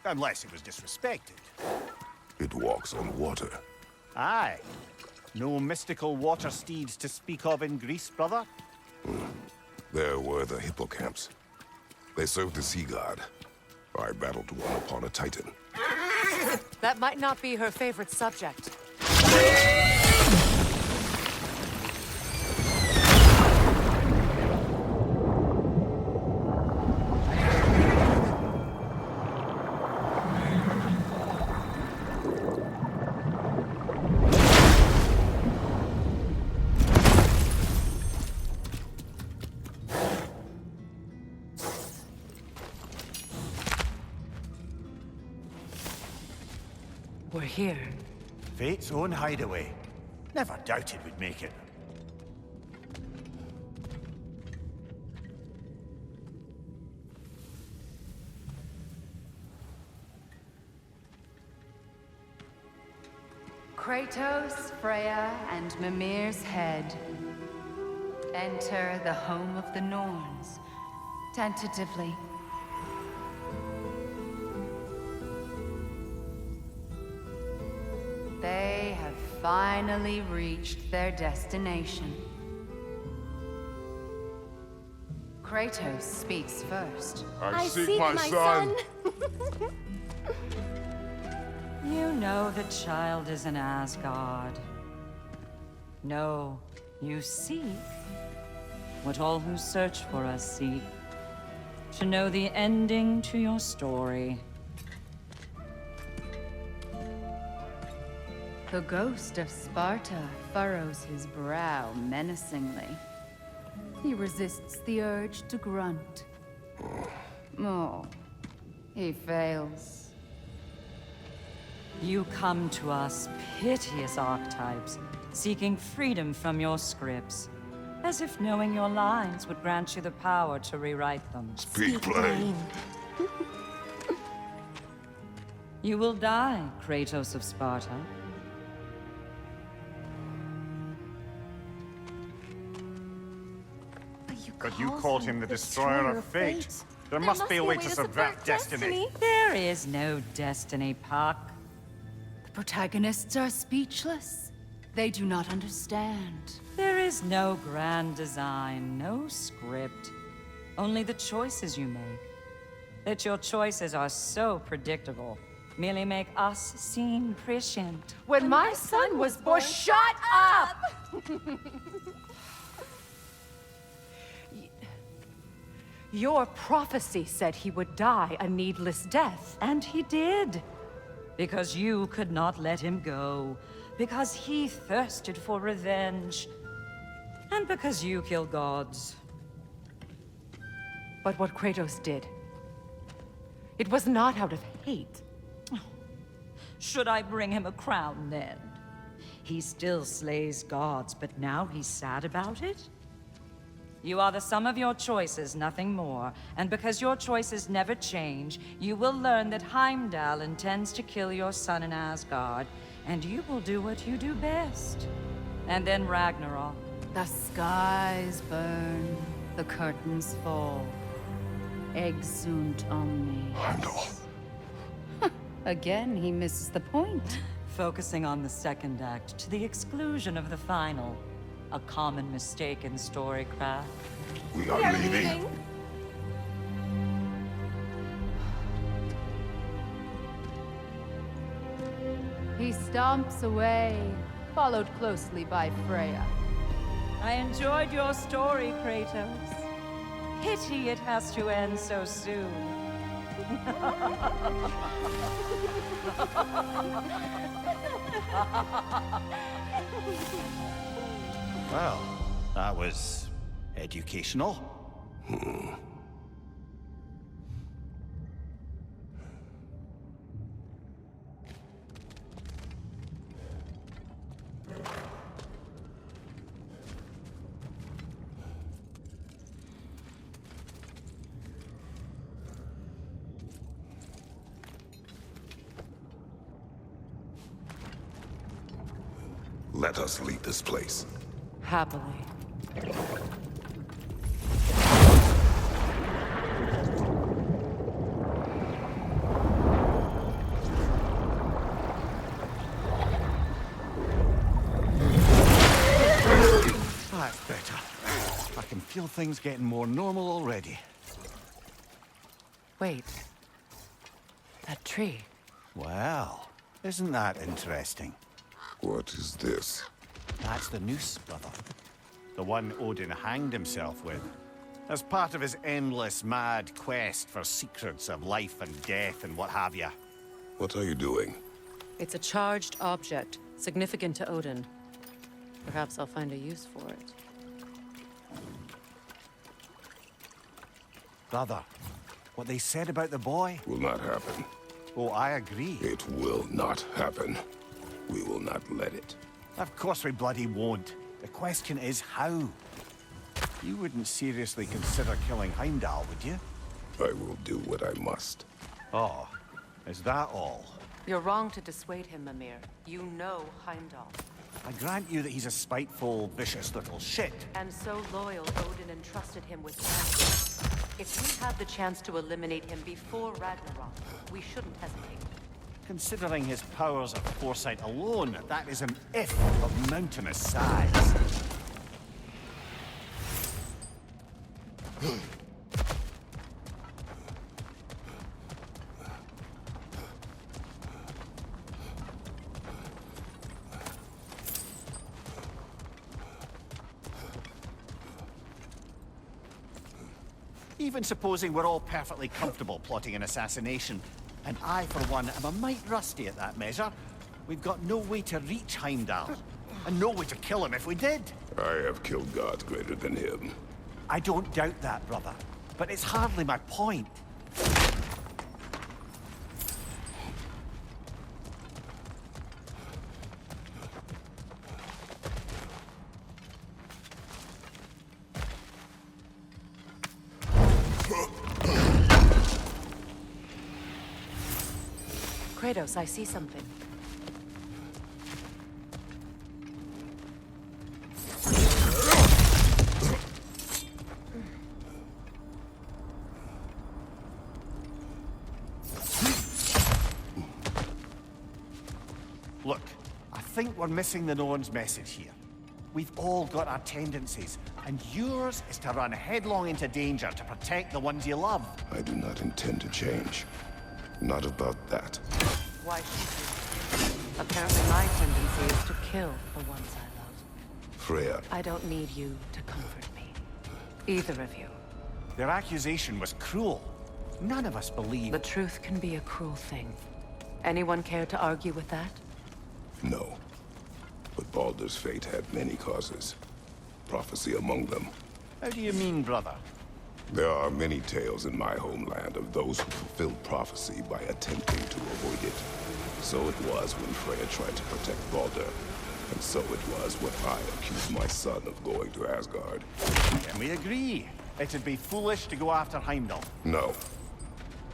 Unless it was disrespected. It walks on water. Aye. No mystical water steeds to speak of in Greece, brother? There were the hippocamps. They served the sea god. I battled one upon a titan. That might not be her favorite subject. We're here. Fate's own hideaway. Never doubted we'd make it. Kratos, Freya, and Mimir's head. Enter the home of the Norns. Tentatively. They have finally reached their destination. Kratos speaks first. I seek my son. You know the child is in Asgard. No, you seek what all who search for us seek. To know the ending to your story. The ghost of Sparta furrows his brow menacingly. He resists the urge to grunt. Oh, he fails. You come to us, piteous archetypes, seeking freedom from your scripts. As if knowing your lines would grant you the power to rewrite them. Speak plain. You will die, Kratos of Sparta. But you called him the Destroyer of Fate. There must be a way to subvert destiny. There is no destiny, Puck. The protagonists are speechless. They do not understand. There is no grand design, no script. Only the choices you make. That your choices are so predictable merely make us seem prescient. When my son was born, shut up! Your prophecy said he would die a needless death. And he did. Because you could not let him go. Because he thirsted for revenge. And because you kill gods. But what Kratos did, it was not out of hate. Should I bring him a crown then? He still slays gods, but now he's sad about it? You are the sum of your choices, nothing more. And because your choices never change, you will learn that Heimdall intends to kill your son in Asgard, and you will do what you do best. And then Ragnarok. The skies burn, the curtains fall. Exunt omnes. Heimdall. Again, he misses the point. Focusing on the second act to the exclusion of the final. A common mistake in storycraft. We are leaving. He stomps away, followed closely by Freya. I enjoyed your story, Kratos. Pity it has to end so soon. Well, that was educational. Let us leave this place. Happily. That's better. I can feel things getting more normal already. Wait. That tree. Well, isn't that interesting? What is this? That's the noose, brother. The one Odin hanged himself with. As part of his endless, mad quest for secrets of life and death and what have you. What are you doing? It's a charged object, significant to Odin. Perhaps I'll find a use for it. Brother, what they said about the boy? Will not happen. Oh, I agree. It will not happen. We will not let it. Of course we bloody won't. The question is how. You wouldn't seriously consider killing Heimdall, would you? I will do what I must. Oh, is that all? You're wrong to dissuade him, Mimir. You know Heimdall. I grant you that he's a spiteful, vicious little shit. And so loyal, Odin entrusted him with power. If we have the chance to eliminate him before Ragnarok, we shouldn't hesitate. Considering his powers of foresight alone, that is an if of mountainous size. Even supposing we're all perfectly comfortable plotting an assassination, and I, for one, am a mite rusty at that measure, we've got no way to reach Heimdall, and no way to kill him if we did. I have killed gods greater than him. I don't doubt that, brother, but it's hardly my point. Kratos, I see something. Look, I think we're missing the Norn's message here. We've all got our tendencies, and yours is to run headlong into danger to protect the ones you love. I do not intend to change. Not about that. Why should you? Apparently my tendency is to kill the ones I love. Freya. I don't need you to comfort me. Either of you. Their accusation was cruel. None of us believe... The truth can be a cruel thing. Anyone care to argue with that? No. But Baldur's fate had many causes. Prophecy among them. How do you mean, brother? There are many tales in my homeland of those who fulfilled prophecy by attempting to avoid it. So it was when Freya tried to protect Baldur. And so it was when I accused my son of going to Asgard. Can we agree? It'd be foolish to go after Heimdall. No.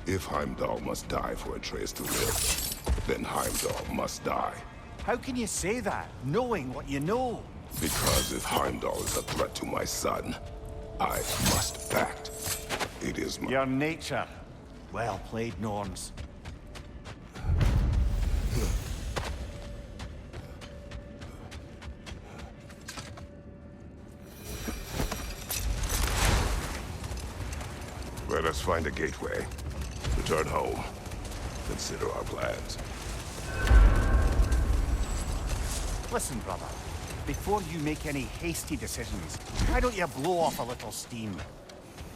If Heimdall must die for Atreus to live, then Heimdall must die. How can you say that, knowing what you know? Because if Heimdall is a threat to my son, I must act. It is my... Your nature. Well played, Norns. Let us find a gateway. Return home. Consider our plans. Listen, brother. Before you make any hasty decisions, why don't you blow off a little steam?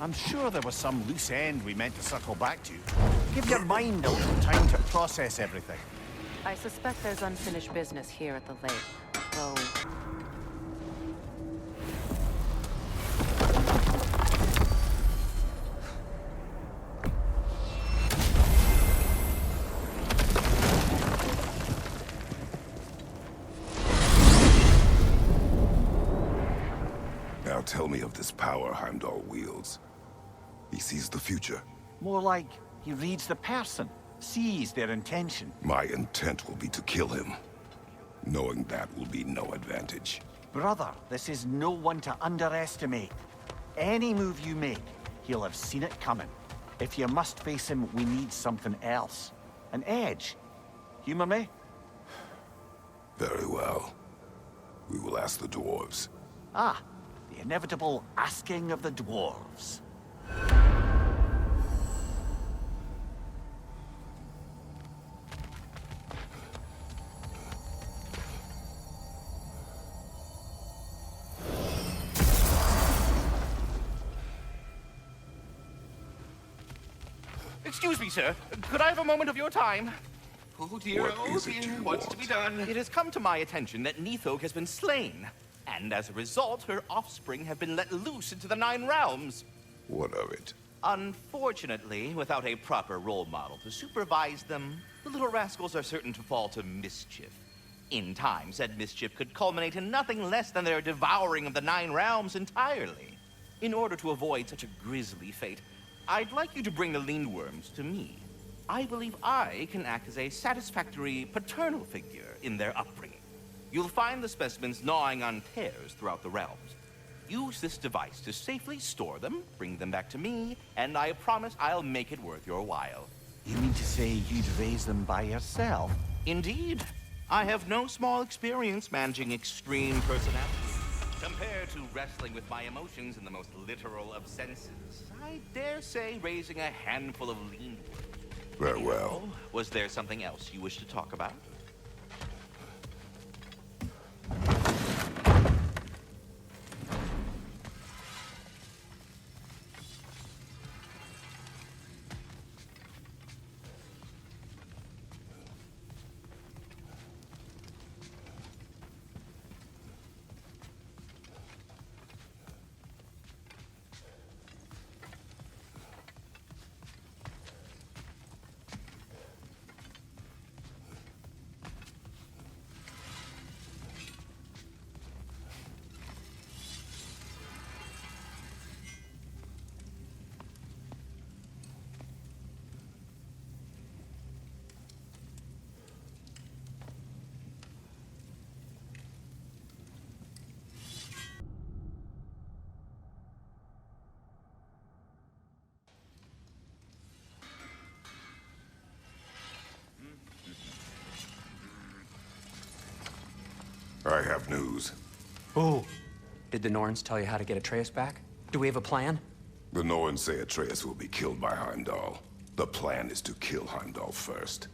I'm sure there was some loose end we meant to circle back to. Give your mind a little time to process everything. I suspect there's unfinished business here at the lake, though... Now tell me of this power Heimdall wields. He sees the future. More like he reads the person, sees their intention. My intent will be to kill him. Knowing that will be no advantage. Brother, this is no one to underestimate. Any move you make, he'll have seen it coming. If you must face him, we need something else. An edge. Humor me? Very well. We will ask the dwarves. Ah, the inevitable asking of the dwarves. Excuse me, sir. Could I have a moment of your time? Oh dear, what's to be done? It has come to my attention that Nithog has been slain. And as a result, her offspring have been let loose into the Nine Realms. What of it? Unfortunately, without a proper role model to supervise them, the little rascals are certain to fall to mischief. In time, said mischief could culminate in nothing less than their devouring of the Nine Realms entirely. In order to avoid such a grisly fate, I'd like you to bring the Lindworms to me. I believe I can act as a satisfactory paternal figure in their upbringing. You'll find the specimens gnawing on tears throughout the realms. Use this device to safely store them, bring them back to me, and I promise I'll make it worth your while. You mean to say you'd raise them by yourself? Indeed. I have no small experience managing extreme personalities. Compared to wrestling with my emotions in the most literal of senses, I dare say raising a handful of lean wood. Very well. Was there something else you wish to talk about? I have news. Oh. Did the Norns tell you how to get Atreus back? Do we have a plan? The Norns say Atreus will be killed by Heimdall. The plan is to kill Heimdall first.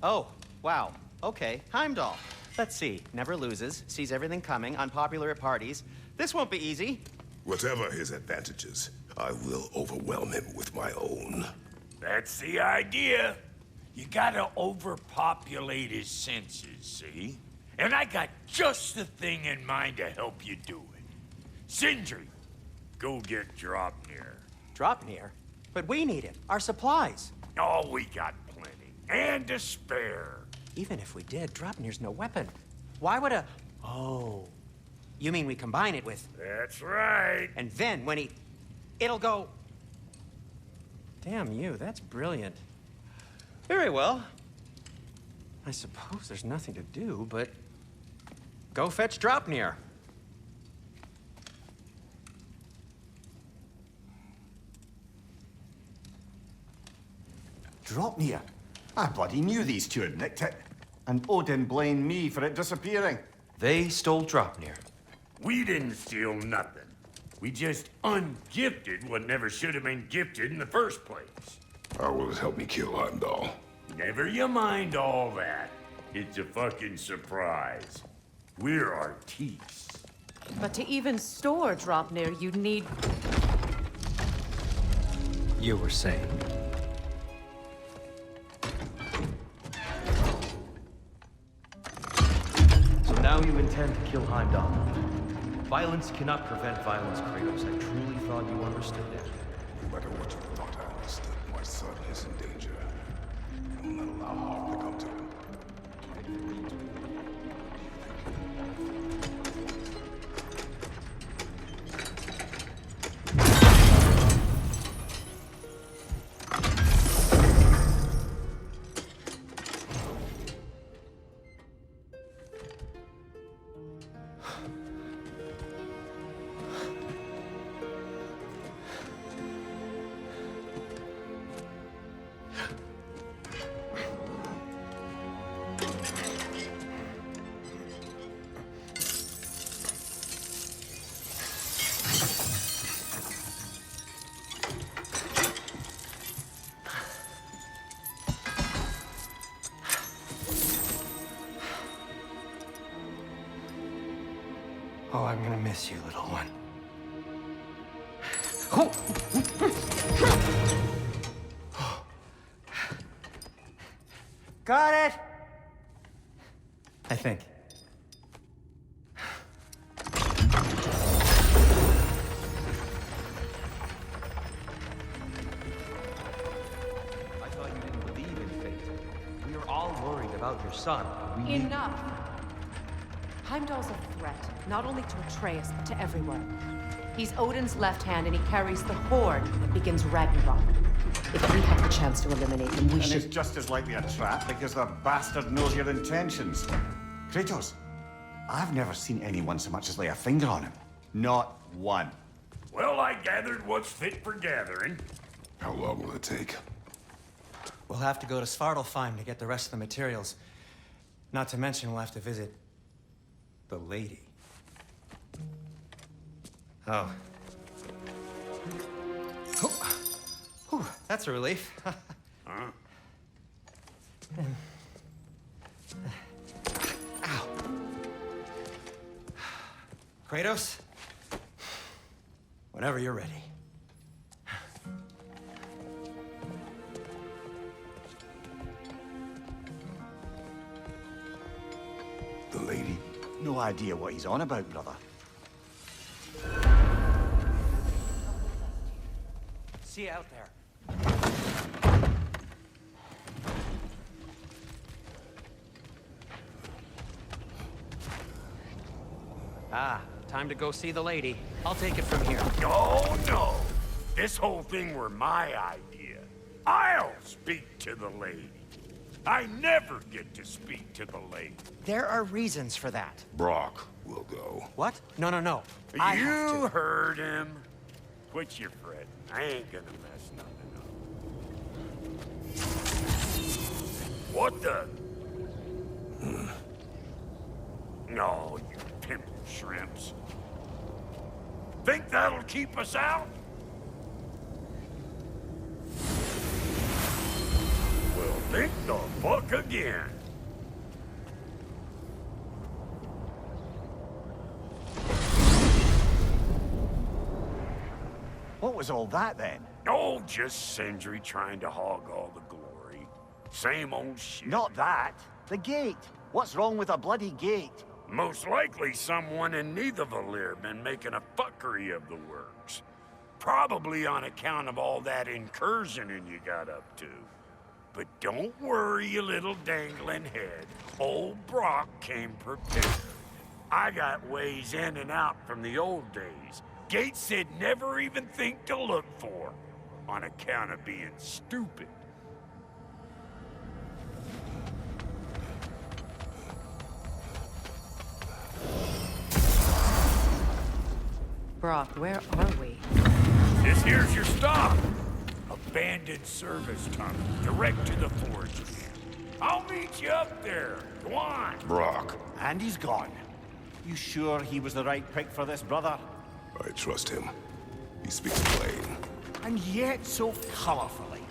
Oh, wow. Okay, Heimdall. Let's see. Never loses, sees everything coming, unpopular at parties. This won't be easy. Whatever his advantages, I will overwhelm him with my own. That's the idea. You gotta overpopulate his senses, see? And I got just the thing in mind to help you do it. Sindri, go get Draupnir. Draupnir? But we need it. Our supplies. Oh, we got plenty. And to spare. Even if we did, Draupnir's no weapon. Why would a... Oh. You mean we combine it with... That's right. And then when he... It'll go... Damn you, that's brilliant. Very well. I suppose there's nothing to do, but... Go fetch Draupnir. Draupnir? I bloody knew these two had nicked it. And Odin blamed me for it disappearing. They stole Draupnir. We didn't steal nothing. We just ungifted what never should have been gifted in the first place. How will it help me kill Heimdall? Never you mind all that. It's a fucking surprise. We're artistes. But to even store Draupnir, you'd need... You were saying? So now you intend to kill Heimdall. Violence cannot prevent violence, Kratos. I truly thought you understood that. No matter what you thought I understood, my son is in danger. I will not allow harm to come to him. Oh, I'm gonna miss you, little one. Got it! I think. I thought you didn't believe in fate. We are all worried about your son. Enough! Heimdall's a threat, not only to Atreus, but to everyone. He's Odin's left hand, and he carries the horde that begins Ragnarok. If we have the chance to eliminate him, we should... And it's just as likely a trap because the bastard knows your intentions. Kratos, I've never seen anyone so much as lay a finger on him. Not one. Well, I gathered what's fit for gathering. How long will it take? We'll have to go to Svartalfheim to get the rest of the materials. Not to mention we'll have to visit the lady. Oh. Whew, that's a relief. Huh? Ow. Kratos? Whenever you're ready. The lady? No idea what he's on about, brother. See you out there. Ah, time to go see the lady. I'll take it from here. Oh, no. This whole thing were my idea. I'll speak to the lady. I never get to speak to the lady. There are reasons for that. Brock will go. What? No. I have You to. heard him. Quit your fretting. I ain't gonna mess nothing up. What the? No, you pimple shrimps. Think that'll keep us out? Well, think the fuck again. What was all that then? Oh, just Sindri trying to hog all the glory. Same old shit. Not that. The gate. What's wrong with a bloody gate? Most likely someone in Nidavellir been making a fuckery of the works. Probably on account of all that incursioning you got up to. But don't worry, you little dangling head. Old Brock came prepared. I got ways in and out from the old days. Gates said never even think to look for, on account of being stupid. Brock, where are we? This here's your stop. Abandoned service tunnel, direct to the forge. I'll meet you up there. Go on. Brock. And he's gone. You sure he was the right pick for this, brother? I trust him. He speaks plain. And yet so colorfully.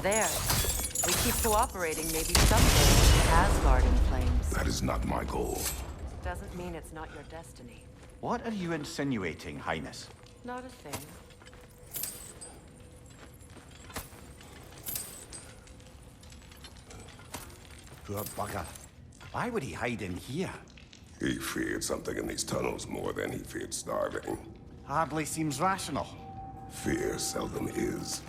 There. We keep cooperating, maybe someday Asgard in flames. That is not my goal. Doesn't mean it's not your destiny. What are you insinuating, Highness? Not a thing. Poor bugger. Why would he hide in here? He feared something in these tunnels more than he feared starving. Hardly seems rational. Fear seldom is.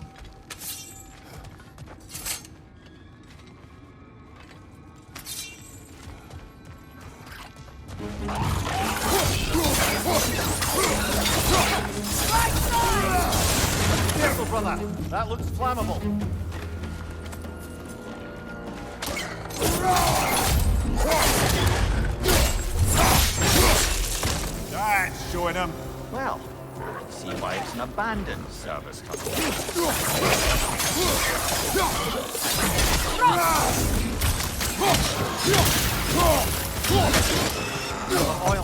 Careful, brother. That looks flammable. That's showing him. Well, see why it's an abandoned service tunnel. Oil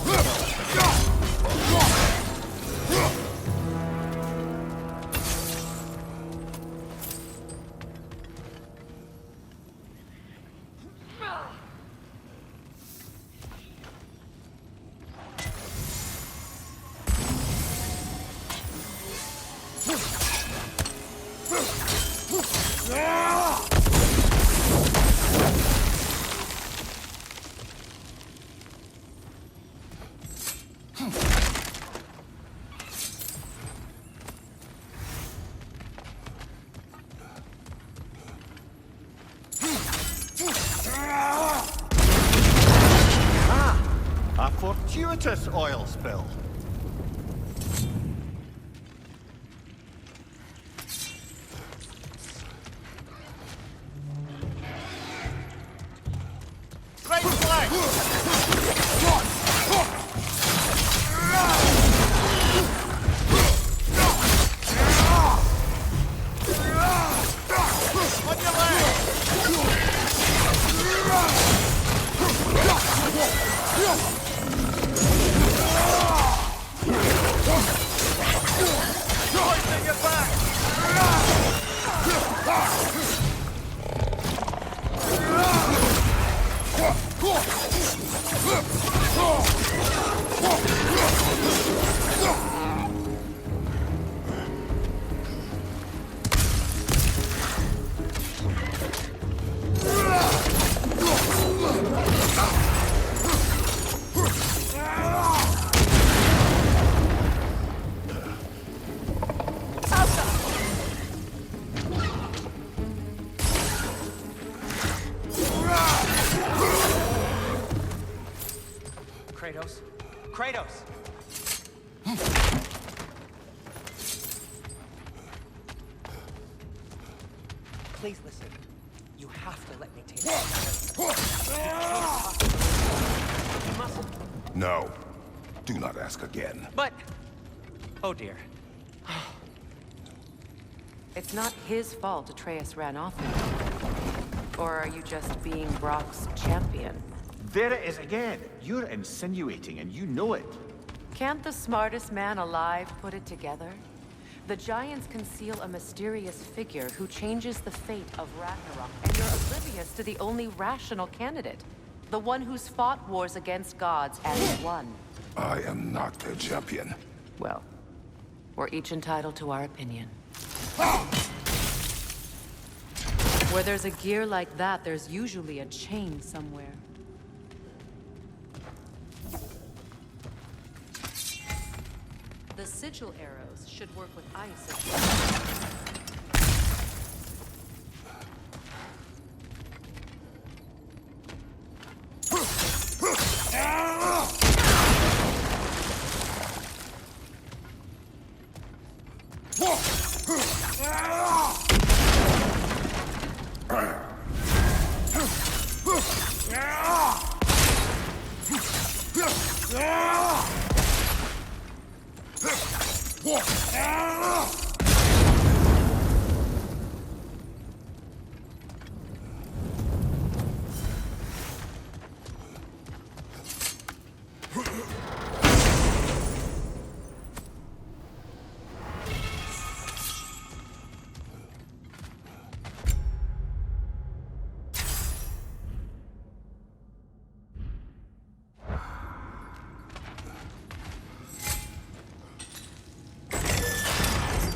gratuitous oil spill. Right flank! On your leg! Hoisting it back! Kratos. Kratos! Please listen. You have to let me take it. You mustn't. No. Do not ask again. But... Oh dear. It's not his fault Atreus ran off with you. Or are you just being Brock's champion? There it is again. You're insinuating, and you know it. Can't the smartest man alive put it together? The Giants conceal a mysterious figure who changes the fate of Ragnarok, and you're oblivious to the only rational candidate. The one who's fought wars against gods and won. I am not their champion. Well, we're each entitled to our opinion. Where there's a gear like that, there's usually a chain somewhere. The sigil arrows should work with ice as well.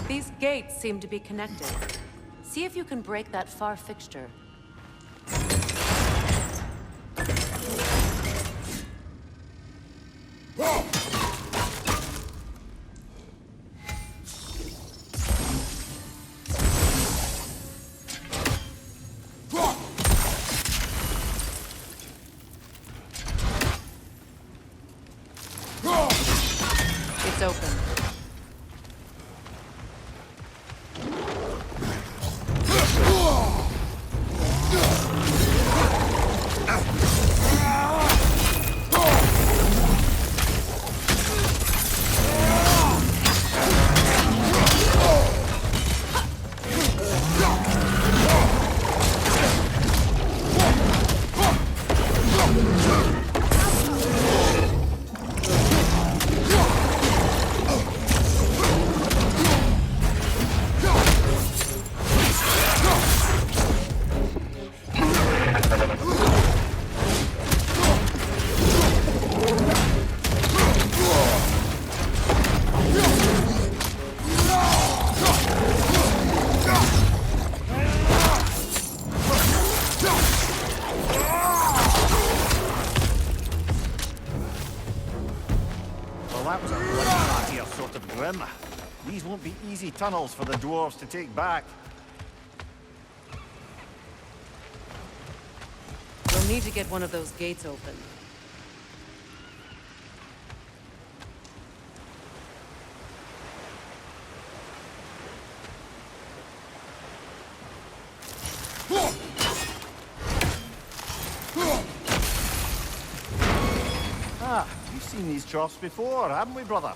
These gates seem to be connected. See if you can break that far fixture. It's open. These won't be easy tunnels for the dwarves to take back. You'll need to get one of those gates open. seen these troughs before, haven't we, brother?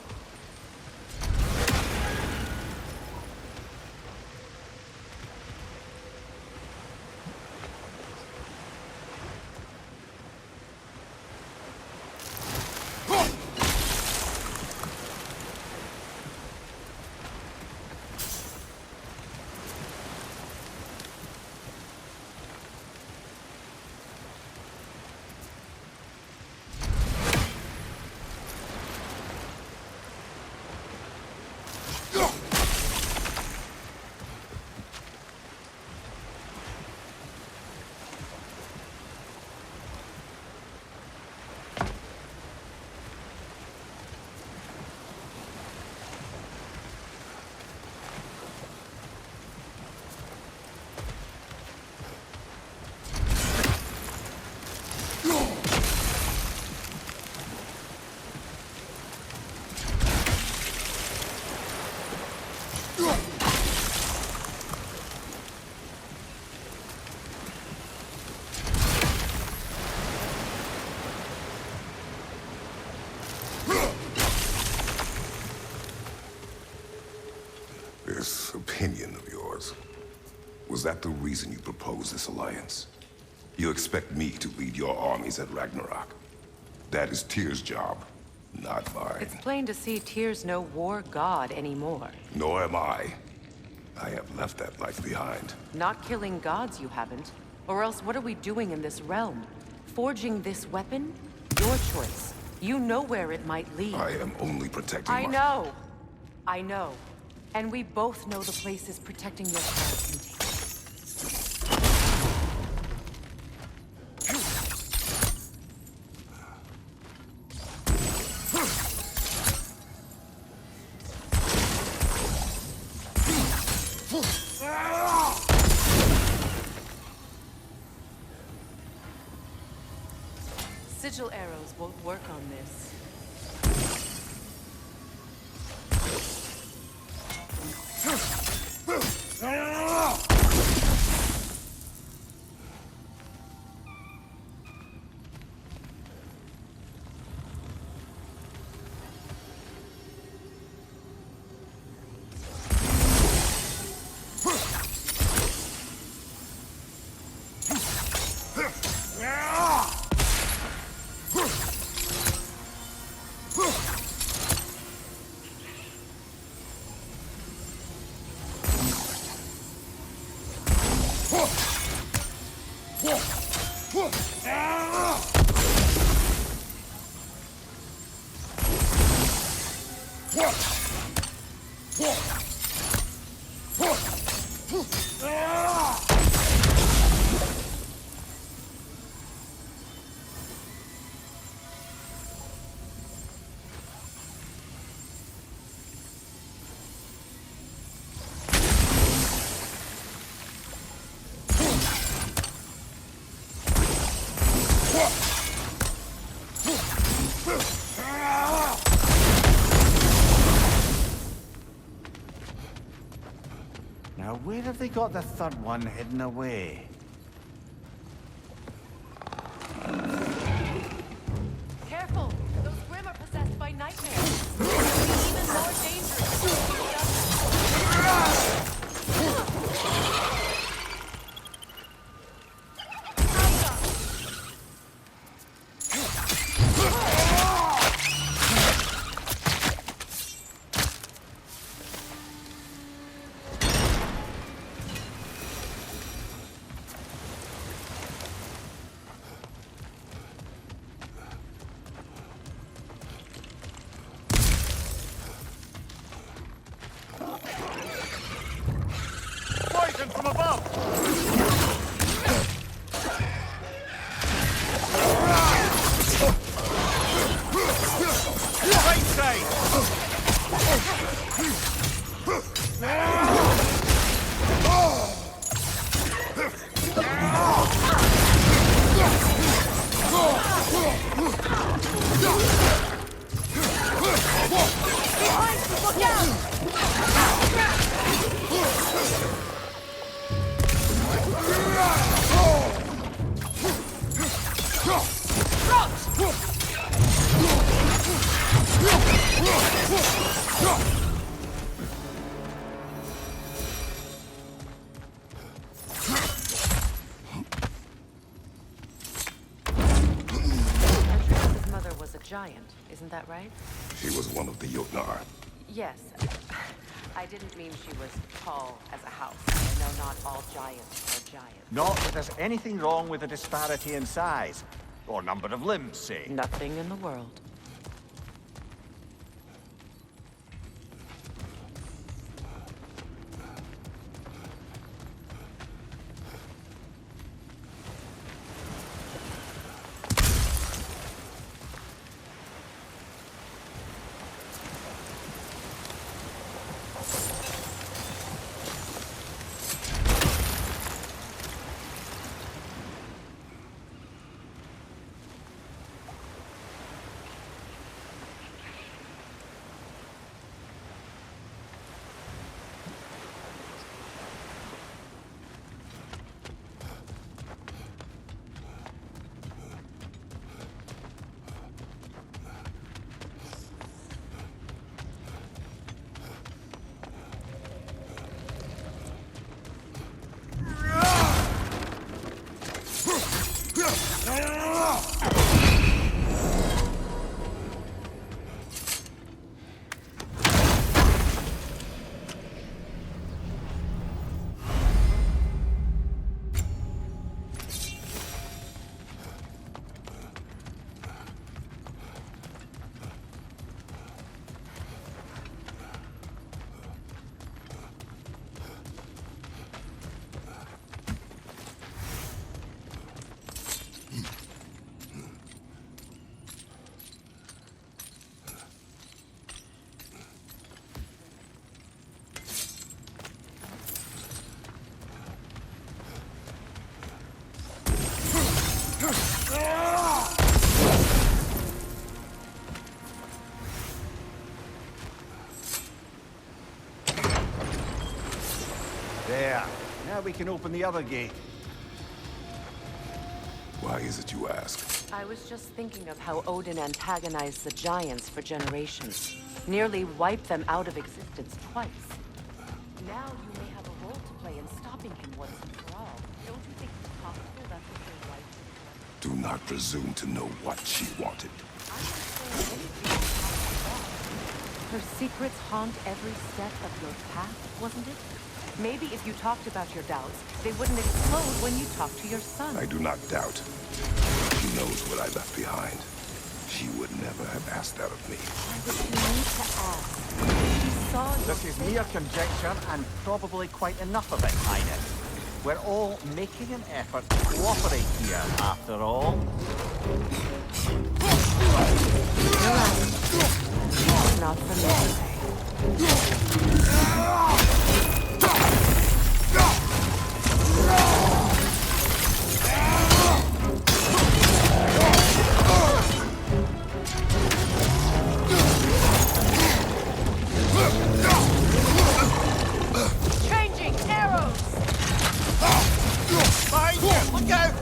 This opinion of yours, was that the reason you proposed this alliance? You expect me to lead your armies at Ragnarok? That is Tyr's job, not mine. It's plain to see Tyr's no war god anymore. Nor am I. I have left that life behind. Not killing gods, you haven't. Or else what are we doing in this realm? Forging this weapon? Your choice. You know where it might lead. I am only protecting I know. I know. And we both know the places protecting your child can take. Sigil arrows won't work on this. Now, where have they got the third one hidden away? Careful! Those Grimm are possessed by nightmares. They'll be even more dangerous if you From above! Right side! Behind you! Look out! Atreus' mother was a giant, isn't that right? She was one of the Jotnar. Yes. I didn't mean she was tall as a house. I know not all giants are giants. Not that there's anything wrong with the disparity in size. Or number of limbs, say. Nothing in the world. There. Now we can open the other gate. Why is it you ask? I was just thinking of how Odin antagonized the giants for generations. Nearly wiped them out of existence twice. Now you may have a role to play in stopping him once and for all. Don't you think it's possible that was your wife? Do not presume to know what she wanted. Her secrets haunt every step of your path, wasn't it? Maybe if you talked about your doubts, they wouldn't explode when you talked to your son. I do not doubt. She knows what I left behind. She would never have asked that of me. But you need to ask. She saw This is mere conjecture and probably quite enough of it, Highness. We're all making an effort to cooperate here, after all. You're right. Not for me. Changing arrows! Behind you! Look out!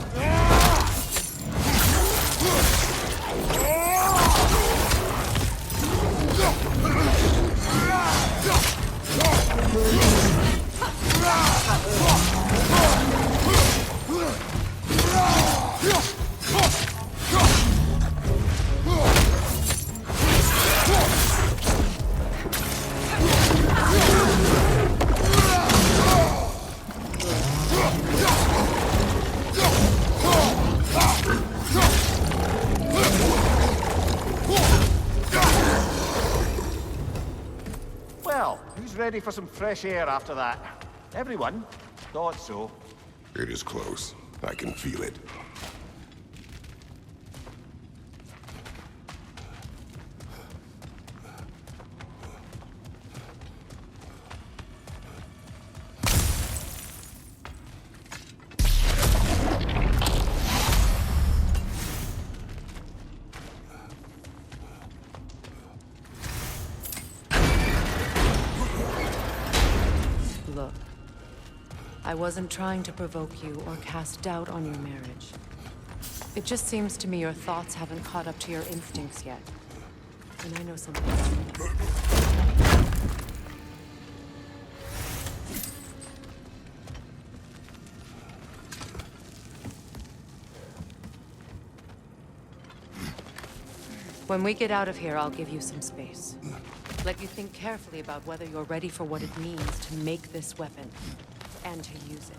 Well, who's ready for some fresh air after that? Everyone? Thought so. It is close. I can feel it. Look, I wasn't trying to provoke you or cast doubt on your marriage. It just seems to me your thoughts haven't caught up to your instincts yet. And I know something else. When we get out of here, I'll give you some space. Let you think carefully about whether you're ready for what it means to make this weapon, and to use it.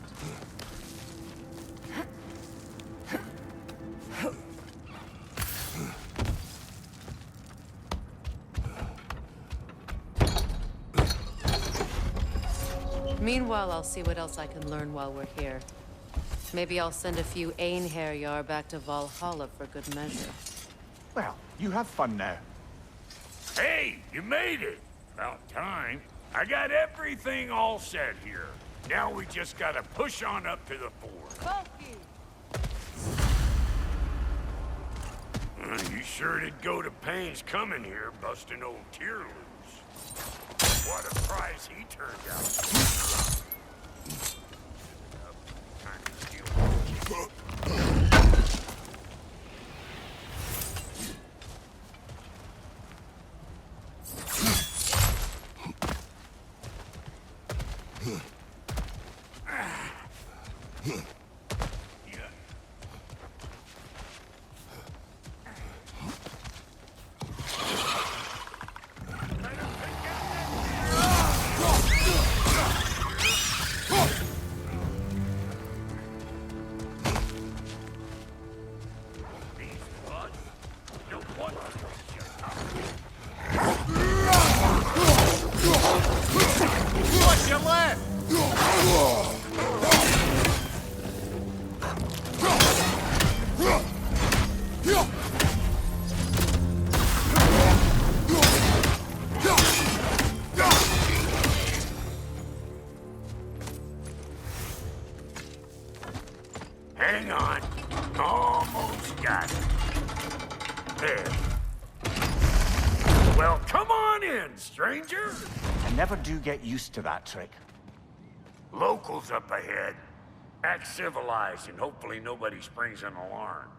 Meanwhile, I'll see what else I can learn while we're here. Maybe I'll send a few Einherjar back to Valhalla for good measure. Well, you have fun now. Hey, you made it! About time. I got everything all set here. Now we just gotta push on up to the fort. You sure did go to pains coming here, busting old Týór loose. What a prize he turned out. Hang on. Almost got it. There. Well, come on in, stranger. I never do get used to that trick. Locals up ahead. Act civilized and hopefully nobody springs an alarm.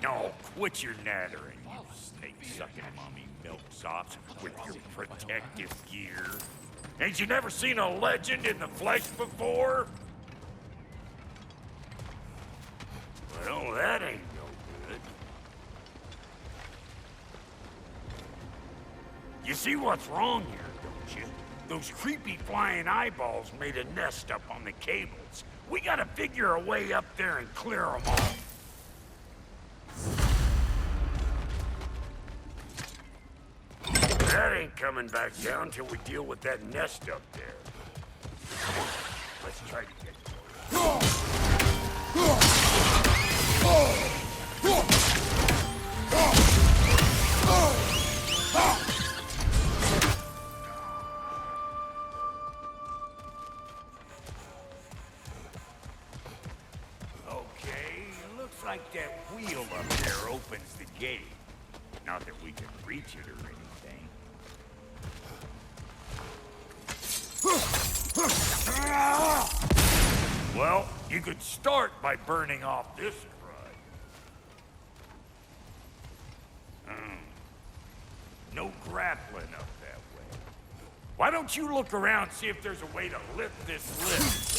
No, quit your nattering, you snake-sucking mommy milksops with your protective gear. Ain't you never seen a legend in the flesh before? Well, that ain't no good. You see what's wrong here, don't you? Those creepy flying eyeballs made a nest up on the cables. We gotta figure a way up there and clear them off. That ain't coming back down till we deal with that nest up there. Come on, let's try to get Okay, looks like that wheel up there opens the gate. Not that we can reach it or anything. Well, you could start by burning off this crud. No grappling up that way. Why don't you look around, see if there's a way to lift this lift?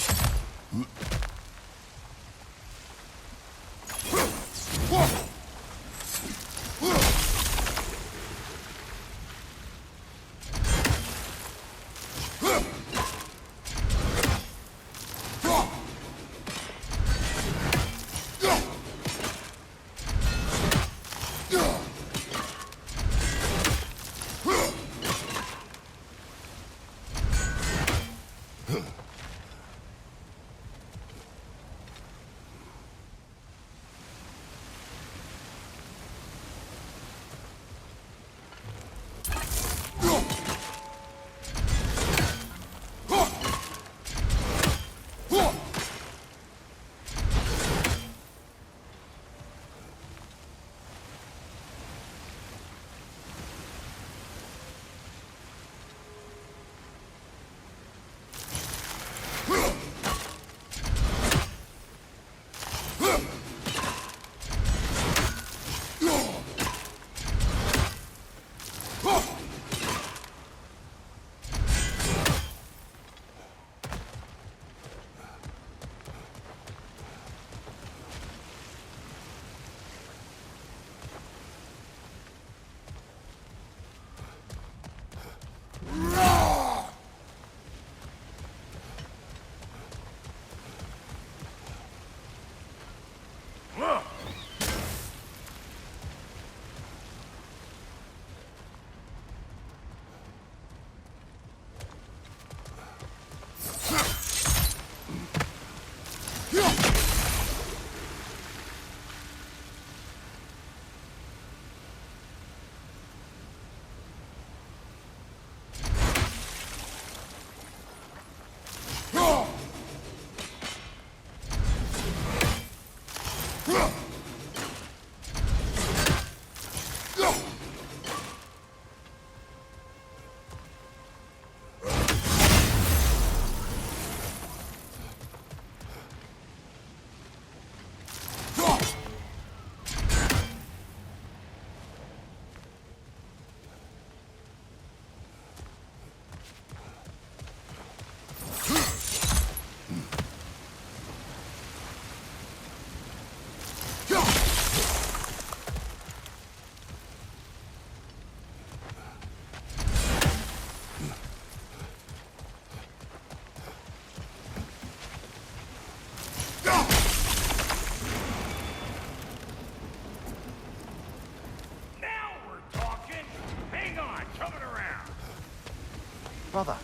Brother,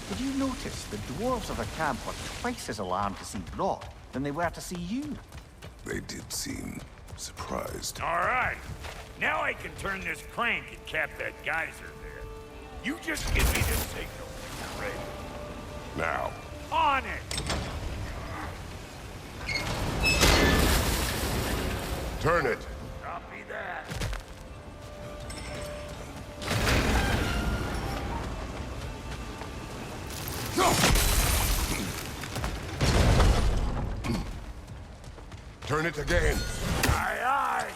did you notice the dwarves of the camp were twice as alarmed to see Brock than they were to see you? They did seem surprised. All right. Now I can turn this crank and cap that geyser there. You just give me the signal. Ready? Now. On it! Turn it. Copy that. Turn it again. Aye, aye.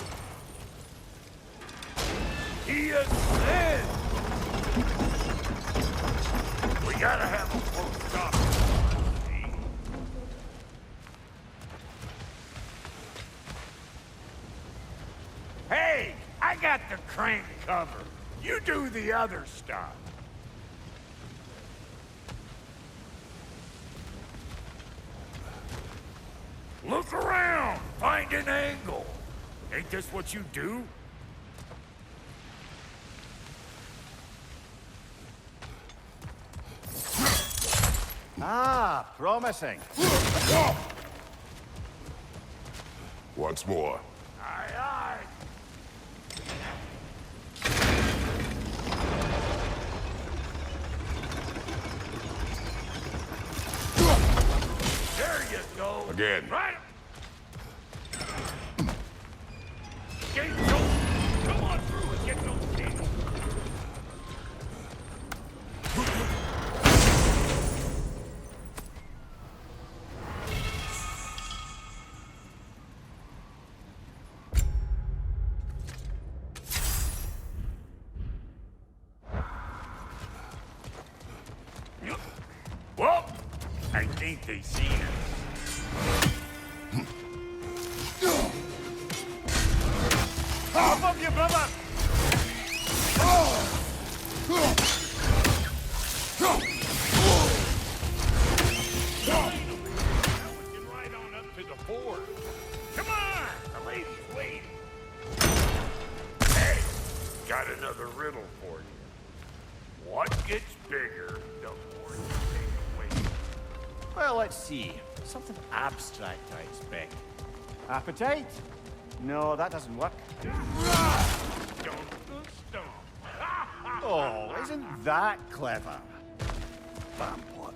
He is dead. We gotta have a close stop. Hey, I got the crank covered. You do the other stuff. Look around! Find an angle! Ain't this what you do? Ah, promising. Once more. Aye, aye. There you go. Again. Right. Get those. Come on through and get those people. Well, I think they see us. Above you, brother! Right on up to the fort. Come on! The lady's waiting. Hey, got another riddle for you. What gets bigger the more you take away? Well, let's see. Something abstract, I expect. Appetite? No, that doesn't work. Oh, isn't that clever? Vampot.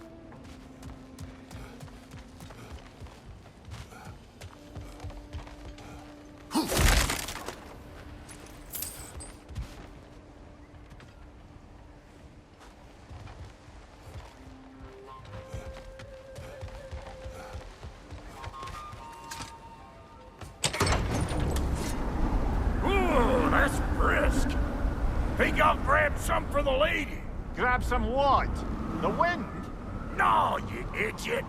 Ooh, that's brisk. Think I'll grab some for the lady. Grab some what? The wind? No, you idiot.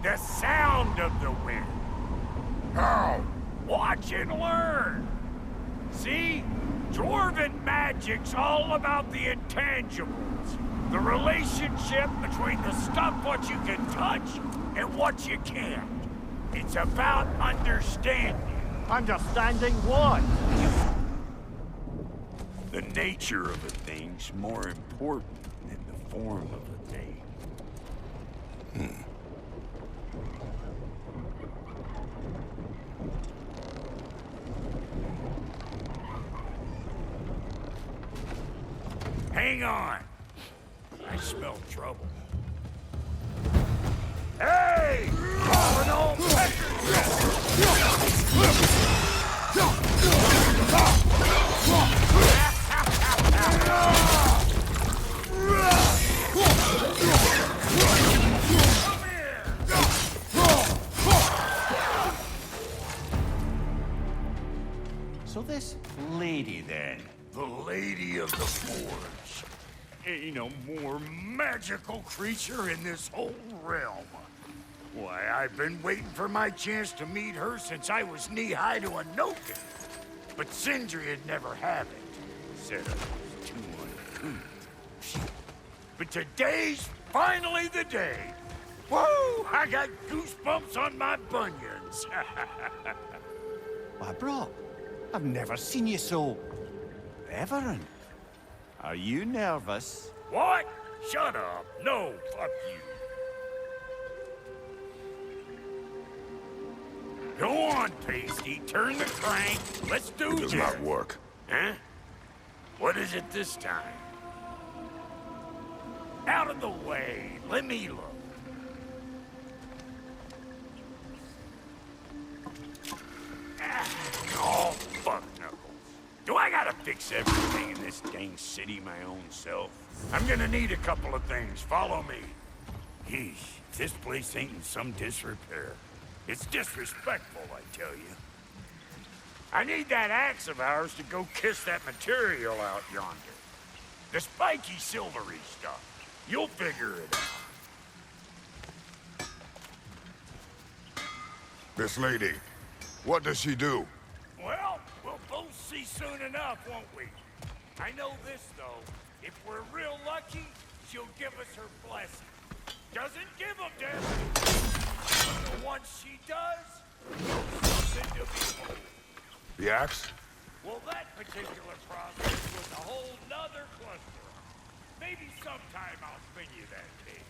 The sound of the wind. How? Watch and learn. See? Dwarven magic's all about the intangibles. The relationship between the stuff what you can touch and what you can't. It's about understanding. Understanding what? The nature of a thing's more important than the form of a thing. Hang on. I smell trouble. Hey! Calling all So this lady, then? The Lady of the Forge. Ain't no more magical creature in this whole realm. Why, I've been waiting for my chance to meet her since I was knee-high to a Noken. But Sindri would never have it. Said I was too uncouth. But today's finally the day. Woo! I got goosebumps on my bunions. Why, Brock, I've never seen you so... reverent. Are you nervous? What? Shut up. No, fuck you. Go on, Pasty. Turn the crank. Let's do this. It does not work. Huh? What is it this time? Out of the way. Let me look. Oh, fuck knuckles. Do I gotta fix everything in this dang city my own self? I'm gonna need a couple of things. Follow me. Yeesh, this place ain't in some disrepair. It's disrespectful, I tell you. I need that axe of ours to go kiss that material out yonder. The spiky silvery stuff. You'll figure it out. This lady, what does she do? Well, we'll both see soon enough, won't we? I know this, though. If we're real lucky, she'll give us her blessing. Doesn't give them death. But once she does, something to behold. The axe? Well, that particular process was a whole nother cluster. Maybe sometime I'll spin you that tape.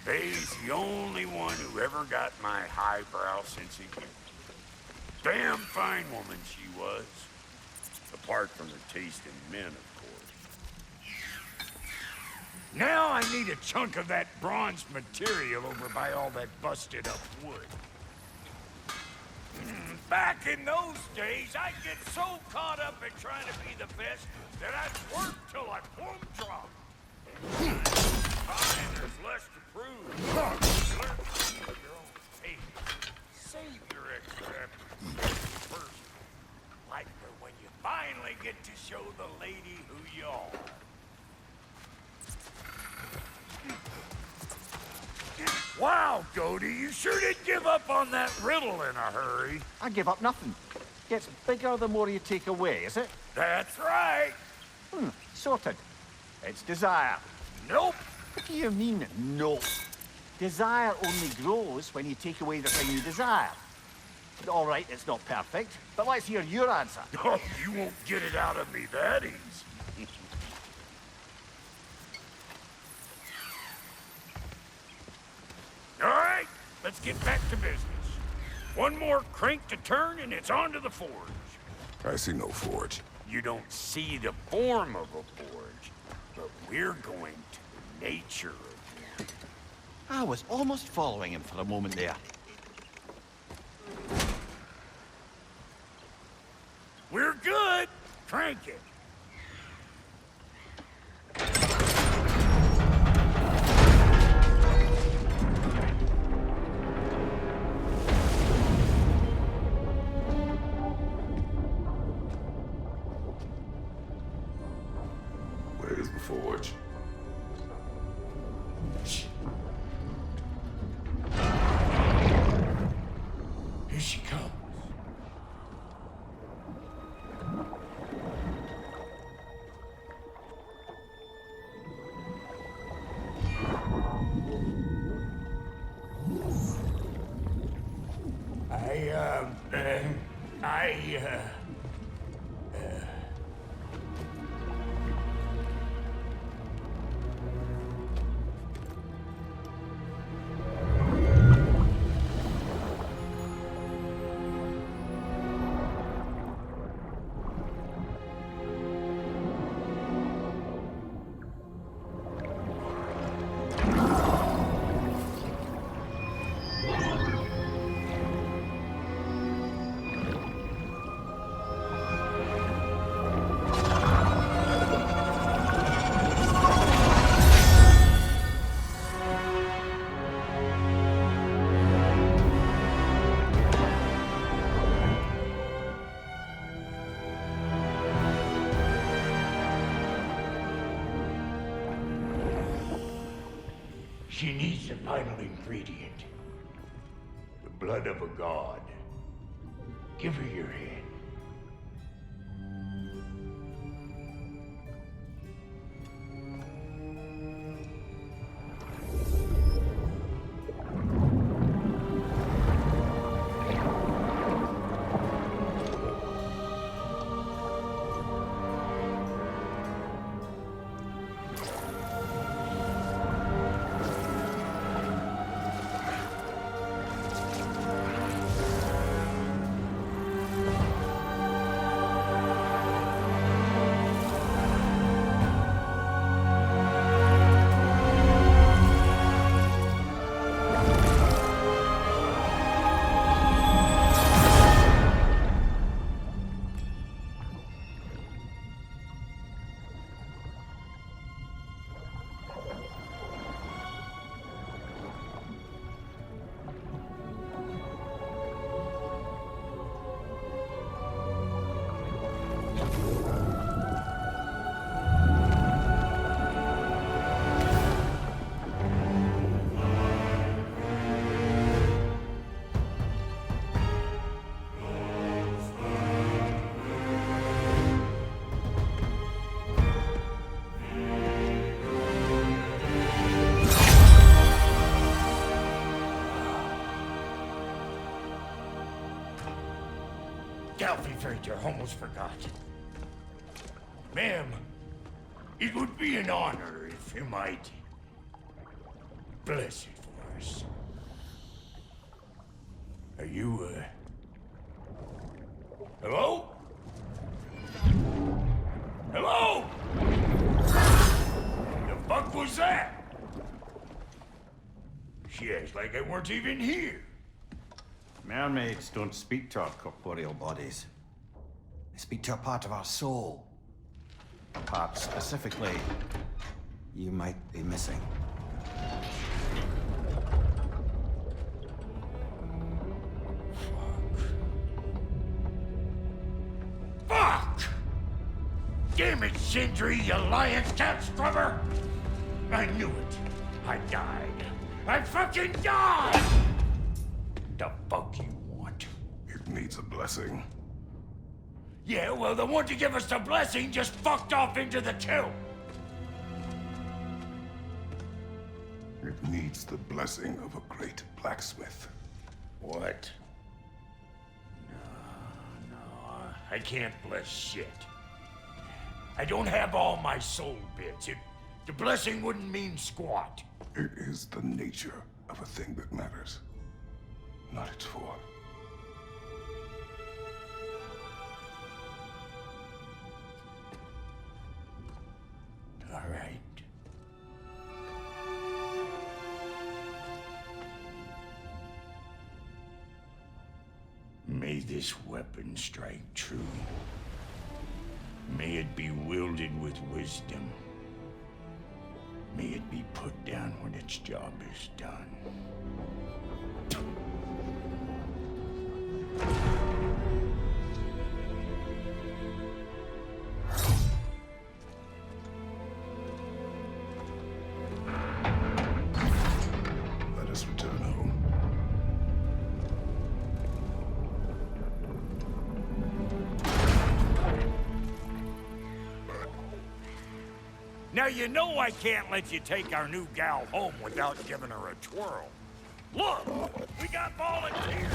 Faye's the only one who ever got my highbrow sense of humor. Damn fine woman she was. Apart from her taste in men, of course. Now I need a chunk of that bronze material over by all that busted up wood. Back in those days, I'd get so caught up in trying to be the best that I'd work till I plumb dropped. Fine, there's less to prove. Learn to at your own pace. Save your extra effort first. Like for when you finally get to show the lady who you are. Wow, Cody, you sure did give up on that riddle in a hurry. I give up nothing. Gets bigger the more you take away, is it? That's right. Sorted. It's desire. Nope. What do you mean, nope? Desire only grows when you take away the thing you desire. All right, it's not perfect, but let's hear your answer. Oh, you won't get it out of me that easy. All right, let's get back to business. One more crank to turn and it's on to the forge. I see no forge. You don't see the form of a forge, but we're going to the nature of it. I was almost following him for a moment there. We're good. Crank it. Where is the forge? Here she comes. She needs the final ingredient. The blood of a god. Give her your hand. Galfifrater, almost forgot. Ma'am, it would be an honor if you might bless it for us. Are you, hello? Hello? The fuck was that? She acts like I weren't even here. Mermaids don't speak to our corporeal bodies. They speak to a part of our soul. A part specifically you might be missing. Fuck! Damn it, Sindri, you lying cat scrubber! I knew it. I died. I fucking died! The fuck you want? It needs a blessing. Yeah, well, the one to give us the blessing just fucked off into the tomb. It needs the blessing of a great blacksmith. What? No, I can't bless shit. I don't have all my soul bits. The blessing wouldn't mean squat. It is the nature of a thing that matters, not its form. All right. May this weapon strike true. May it be wielded with wisdom. May it be put down when its job is done. Let us return home. Now you know I can't let you take our new gal home without giving her a twirl. Look, we got volunteers.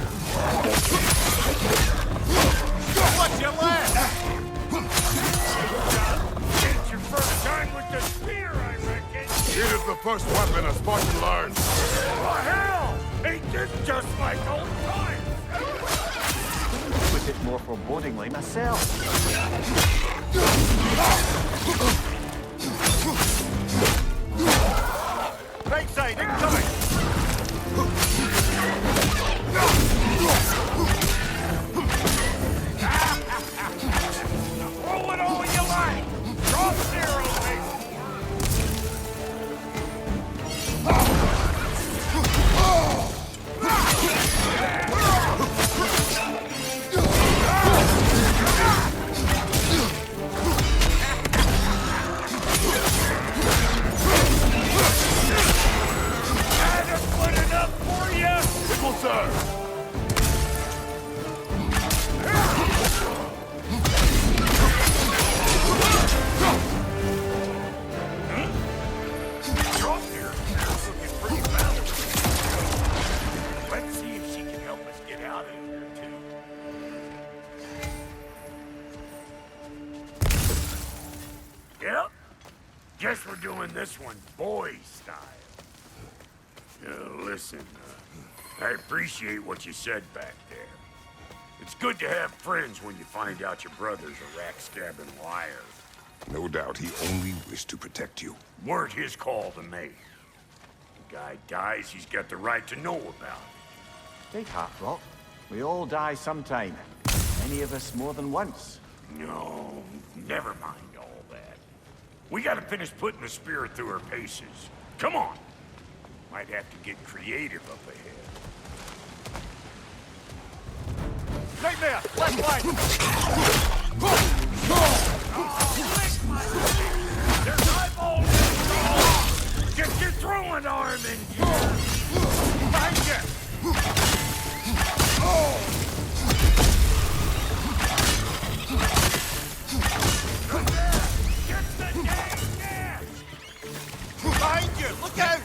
What's your last? It's your first time with the spear, I reckon. It is the first weapon a Spartan learns. Oh, hell! Ain't this just like old times? Put it more forebodingly myself. Right side, incoming! Roll it all you like! Drop zero, baby! Sir. Let's see if she can help us get out of here, too. Yep. Guess we're doing this one boy style. Listen, I appreciate what you said back there. It's good to have friends when you find out your brother's a rack-stabbing liar. No doubt he only wished to protect you. Weren't his call to make. The guy dies, he's got the right to know about it. Take heart, Rock. We all die sometime. Any of us more than once. No, never mind all that. We gotta finish putting the spirit through her paces. Come on! Might have to get creative up ahead. Nightmare! Left line! There's eyeballs in the wall! Get your throwing arm in here! Behind you! Get the dang gas! Behind you! Look out!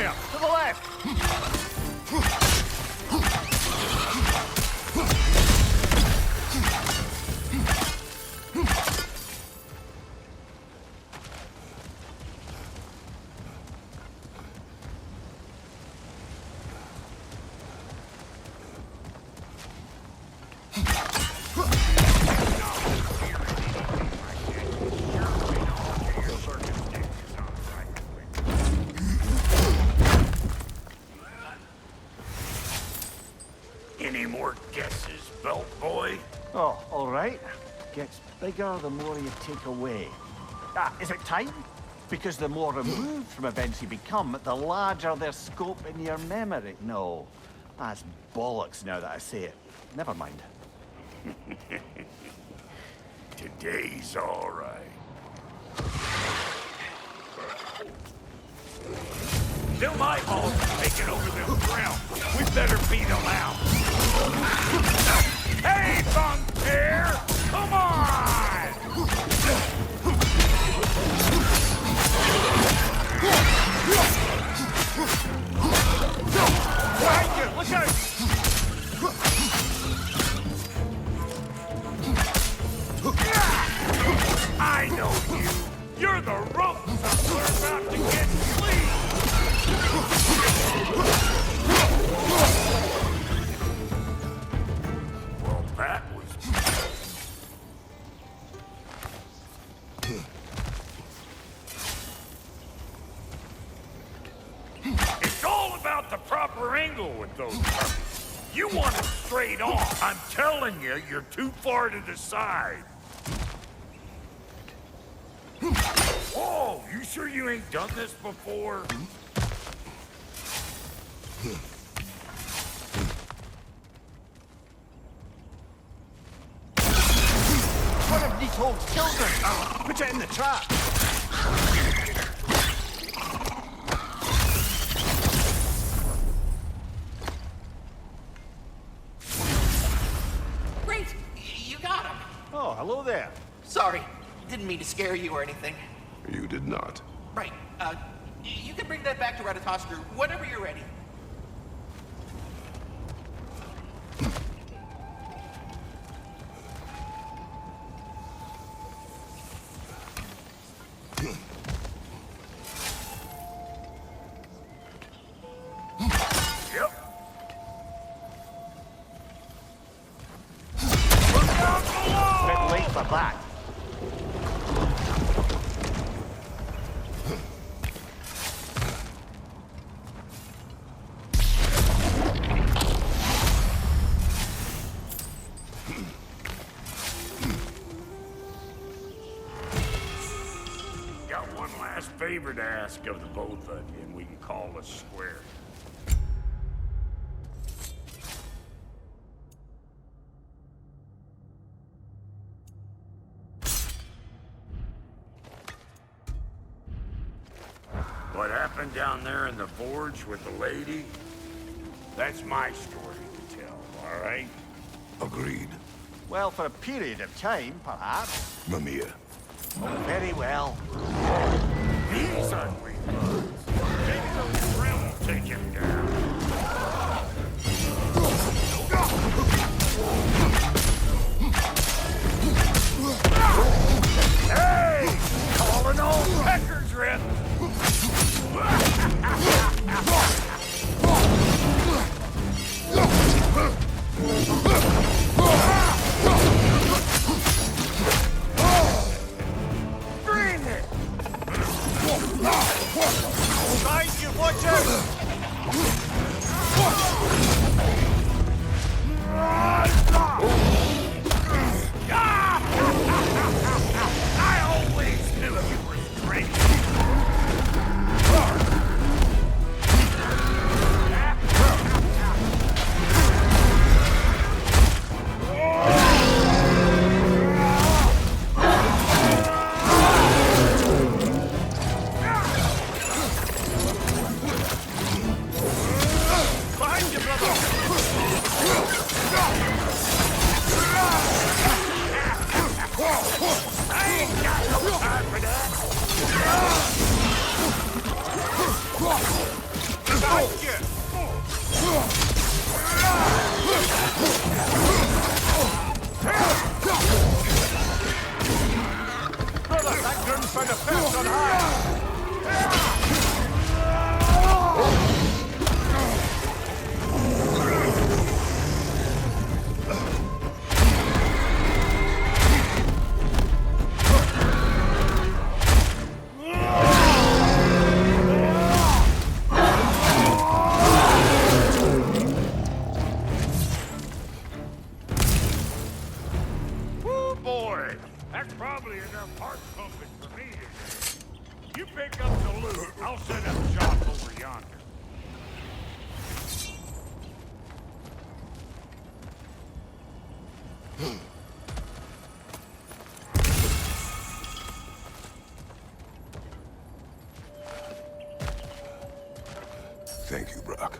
Freya! To the left! Any more guesses, belt boy? Oh, all right. Gets bigger the more you take away. Is it time? Because the more removed from events you become, the larger their scope in your memory. No, that's bollocks now that I say it. Never mind. Today's all right. Them eyeballs are taking over them ground. We better beat them out. Hey, Thunder! Come on! Behind you! Look out! I know you! You're the ropes we're about to get sleep! Well, that was... It's all about the proper angle with those puppies. You want it straight on. I'm telling you, you're too far to the side. Whoa, you sure you ain't done this before? One of these old children! Put it in the trap! Great! You got him! Oh, hello there. Sorry, didn't mean to scare you or anything. You did not. Right, you can bring that back to Ratatoskru whenever you're ready. Favor to ask of the both of you, and we can call us square. What happened down there in the forge with the lady? That's my story to tell, all right? Agreed. Well, for a period of time, perhaps. Mimir. Oh, very well. These ugly bugs. Maybe those drill will take him down. Hey! Calling all pecker drip! Bring it! Behind you, watch out! I always knew you were straight. Behind you, brother! Thank you! Brother, that gun's found a fence on high! Woo, boy! That's probably enough heart pumping for me today. You pick up the loot, I'll set up shop over yonder. Thank you, Brock.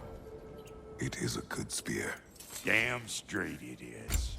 It is a good spear. Damn straight it is.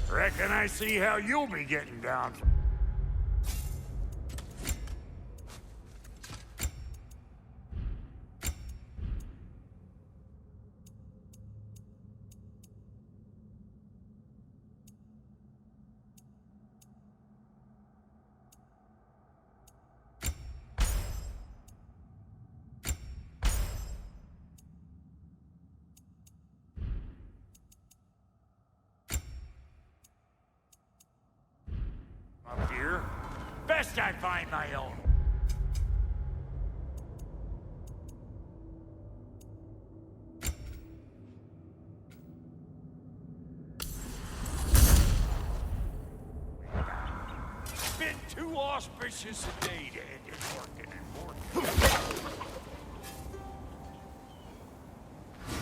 Reckon I see how you'll be getting down. Up here, best I find my own. Been too auspicious a day to end it working and working.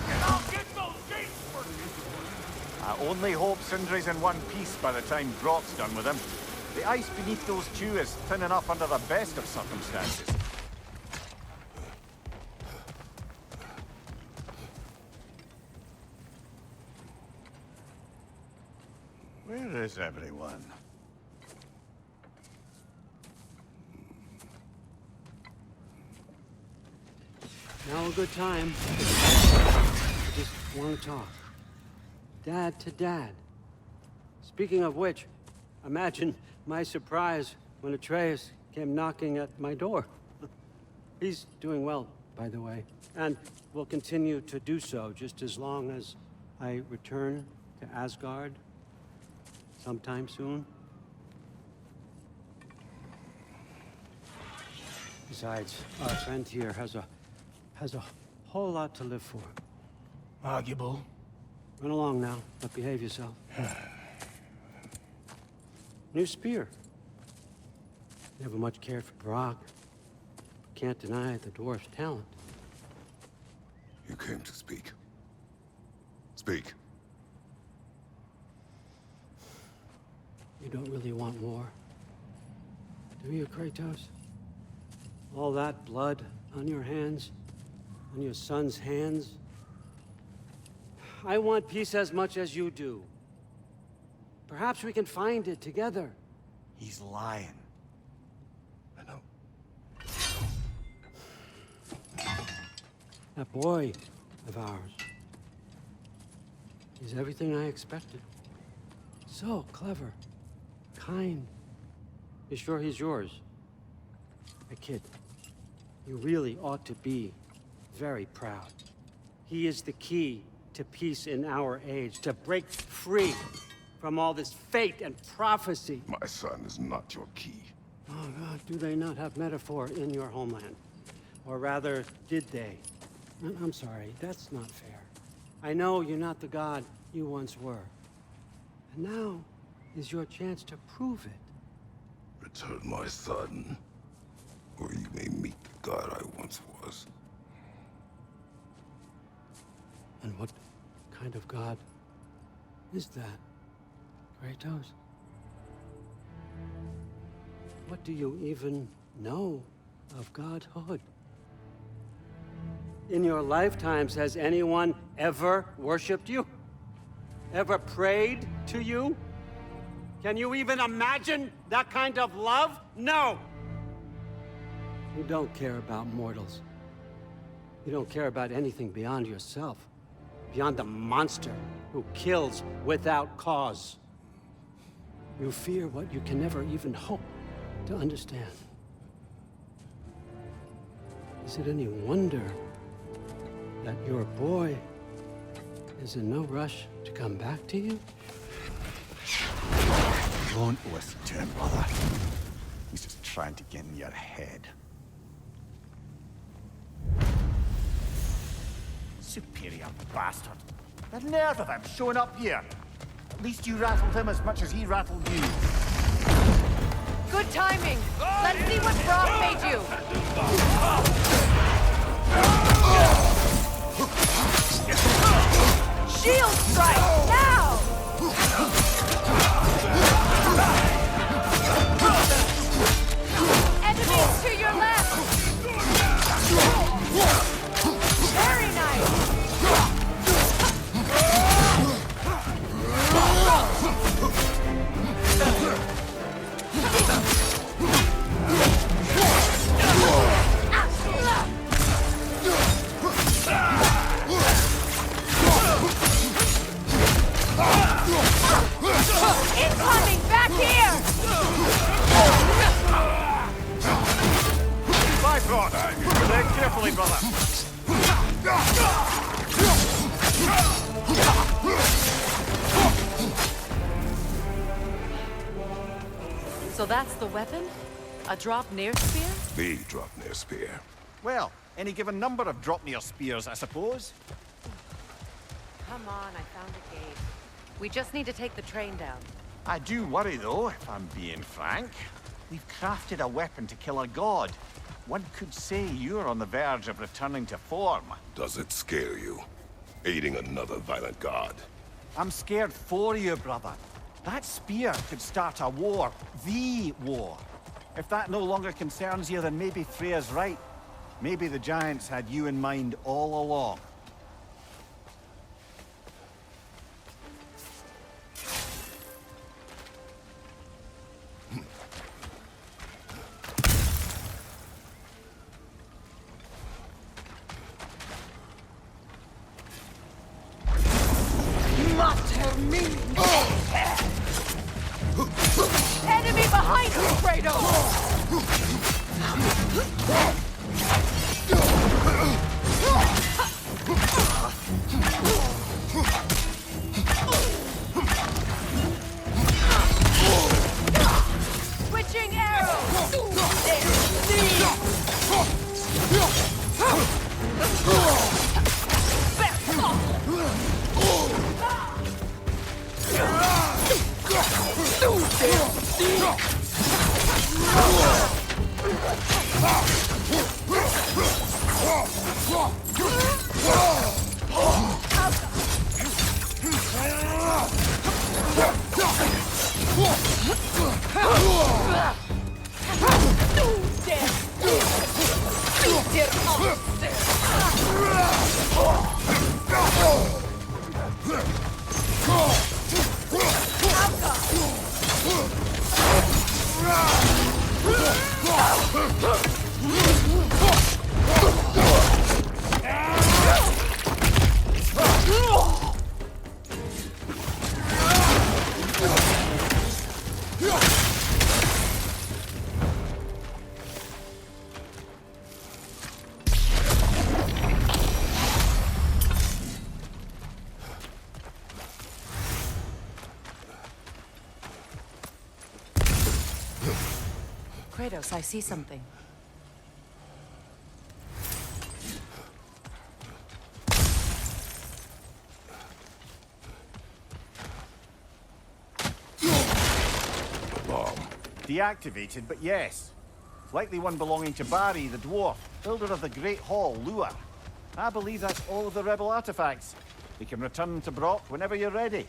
And I'll get those gates working. I only hope Sindri's in one piece by the time Brock's done with him. The ice beneath those two is thin enough under the best of circumstances. Where is everyone? Now a good time. I just want to talk. Dad to Dad. Speaking of which, imagine my surprise when Atreus came knocking at my door. He's doing well, by the way, and will continue to do so just as long as I return to Asgard. sometime soon. Besides, our friend here has a whole lot to live for. Arguable. Run along now, but behave yourself. New spear. Never much cared for Brock. Can't deny the dwarf's talent. You came to speak. Speak. You don't really want war, do you, Kratos? All that blood on your hands, on your son's hands. I want peace as much as you do. Perhaps we can find it together. He's lying. I know. That boy of ours. He's everything I expected. So clever. Kind. You sure he's yours? A kid. You really ought to be very proud. He is the key to peace in our age, to break free from all this fate and prophecy. My son is not your key. Oh God, do they not have metaphor in your homeland? Or rather, did they? I'm sorry, that's not fair. I know you're not the god you once were. And now is your chance to prove it. Return my son, or you may meet the god I once was. And what kind of god is that, Kratos? What do you even know of godhood? In your lifetimes, has anyone ever worshipped you? Ever prayed to you? Can you even imagine that kind of love? No! You don't care about mortals. You don't care about anything beyond yourself. Beyond the monster who kills without cause. You fear what you can never even hope to understand. Is it any wonder that your boy is in no rush to come back to you? Don't listen to him, brother. He's just trying to get in your head. Superior bastard. The nerve of him showing up here. At least you rattled him as much as he rattled you. Good timing. Let's see what Brock made you. Shield strike now! Enemies to your left! Very nice! Incoming! Back here! Bifrost! Tread carefully, brother. So that's the weapon? A Draupnir spear? The Draupnir spear. Well, any given number of Draupnir spears, I suppose. Come on, I found a gate. We just need to take the train down. I do worry, though, if I'm being frank. We've crafted a weapon to kill a god. One could say you're on the verge of returning to form. Does it scare you? Aiding another violent god? I'm scared for you, brother. That spear could start a war. The war. If that no longer concerns you, then maybe Freya's right. Maybe the Giants had you in mind all along. Enemy behind you, Kratos! Kratos, I see something. Bomb. Deactivated, but yes. Likely one belonging to Barry, the dwarf, builder of the Great Hall, Lure. I believe that's all of the rebel artifacts. You can return them to Brock whenever you're ready.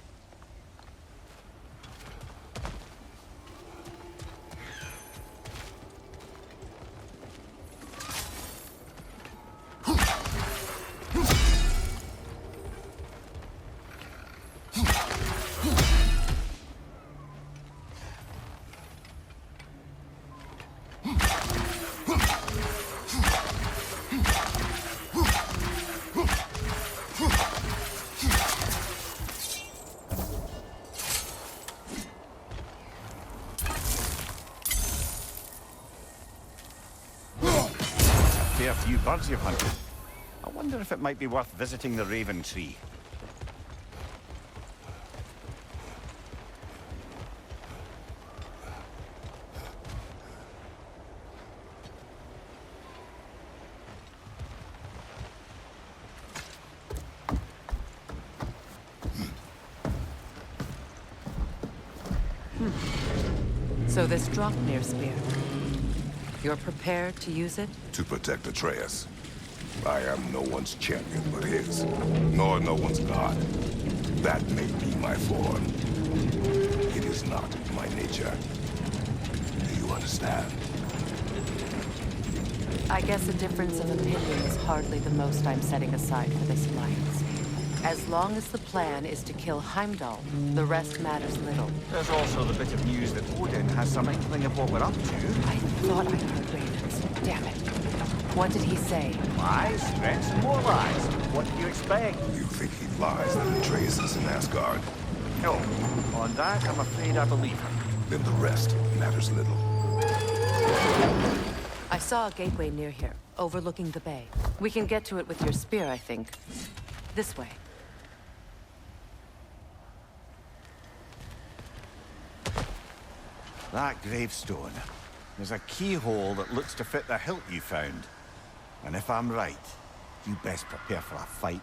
A few birds you've hunted. I wonder if it might be worth visiting the Raven Tree. So this Draupnir spear. You're prepared to use it? To protect Atreus. I am no one's champion but his, nor no one's god. That may be my form. It is not my nature. Do you understand? I guess a difference of opinion is hardly the most I'm setting aside for this alliance. As long as the plan is to kill Heimdall, the rest matters little. There's also the bit of news that Odin has some inkling of what we're up to. I thought I heard ravens. Damn it. What did he say? Lies, threats, and more lies. What do you expect? You think he lies that Atreus is in Asgard? No. On that, I'm afraid I believe him. Then the rest matters little. I saw a gateway near here, overlooking the bay. We can get to it with your spear, I think. This way. That gravestone. There's a keyhole that looks to fit the hilt you found. And if I'm right, you best prepare for a fight.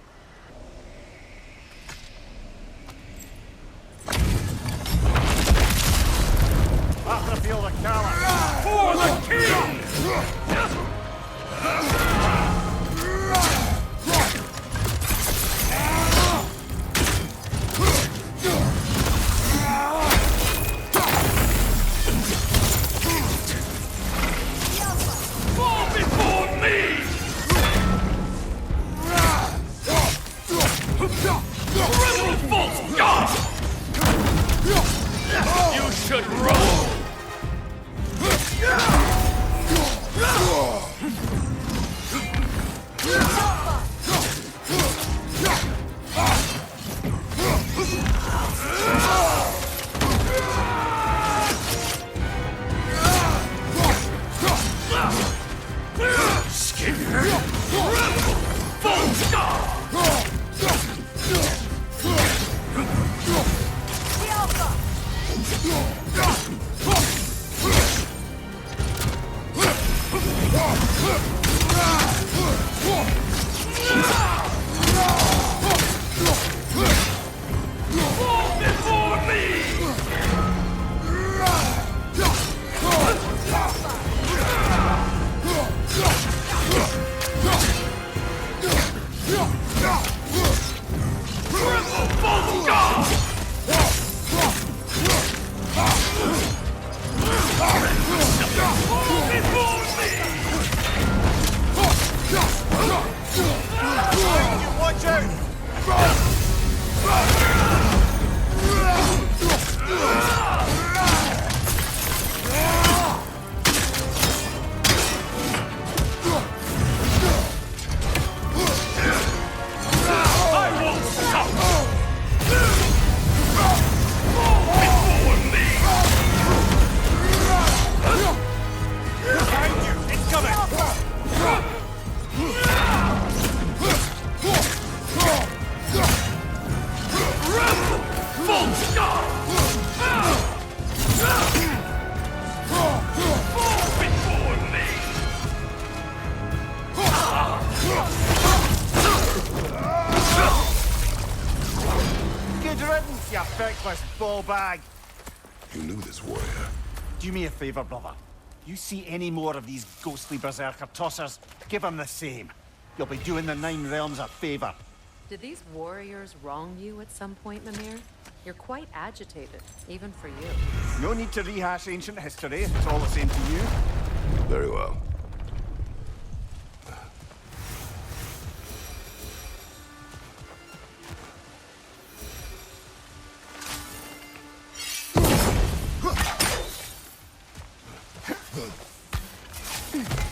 After field of Cala. For the king! Fall before me! Rebel false god! You should roll! Watch out! You feckless ball bag! You knew this warrior. Do me a favor, brother. You see any more of these ghostly berserker tossers, give them the same. You'll be doing the Nine Realms a favor. Did these warriors wrong you at some point, Mimir? You're quite agitated, even for you. No need to rehash ancient history if it's all the same to you. Very well.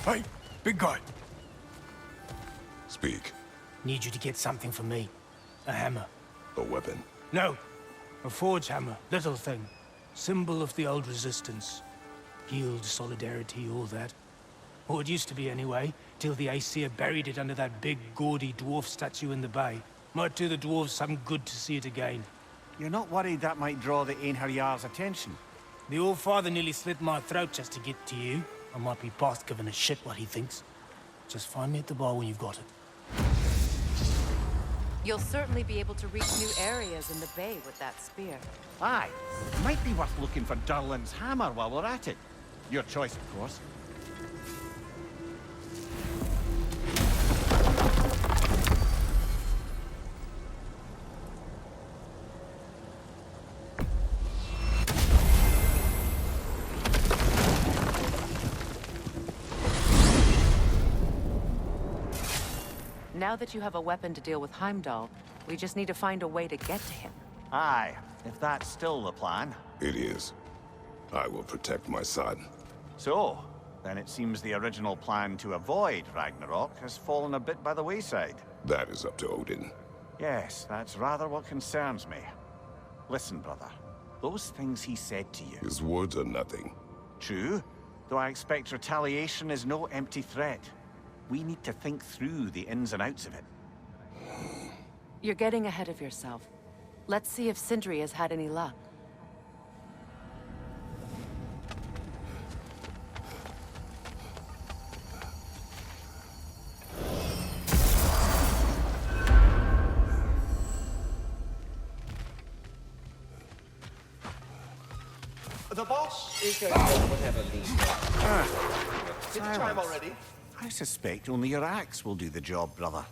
Hey, big guy. Speak. Need you to get something for me. A hammer. A weapon? No. A forge hammer. Little thing. Symbol of the old resistance. Guild, solidarity, all that. Or it used to be anyway, till the Aesir buried it under that big, gaudy dwarf statue in the bay. Might do the dwarves some good to see it again. You're not worried that might draw the Einherjar's attention? The All-Father nearly slit my throat just to get to you. I might be past giving a shit what he thinks. Just find me at the bar when you've got it. You'll certainly be able to reach new areas in the bay with that spear. Aye. Might be worth looking for Durlin's hammer while we're at it. Your choice, of course. Now that you have a weapon to deal with Heimdall, we just need to find a way to get to him. Aye, if that's still the plan. It is. I will protect my son. So, then it seems the original plan to avoid Ragnarok has fallen a bit by the wayside. That is up to Odin. Yes, that's rather what concerns me. Listen, brother. Those things he said to you... His words are nothing. True, though I expect retaliation is no empty threat. We need to think through the ins and outs of it. You're getting ahead of yourself. Let's see if Sindri has had any luck. The boss is going to whatever leads. It's time already. I suspect only your axe will do the job, brother.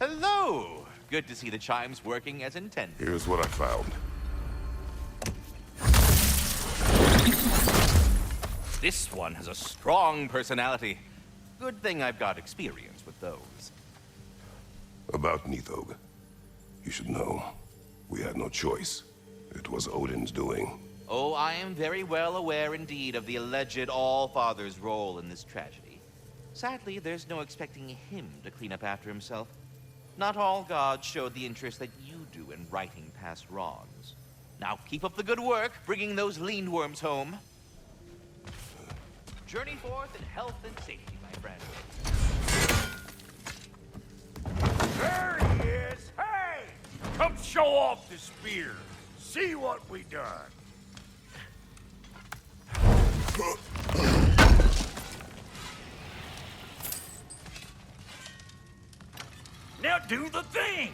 Hello! Good to see the chimes working as intended. Here's what I found. This one has a strong personality. Good thing I've got experience with those. About Nithog. You should know. We had no choice. It was Odin's doing. Oh, I am very well aware indeed of the alleged All-Father's role in this tragedy. Sadly, there's no expecting him to clean up after himself. Not all gods showed the interest that you do in righting past wrongs. Now keep up the good work, bringing those lean worms home. Journey forth in health and safety, my friend. There he is! Hey! Come show off the spear. See what we done. Now do the thing!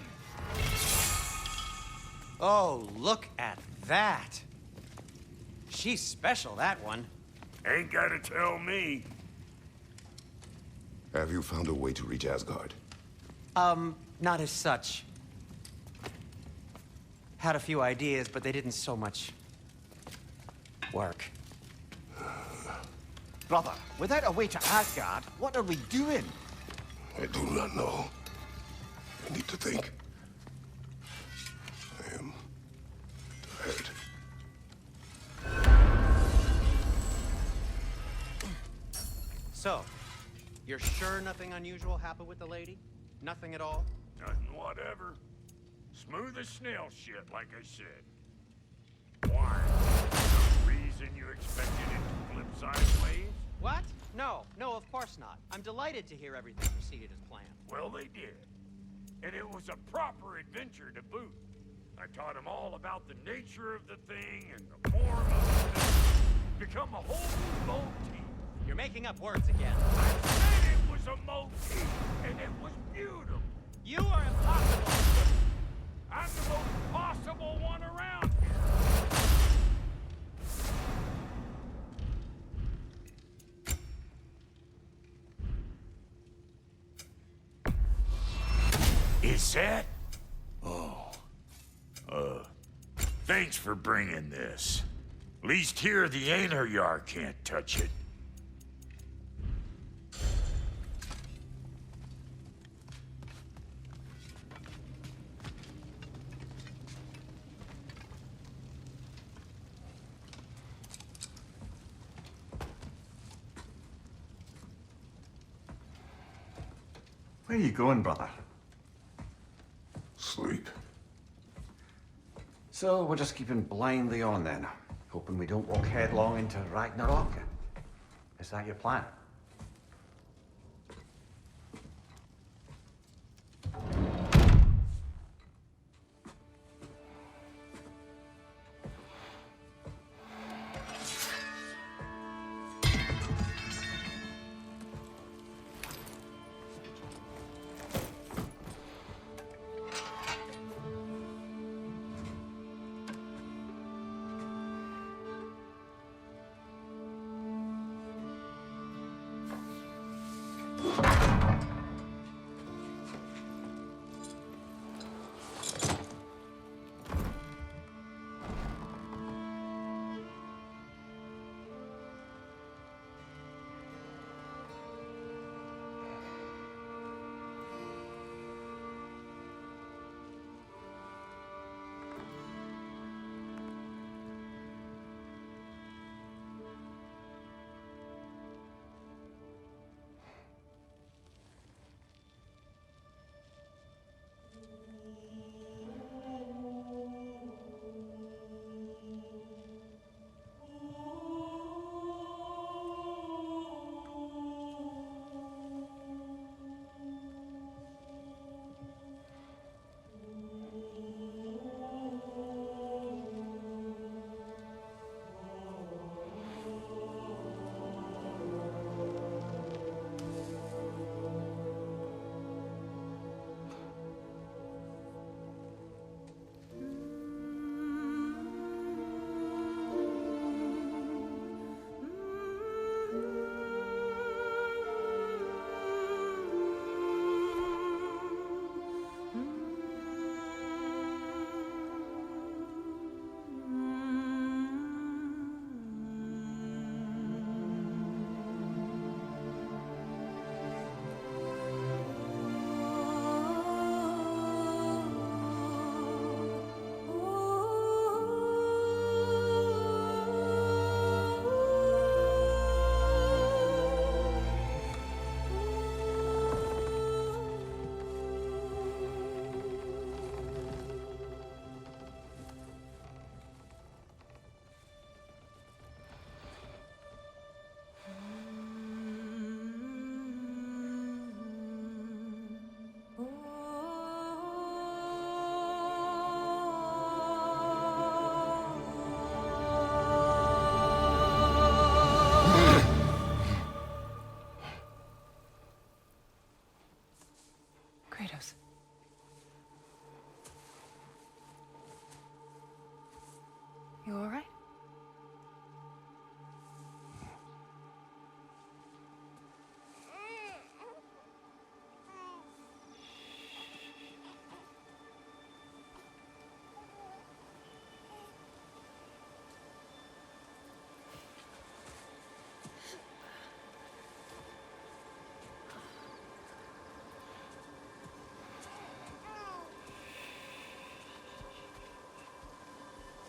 Oh, look at that. She's special, that one. Ain't gotta tell me. Have you found a way to reach Asgard? Not as such. Had a few ideas, but they didn't so much work. Brother, without a way to Asgard, what are we doing? I do not know. I need to think. I am tired. So, you're sure nothing unusual happened with the lady? Nothing at all? Nothing whatever. Smooth as snail shit, like I said. Why? Some reason you expected it to flip sideways? What? No, of course not. I'm delighted to hear everything proceeded as planned. Well, they did. And it was a proper adventure to boot. I taught them all about the nature of the thing and the form of the thing. Become a whole new motif. You're making up words again. I said it was a motif, and it was beautiful. You are impossible. I'm the most possible one around here. Is that? Oh. Thanks for bringing this. Least here the Einherjar can't touch it. Where are you going, brother? Sleep. So we're just keeping blindly on then, hoping we don't walk headlong into Ragnarok. Is that your plan?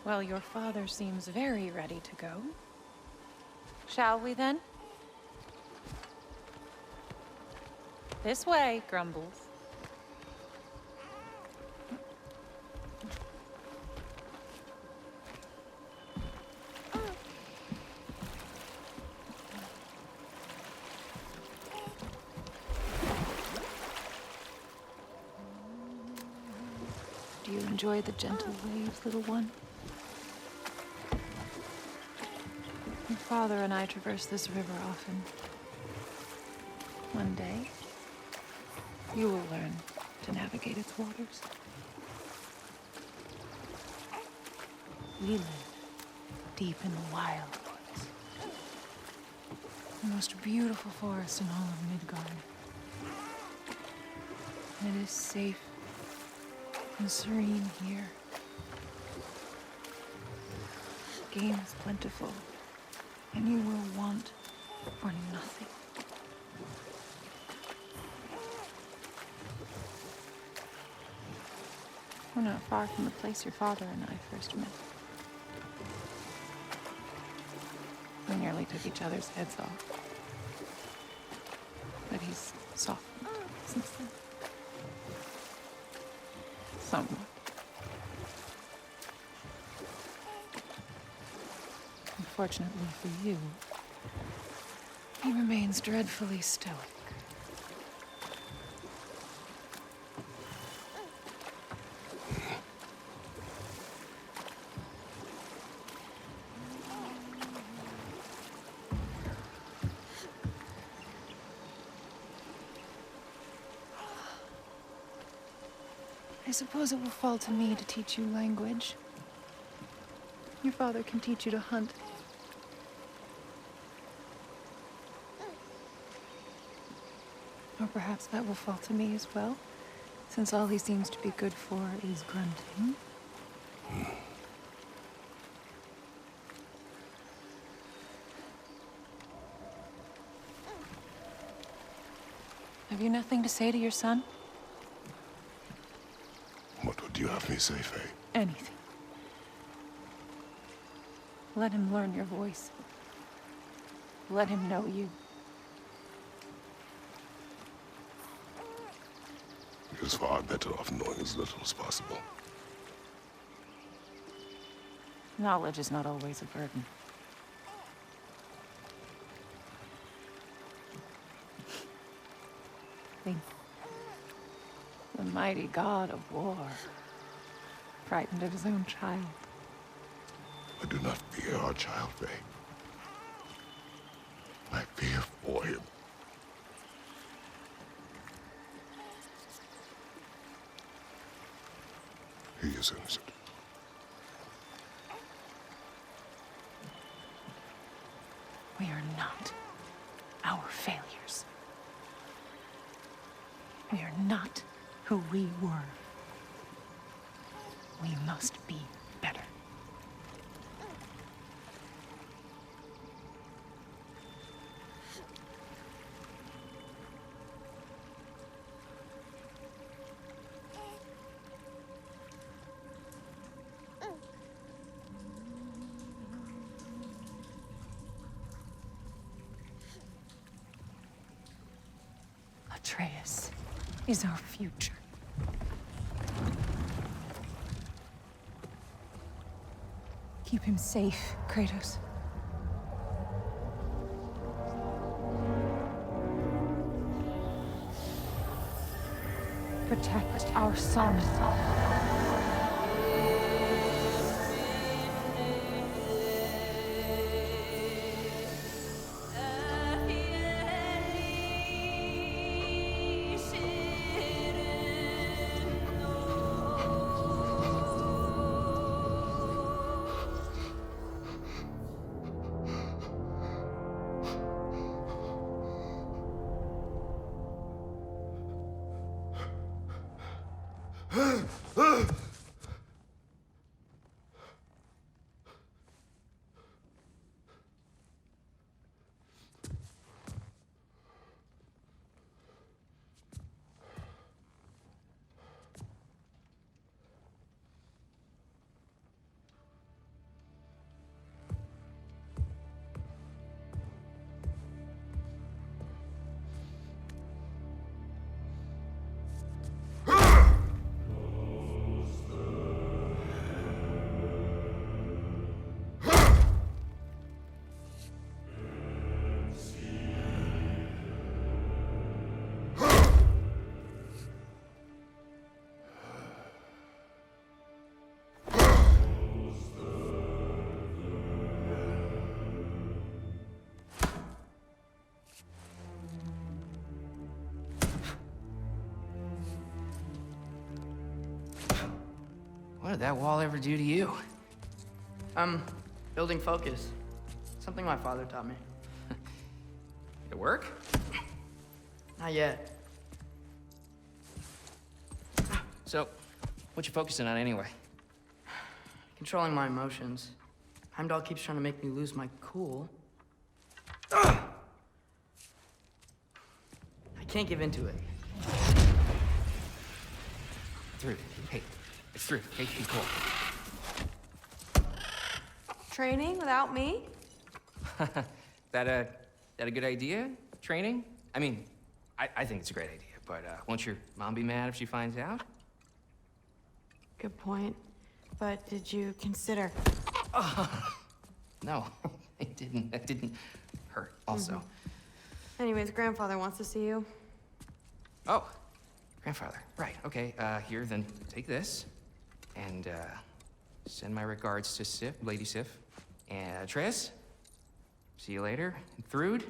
Well, your father seems very ready to go. Shall we then? This way, Grumbles. Do you enjoy the gentle waves, little one? Your father and I traverse this river often. One day, you will learn to navigate its waters. We live deep in the wild woods. The most beautiful forest in all of Midgard. And it is safe and serene here. Game is plentiful, and you will want for nothing. We're not far from the place your father and I first met. We nearly took each other's heads off. But he's softened since then. Somewhat. Unfortunately for you, he remains dreadfully stoic. I suppose it will fall to me to teach you language. Your father can teach you to hunt. Or perhaps that will fall to me as well, since all he seems to be good for is grunting. Have you nothing to say to your son? What would you have me say, Faye? Anything. Let him learn your voice. Let him know you. He is far better off knowing as little as possible. Knowledge is not always a burden. Think. The mighty god of war, frightened of his own child. I do not fear our child, Faye. I fear for him. He is innocent. We are not our failures. We are not who we were. We must be better. Atreus is our future. Keep him safe, Kratos. Protect our son. did that wall ever do to you? Building focus. Something my father taught me. Did it work? Not yet. So, what you focusing on anyway? Controlling my emotions. Heimdall keeps trying to make me lose my cool. I can't give into it. Through. Hey, it's through. Hey, be cool. Training without me? That a good idea? Training? I mean, I think it's a great idea, but won't your mom be mad if she finds out? Good point. But did you consider? No, it didn't. That didn't hurt. Also. Anyways, grandfather wants to see you. Oh, grandfather. Right. Okay. Here, then take this, and send my regards to Sif, Lady Sif, and Atreus. See you later. And Thrud.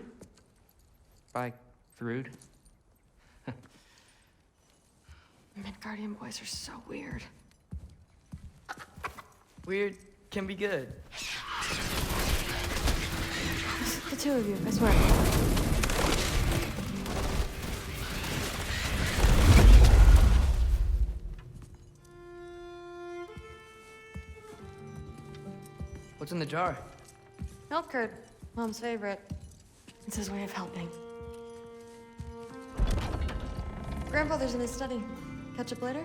Bye, Thrud. Midgardian boys are so weird. Weird can be good. The two of you, I swear. What's in the jar? Milk curd, Mom's favorite. It's his way of helping. Grandfather's in his study. Catch up later?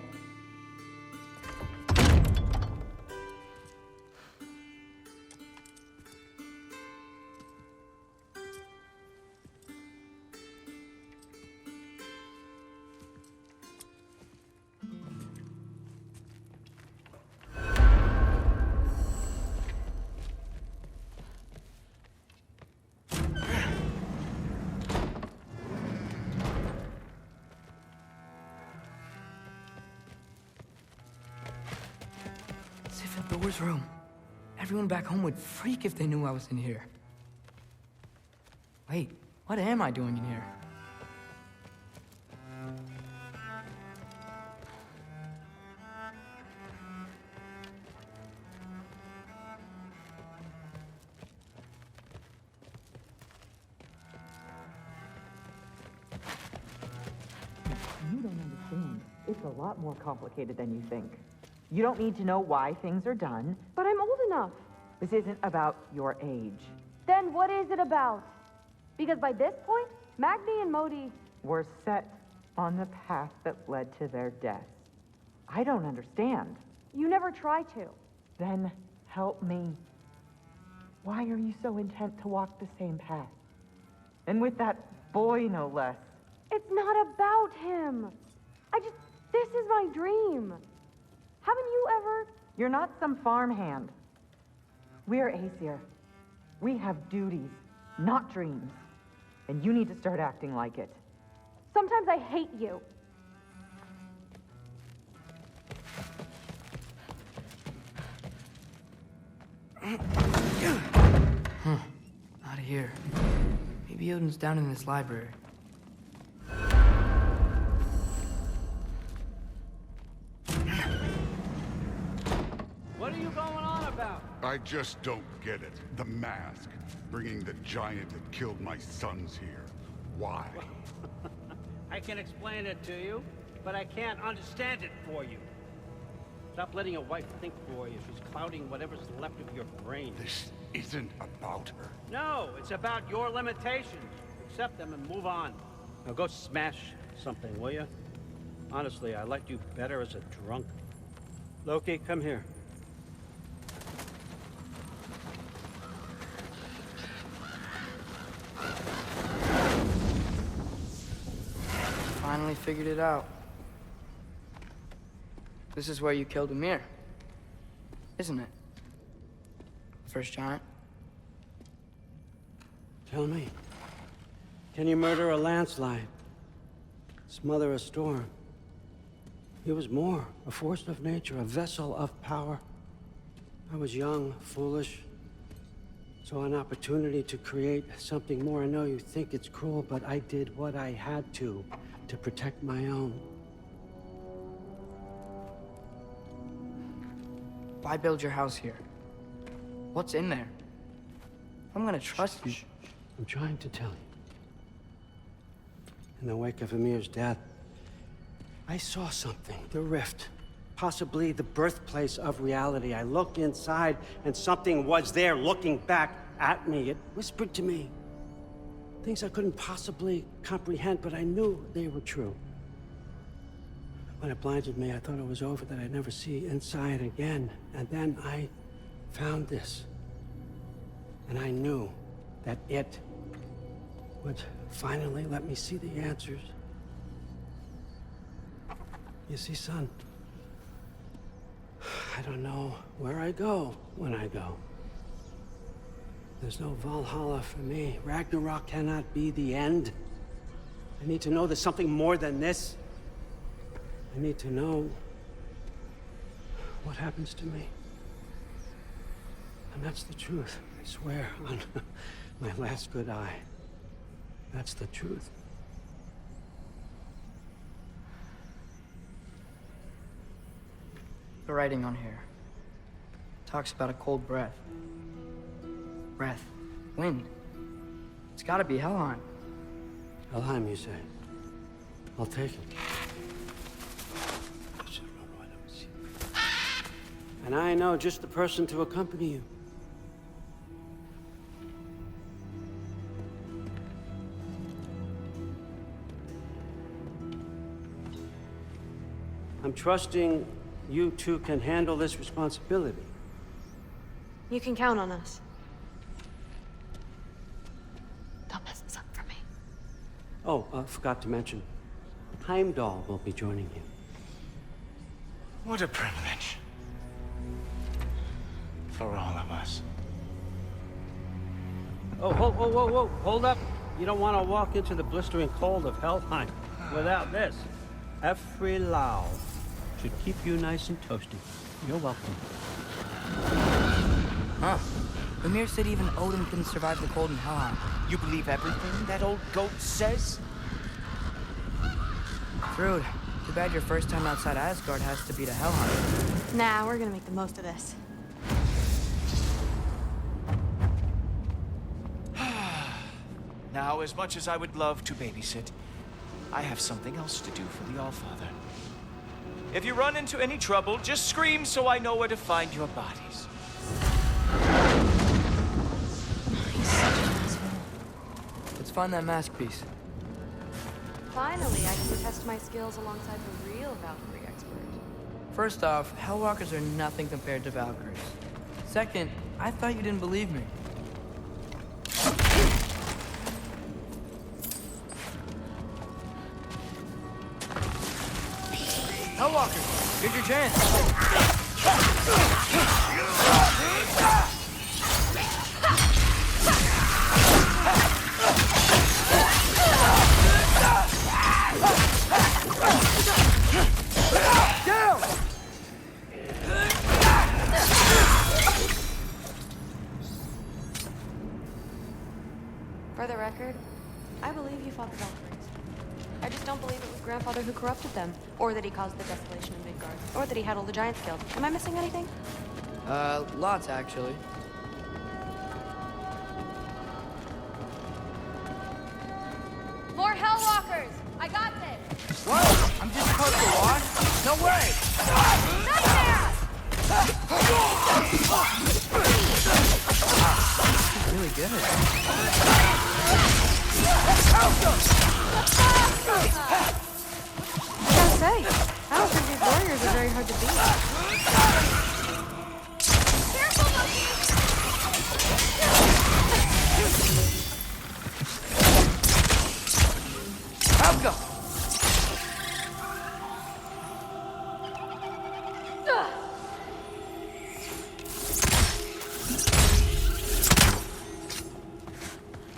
Thor's room. Everyone back home would freak if they knew I was in here. Wait, what am I doing in here? You don't understand. It's a lot more complicated than you think. You don't need to know why things are done. But I'm old enough. This isn't about your age. Then what is it about? Because by this point, Magni and Modi Were set on the path that led to their deaths. I don't understand. You never try to. Then help me. Why are you so intent to walk the same path? And with that boy, no less. It's not about him. This is my dream. Haven't you ever? You're not some farmhand. We're Aesir. We have duties, not dreams. And you need to start acting like it. Sometimes I hate you. Not here. Maybe Odin's down in this library. What are you going on about? I just don't get it. The mask. Bringing the giant that killed my sons here. Why? I can explain it to you, but I can't understand it for you. Stop letting your wife think for you. She's clouding whatever's left of your brain. This isn't about her. No, it's about your limitations. Accept them and move on. Now go smash something, will you? Honestly, I liked you better as a drunk. Loki, come here. Finally figured it out. This is where you killed Ymir, isn't it? First giant. Tell me, can you murder a landslide? Smother a storm? He was more, a force of nature, a vessel of power. I was young, foolish, saw an opportunity to create something more. I know you think it's cruel, but I did what I had to protect my own. Why build your house here? What's in there? I'm gonna trust you. I'm trying to tell you. In the wake of Ymir's death, I saw something. The rift. Possibly the birthplace of reality. I looked inside, and something was there looking back at me. It whispered to me things I couldn't possibly comprehend, but I knew they were true. When it blinded me, I thought it was over, that I'd never see inside again. And then I found this. And I knew that it would finally let me see the answers. You see, son, I don't know where I go when I go. There's no Valhalla for me. Ragnarok cannot be the end. I need to know there's something more than this. I need to know what happens to me. And that's the truth, I swear, on my last good eye. That's the truth. The writing on here talks about a cold breath. Breath. Wind. It's gotta be Helheim. Helheim, you say? I'll take it. And I know just the person to accompany you. I'm trusting you two can handle this responsibility. You can count on us. Don't mess this up for me. Oh, forgot to mention, Heimdall will be joining you. What a privilege. For all of us. Oh, whoa, hold up. You don't want to walk into the blistering cold of Helheim without this. Every Lau should keep you nice and toasty. You're welcome. Huh. Ymir said even Odin couldn't survive the cold in Helheim. You believe everything that old goat says? Rude. Too bad your first time outside Asgard has to be to Helheim. Nah, we're gonna make the most of this. Now, as much as I would love to babysit, I have something else to do for the Allfather. If you run into any trouble, just scream so I know where to find your bodies. Let's find that masterpiece. Finally, I can test my skills alongside the real Valkyrie expert. First off, Hellwalkers are nothing compared to Valkyries. Second, I thought you didn't believe me. Hellwalkers, here's your chance. Down! For the record, I believe you fought the Valkyries. I just don't believe it was Grandfather who corrupted them, or that he caused the desolation of Midgard, or that he had all the giants killed. Am I missing anything? Lots actually. More Hellwalkers! I got this! What? I'm just supposed to watch? No way! He's really good at it. I gotta say, I don't think these warriors are very hard to beat. Careful, I'll go!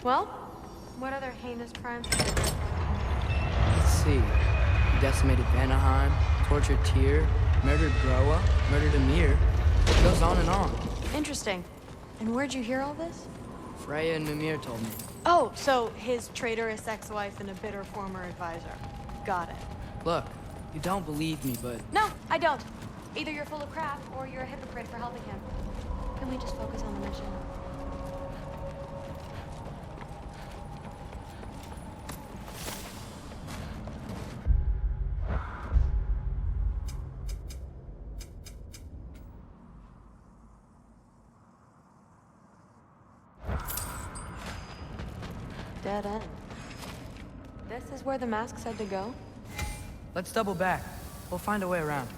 Well, what other heinous crimes did you do? Let's see. He decimated Vanaheim, tortured Týór, murdered Groa, murdered Ymir. It goes on and on. Interesting. And where'd you hear all this? Freya and Ymir told me. Oh, so his traitorous ex-wife and a bitter former advisor. Got it. Look, you don't believe me, but... No, I don't. Either you're full of crap, or you're a hypocrite for helping him. Can we just focus on the mission? Dead end. This is where the mask said to go? Let's double back. We'll find a way around.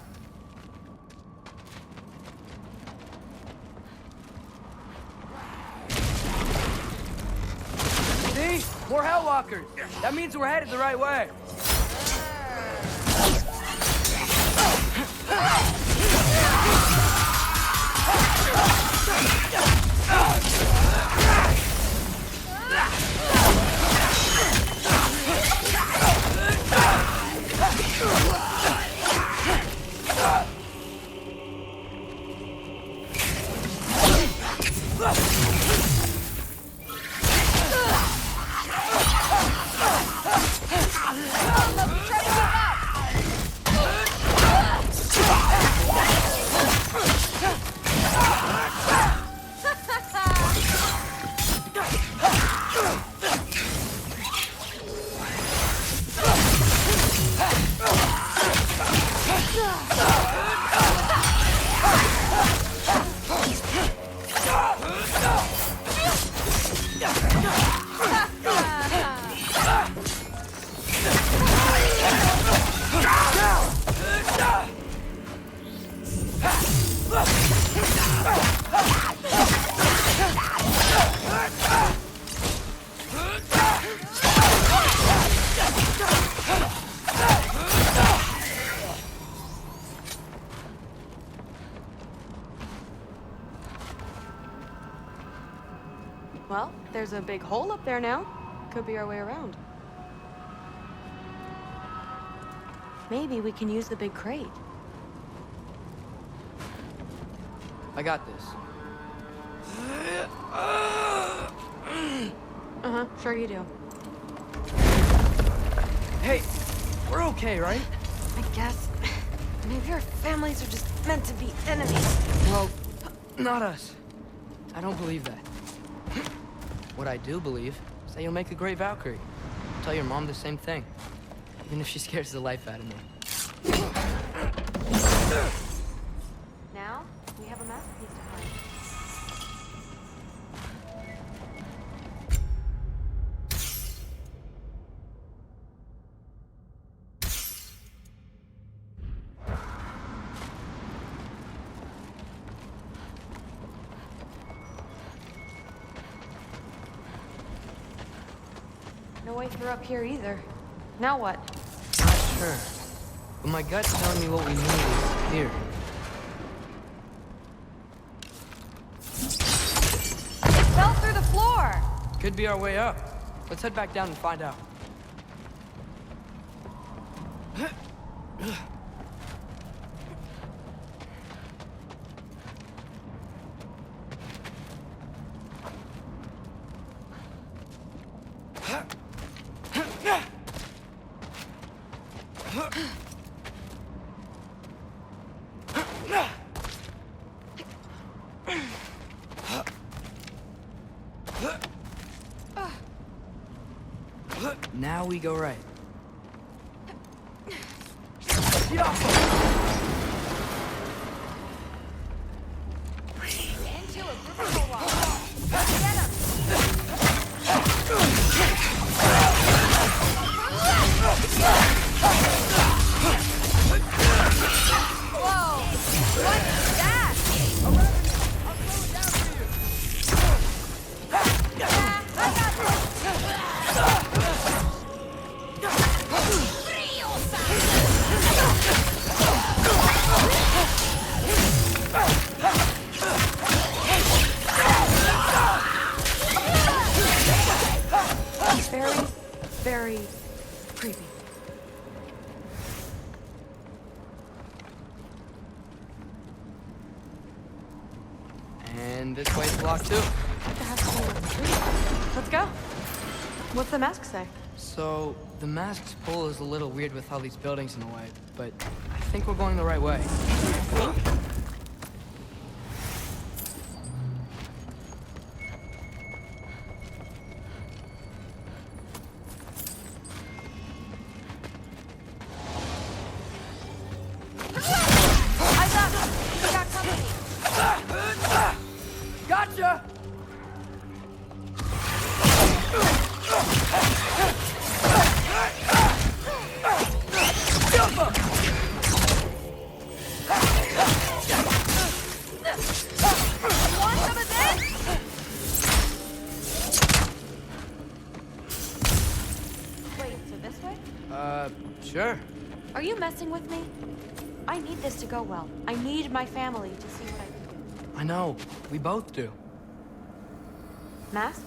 See? More Hellwalkers! That means we're headed the right way. Well, there's a big hole up there now. Could be our way around. Maybe we can use the big crate. I got this. Uh-huh, sure you do. Hey, we're okay, right? I guess. Maybe our families are just meant to be enemies. Well, not us. I don't believe that. What I do believe is that you'll make a great Valkyrie. Tell your mom the same thing, even if she scares the life out of me. Now, we have a masterpiece to find. No way through up here either. Now what? Not sure. But my gut's telling me what we need is here. It fell through the floor! Could be our way up. Let's head back down and find out. Now we go right. Get off him! Into a group of Get him! Whoa! What is that? I'll slow it down for you. I got this. Very, very creepy. And this way's blocked too. Let's go. What's the mask say? So, the mask's pull is a little weird with all these buildings in the way, but I think we're going the right way. Gotcha! Jump him! Want some of this? Wait, so this way? Sure. Are you messing with me? I need this to go well. I need my family to see what I can do. I know. We both do. Mask?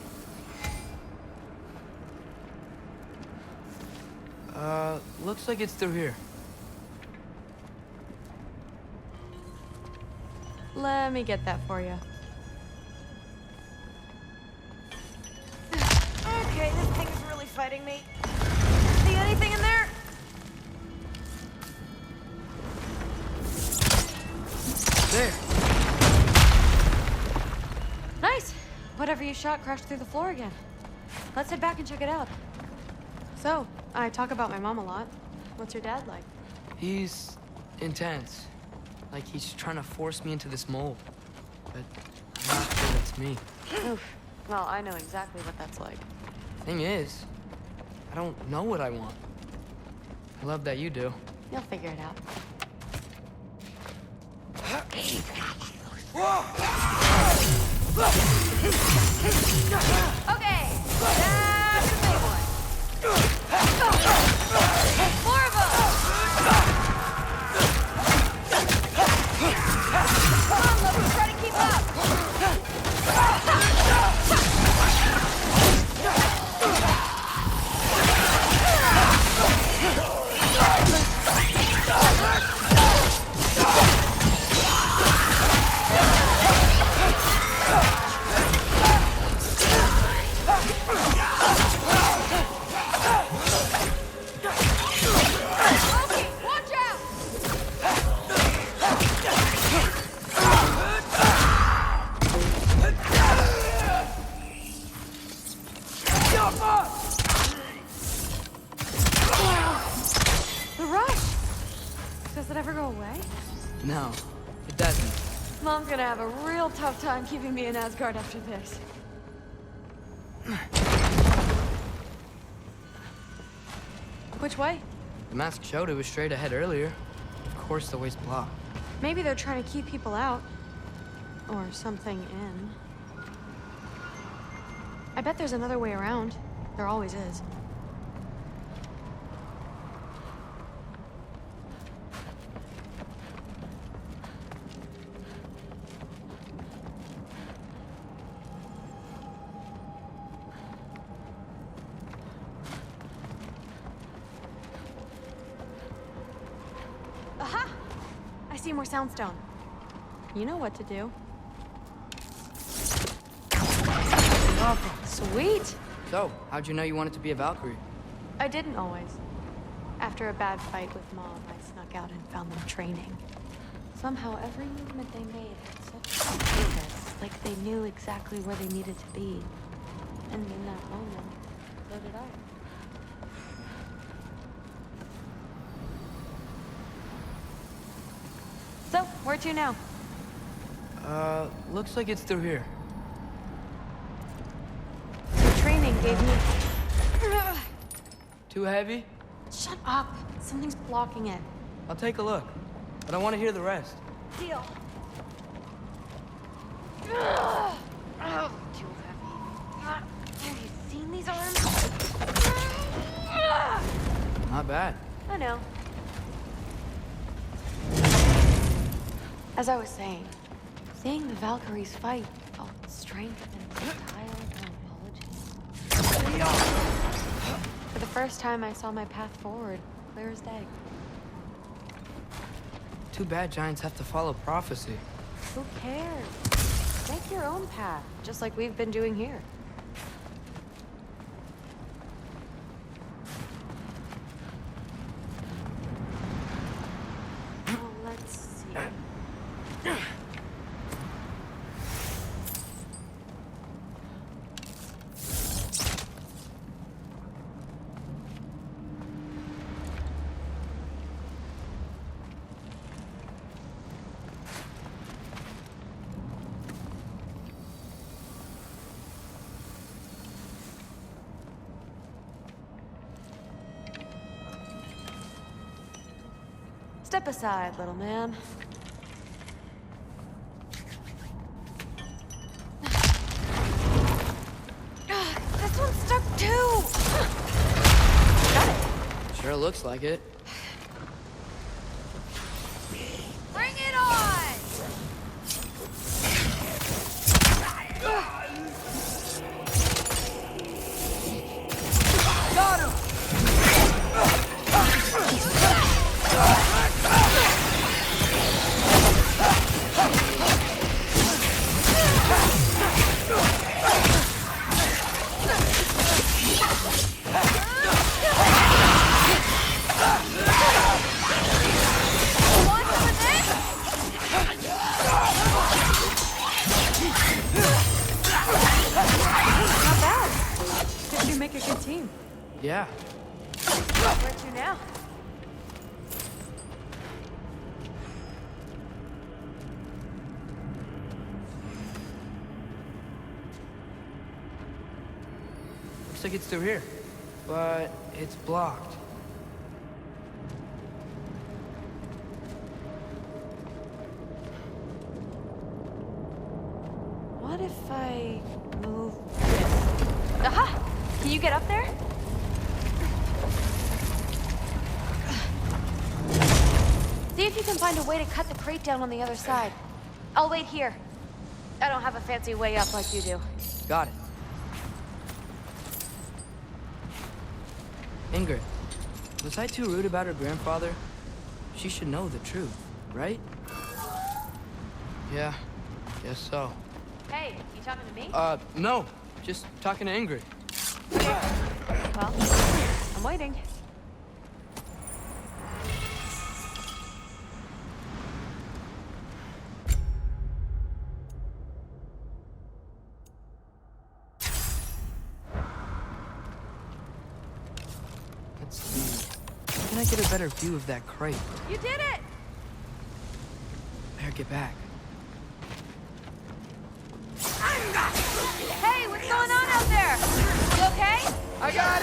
Looks like it's through here. Let me get that for you. Okay, this thing is really fighting me. See anything in there? There. Nice! Whatever you shot crashed through the floor again. Let's head back and check it out. So, I talk about my mom a lot. What's your dad like? He's intense. Like he's trying to force me into this mold. But I'm not sure it's me. Oof. Well, I know exactly what that's like. Thing is, I don't know what I want. I love that you do. You'll figure it out. Okay, that's the big one. More of them! Come on, Loki, try to keep up! No, it doesn't. Mom's gonna have a real tough time keeping me in Asgard after this. Which way? The mask showed it was straight ahead earlier. Of course the way's blocked. Maybe they're trying to keep people out. Or something in. I bet there's another way around. There always is. Aha! I see more soundstone. You know what to do. Sweet! So, how'd you know you wanted to be a Valkyrie? I didn't always. After a bad fight with Mom, I snuck out and found them training. Somehow, every movement they made had such purpose, like they knew exactly where they needed to be. And in that moment, so did I. So, where to now? Looks like it's through here. The training gave me... Too heavy? Shut up! Something's blocking it. I'll take a look, but I want to hear the rest. Deal. Oh, too heavy. Have you seen these arms? Not bad. I know. As I was saying, seeing the Valkyries fight felt strength and style and apology. For the first time, I saw my path forward, clear as day. Too bad giants have to follow prophecy. Who cares? Make your own path, just like we've been doing here. Step aside, little man. This one's stuck too! Got it. Sure looks like it. Bring it on! Got him! Not bad. Did you make a good team? Yeah. Where to now? Looks like it's through here. But it's blocked. What if I move this? Aha! Can you get up there? See if you can find a way to cut the crate down on the other side. I'll wait here. I don't have a fancy way up like you do. Got it. Ingrid, was I too rude about her grandfather? She should know the truth, right? Yeah, guess so. Hey, you talking to me? No. Just talking to Ingrid. Well, I'm waiting. Let's see. How can I get a better view of that crate? You did it! Better get back. Hey, what's going on out there? You okay? I got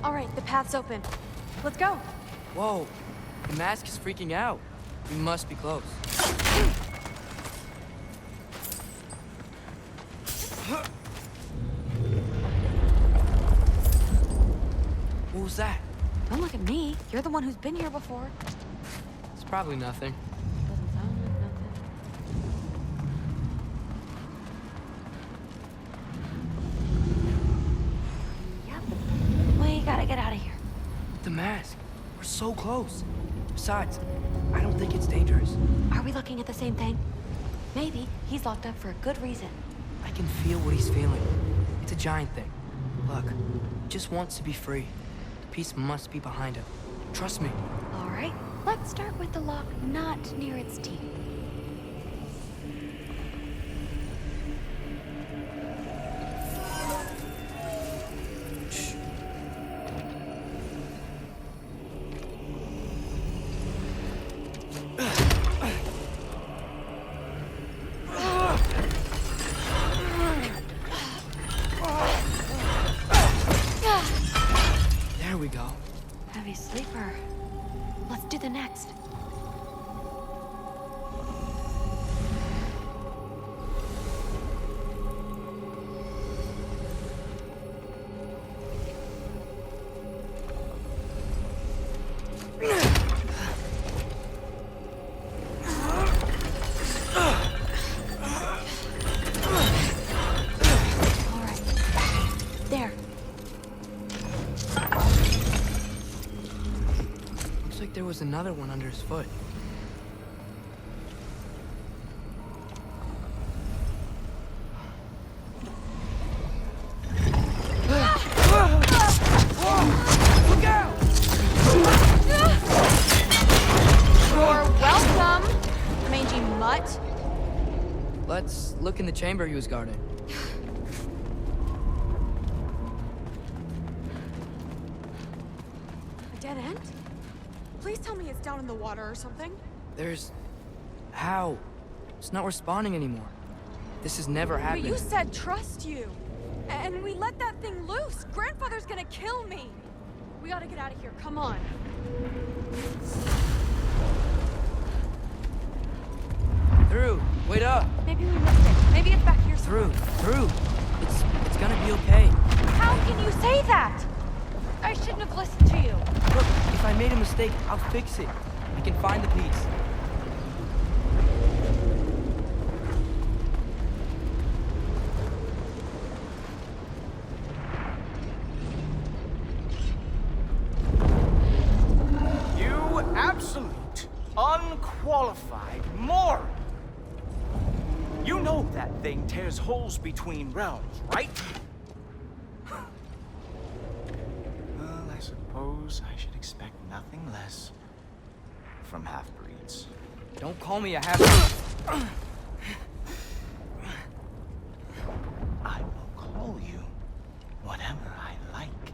All right, the path's open. Let's go. Whoa, the mask is freaking out. We must be close. What was that? Don't look at me. You're the one who's been here before. It's probably nothing. Doesn't sound like nothing. Yep. We gotta get out of here. The mask. We're so close. Besides, I don't think it's dangerous. Are we looking at the same thing? Maybe he's locked up for a good reason. I can feel what he's feeling. It's a giant thing. Look, he just wants to be free. The peace must be behind him. Trust me. All right, let's start with the lock not near its teeth. like there was another one under his foot. Look out! You're welcome, mangy mutt. Let's look in the chamber he was guarding. A dead end? Please tell me it's down in the water or something. There's... How? It's not responding anymore. This has never happened. But you said trust you. And we let that thing loose. Grandfather's gonna kill me. We gotta get out of here. Come on. Through. Wait up. Maybe we missed it. Maybe it's back here somewhere. Through. It's gonna be okay. How can you say that? I shouldn't have listened to you. Look, if I made a mistake, I'll fix it. I can find the piece. You absolute, unqualified moron! You know that thing tears holes between realms, right? Well, I suppose I should expect nothing less from half-breeds. Don't call me a half-breed. I will call you whatever I like,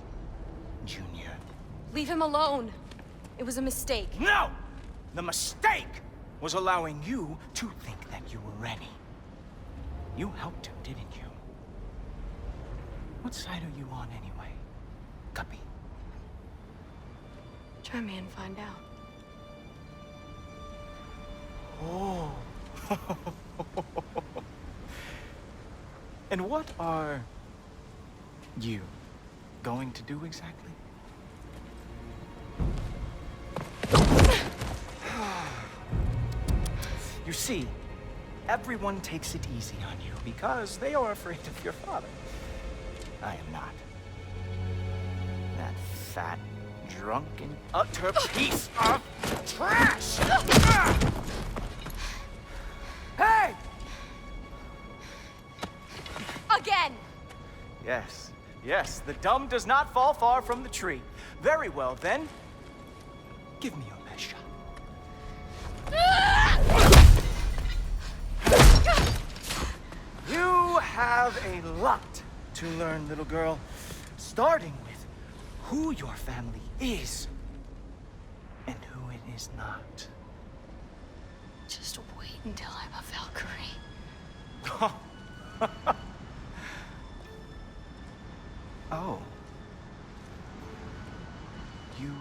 Junior. Leave him alone. It was a mistake. No! The mistake was allowing you to think that you were ready. You helped him, didn't you? What side are you on anyway, Guppy? Try me and find out. Oh. And what are you going to do exactly? You see, everyone takes it easy on you because they are afraid of your father. I am not. That fat, drunken, utter piece of trash! Hey! Again! Yes, yes, the dumb does not fall far from the tree. Very well, then. Give me your best shot. You have a lot to learn, little girl. Starting with who your family is and who it is not. Just wait until I'm a Valkyrie. Oh. You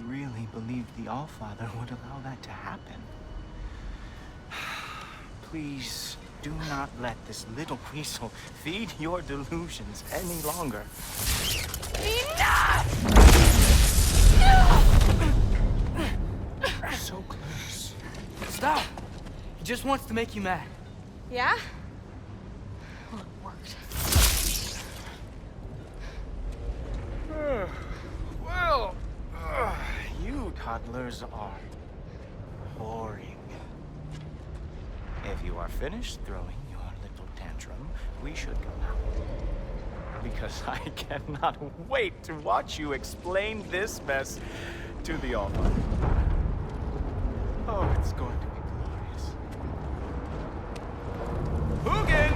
really believed the Allfather would allow that to happen? Please do not let this little weasel feed your delusions any longer. Enough! So close. Stop! He just wants to make you mad. Yeah? Well, it worked. Well, you toddlers are boring. If you are finished throwing your little tantrum, we should go now. Because I cannot wait to watch you explain this mess to the Allfather. Oh, it's going to be glorious. Hugin!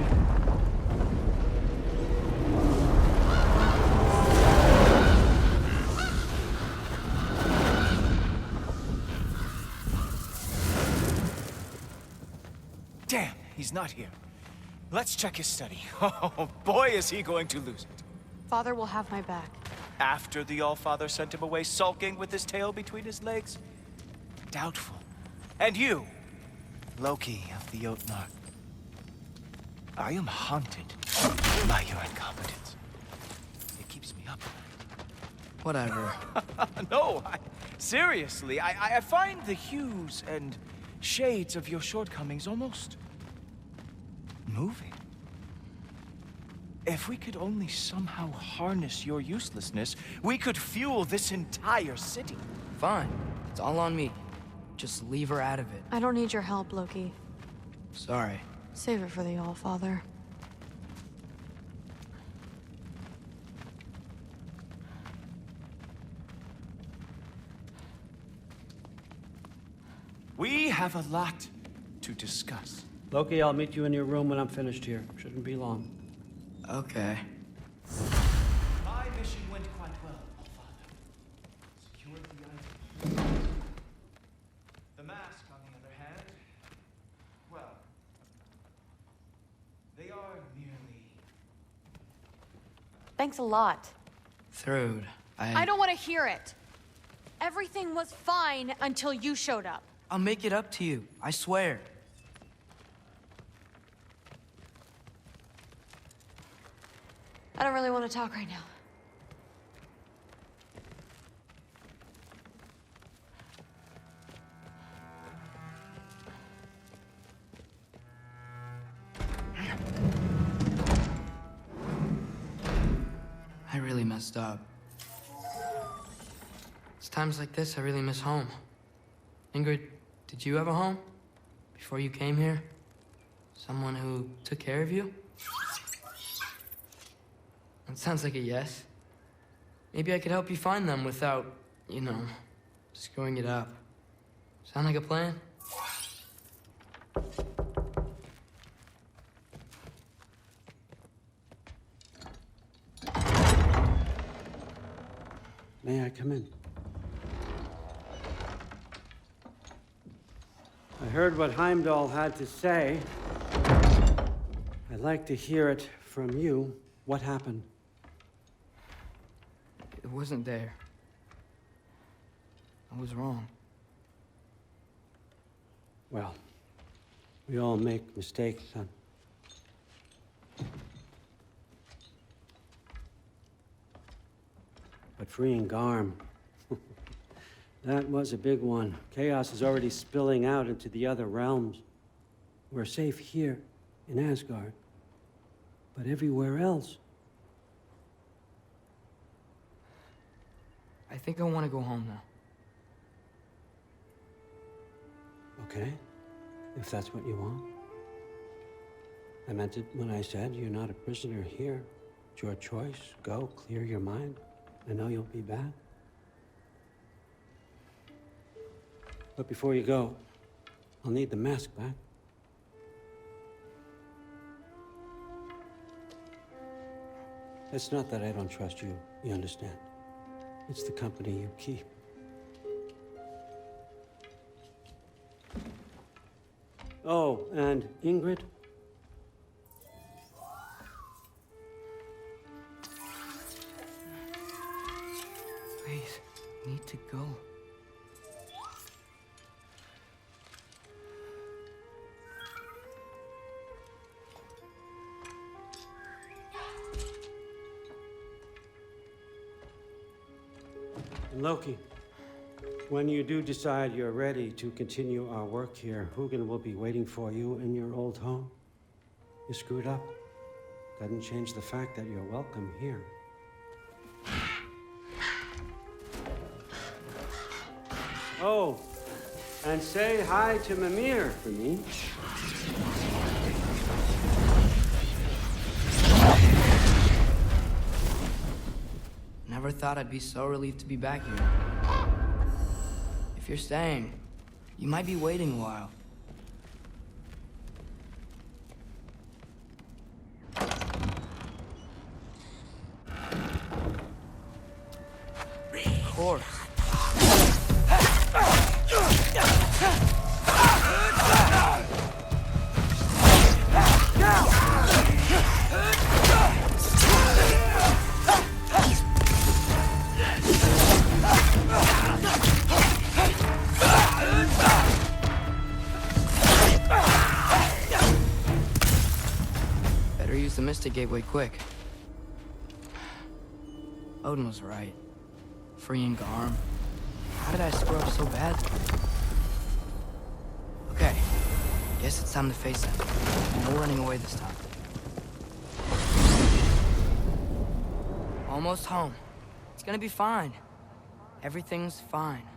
Damn, he's not here. Let's check his study. Oh, boy, is he going to lose it. Father will have my back. After the Allfather sent him away sulking with his tail between his legs? Doubtful. And you, Loki of the Jotnar. I am haunted by your incompetence. It keeps me up. Whatever. No, seriously, I find the hues and shades of your shortcomings almost moving. If we could only somehow harness your uselessness, we could fuel this entire city. Fine. It's all on me. Just leave her out of it. I don't need your help, Loki. Sorry. Save it for the All-Father. We have a lot to discuss. Loki, I'll meet you in your room when I'm finished here. Shouldn't be long. Okay. My mission went quite well, All-Father. Secured the item. The mask, on the other hand, well, they are merely... Thanks a lot. Thrud, I don't want to hear it. Everything was fine until you showed up. I'll make it up to you. I swear. I don't really want to talk right now. I really messed up. It's times like this I really miss home. Ingrid, did you have a home? Before you came here? Someone who took care of you? That sounds like a yes. Maybe I could help you find them without, you know, screwing it up. Sound like a plan? May I come in? I heard what Heimdall had to say. I'd like to hear it from you. What happened? It wasn't there. I was wrong. Well, we all make mistakes, son. But freeing Garm, that was a big one. Chaos is already spilling out into the other realms. We're safe here in Asgard, but everywhere else. I think I want to go home now. Okay, if that's what you want. I meant it when I said you're not a prisoner here. It's your choice. Go, clear your mind. I know you'll be back. But before you go, I'll need the mask back. It's not that I don't trust you, you understand? It's the company you keep. Oh, and Ingrid? Please, I need to go. Loki, when you do decide you're ready to continue our work here, Hugin will be waiting for you in your old home. You screwed up. Doesn't change the fact that you're welcome here. Oh, and say hi to Mimir for me. Never thought I'd be so relieved to be back here. If you're staying, you might be waiting a while. Of course. The Mystic Gateway quick. Odin was right. Freeing Garm. How did I screw up so bad? Okay. Guess it's time to face it. No running away this time. Almost home. It's gonna be fine. Everything's fine.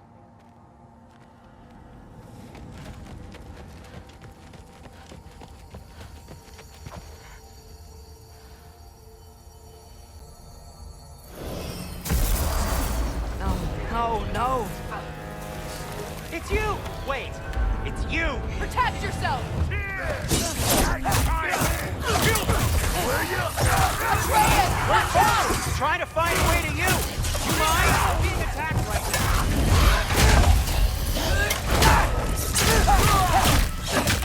You! Protect yourself! We're fine! Trying to find a way to you! You mind? I'm being attacked right now.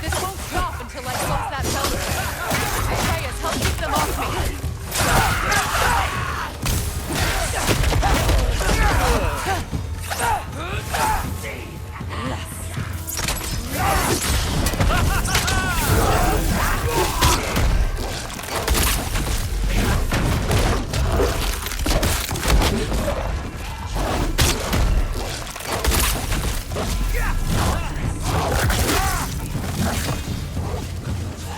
This won't stop until I close that building. Atreus, help keep them off me.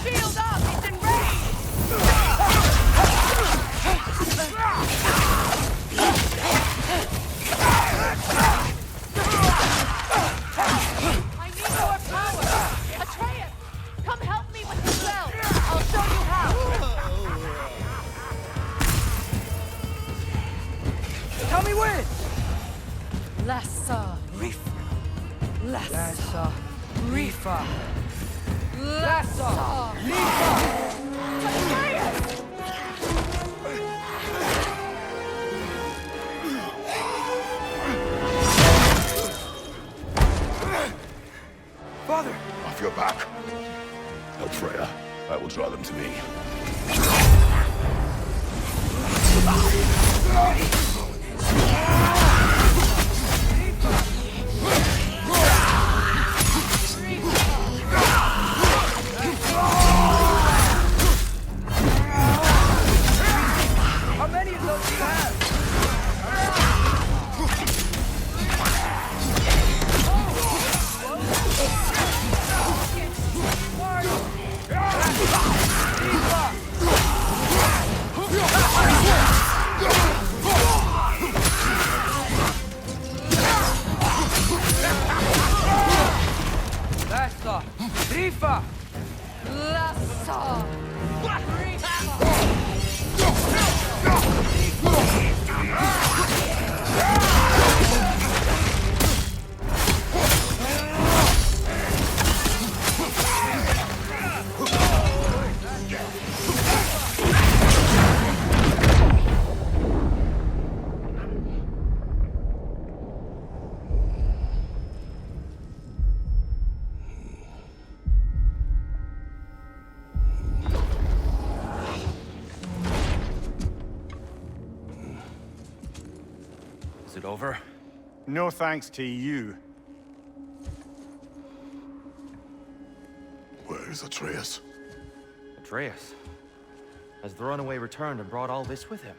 Shield up! It's enraged! I need more power! Atreus! Come help me with the spell! I'll show you how! Tell me when! Lessa Rifa. Lassa Rifa. Lassa Father! Off your back. Help Freya. I will draw them to me. How many of those do you have? Lassa Rifa. Lassa Is it over? No thanks to you. Where is Atreus? Atreus? Has the runaway returned and brought all this with him?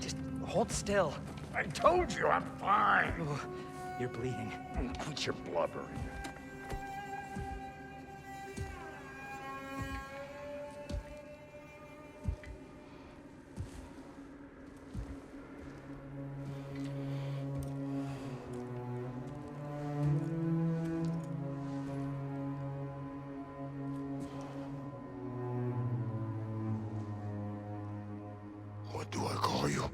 Just hold still. I told you I'm fine. Oh, you're bleeding. Quit your blubbering. What do I call you?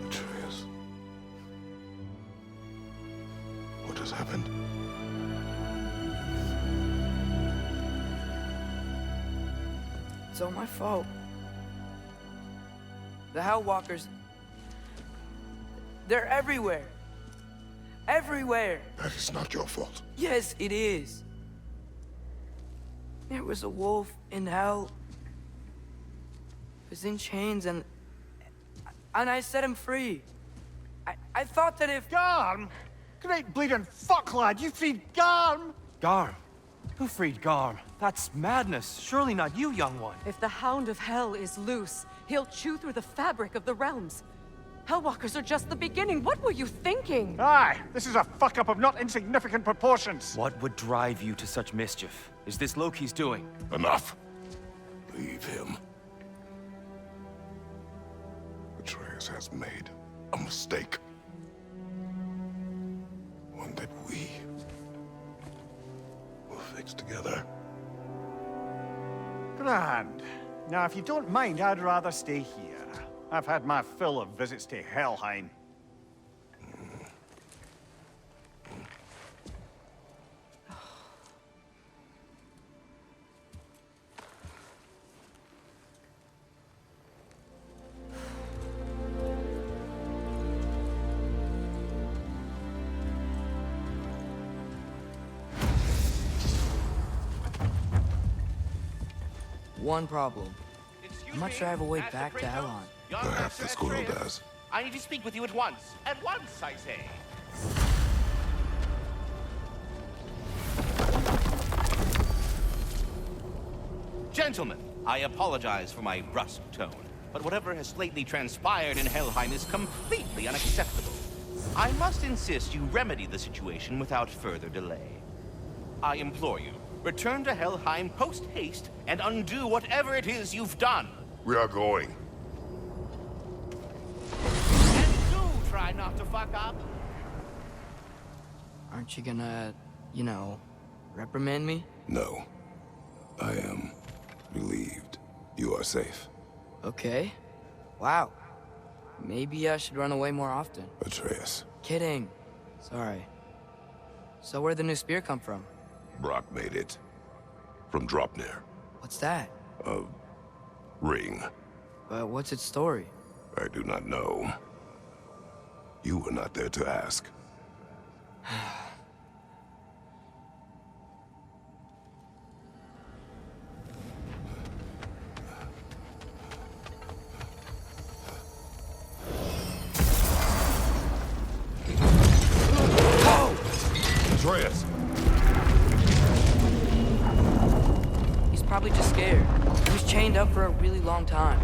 Atreus. What has happened? It's all my fault. The Hellwalkers... they're everywhere. Everywhere. That is not your fault. Yes, it is. There was a wolf in hell. He was in chains and I set him free. I thought that if... Garm? Great bleeding fuck, lad, you feed Garm? Garm? Who freed Garm? That's madness. Surely not you, young one. If the Hound of Hell is loose, he'll chew through the fabric of the realms. Hellwalkers are just the beginning. What were you thinking? Aye, this is a fuck-up of not insignificant proportions. What would drive you to such mischief? Is this Loki's doing? Enough. Leave him. Atreus has made a mistake. One that we will fix together. Grand. Now, if you don't mind, I'd rather stay here. I've had my fill of visits to Helheim. One problem. I'm not sure I have a way back to Elon. Perhaps the squirrel does. I need to speak with you at once. At once, I say. Gentlemen, I apologize for my brusque tone, but whatever has lately transpired in Helheim is completely unacceptable. I must insist you remedy the situation without further delay. I implore you, return to Helheim post-haste and undo whatever it is you've done. We are going. And do try not to fuck up. Aren't you gonna, you know, reprimand me? No. I am relieved. You are safe. Okay. Wow. Maybe I should run away more often. Atreus. Kidding. Sorry. So where'd the new spear come from? Brock made it. From Dropnir. What's that? A ring. But what's its story? I do not know. You were not there to ask. Atreus! He's probably just scared. He was chained up for a really long time.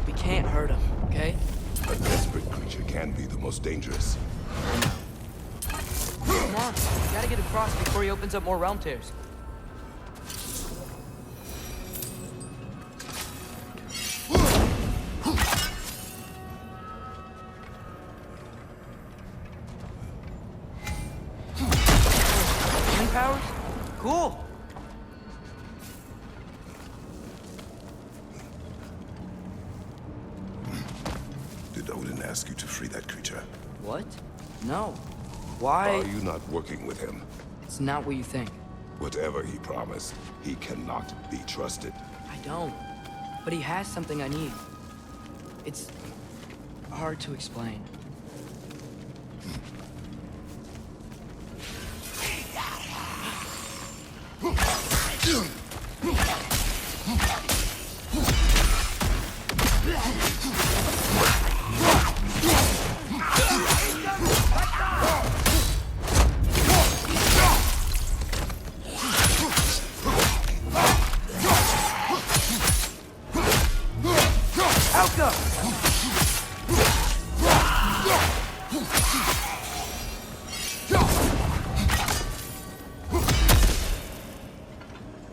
We can't hurt him, okay? A desperate creature can be the most dangerous. Come on, we gotta get across before he opens up more realm tears. Wind powers? Cool. Did Odin ask you to free that creature? What? No. Why? Are you not working with him? It's not what you think. Whatever he promised, he cannot be trusted. I don't. But he has something I need. It's hard to explain.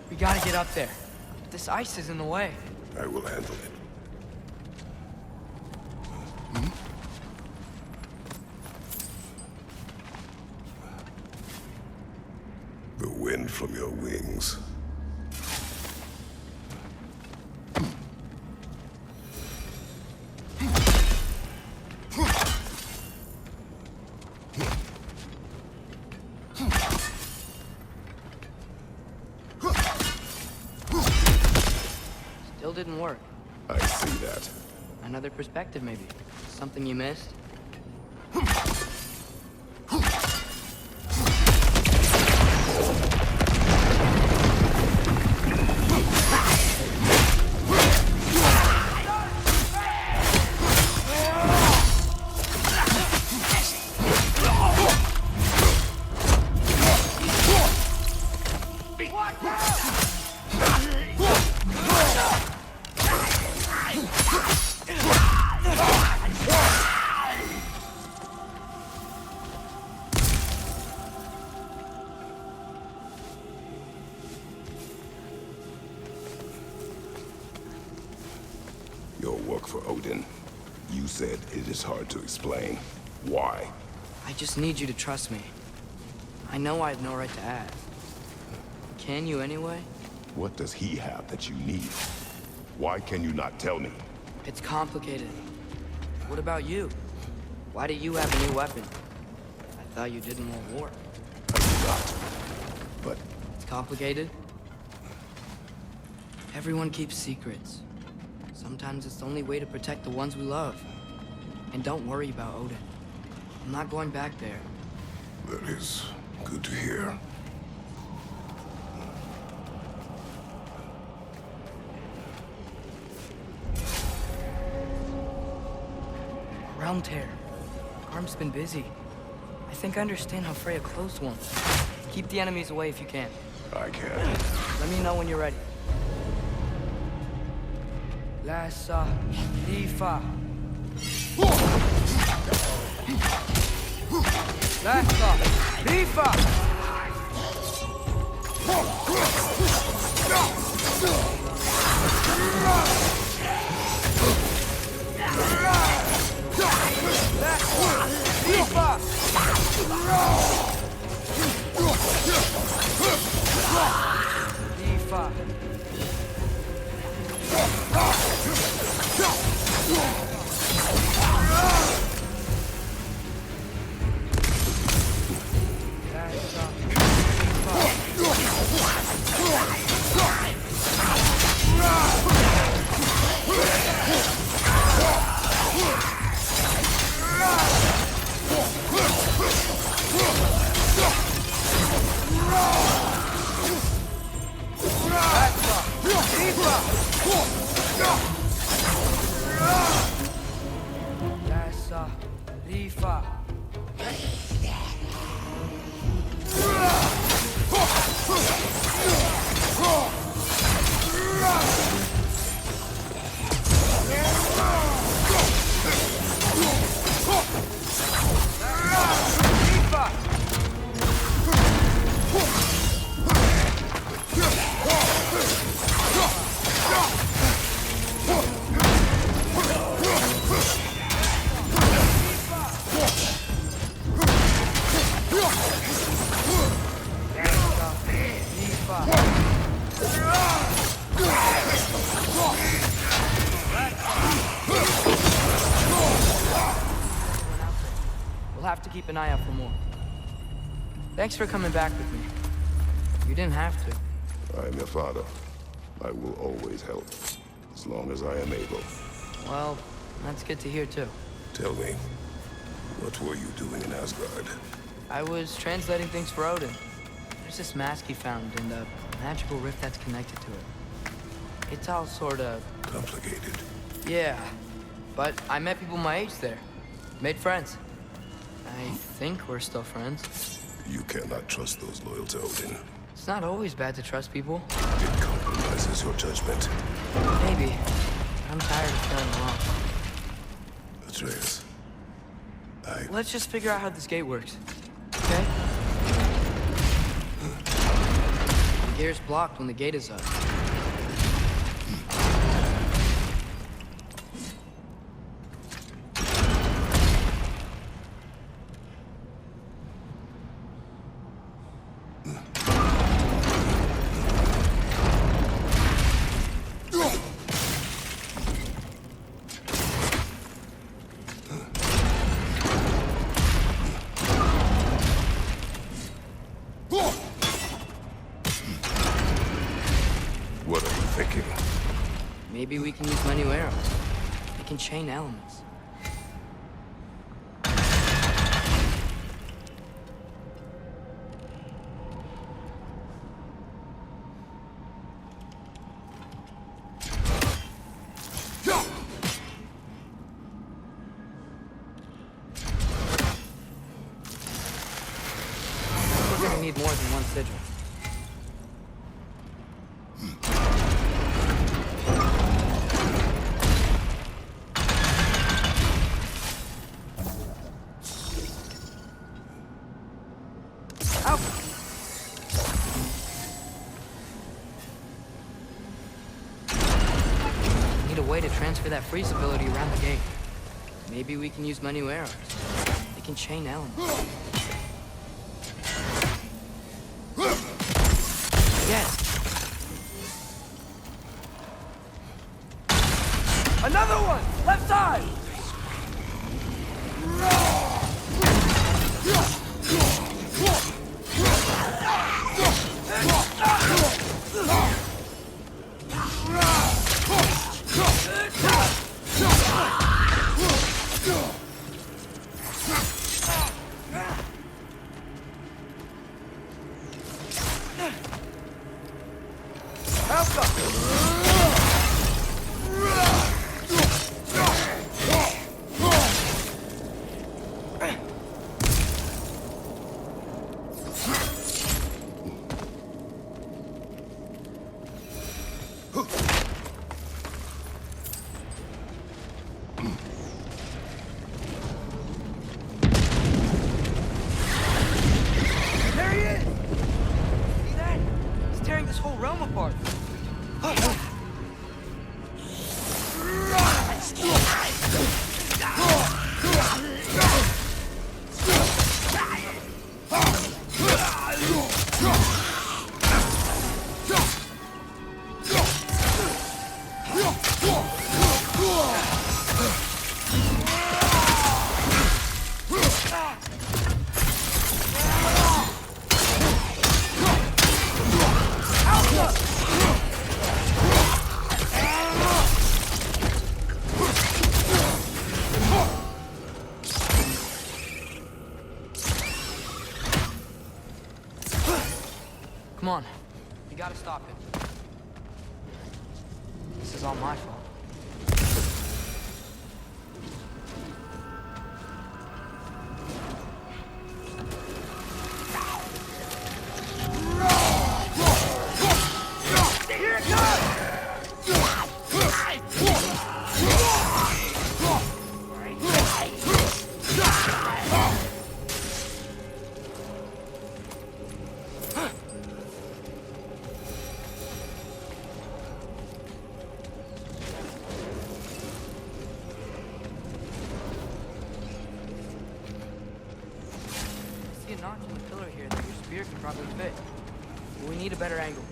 We gotta get up there. This ice is in the way. I will handle it. The wind from your wings. Still didn't work. I see that. Another perspective, maybe. Something you missed? Be quiet! said, it is hard to explain. Why? I just need you to trust me. I know I have no right to ask. Can you anyway? What does he have that you need? Why can you not tell me? It's complicated. What about you? Why do you have a new weapon? I thought you didn't want war. I do not. But... It's complicated? Everyone keeps secrets. Sometimes it's the only way to protect the ones we love. And don't worry about Odin. I'm not going back there. That is good to hear. Realm tear. Arm's been busy. I think I understand how Freya closed one. Keep the enemies away if you can. I can. Let me know when you're ready. Lassa Lifa. Lassa Lifa. We'll have to keep an eye out for more. Thanks for coming back with me. You didn't have to. I am your father. I will always help, as long as I am able. Well, that's good to hear too. Tell me, what were you doing in Asgard? I was translating things for Odin. There's this mask he found and a magical rift that's connected to it. It's all sort of... complicated. Yeah, but I met people my age there. Made friends. I think we're still friends. You cannot trust those loyal to Odin. It's not always bad to trust people. It compromises your judgment. Maybe. I'm tired of feeling alone. Atreus, Let's just figure out how this gate works. Okay? The gear's blocked when the gate is up. Maybe we can use my new arrows. They can chain elements. We're gonna need more than one sigil. Transfer that freeze ability around the gate. Maybe we can use my new arrows. They can chain elements. Yes. Another one! Left side! Come on. You gotta stop it. This is all my fault. Here it comes! See a notch in the pillar here that your spear can probably fit. But we need a better angle.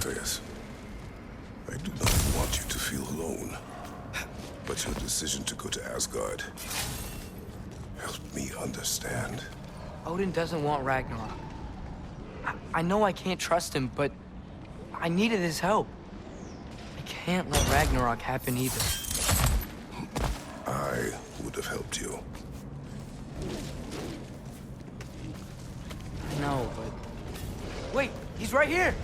Atreus, I do not want you to feel alone, but your decision to go to Asgard helped me understand. Odin doesn't want Ragnarok. I know I can't trust him, but I needed his help. I can't let Ragnarok happen either. I would have helped you. I know, but... Wait, he's right here!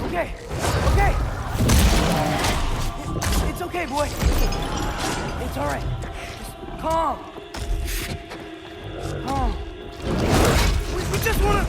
Okay, okay! It's okay, boy. It's all right. Just calm. Calm. We just wanna...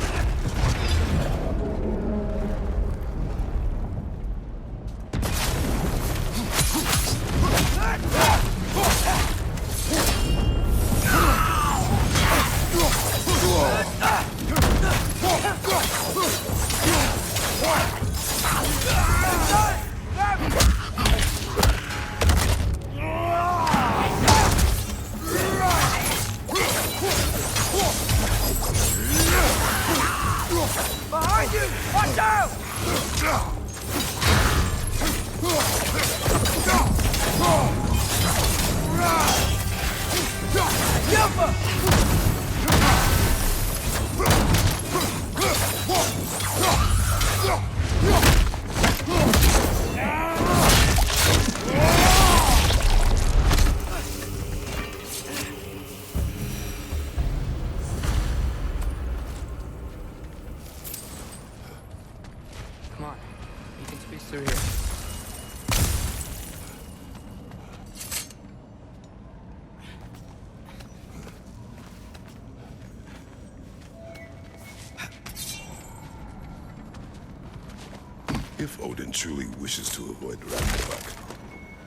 If Odin truly wishes to avoid Ragnarok,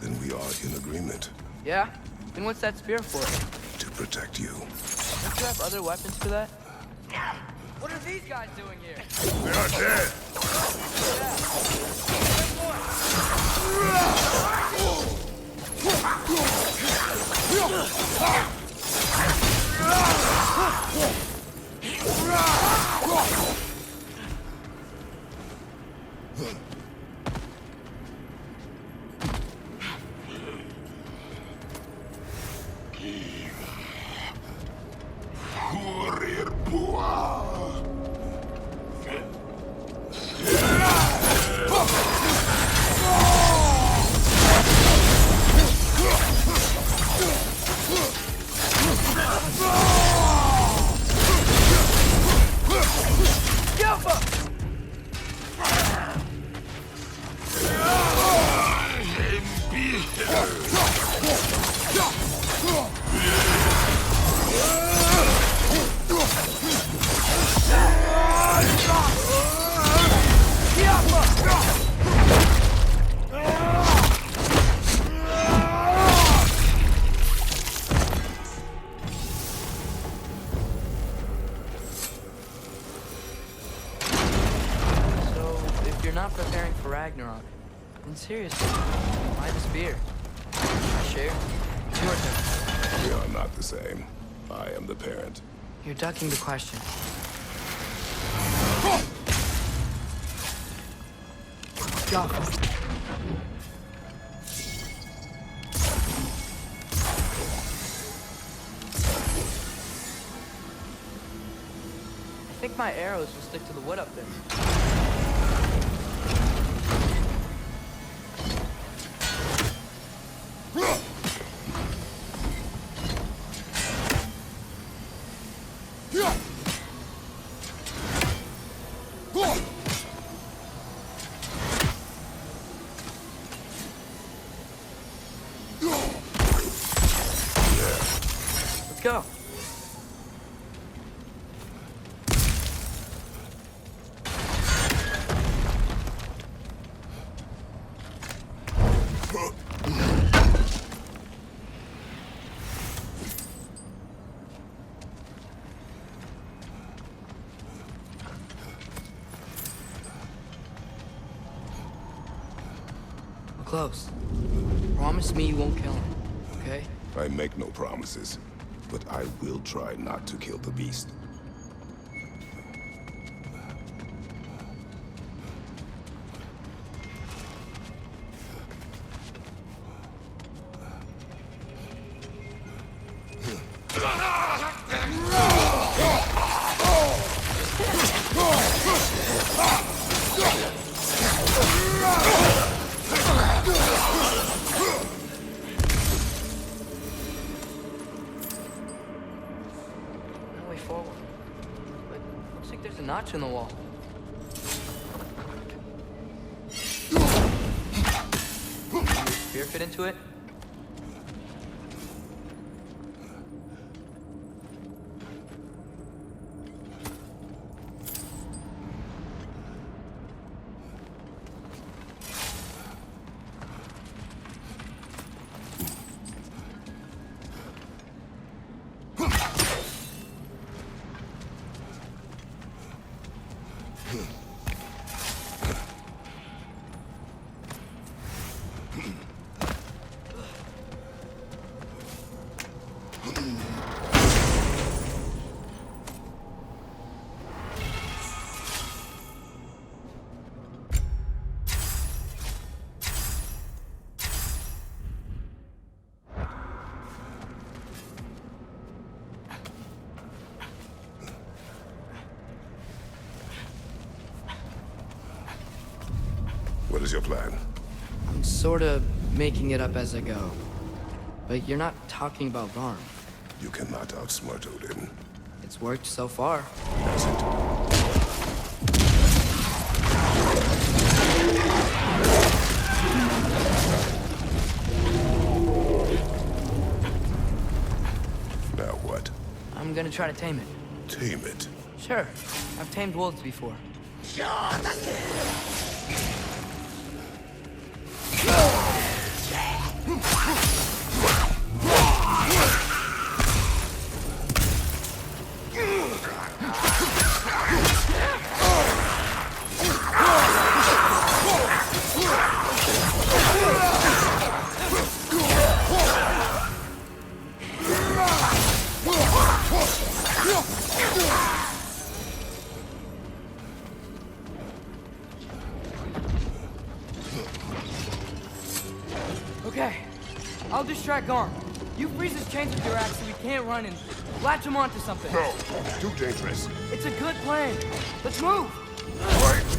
then we are in agreement. Yeah? Then what's that spear for? To protect you. Don't you have other weapons for that? What are these guys doing here? They are dead. Preparing for Ragnarok. And seriously, why the spear? I share. It's your turn. We are not the same. I am the parent. You're ducking the question. Drop it. I think my arrows will stick to the wood up there. Let's go. We're close. Promise me you won't kill him, okay? I make no promises, but I will try not to kill the beast. No way forward. But looks like there's a notch in the wall. Can your spear fit into it? What is your plan? I'm sort of making it up as I go. But you're not talking about Varm. You cannot outsmart Odin. It's worked so far. That's it. Now what? I'm gonna try to tame it. Tame it? Sure. I've tamed wolves before. back on. You freeze his chains with your axe so we can't run and latch him onto something. No, it's too dangerous. It's a good plan. Let's move. Wait.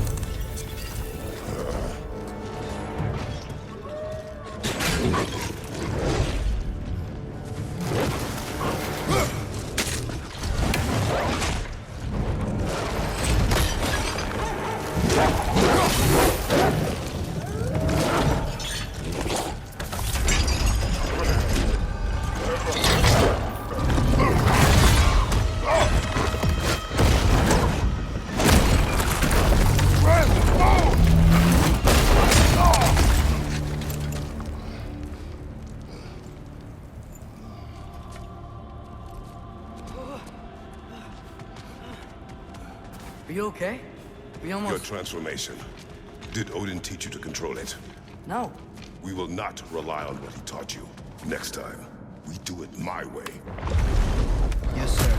Are you okay? We almost... Your transformation. Did Odin teach you to control it? No. We will not rely on what he taught you. Next time, we do it my way. Yes, sir.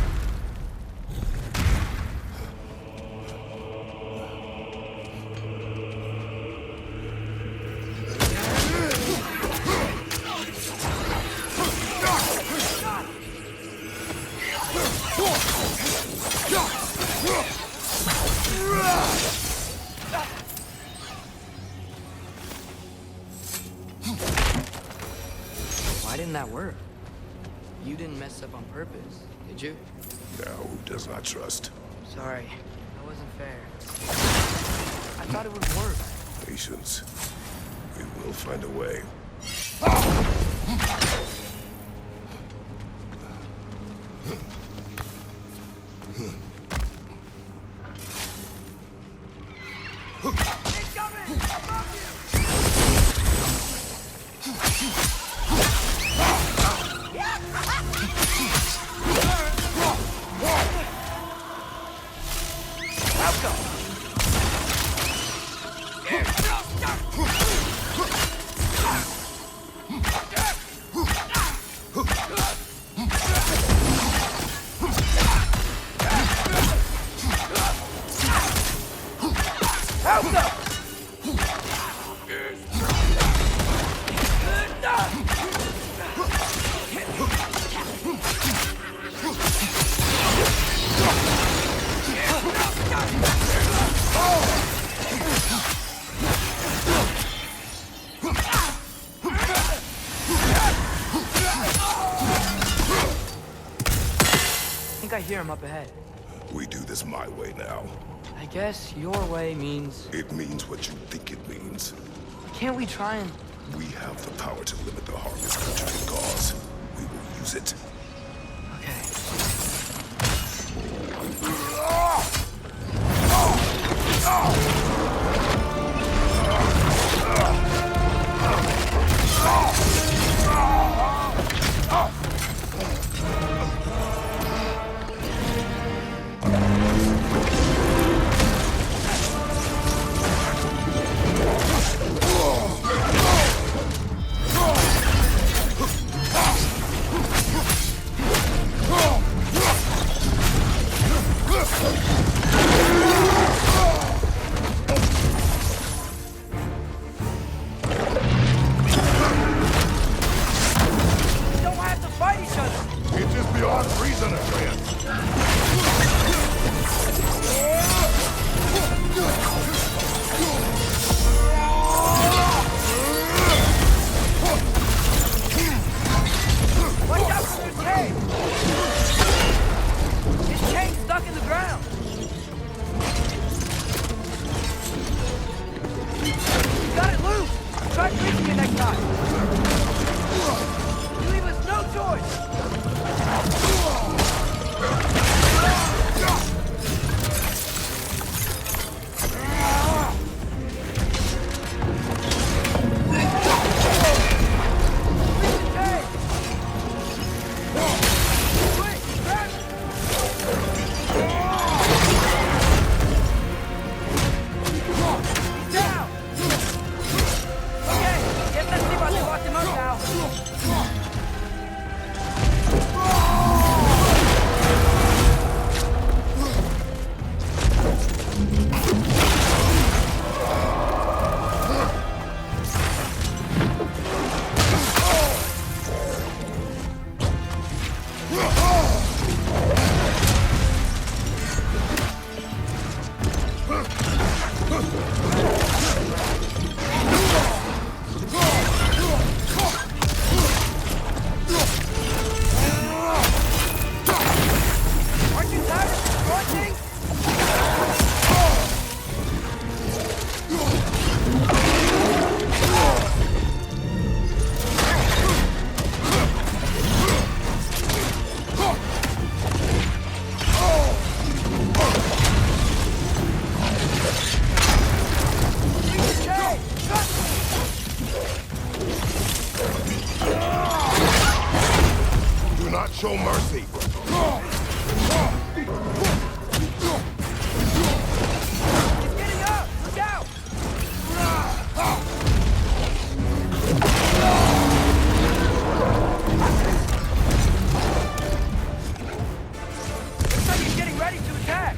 Why didn't that work? You didn't mess up on purpose, did you? Now, who does not trust? Sorry, that wasn't fair. I thought it would work. Patience. We will find a way. I hear him up ahead. We do this my way now. I guess your way means... It means what you think it means. Can't we try and... We have the power to limit the harm this country can cause. We will use it. show mercy. Getting up! Look out! Looks like he's getting ready to attack.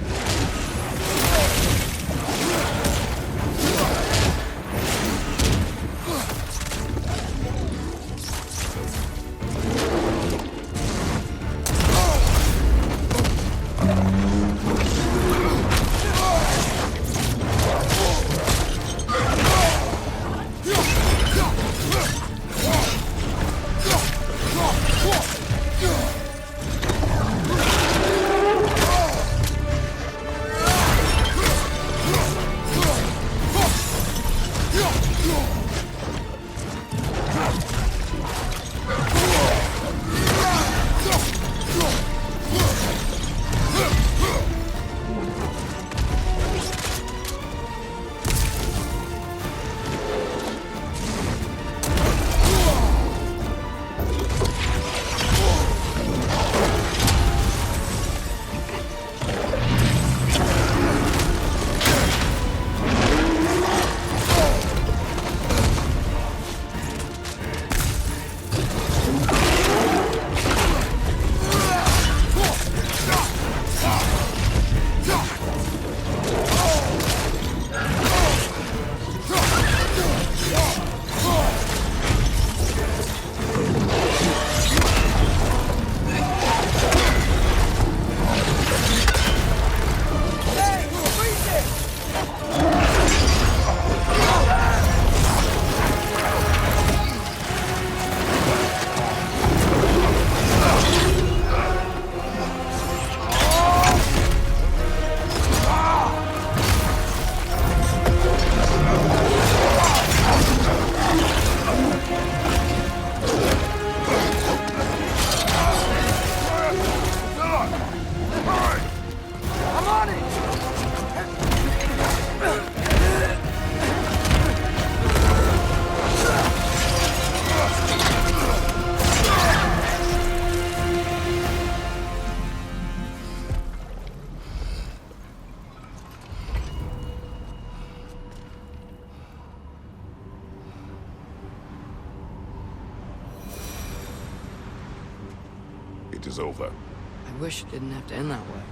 It is over. I wish it didn't have to end that way.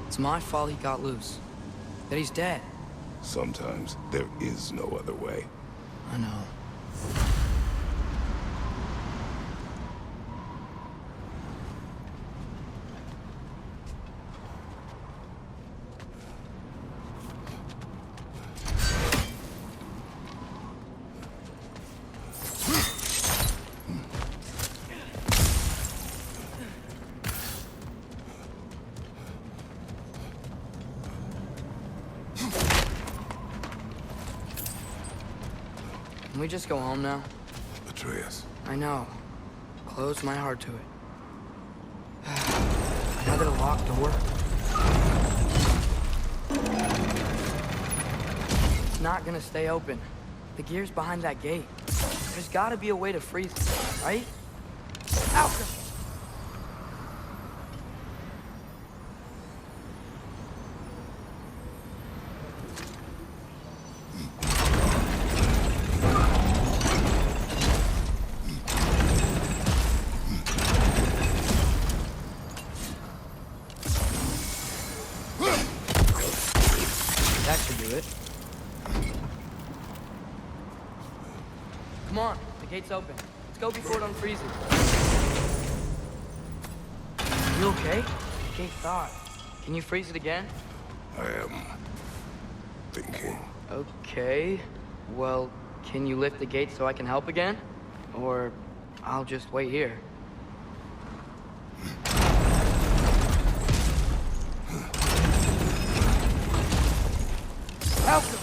It's my fault he got loose. That he's dead. Sometimes there is no other way. I know. Can we just go home now? Atreus. I know. Close my heart to it. Another locked door. It's not gonna stay open. The gear's behind that gate. There's gotta be a way to freeze it, right? Ow! That should do it. Come on, the gate's open. Let's go before it unfreezes. You okay? The gate thawed. Can you freeze it again? I am thinking. Okay. Well, can you lift the gate so I can help again? Or I'll just wait here. Help him!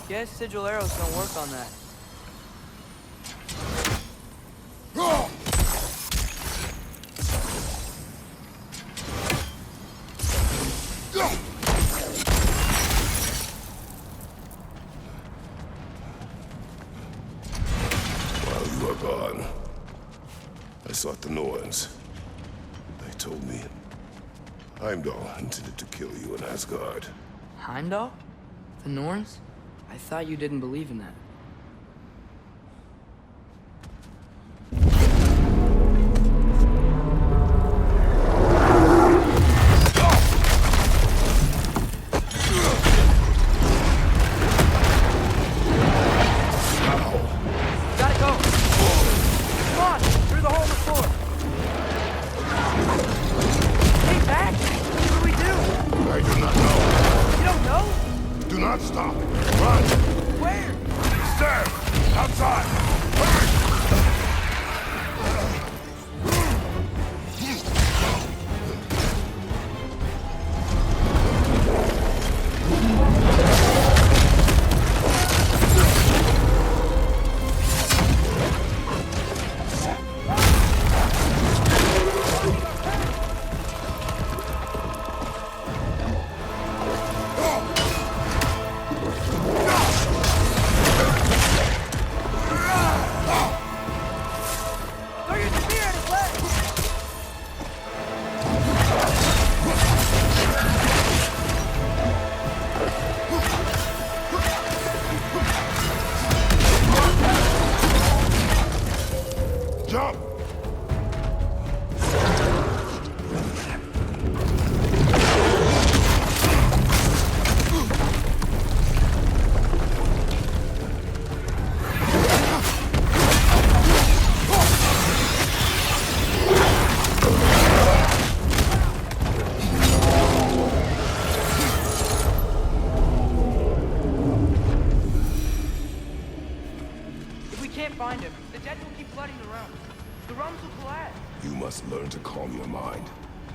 Guess sigil arrows don't work on that. While you gone. I sought the Norns. They told me Heimdall intended to kill you in Asgard. Heimdall? The Norns? I thought you didn't believe in that.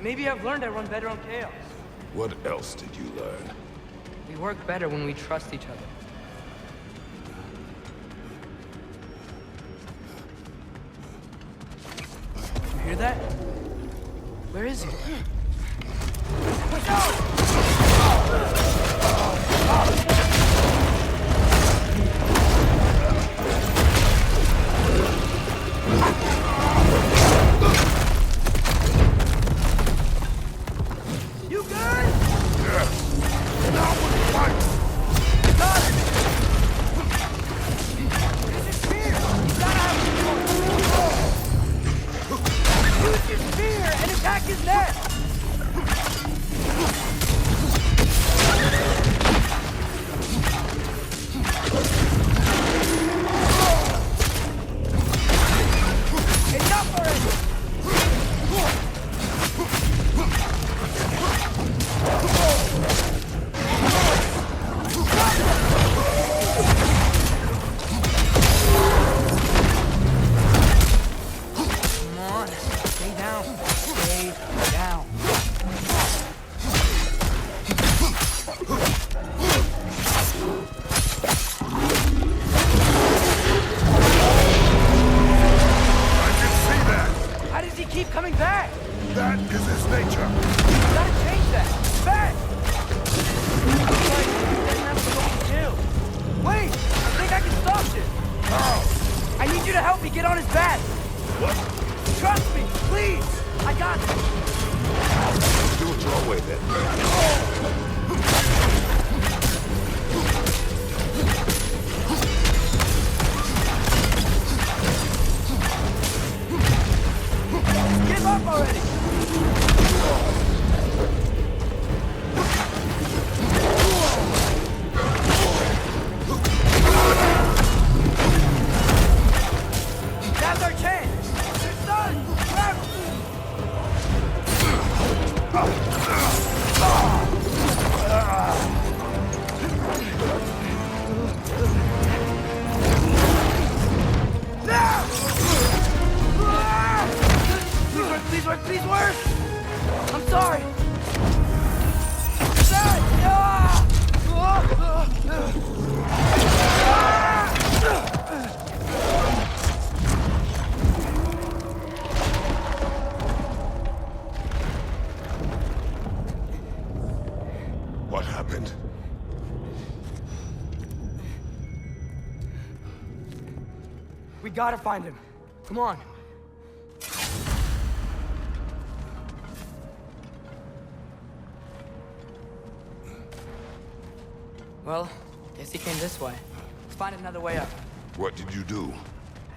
Maybe I've learned I run better on chaos. What else did you learn? We work better when we trust each other. You hear that? Where is he? We gotta find him. Come on. Well, guess he came this way. Let's find another way up. What did you do?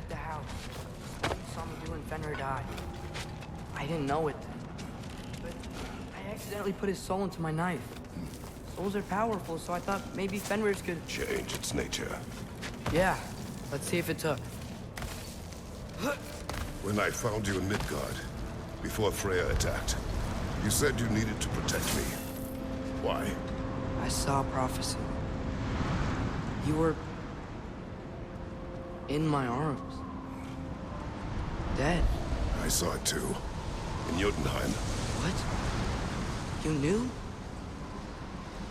At the house. What you saw me do when Fenrir died. I didn't know it then. But I accidentally put his soul into my knife. Souls are powerful, so I thought maybe Fenrir's could... Change its nature. Yeah. Let's see if it took. When I found you in Midgard, before Freya attacked, you said you needed to protect me. Why? I saw prophecy. You were... in my arms. Dead. I saw it too. In Jotunheim. What? You knew?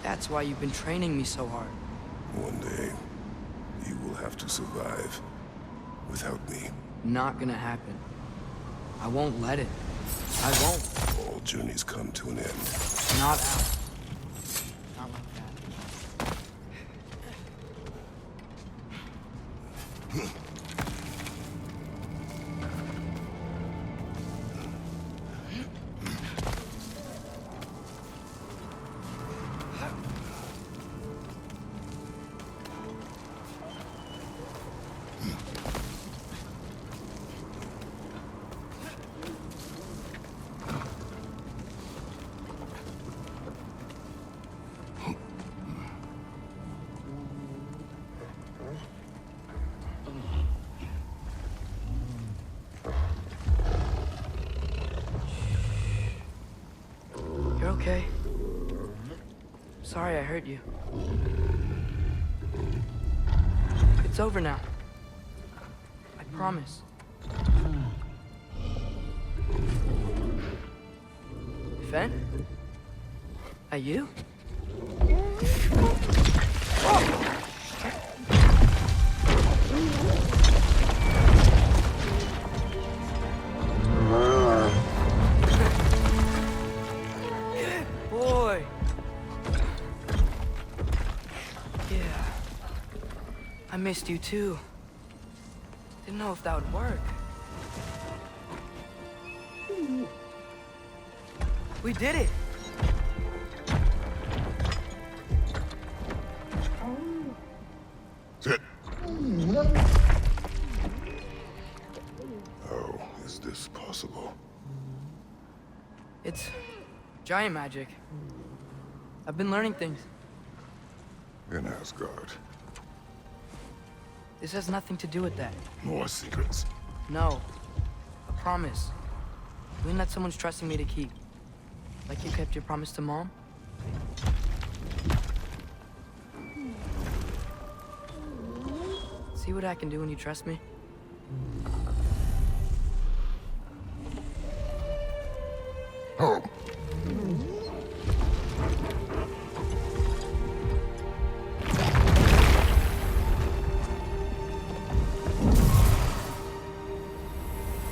That's why you've been training me so hard. One day, you will have to survive without me. Not gonna happen. I won't let it. I won't. All journeys come to an end. Not out. Not like that. You're okay. Sorry I hurt you. It's over now. I promise. Fen? Are you? Boy. Yeah. I missed you too. Didn't know if that would work. We did it! Sit. How is this possible? It's giant magic. I've been learning things. In Asgard. This has nothing to do with that. More secrets. No. A promise. Doing that someone's trusting me to keep. Like you kept your promise to Mom? See what I can do when you trust me? Oh.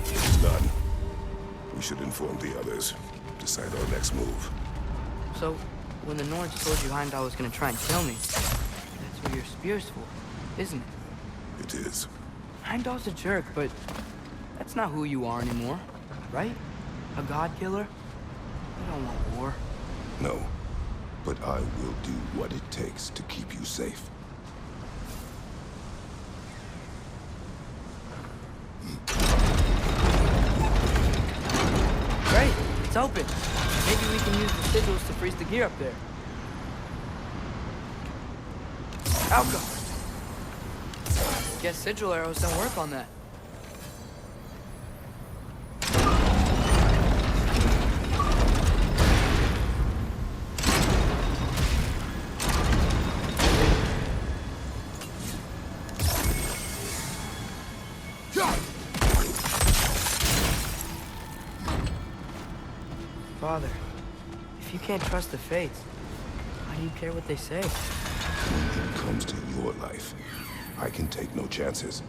It's done. We should inform the others. Decide our next move. So, when the Nords told you Heimdall was gonna try and kill me, that's what your spear's for, isn't it? It is. Heimdall's a jerk, but that's not who you are anymore, right? A god killer? You don't want war. No. But I will do what it takes to keep you safe. Great, it's open. Maybe we can use the sigils to freeze the gear up there. Alka! Guess sigil arrows don't work on that. Father, if you can't trust the fates, why do you care what they say? When it comes to your life, I can take no chances.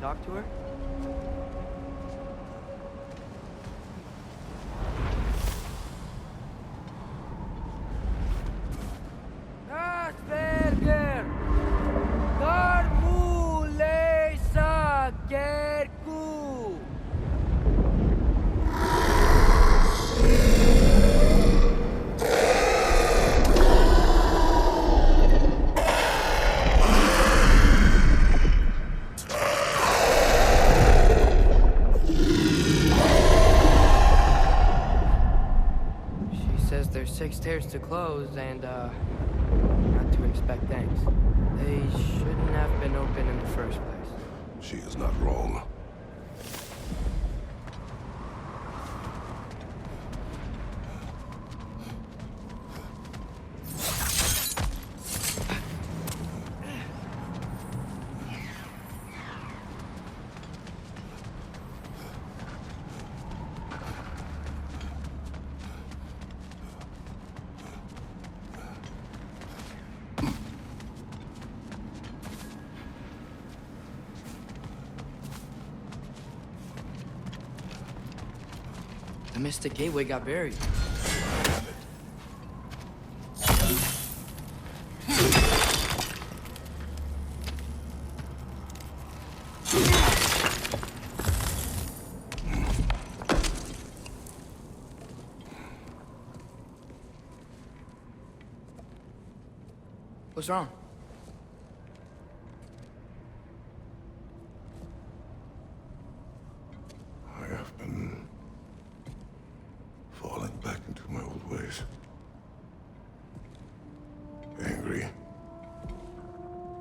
talk to her? Asperger! Karmule Sagerku! There's 6 stairs to close, and, not to expect things. They shouldn't have been open in the first place. She is not wrong. The Mystic Gateway got buried. What's wrong? I have been falling back into my old ways. Angry.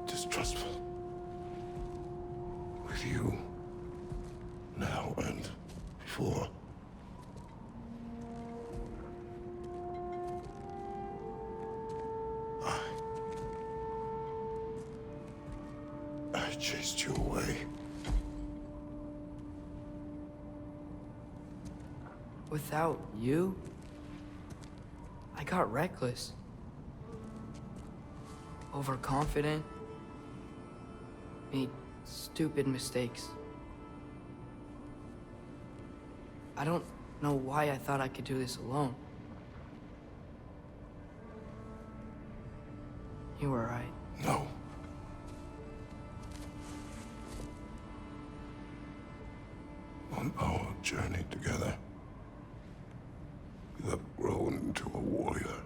Distrustful. With you. Now and before. I chased you away. Without you, I got reckless. Overconfident. Made stupid mistakes. I don't know why I thought I could do this alone. You were right. No. On our journey together, you have grown into a warrior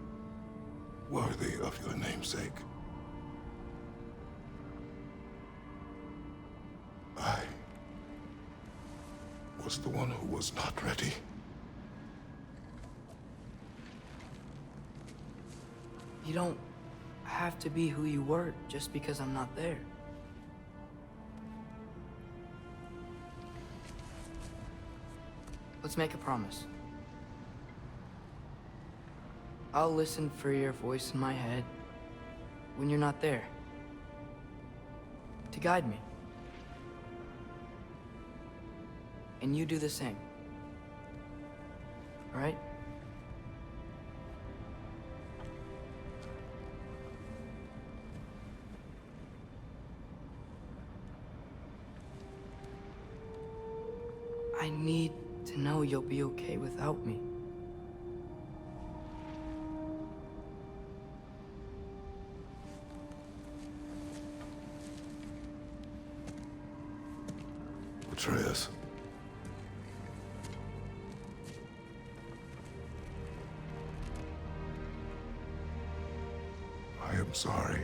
worthy of your namesake. I was the one who was not ready. You don't have to be who you were just because I'm not there. Let's make a promise. I'll listen for your voice in my head when you're not there, to guide me. And you do the same. All right? I need to know you'll be okay without me. Atreus. I am sorry.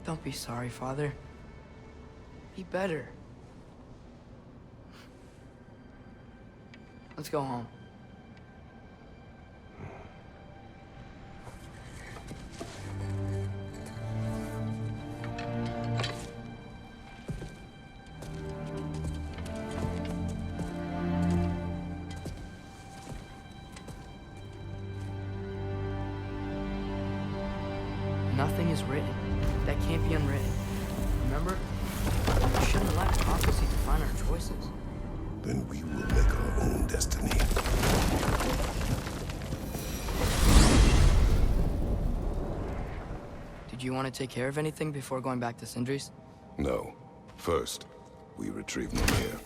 Don't be sorry, Father. Be better. Let's go home. Nothing is written that can't be unwritten. Remember? We shouldn't let prophecy define our choices. Then we will make our own destiny. Do you want to take care of anything before going back to Sindri's? No. First, we retrieve Mimir.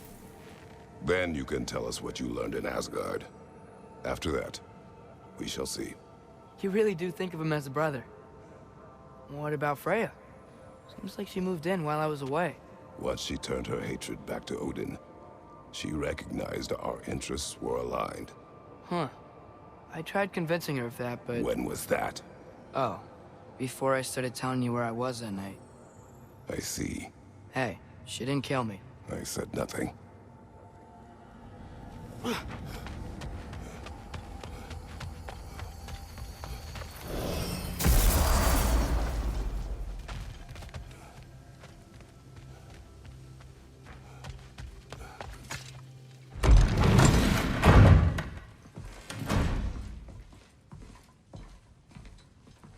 Then you can tell us what you learned in Asgard. After that, we shall see. You really do think of him as a brother. What about Freya? Seems like she moved in while I was away. Once she turned her hatred back to Odin, she recognized our interests were aligned. Huh. I tried convincing her of that, but... When was that? Oh, before I started telling you where I was that night. I see. Hey, she didn't kill me. I said nothing.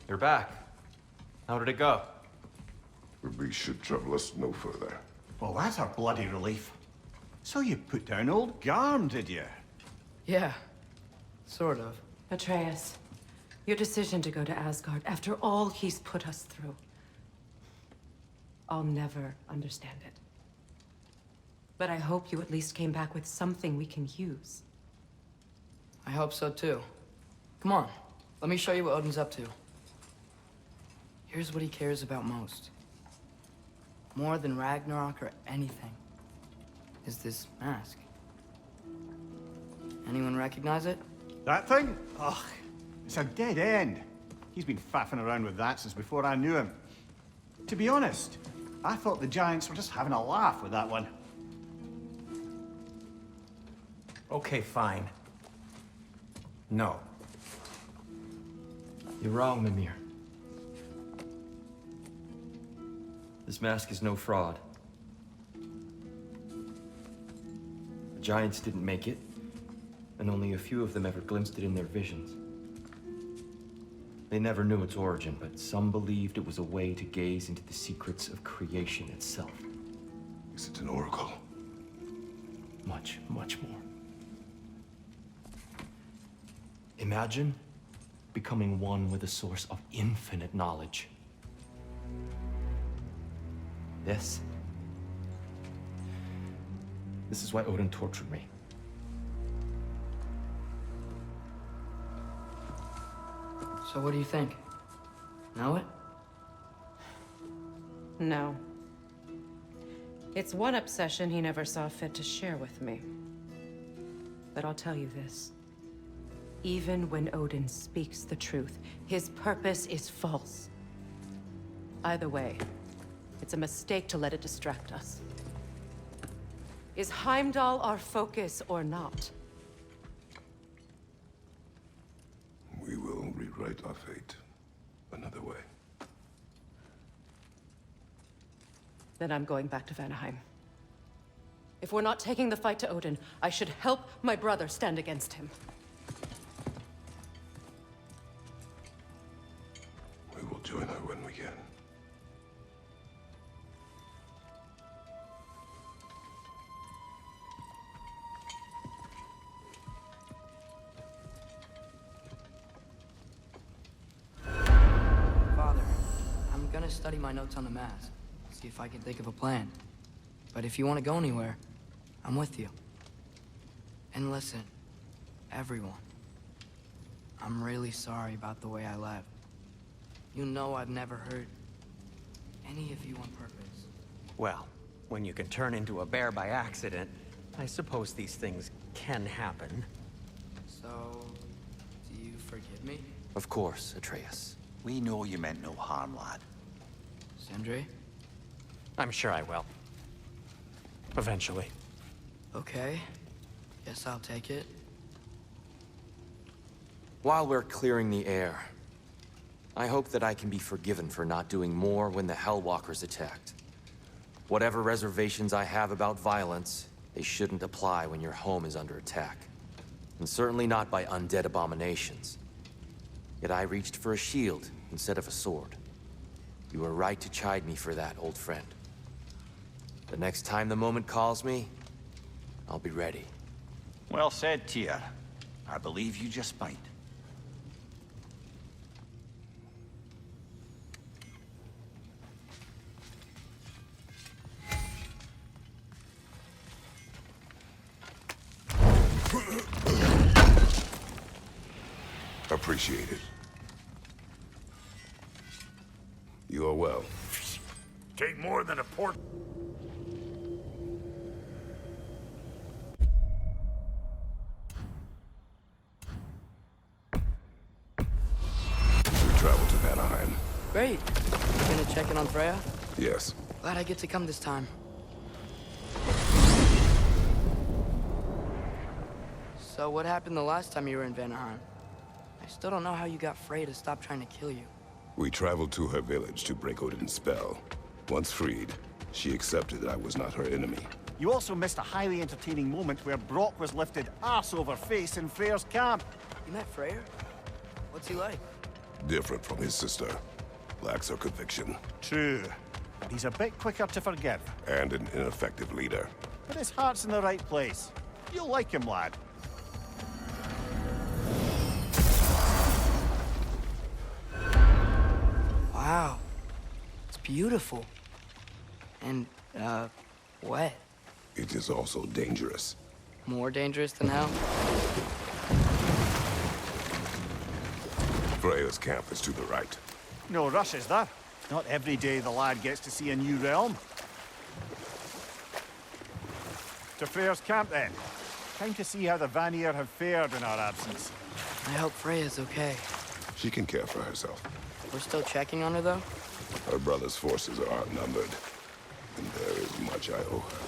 You're back. How did it go? The beast should trouble us no further. Well, that's a bloody relief. So you put down old Garm, did you? Yeah, sort of. Atreus, your decision to go to Asgard after all he's put us through. I'll never understand it. But I hope you at least came back with something we can use. I hope so too. Come on, let me show you what Odin's up to. Here's what he cares about most. More than Ragnarok or anything, is this mask. Anyone recognize it? That thing? Ugh, it's a dead end. He's been faffing around with that since before I knew him. To be honest, I thought the giants were just having a laugh with that one. Okay, fine. No. You're wrong, Mimir. This mask is no fraud. The giants didn't make it, and only a few of them ever glimpsed it in their visions. They never knew its origin, but some believed it was a way to gaze into the secrets of creation itself. Is it an oracle? Much, much more. Imagine becoming one with a source of infinite knowledge. This is why Odin tortured me. So what do you think? Know it? No. It's one obsession he never saw fit to share with me. But I'll tell you this. Even when Odin speaks the truth, his purpose is false. Either way, it's a mistake to let it distract us. Is Heimdall our focus or not? We will rewrite our fate another way. Then I'm going back to Vanaheim. If we're not taking the fight to Odin, I should help my brother stand against him. We will join her when we can. Father, I'm gonna study my notes on the mask. See if I can think of a plan. But if you want to go anywhere, I'm with you. And listen, everyone. I'm really sorry about the way I left. You know I've never hurt any of you on purpose. Well, when you can turn into a bear by accident, I suppose these things can happen. So, do you forgive me? Of course, Atreus. We know you meant no harm, lad. Sindri? I'm sure I will. Eventually. Okay. Guess I'll take it. While we're clearing the air, I hope that I can be forgiven for not doing more when the Hellwalkers attacked. Whatever reservations I have about violence, they shouldn't apply when your home is under attack. And certainly not by undead abominations. Yet I reached for a shield instead of a sword. You were right to chide me for that, old friend. The next time the moment calls me, I'll be ready. Well said, Týór. I believe you just might. Appreciate it. You are well. Take more than a port. We travel to Vanaheim. Great. You gonna check in on Freya? Yes. Glad I get to come this time. So what happened the last time you were in Vanaheim? I still don't know how you got Freya to stop trying to kill you. We traveled to her village to break Odin's spell. Once freed, she accepted that I was not her enemy. You also missed a highly entertaining moment where Brock was lifted arse over face in Freyr's camp. You met Freya? What's he like? Different from his sister. Lacks her conviction. True. But he's a bit quicker to forgive. And an ineffective leader. But his heart's in the right place. You'll like him, lad. Wow. It's beautiful. And, wet. It is also dangerous. More dangerous than hell? Freya's camp is to the right. No rush, is there? Not every day the lad gets to see a new realm. To Freya's camp, then. Time to see how the Vanir have fared in our absence. I hope Freya's okay. She can care for herself. We're still checking on her, though? Her brother's forces are outnumbered. And there is much I owe her.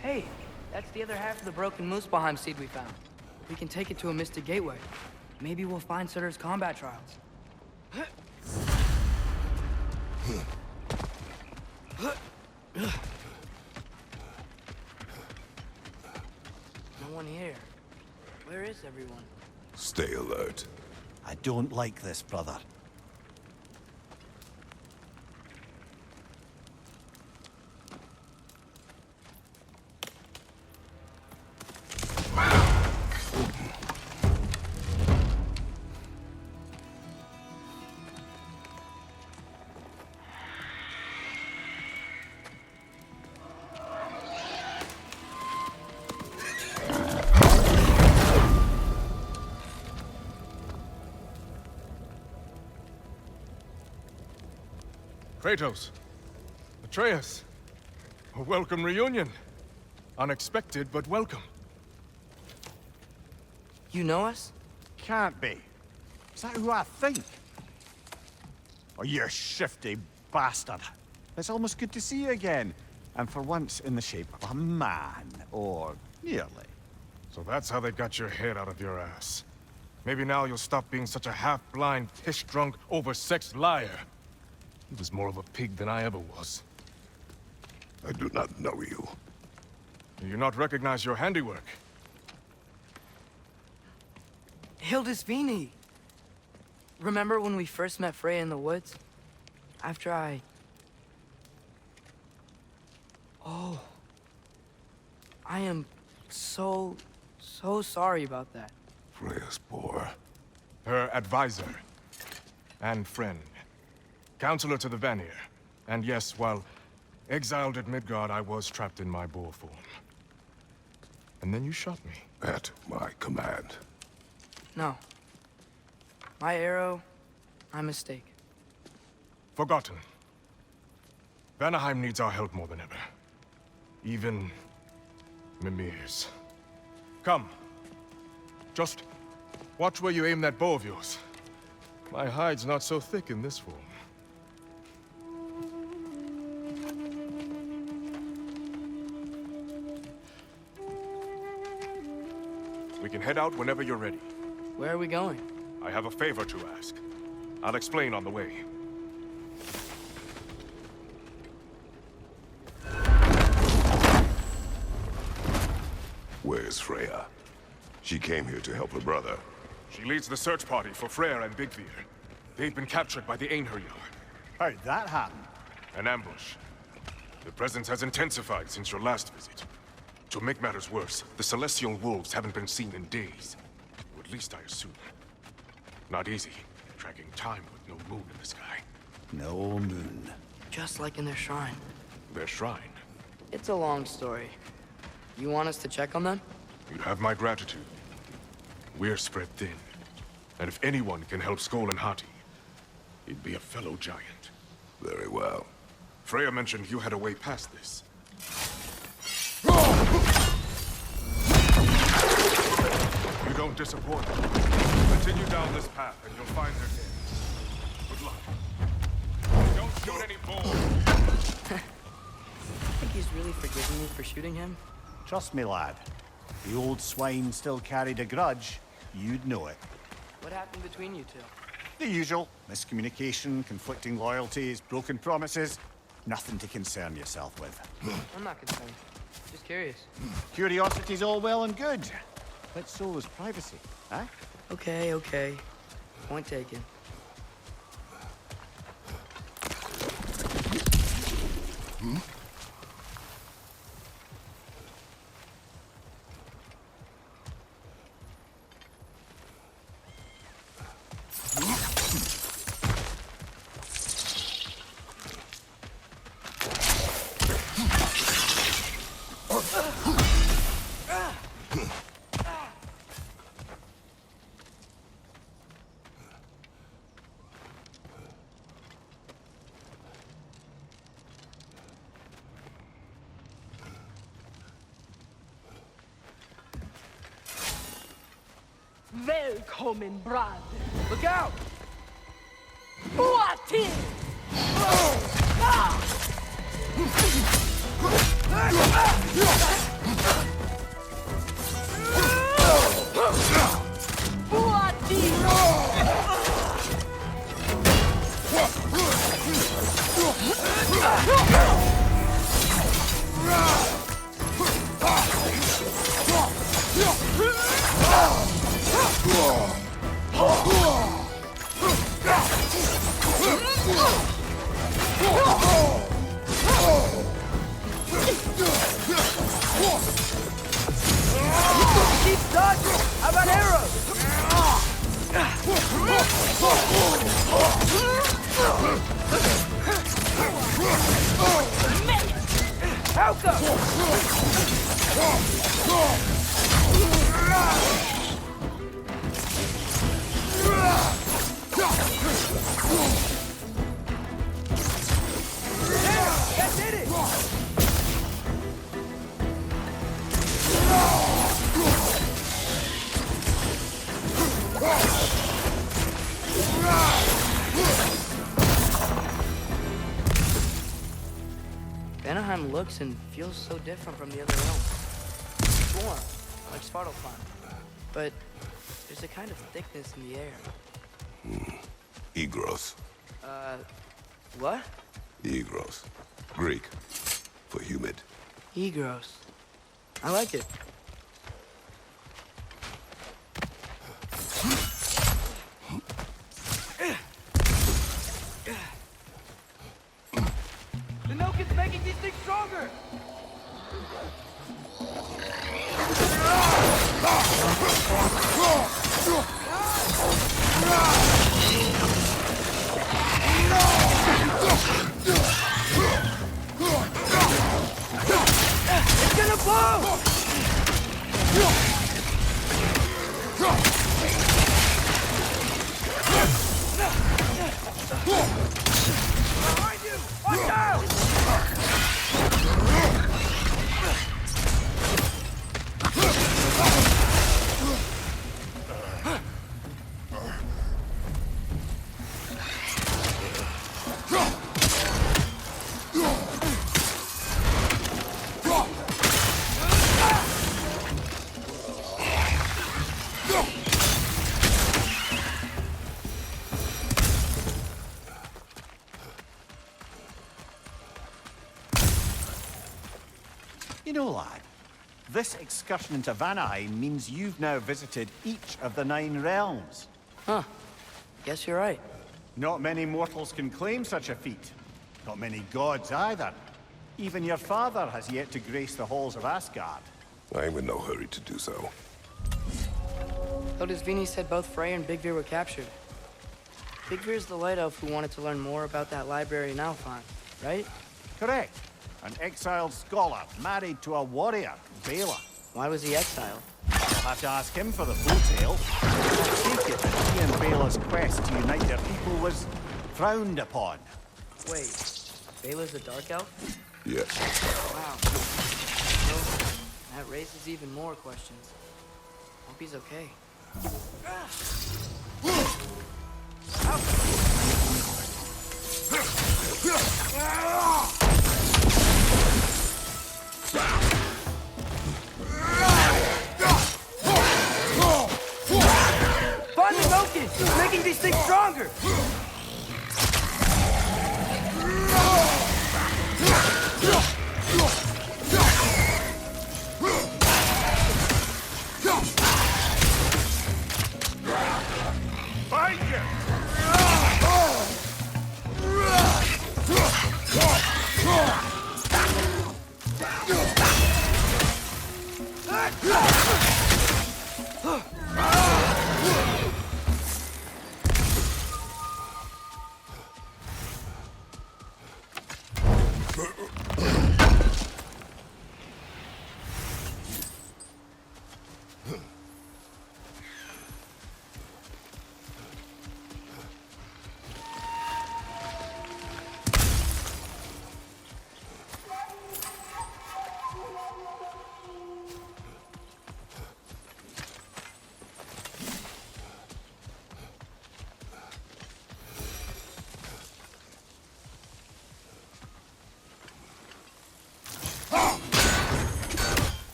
Hey, that's the other half of the broken Muspelheim seed we found. We can take it to a Mystic Gateway. Maybe we'll find Surtur's combat trials. No one here. Where is everyone? Stay alert. I don't like this, brother. Kratos, Atreus, a welcome reunion. Unexpected, but welcome. You know us? Can't be. Is that who I think? Oh, you shifty bastard. It's almost good to see you again. And for once in the shape of a man, or nearly. So that's how they got your head out of your ass. Maybe now you'll stop being such a half-blind, piss-drunk, oversexed liar. He was more of a pig than I ever was. I do not know you. Do you not recognize your handiwork? Hildisvini! Remember when we first met Freya in the woods? After I... Oh. I am so sorry about that. Freya's poor. Her advisor. And friend. Counselor to the Vanir. And yes, while exiled at Midgard, I was trapped in my boar form. And then you shot me. At my command. No. My arrow, my mistake. Forgotten. Vanaheim needs our help more than ever. Even Mimir's. Come. Just watch where you aim that bow of yours. My hide's not so thick in this form. We can head out whenever you're ready. Where are we going? I have a favor to ask. I'll explain on the way. Where's Freya? She came here to help her brother. She leads the search party for Freya and Bigvir. They've been captured by the Einherjar. How'd that happen? An ambush. The presence has intensified since your last visit. To make matters worse, the Celestial Wolves haven't been seen in days. Or at least I assume. Not easy, tracking time with no moon in the sky. No moon. Just like in their shrine. Their shrine? It's a long story. You want us to check on them? You have my gratitude. We're spread thin. And if anyone can help Skoll and Hati, it'd be a fellow giant. Very well. Freya mentioned you had a way past this. You don't disappoint. Continue down this path and you'll find their dead. Good luck. Don't shoot any balls. I think he's really forgiven me for shooting him. Trust me, lad. If the old swine still carried a grudge, you'd know it. What happened between you two? The usual. Miscommunication, conflicting loyalties, broken promises. Nothing to concern yourself with. I'm not concerned. Just curious. Curiosity's all well and good. But so is privacy, huh? Okay, okay. Point taken. Välkommen, brad. Look out! Boatin! Keep dodging! How about arrows? How that did it! Vanaheim looks and feels so different from the other realms. It's warm, like Svartalfheim. But there's a kind of thickness in the air. Egros. What? Egros. Greek. For humid. Egros. I like it. The milk is making these things stronger! It's gonna blow! Behind you! Watch out! know, lad? This excursion into Vanaheim means you've now visited each of the 9 realms. Huh. Guess you're right. Not many mortals can claim such a feat. Not many gods either. Even your father has yet to grace the halls of Asgard. I am in no hurry to do so. Notice Vini said both Freya and Big Veer were captured. Big Veer's the light elf who wanted to learn more about that library in Alfheim, right? Correct. An exiled scholar married to a warrior, Bela. Why was he exiled? I'll have to ask him for the full tale. I take it that he and Bela's quest to unite their people was frowned upon. Wait, Bela's a dark elf? Yes. Wow. Well, that raises even more questions. Hope he's okay. Find the focus! Making these things stronger! Find it!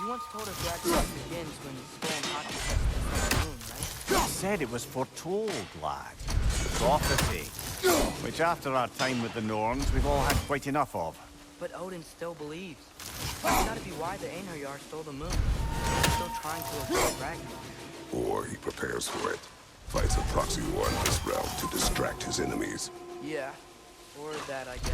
You once told us Ragnarok begins when Skull and Hockey touch the moon, right? I said it was foretold, lad. Prophecy. Which after our time with the Norns, we've all had quite enough of. But Odin still believes. That's gotta be why the Einherjar stole the moon. He's still trying to avoid Ragnarok. Or he prepares for it. Fights a proxy war in this realm to distract his enemies. Yeah. Or that, I guess.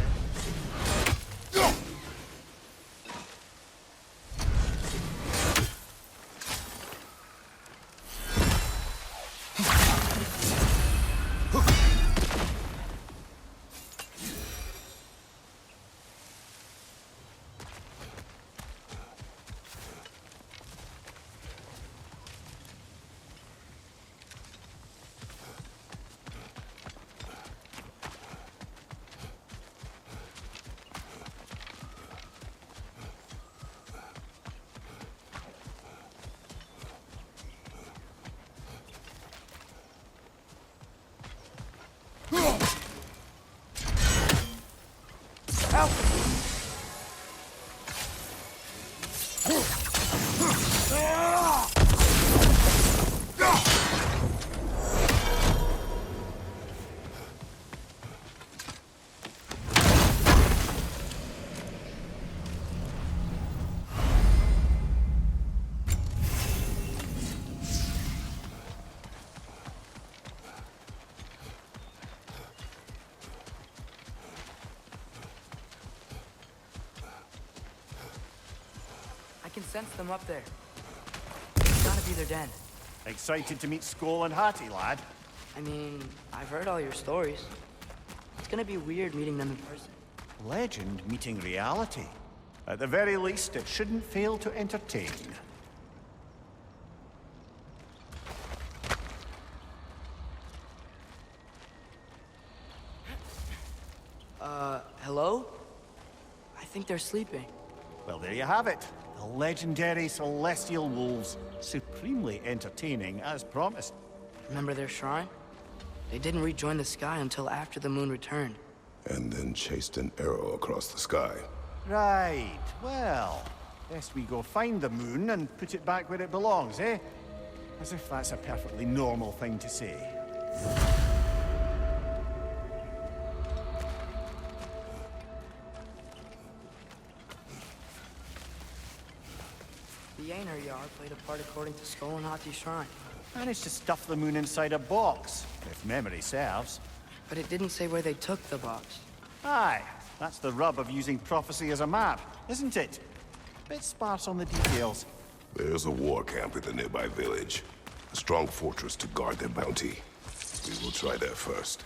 I can sense them up there. It's gotta be their den. Excited to meet Skull and Hattie, lad? I mean, I've heard all your stories. gonna be weird meeting them in person. Legend meeting reality. At the very least, it shouldn't fail to entertain. Hello? I think they're sleeping. Well, there you have it. The legendary celestial wolves. Supremely entertaining, as promised. Remember their shrine? They didn't rejoin the sky until after the moon returned. And then chased an arrow across the sky. Right. Well, best we go find the moon and put it back where it belongs, eh? As if that's a perfectly normal thing to say. The Aner Yar played a part according to Skull and Hati's shrine. Managed to stuff the moon inside a box, if memory serves. But it didn't say where they took the box. Aye, that's the rub of using prophecy as a map, isn't it? Bit sparse on the details. There's a war camp in the nearby village. A strong fortress to guard their bounty. We will try there first.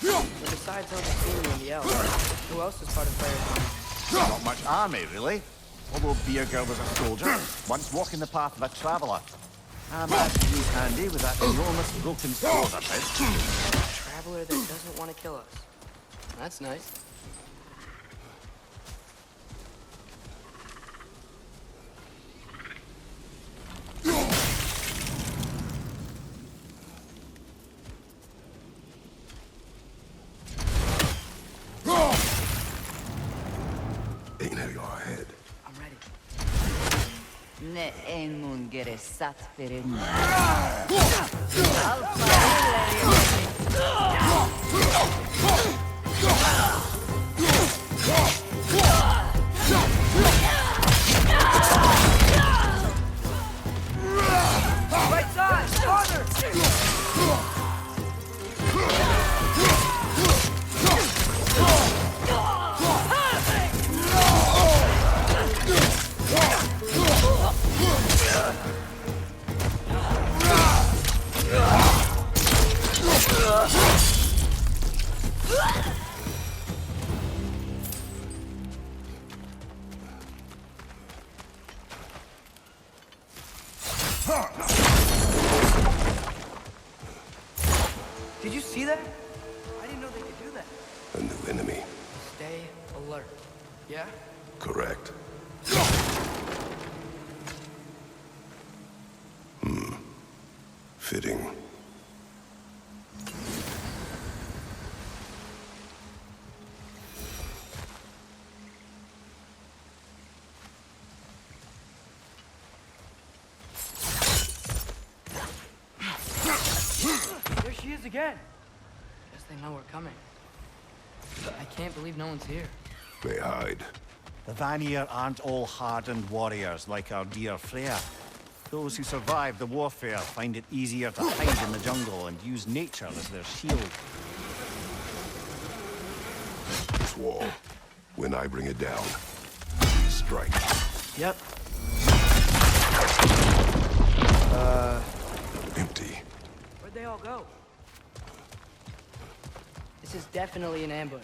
But besides Odin and the elves, who else is part of Freya's army? Not much army, really. Although Beerger was a soldier, once walking the path of a traveler. I imagine he's handy with that enormous broken sword of his. A traveler that doesn't want to kill us. That's nice. Aner Yar ahead. I'm ready. Ne emun geresat perin. Right side! Farther! Did you see that? I didn't know they could do that. A new enemy. Stay alert. Yeah? Correct. Fitting. There she is again. Guess they know we're coming. I can't believe no one's here. They hide. The Vanir aren't all hardened warriors like our dear Freya. Those who survive the warfare find it easier to hide in the jungle and use nature as their shield. This wall. When I bring it down, strike. Yep. Empty. Where'd they all go? This is definitely an ambush.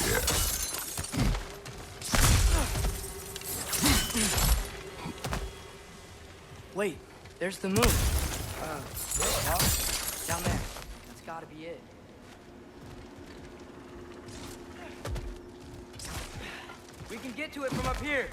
Yes. Wait, there's the moon. Down there. That's gotta be it. We can get to it from up here.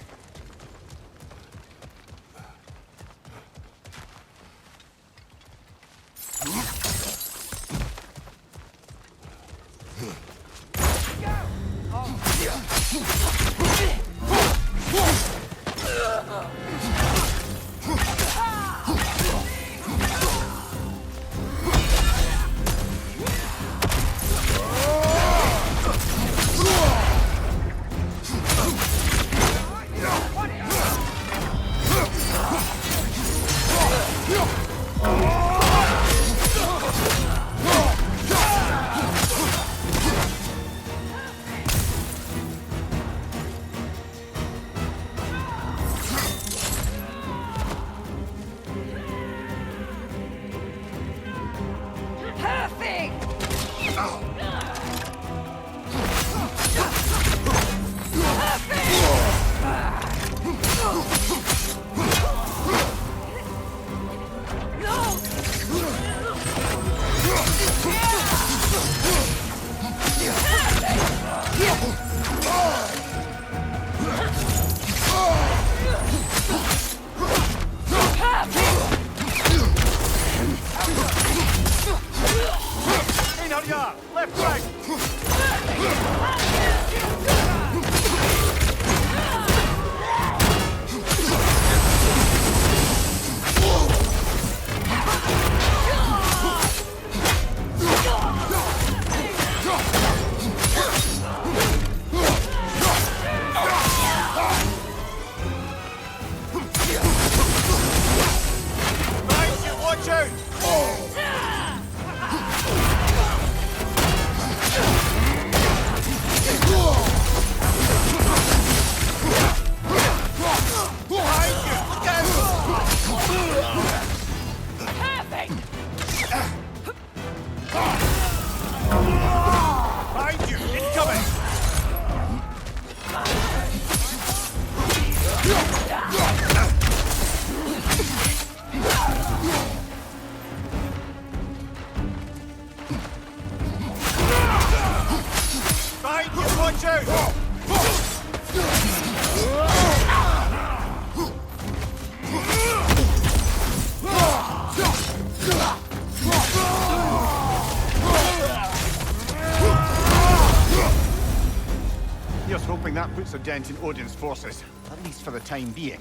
that puts a dent in Odin's forces, at least for the time being.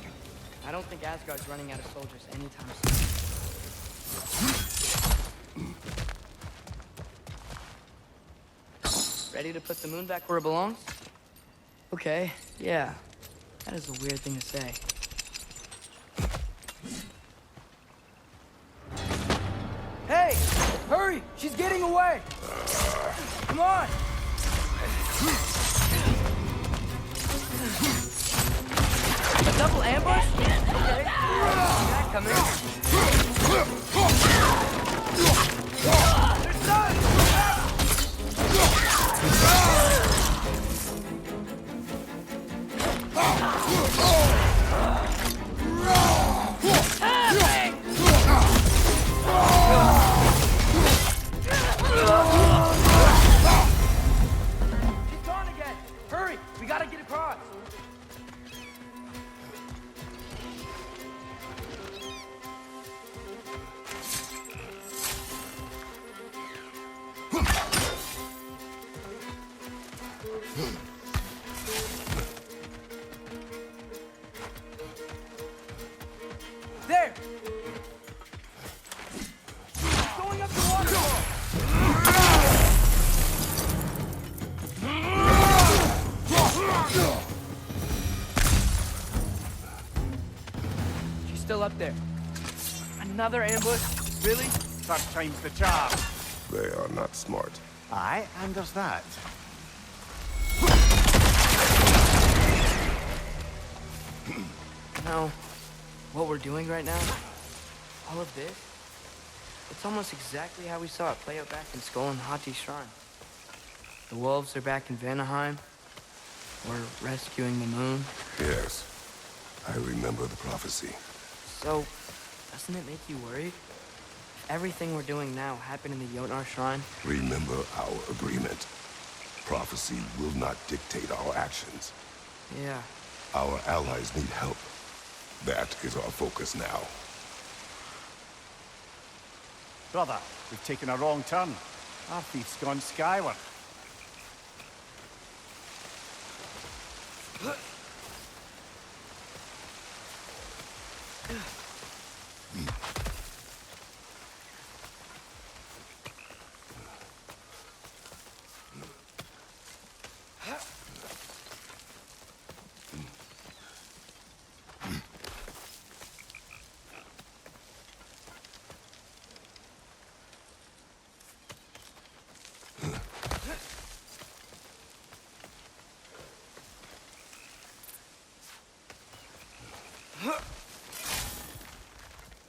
I don't think Asgard's running out of soldiers anytime soon. Ready to put the moon back where it belongs? Okay, yeah. That is a weird thing to say. Hey! Hurry! She's getting away! Come on! A double ambush? Okay. That coming. They're done! She's gone again! Hurry! We gotta get across! There! Going up the waterfall! She's still up there. Another ambush? Really? Third time's the charm. They are not smart. Aye, and there's that. You know, what we're doing right now, all of this, it's almost exactly how we saw it play out back in Skull and Hati's shrine. The wolves are back in Vanaheim. We're rescuing the moon. Yes, I remember the prophecy. So, doesn't it make you worried? Everything we're doing now happened in the Jotnar shrine. Remember our agreement. Prophecy will not dictate our actions. Yeah. Our allies need help. That is our focus now. Brother, we've taken a wrong turn. Our thief's gone skyward.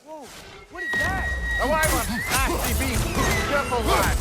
Whoa, what is that? A wyvern! Nasty beast! Careful, lad!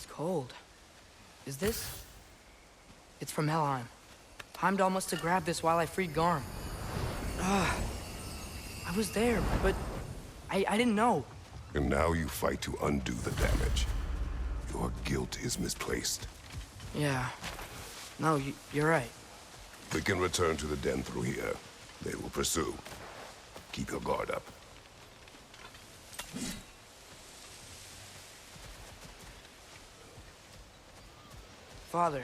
Cold. Is this? It's from Helheim. Timed almost to grab this while I freed Garm. I was there, but I didn't know. And now you fight to undo the damage. Your guilt is misplaced. Yeah. No, you're right. We can return to the den through here. They will pursue. Keep your guard up. Father,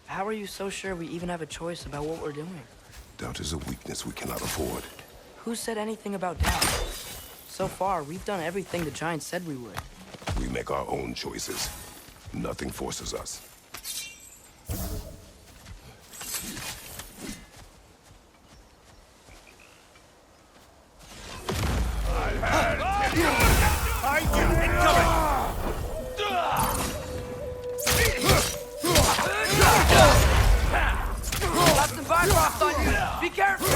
how are you so sure we even have a choice about what we're doing? Doubt is a weakness we cannot afford. Who said anything about doubt? So far, we've done everything the Giants said we would. We make our own choices. Nothing forces us. Got some Bifrost on you! Be careful!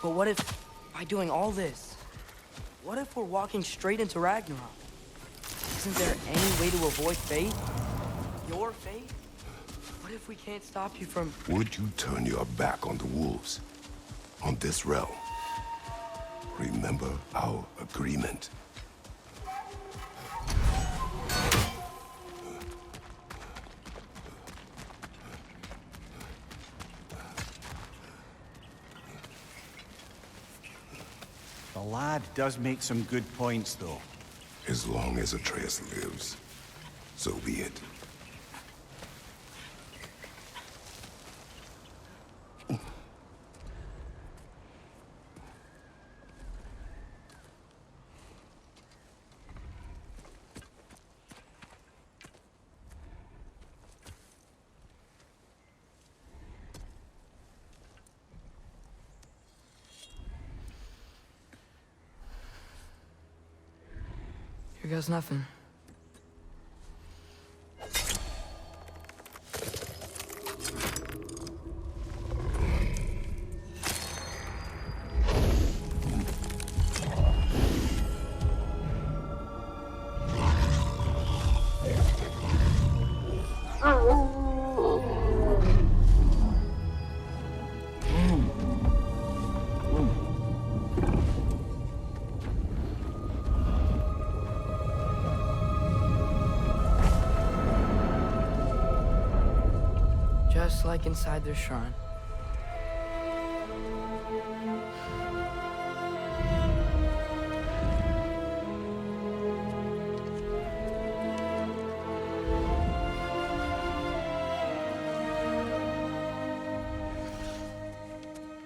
But what if, by doing all this, what if we're walking straight into Ragnarok? Isn't there any way to avoid fate? Your fate? What if we can't stop you from... Would you turn your back on the wolves? On this realm? Remember our agreement. The lad does make some good points, though. As long as Atreus lives, so be it. Here goes nothing. Just like inside their shrine.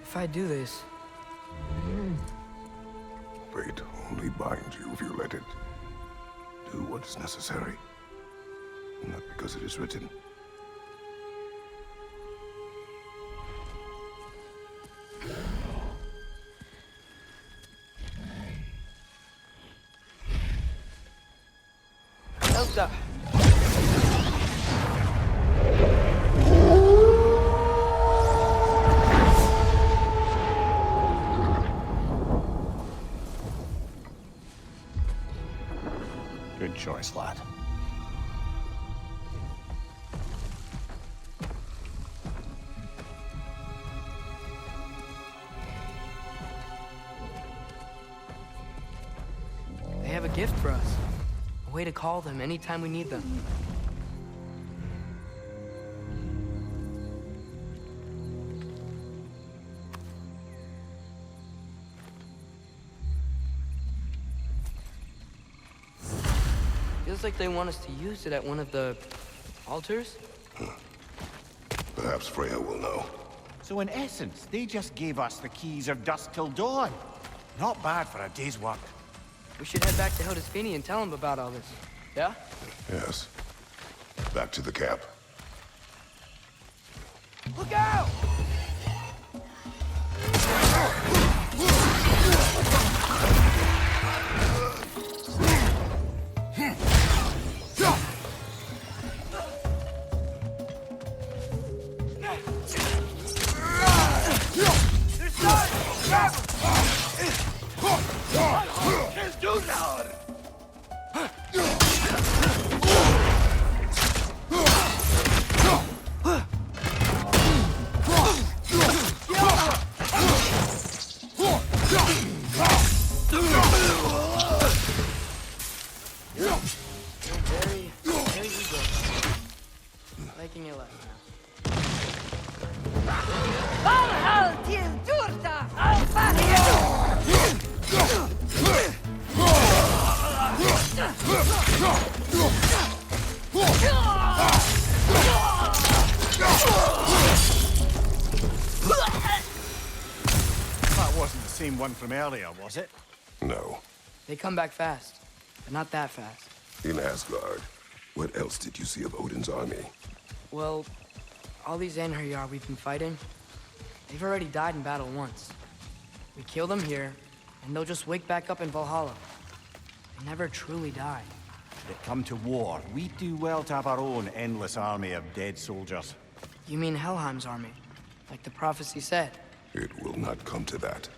If I do this... Fate only binds you if you let it. Do what is necessary. Not because it is written. Elsa! Good choice, lad. They have a gift for us. A way to call them anytime we need them. Feels like they want us to use it at one of the altars. Perhaps Freya will know. So in essence, they just gave us the keys of dusk till dawn. Not bad for a day's work. We should head back to Hildisvini and tell him about all this. Yeah? Yes. Back to the camp. Look out! There's not! Grab him! Can't do now! That wasn't the same one from earlier, was it? No. They come back fast, but not that fast. In Asgard, what else did you see of Odin's army? Well, all these Einherjar we've been fighting, they've already died in battle once. We kill them here, and they'll just wake back up in Valhalla. They never truly die. Should it come to war, we'd do well to have our own endless army of dead soldiers. You mean Helheim's army, like the prophecy said? It will not come to that.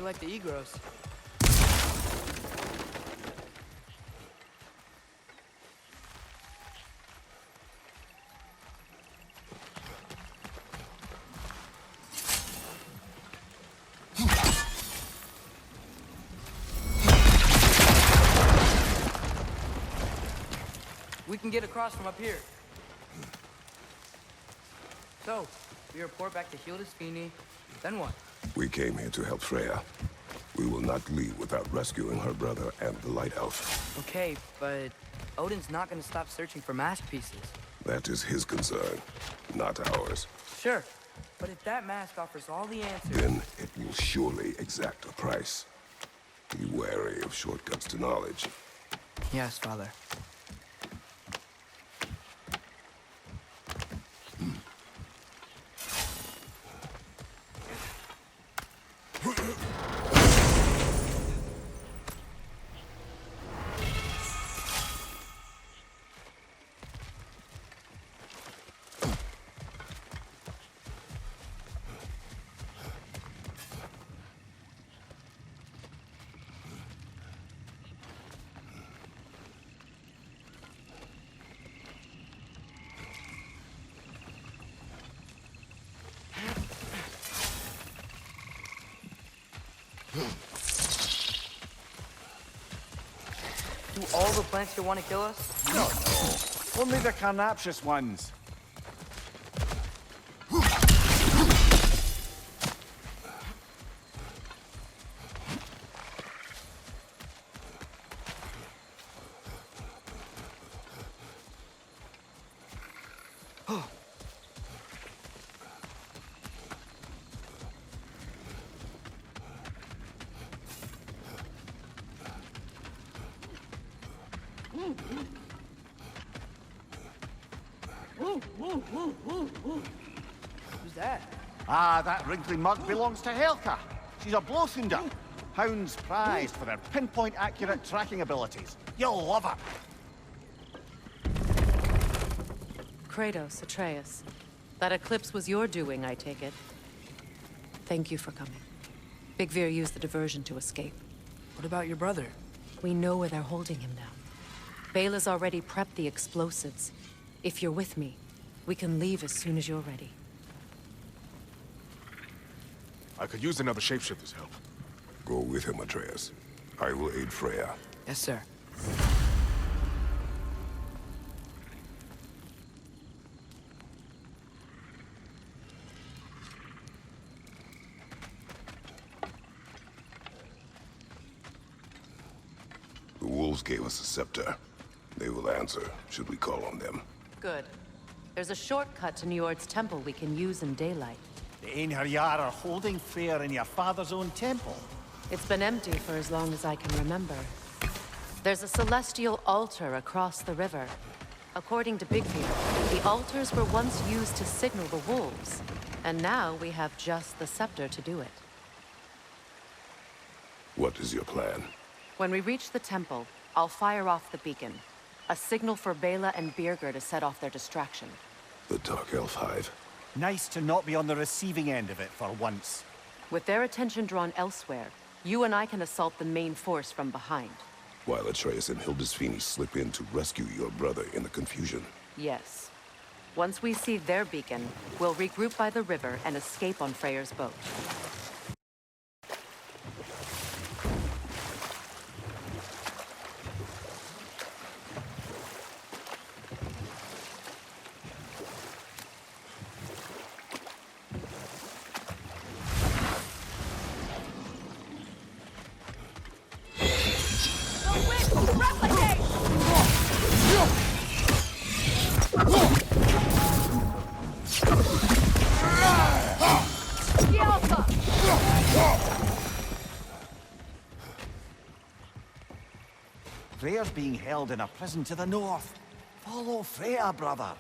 Like the Egros. We can get across from up here. So, we report back to Hildisvini, then what? We came here to help Freya. We will not leave without rescuing her brother and the Light Elf. Okay, but Odin's not gonna stop searching for mask pieces. That is his concern, not ours. Sure, but if that mask offers all the answers... Then it will surely exact a price. Be wary of shortcuts to knowledge. Yes, Father. Do all the plants here want to kill us? No. Only the carnivorous ones. Who's that? Ah, that wrinkly mug belongs to Helka. She's a blowthunder. Hounds prized for their pinpoint accurate tracking abilities. You'll love her. Kratos, Atreus. That eclipse was your doing, I take it. Thank you for coming. Big Veer used the diversion to escape. What about your brother? We know where they're holding him now. Bela's already prepped the explosives. If you're with me, we can leave as soon as you're ready. I could use another shapeshifter's help. Go with him, Atreus. I will aid Freya. Yes, sir. The wolves gave us a scepter. They will answer, should we call on them. Good. There's a shortcut to Njord's temple we can use in daylight. The Einherjar are holding Freyr in your father's own temple. It's been empty for as long as I can remember. There's a celestial altar across the river. According to Big Veer, the altars were once used to signal the wolves, and now we have just the scepter to do it. What is your plan? When we reach the temple, I'll fire off the beacon. A signal for Bela and Birgir to set off their distraction. The Dark Elf Hive. Nice to not be on the receiving end of it for once. With their attention drawn elsewhere, you and I can assault the main force from behind. While Atreus and Hildisvini slip in to rescue your brother in the confusion. Yes. Once we see their beacon, we'll regroup by the river and escape on Freyr's boat. Freyr's being held in a prison to the north. Follow Freya, brother.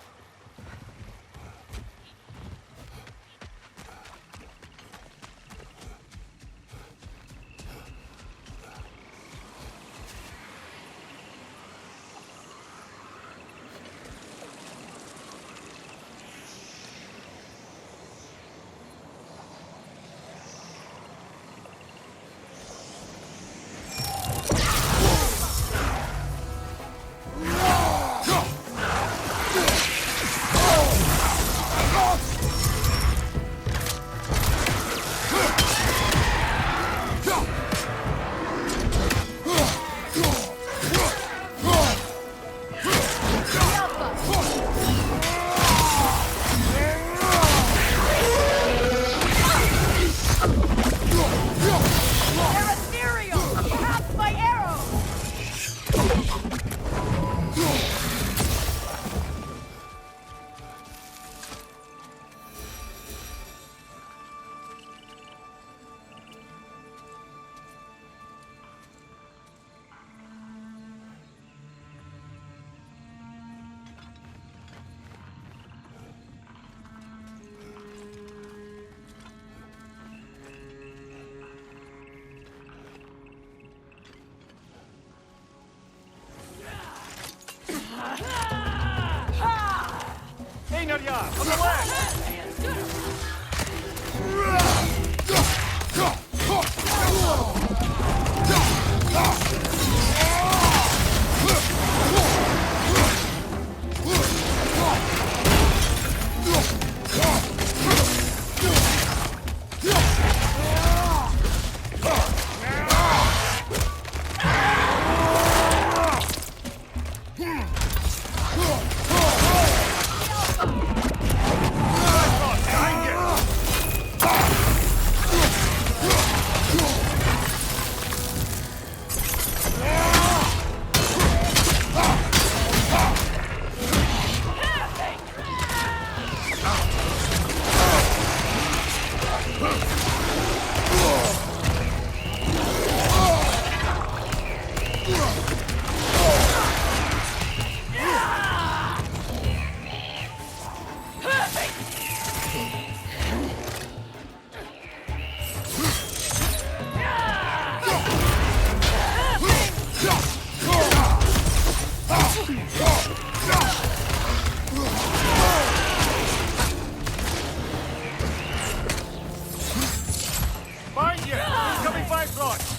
Bifrost!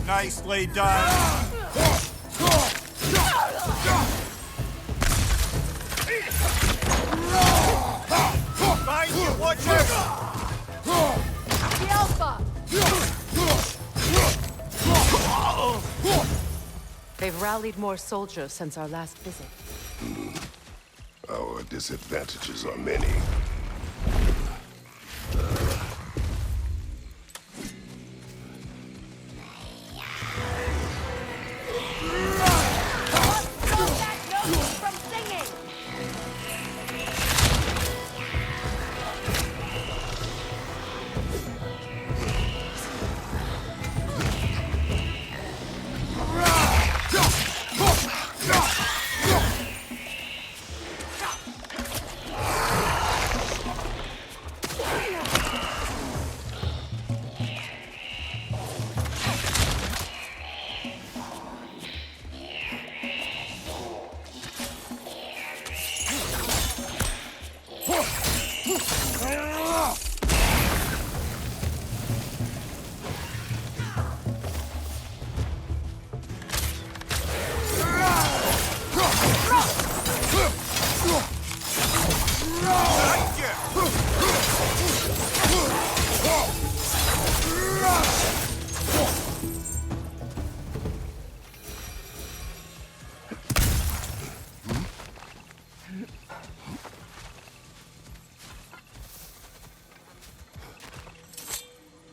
Nicely done. Behind you, watch out! The Alpha! They've rallied more soldiers since our last visit. Our disadvantages are many.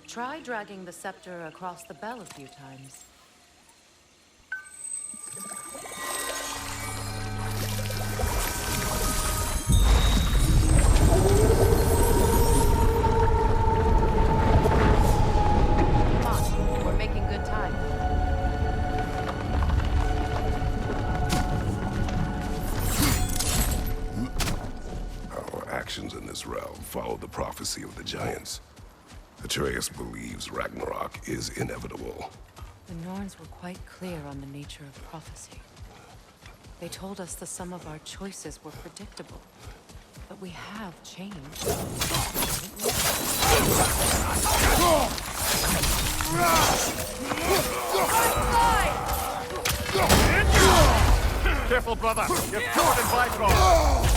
Try dragging the scepter across the bell a few times. Come on, we're making good time. Our actions in this realm follow the prophecy of the giants. Atreus believes Ragnarok is inevitable. The Norns were quite clear on the nature of prophecy. They told us the sum of our choices were predictable. But we have changed. Careful, brother! You're covered in Bifrost!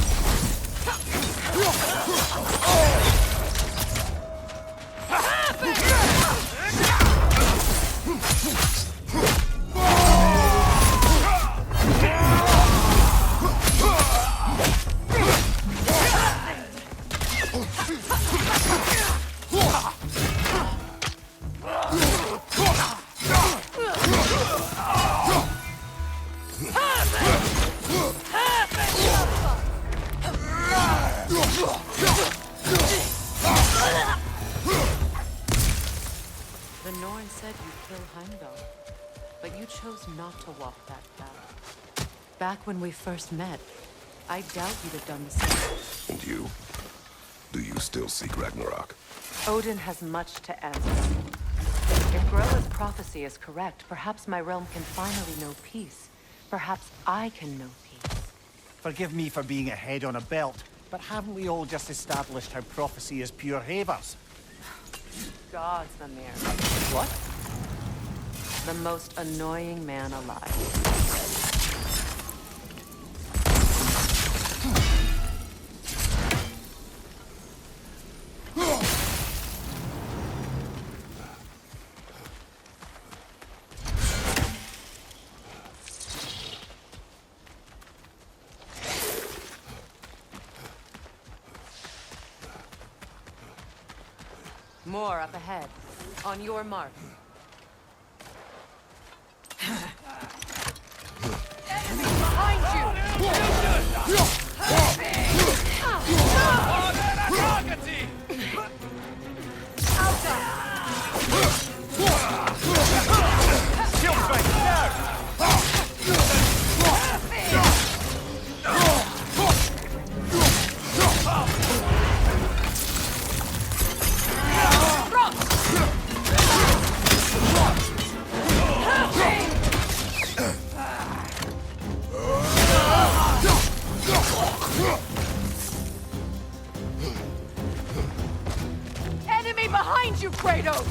The Norn said you'd kill Heimdall, but you chose not to walk that path. Back when we first met, I doubt you'd have done the same. And you? Do you still seek Ragnarok? Odin has much to answer. If Groa's prophecy is correct, perhaps my realm can finally know peace. Perhaps I can know peace. Forgive me for being a head on a belt, but haven't we all just established how prophecy is pure havers? Gods, Mimir. What? The most annoying man alive. More up ahead. On your mark. Enemy behind you! Enemy behind you, Kratos!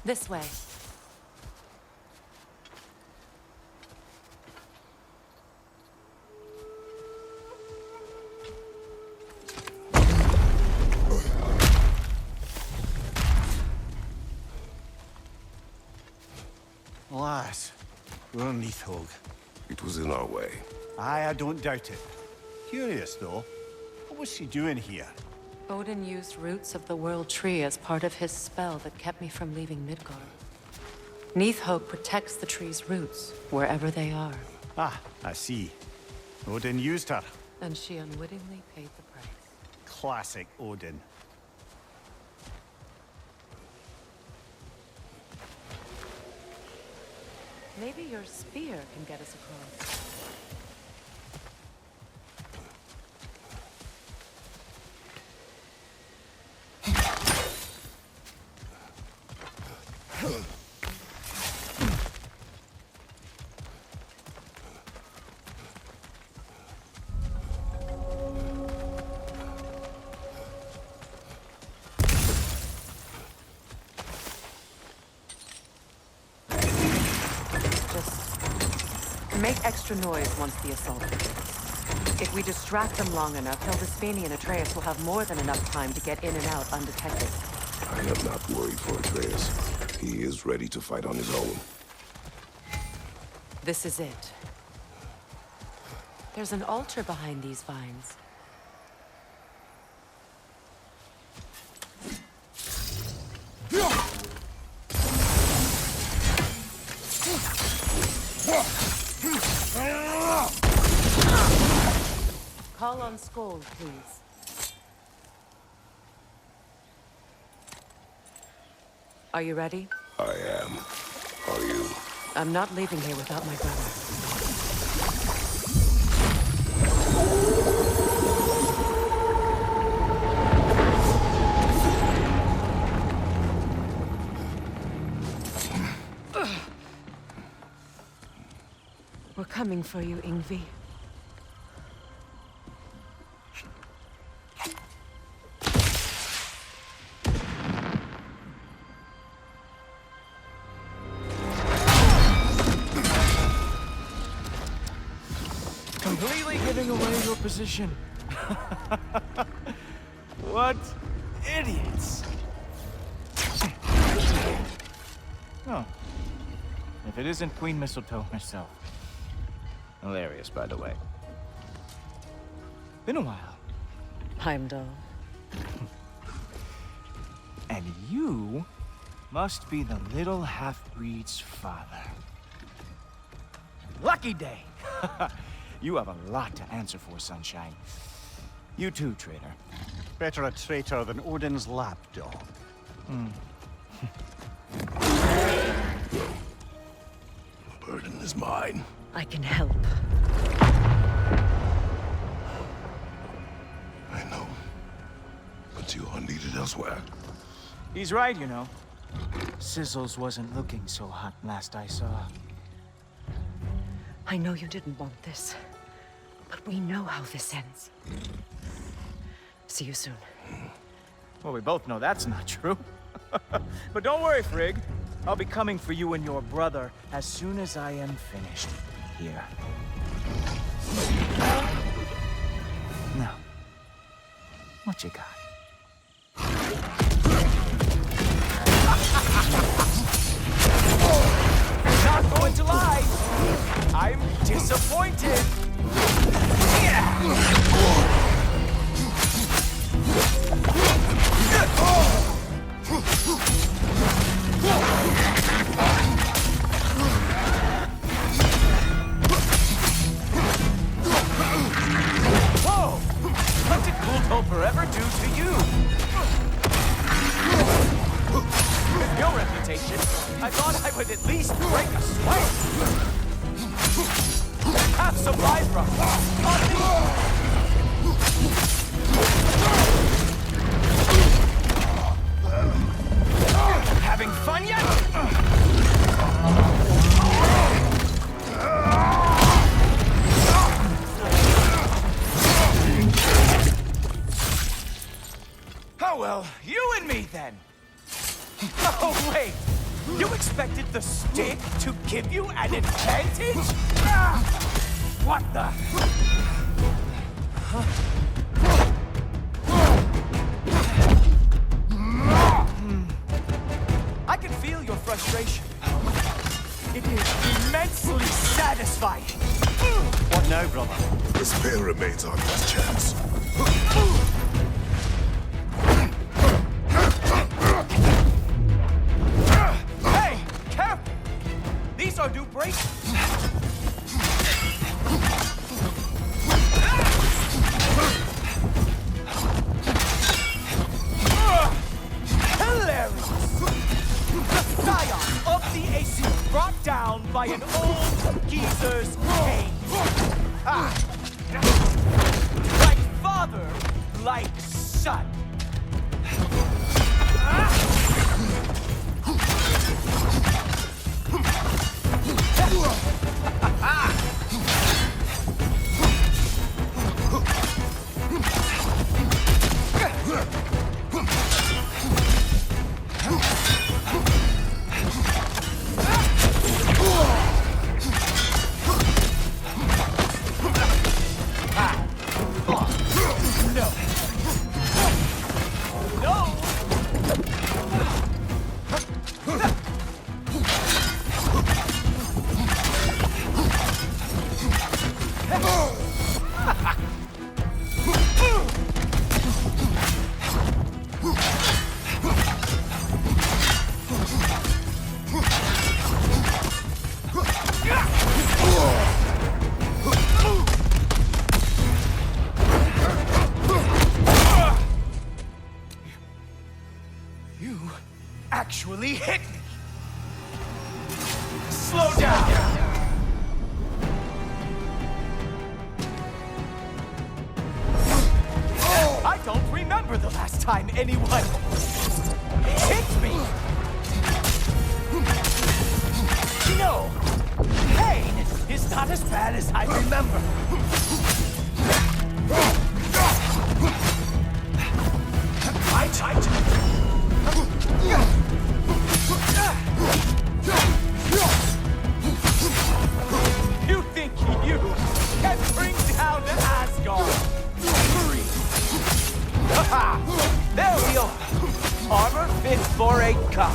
This way. Alas, we're Neathhog. It was in our way. Aye, I don't doubt it. Curious, though. What was she doing here? Odin used roots of the World Tree as part of his spell that kept me from leaving Midgard. Neathhog protects the tree's roots, wherever they are. Ah, I see. Odin used her. And she unwittingly paid the price. Classic Odin. Maybe your spear can get us across. Make extra noise once the assault begins. If we distract them long enough, Hildesphini and Atreus will have more than enough time to get in and out undetected. I am not worried for Atreus. He is ready to fight on his own. This is it. There's an altar behind these vines. Call on Skoll, please. Are you ready? I am. Are you? I'm not leaving here without my brother. We're coming for you, Yngvi. Completely giving away your position. What idiots. Oh. If it isn't Queen Mistletoe herself. Hilarious, by the way. Been a while. Heimdall. And you must be the little half-breed's father. Lucky day. You have a lot to answer for, Sunshine. You too, traitor. Better a traitor than Odin's lapdog. The burden is mine. I can help. I know. But you are needed elsewhere. He's right, you know. Sizzles wasn't looking so hot last I saw. I know you didn't want this, but we know how this ends. See you soon. Well, we both know that's not true. But don't worry, Frigg. I'll be coming for you and your brother as soon as I am finished here. Now, what you got? Not going to lie. I'm disappointed. Whoa! What did Cooltoper ever do to you? With your reputation, I thought I would at least break a sweat. Have some life on me. Having fun yet? Oh well, you and me then. Oh wait, you expected the stick to give you an advantage? What the? I can feel your frustration. It is immensely satisfying. What now, brother? Despair remains our last chance. Hey, careful! These are new braces. Hilarious! The scion of the Aesir brought down by an old geezer's cane. Like father, like son. Actually hit me. Slow down. I don't remember the last time anyone hit me. No, pain is not as bad as I remember. I tried to. You think you can bring down Asgard? Haha! There we are! Armor fit for a cop.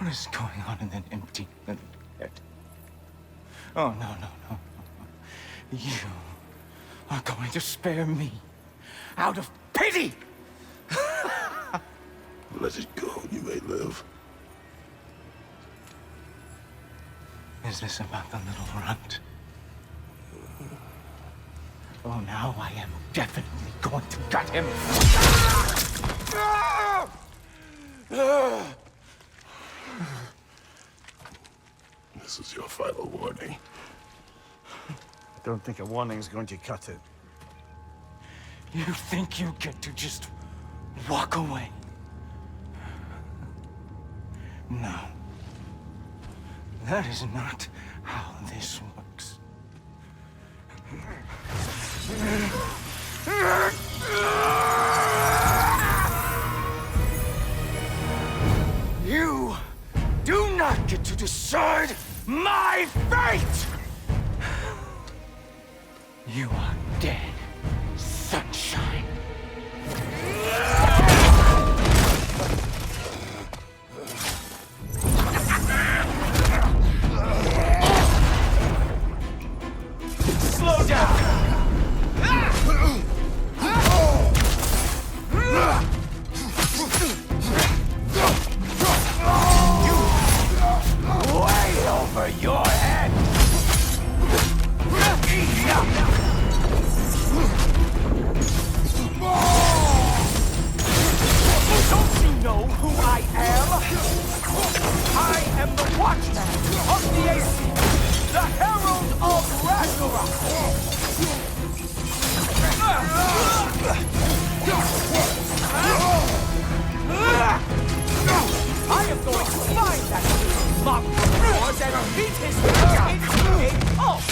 is going on in that empty little head? Oh, no, no, no. You are going to spare me out of pity! Let it go, you may live. Is this about the little runt? Oh, now I am definitely going to gut him. This is your final warning. I don't think a warning's going to cut it. You think you get to just walk away? No. That is not how this works. You do not get to decide my fate! You are dead, sunshine. Slow down! You way over your head! Don't you know who I am? I am the Watchman of the Aesir, the Herald of Ragnarok! I am going to find that mock Thor and beat his head into a pulp!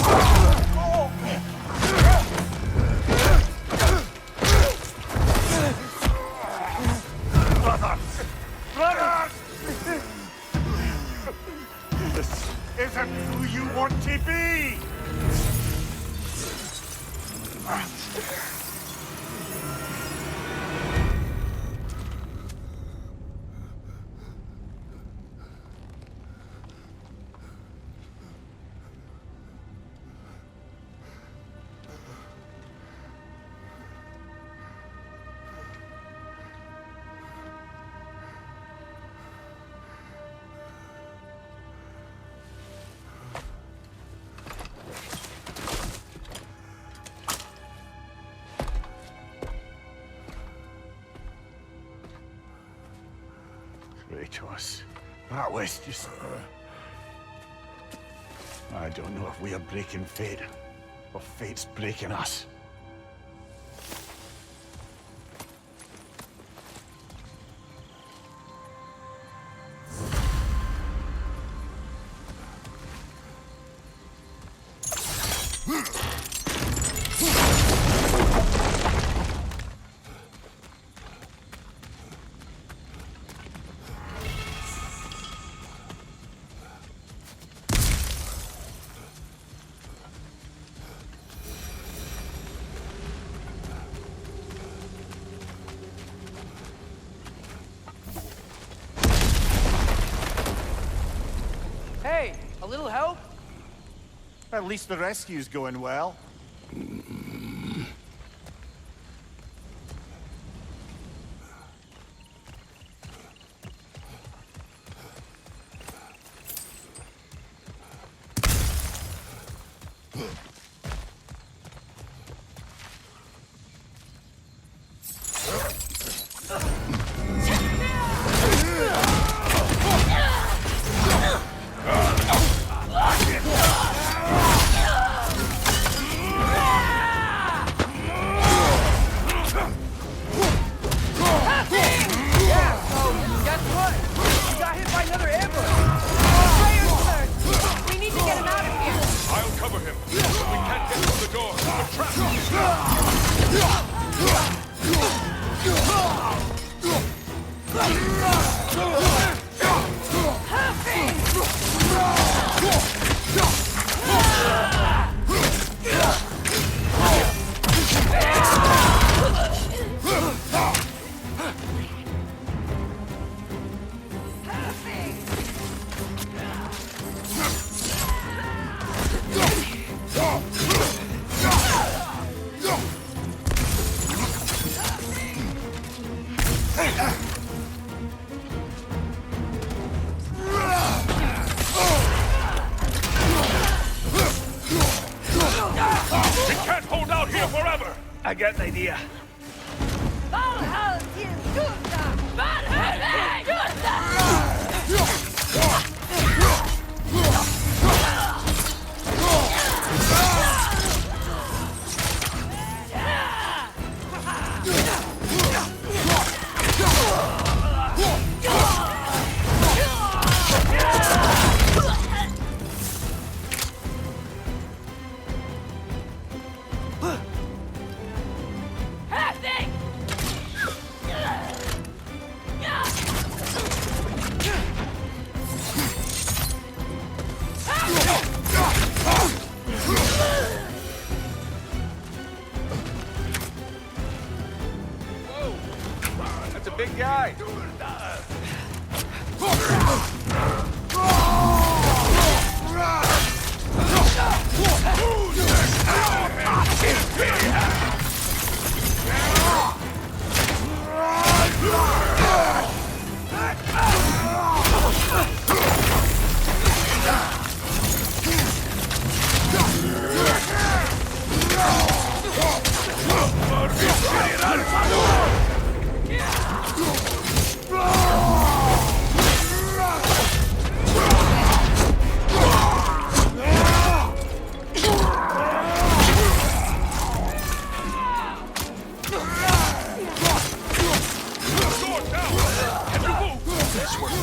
Brother! This isn't who you want to be! Kratos, that was just... I don't know if we are breaking fate, or fate's breaking us. Hey, a little help? At least the rescue's going well. I got an idea. That's a big guy.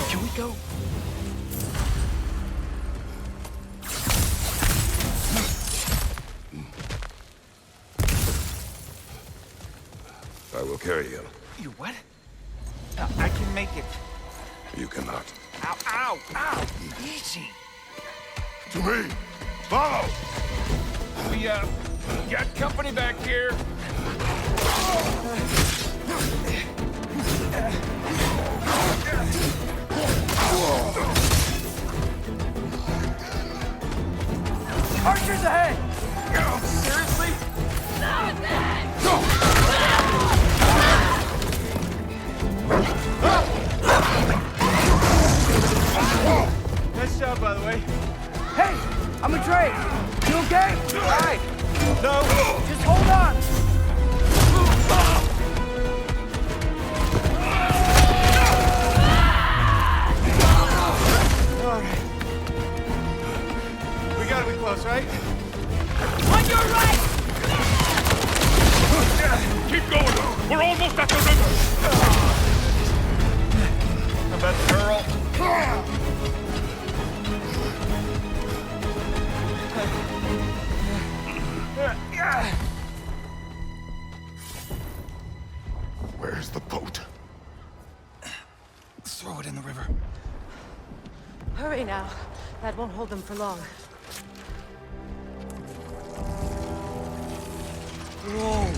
Can we go? I will carry him. You what? I can make it. You cannot. Ow, ow, ow! Easy. To me! Follow! We, got company back here. Archers ahead! Seriously? Nice job, by the way. Hey, I'm Atreus. You okay? Hi. No. Just hold on. All right. We gotta be close, right? On your right! Keep going. We're almost at the river. How about the girl? Where's the boat? Throw it in the river. Hurry now. That won't hold them for long. Whoa!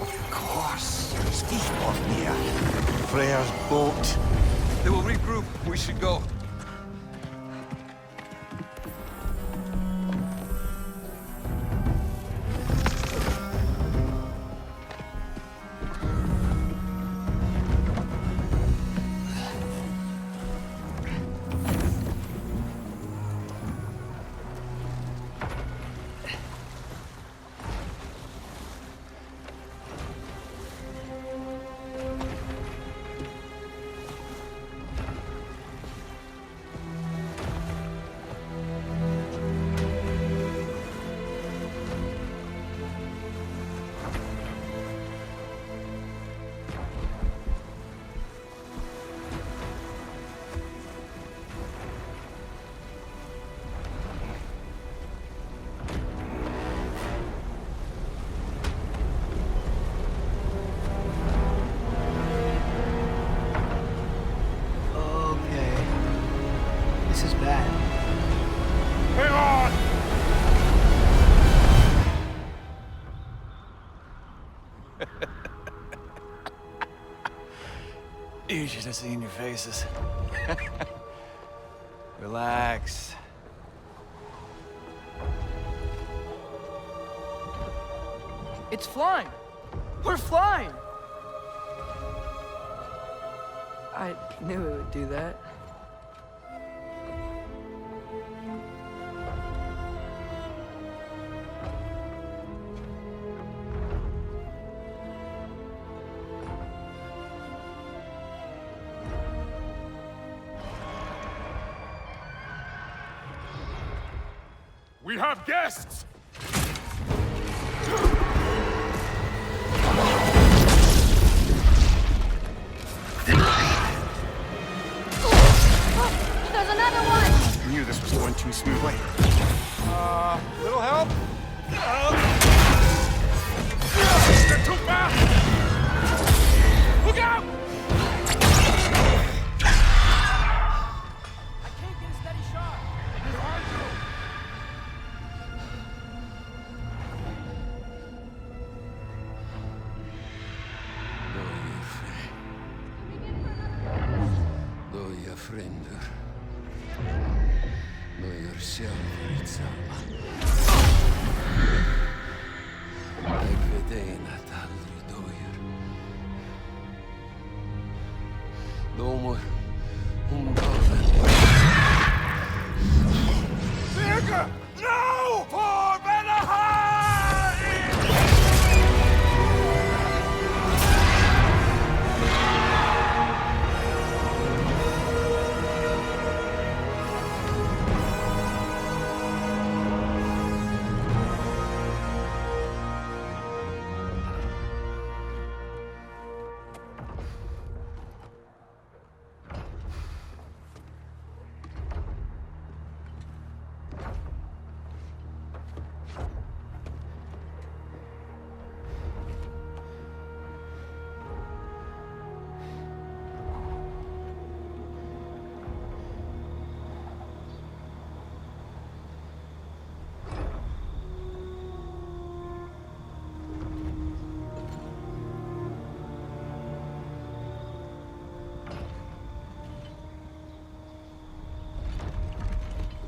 Of course. Here. Freya's boat. They will regroup. We should go. You should have seen your faces. Relax. It's flying! We're flying! I knew it would do that. We have guests! There's another one! I knew this was going too smoothly. Little help? They're too fast! Look out! I can't get a steady shot. Behind you! Loja fränder. Loja själv samma. Jag vet en att aldrig dör. Domor dagen. Birger! No! For Vanaheim!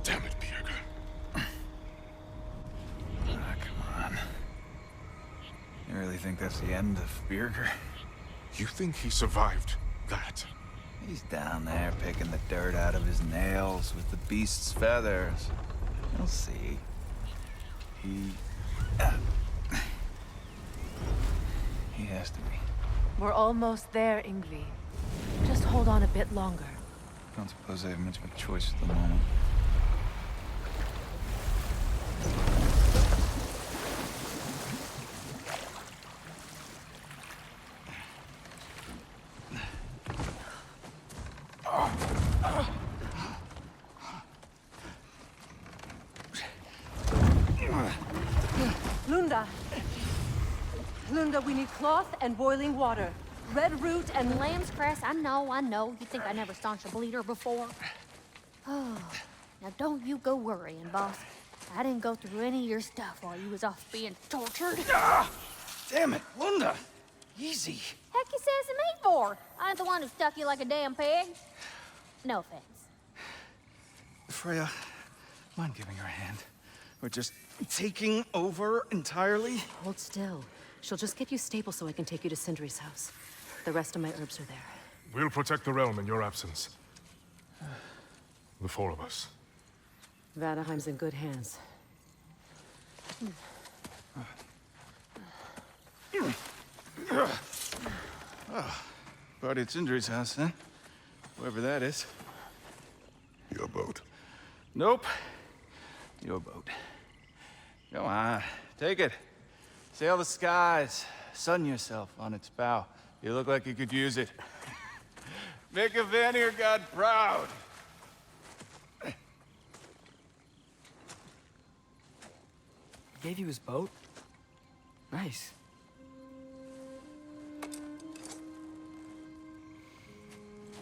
Damn it, Birger. Come on. You really think that's the end of Birger? You think he survived that? He's down there picking the dirt out of his nails with the beast's feathers. You'll see. He has to be. We're almost there, Ingvi. Just hold on a bit longer. I don't suppose I have much of a choice at the moment. Lunda! Lunda, we need cloth and boiling water. Red root and Lamb's cress, I know. You think I never staunched a bleeder before? Oh, now don't you go worrying, boss. I didn't go through any of your stuff while you was off being tortured. Ah! Damn it, Lunda! Easy. Heck you sassing me for? I ain't the one who stuck you like a damn pig. No offense. Freya, mind giving her a hand? We're just taking over entirely? Hold still. She'll just get you stable so I can take you to Sindri's house. The rest of my herbs are there. We'll protect the realm in your absence. The four of us. Vanaheim's in good hands. Party at Sindri's house, huh? Whoever that is. Your boat. Nope. Your boat. Go on, take it. Sail the skies. Sun yourself on its bow. You look like you could use it. Make a Vanir god proud. Gave you his boat? Nice.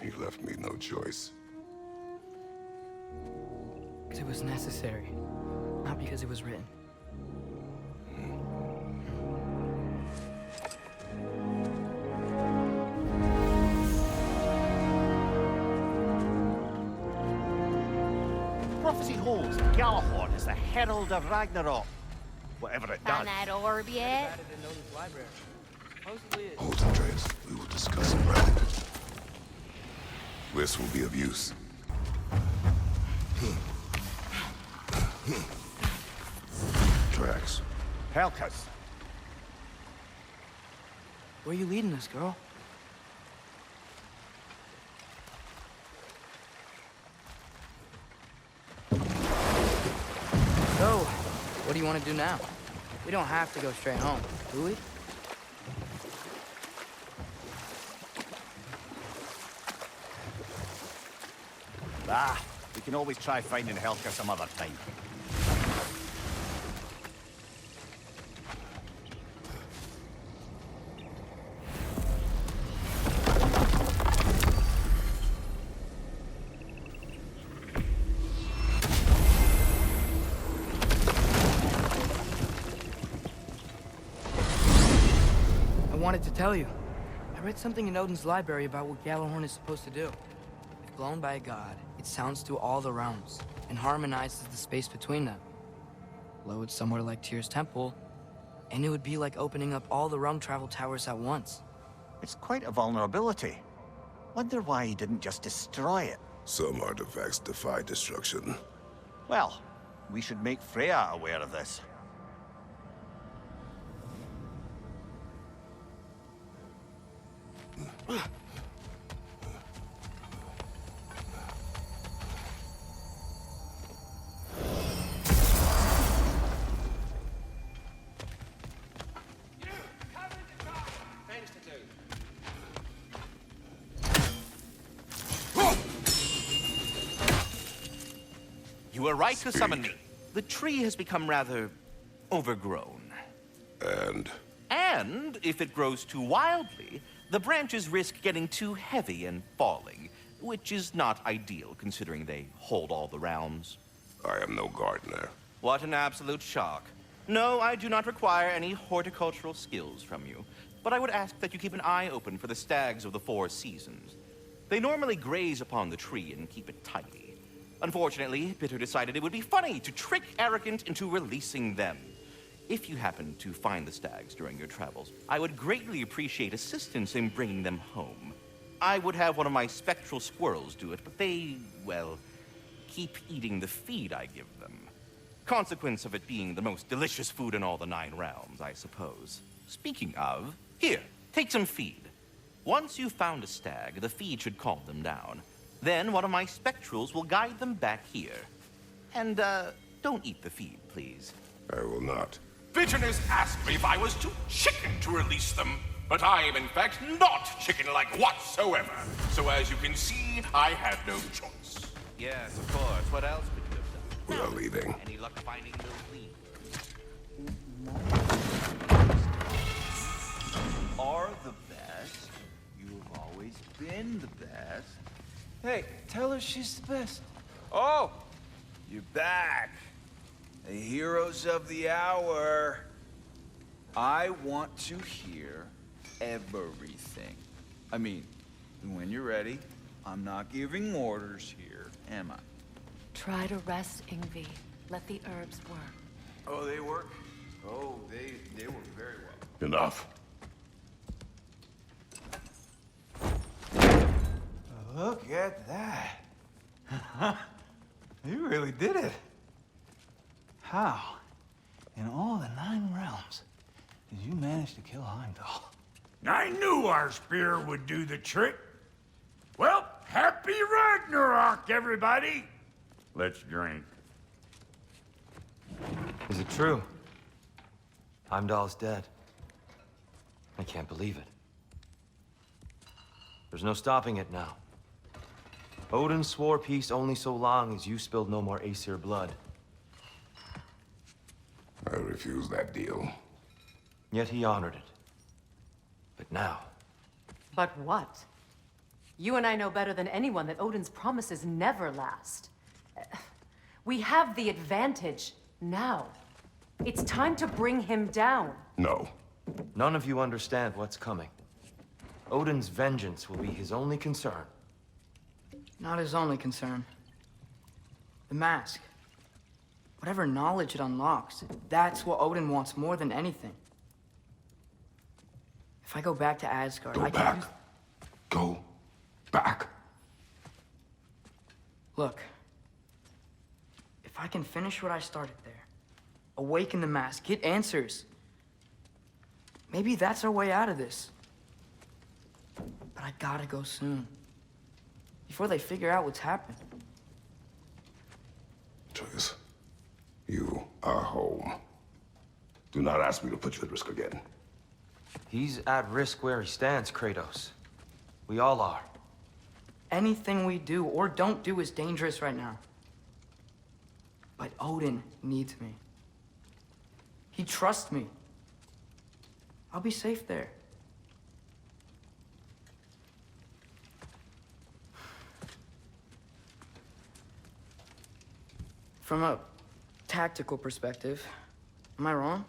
He left me no choice. It was necessary, not because it was written. Prophecy holds that Galahad is the herald of Ragnarok. Whatever it does. Found that orb yet? Hold, Atreus. We will discuss in private. This will be of use. Tracks. Helkas. Where are you leading us, girl? Go. What do you want to do now? We don't have to go straight home, do we? We can always try finding Helga some other time. I wanted to tell you. I read something in Odin's library about what Gjallarhorn is supposed to do. If blown by a god, it sounds through all the realms and harmonizes the space between them. Blow it somewhere like Tyr's temple, and it would be like opening up all the realm travel towers at once. It's quite a vulnerability. Wonder why he didn't just destroy it. Some artifacts defy destruction. Well, we should make Freya aware of this. You were right to summon me. The tree has become rather overgrown. And if it grows too wildly, the branches risk getting too heavy and falling, which is not ideal considering they hold all the realms. I am no gardener. What an absolute shock. No, I do not require any horticultural skills from you, but I would ask that you keep an eye open for the stags of the four seasons. They normally graze upon the tree and keep it tidy. Unfortunately, Bitter decided it would be funny to trick Arrogant into releasing them. If you happen to find the stags during your travels, I would greatly appreciate assistance in bringing them home. I would have one of my spectral squirrels do it, but they, well, keep eating the feed I give them. Consequence of it being the most delicious food in all the 9 realms, I suppose. Speaking of, here, take some feed. Once you've found a stag, the feed should calm them down. Then one of my spectrals will guide them back here. And, don't eat the feed, please. I will not. Vision has asked me if I was too chicken to release them, but I am in fact not chicken-like whatsoever. So as you can see, I had no choice. Yes, of course. What else could you have done? We are leaving. Any luck finding those leads? Are the best. You have always been the best. Hey, tell her she's the best. Oh, you're back. The heroes of the hour. I want to hear everything. I mean, when you're ready, I'm not giving orders here, am I? Try to rest, Ingvi. Let the herbs work. Oh, they work? Oh, they work very well. Enough. Look at that. You really did it. How, in all the 9 realms, did you manage to kill Heimdall? I knew our spear would do the trick. Well, happy Ragnarok, everybody! Let's drink. Is it true? Heimdall's dead. I can't believe it. There's no stopping it now. Odin swore peace only so long as you spilled no more Aesir blood. I refuse that deal. Yet he honored it. But now... But what? You and I know better than anyone that Odin's promises never last. We have the advantage now. It's time to bring him down. No. None of you understand what's coming. Odin's vengeance will be his only concern. Not his only concern. The mask. Whatever knowledge it unlocks, that's what Odin wants more than anything. If I go back to Asgard, I can use... Go back. Look. If I can finish what I started there, awaken the mask, get answers, maybe that's our way out of this. But I gotta go soon. Before they figure out what's happened. Atreus, you are home. not ask me to put you at risk again. He's at risk where he stands, Kratos. We all are. Anything we do or don't do is dangerous right now. But Odin needs me. He trusts me. I'll be safe there. From a tactical perspective, am I wrong?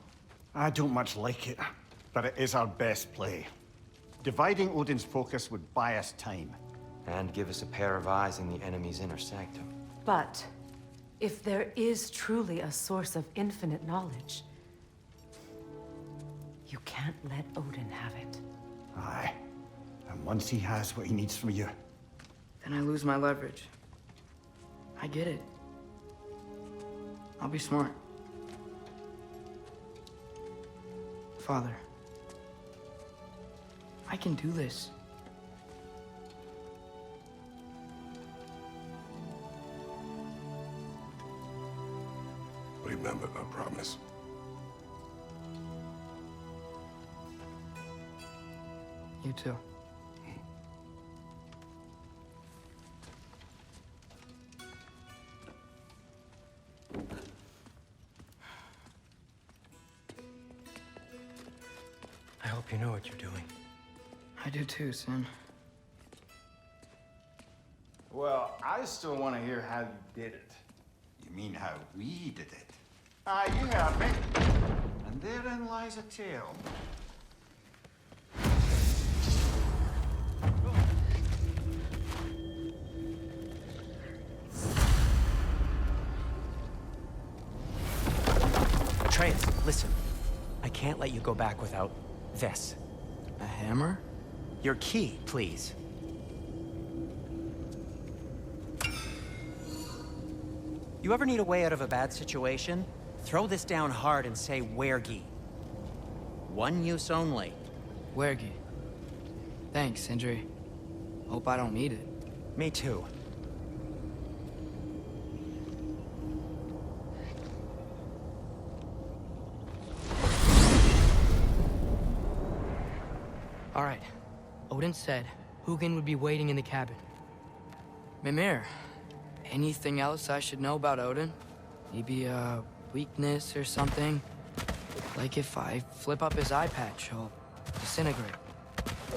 I don't much like it, but it is our best play. Dividing Odin's focus would buy us time. And give us a pair of eyes in the enemy's inner sanctum. But if there is truly a source of infinite knowledge, you can't let Odin have it. Aye. And once he has what he needs from you... Then I lose my leverage. I get it. I'll be smart. Father, I can do this. Remember my promise. You too. I hope you know what you're doing. I do too, Sin. Well, I still want to hear how you did it. You mean how we did it? Ah, you heard me. And therein lies a tale. Atreus, listen. I can't let you go back without this. A hammer? Your key, please. You ever need a way out of a bad situation? Throw this down hard and say wergi. One use only. Wergi. Thanks, Sindri. Hope I don't need it. Me too. All right. Odin said Hugin would be waiting in the cabin. Mimir, anything else I should know about Odin? Maybe a weakness or something? Like if I flip up his eye patch, he'll disintegrate.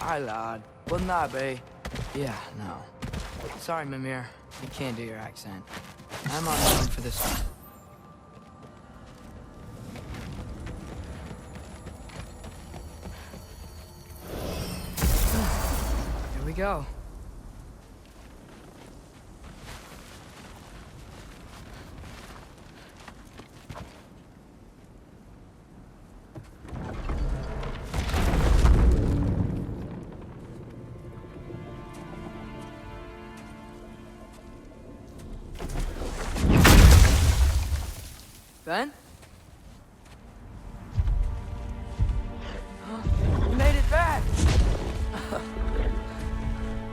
Aye, lad. Wouldn't that be? Yeah, no. Sorry, Mimir. I can't do your accent. I'm on my own for this one. Here we go. Ben? You made it back!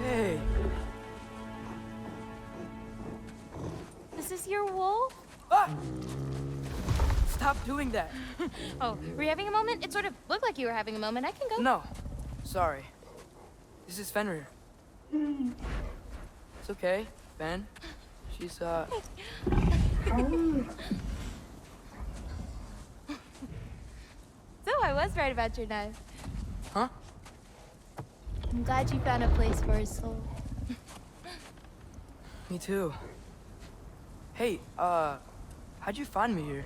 Hey. Is this your wolf? Ah! Stop doing that. Oh, were you having a moment? It sort of looked like you were having a moment. I can go. No. Sorry. This is Fenrir. It's okay, Ben. She's, So I was right about your knife. Huh? I'm glad you found a place for his soul. Me too. Hey, how'd you find me here?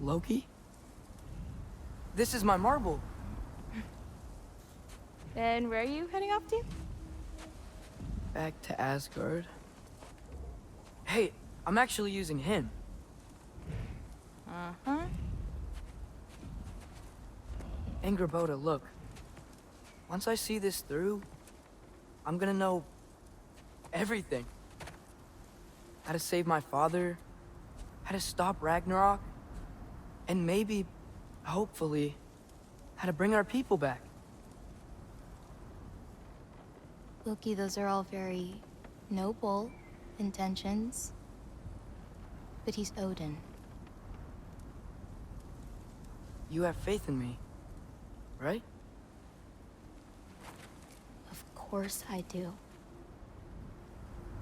Loki? This is my marble. Then where are you heading off to? Back to Asgard. Hey, I'm actually using him. Uh-huh. Angrboda, look. Once I see this through, I'm gonna know everything. How to save my father, how to stop Ragnarok, and maybe, hopefully, how to bring our people back. Loki, those are all very noble intentions, but he's Odin. You have faith in me, right? Of course I do.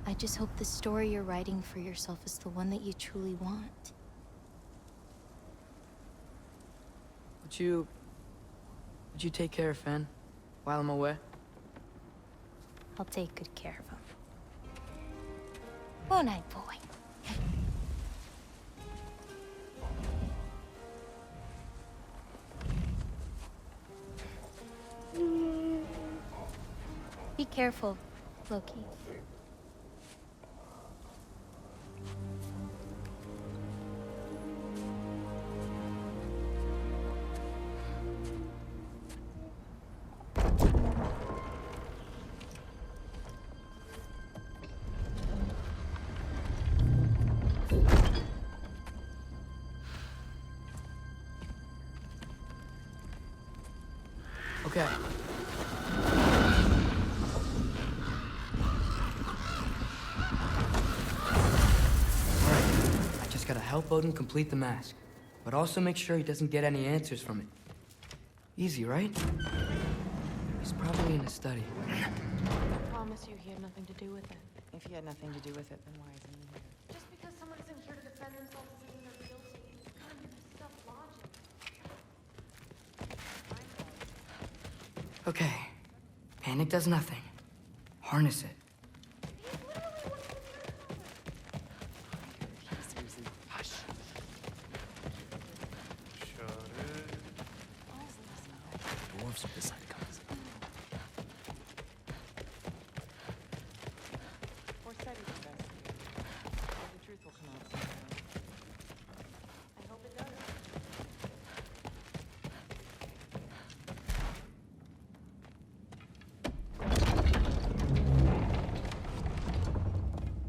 I just hope the story you're writing for yourself is the one that you truly want. Would you take care of Finn while I'm away? I'll take good care of him. Won't I, boy? Be careful, Loki. Okay. I just gotta help Odin complete the mask, but also make sure he doesn't get any answers from it. Easy, right? He's probably in a study. I promise you he had nothing to do with it. If he had nothing to do with it, then why isn't he here? Just because someone isn't here to defend themselves doesn't mean they're guilty. It's kind of messed up logic. Okay. Panic does nothing. Harness it. Dwarves are beside comes. Or study the best. The truth will come out someday. I hope it does.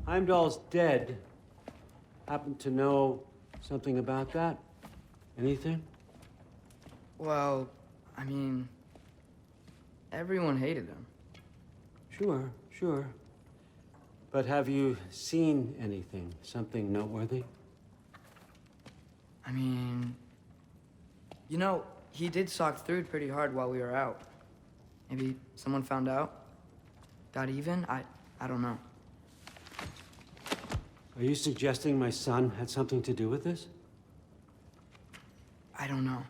Heimdall's dead. Happen to know something about that? Anything? Well, I mean, everyone hated him. Sure. But have you seen anything? Something noteworthy? I mean, you know, he did sock through pretty hard while we were out. Maybe someone found out? Got even? I don't know. Are you suggesting my son had something to do with this? I don't know.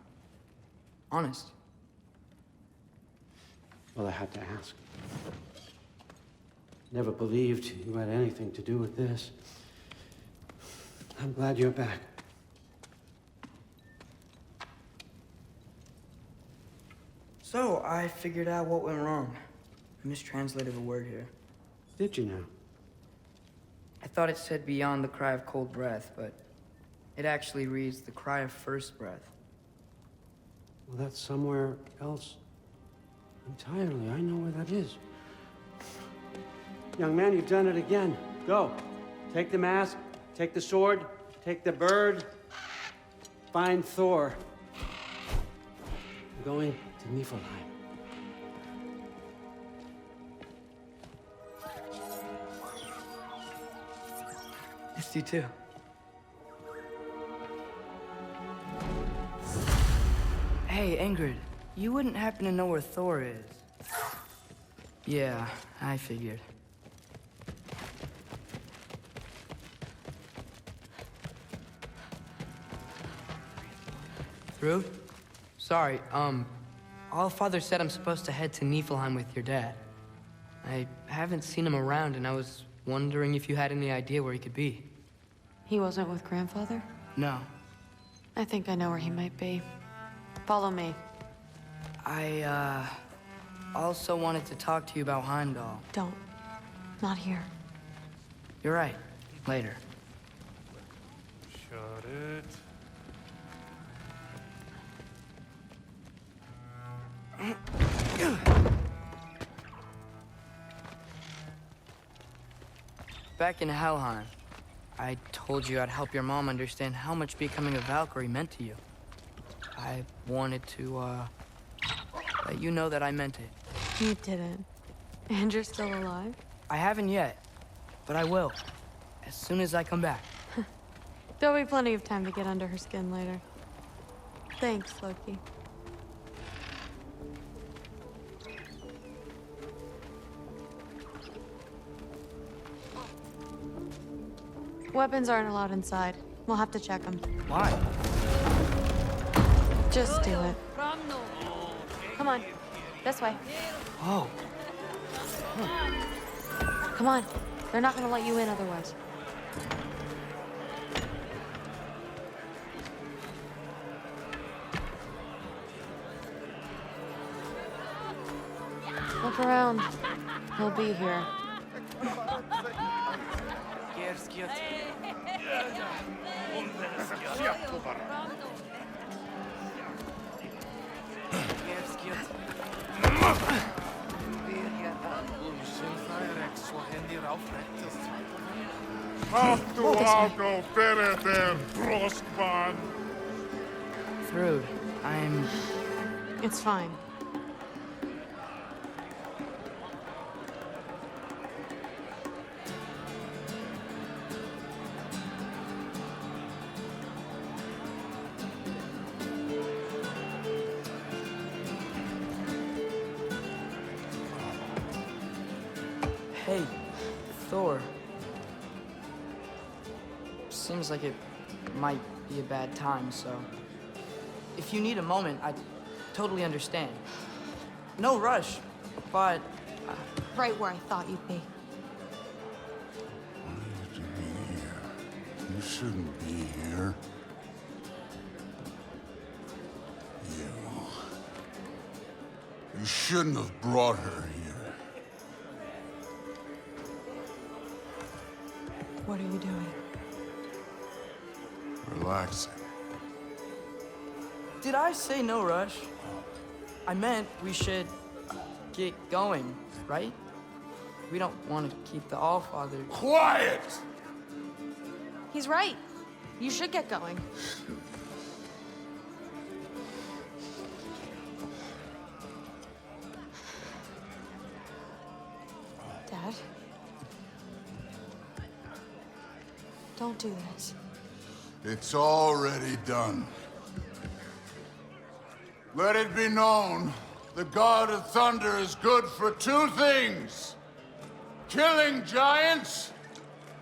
Honest. Well, I had to ask. Never believed you had anything to do with this. I'm glad you're back. So, I figured out what went wrong. I mistranslated a word here. Did you now? I thought it said beyond the cry of cold breath, but it actually reads the cry of first breath. Well, that's somewhere else entirely. I know where that is. Young man, you've done it again. Go. Take the mask, take the sword, take the bird. Find Thor. I'm going to Niflheim. Missed you too. Hey, Ingrid, you wouldn't happen to know where Thor is? Yeah, I figured. Through? Sorry, Allfather said I'm supposed to head to Niflheim with your dad. I haven't seen him around, and I was wondering if you had any idea where he could be. He wasn't with Grandfather? No. I think I know where he might be. Follow me. I, also wanted to talk to you about Heimdall. Don't. Not here. You're right. Later. Shut it. Back in Helheim, I told you I'd help your mom understand how much becoming a Valkyrie meant to you. I wanted to, let you know that I meant it. You didn't. And you're still alive? I haven't yet, but I will. as soon as I come back. There'll be plenty of time to get under her skin later. Thanks, Loki. Weapons aren't allowed inside. We'll have to check them. Why? Just do it. Come on. This way. Whoa. Come on. They're not gonna let you in otherwise. Look around. He'll be here. Thrud, I'm... It's fine. Hey, Thor. Seems like it might be a bad time, so... If you need a moment, I totally understand. No rush, but... Right where I thought you'd be. Why are you doing here? You shouldn't be here. You shouldn't have brought her here. What are you doing? Relaxing. Did I say no rush? I meant we should get going, right? We don't want to keep the Allfather... Quiet! He's right. You should get going. Dad? Don't do this. It's already done. Let it be known, the God of Thunder is good for two things. Killing giants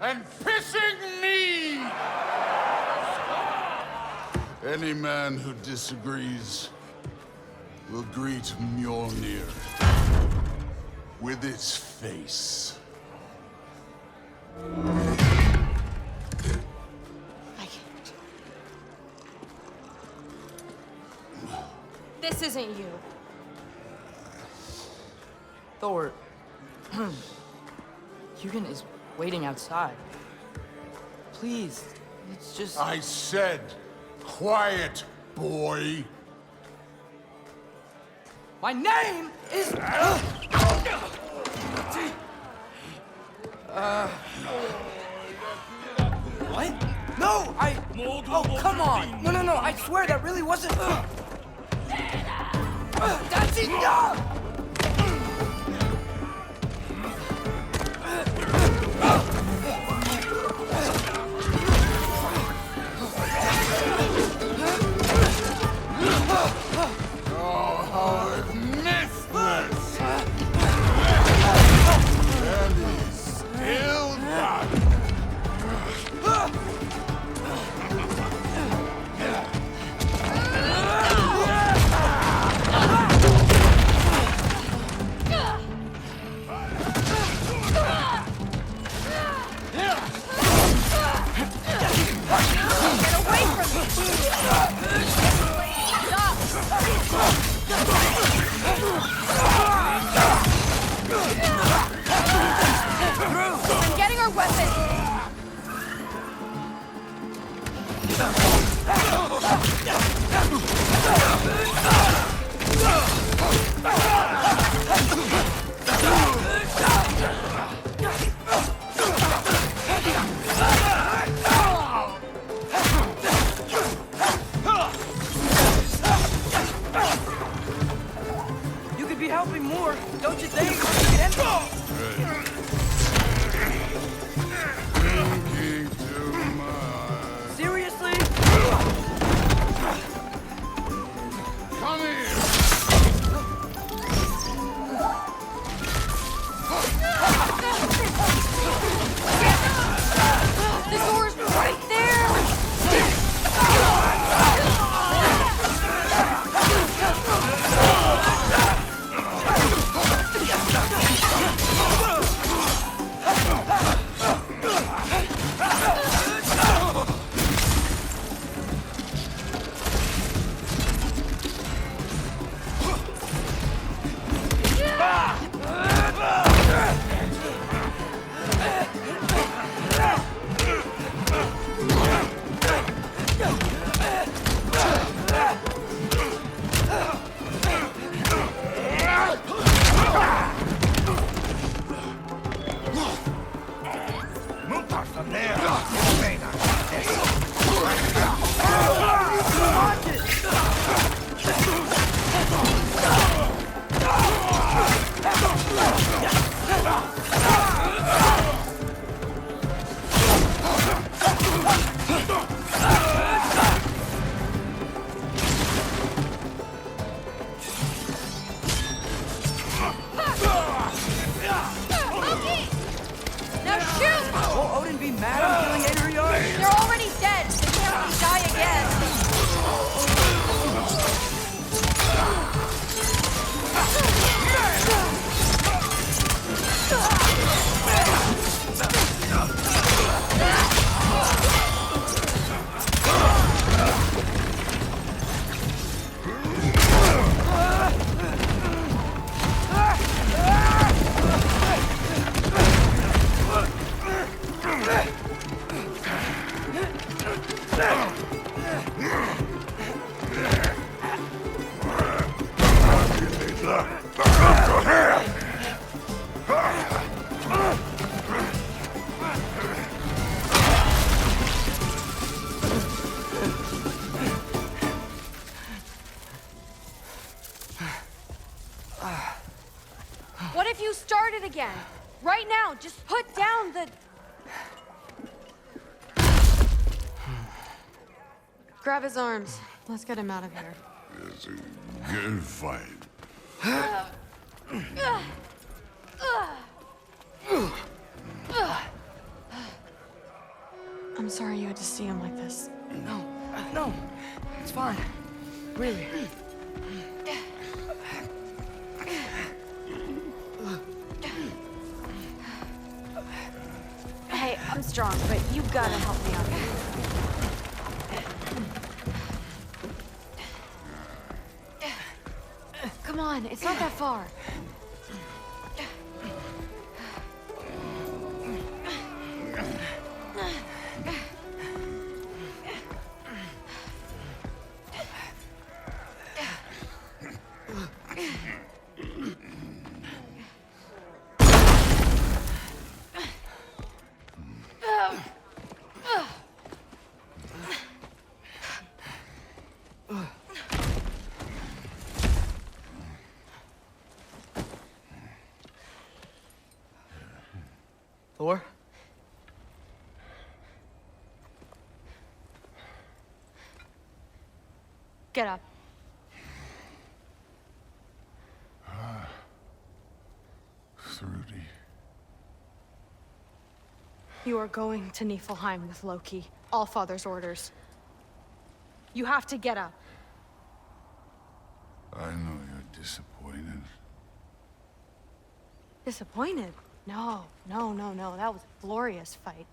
and pissing me! Any man who disagrees will greet Mjolnir with its face. This isn't you. Thor... Hugin is waiting outside. Please, it's just... I said, quiet, boy. My name is... What? No, Oh, come on! No, I swear that really wasn't... That's enough! Oh, I've missed this! And he's still got it. I'm getting our weapons. You could be helping more, don't you think? Right. What if you started again? Right now, just put down the... Grab his arms. Let's get him out of here. It's a good fight. I'm sorry you had to see him like this. No, it's fine. Really. Hey, I'm strong, but you gotta help me out here. Come on, it's not that far. Thor? Get up. Thrudy. You are going to Niflheim with Loki. Allfather's orders. You have to get up. I know you're disappointed. Disappointed? No. That was a glorious fight.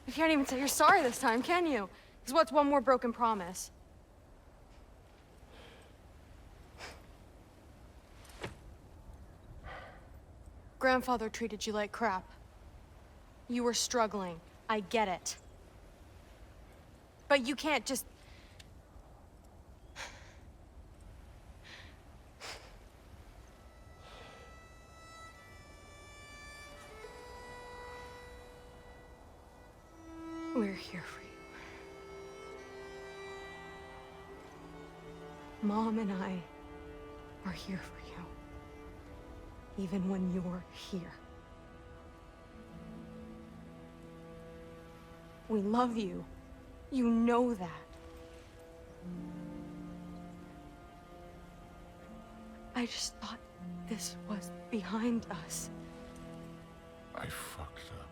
You can't even say you're sorry this time, can you? Because what's one more broken promise? Grandfather treated you like crap. You were struggling. I get it. But you can't just... We're here for you. Mom and I are here for you. Even when you're here. We love you. You know that. I just thought this was behind us. I fucked up.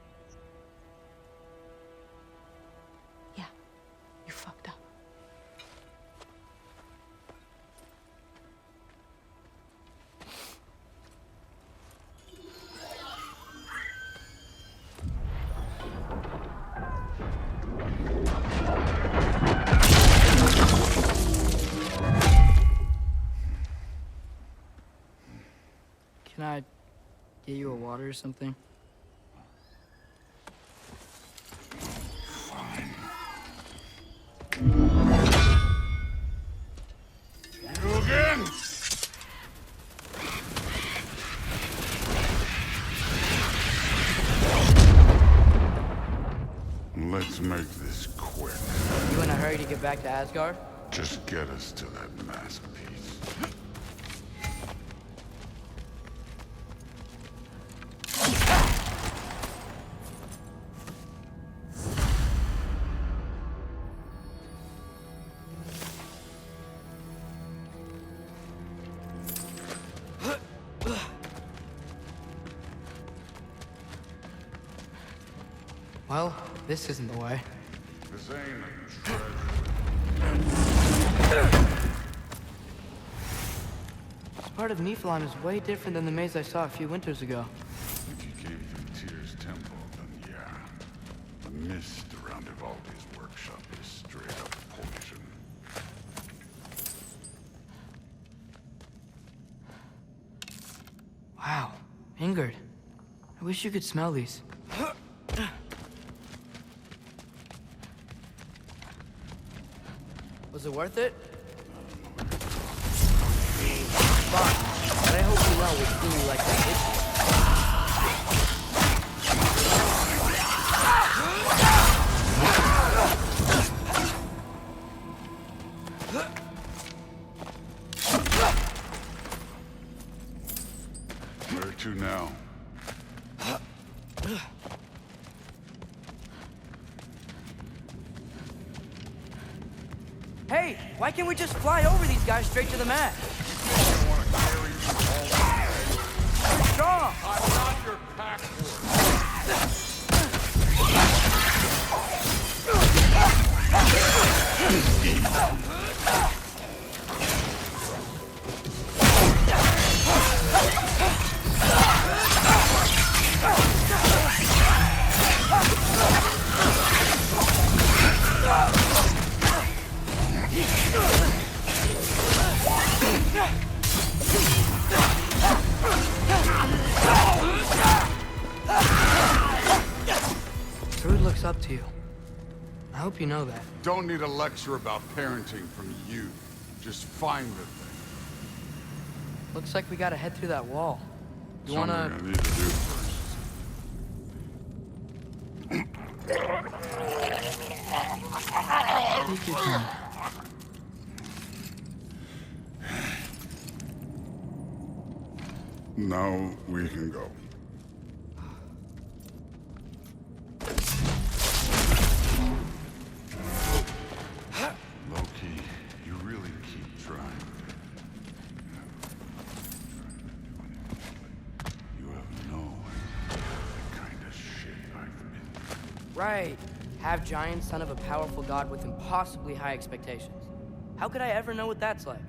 Yeah, you fucked up. Can I get you a water or something? You again? Let's make this quick. You in a hurry to get back to Asgard? Just get us to that masterpiece. Well, this isn't the way. This ain't a treasure. This part of Niflheim is way different than the maze I saw a few winters ago. If you came from Tyr's temple, then yeah. The mist around Ivaldi's workshop is straight up poison. Wow, Ingrid. I wish you could smell these. Was it worth it? Fine, but I hope you know it's really like that did you. Where to now? Hey, why can't we just fly over these guys straight to the mat? You're strong! I'm not your pack Druid looks up to you. I hope you know that. Don't need a lecture about parenting from you. Just find the thing. Looks like we gotta head through that wall. You Something wanna... I need to do first. Take your time. Now we can go. Loki, you really keep trying. You have no idea the kind of shit I've been through. Right. Half giant, son of a powerful god with impossibly high expectations. How could I ever know what that's like?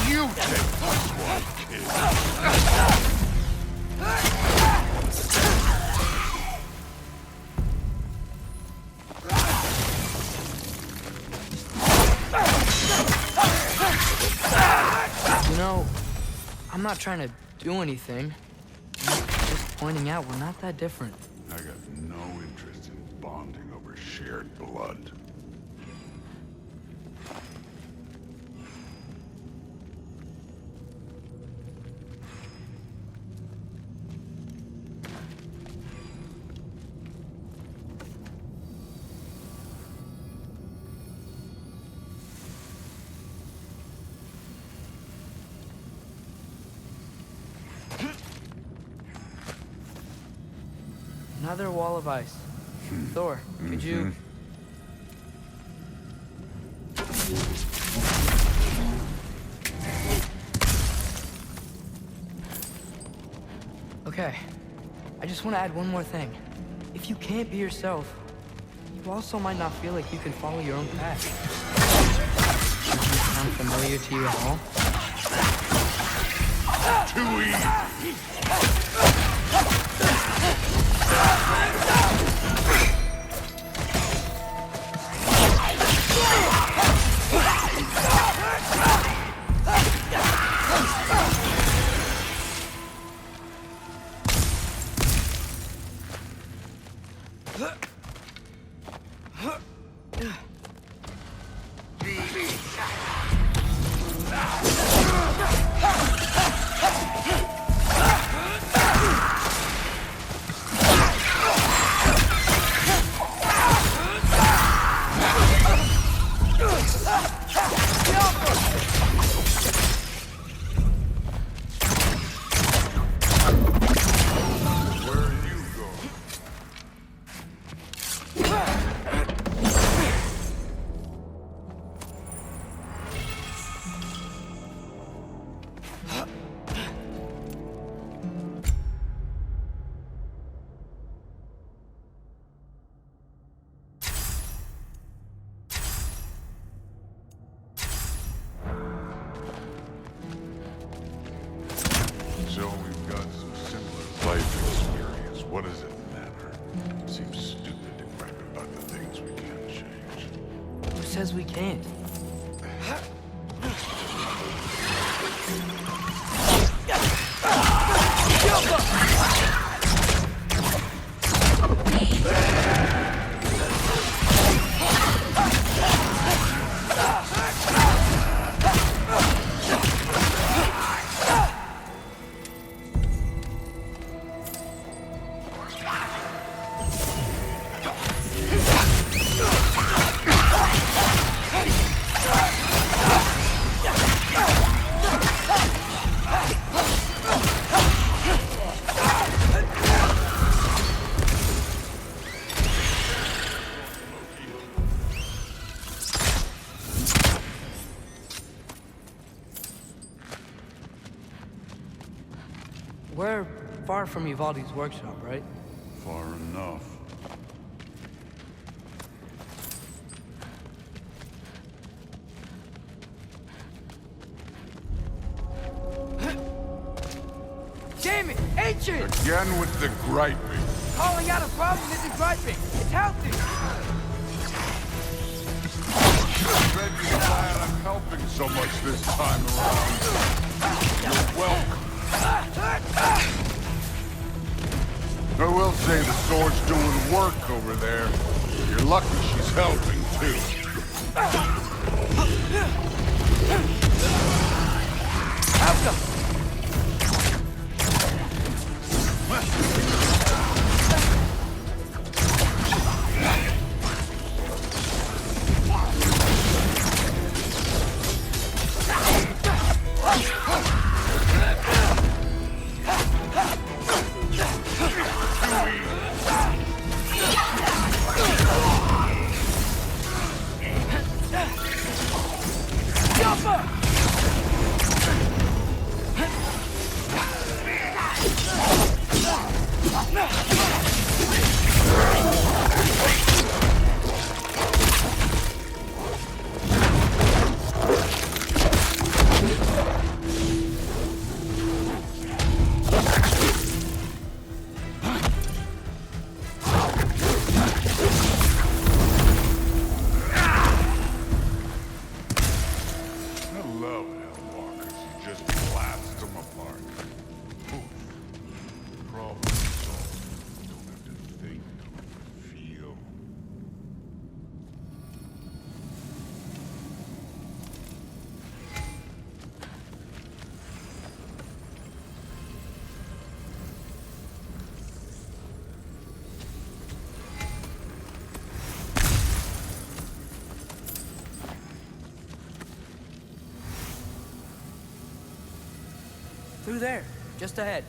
You take this one, kid. You know, I'm not trying to do anything. I'm just pointing out we're not that different. I got no interest in bonding over shared blood. Another wall of ice. Thor, could you... Okay. I just want to add one more thing. If you can't be yourself, you also might not feel like you can follow your own path. Does this sound familiar to you at all? Too easy! what does it matter? It seems stupid to gripe about the things we can't change. Who says we can't? We're far from Ivaldi's workshop, right? Far enough. Damn it! Ancient! Again with the griping. Calling out a problem isn't griping. It's healthy. Said you plan on helping so much this time around. You're welcome. I will say the sword's doing work over there. You're lucky she's helping, too. Outcome! Through there, just ahead.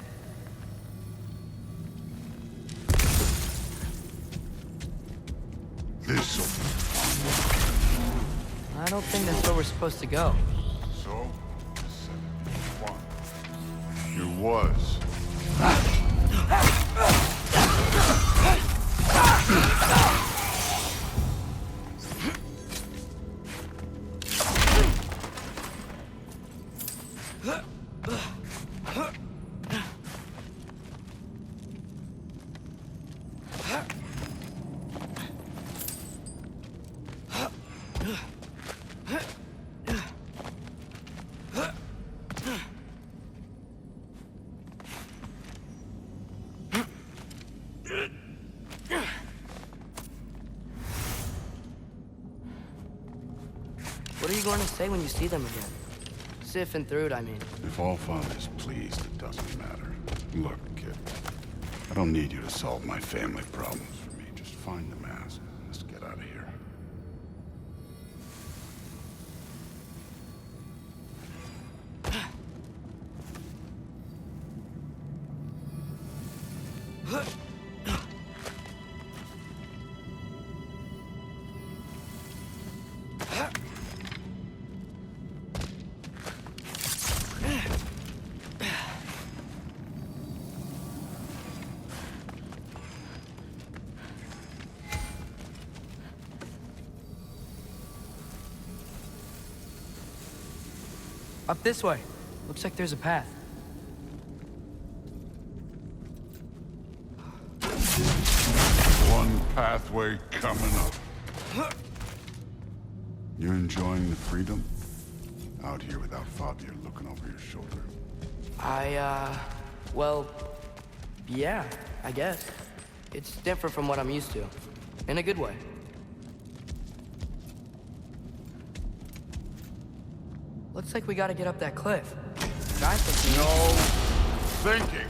This'll... I don't think that's where we're supposed to go. So? You was. What are you going to say when you see them again? Sif and Thrud, I mean. If all father's pleased, it doesn't matter. Look, kid. I don't need you to solve my family problems for me. Just find the mask. Let's get out of here. Up this way. Looks like there's a path. One pathway coming up. You enjoying the freedom? Out here without Fabio looking over your shoulder. Well, yeah, I guess. It's different from what I'm used to. In a good way. Looks like we gotta get up that cliff. Guys, no thinking.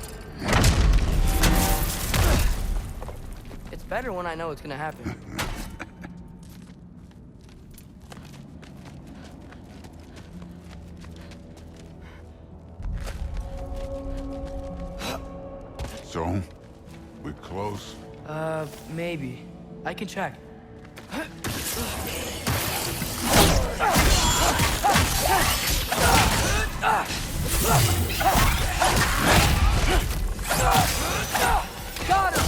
It's better when I know it's gonna happen. So, we close? Maybe. I can check. Got him!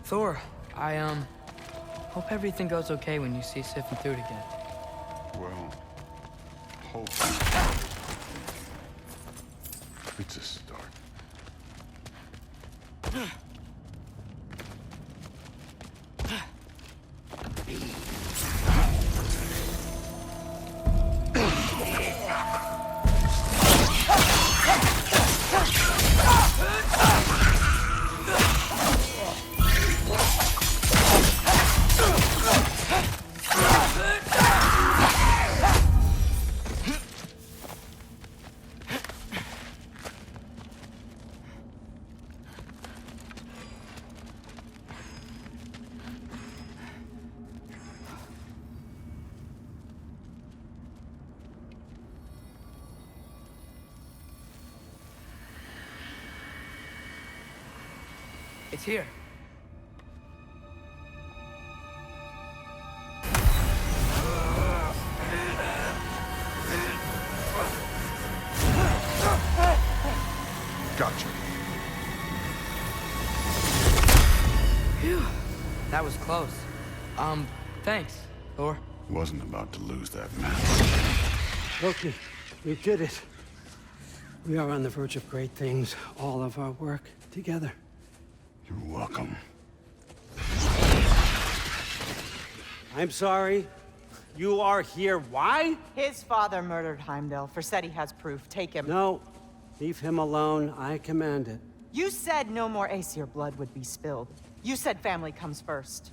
Thor, I hope everything goes okay when you see sifting through it again. Well, hope. It's a start. It's here. Gotcha. Phew. That was close. Thanks, Thor. Wasn't about to lose that man. Loki, we did it. We are on the verge of great things. All of our work together. You're welcome. I'm sorry. You are here. Why? His father murdered Heimdall. Forseti has proof. Take him. No. Leave him alone. I command it. You said no more Aesir blood would be spilled. You said family comes first.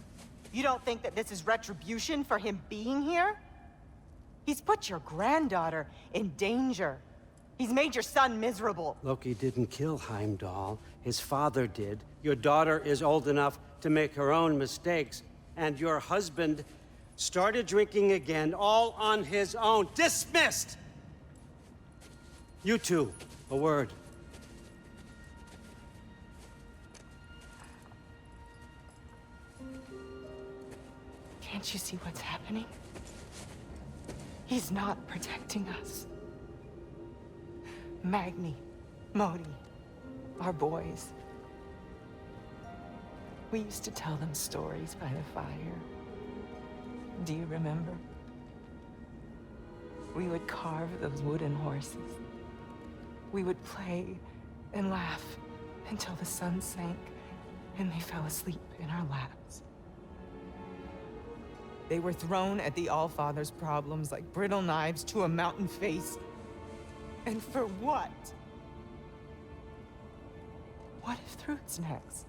You don't think that this is retribution for him being here? He's put your granddaughter in danger. He's made your son miserable. Loki didn't kill Heimdall. His father did. Your daughter is old enough to make her own mistakes. And your husband started drinking again, all on his own. Dismissed! You two, a word. Can't you see what's happening? He's not protecting us. Magni, Modi, our boys. We used to tell them stories by the fire. Do you remember? We would carve those wooden horses. We would play and laugh until the sun sank and they fell asleep in our laps. They were thrown at the Allfather's problems like brittle knives to a mountain face. And for what? What if Thrud's next?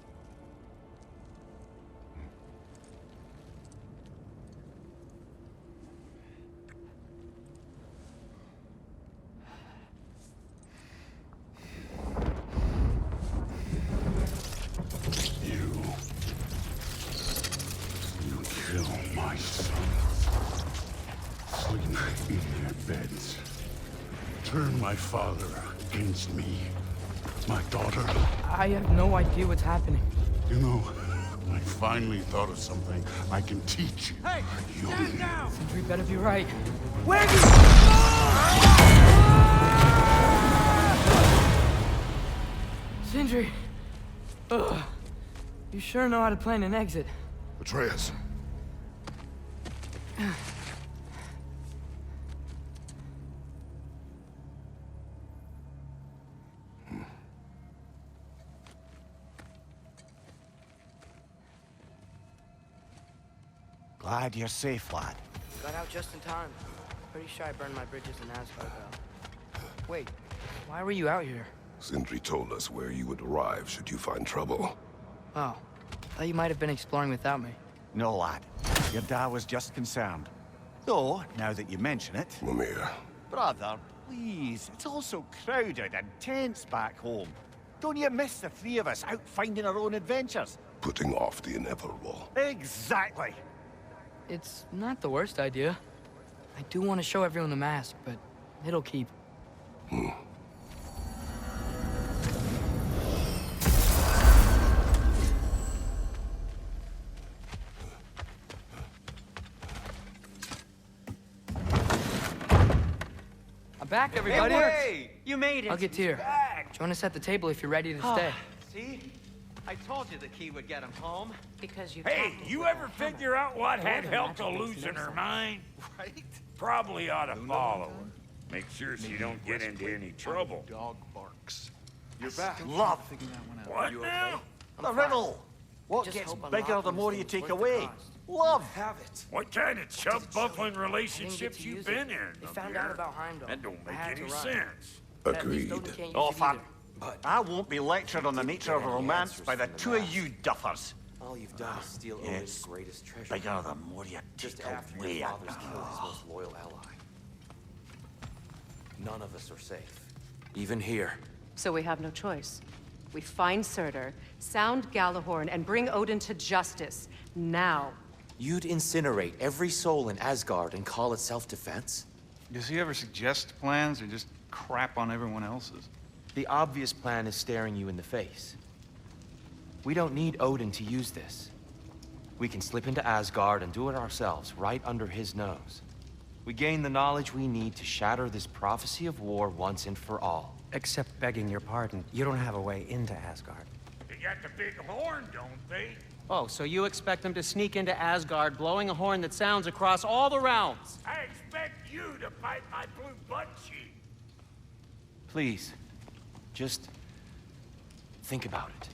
My sons, sleep in their beds. Turn my father against me. My daughter. I have no idea what's happening. You know, I finally thought of something I can teach you. Hey, you. stand down! Sindri better be right. Where you... Sindri! Ugh. You sure know how to plan an exit. Atreus. Glad you're safe, lad. Got out just in time. Pretty sure I burned my bridges in Asgard, though. Wait, why were you out here? Sindri told us where you would arrive should you find trouble. Oh, thought you might have been exploring without me. No, lad. Your dad was just concerned. Though, now that you mention it... Mimir. Brother, please. It's all so crowded and tense back home. Don't you miss the three of us out finding our own adventures? Putting off the inevitable. Exactly. It's not the worst idea. I do want to show everyone the mask, but it'll keep. I'm back, everybody! Hey, you made it! I'll get Týór. Join us at the table if you're ready to stay. See? I told you the key would get him home. Because you Hey, you ever figure out what had helped her losing her mind? Right? Probably ought to follow her. Make sure she don't get into any trouble. Dog barks. You're back. Love. What now? The riddle. What Just gets hope bigger the unlocking more this you thing's take worth the away? cost. Love. Have it. What kind of chub-buffling relationships to you use been it. in? They up found here? out about Heimdall. That don't I make had to any run. sense. At least Agreed. Odin can't Oh, use it fun. either. But I won't be lectured on the nature of romance by the two of you duffers. All you've done is steal It's Odin's greatest treasure. bigger the more you Just take after away. your father's killed his most loyal ally. None of us are safe. Even here. So we have no choice. We find Surtur, sound Gjallarhorn, and bring Odin to justice. Now. You'd incinerate every soul in Asgard and call it self-defense? Does he ever suggest plans or just crap on everyone else's? The obvious plan is staring you in the face. We don't need Odin to use this. We can slip into Asgard and do it ourselves, right under his nose. We gain the knowledge we need to shatter this prophecy of war once and for all. Except begging your pardon, you don't have a way into Asgard. They got the big horn, don't they? Oh, so you expect them to sneak into Asgard, blowing a horn that sounds across all the realms? I expect you to bite my blue butt cheek. Please, just think about it.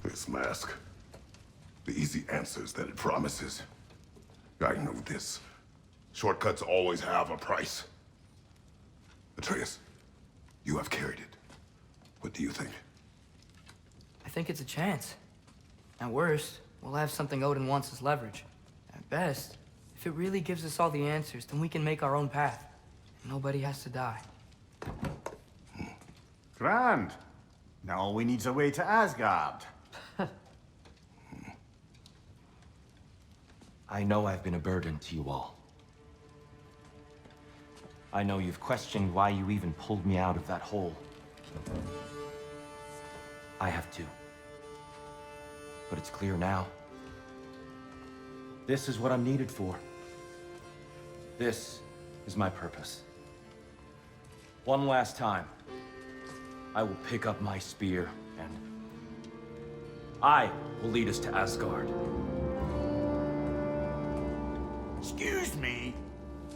This mask. The easy answers that it promises. I know this. Shortcuts always have a price. Atreus, you have carried it. What do you think? I think it's a chance. At worst, we'll have something Odin wants as leverage. At best, if it really gives us all the answers, then we can make our own path. Nobody has to die. Grand. Now all we need's a way to Asgard. I know I've been a burden to you all. I know you've questioned why you even pulled me out of that hole. I have too. But it's clear now. This is what I'm needed for. This is my purpose. One last time, I will pick up my spear and I will lead us to Asgard. Excuse me,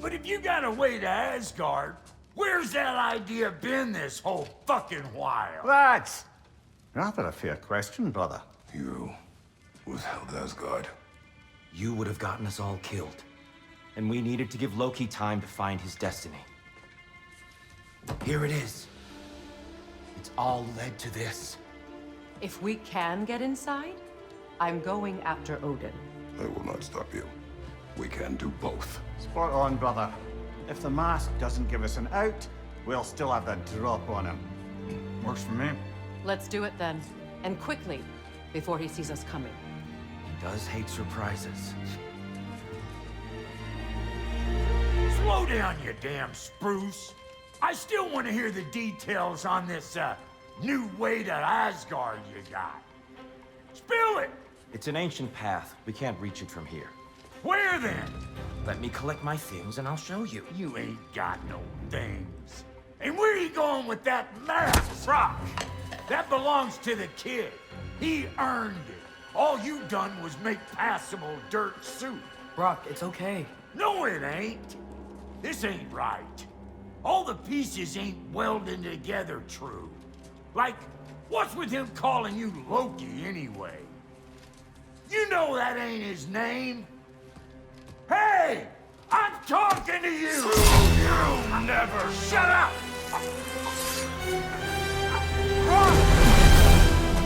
but if you got a way to Asgard, where's that idea been this whole fucking while? Lads! Rather a fair question, brother. You withheld Asgard. You would have gotten us all killed. And we needed to give Loki time to find his destiny. Here it is. It's all led to this. If we can get inside, I'm going after Odin. I will not stop you. We can do both. Spot on, brother. If the mask doesn't give us an out, we'll still have the drop on him. Works for me. Let's do it then. And quickly, before he sees us coming. He does hate surprises. Slow down, you damn spruce. I still want to hear the details on this, new way to Asgard you got. Spill it! It's an ancient path. We can't reach it from here. Where then? Let me collect my things and I'll show you. You ain't got no things. And where are you going with that map, Brock? That belongs to the kid. He earned it. All you done was make passable dirt soup. Brock, it's okay. No, it ain't. This ain't right. All the pieces ain't welding together true. Like, what's with him calling you Loki anyway? You know that ain't his name. Hey! I'm talking to you! You never shut up!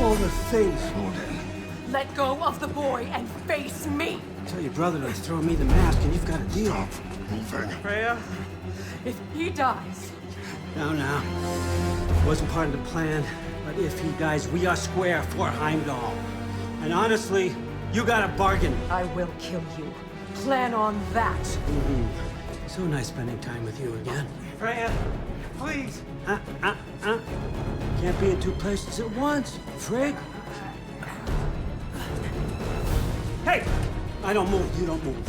All the face. Odin. Let go of the boy and face me! Tell your brother to throw me the mask and you've got a deal. Stop moving. Freya, if he dies... Now. Wasn't part of the plan, but if he dies, we are square for Heimdall. And honestly, you got a bargain. I will kill you. Plan on that. So nice spending time with you again. Freya, please. Can't be in two places at once, Frigg. Hey! I don't move, you don't move.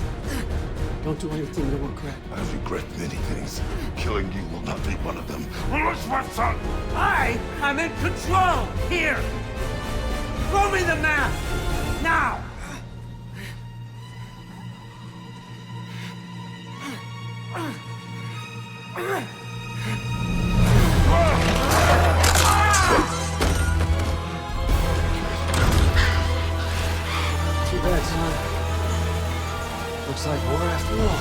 Don't do anything that will correct. I regret many things. Killing you will not be one of them. Where's my son? I'm in control! Here! Throw me the mask! Now! Too bad, son. Looks like war after all.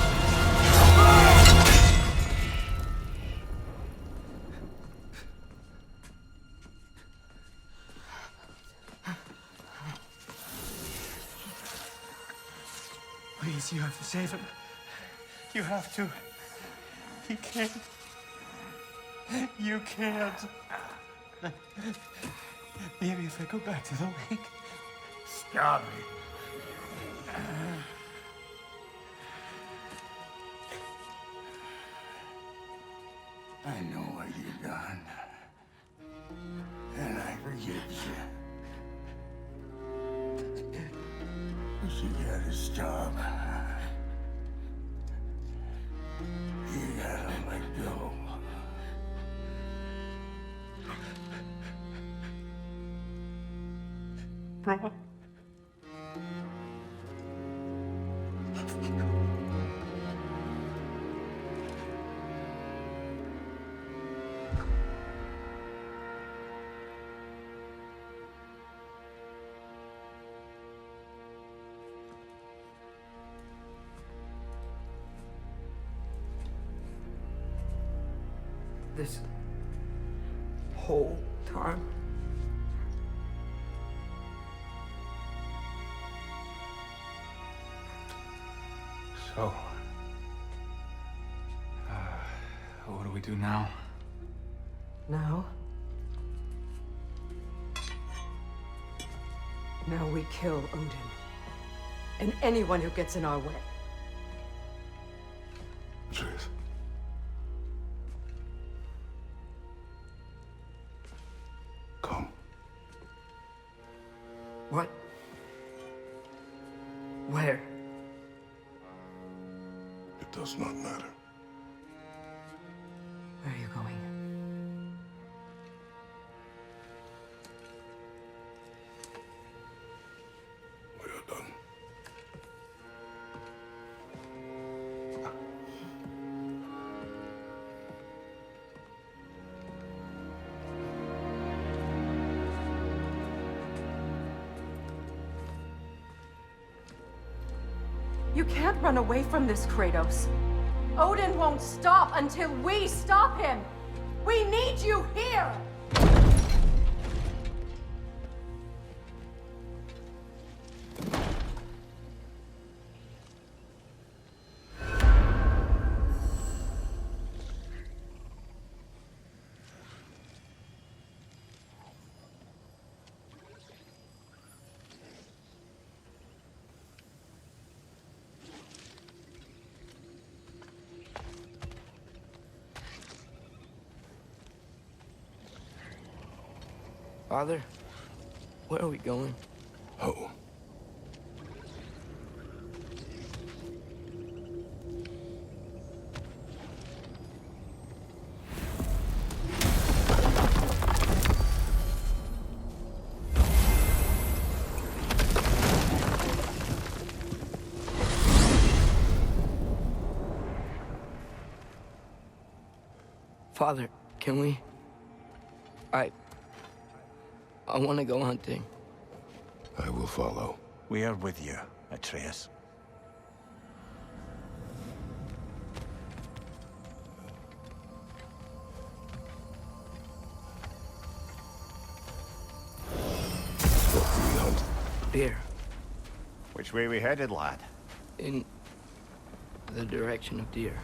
Please, you have to save him. You have to. He can't. You can't. Maybe if I go back to the lake. Stop it. I know what you've done. And I forgive you. But you gotta stop. You gotta let go. Bro. This whole time. So, what do we do now? Now? Now we kill Odin. And anyone who gets in our way. Atreus. Come. What? Where? It does not matter. Where are you going? We are done. You can't run away from this, Kratos. Odin won't stop until we stop him! We need you here! Father, where are we going? Home. Father, can we... I want to go hunting. I will follow. We are with you, Atreus. What do we hunt? Deer. Which way we headed, lad? In the direction of deer.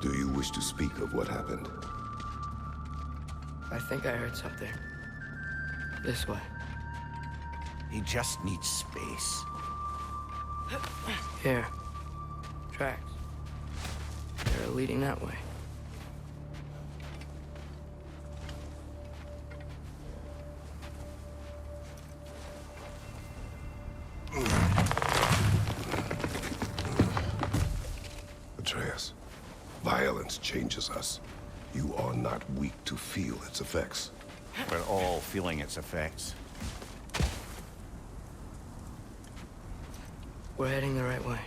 Do you wish to speak of what happened? I think I heard something. This way. He just needs space. Here. Tracks. They're leading that way. Atreus, violence changes us. You are not weak to feel its effects. We're all feeling its effects. We're heading the right way.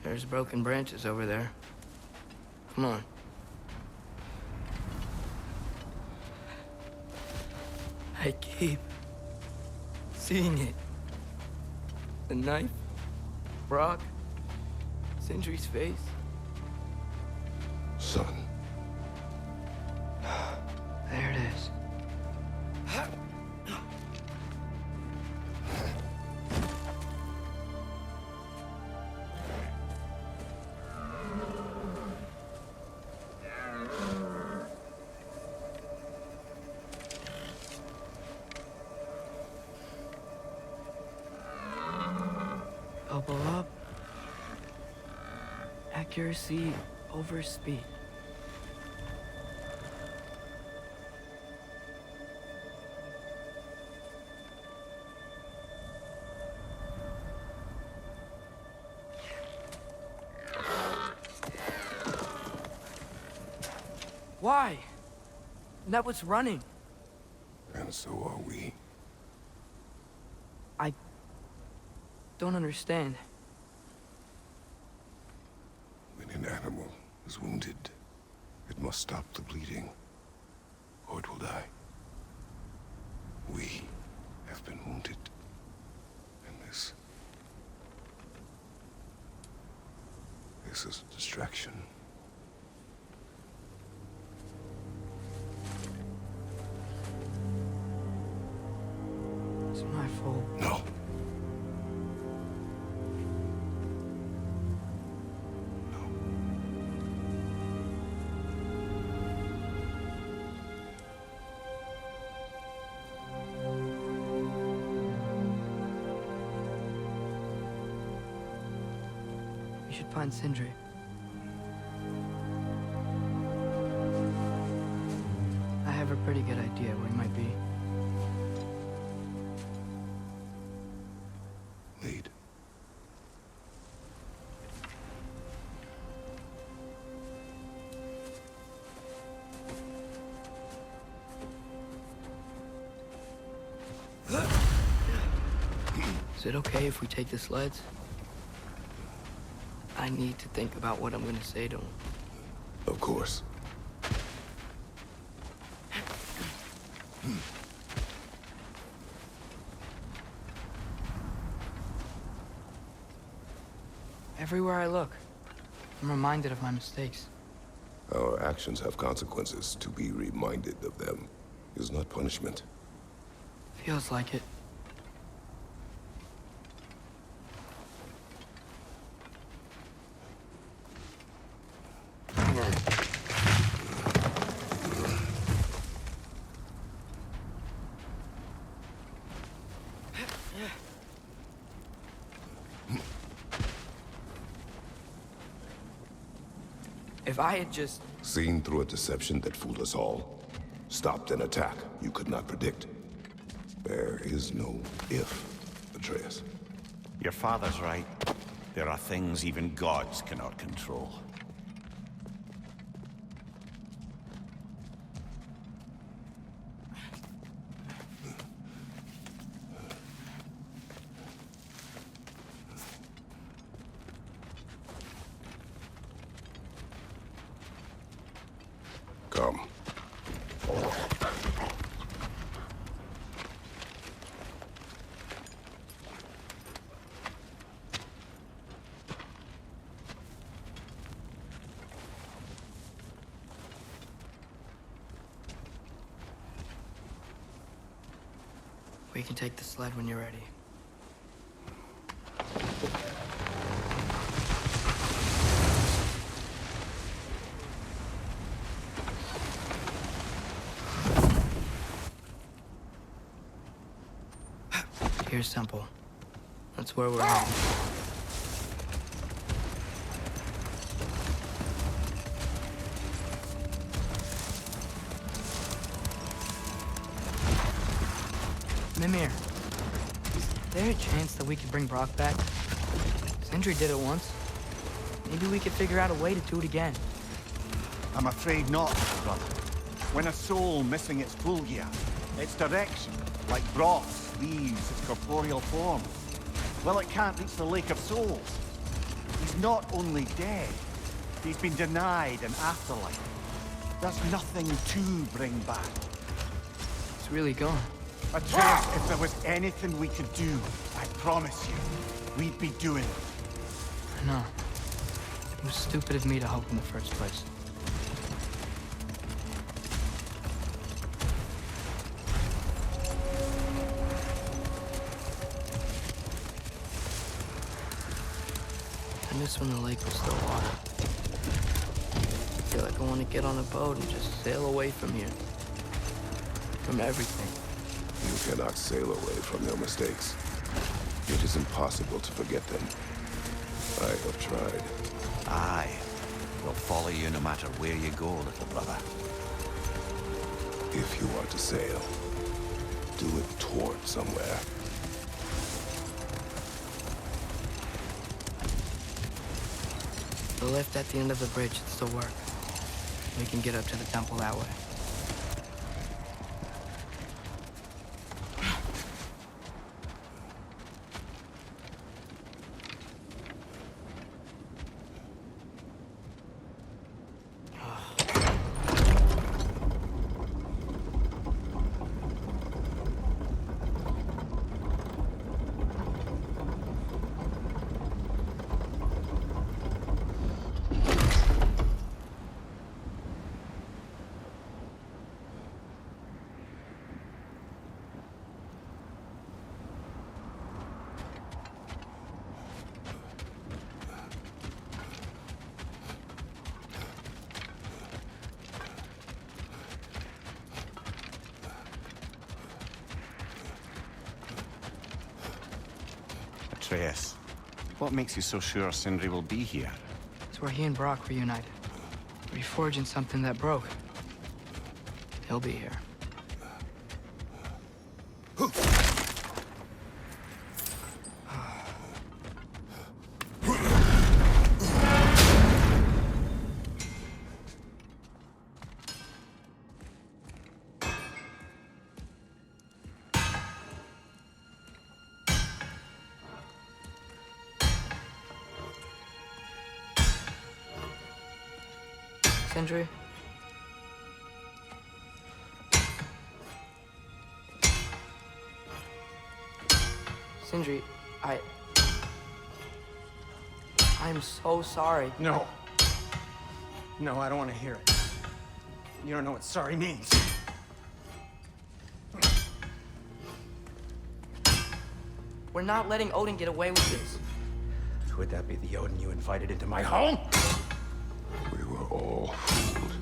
There's broken branches over there. Come on. I keep seeing it. The knife, Brock, Sindri's face. Son. There it is. Double up. Accuracy over speed. Why? That was running. And so are we. I don't understand. When an animal is wounded, it must stop the bleeding, or it will die. We have been wounded, and this is a distraction. It's my fault. No. We should find Sindri. I have a pretty good idea where he might be. Lead. Is it okay if we take the sleds? I need to think about what I'm gonna say to him. Of course. Everywhere I look, I'm reminded of my mistakes. Our actions have consequences. To be reminded of them is not punishment. Feels like it. If I had just... Seen through a deception that fooled us all. Stopped an attack you could not predict. There is no if, Atreus. Your father's right. There are things even gods cannot control. Come. We can take the sled when you're ready. Here's Temple. That's where we're at. Mimir, is there a chance that we could bring Brock back? Sindri did it once. Maybe we could figure out a way to do it again. I'm afraid not, brother. When a soul missing its full gear, its direction, like Brock's, leaves its corporeal form, well, it can't reach the Lake of Souls. He's not only dead, he's been denied an afterlife. There's nothing to bring back. It's really gone. Atreus, if there was anything we could do, I promise you, we'd be doing it. I know. It was stupid of me to hope in the first place. I miss when the lake was still water. I feel like I want to get on a boat and just sail away from here. From everything. You cannot sail away from your mistakes. It is impossible to forget them. I have tried. Aye. We'll follow you no matter where you go, little brother. If you are to sail, do it toward somewhere. The lift at the end of the bridge should still work. We can get up to the temple that way. Atreus, what makes you so sure Sindri will be here? It's where he and Brock reunited. Reforging something that broke. He'll be here. Sindri? Sindri, I'm so sorry. No. No, I don't want to hear it. You don't know what sorry means. We're not letting Odin get away with this. Would that be the Odin you invited into my home? We were all fooled.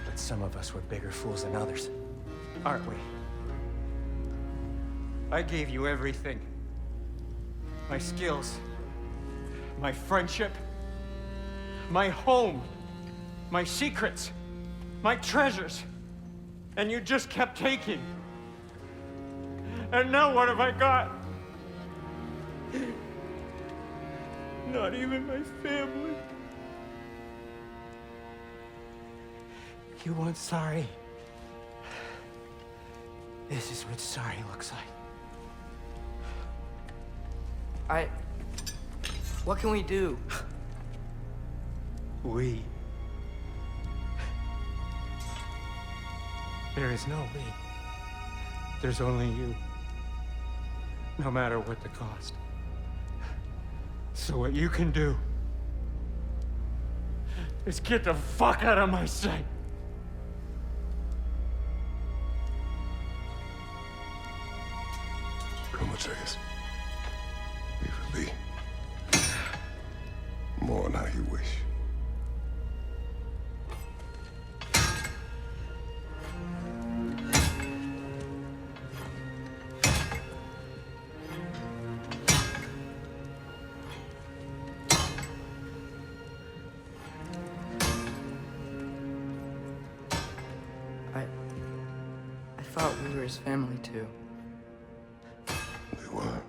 But some of us were bigger fools than others, aren't we? I gave you everything. My skills, my friendship, my home, my secrets, my treasures. And you just kept taking. And now what have I got? Not even my family. You want sorry? This is what sorry looks like. What can we do? We. There is no we. There's only you. No matter what the cost. So what you can do is get the fuck out of my sight. Come, Atreus. Leave it be. Mourn how you wish. I thought we were his family too. We were.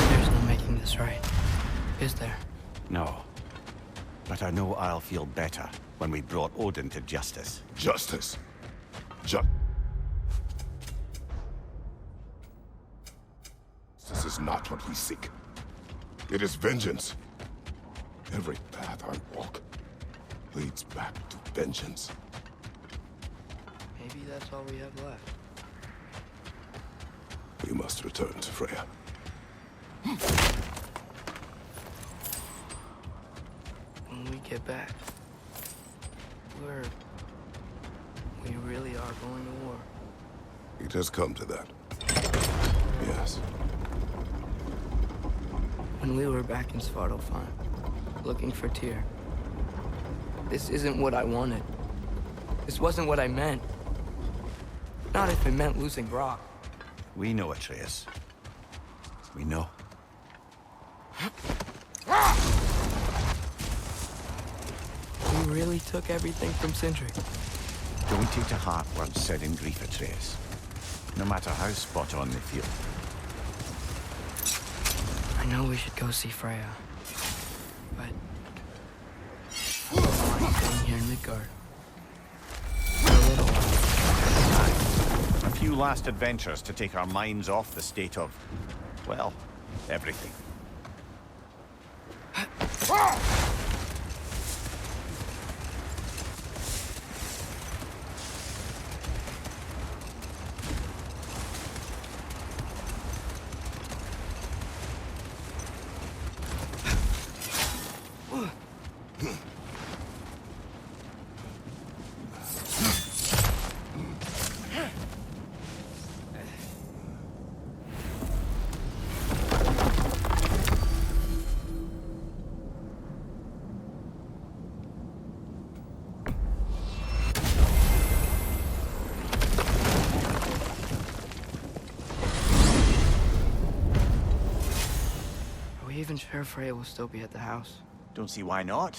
There's no making this right, is there? No. But I know I'll feel better when we brought Odin to justice. Justice? This is not what we seek. It is vengeance. Every path I walk leads back to vengeance. Maybe that's all we have left. We must return to Freya. When we get back, we really are going to war. It has come to that. Yes. When we were back in Svartalfheim, looking for Týór, this isn't what I wanted. This wasn't what I meant. Not if it meant losing Brock. We know, Atreus. We know. We really took everything from Sindri. Don't take to heart words said in grief, Atreus. No matter how spot on they feel. I know we should go see Freya, but I want staying here in Midgard for a little while. A few last adventures to take our minds off the state of, well, everything. Even sure Freya will still be at the house? Don't see why not.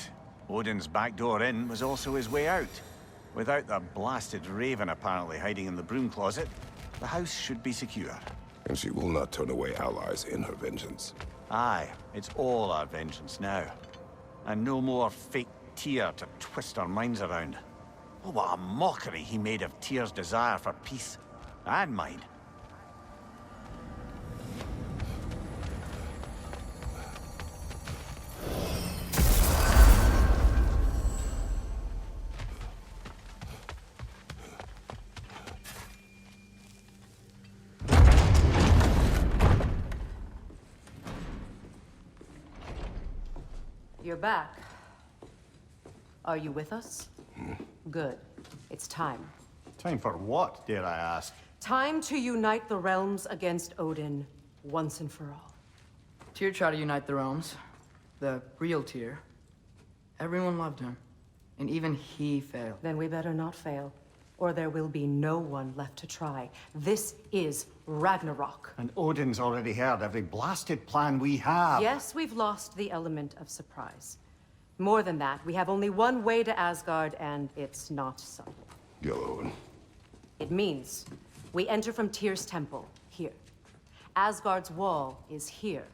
Odin's back door in was also his way out. Without the blasted raven apparently hiding in the broom closet, the house should be secure. And she will not turn away allies in her vengeance. Aye, it's all our vengeance now. And no more fake Týór to twist our minds around. Oh, what a mockery he made of Tyr's desire for peace. And mine. You're back. Are you with us? Good. It's time. Time for what, dare I ask? Time to unite the realms against Odin, once and for all. Tyr tried to unite the realms. The real Tyr. Everyone loved him. And even he failed. Then we better not fail, or there will be no one left to try. This is Ragnarok. And Odin's already heard every blasted plan we have. Yes, we've lost the element of surprise. More than that, we have only one way to Asgard, and it's not subtle. Yellow. It means we enter from Tyr's temple, here. Asgard's wall is here.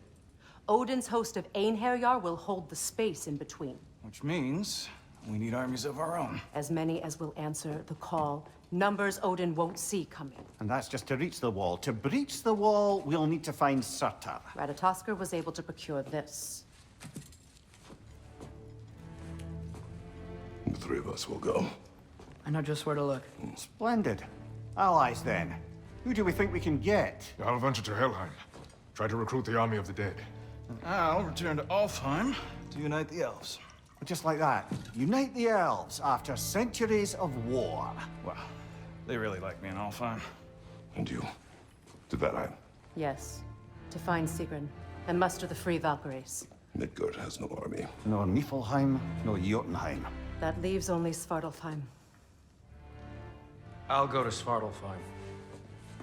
Odin's host of Einherjar will hold the space in between. Which means we need armies of our own. As many as will answer the call. Numbers Odin won't see coming. And that's just to reach the wall. To breach the wall, we'll need to find Surtur. Ratatoskr was able to procure this. The three of us will go. I know just where to look. Splendid. Allies, then. Who do we think we can get? I'll venture to Helheim. Try to recruit the army of the dead. And I'll return to Alfheim to unite the elves. Just like that. Unite the elves after centuries of war. Well, they really like me in Alfheim. And you? To Vanaheim? Yes. To find Sigrun and muster the free Valkyries. Midgard has no army. No Niflheim, no Jotunheim. That leaves only Svartalfheim. I'll go to Svartalfheim.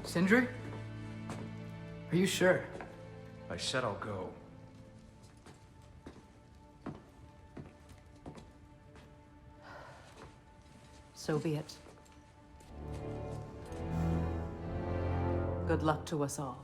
Sindri? Are you sure? I said I'll go. So be it. Good luck to us all.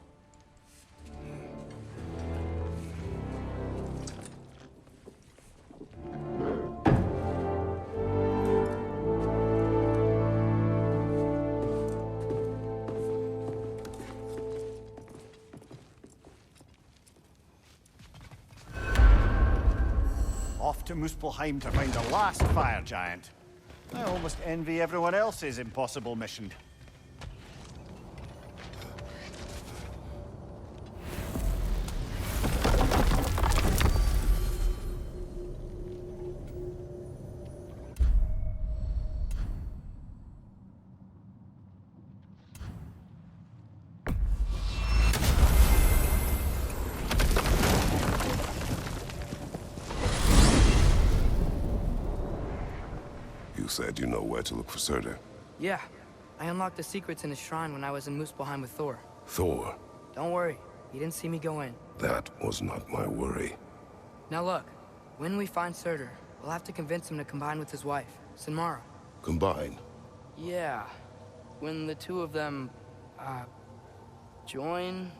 Off to Muspelheim to find the last fire giant. I almost envy everyone else's impossible mission. Said you know where to look for Surtur. Yeah. I unlocked the secrets in his shrine when I was in Muspelheim with Thor. Thor? Don't worry. He didn't see me go in. That was not my worry. Now look. When we find Surtur, we'll have to convince him to combine with his wife, Sinmara. Combine? Yeah. When the two of them, join,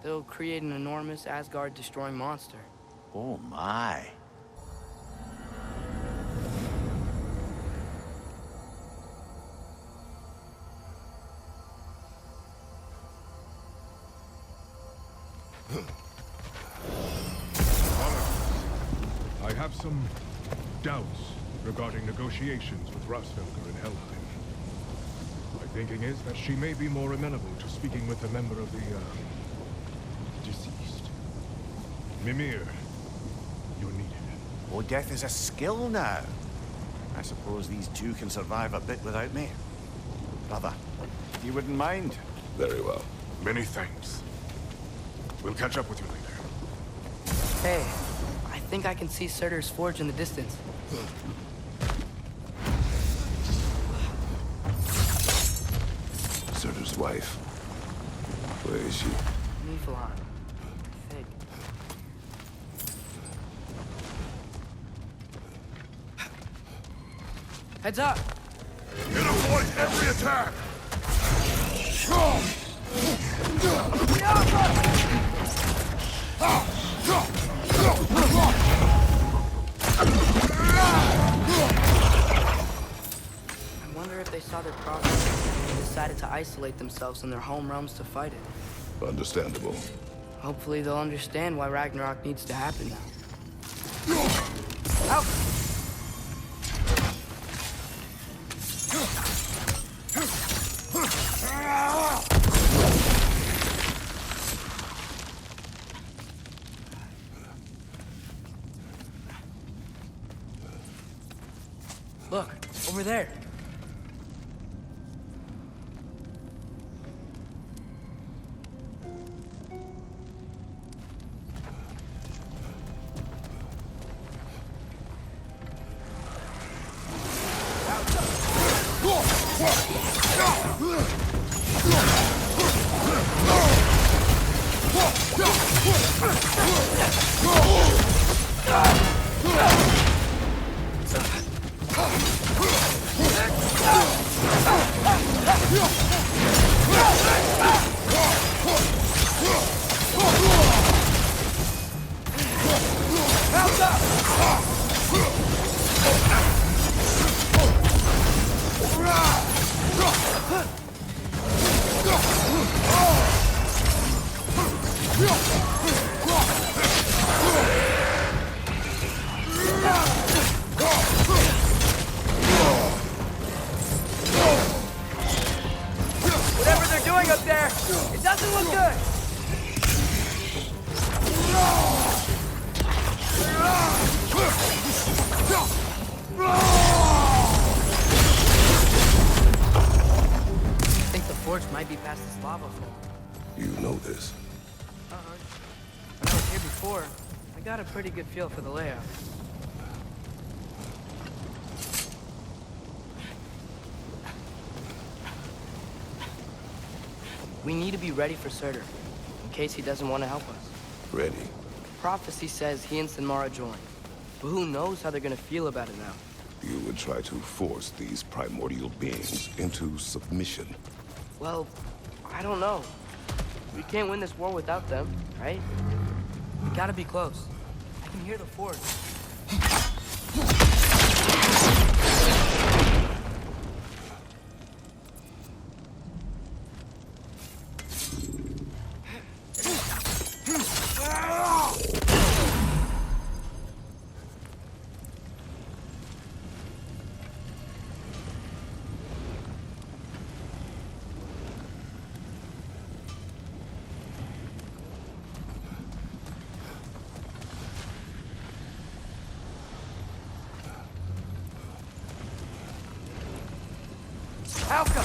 they'll create an enormous Asgard-destroying monster. Oh my. I have some doubts regarding negotiations with Rasvelker in Helheim. My thinking is that she may be more amenable to speaking with a member of the, deceased. Mimir, you're needed. Oh, death is a skill now. I suppose these two can survive a bit without me. Brother, if you wouldn't mind. Very well. Many thanks. We'll catch up with you later. Hey, I think I can see Surtur's forge in the distance. Surtur's wife. Where is she? Niflheim, I think. Heads up! And avoid every attack! I wonder if they saw their problem and decided to isolate themselves in their home realms to fight it. Understandable. Hopefully they'll understand why Ragnarok needs to happen now. Out! Look, over there. Whatever they're doing up there, it doesn't look good. I think the forge might be past this lava fall. You know this. When I was here before, I got a pretty good feel for the layout. We need to be ready for Surtur, in case he doesn't want to help us. Ready? Prophecy says he and Sinmara join, but who knows how they're gonna feel about it now. You would try to force these primordial beings into submission. Well, I don't know. We can't win this war without them, right? We gotta be close. I can hear the forge. Alka!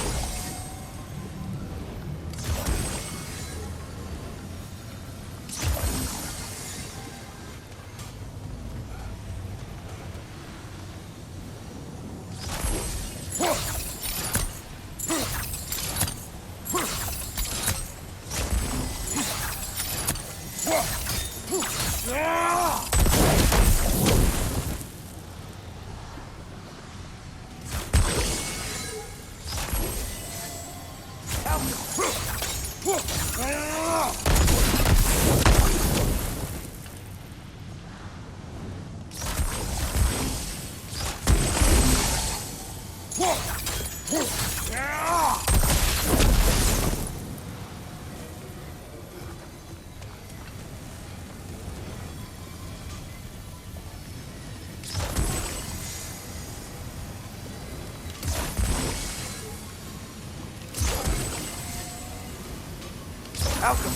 Alka!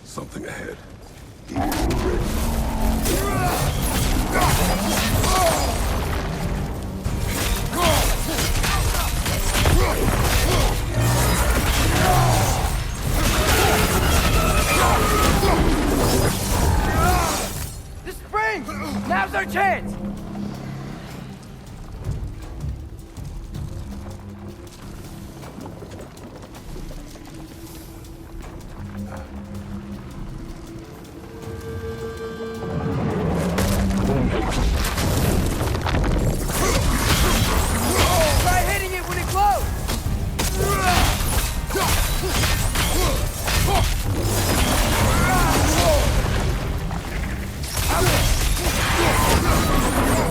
Something ahead. The spring! Now's our chance! Try hitting it when it glows!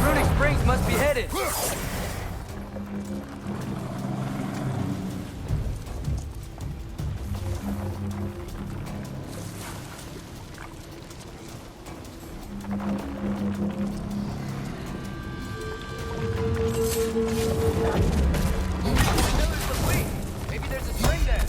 Runic springs must be headed. Maybe there's a spring there.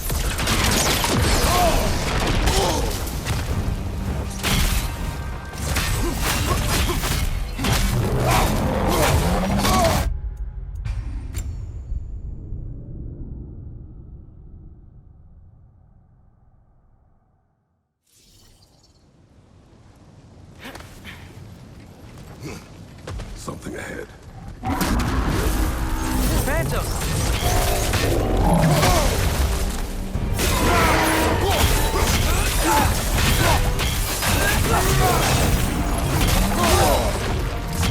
Something ahead. Phantom!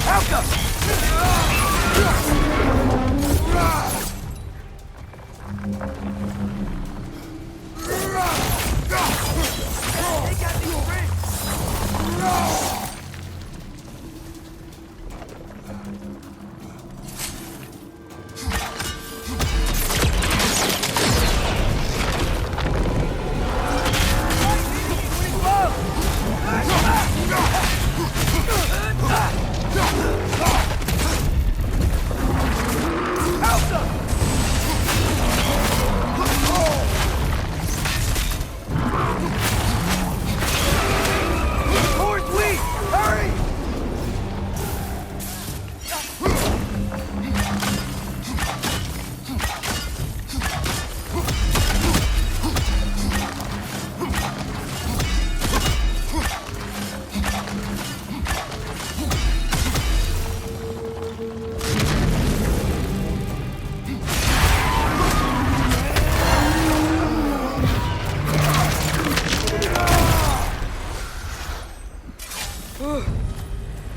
Alka! They got these springs!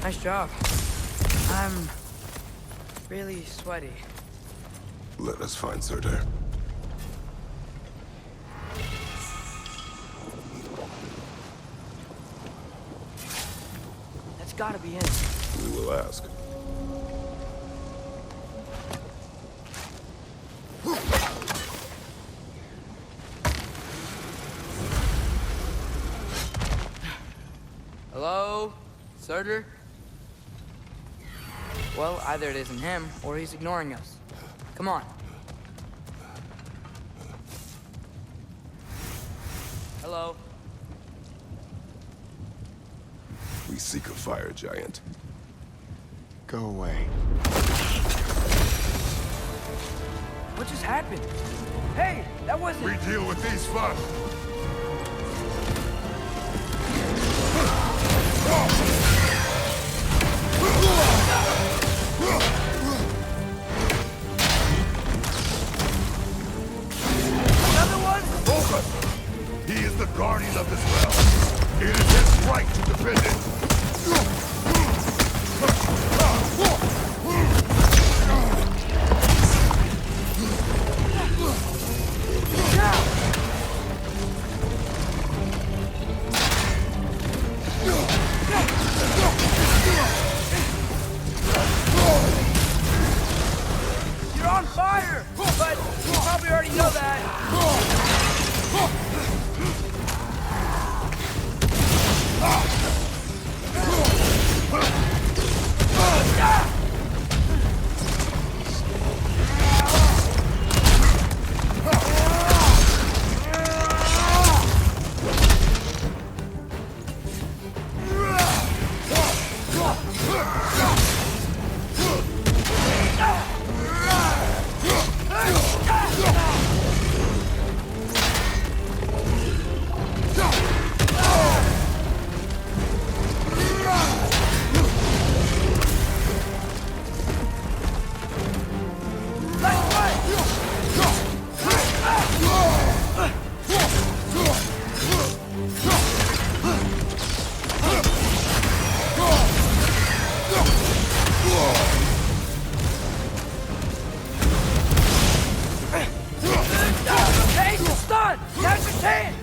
Nice job. I'm really sweaty. Let us find Surtur. That's gotta be him. We will ask. Hello? Surtur? Well, either it isn't him, or he's ignoring us. Come on. Hello? We seek a fire giant. Go away. What just happened? Hey, that wasn't... We deal with these first. Another one? Focus! He is the guardian of this realm. It is his right to defend it. You're on fire! But you probably already know that. hand!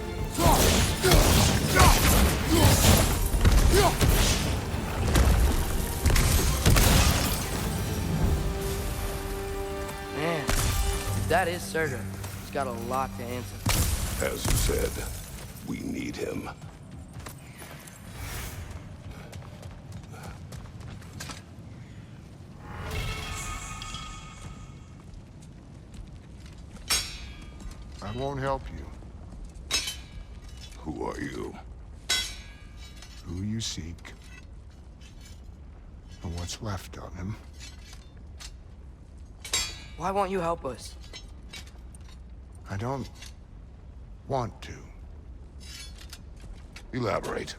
Man, that is Surtur. He's got a lot to answer. As you said, we need him. I won't help you. Who are you? Who you seek, and what's left of him. Why won't you help us? I don't want to. Elaborate.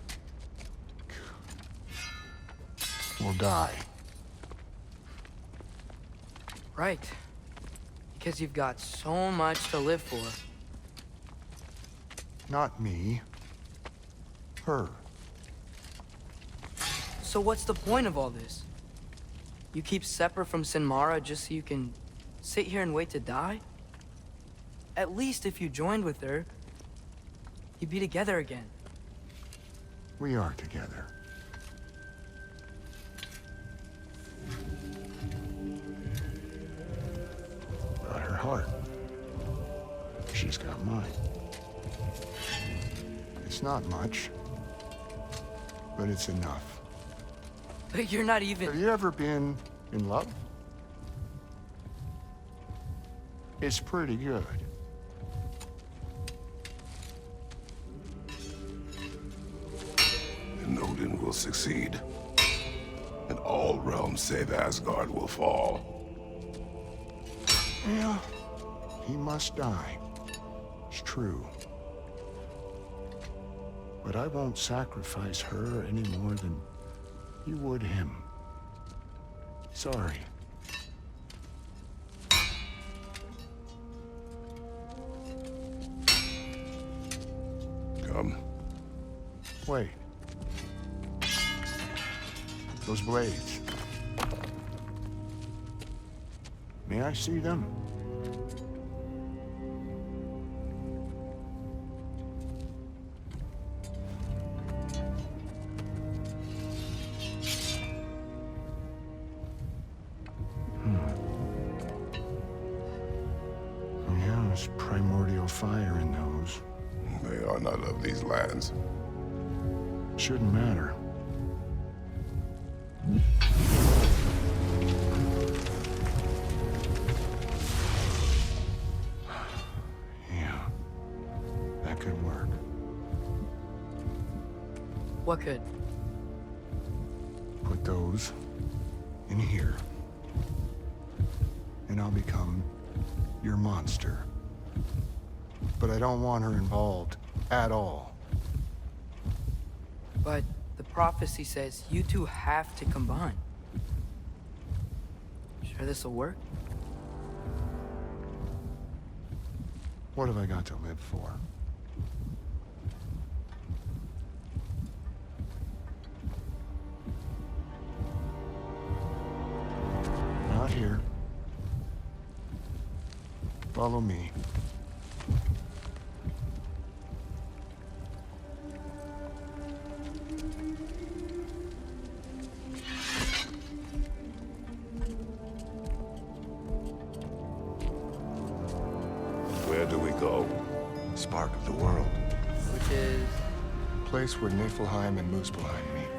We'll die. Right. Because you've got so much to live for. Not me. Her. So what's the point of all this? You keep separate from Sinmara just so you can sit here and wait to die? At least if you joined with her, you'd be together again. We are together. Got her heart. She's got mine. It's not much, but it's enough. But you're not even... Have you ever been in love? It's pretty good. And Odin will succeed. And all realms save Asgard will fall. Yeah, he must die. It's true. But I won't sacrifice her any more than you would him. Sorry. Come. Wait. Those blades. May I see them? Yeah, there's primordial fire in those. They are not of these lands. Shouldn't matter. Yeah, that could work. What could? Put those in here, and I'll become your monster. But I don't want her involved at all. But the prophecy says you two have to combine. Sure this'll work? What have I got to live for? Not here. Follow me. Where do we go? Spark of the world. Which is... Place where Niflheim and Muspelheim meet.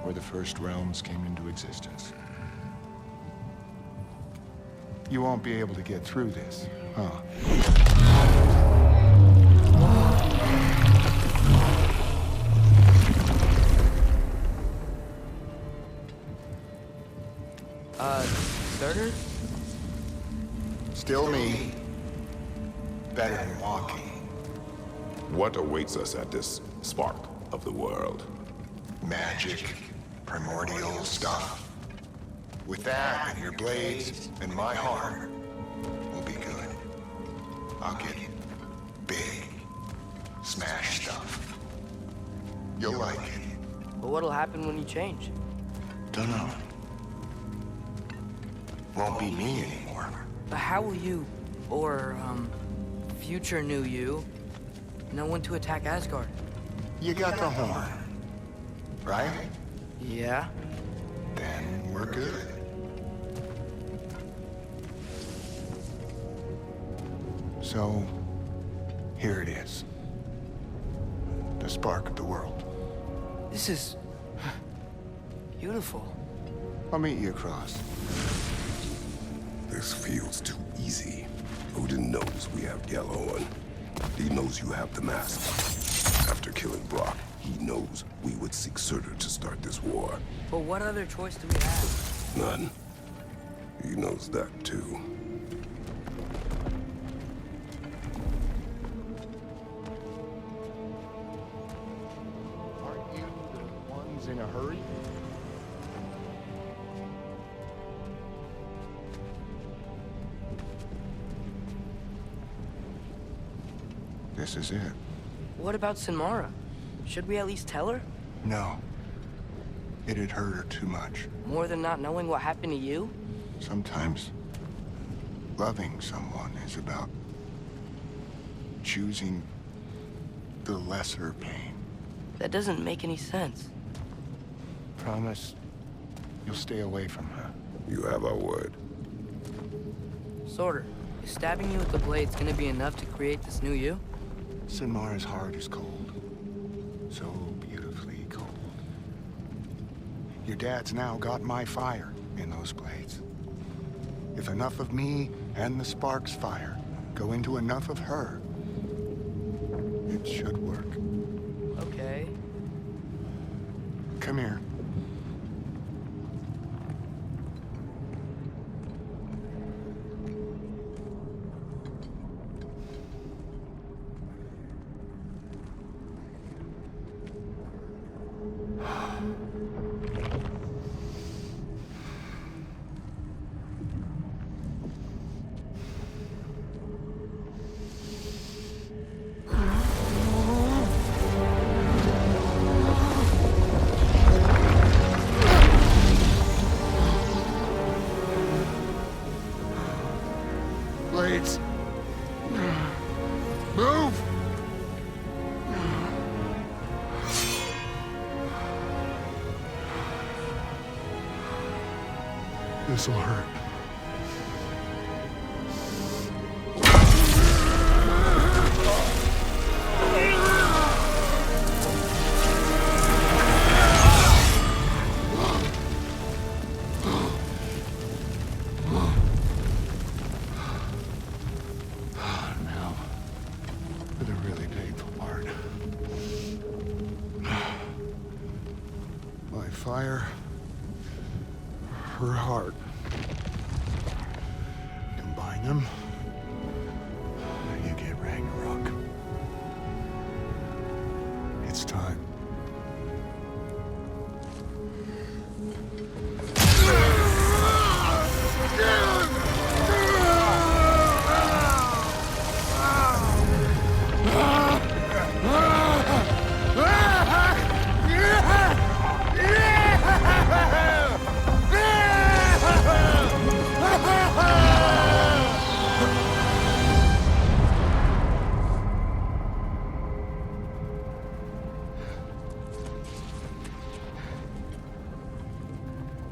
Where the first realms came into existence. You won't be able to get through this, huh? Surtur? Still me. Better than walking. What awaits us at this spark of the world? Magic, primordial stuff. With that and your blades and my heart, we'll be good. I'll get big, smash stuff. You'll like it. But what'll happen when you change? Dunno. Won't be me anymore. But how will you, or, future knew you, know when to attack Asgard. You got the horn, right? Yeah? Then we're good. So, here it is. The spark of the world. This is... beautiful. I'll meet you across. This feels too easy. Odin knows we have yellow on. He knows you have the mask. After killing Brock, he knows we would seek Surtur to start this war. But what other choice do we have? None. He knows that too. Aren't you the ones in a hurry? This is it. What about Sinmara? Should we at least tell her? No. It'd hurt her too much. More than not knowing what happened to you? Sometimes, loving someone is about choosing the lesser pain. That doesn't make any sense. Promise you'll stay away from her. You have our word. Sorter, is stabbing you with the blades gonna be enough to create this new you? Sinmara's heart is cold. So beautifully cold. Your dad's now got my fire in those blades. If enough of me and the spark's fire go into enough of her, it should work. Okay. Come here. Blades. Move! This'll hurt. Fire, her heart. Combine them, you get Ragnarok. It's time.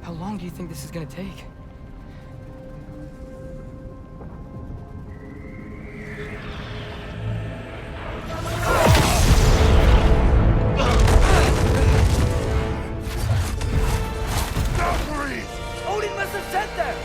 How long do you think this is gonna take? Odin must have sent them!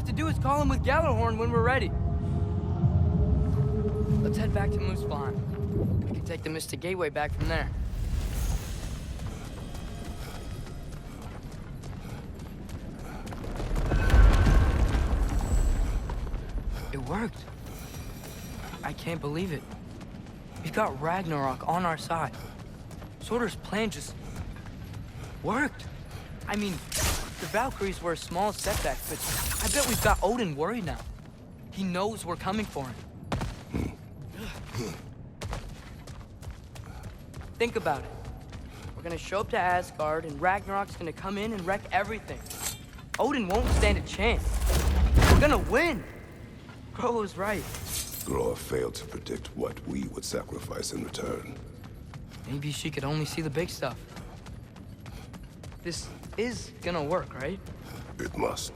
to do is call him with Gjallarhorn when we're ready. Let's head back to Muspelheim. We can take the Mystic Gateway back from there. It worked. I can't believe it. We've got Ragnarok on our side. Surtur's plan just worked. I mean, the Valkyries were a small setback, but I bet we've got Odin worried now. He knows we're coming for him. Think about it. We're gonna show up to Asgard, and Ragnarok's gonna come in and wreck everything. Odin won't stand a chance. We're gonna win. Groa was right. Groa failed to predict what we would sacrifice in return. Maybe she could only see the big stuff. This is gonna work, right? It must.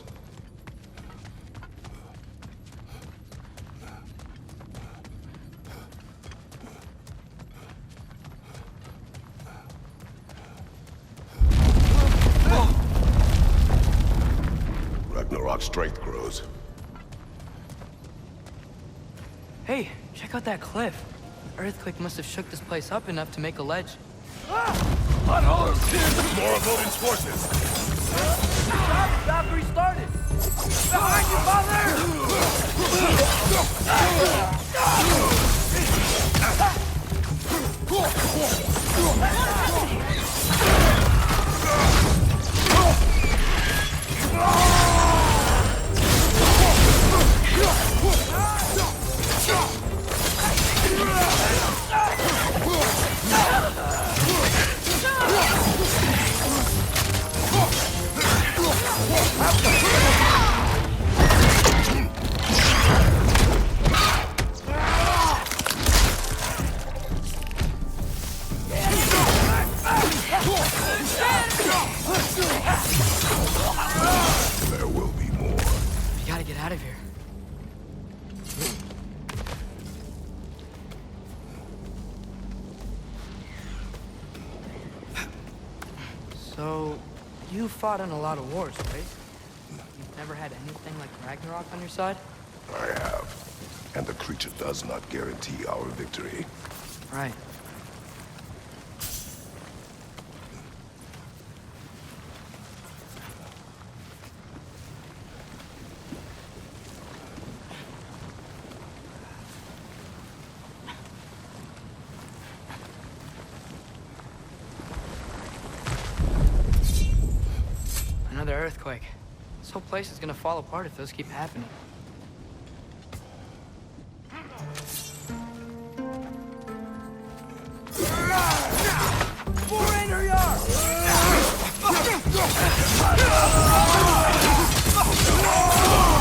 Ragnarok's strength grows. Hey, check out that cliff. The earthquake must have shook this place up enough to make a ledge. On all those tears, more of Odin's forces! Valkyrie started! Behind you, There will be more. We gotta get out of here. So, you fought in a lot of wars, right? You've never had anything like Ragnarok on your side? I have. And the creature does not guarantee our victory. Right. Another earthquake. This whole place is gonna fall apart if those keep happening.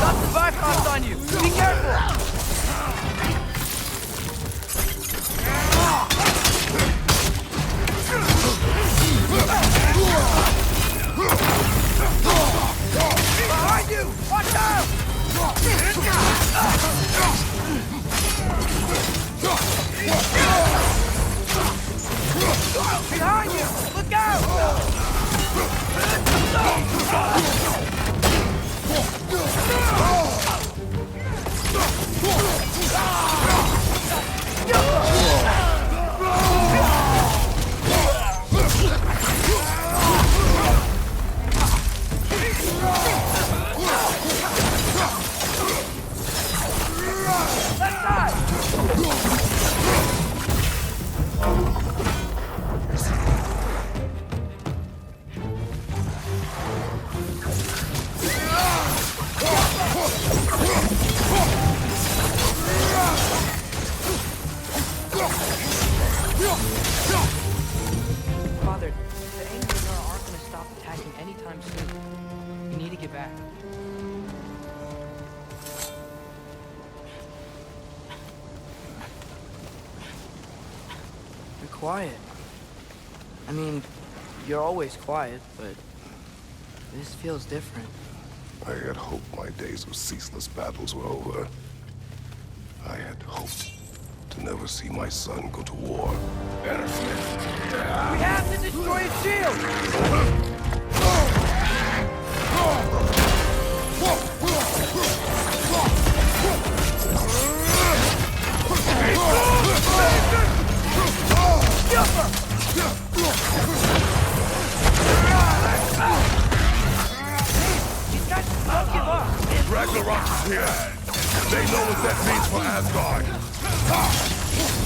Got the Bifrost on you! Be careful! Behind you! Watch out! Behind you! Look out! Father, the Angels aren't going to stop attacking anytime soon. We need to get back. You're quiet. I mean, you're always quiet, but this feels different. I had hoped my days of ceaseless battles were over. I had hoped to never see my son go to war. We have to destroy his shield! here! They know what that means for Asgard!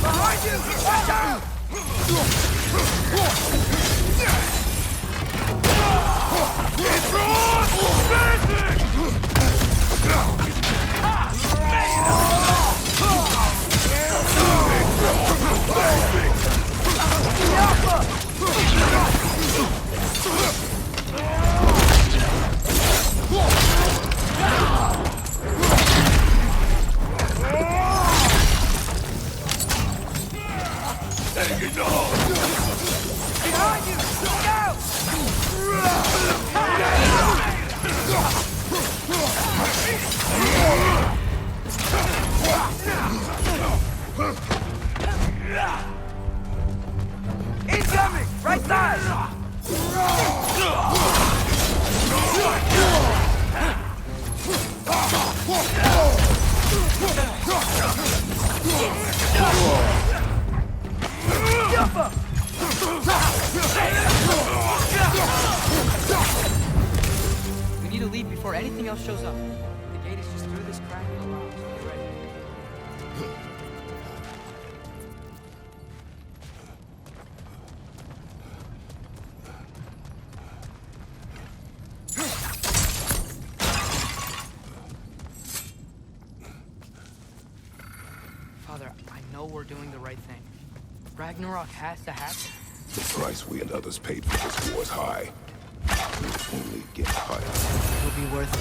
Behind you! Watch out! Behind you! Look out! Incoming! Right side! We need to leave before anything else shows up. The gate is just through this crack in the wall. Get ready. Father, I know we're doing the right thing. Ragnarok has to happen. The price we and others paid for this war is high. It will only get higher. It'll be worth it.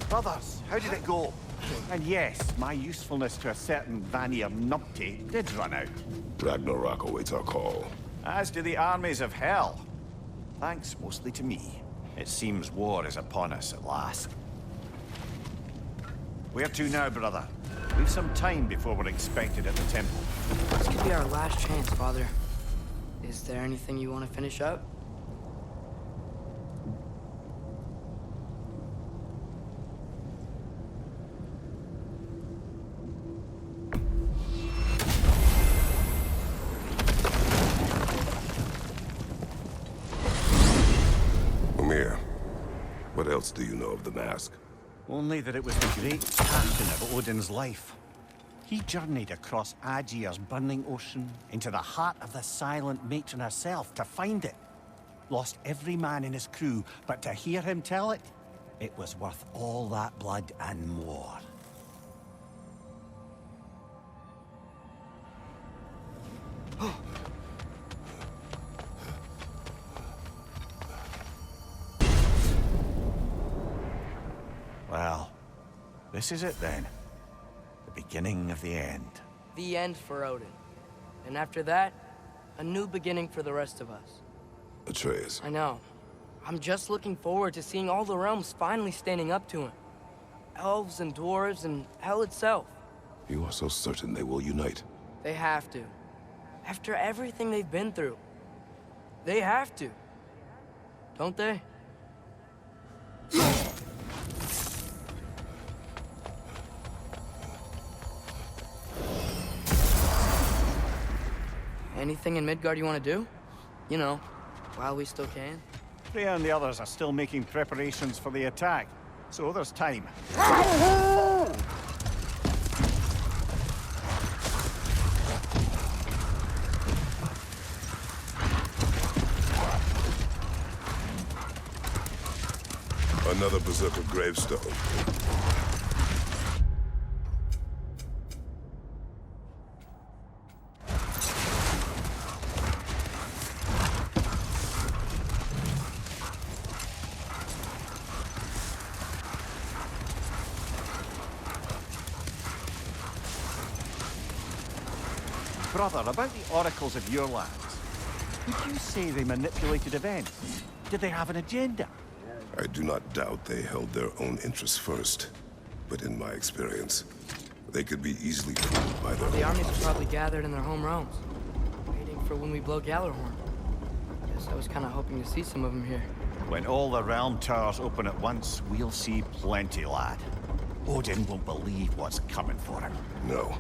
Brothers, how did it go? And yes, my usefulness to a certain Vanir numpty did run out. Ragnarok awaits our call. As do the armies of hell. Thanks mostly to me. It seems war is upon us at last. Where to now, brother? We've some time before we're expected at the temple. This could be our last chance, Father. Is there anything you want to finish up? What else do you know of the mask? Only that it was the great captain of Odin's life. He journeyed across Aegir's burning ocean into the heart of the silent matron herself to find it. Lost every man in his crew, but to hear him tell it, it was worth all that blood and more. Well, this is it then. The beginning of the end. The end for Odin. And after that, a new beginning for the rest of us. Atreus. I know. I'm just looking forward to seeing all the realms finally standing up to him. Elves and dwarves and hell itself. You are so certain they will unite? They have to. After everything they've been through. They have to. Don't they? Anything in Midgard you want to do? You know, while we still can. Freya and the others are still making preparations for the attack, so there's time. Another berserker gravestone. Brother, about the oracles of your lands, would you say they manipulated events? Did they have an agenda? I do not doubt they held their own interests first. But in my experience, they could be easily fooled by their The own armies are probably gathered in their home realms, waiting for when we blow Gallarhorn. Guess I was kind of hoping to see some of them here. When all the realm towers open at once, we'll see plenty, lad. Odin won't believe what's coming for him. No.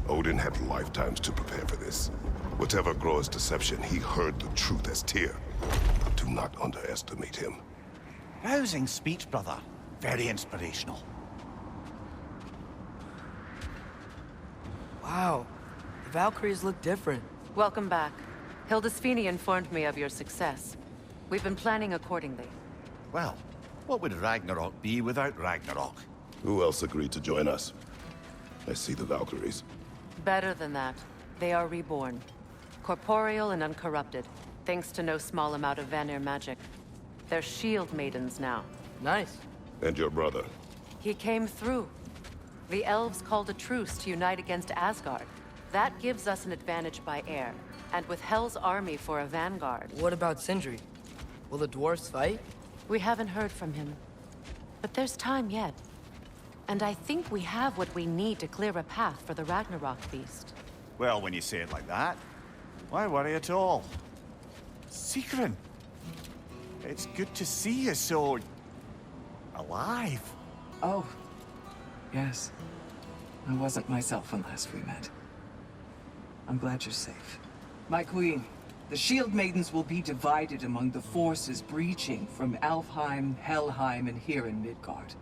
Odin had lifetimes to prepare for this. Whatever Groa's deception, he heard the truth as Tyr. Do not underestimate him. Rousing speech, brother. Very inspirational. Wow, the Valkyries look different. Welcome back. Hildisfini informed me of your success. We've been planning accordingly. Well, what would Ragnarok be without Ragnarok? Who else agreed to join us? I see the Valkyries. Better than that. They are reborn. Corporeal and uncorrupted, thanks to no small amount of Vanir magic. They're shield maidens now. Nice. And your brother? He came through. The elves called a truce to unite against Asgard. That gives us an advantage by air, and with Hell's army for a vanguard. What about Sindri? Will the dwarves fight? We haven't heard from him. But there's time yet. And I think we have what we need to clear a path for the Ragnarok beast. Well, when you say it like that, why worry at all? Secret. It's good to see you so... alive. Oh, yes. I wasn't myself when last we met. I'm glad you're safe. My queen, the Shield Maidens will be divided among the forces breaching from Alfheim, Helheim, and here in Midgard.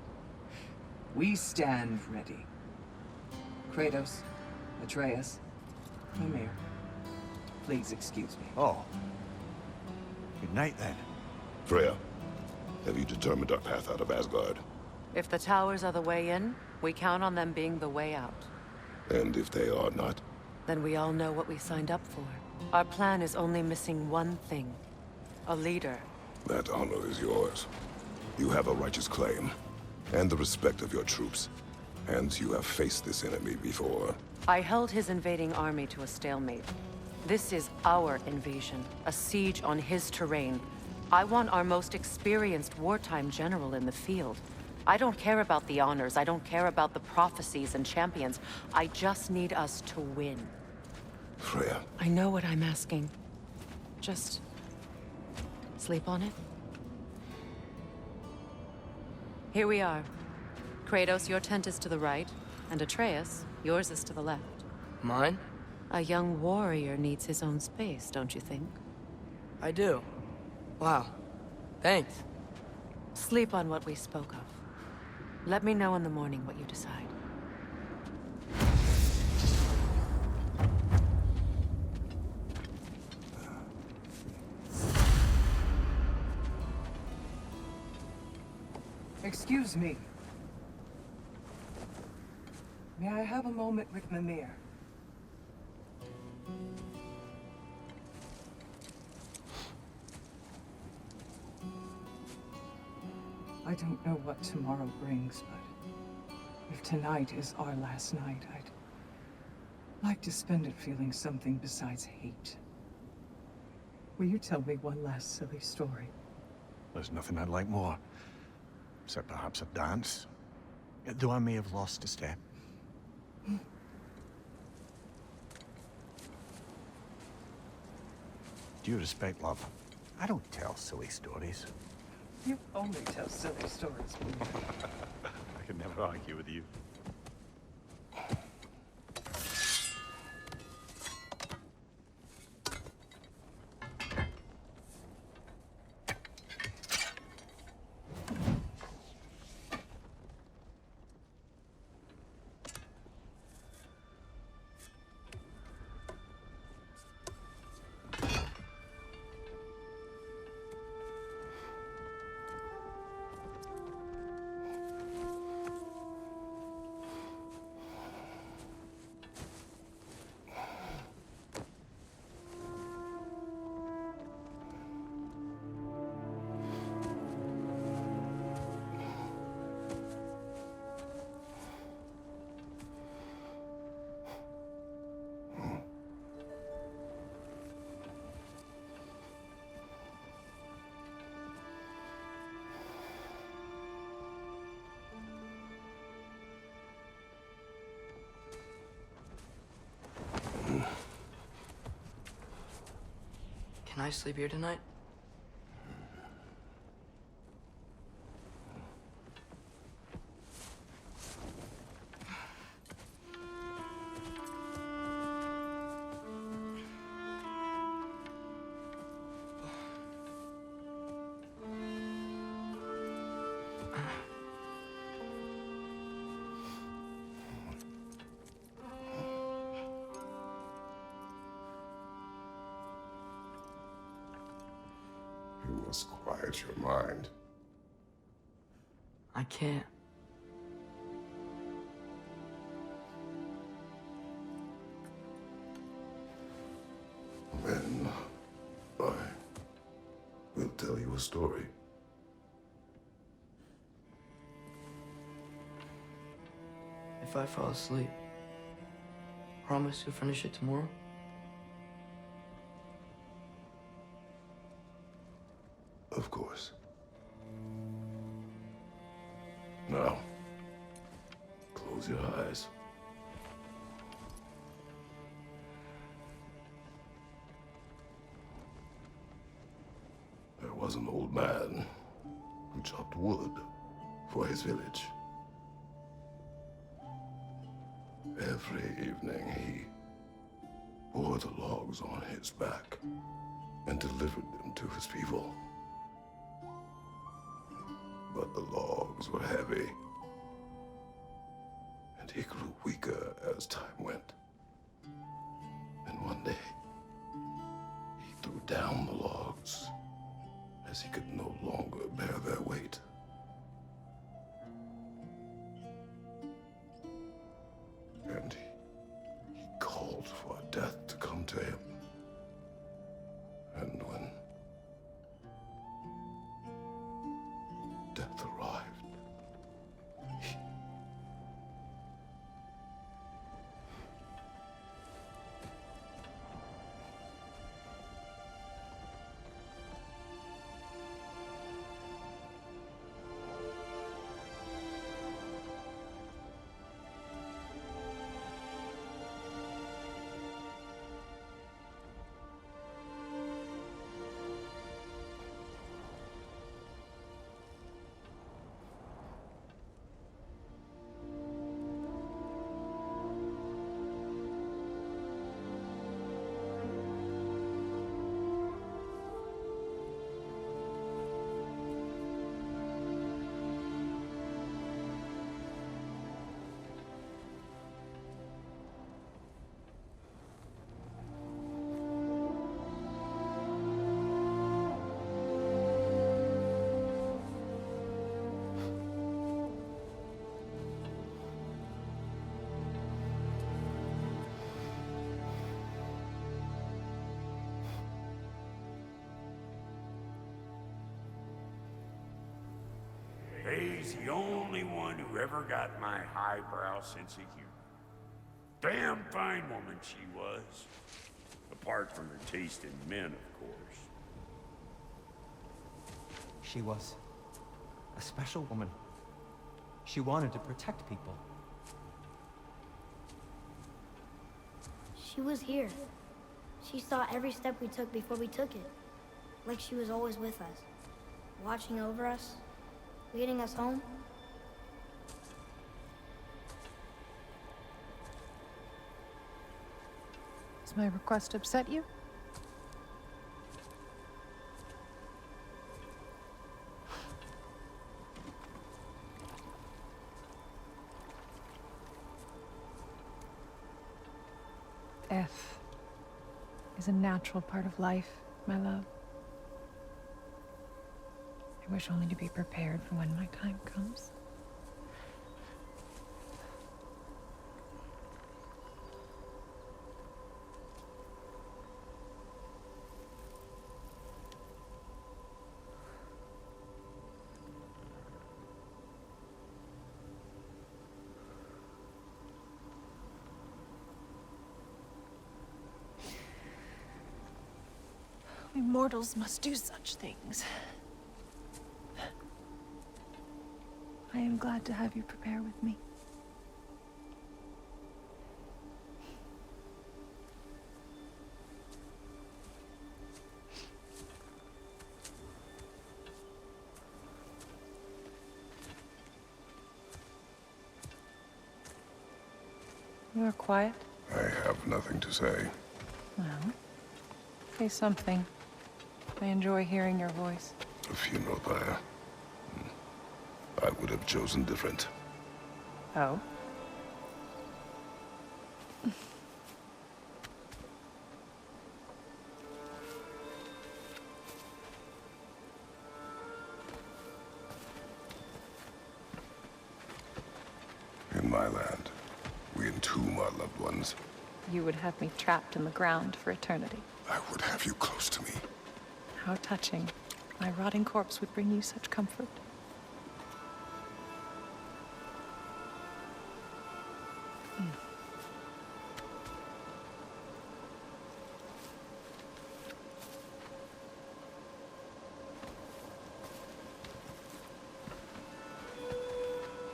We stand ready. Kratos, Atreus, Mimir, please excuse me. Oh. Good night, then. Freya, have you determined our path out of Asgard? If the towers are the way in, we count on them being the way out. And if they are not? Then we all know what we signed up for. Our plan is only missing one thing. A leader. That honor is yours. You have a righteous claim, and the respect of your troops. And you have faced this enemy before. I held his invading army to a stalemate. This is our invasion, a siege on his terrain. I want our most experienced wartime general in the field. I don't care about the honors, I don't care about the prophecies and champions. I just need us to win. Freya. I know what I'm asking. Just... sleep on it? Here we are. Kratos, your tent is to the right, and Atreus, yours is to the left. Mine? A young warrior needs his own space, don't you think? I do. Wow. Thanks. Sleep on what we spoke of. Let me know in the morning what you decide. Excuse me. May I have a moment with Mimir? I don't know what tomorrow brings, but if tonight is our last night, I'd like to spend it feeling something besides hate. Will you tell me one last silly story? There's nothing I'd like more. Except perhaps a dance. Though I may have lost a step. Due respect, love, I don't tell silly stories. You only tell silly stories. I can never argue with you. Can I sleep here tonight? You must quiet your mind. I can't. Then I will tell you a story. If I fall asleep, promise you'll finish it tomorrow? Of course. Now, close your eyes. There was an old man who chopped wood for his village. Every evening he bore the logs on his back and delivered them to his people. But the logs were heavy, and he grew weaker as time went. And one day, he threw down the logs as he could no longer bear their weight. And he called for death to come to him. And when death arrived, He's the only one who ever got my highbrow sense of humor. Damn fine woman she was. Apart from her taste in men, of course. She was a special woman. She wanted to protect people. She was here. She saw every step we took before we took it. Like she was always with us. Watching over us. Leading us home. Does my request upset you? Death is a natural part of life, my love. I wish only to be prepared for when my time comes. We mortals must do such things. I am glad to have you prepare with me. You are quiet? I have nothing to say. Well, say something. I enjoy hearing your voice. A funeral pyre. I would have chosen different. Oh? In my land, we entomb our loved ones. You would have me trapped in the ground for eternity. I would have you close to me. How touching. My rotting corpse would bring you such comfort.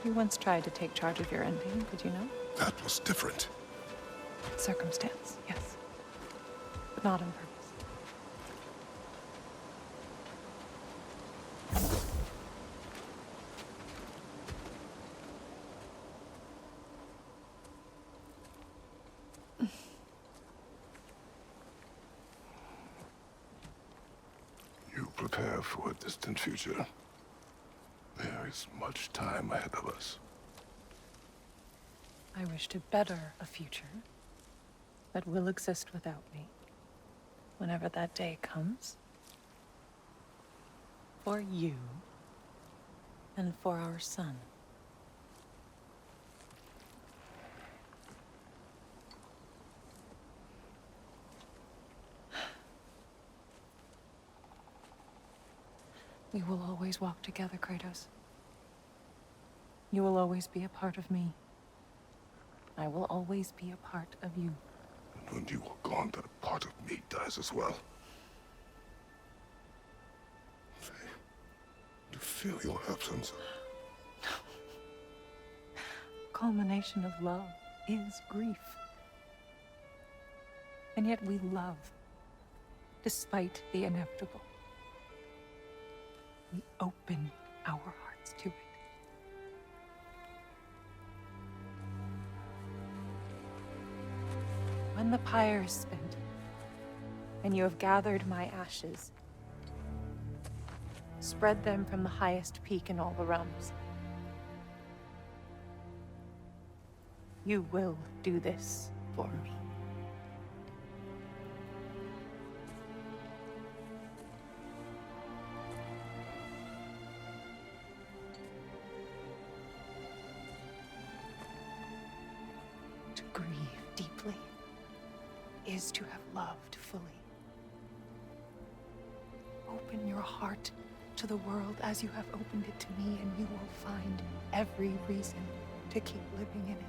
You once tried to take charge of your ending, did you know? That was different. Circumstance, yes. But not on purpose. You prepare for a distant future. There is much time ahead of us. I wish to better a future that will exist without me, whenever that day comes. For you, and for our son. We will always walk together, Kratos. You will always be a part of me. I will always be a part of you. And when you are gone, that part of me dies as well. You feel your absence. Culmination of love is grief. And yet we love, despite the inevitable. We open our hearts to it. When the pyre is spent, and you have gathered my ashes, spread them from the highest peak in all the realms. You will do this for me. To grieve deeply is to have loved fully. Open your heart to the world as you have opened it to me, and you will find every reason to keep living in it.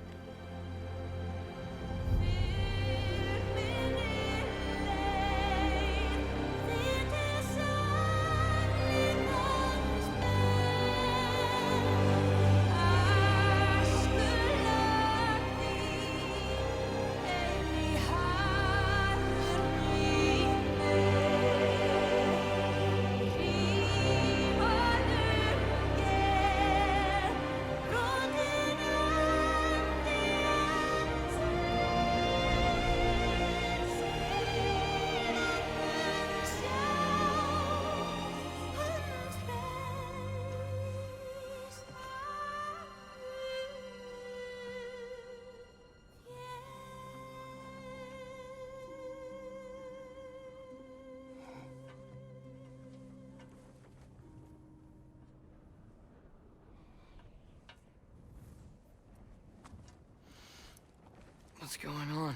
What's going on?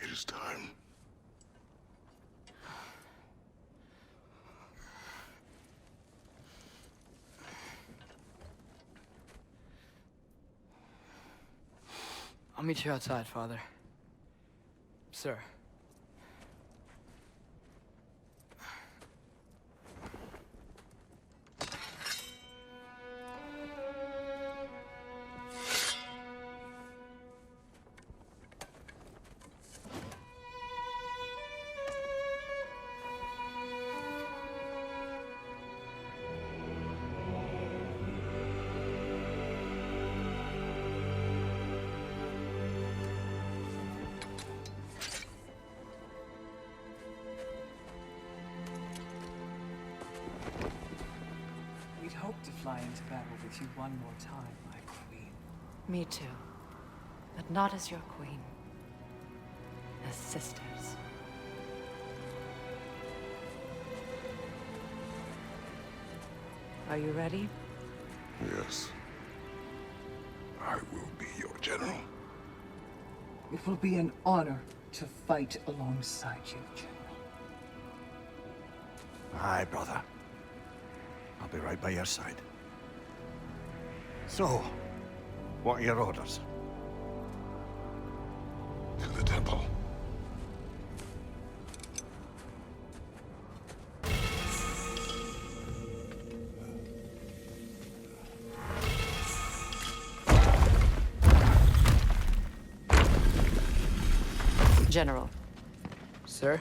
It is time. I'll meet you outside, Father. Sir. hope to fly into battle with you one more time, my queen. Me too. But not as your queen. As sisters. Are you ready? Yes. I will be your general. It will be an honor to fight alongside you, General. Aye, brother. I'll be right by your side. So, what are your orders? To the temple. General. Sir?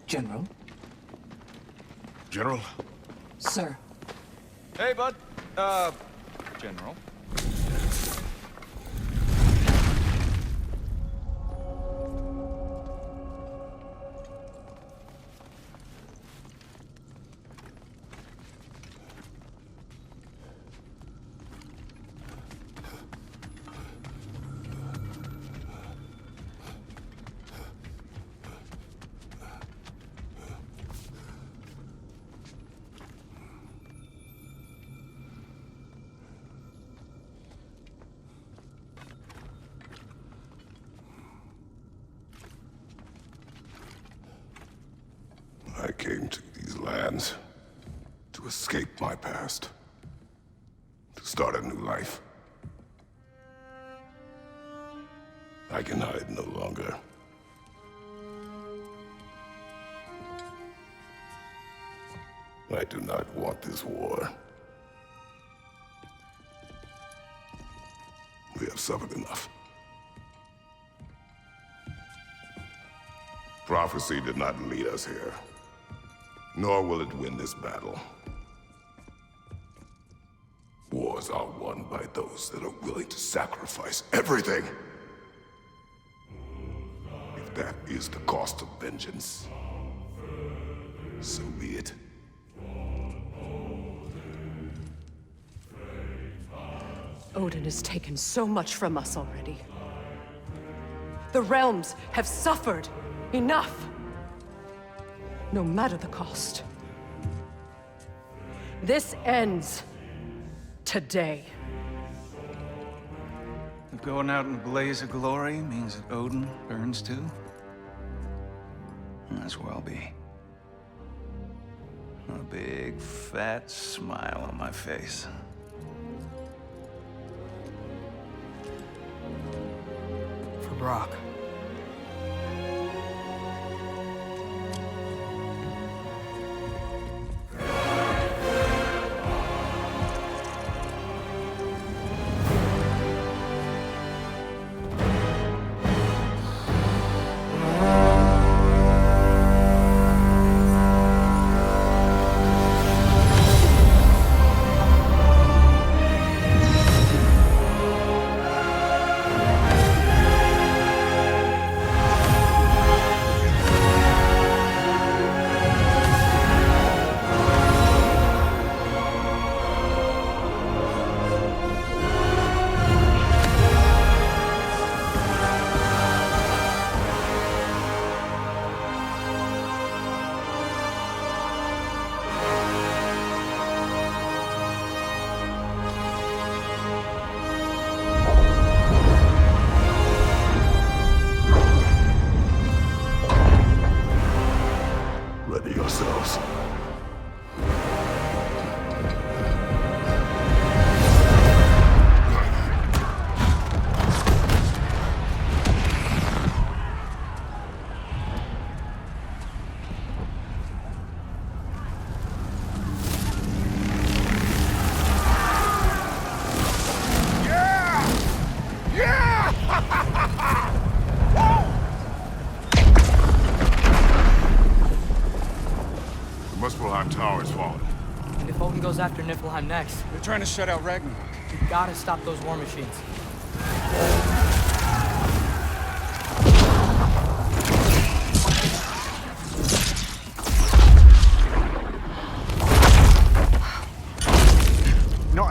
General? General? Sir. Hey, bud. General. I came to these lands to escape my past, to start a new life. I can hide no longer. I do not want this war. We have suffered enough. Prophecy did not lead us here, nor will it win this battle. Wars are won by those that are willing to sacrifice everything. If that is the cost of vengeance, so be it. Odin has taken so much from us already. The realms have suffered enough. No matter the cost. This ends today. If going out in a blaze of glory means that Odin burns too, that's where I'll be. A big, fat smile on my face. For Brock. Ready yourselves. The Muspelheim Tower is fallen. And if Odin goes after Niflheim next, They're trying to shut out Ragnarok. we gotta stop those war machines.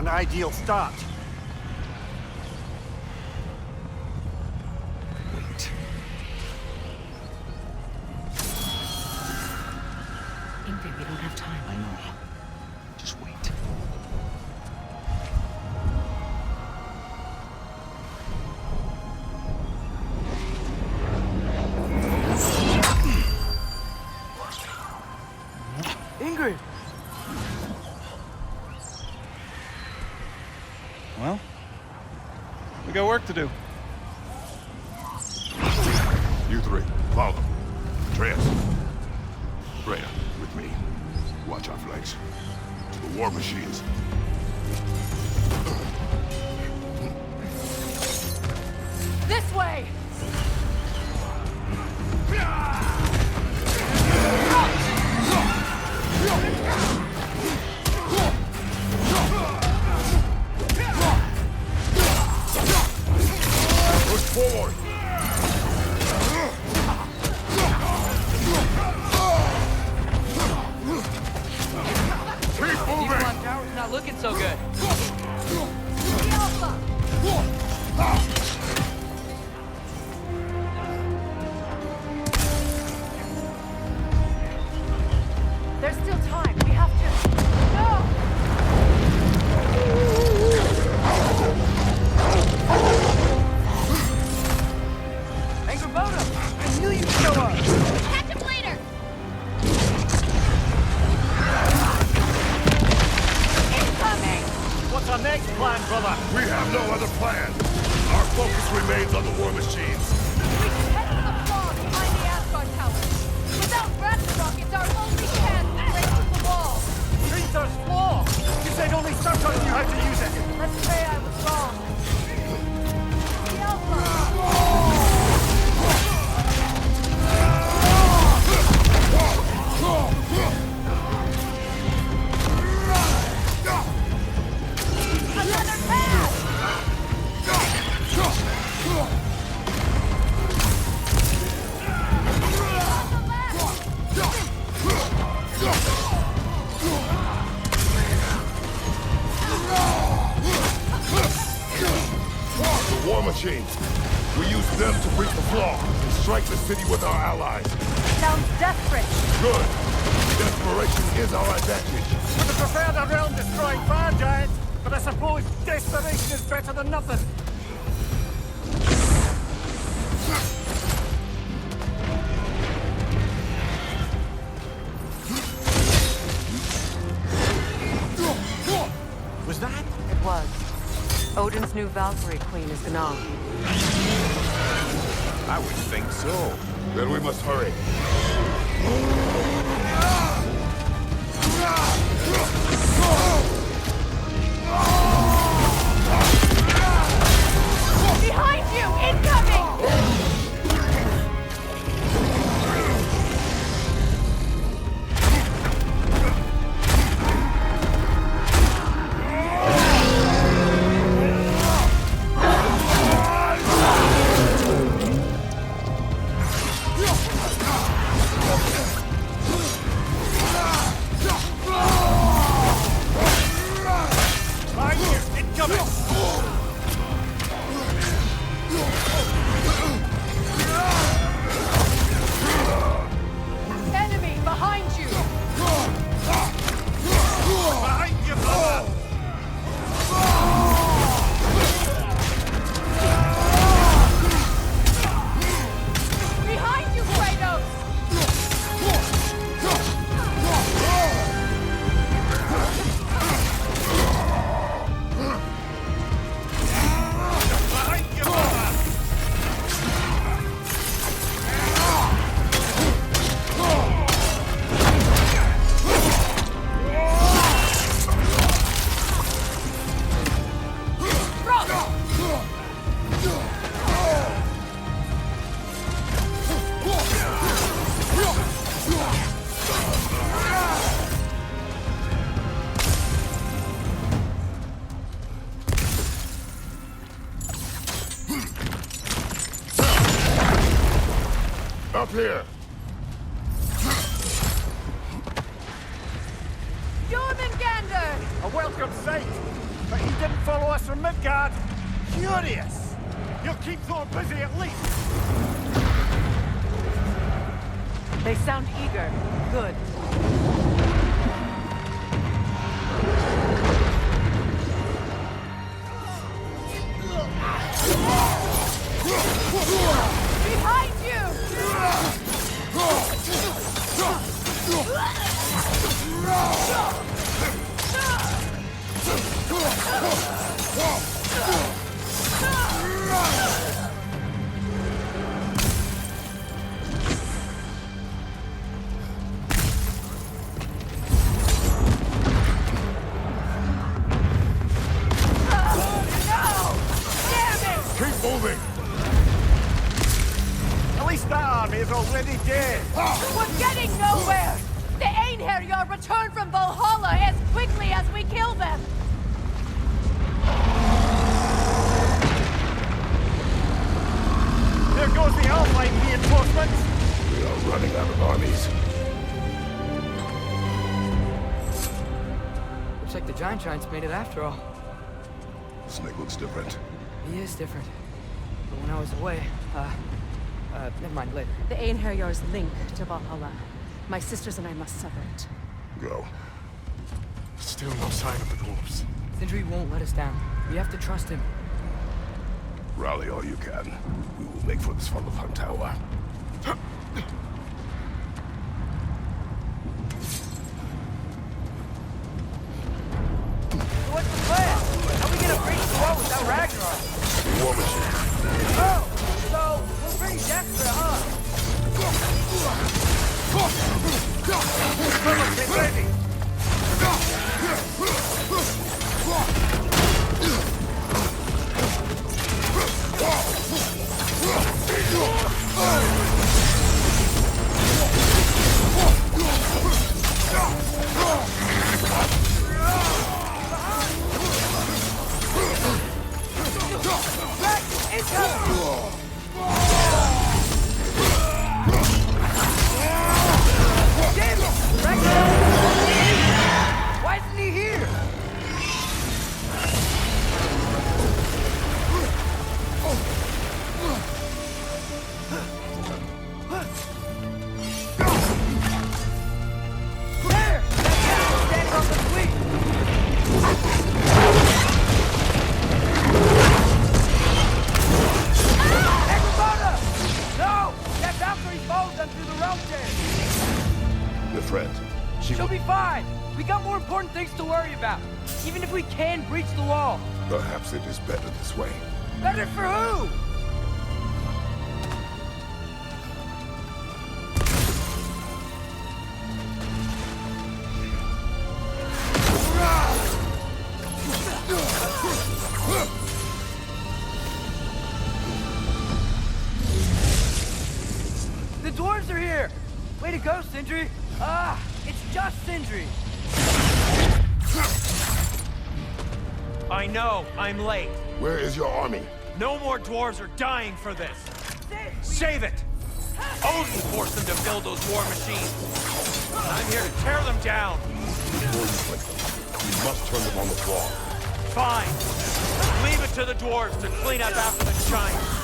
an ideal start. Wait. Ingrid, we don't have time. I know. Just wait. Ingrid! Well, we got work to do. You three, follow. Atreus. Freya, with me. Watch our flanks. To the war machines. This way! Push forward! Keep moving! People on tower's not looking so good. There's still time. We have to... No! Angrboda! I knew you'd show up! Catch him later! Incoming! What's our next plan, brother? We have no other plan. Our focus remains on the war machines. We can head to the fog behind the Asgard tower. Without Ragnarok, it's our only chance to break through the wall. Treacher's flaw! You said only Surtur knew how to use it! Let's say I was wrong. The Alpha! Another pass! The war machines. We use them to breach the flaw and strike the city with our allies. Sounds desperate. Good. Desperation is our advantage. Would have preferred a realm-destroying fire giant, but I suppose desperation is better than nothing. Was that? It was. Odin's new Valkyrie queen is Gná. I would think so. Then we must hurry. Behind you! Incoming! Enemy behind you! Behind you, brother! Behind you, Kratos! Behind you, brother! Up here. Jormungandr! A welcome sight! But he didn't follow us from Midgard. Curious. You'll keep Thor busy at least. They sound eager. Good. Behind you! Keep moving! At least that army is already dead. We're getting nowhere! The Einherjar return from Valhalla as quickly as we kill them! There goes the Alpine reinforcements. We are running out of armies. Looks like the Giant made it after all. Snake looks different. He is different. But when I was away, never mind, later. The Einherjar's link to Valhalla. My sisters and I must sever it. Go. Still no sign of the dwarves. Sindri won't let us down. We have to trust him. Rally all you can. We will make for the Svartalfheim tower. What's the plan? How are we gonna breach the wall without Ragnarok? War machine. Oh, so we're pretty desperate, huh? Fellas, get ready. Why isn't he here? There! That guy's standing on the fleet! Agrabah! No! That's after he follows them through the realm chain! Your friend. She'll be fine! We got more important things to worry about! Even if we can breach the wall! Perhaps it is better this way. Better for who? The dwarves are here! Way to go, Sindri! It's just Sindri! I know, I'm late. Where is your army? No more dwarves are dying for this. Save it! Odin forced them to build those war machines. And I'm here to tear them down. Before you click them, you must turn them on the wall. Fine. Leave it to the dwarves to clean up after the giants.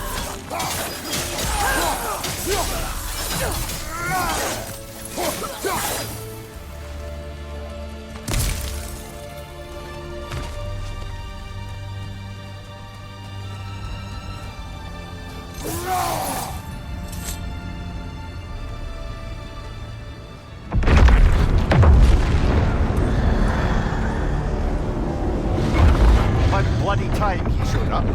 What bloody time he showed up.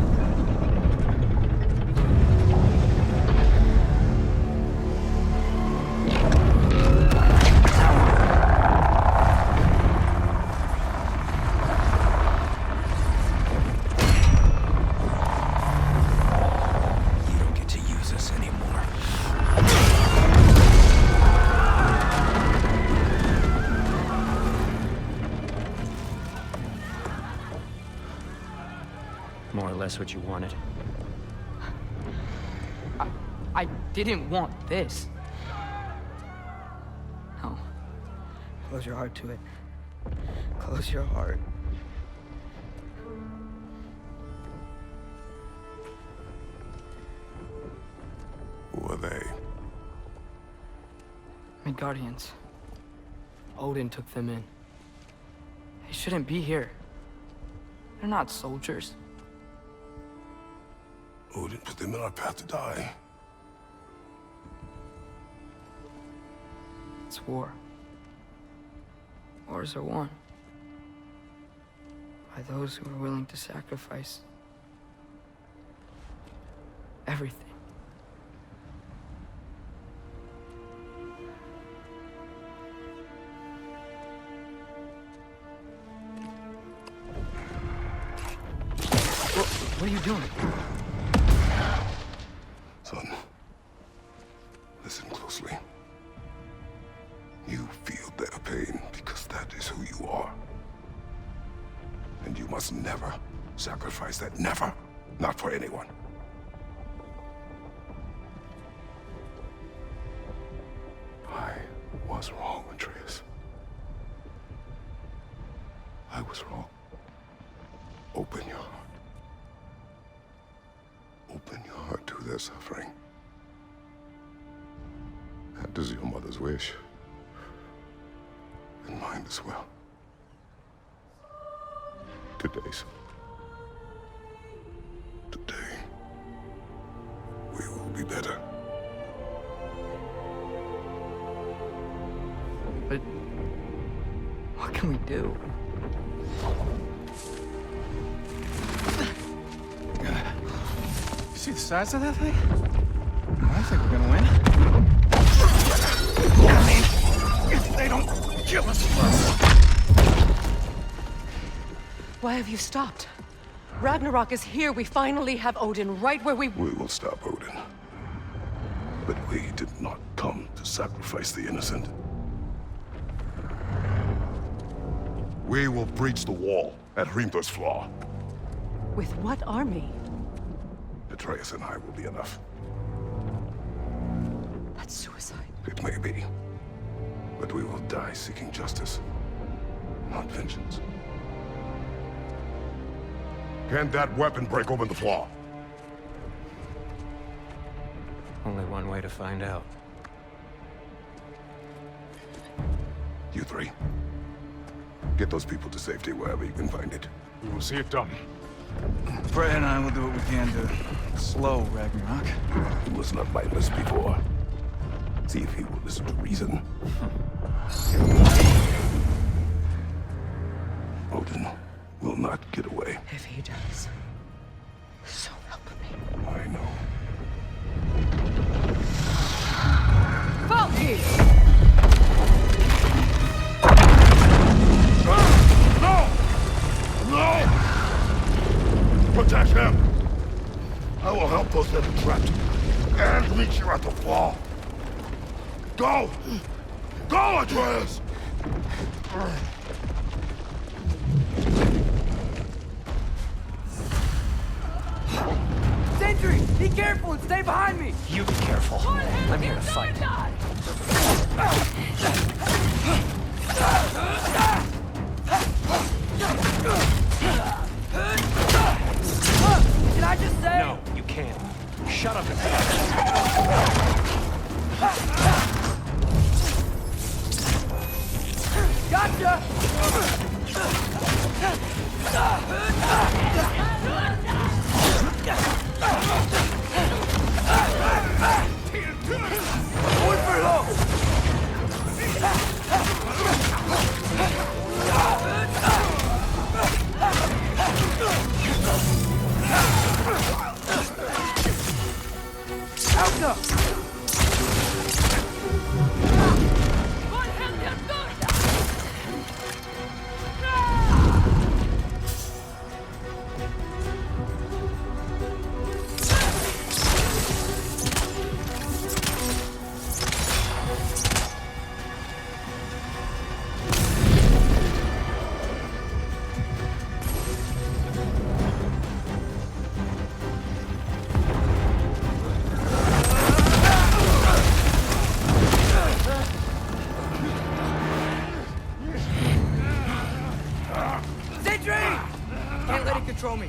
You don't get to use us anymore. More or less what you wanted. I didn't want this. No. Close your heart to it. Close your heart. Guardians. Odin took them in. They shouldn't be here. They're not soldiers. Odin put them in our path to die. It's war. Wars are won by those who are willing to sacrifice everything. What are you doing? Son, listen closely. You feel their pain because that is who you are. And you must never sacrifice that. Never. Not for anyone. I was wrong, Atreus. I was wrong. Open your heart. Open your heart to their suffering. That is your mother's wish. And mine as well. Today's. Today, we will be better. But what can we do? You see the size of that thing? I think we're gonna win. I mean, if they don't kill us first. Why have you stopped? Ragnarok is here. We finally have Odin right where we... We will stop Odin. But we did not come to sacrifice the innocent. We will breach the wall at Hrimthor's Flaw. With what army? Atreus and I will be enough. That's suicide. It may be. But we will die seeking justice, not vengeance. Can that weapon break open the flaw? Only one way to find out. You three. Get those people to safety wherever you can find it. We will see it done. Freya and I will do what we can to slow Ragnarok. He was not mindless before. See if he will listen to reason. Odin will not get away. If he does, so help me. I know. Falky! No! No! Protect him! I will help those that are trapped. And meet you at the fall. Go! Go, Atreus! Sentry! Be careful and stay behind me! You be careful. I'm here to fight. Can I just say? No, you can't. Shut up and Gotcha! Going for it all! Out up! Can't let it control me.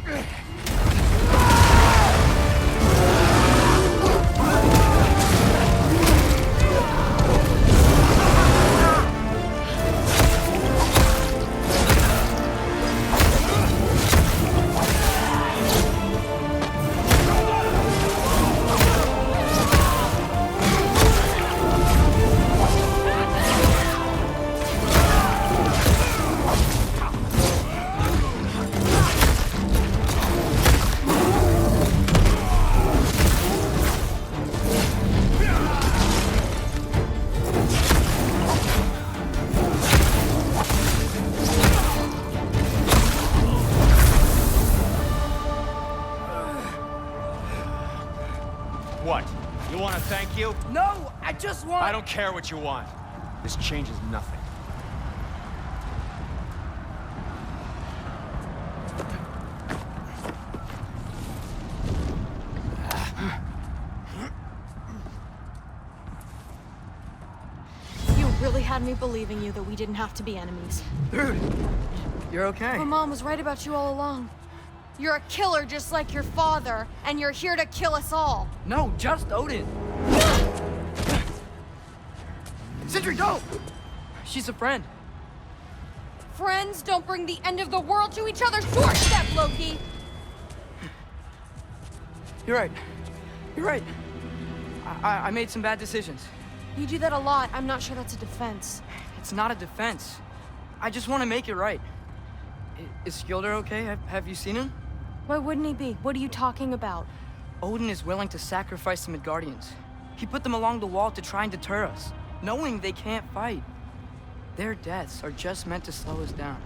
You want to thank you? No, I just want... I don't care what you want. This changes nothing. You really had me believing you that we didn't have to be enemies. Dude, you're okay. My mom was right about you all along. You're a killer just like your father, and you're here to kill us all. No, just Odin. Sindri, go! She's a friend. Friends don't bring the end of the world to each other's doorstep, Loki! You're right. You're right. I made some bad decisions. You do that a lot. I'm not sure that's a defense. It's not a defense. I just want to make it right. Is Skilder okay? Have you seen him? Why wouldn't he be? What are you talking about? Odin is willing to sacrifice the Midgardians. He put them along the wall to try and deter us, knowing they can't fight. Their deaths are just meant to slow us down.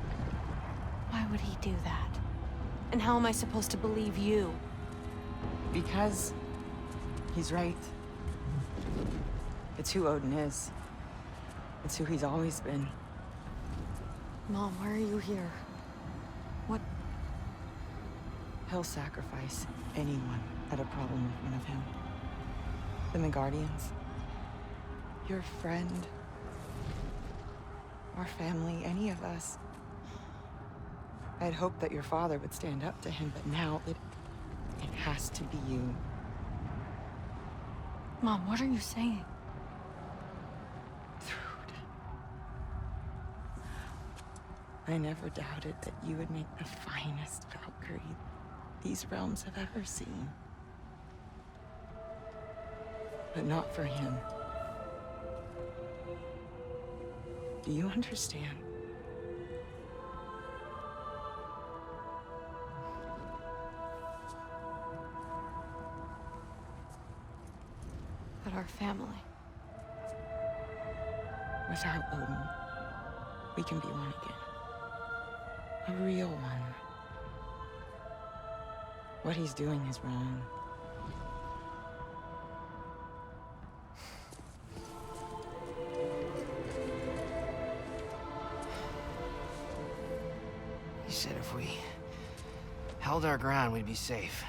Why would he do that? And how am I supposed to believe you? Because he's right. It's who Odin is. It's who he's always been. Mom, why are you here? What? He'll sacrifice anyone at a problem in front of him. The Midgardians. Your friend. Our family, any of us. I'd hoped that your father would stand up to him, but now it has to be you. Mom, what are you saying? I never doubted that you would make the finest Valkyrie these realms have ever seen. But not for him. Do you understand? But our family. Without Odin, we can be one again. A real one. What he's doing is wrong. He said if we held our ground, we'd be safe.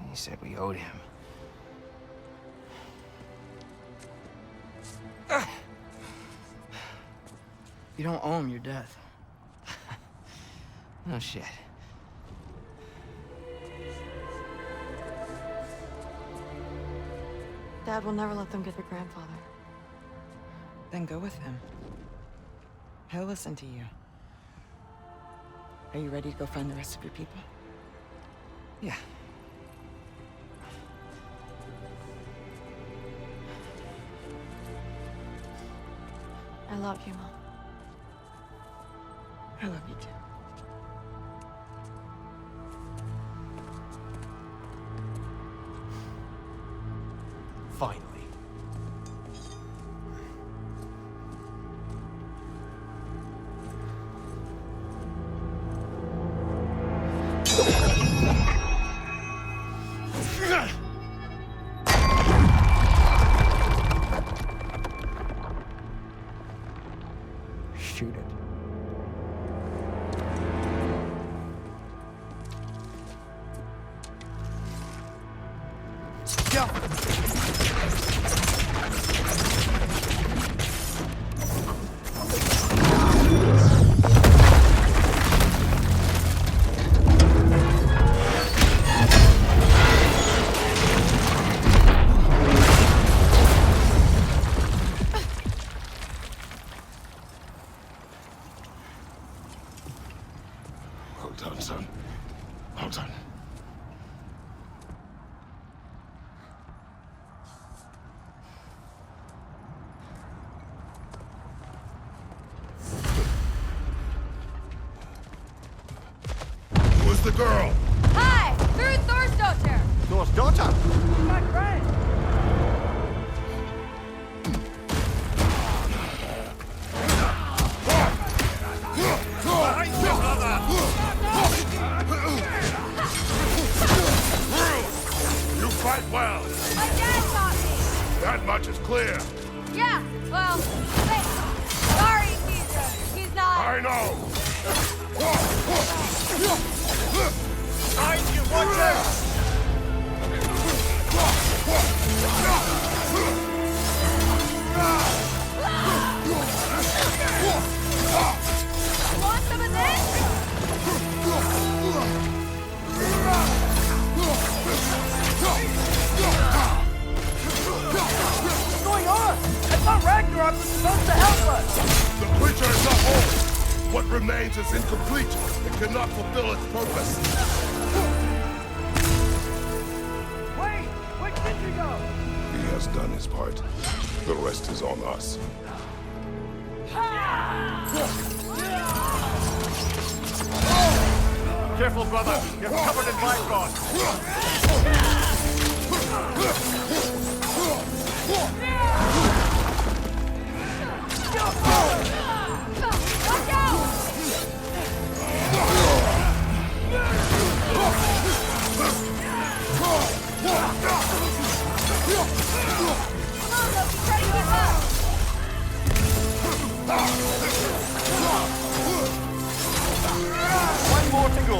He said we owed him. You don't owe him your death. No shit. Dad will never let them get their grandfather. Then go with him. He'll listen to you. Are you ready to go find the rest of your people? Yeah. I love you, Mom. I love you too. Finally. Shoot it. Go! Well done, son. Well done. Who's the girl? Hi! Through Thor's daughter! Thor's daughter? My friend! You fight well. My dad taught clear. Yeah, well, sorry, he's not. I know. Behind you, watch out! Want some of this? What's going on? I thought Ragnarok was supposed to help us! The creature is not whole. What remains is incomplete. It cannot fulfill its purpose. Wait! Where'd Sindri go? He has done his part. The rest is on us. Careful, brother. You're covered in blackguard. Watch out! One more to go.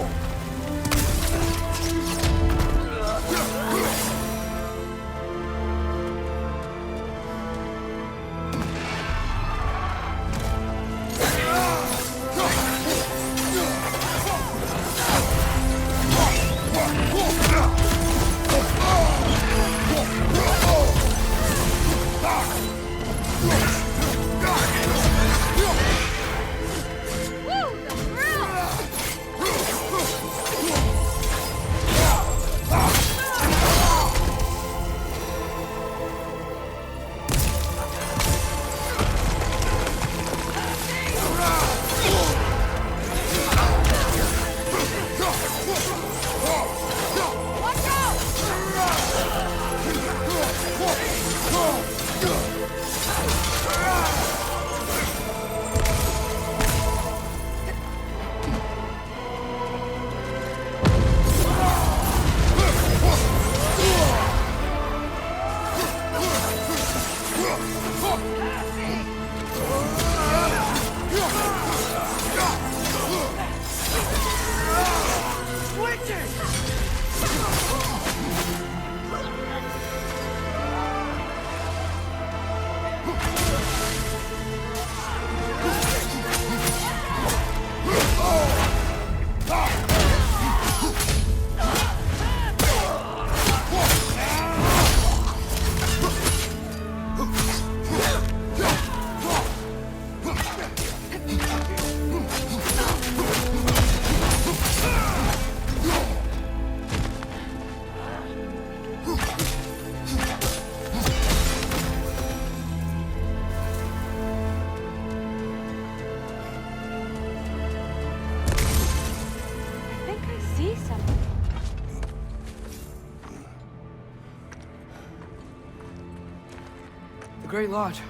Great Lodge.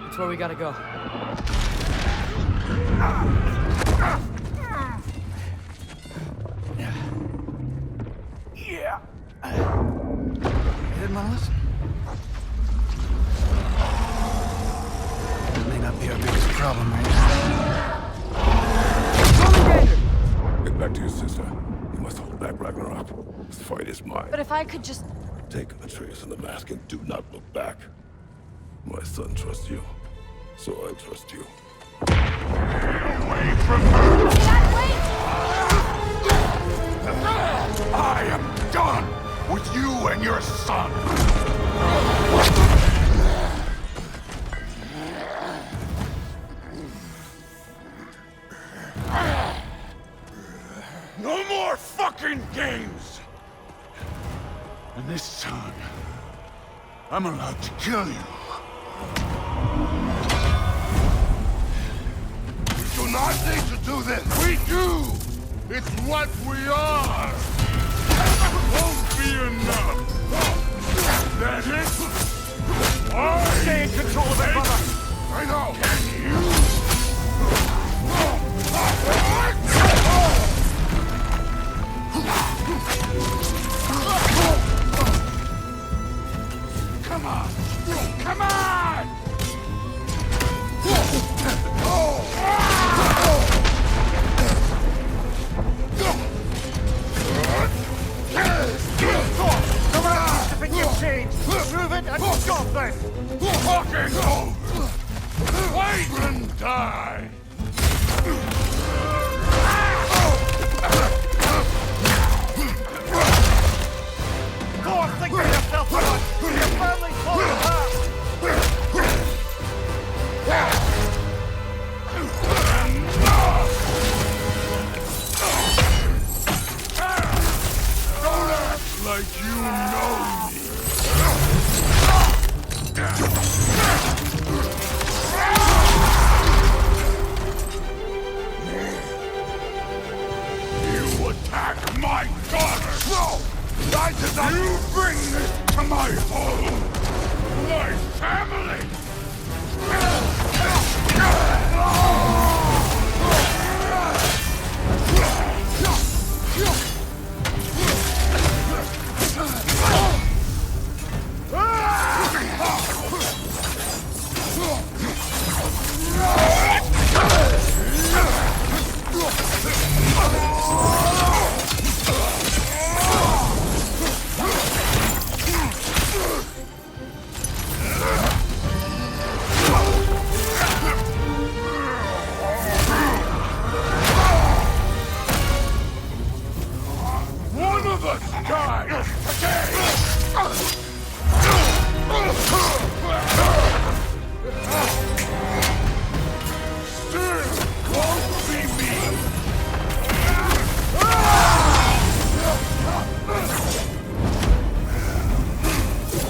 That's where we gotta go. Yeah. You didn't want to listen? That may not be our biggest problem right now. Get back to your sister. You must hold back Ragnarok. This fight is mine. But if I could just... Take Atreus and the mask and do not look back. My son trusts you, so I trust you. Away from her! I am done with you and your son! No more fucking games! And this time, I'm allowed to kill you. We do not need to do this. We do. It's what we are. Won't be enough. That it? Stay in control of it, brother. I know. Can you? Come on. Come on. attack my daughter! No! You bring this to my home! My family! One of us died Still won't be me!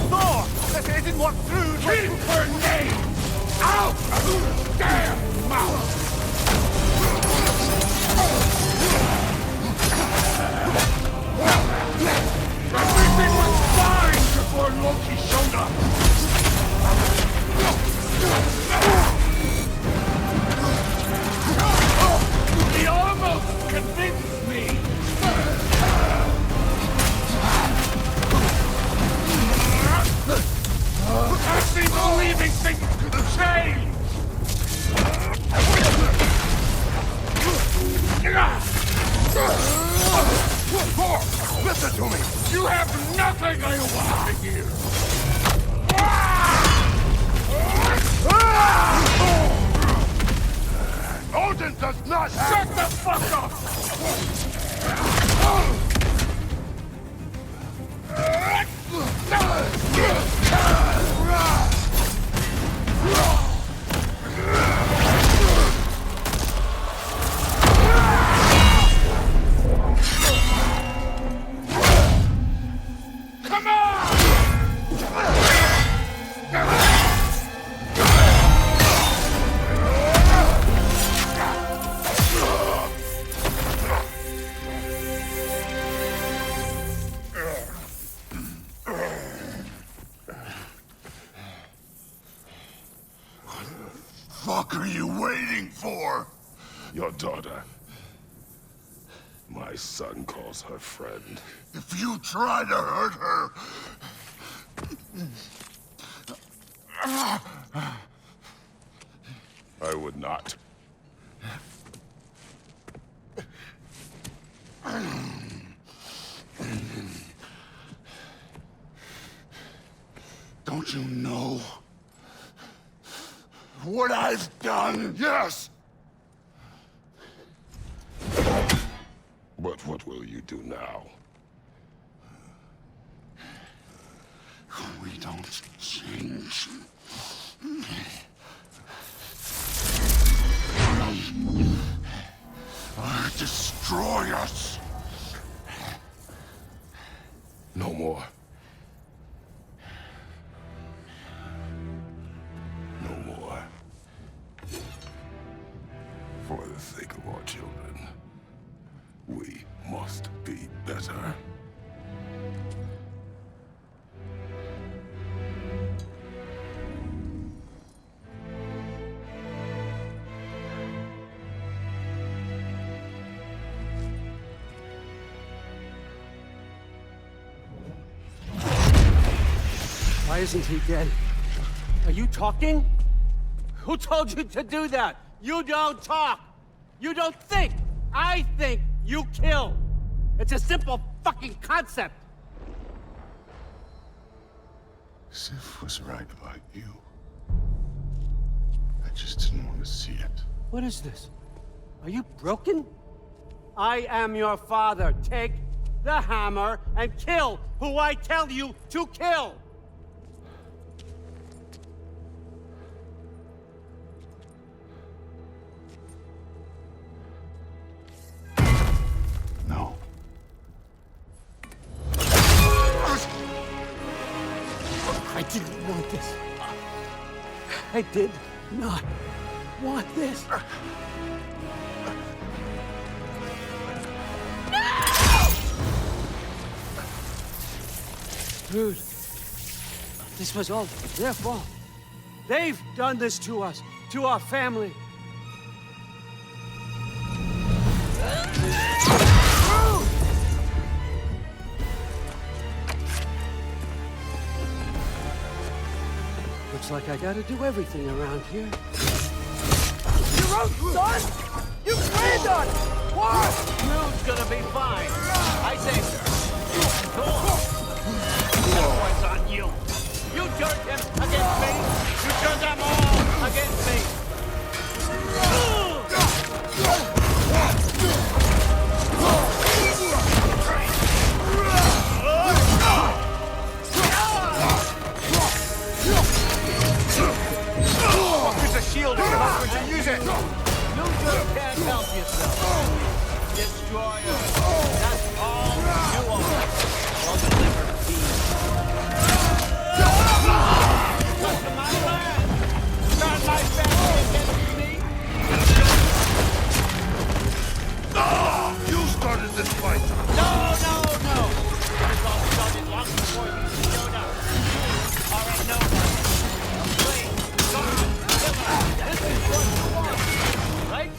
Thor! That didn't work through! Keep her name out of your damn mouth! Everything was fine before Loki showed up! He almost convinced me! Has me believing things could change! Thor, listen to me! You have nothing I want to hear! Odin does not have... Shut the fuck up! Come on! What the fuck are you waiting for? Your daughter. My son calls her friend. If you try to hurt her... I would not. Don't you know what I've done? Yes! But what will you do now? We don't change. Or destroy us. No more. No more. For the sake of our children, we must be better. Why isn't he dead? Are you talking? Who told you to do that? You don't talk! You don't think! I think you kill! It's a simple fucking concept! Sif was right about you. I just didn't want to see it. What is this? Are you broken? I am your father. Take the hammer and kill who I tell you to kill! No. I didn't want this. I did not want this. No! Dude, this was all their fault. They've done this to us, to our family. Looks like I gotta do everything around here. Your own son? You planned on it! What? Dude's gonna be fine. I saved her. Thor! That was on you. You turned him against me. You turned them all against me. Use a shield if you're not going to use it! You just can't help yourself. Destroyer. That's all you are. I'll deliver peace. Come to my land. Turn my family against me. You started this fight. No. This all started long before you showed up. You are a nobody. Please, God, deliver. This is what you want, right?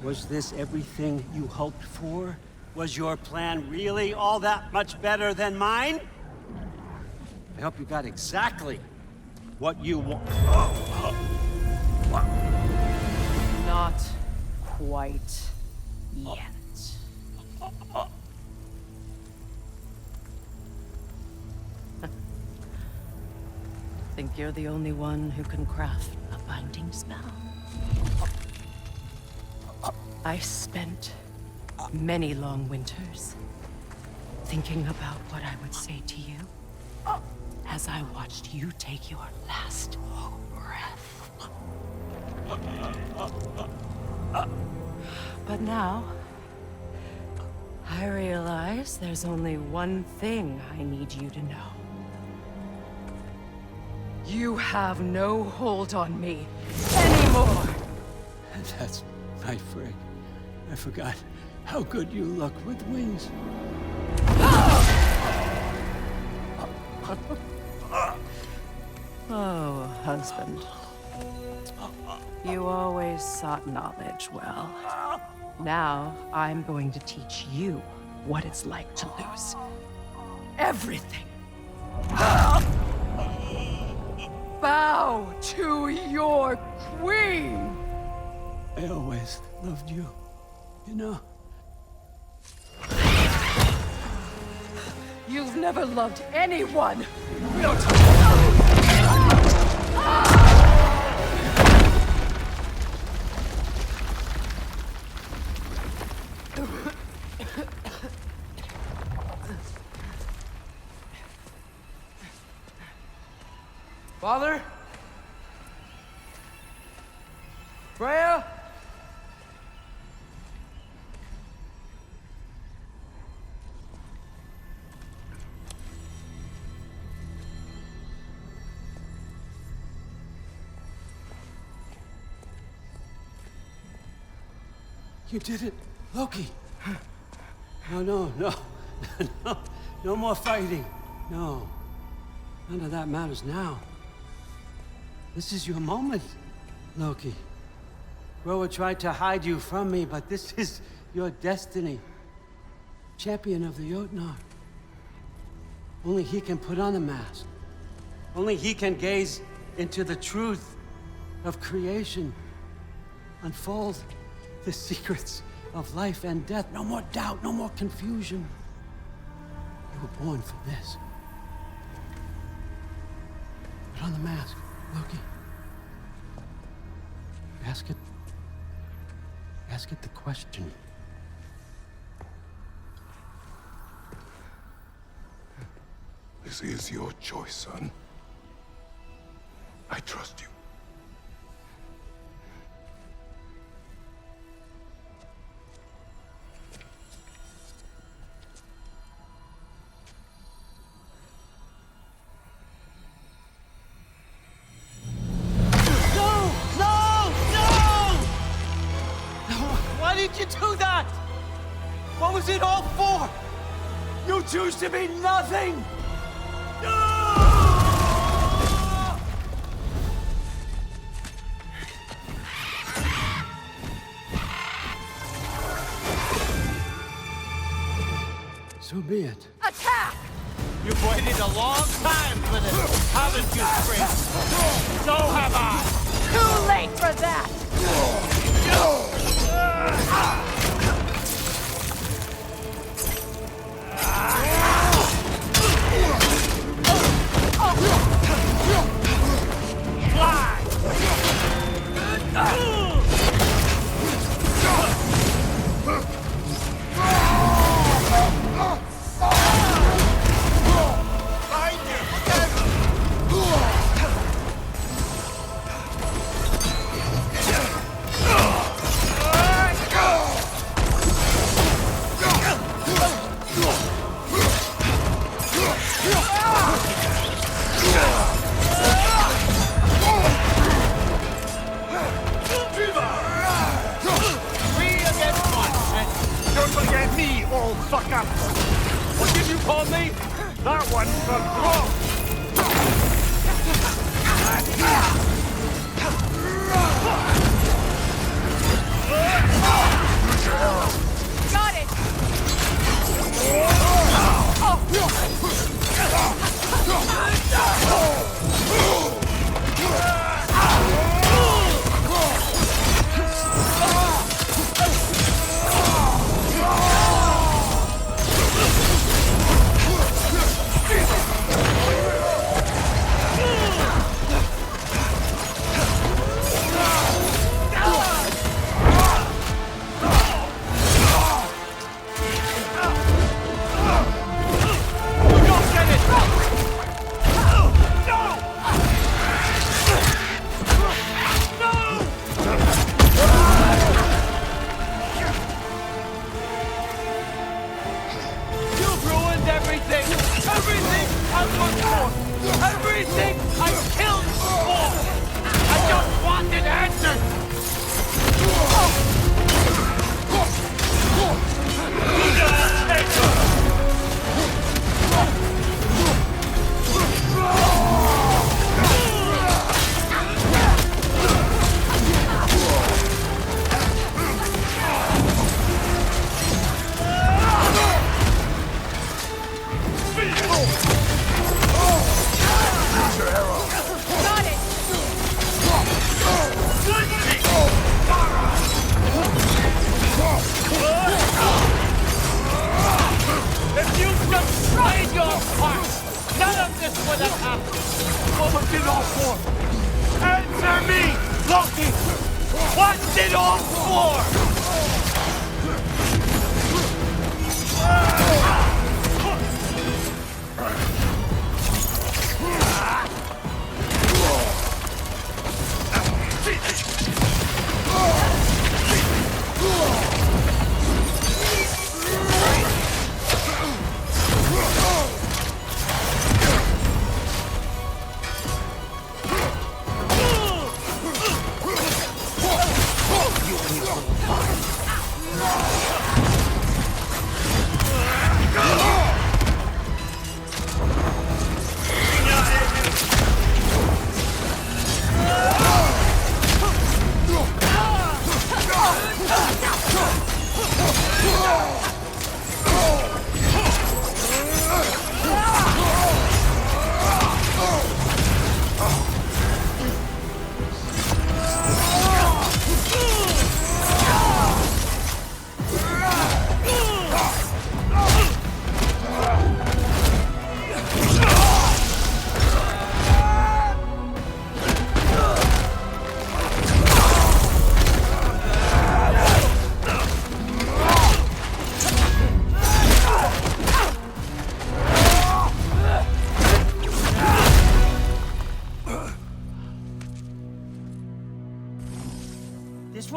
Was this everything you hoped for? Was your plan really all that much better than mine? I hope you got exactly what you want. Not quite yet. Think you're the only one who can craft a binding spell? I spent many long winters thinking about what I would say to you as I watched you take your last breath. But now, I realize there's only one thing I need you to know. You have no hold on me anymore! That's my frig. I forgot how good you look with wings. Oh, husband. You always sought knowledge well. Now, I'm going to teach you what it's like to lose everything. Bow to your queen! I always loved you, you know. You've never loved anyone! Father? Freya? You did it, Loki. No, no more fighting. No, none of that matters now. This is your moment, Loki. Groa tried to hide you from me, but this is your destiny. Champion of the Jotnar. Only he can put on the mask. Only he can gaze into the truth of creation, unfold the secrets of life and death. No more doubt, no more confusion. You were born for this. Put on the mask, Loki. Ask it the question. This is your choice, son. I trust you. Why did you do that? What was it all for? You choose to be nothing! So be it. Attack! You've waited a long time for this, haven't you, Freya? So have I! Too late for that! What did you call me? That one's from Got it!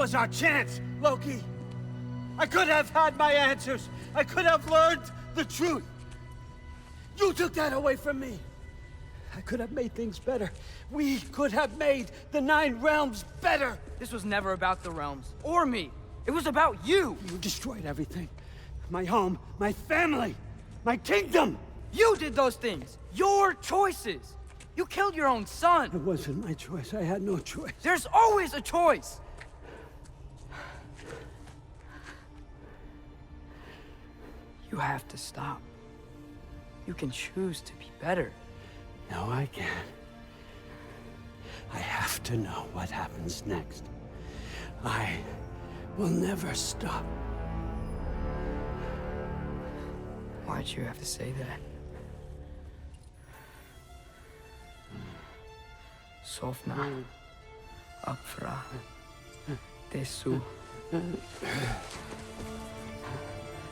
was our chance, Loki. I could have had my answers. I could have learned the truth. You took that away from me. I could have made things better. We could have made the 9 realms better. This was never about the realms, or me. It was about you! You destroyed everything. My home, my family, my kingdom! You did those things! Your choices! You killed your own son! It wasn't my choice. I had no choice. There's always a choice! You have to stop. You can choose to be better. No, I can't. I have to know what happens next. I will never stop. Why'd you have to say that? Sofna. Apfra. Desu.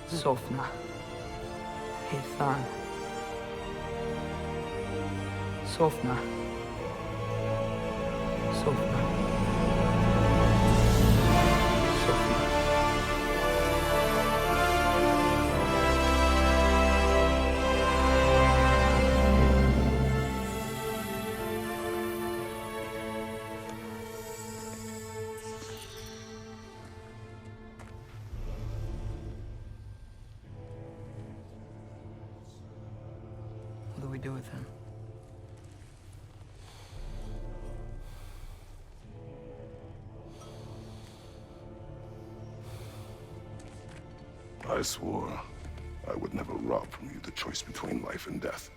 Sofna. Hethan. Sofna. Sofna. What do we do with him? I swore I would never rob from you the choice between life and death.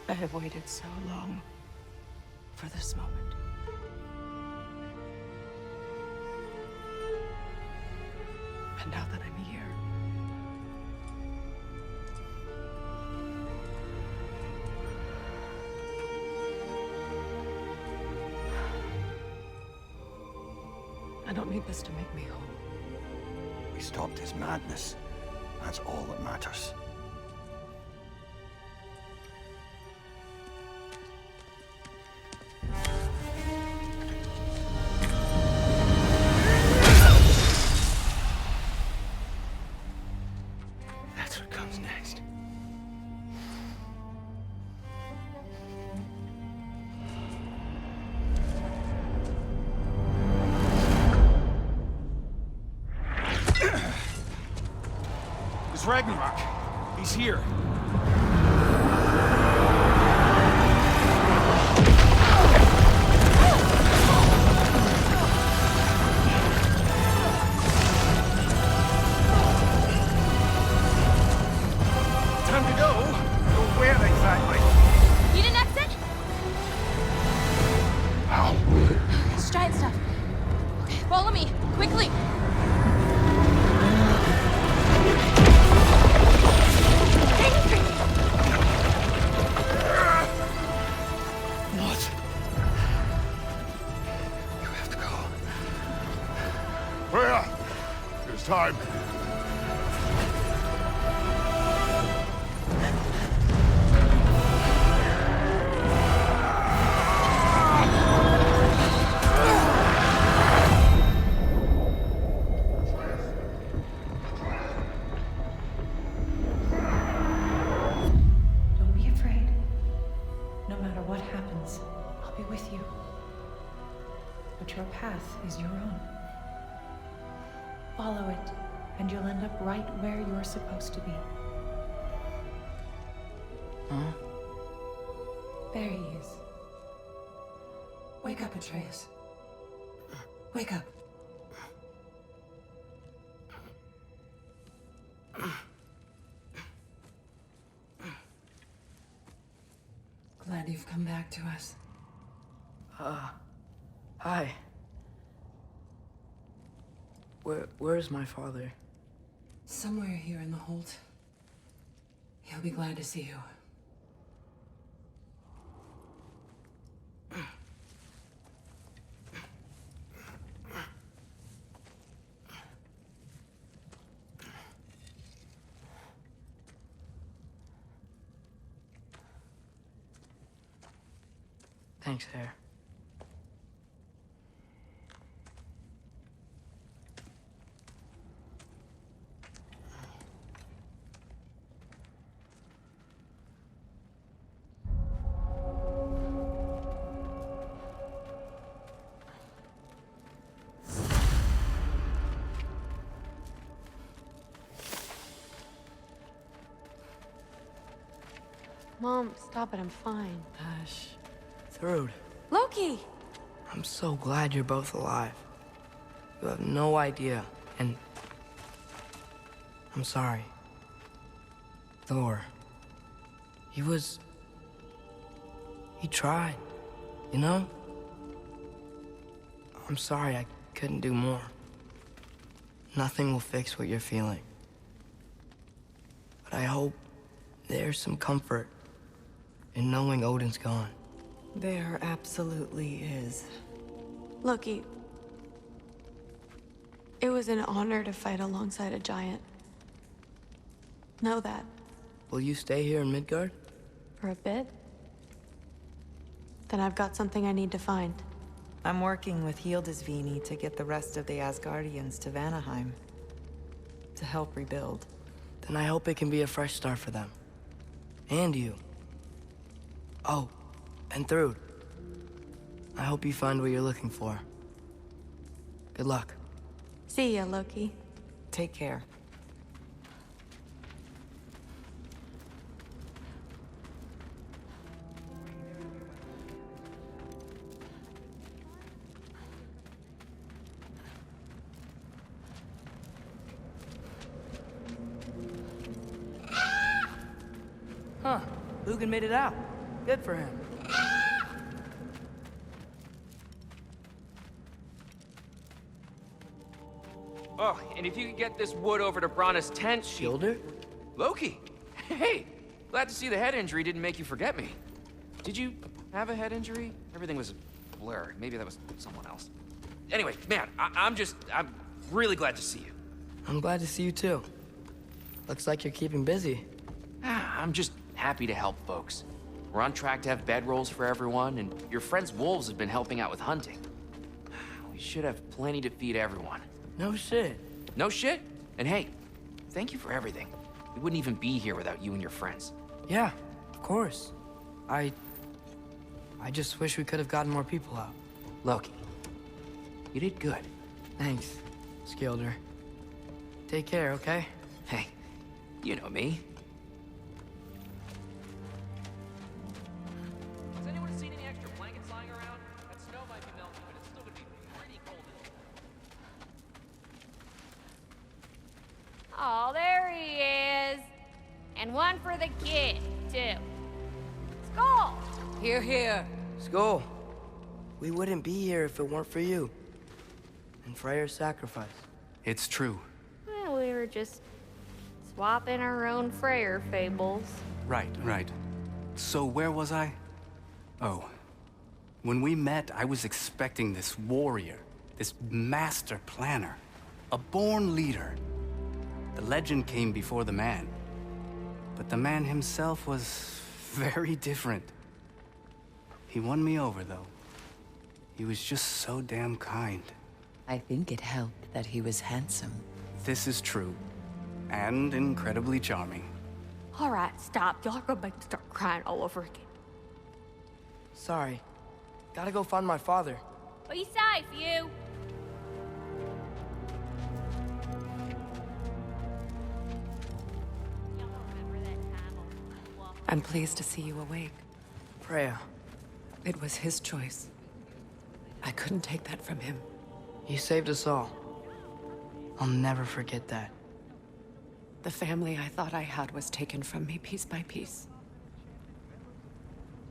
I have waited so long for this moment. And now that I'm here, I don't need this to make me whole. We stopped his madness. That's all that matters. that's what comes next. It's Ragnarok. He's here. Time to go. Go where exactly? Need an exit? How? It's giant stuff. Okay, follow me, quickly. What? You have to go. Freya! It's time. Don't be afraid. No matter what happens, I'll be with you. But your path is your own. Follow it, and you'll end up right where you're supposed to be. Huh? There he is. Wake up, Atreus. Wake up. Glad you've come back to us. Hi. Where's my father? Somewhere here in the hold. He'll be glad to see you. Thanks, Hare. Mom, stop it. I'm fine. Hush. Thrud, Loki! I'm so glad you're both alive. You have no idea, and I'm sorry. Thor, he tried, you know? I'm sorry I couldn't do more. Nothing will fix what you're feeling. But I hope there's some comfort in knowing Odin's gone. There absolutely is. Loki, it was an honor to fight alongside a giant. Know that. Will you stay here in Midgard? For a bit? Then I've got something I need to find. I'm working with Hildisvíni to get the rest of the Asgardians to Vanaheim. To help rebuild. Then I hope it can be a fresh start for them. And you. Oh, and Thrud. I hope you find what you're looking for. Good luck. See ya, Loki. Take care. Huh. Lugan made it out. Good for him. Oh, and if you could get this wood over to Brana's tent, Shielder? Loki! Hey! Glad to see the head injury didn't make you forget me. Did you have a head injury? Everything was a blur. Maybe that was someone else. Anyway, man, I'm really glad to see you. I'm glad to see you too. Looks like you're keeping busy. I'm just happy to help folks. We're on track to have bedrolls for everyone, and your friend's wolves have been helping out with hunting. We should have plenty to feed everyone. No shit. No shit? And hey, thank you for everything. We wouldn't even be here without you and your friends. Yeah, of course. I just wish we could have gotten more people out. Loki, you did good. Thanks, Skilder. Take care, okay? Hey, you know me. Has anyone seen any extra blankets lying around? That snow might be melting, but it's still gonna be pretty cold in here. Oh, there he is. And one for the kid, too. Skull! Here, here. Skull. We wouldn't be here if it weren't for you. And Freya's sacrifice. It's true. Well, we were just swapping our own Freyr fables. Right. So where was I? Oh. When we met, I was expecting this warrior, this master planner, a born leader. The legend came before the man. But the man himself was very different. He won me over, though. He was just so damn kind. I think it helped that he was handsome. This is true. And incredibly charming. All right, stop. Y'all are gonna make me start crying all over again. Sorry. Gotta go find my father. Be safe, you. I'm pleased to see you awake. Freya. It was his choice. I couldn't take that from him. He saved us all. I'll never forget that. The family I thought I had was taken from me piece by piece.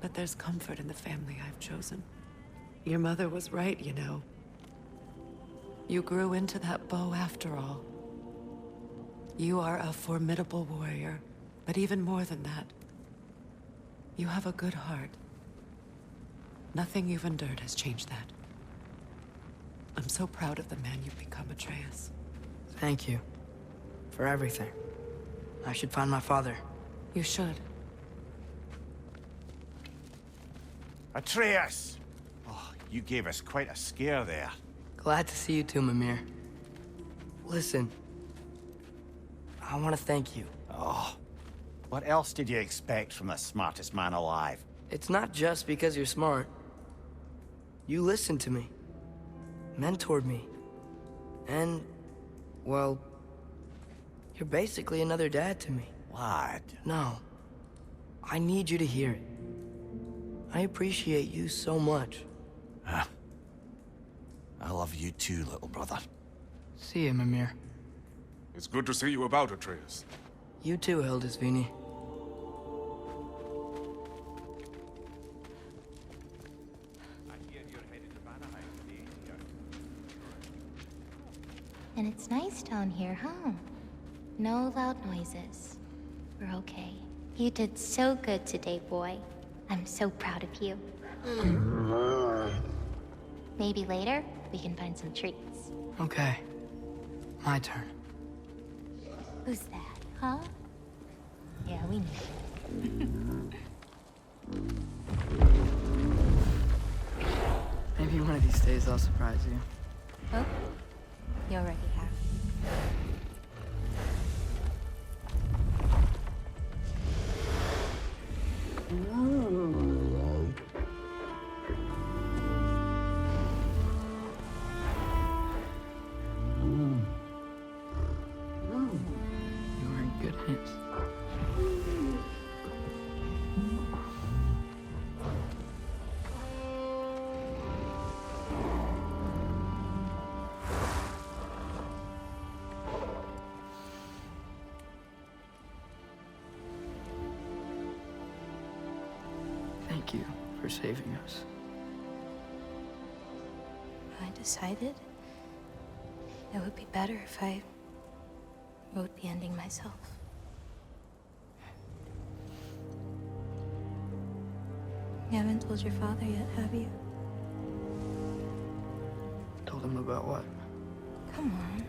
But there's comfort in the family I've chosen. Your mother was right, you know. You grew into that bow after all. You are a formidable warrior, but even more than that, you have a good heart. Nothing you've endured has changed that. I'm so proud of the man you've become, Atreus. Thank you. For everything. I should find my father. You should. Atreus! Oh, you gave us quite a scare there. Glad to see you too, Mimir. Listen, I want to thank you. Oh, what else did you expect from the smartest man alive? It's not just because you're smart. You listened to me, mentored me, and, well, you're basically another dad to me. What? No, I need you to hear it. I appreciate you so much. Huh. I love you too, little brother. See you, Mimir. It's good to see you about, Atreus. You too, Hildisvini. And it's nice down here, huh? No loud noises. We're okay. You did so good today, boy. I'm so proud of you. Maybe later, we can find some treats. Okay. My turn. Who's that, huh? Yeah, we knew. Maybe one of these days I'll surprise you. Oh, you already have. You're in good hands. Thank you for saving us. I decided it would be better if I wrote the ending myself. You haven't told your father yet, have you? Told him about what? Come on.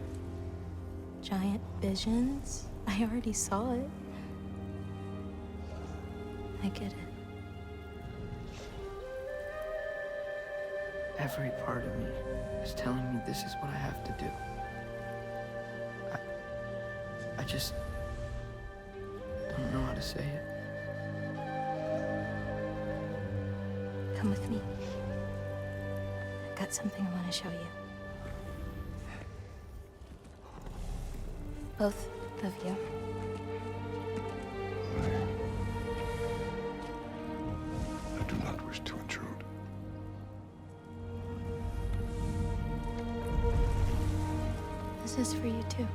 Giant visions? I already saw it. I get it. Every part of me is telling me this is what I have to do. I just don't know how to say it. Come with me. I've got something I want to show you. Both of you. I do not wish to intrude. This is for you too.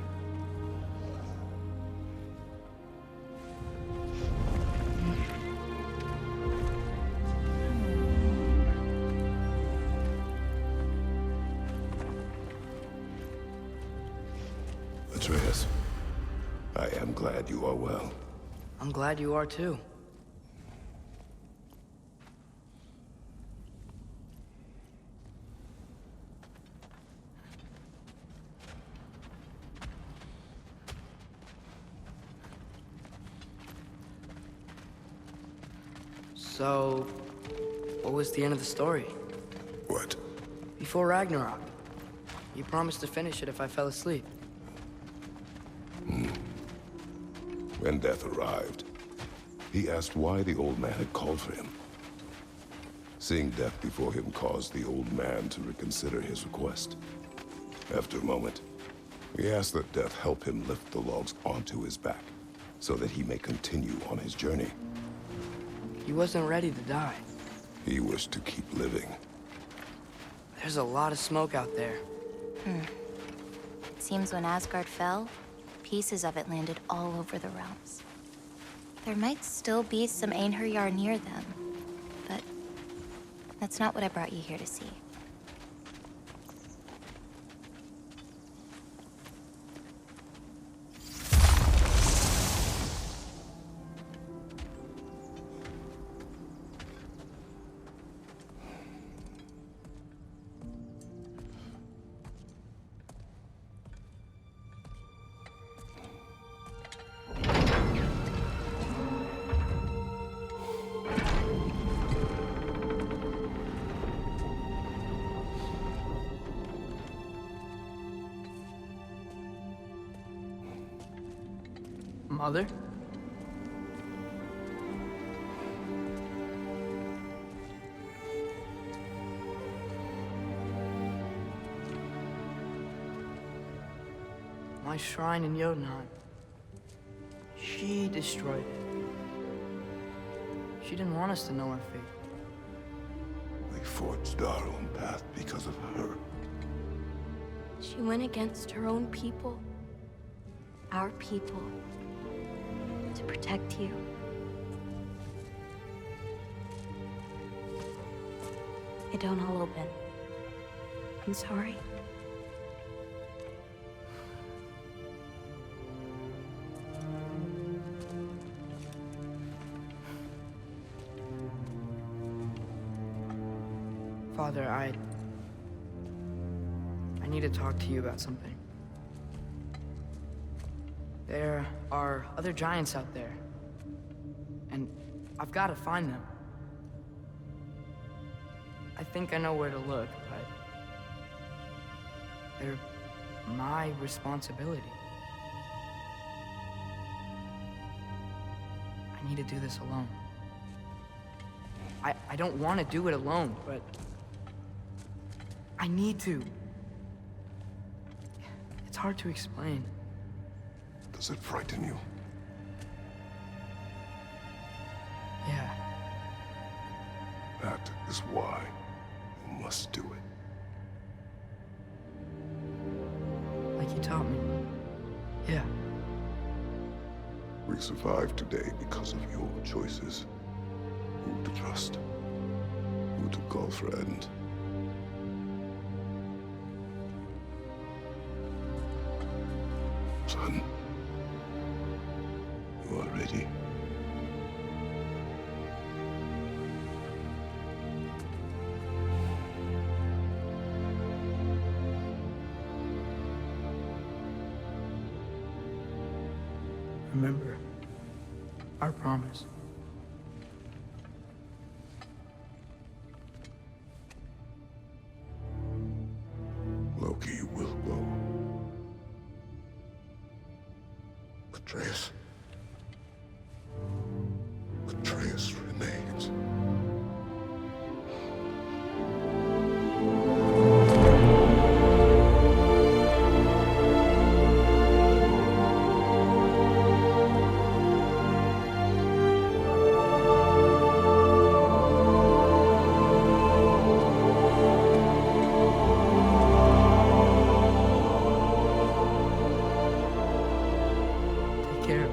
Atreus, I am glad you are well. I'm glad you are too. So, what was the end of the story? What? Before Ragnarok, you promised to finish it if I fell asleep. When death arrived, he asked why the old man had called for him. Seeing death before him caused the old man to reconsider his request. After a moment, he asked that death help him lift the logs onto his back, so that he may continue on his journey. He wasn't ready to die. He wished to keep living. There's a lot of smoke out there. It seems when Asgard fell, pieces of it landed all over the realms. There might still be some Einherjar near them, but that's not what I brought you here to see. Mother? My shrine in Jotunheim. She destroyed it. She didn't want us to know our fate. We forged our own path because of her. She went against her own people. Our people. To protect you. It don't all open. I'm sorry. Father, I need to talk to you about something. There are other giants out there, and I've got to find them. I think I know where to look, but they're my responsibility. I need to do this alone. I don't want to do it alone, but I need to. It's hard to explain. Does it frighten you? Yeah. That is why you must do it. Like you taught me. Yeah. We survived today because of your choices. Who to trust, who to call friend. Son, you are ready. Remember our promise. Loki will go. Atreus. Atreus remains. Take care of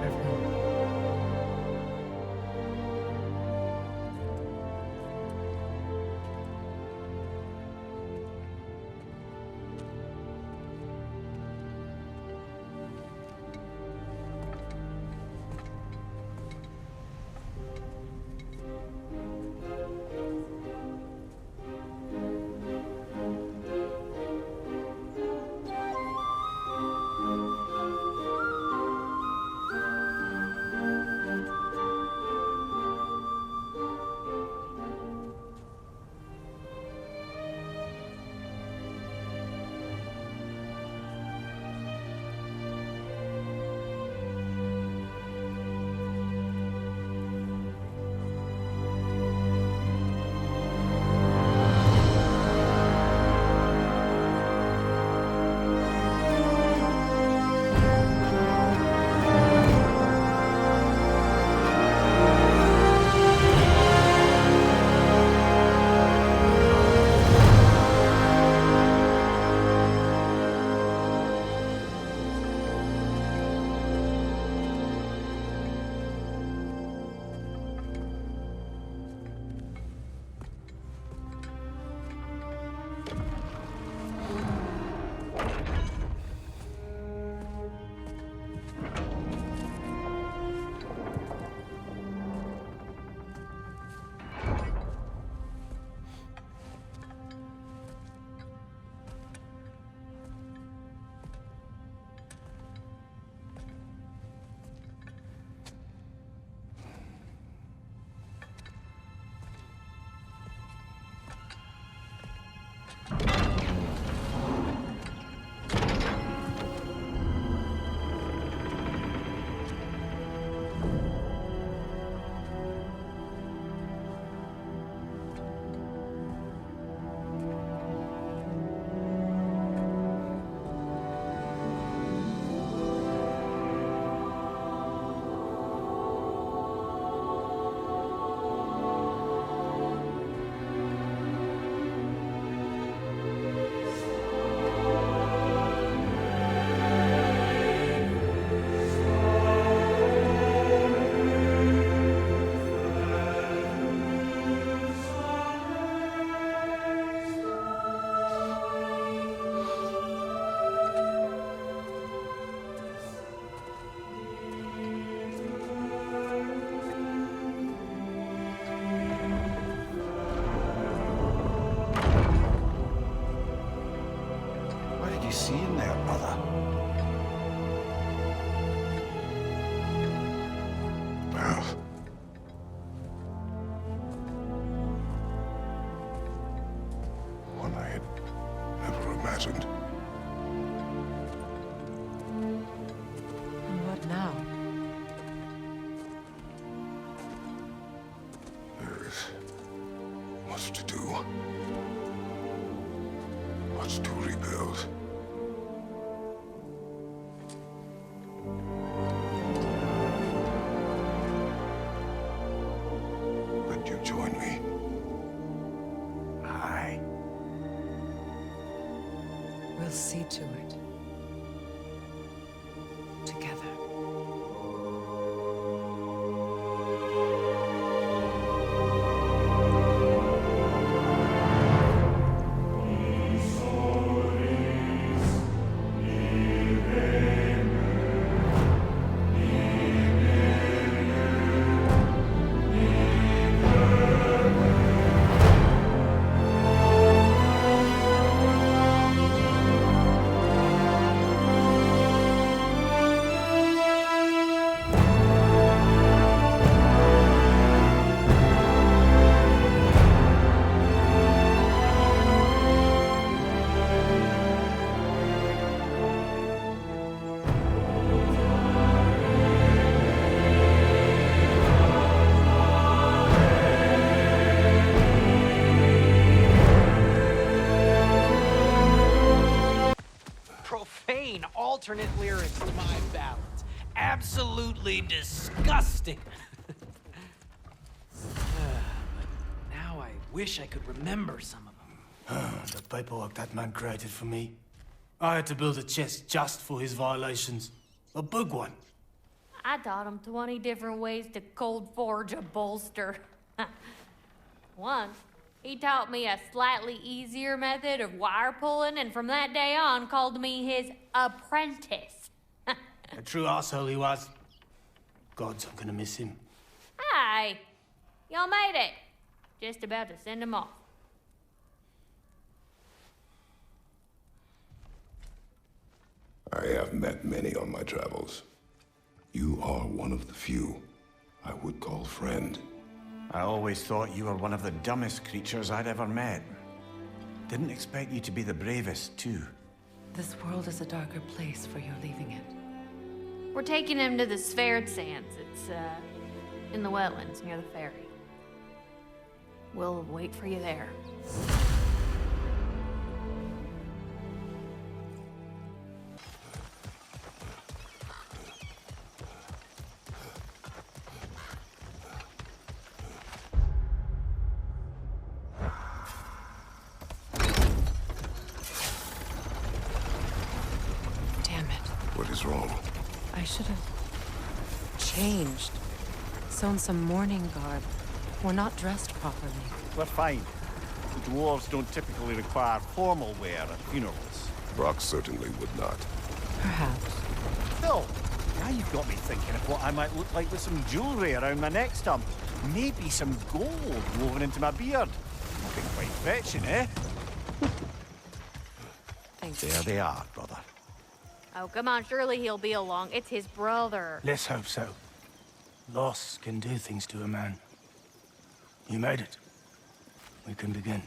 seeing there, brother? Well, one I had never imagined. And what now? There is much to do. Much to rebuild. Would you join me? Aye. We'll see to it. Together. Profane alternate lyrics to my ballads. Absolutely disgusting. Now I wish I could remember some of them. The paperwork that man created for me. I had to build a chest just for his violations. A big one. I taught him 20 different ways to cold forge a bolster. Once, he taught me a slightly easier method of wire pulling, and from that day on called me his apprentice. A true asshole he was. Gods, I'm gonna miss him. Hi, y'all made it. Just about to send him off. I have met many on my travels. You are one of the few I would call friend. I always thought you were one of the dumbest creatures I'd ever met. Didn't expect you to be the bravest, too. This world is a darker place for your leaving it. We're taking him to the Svartalfheim. It's, in the wetlands near the ferry. We'll wait for you there. What is wrong? I should have changed. Sewn some mourning garb. We're not dressed properly. We're fine. The dwarves don't typically require formal wear at funerals. Brock certainly would not. Perhaps. Still, now you've got me thinking of what I might look like with some jewelry around my neck stump. Maybe some gold woven into my beard. Nothing quite fetching, eh? Thanks. There they are, brother. Oh, come on, surely he'll be along. It's his brother. Let's hope so. Loss can do things to a man. You made it. We can begin.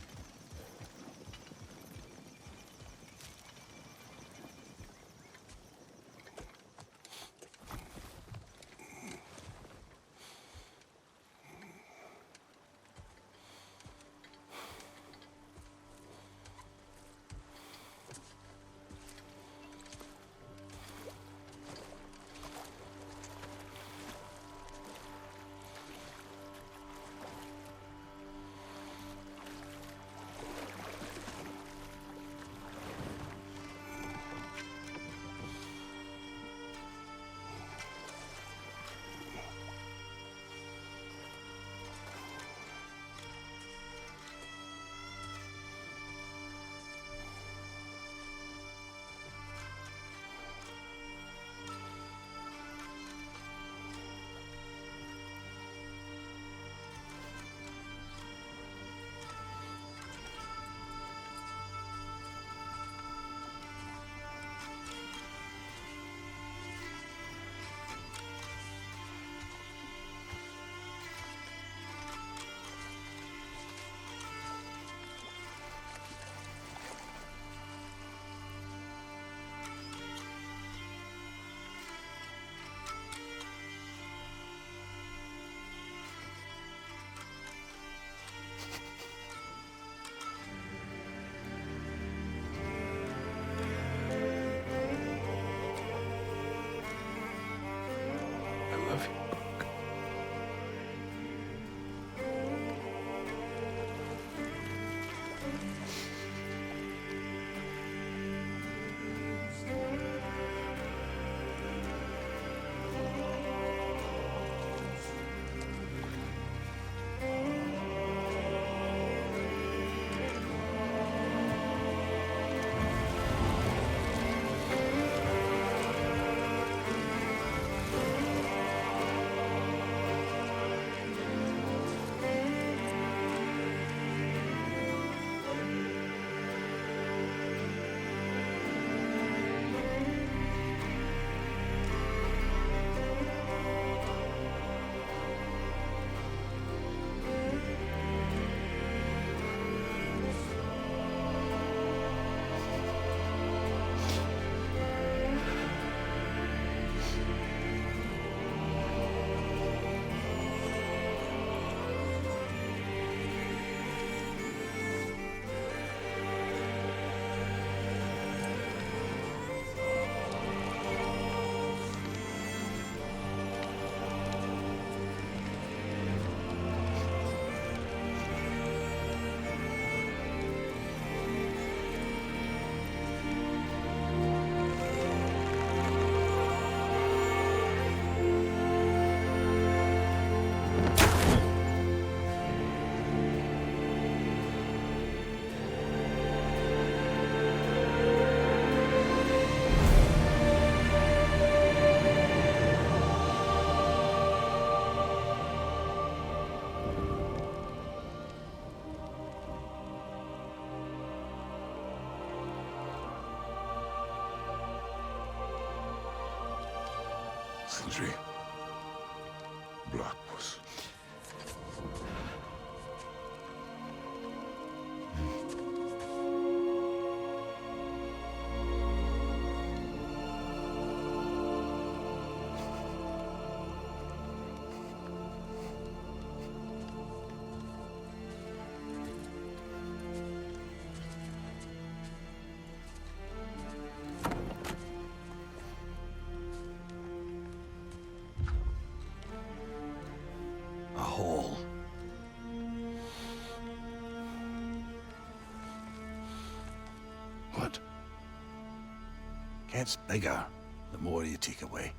Sindri. Blackpuss. A hole. What? Gets bigger the more you take away.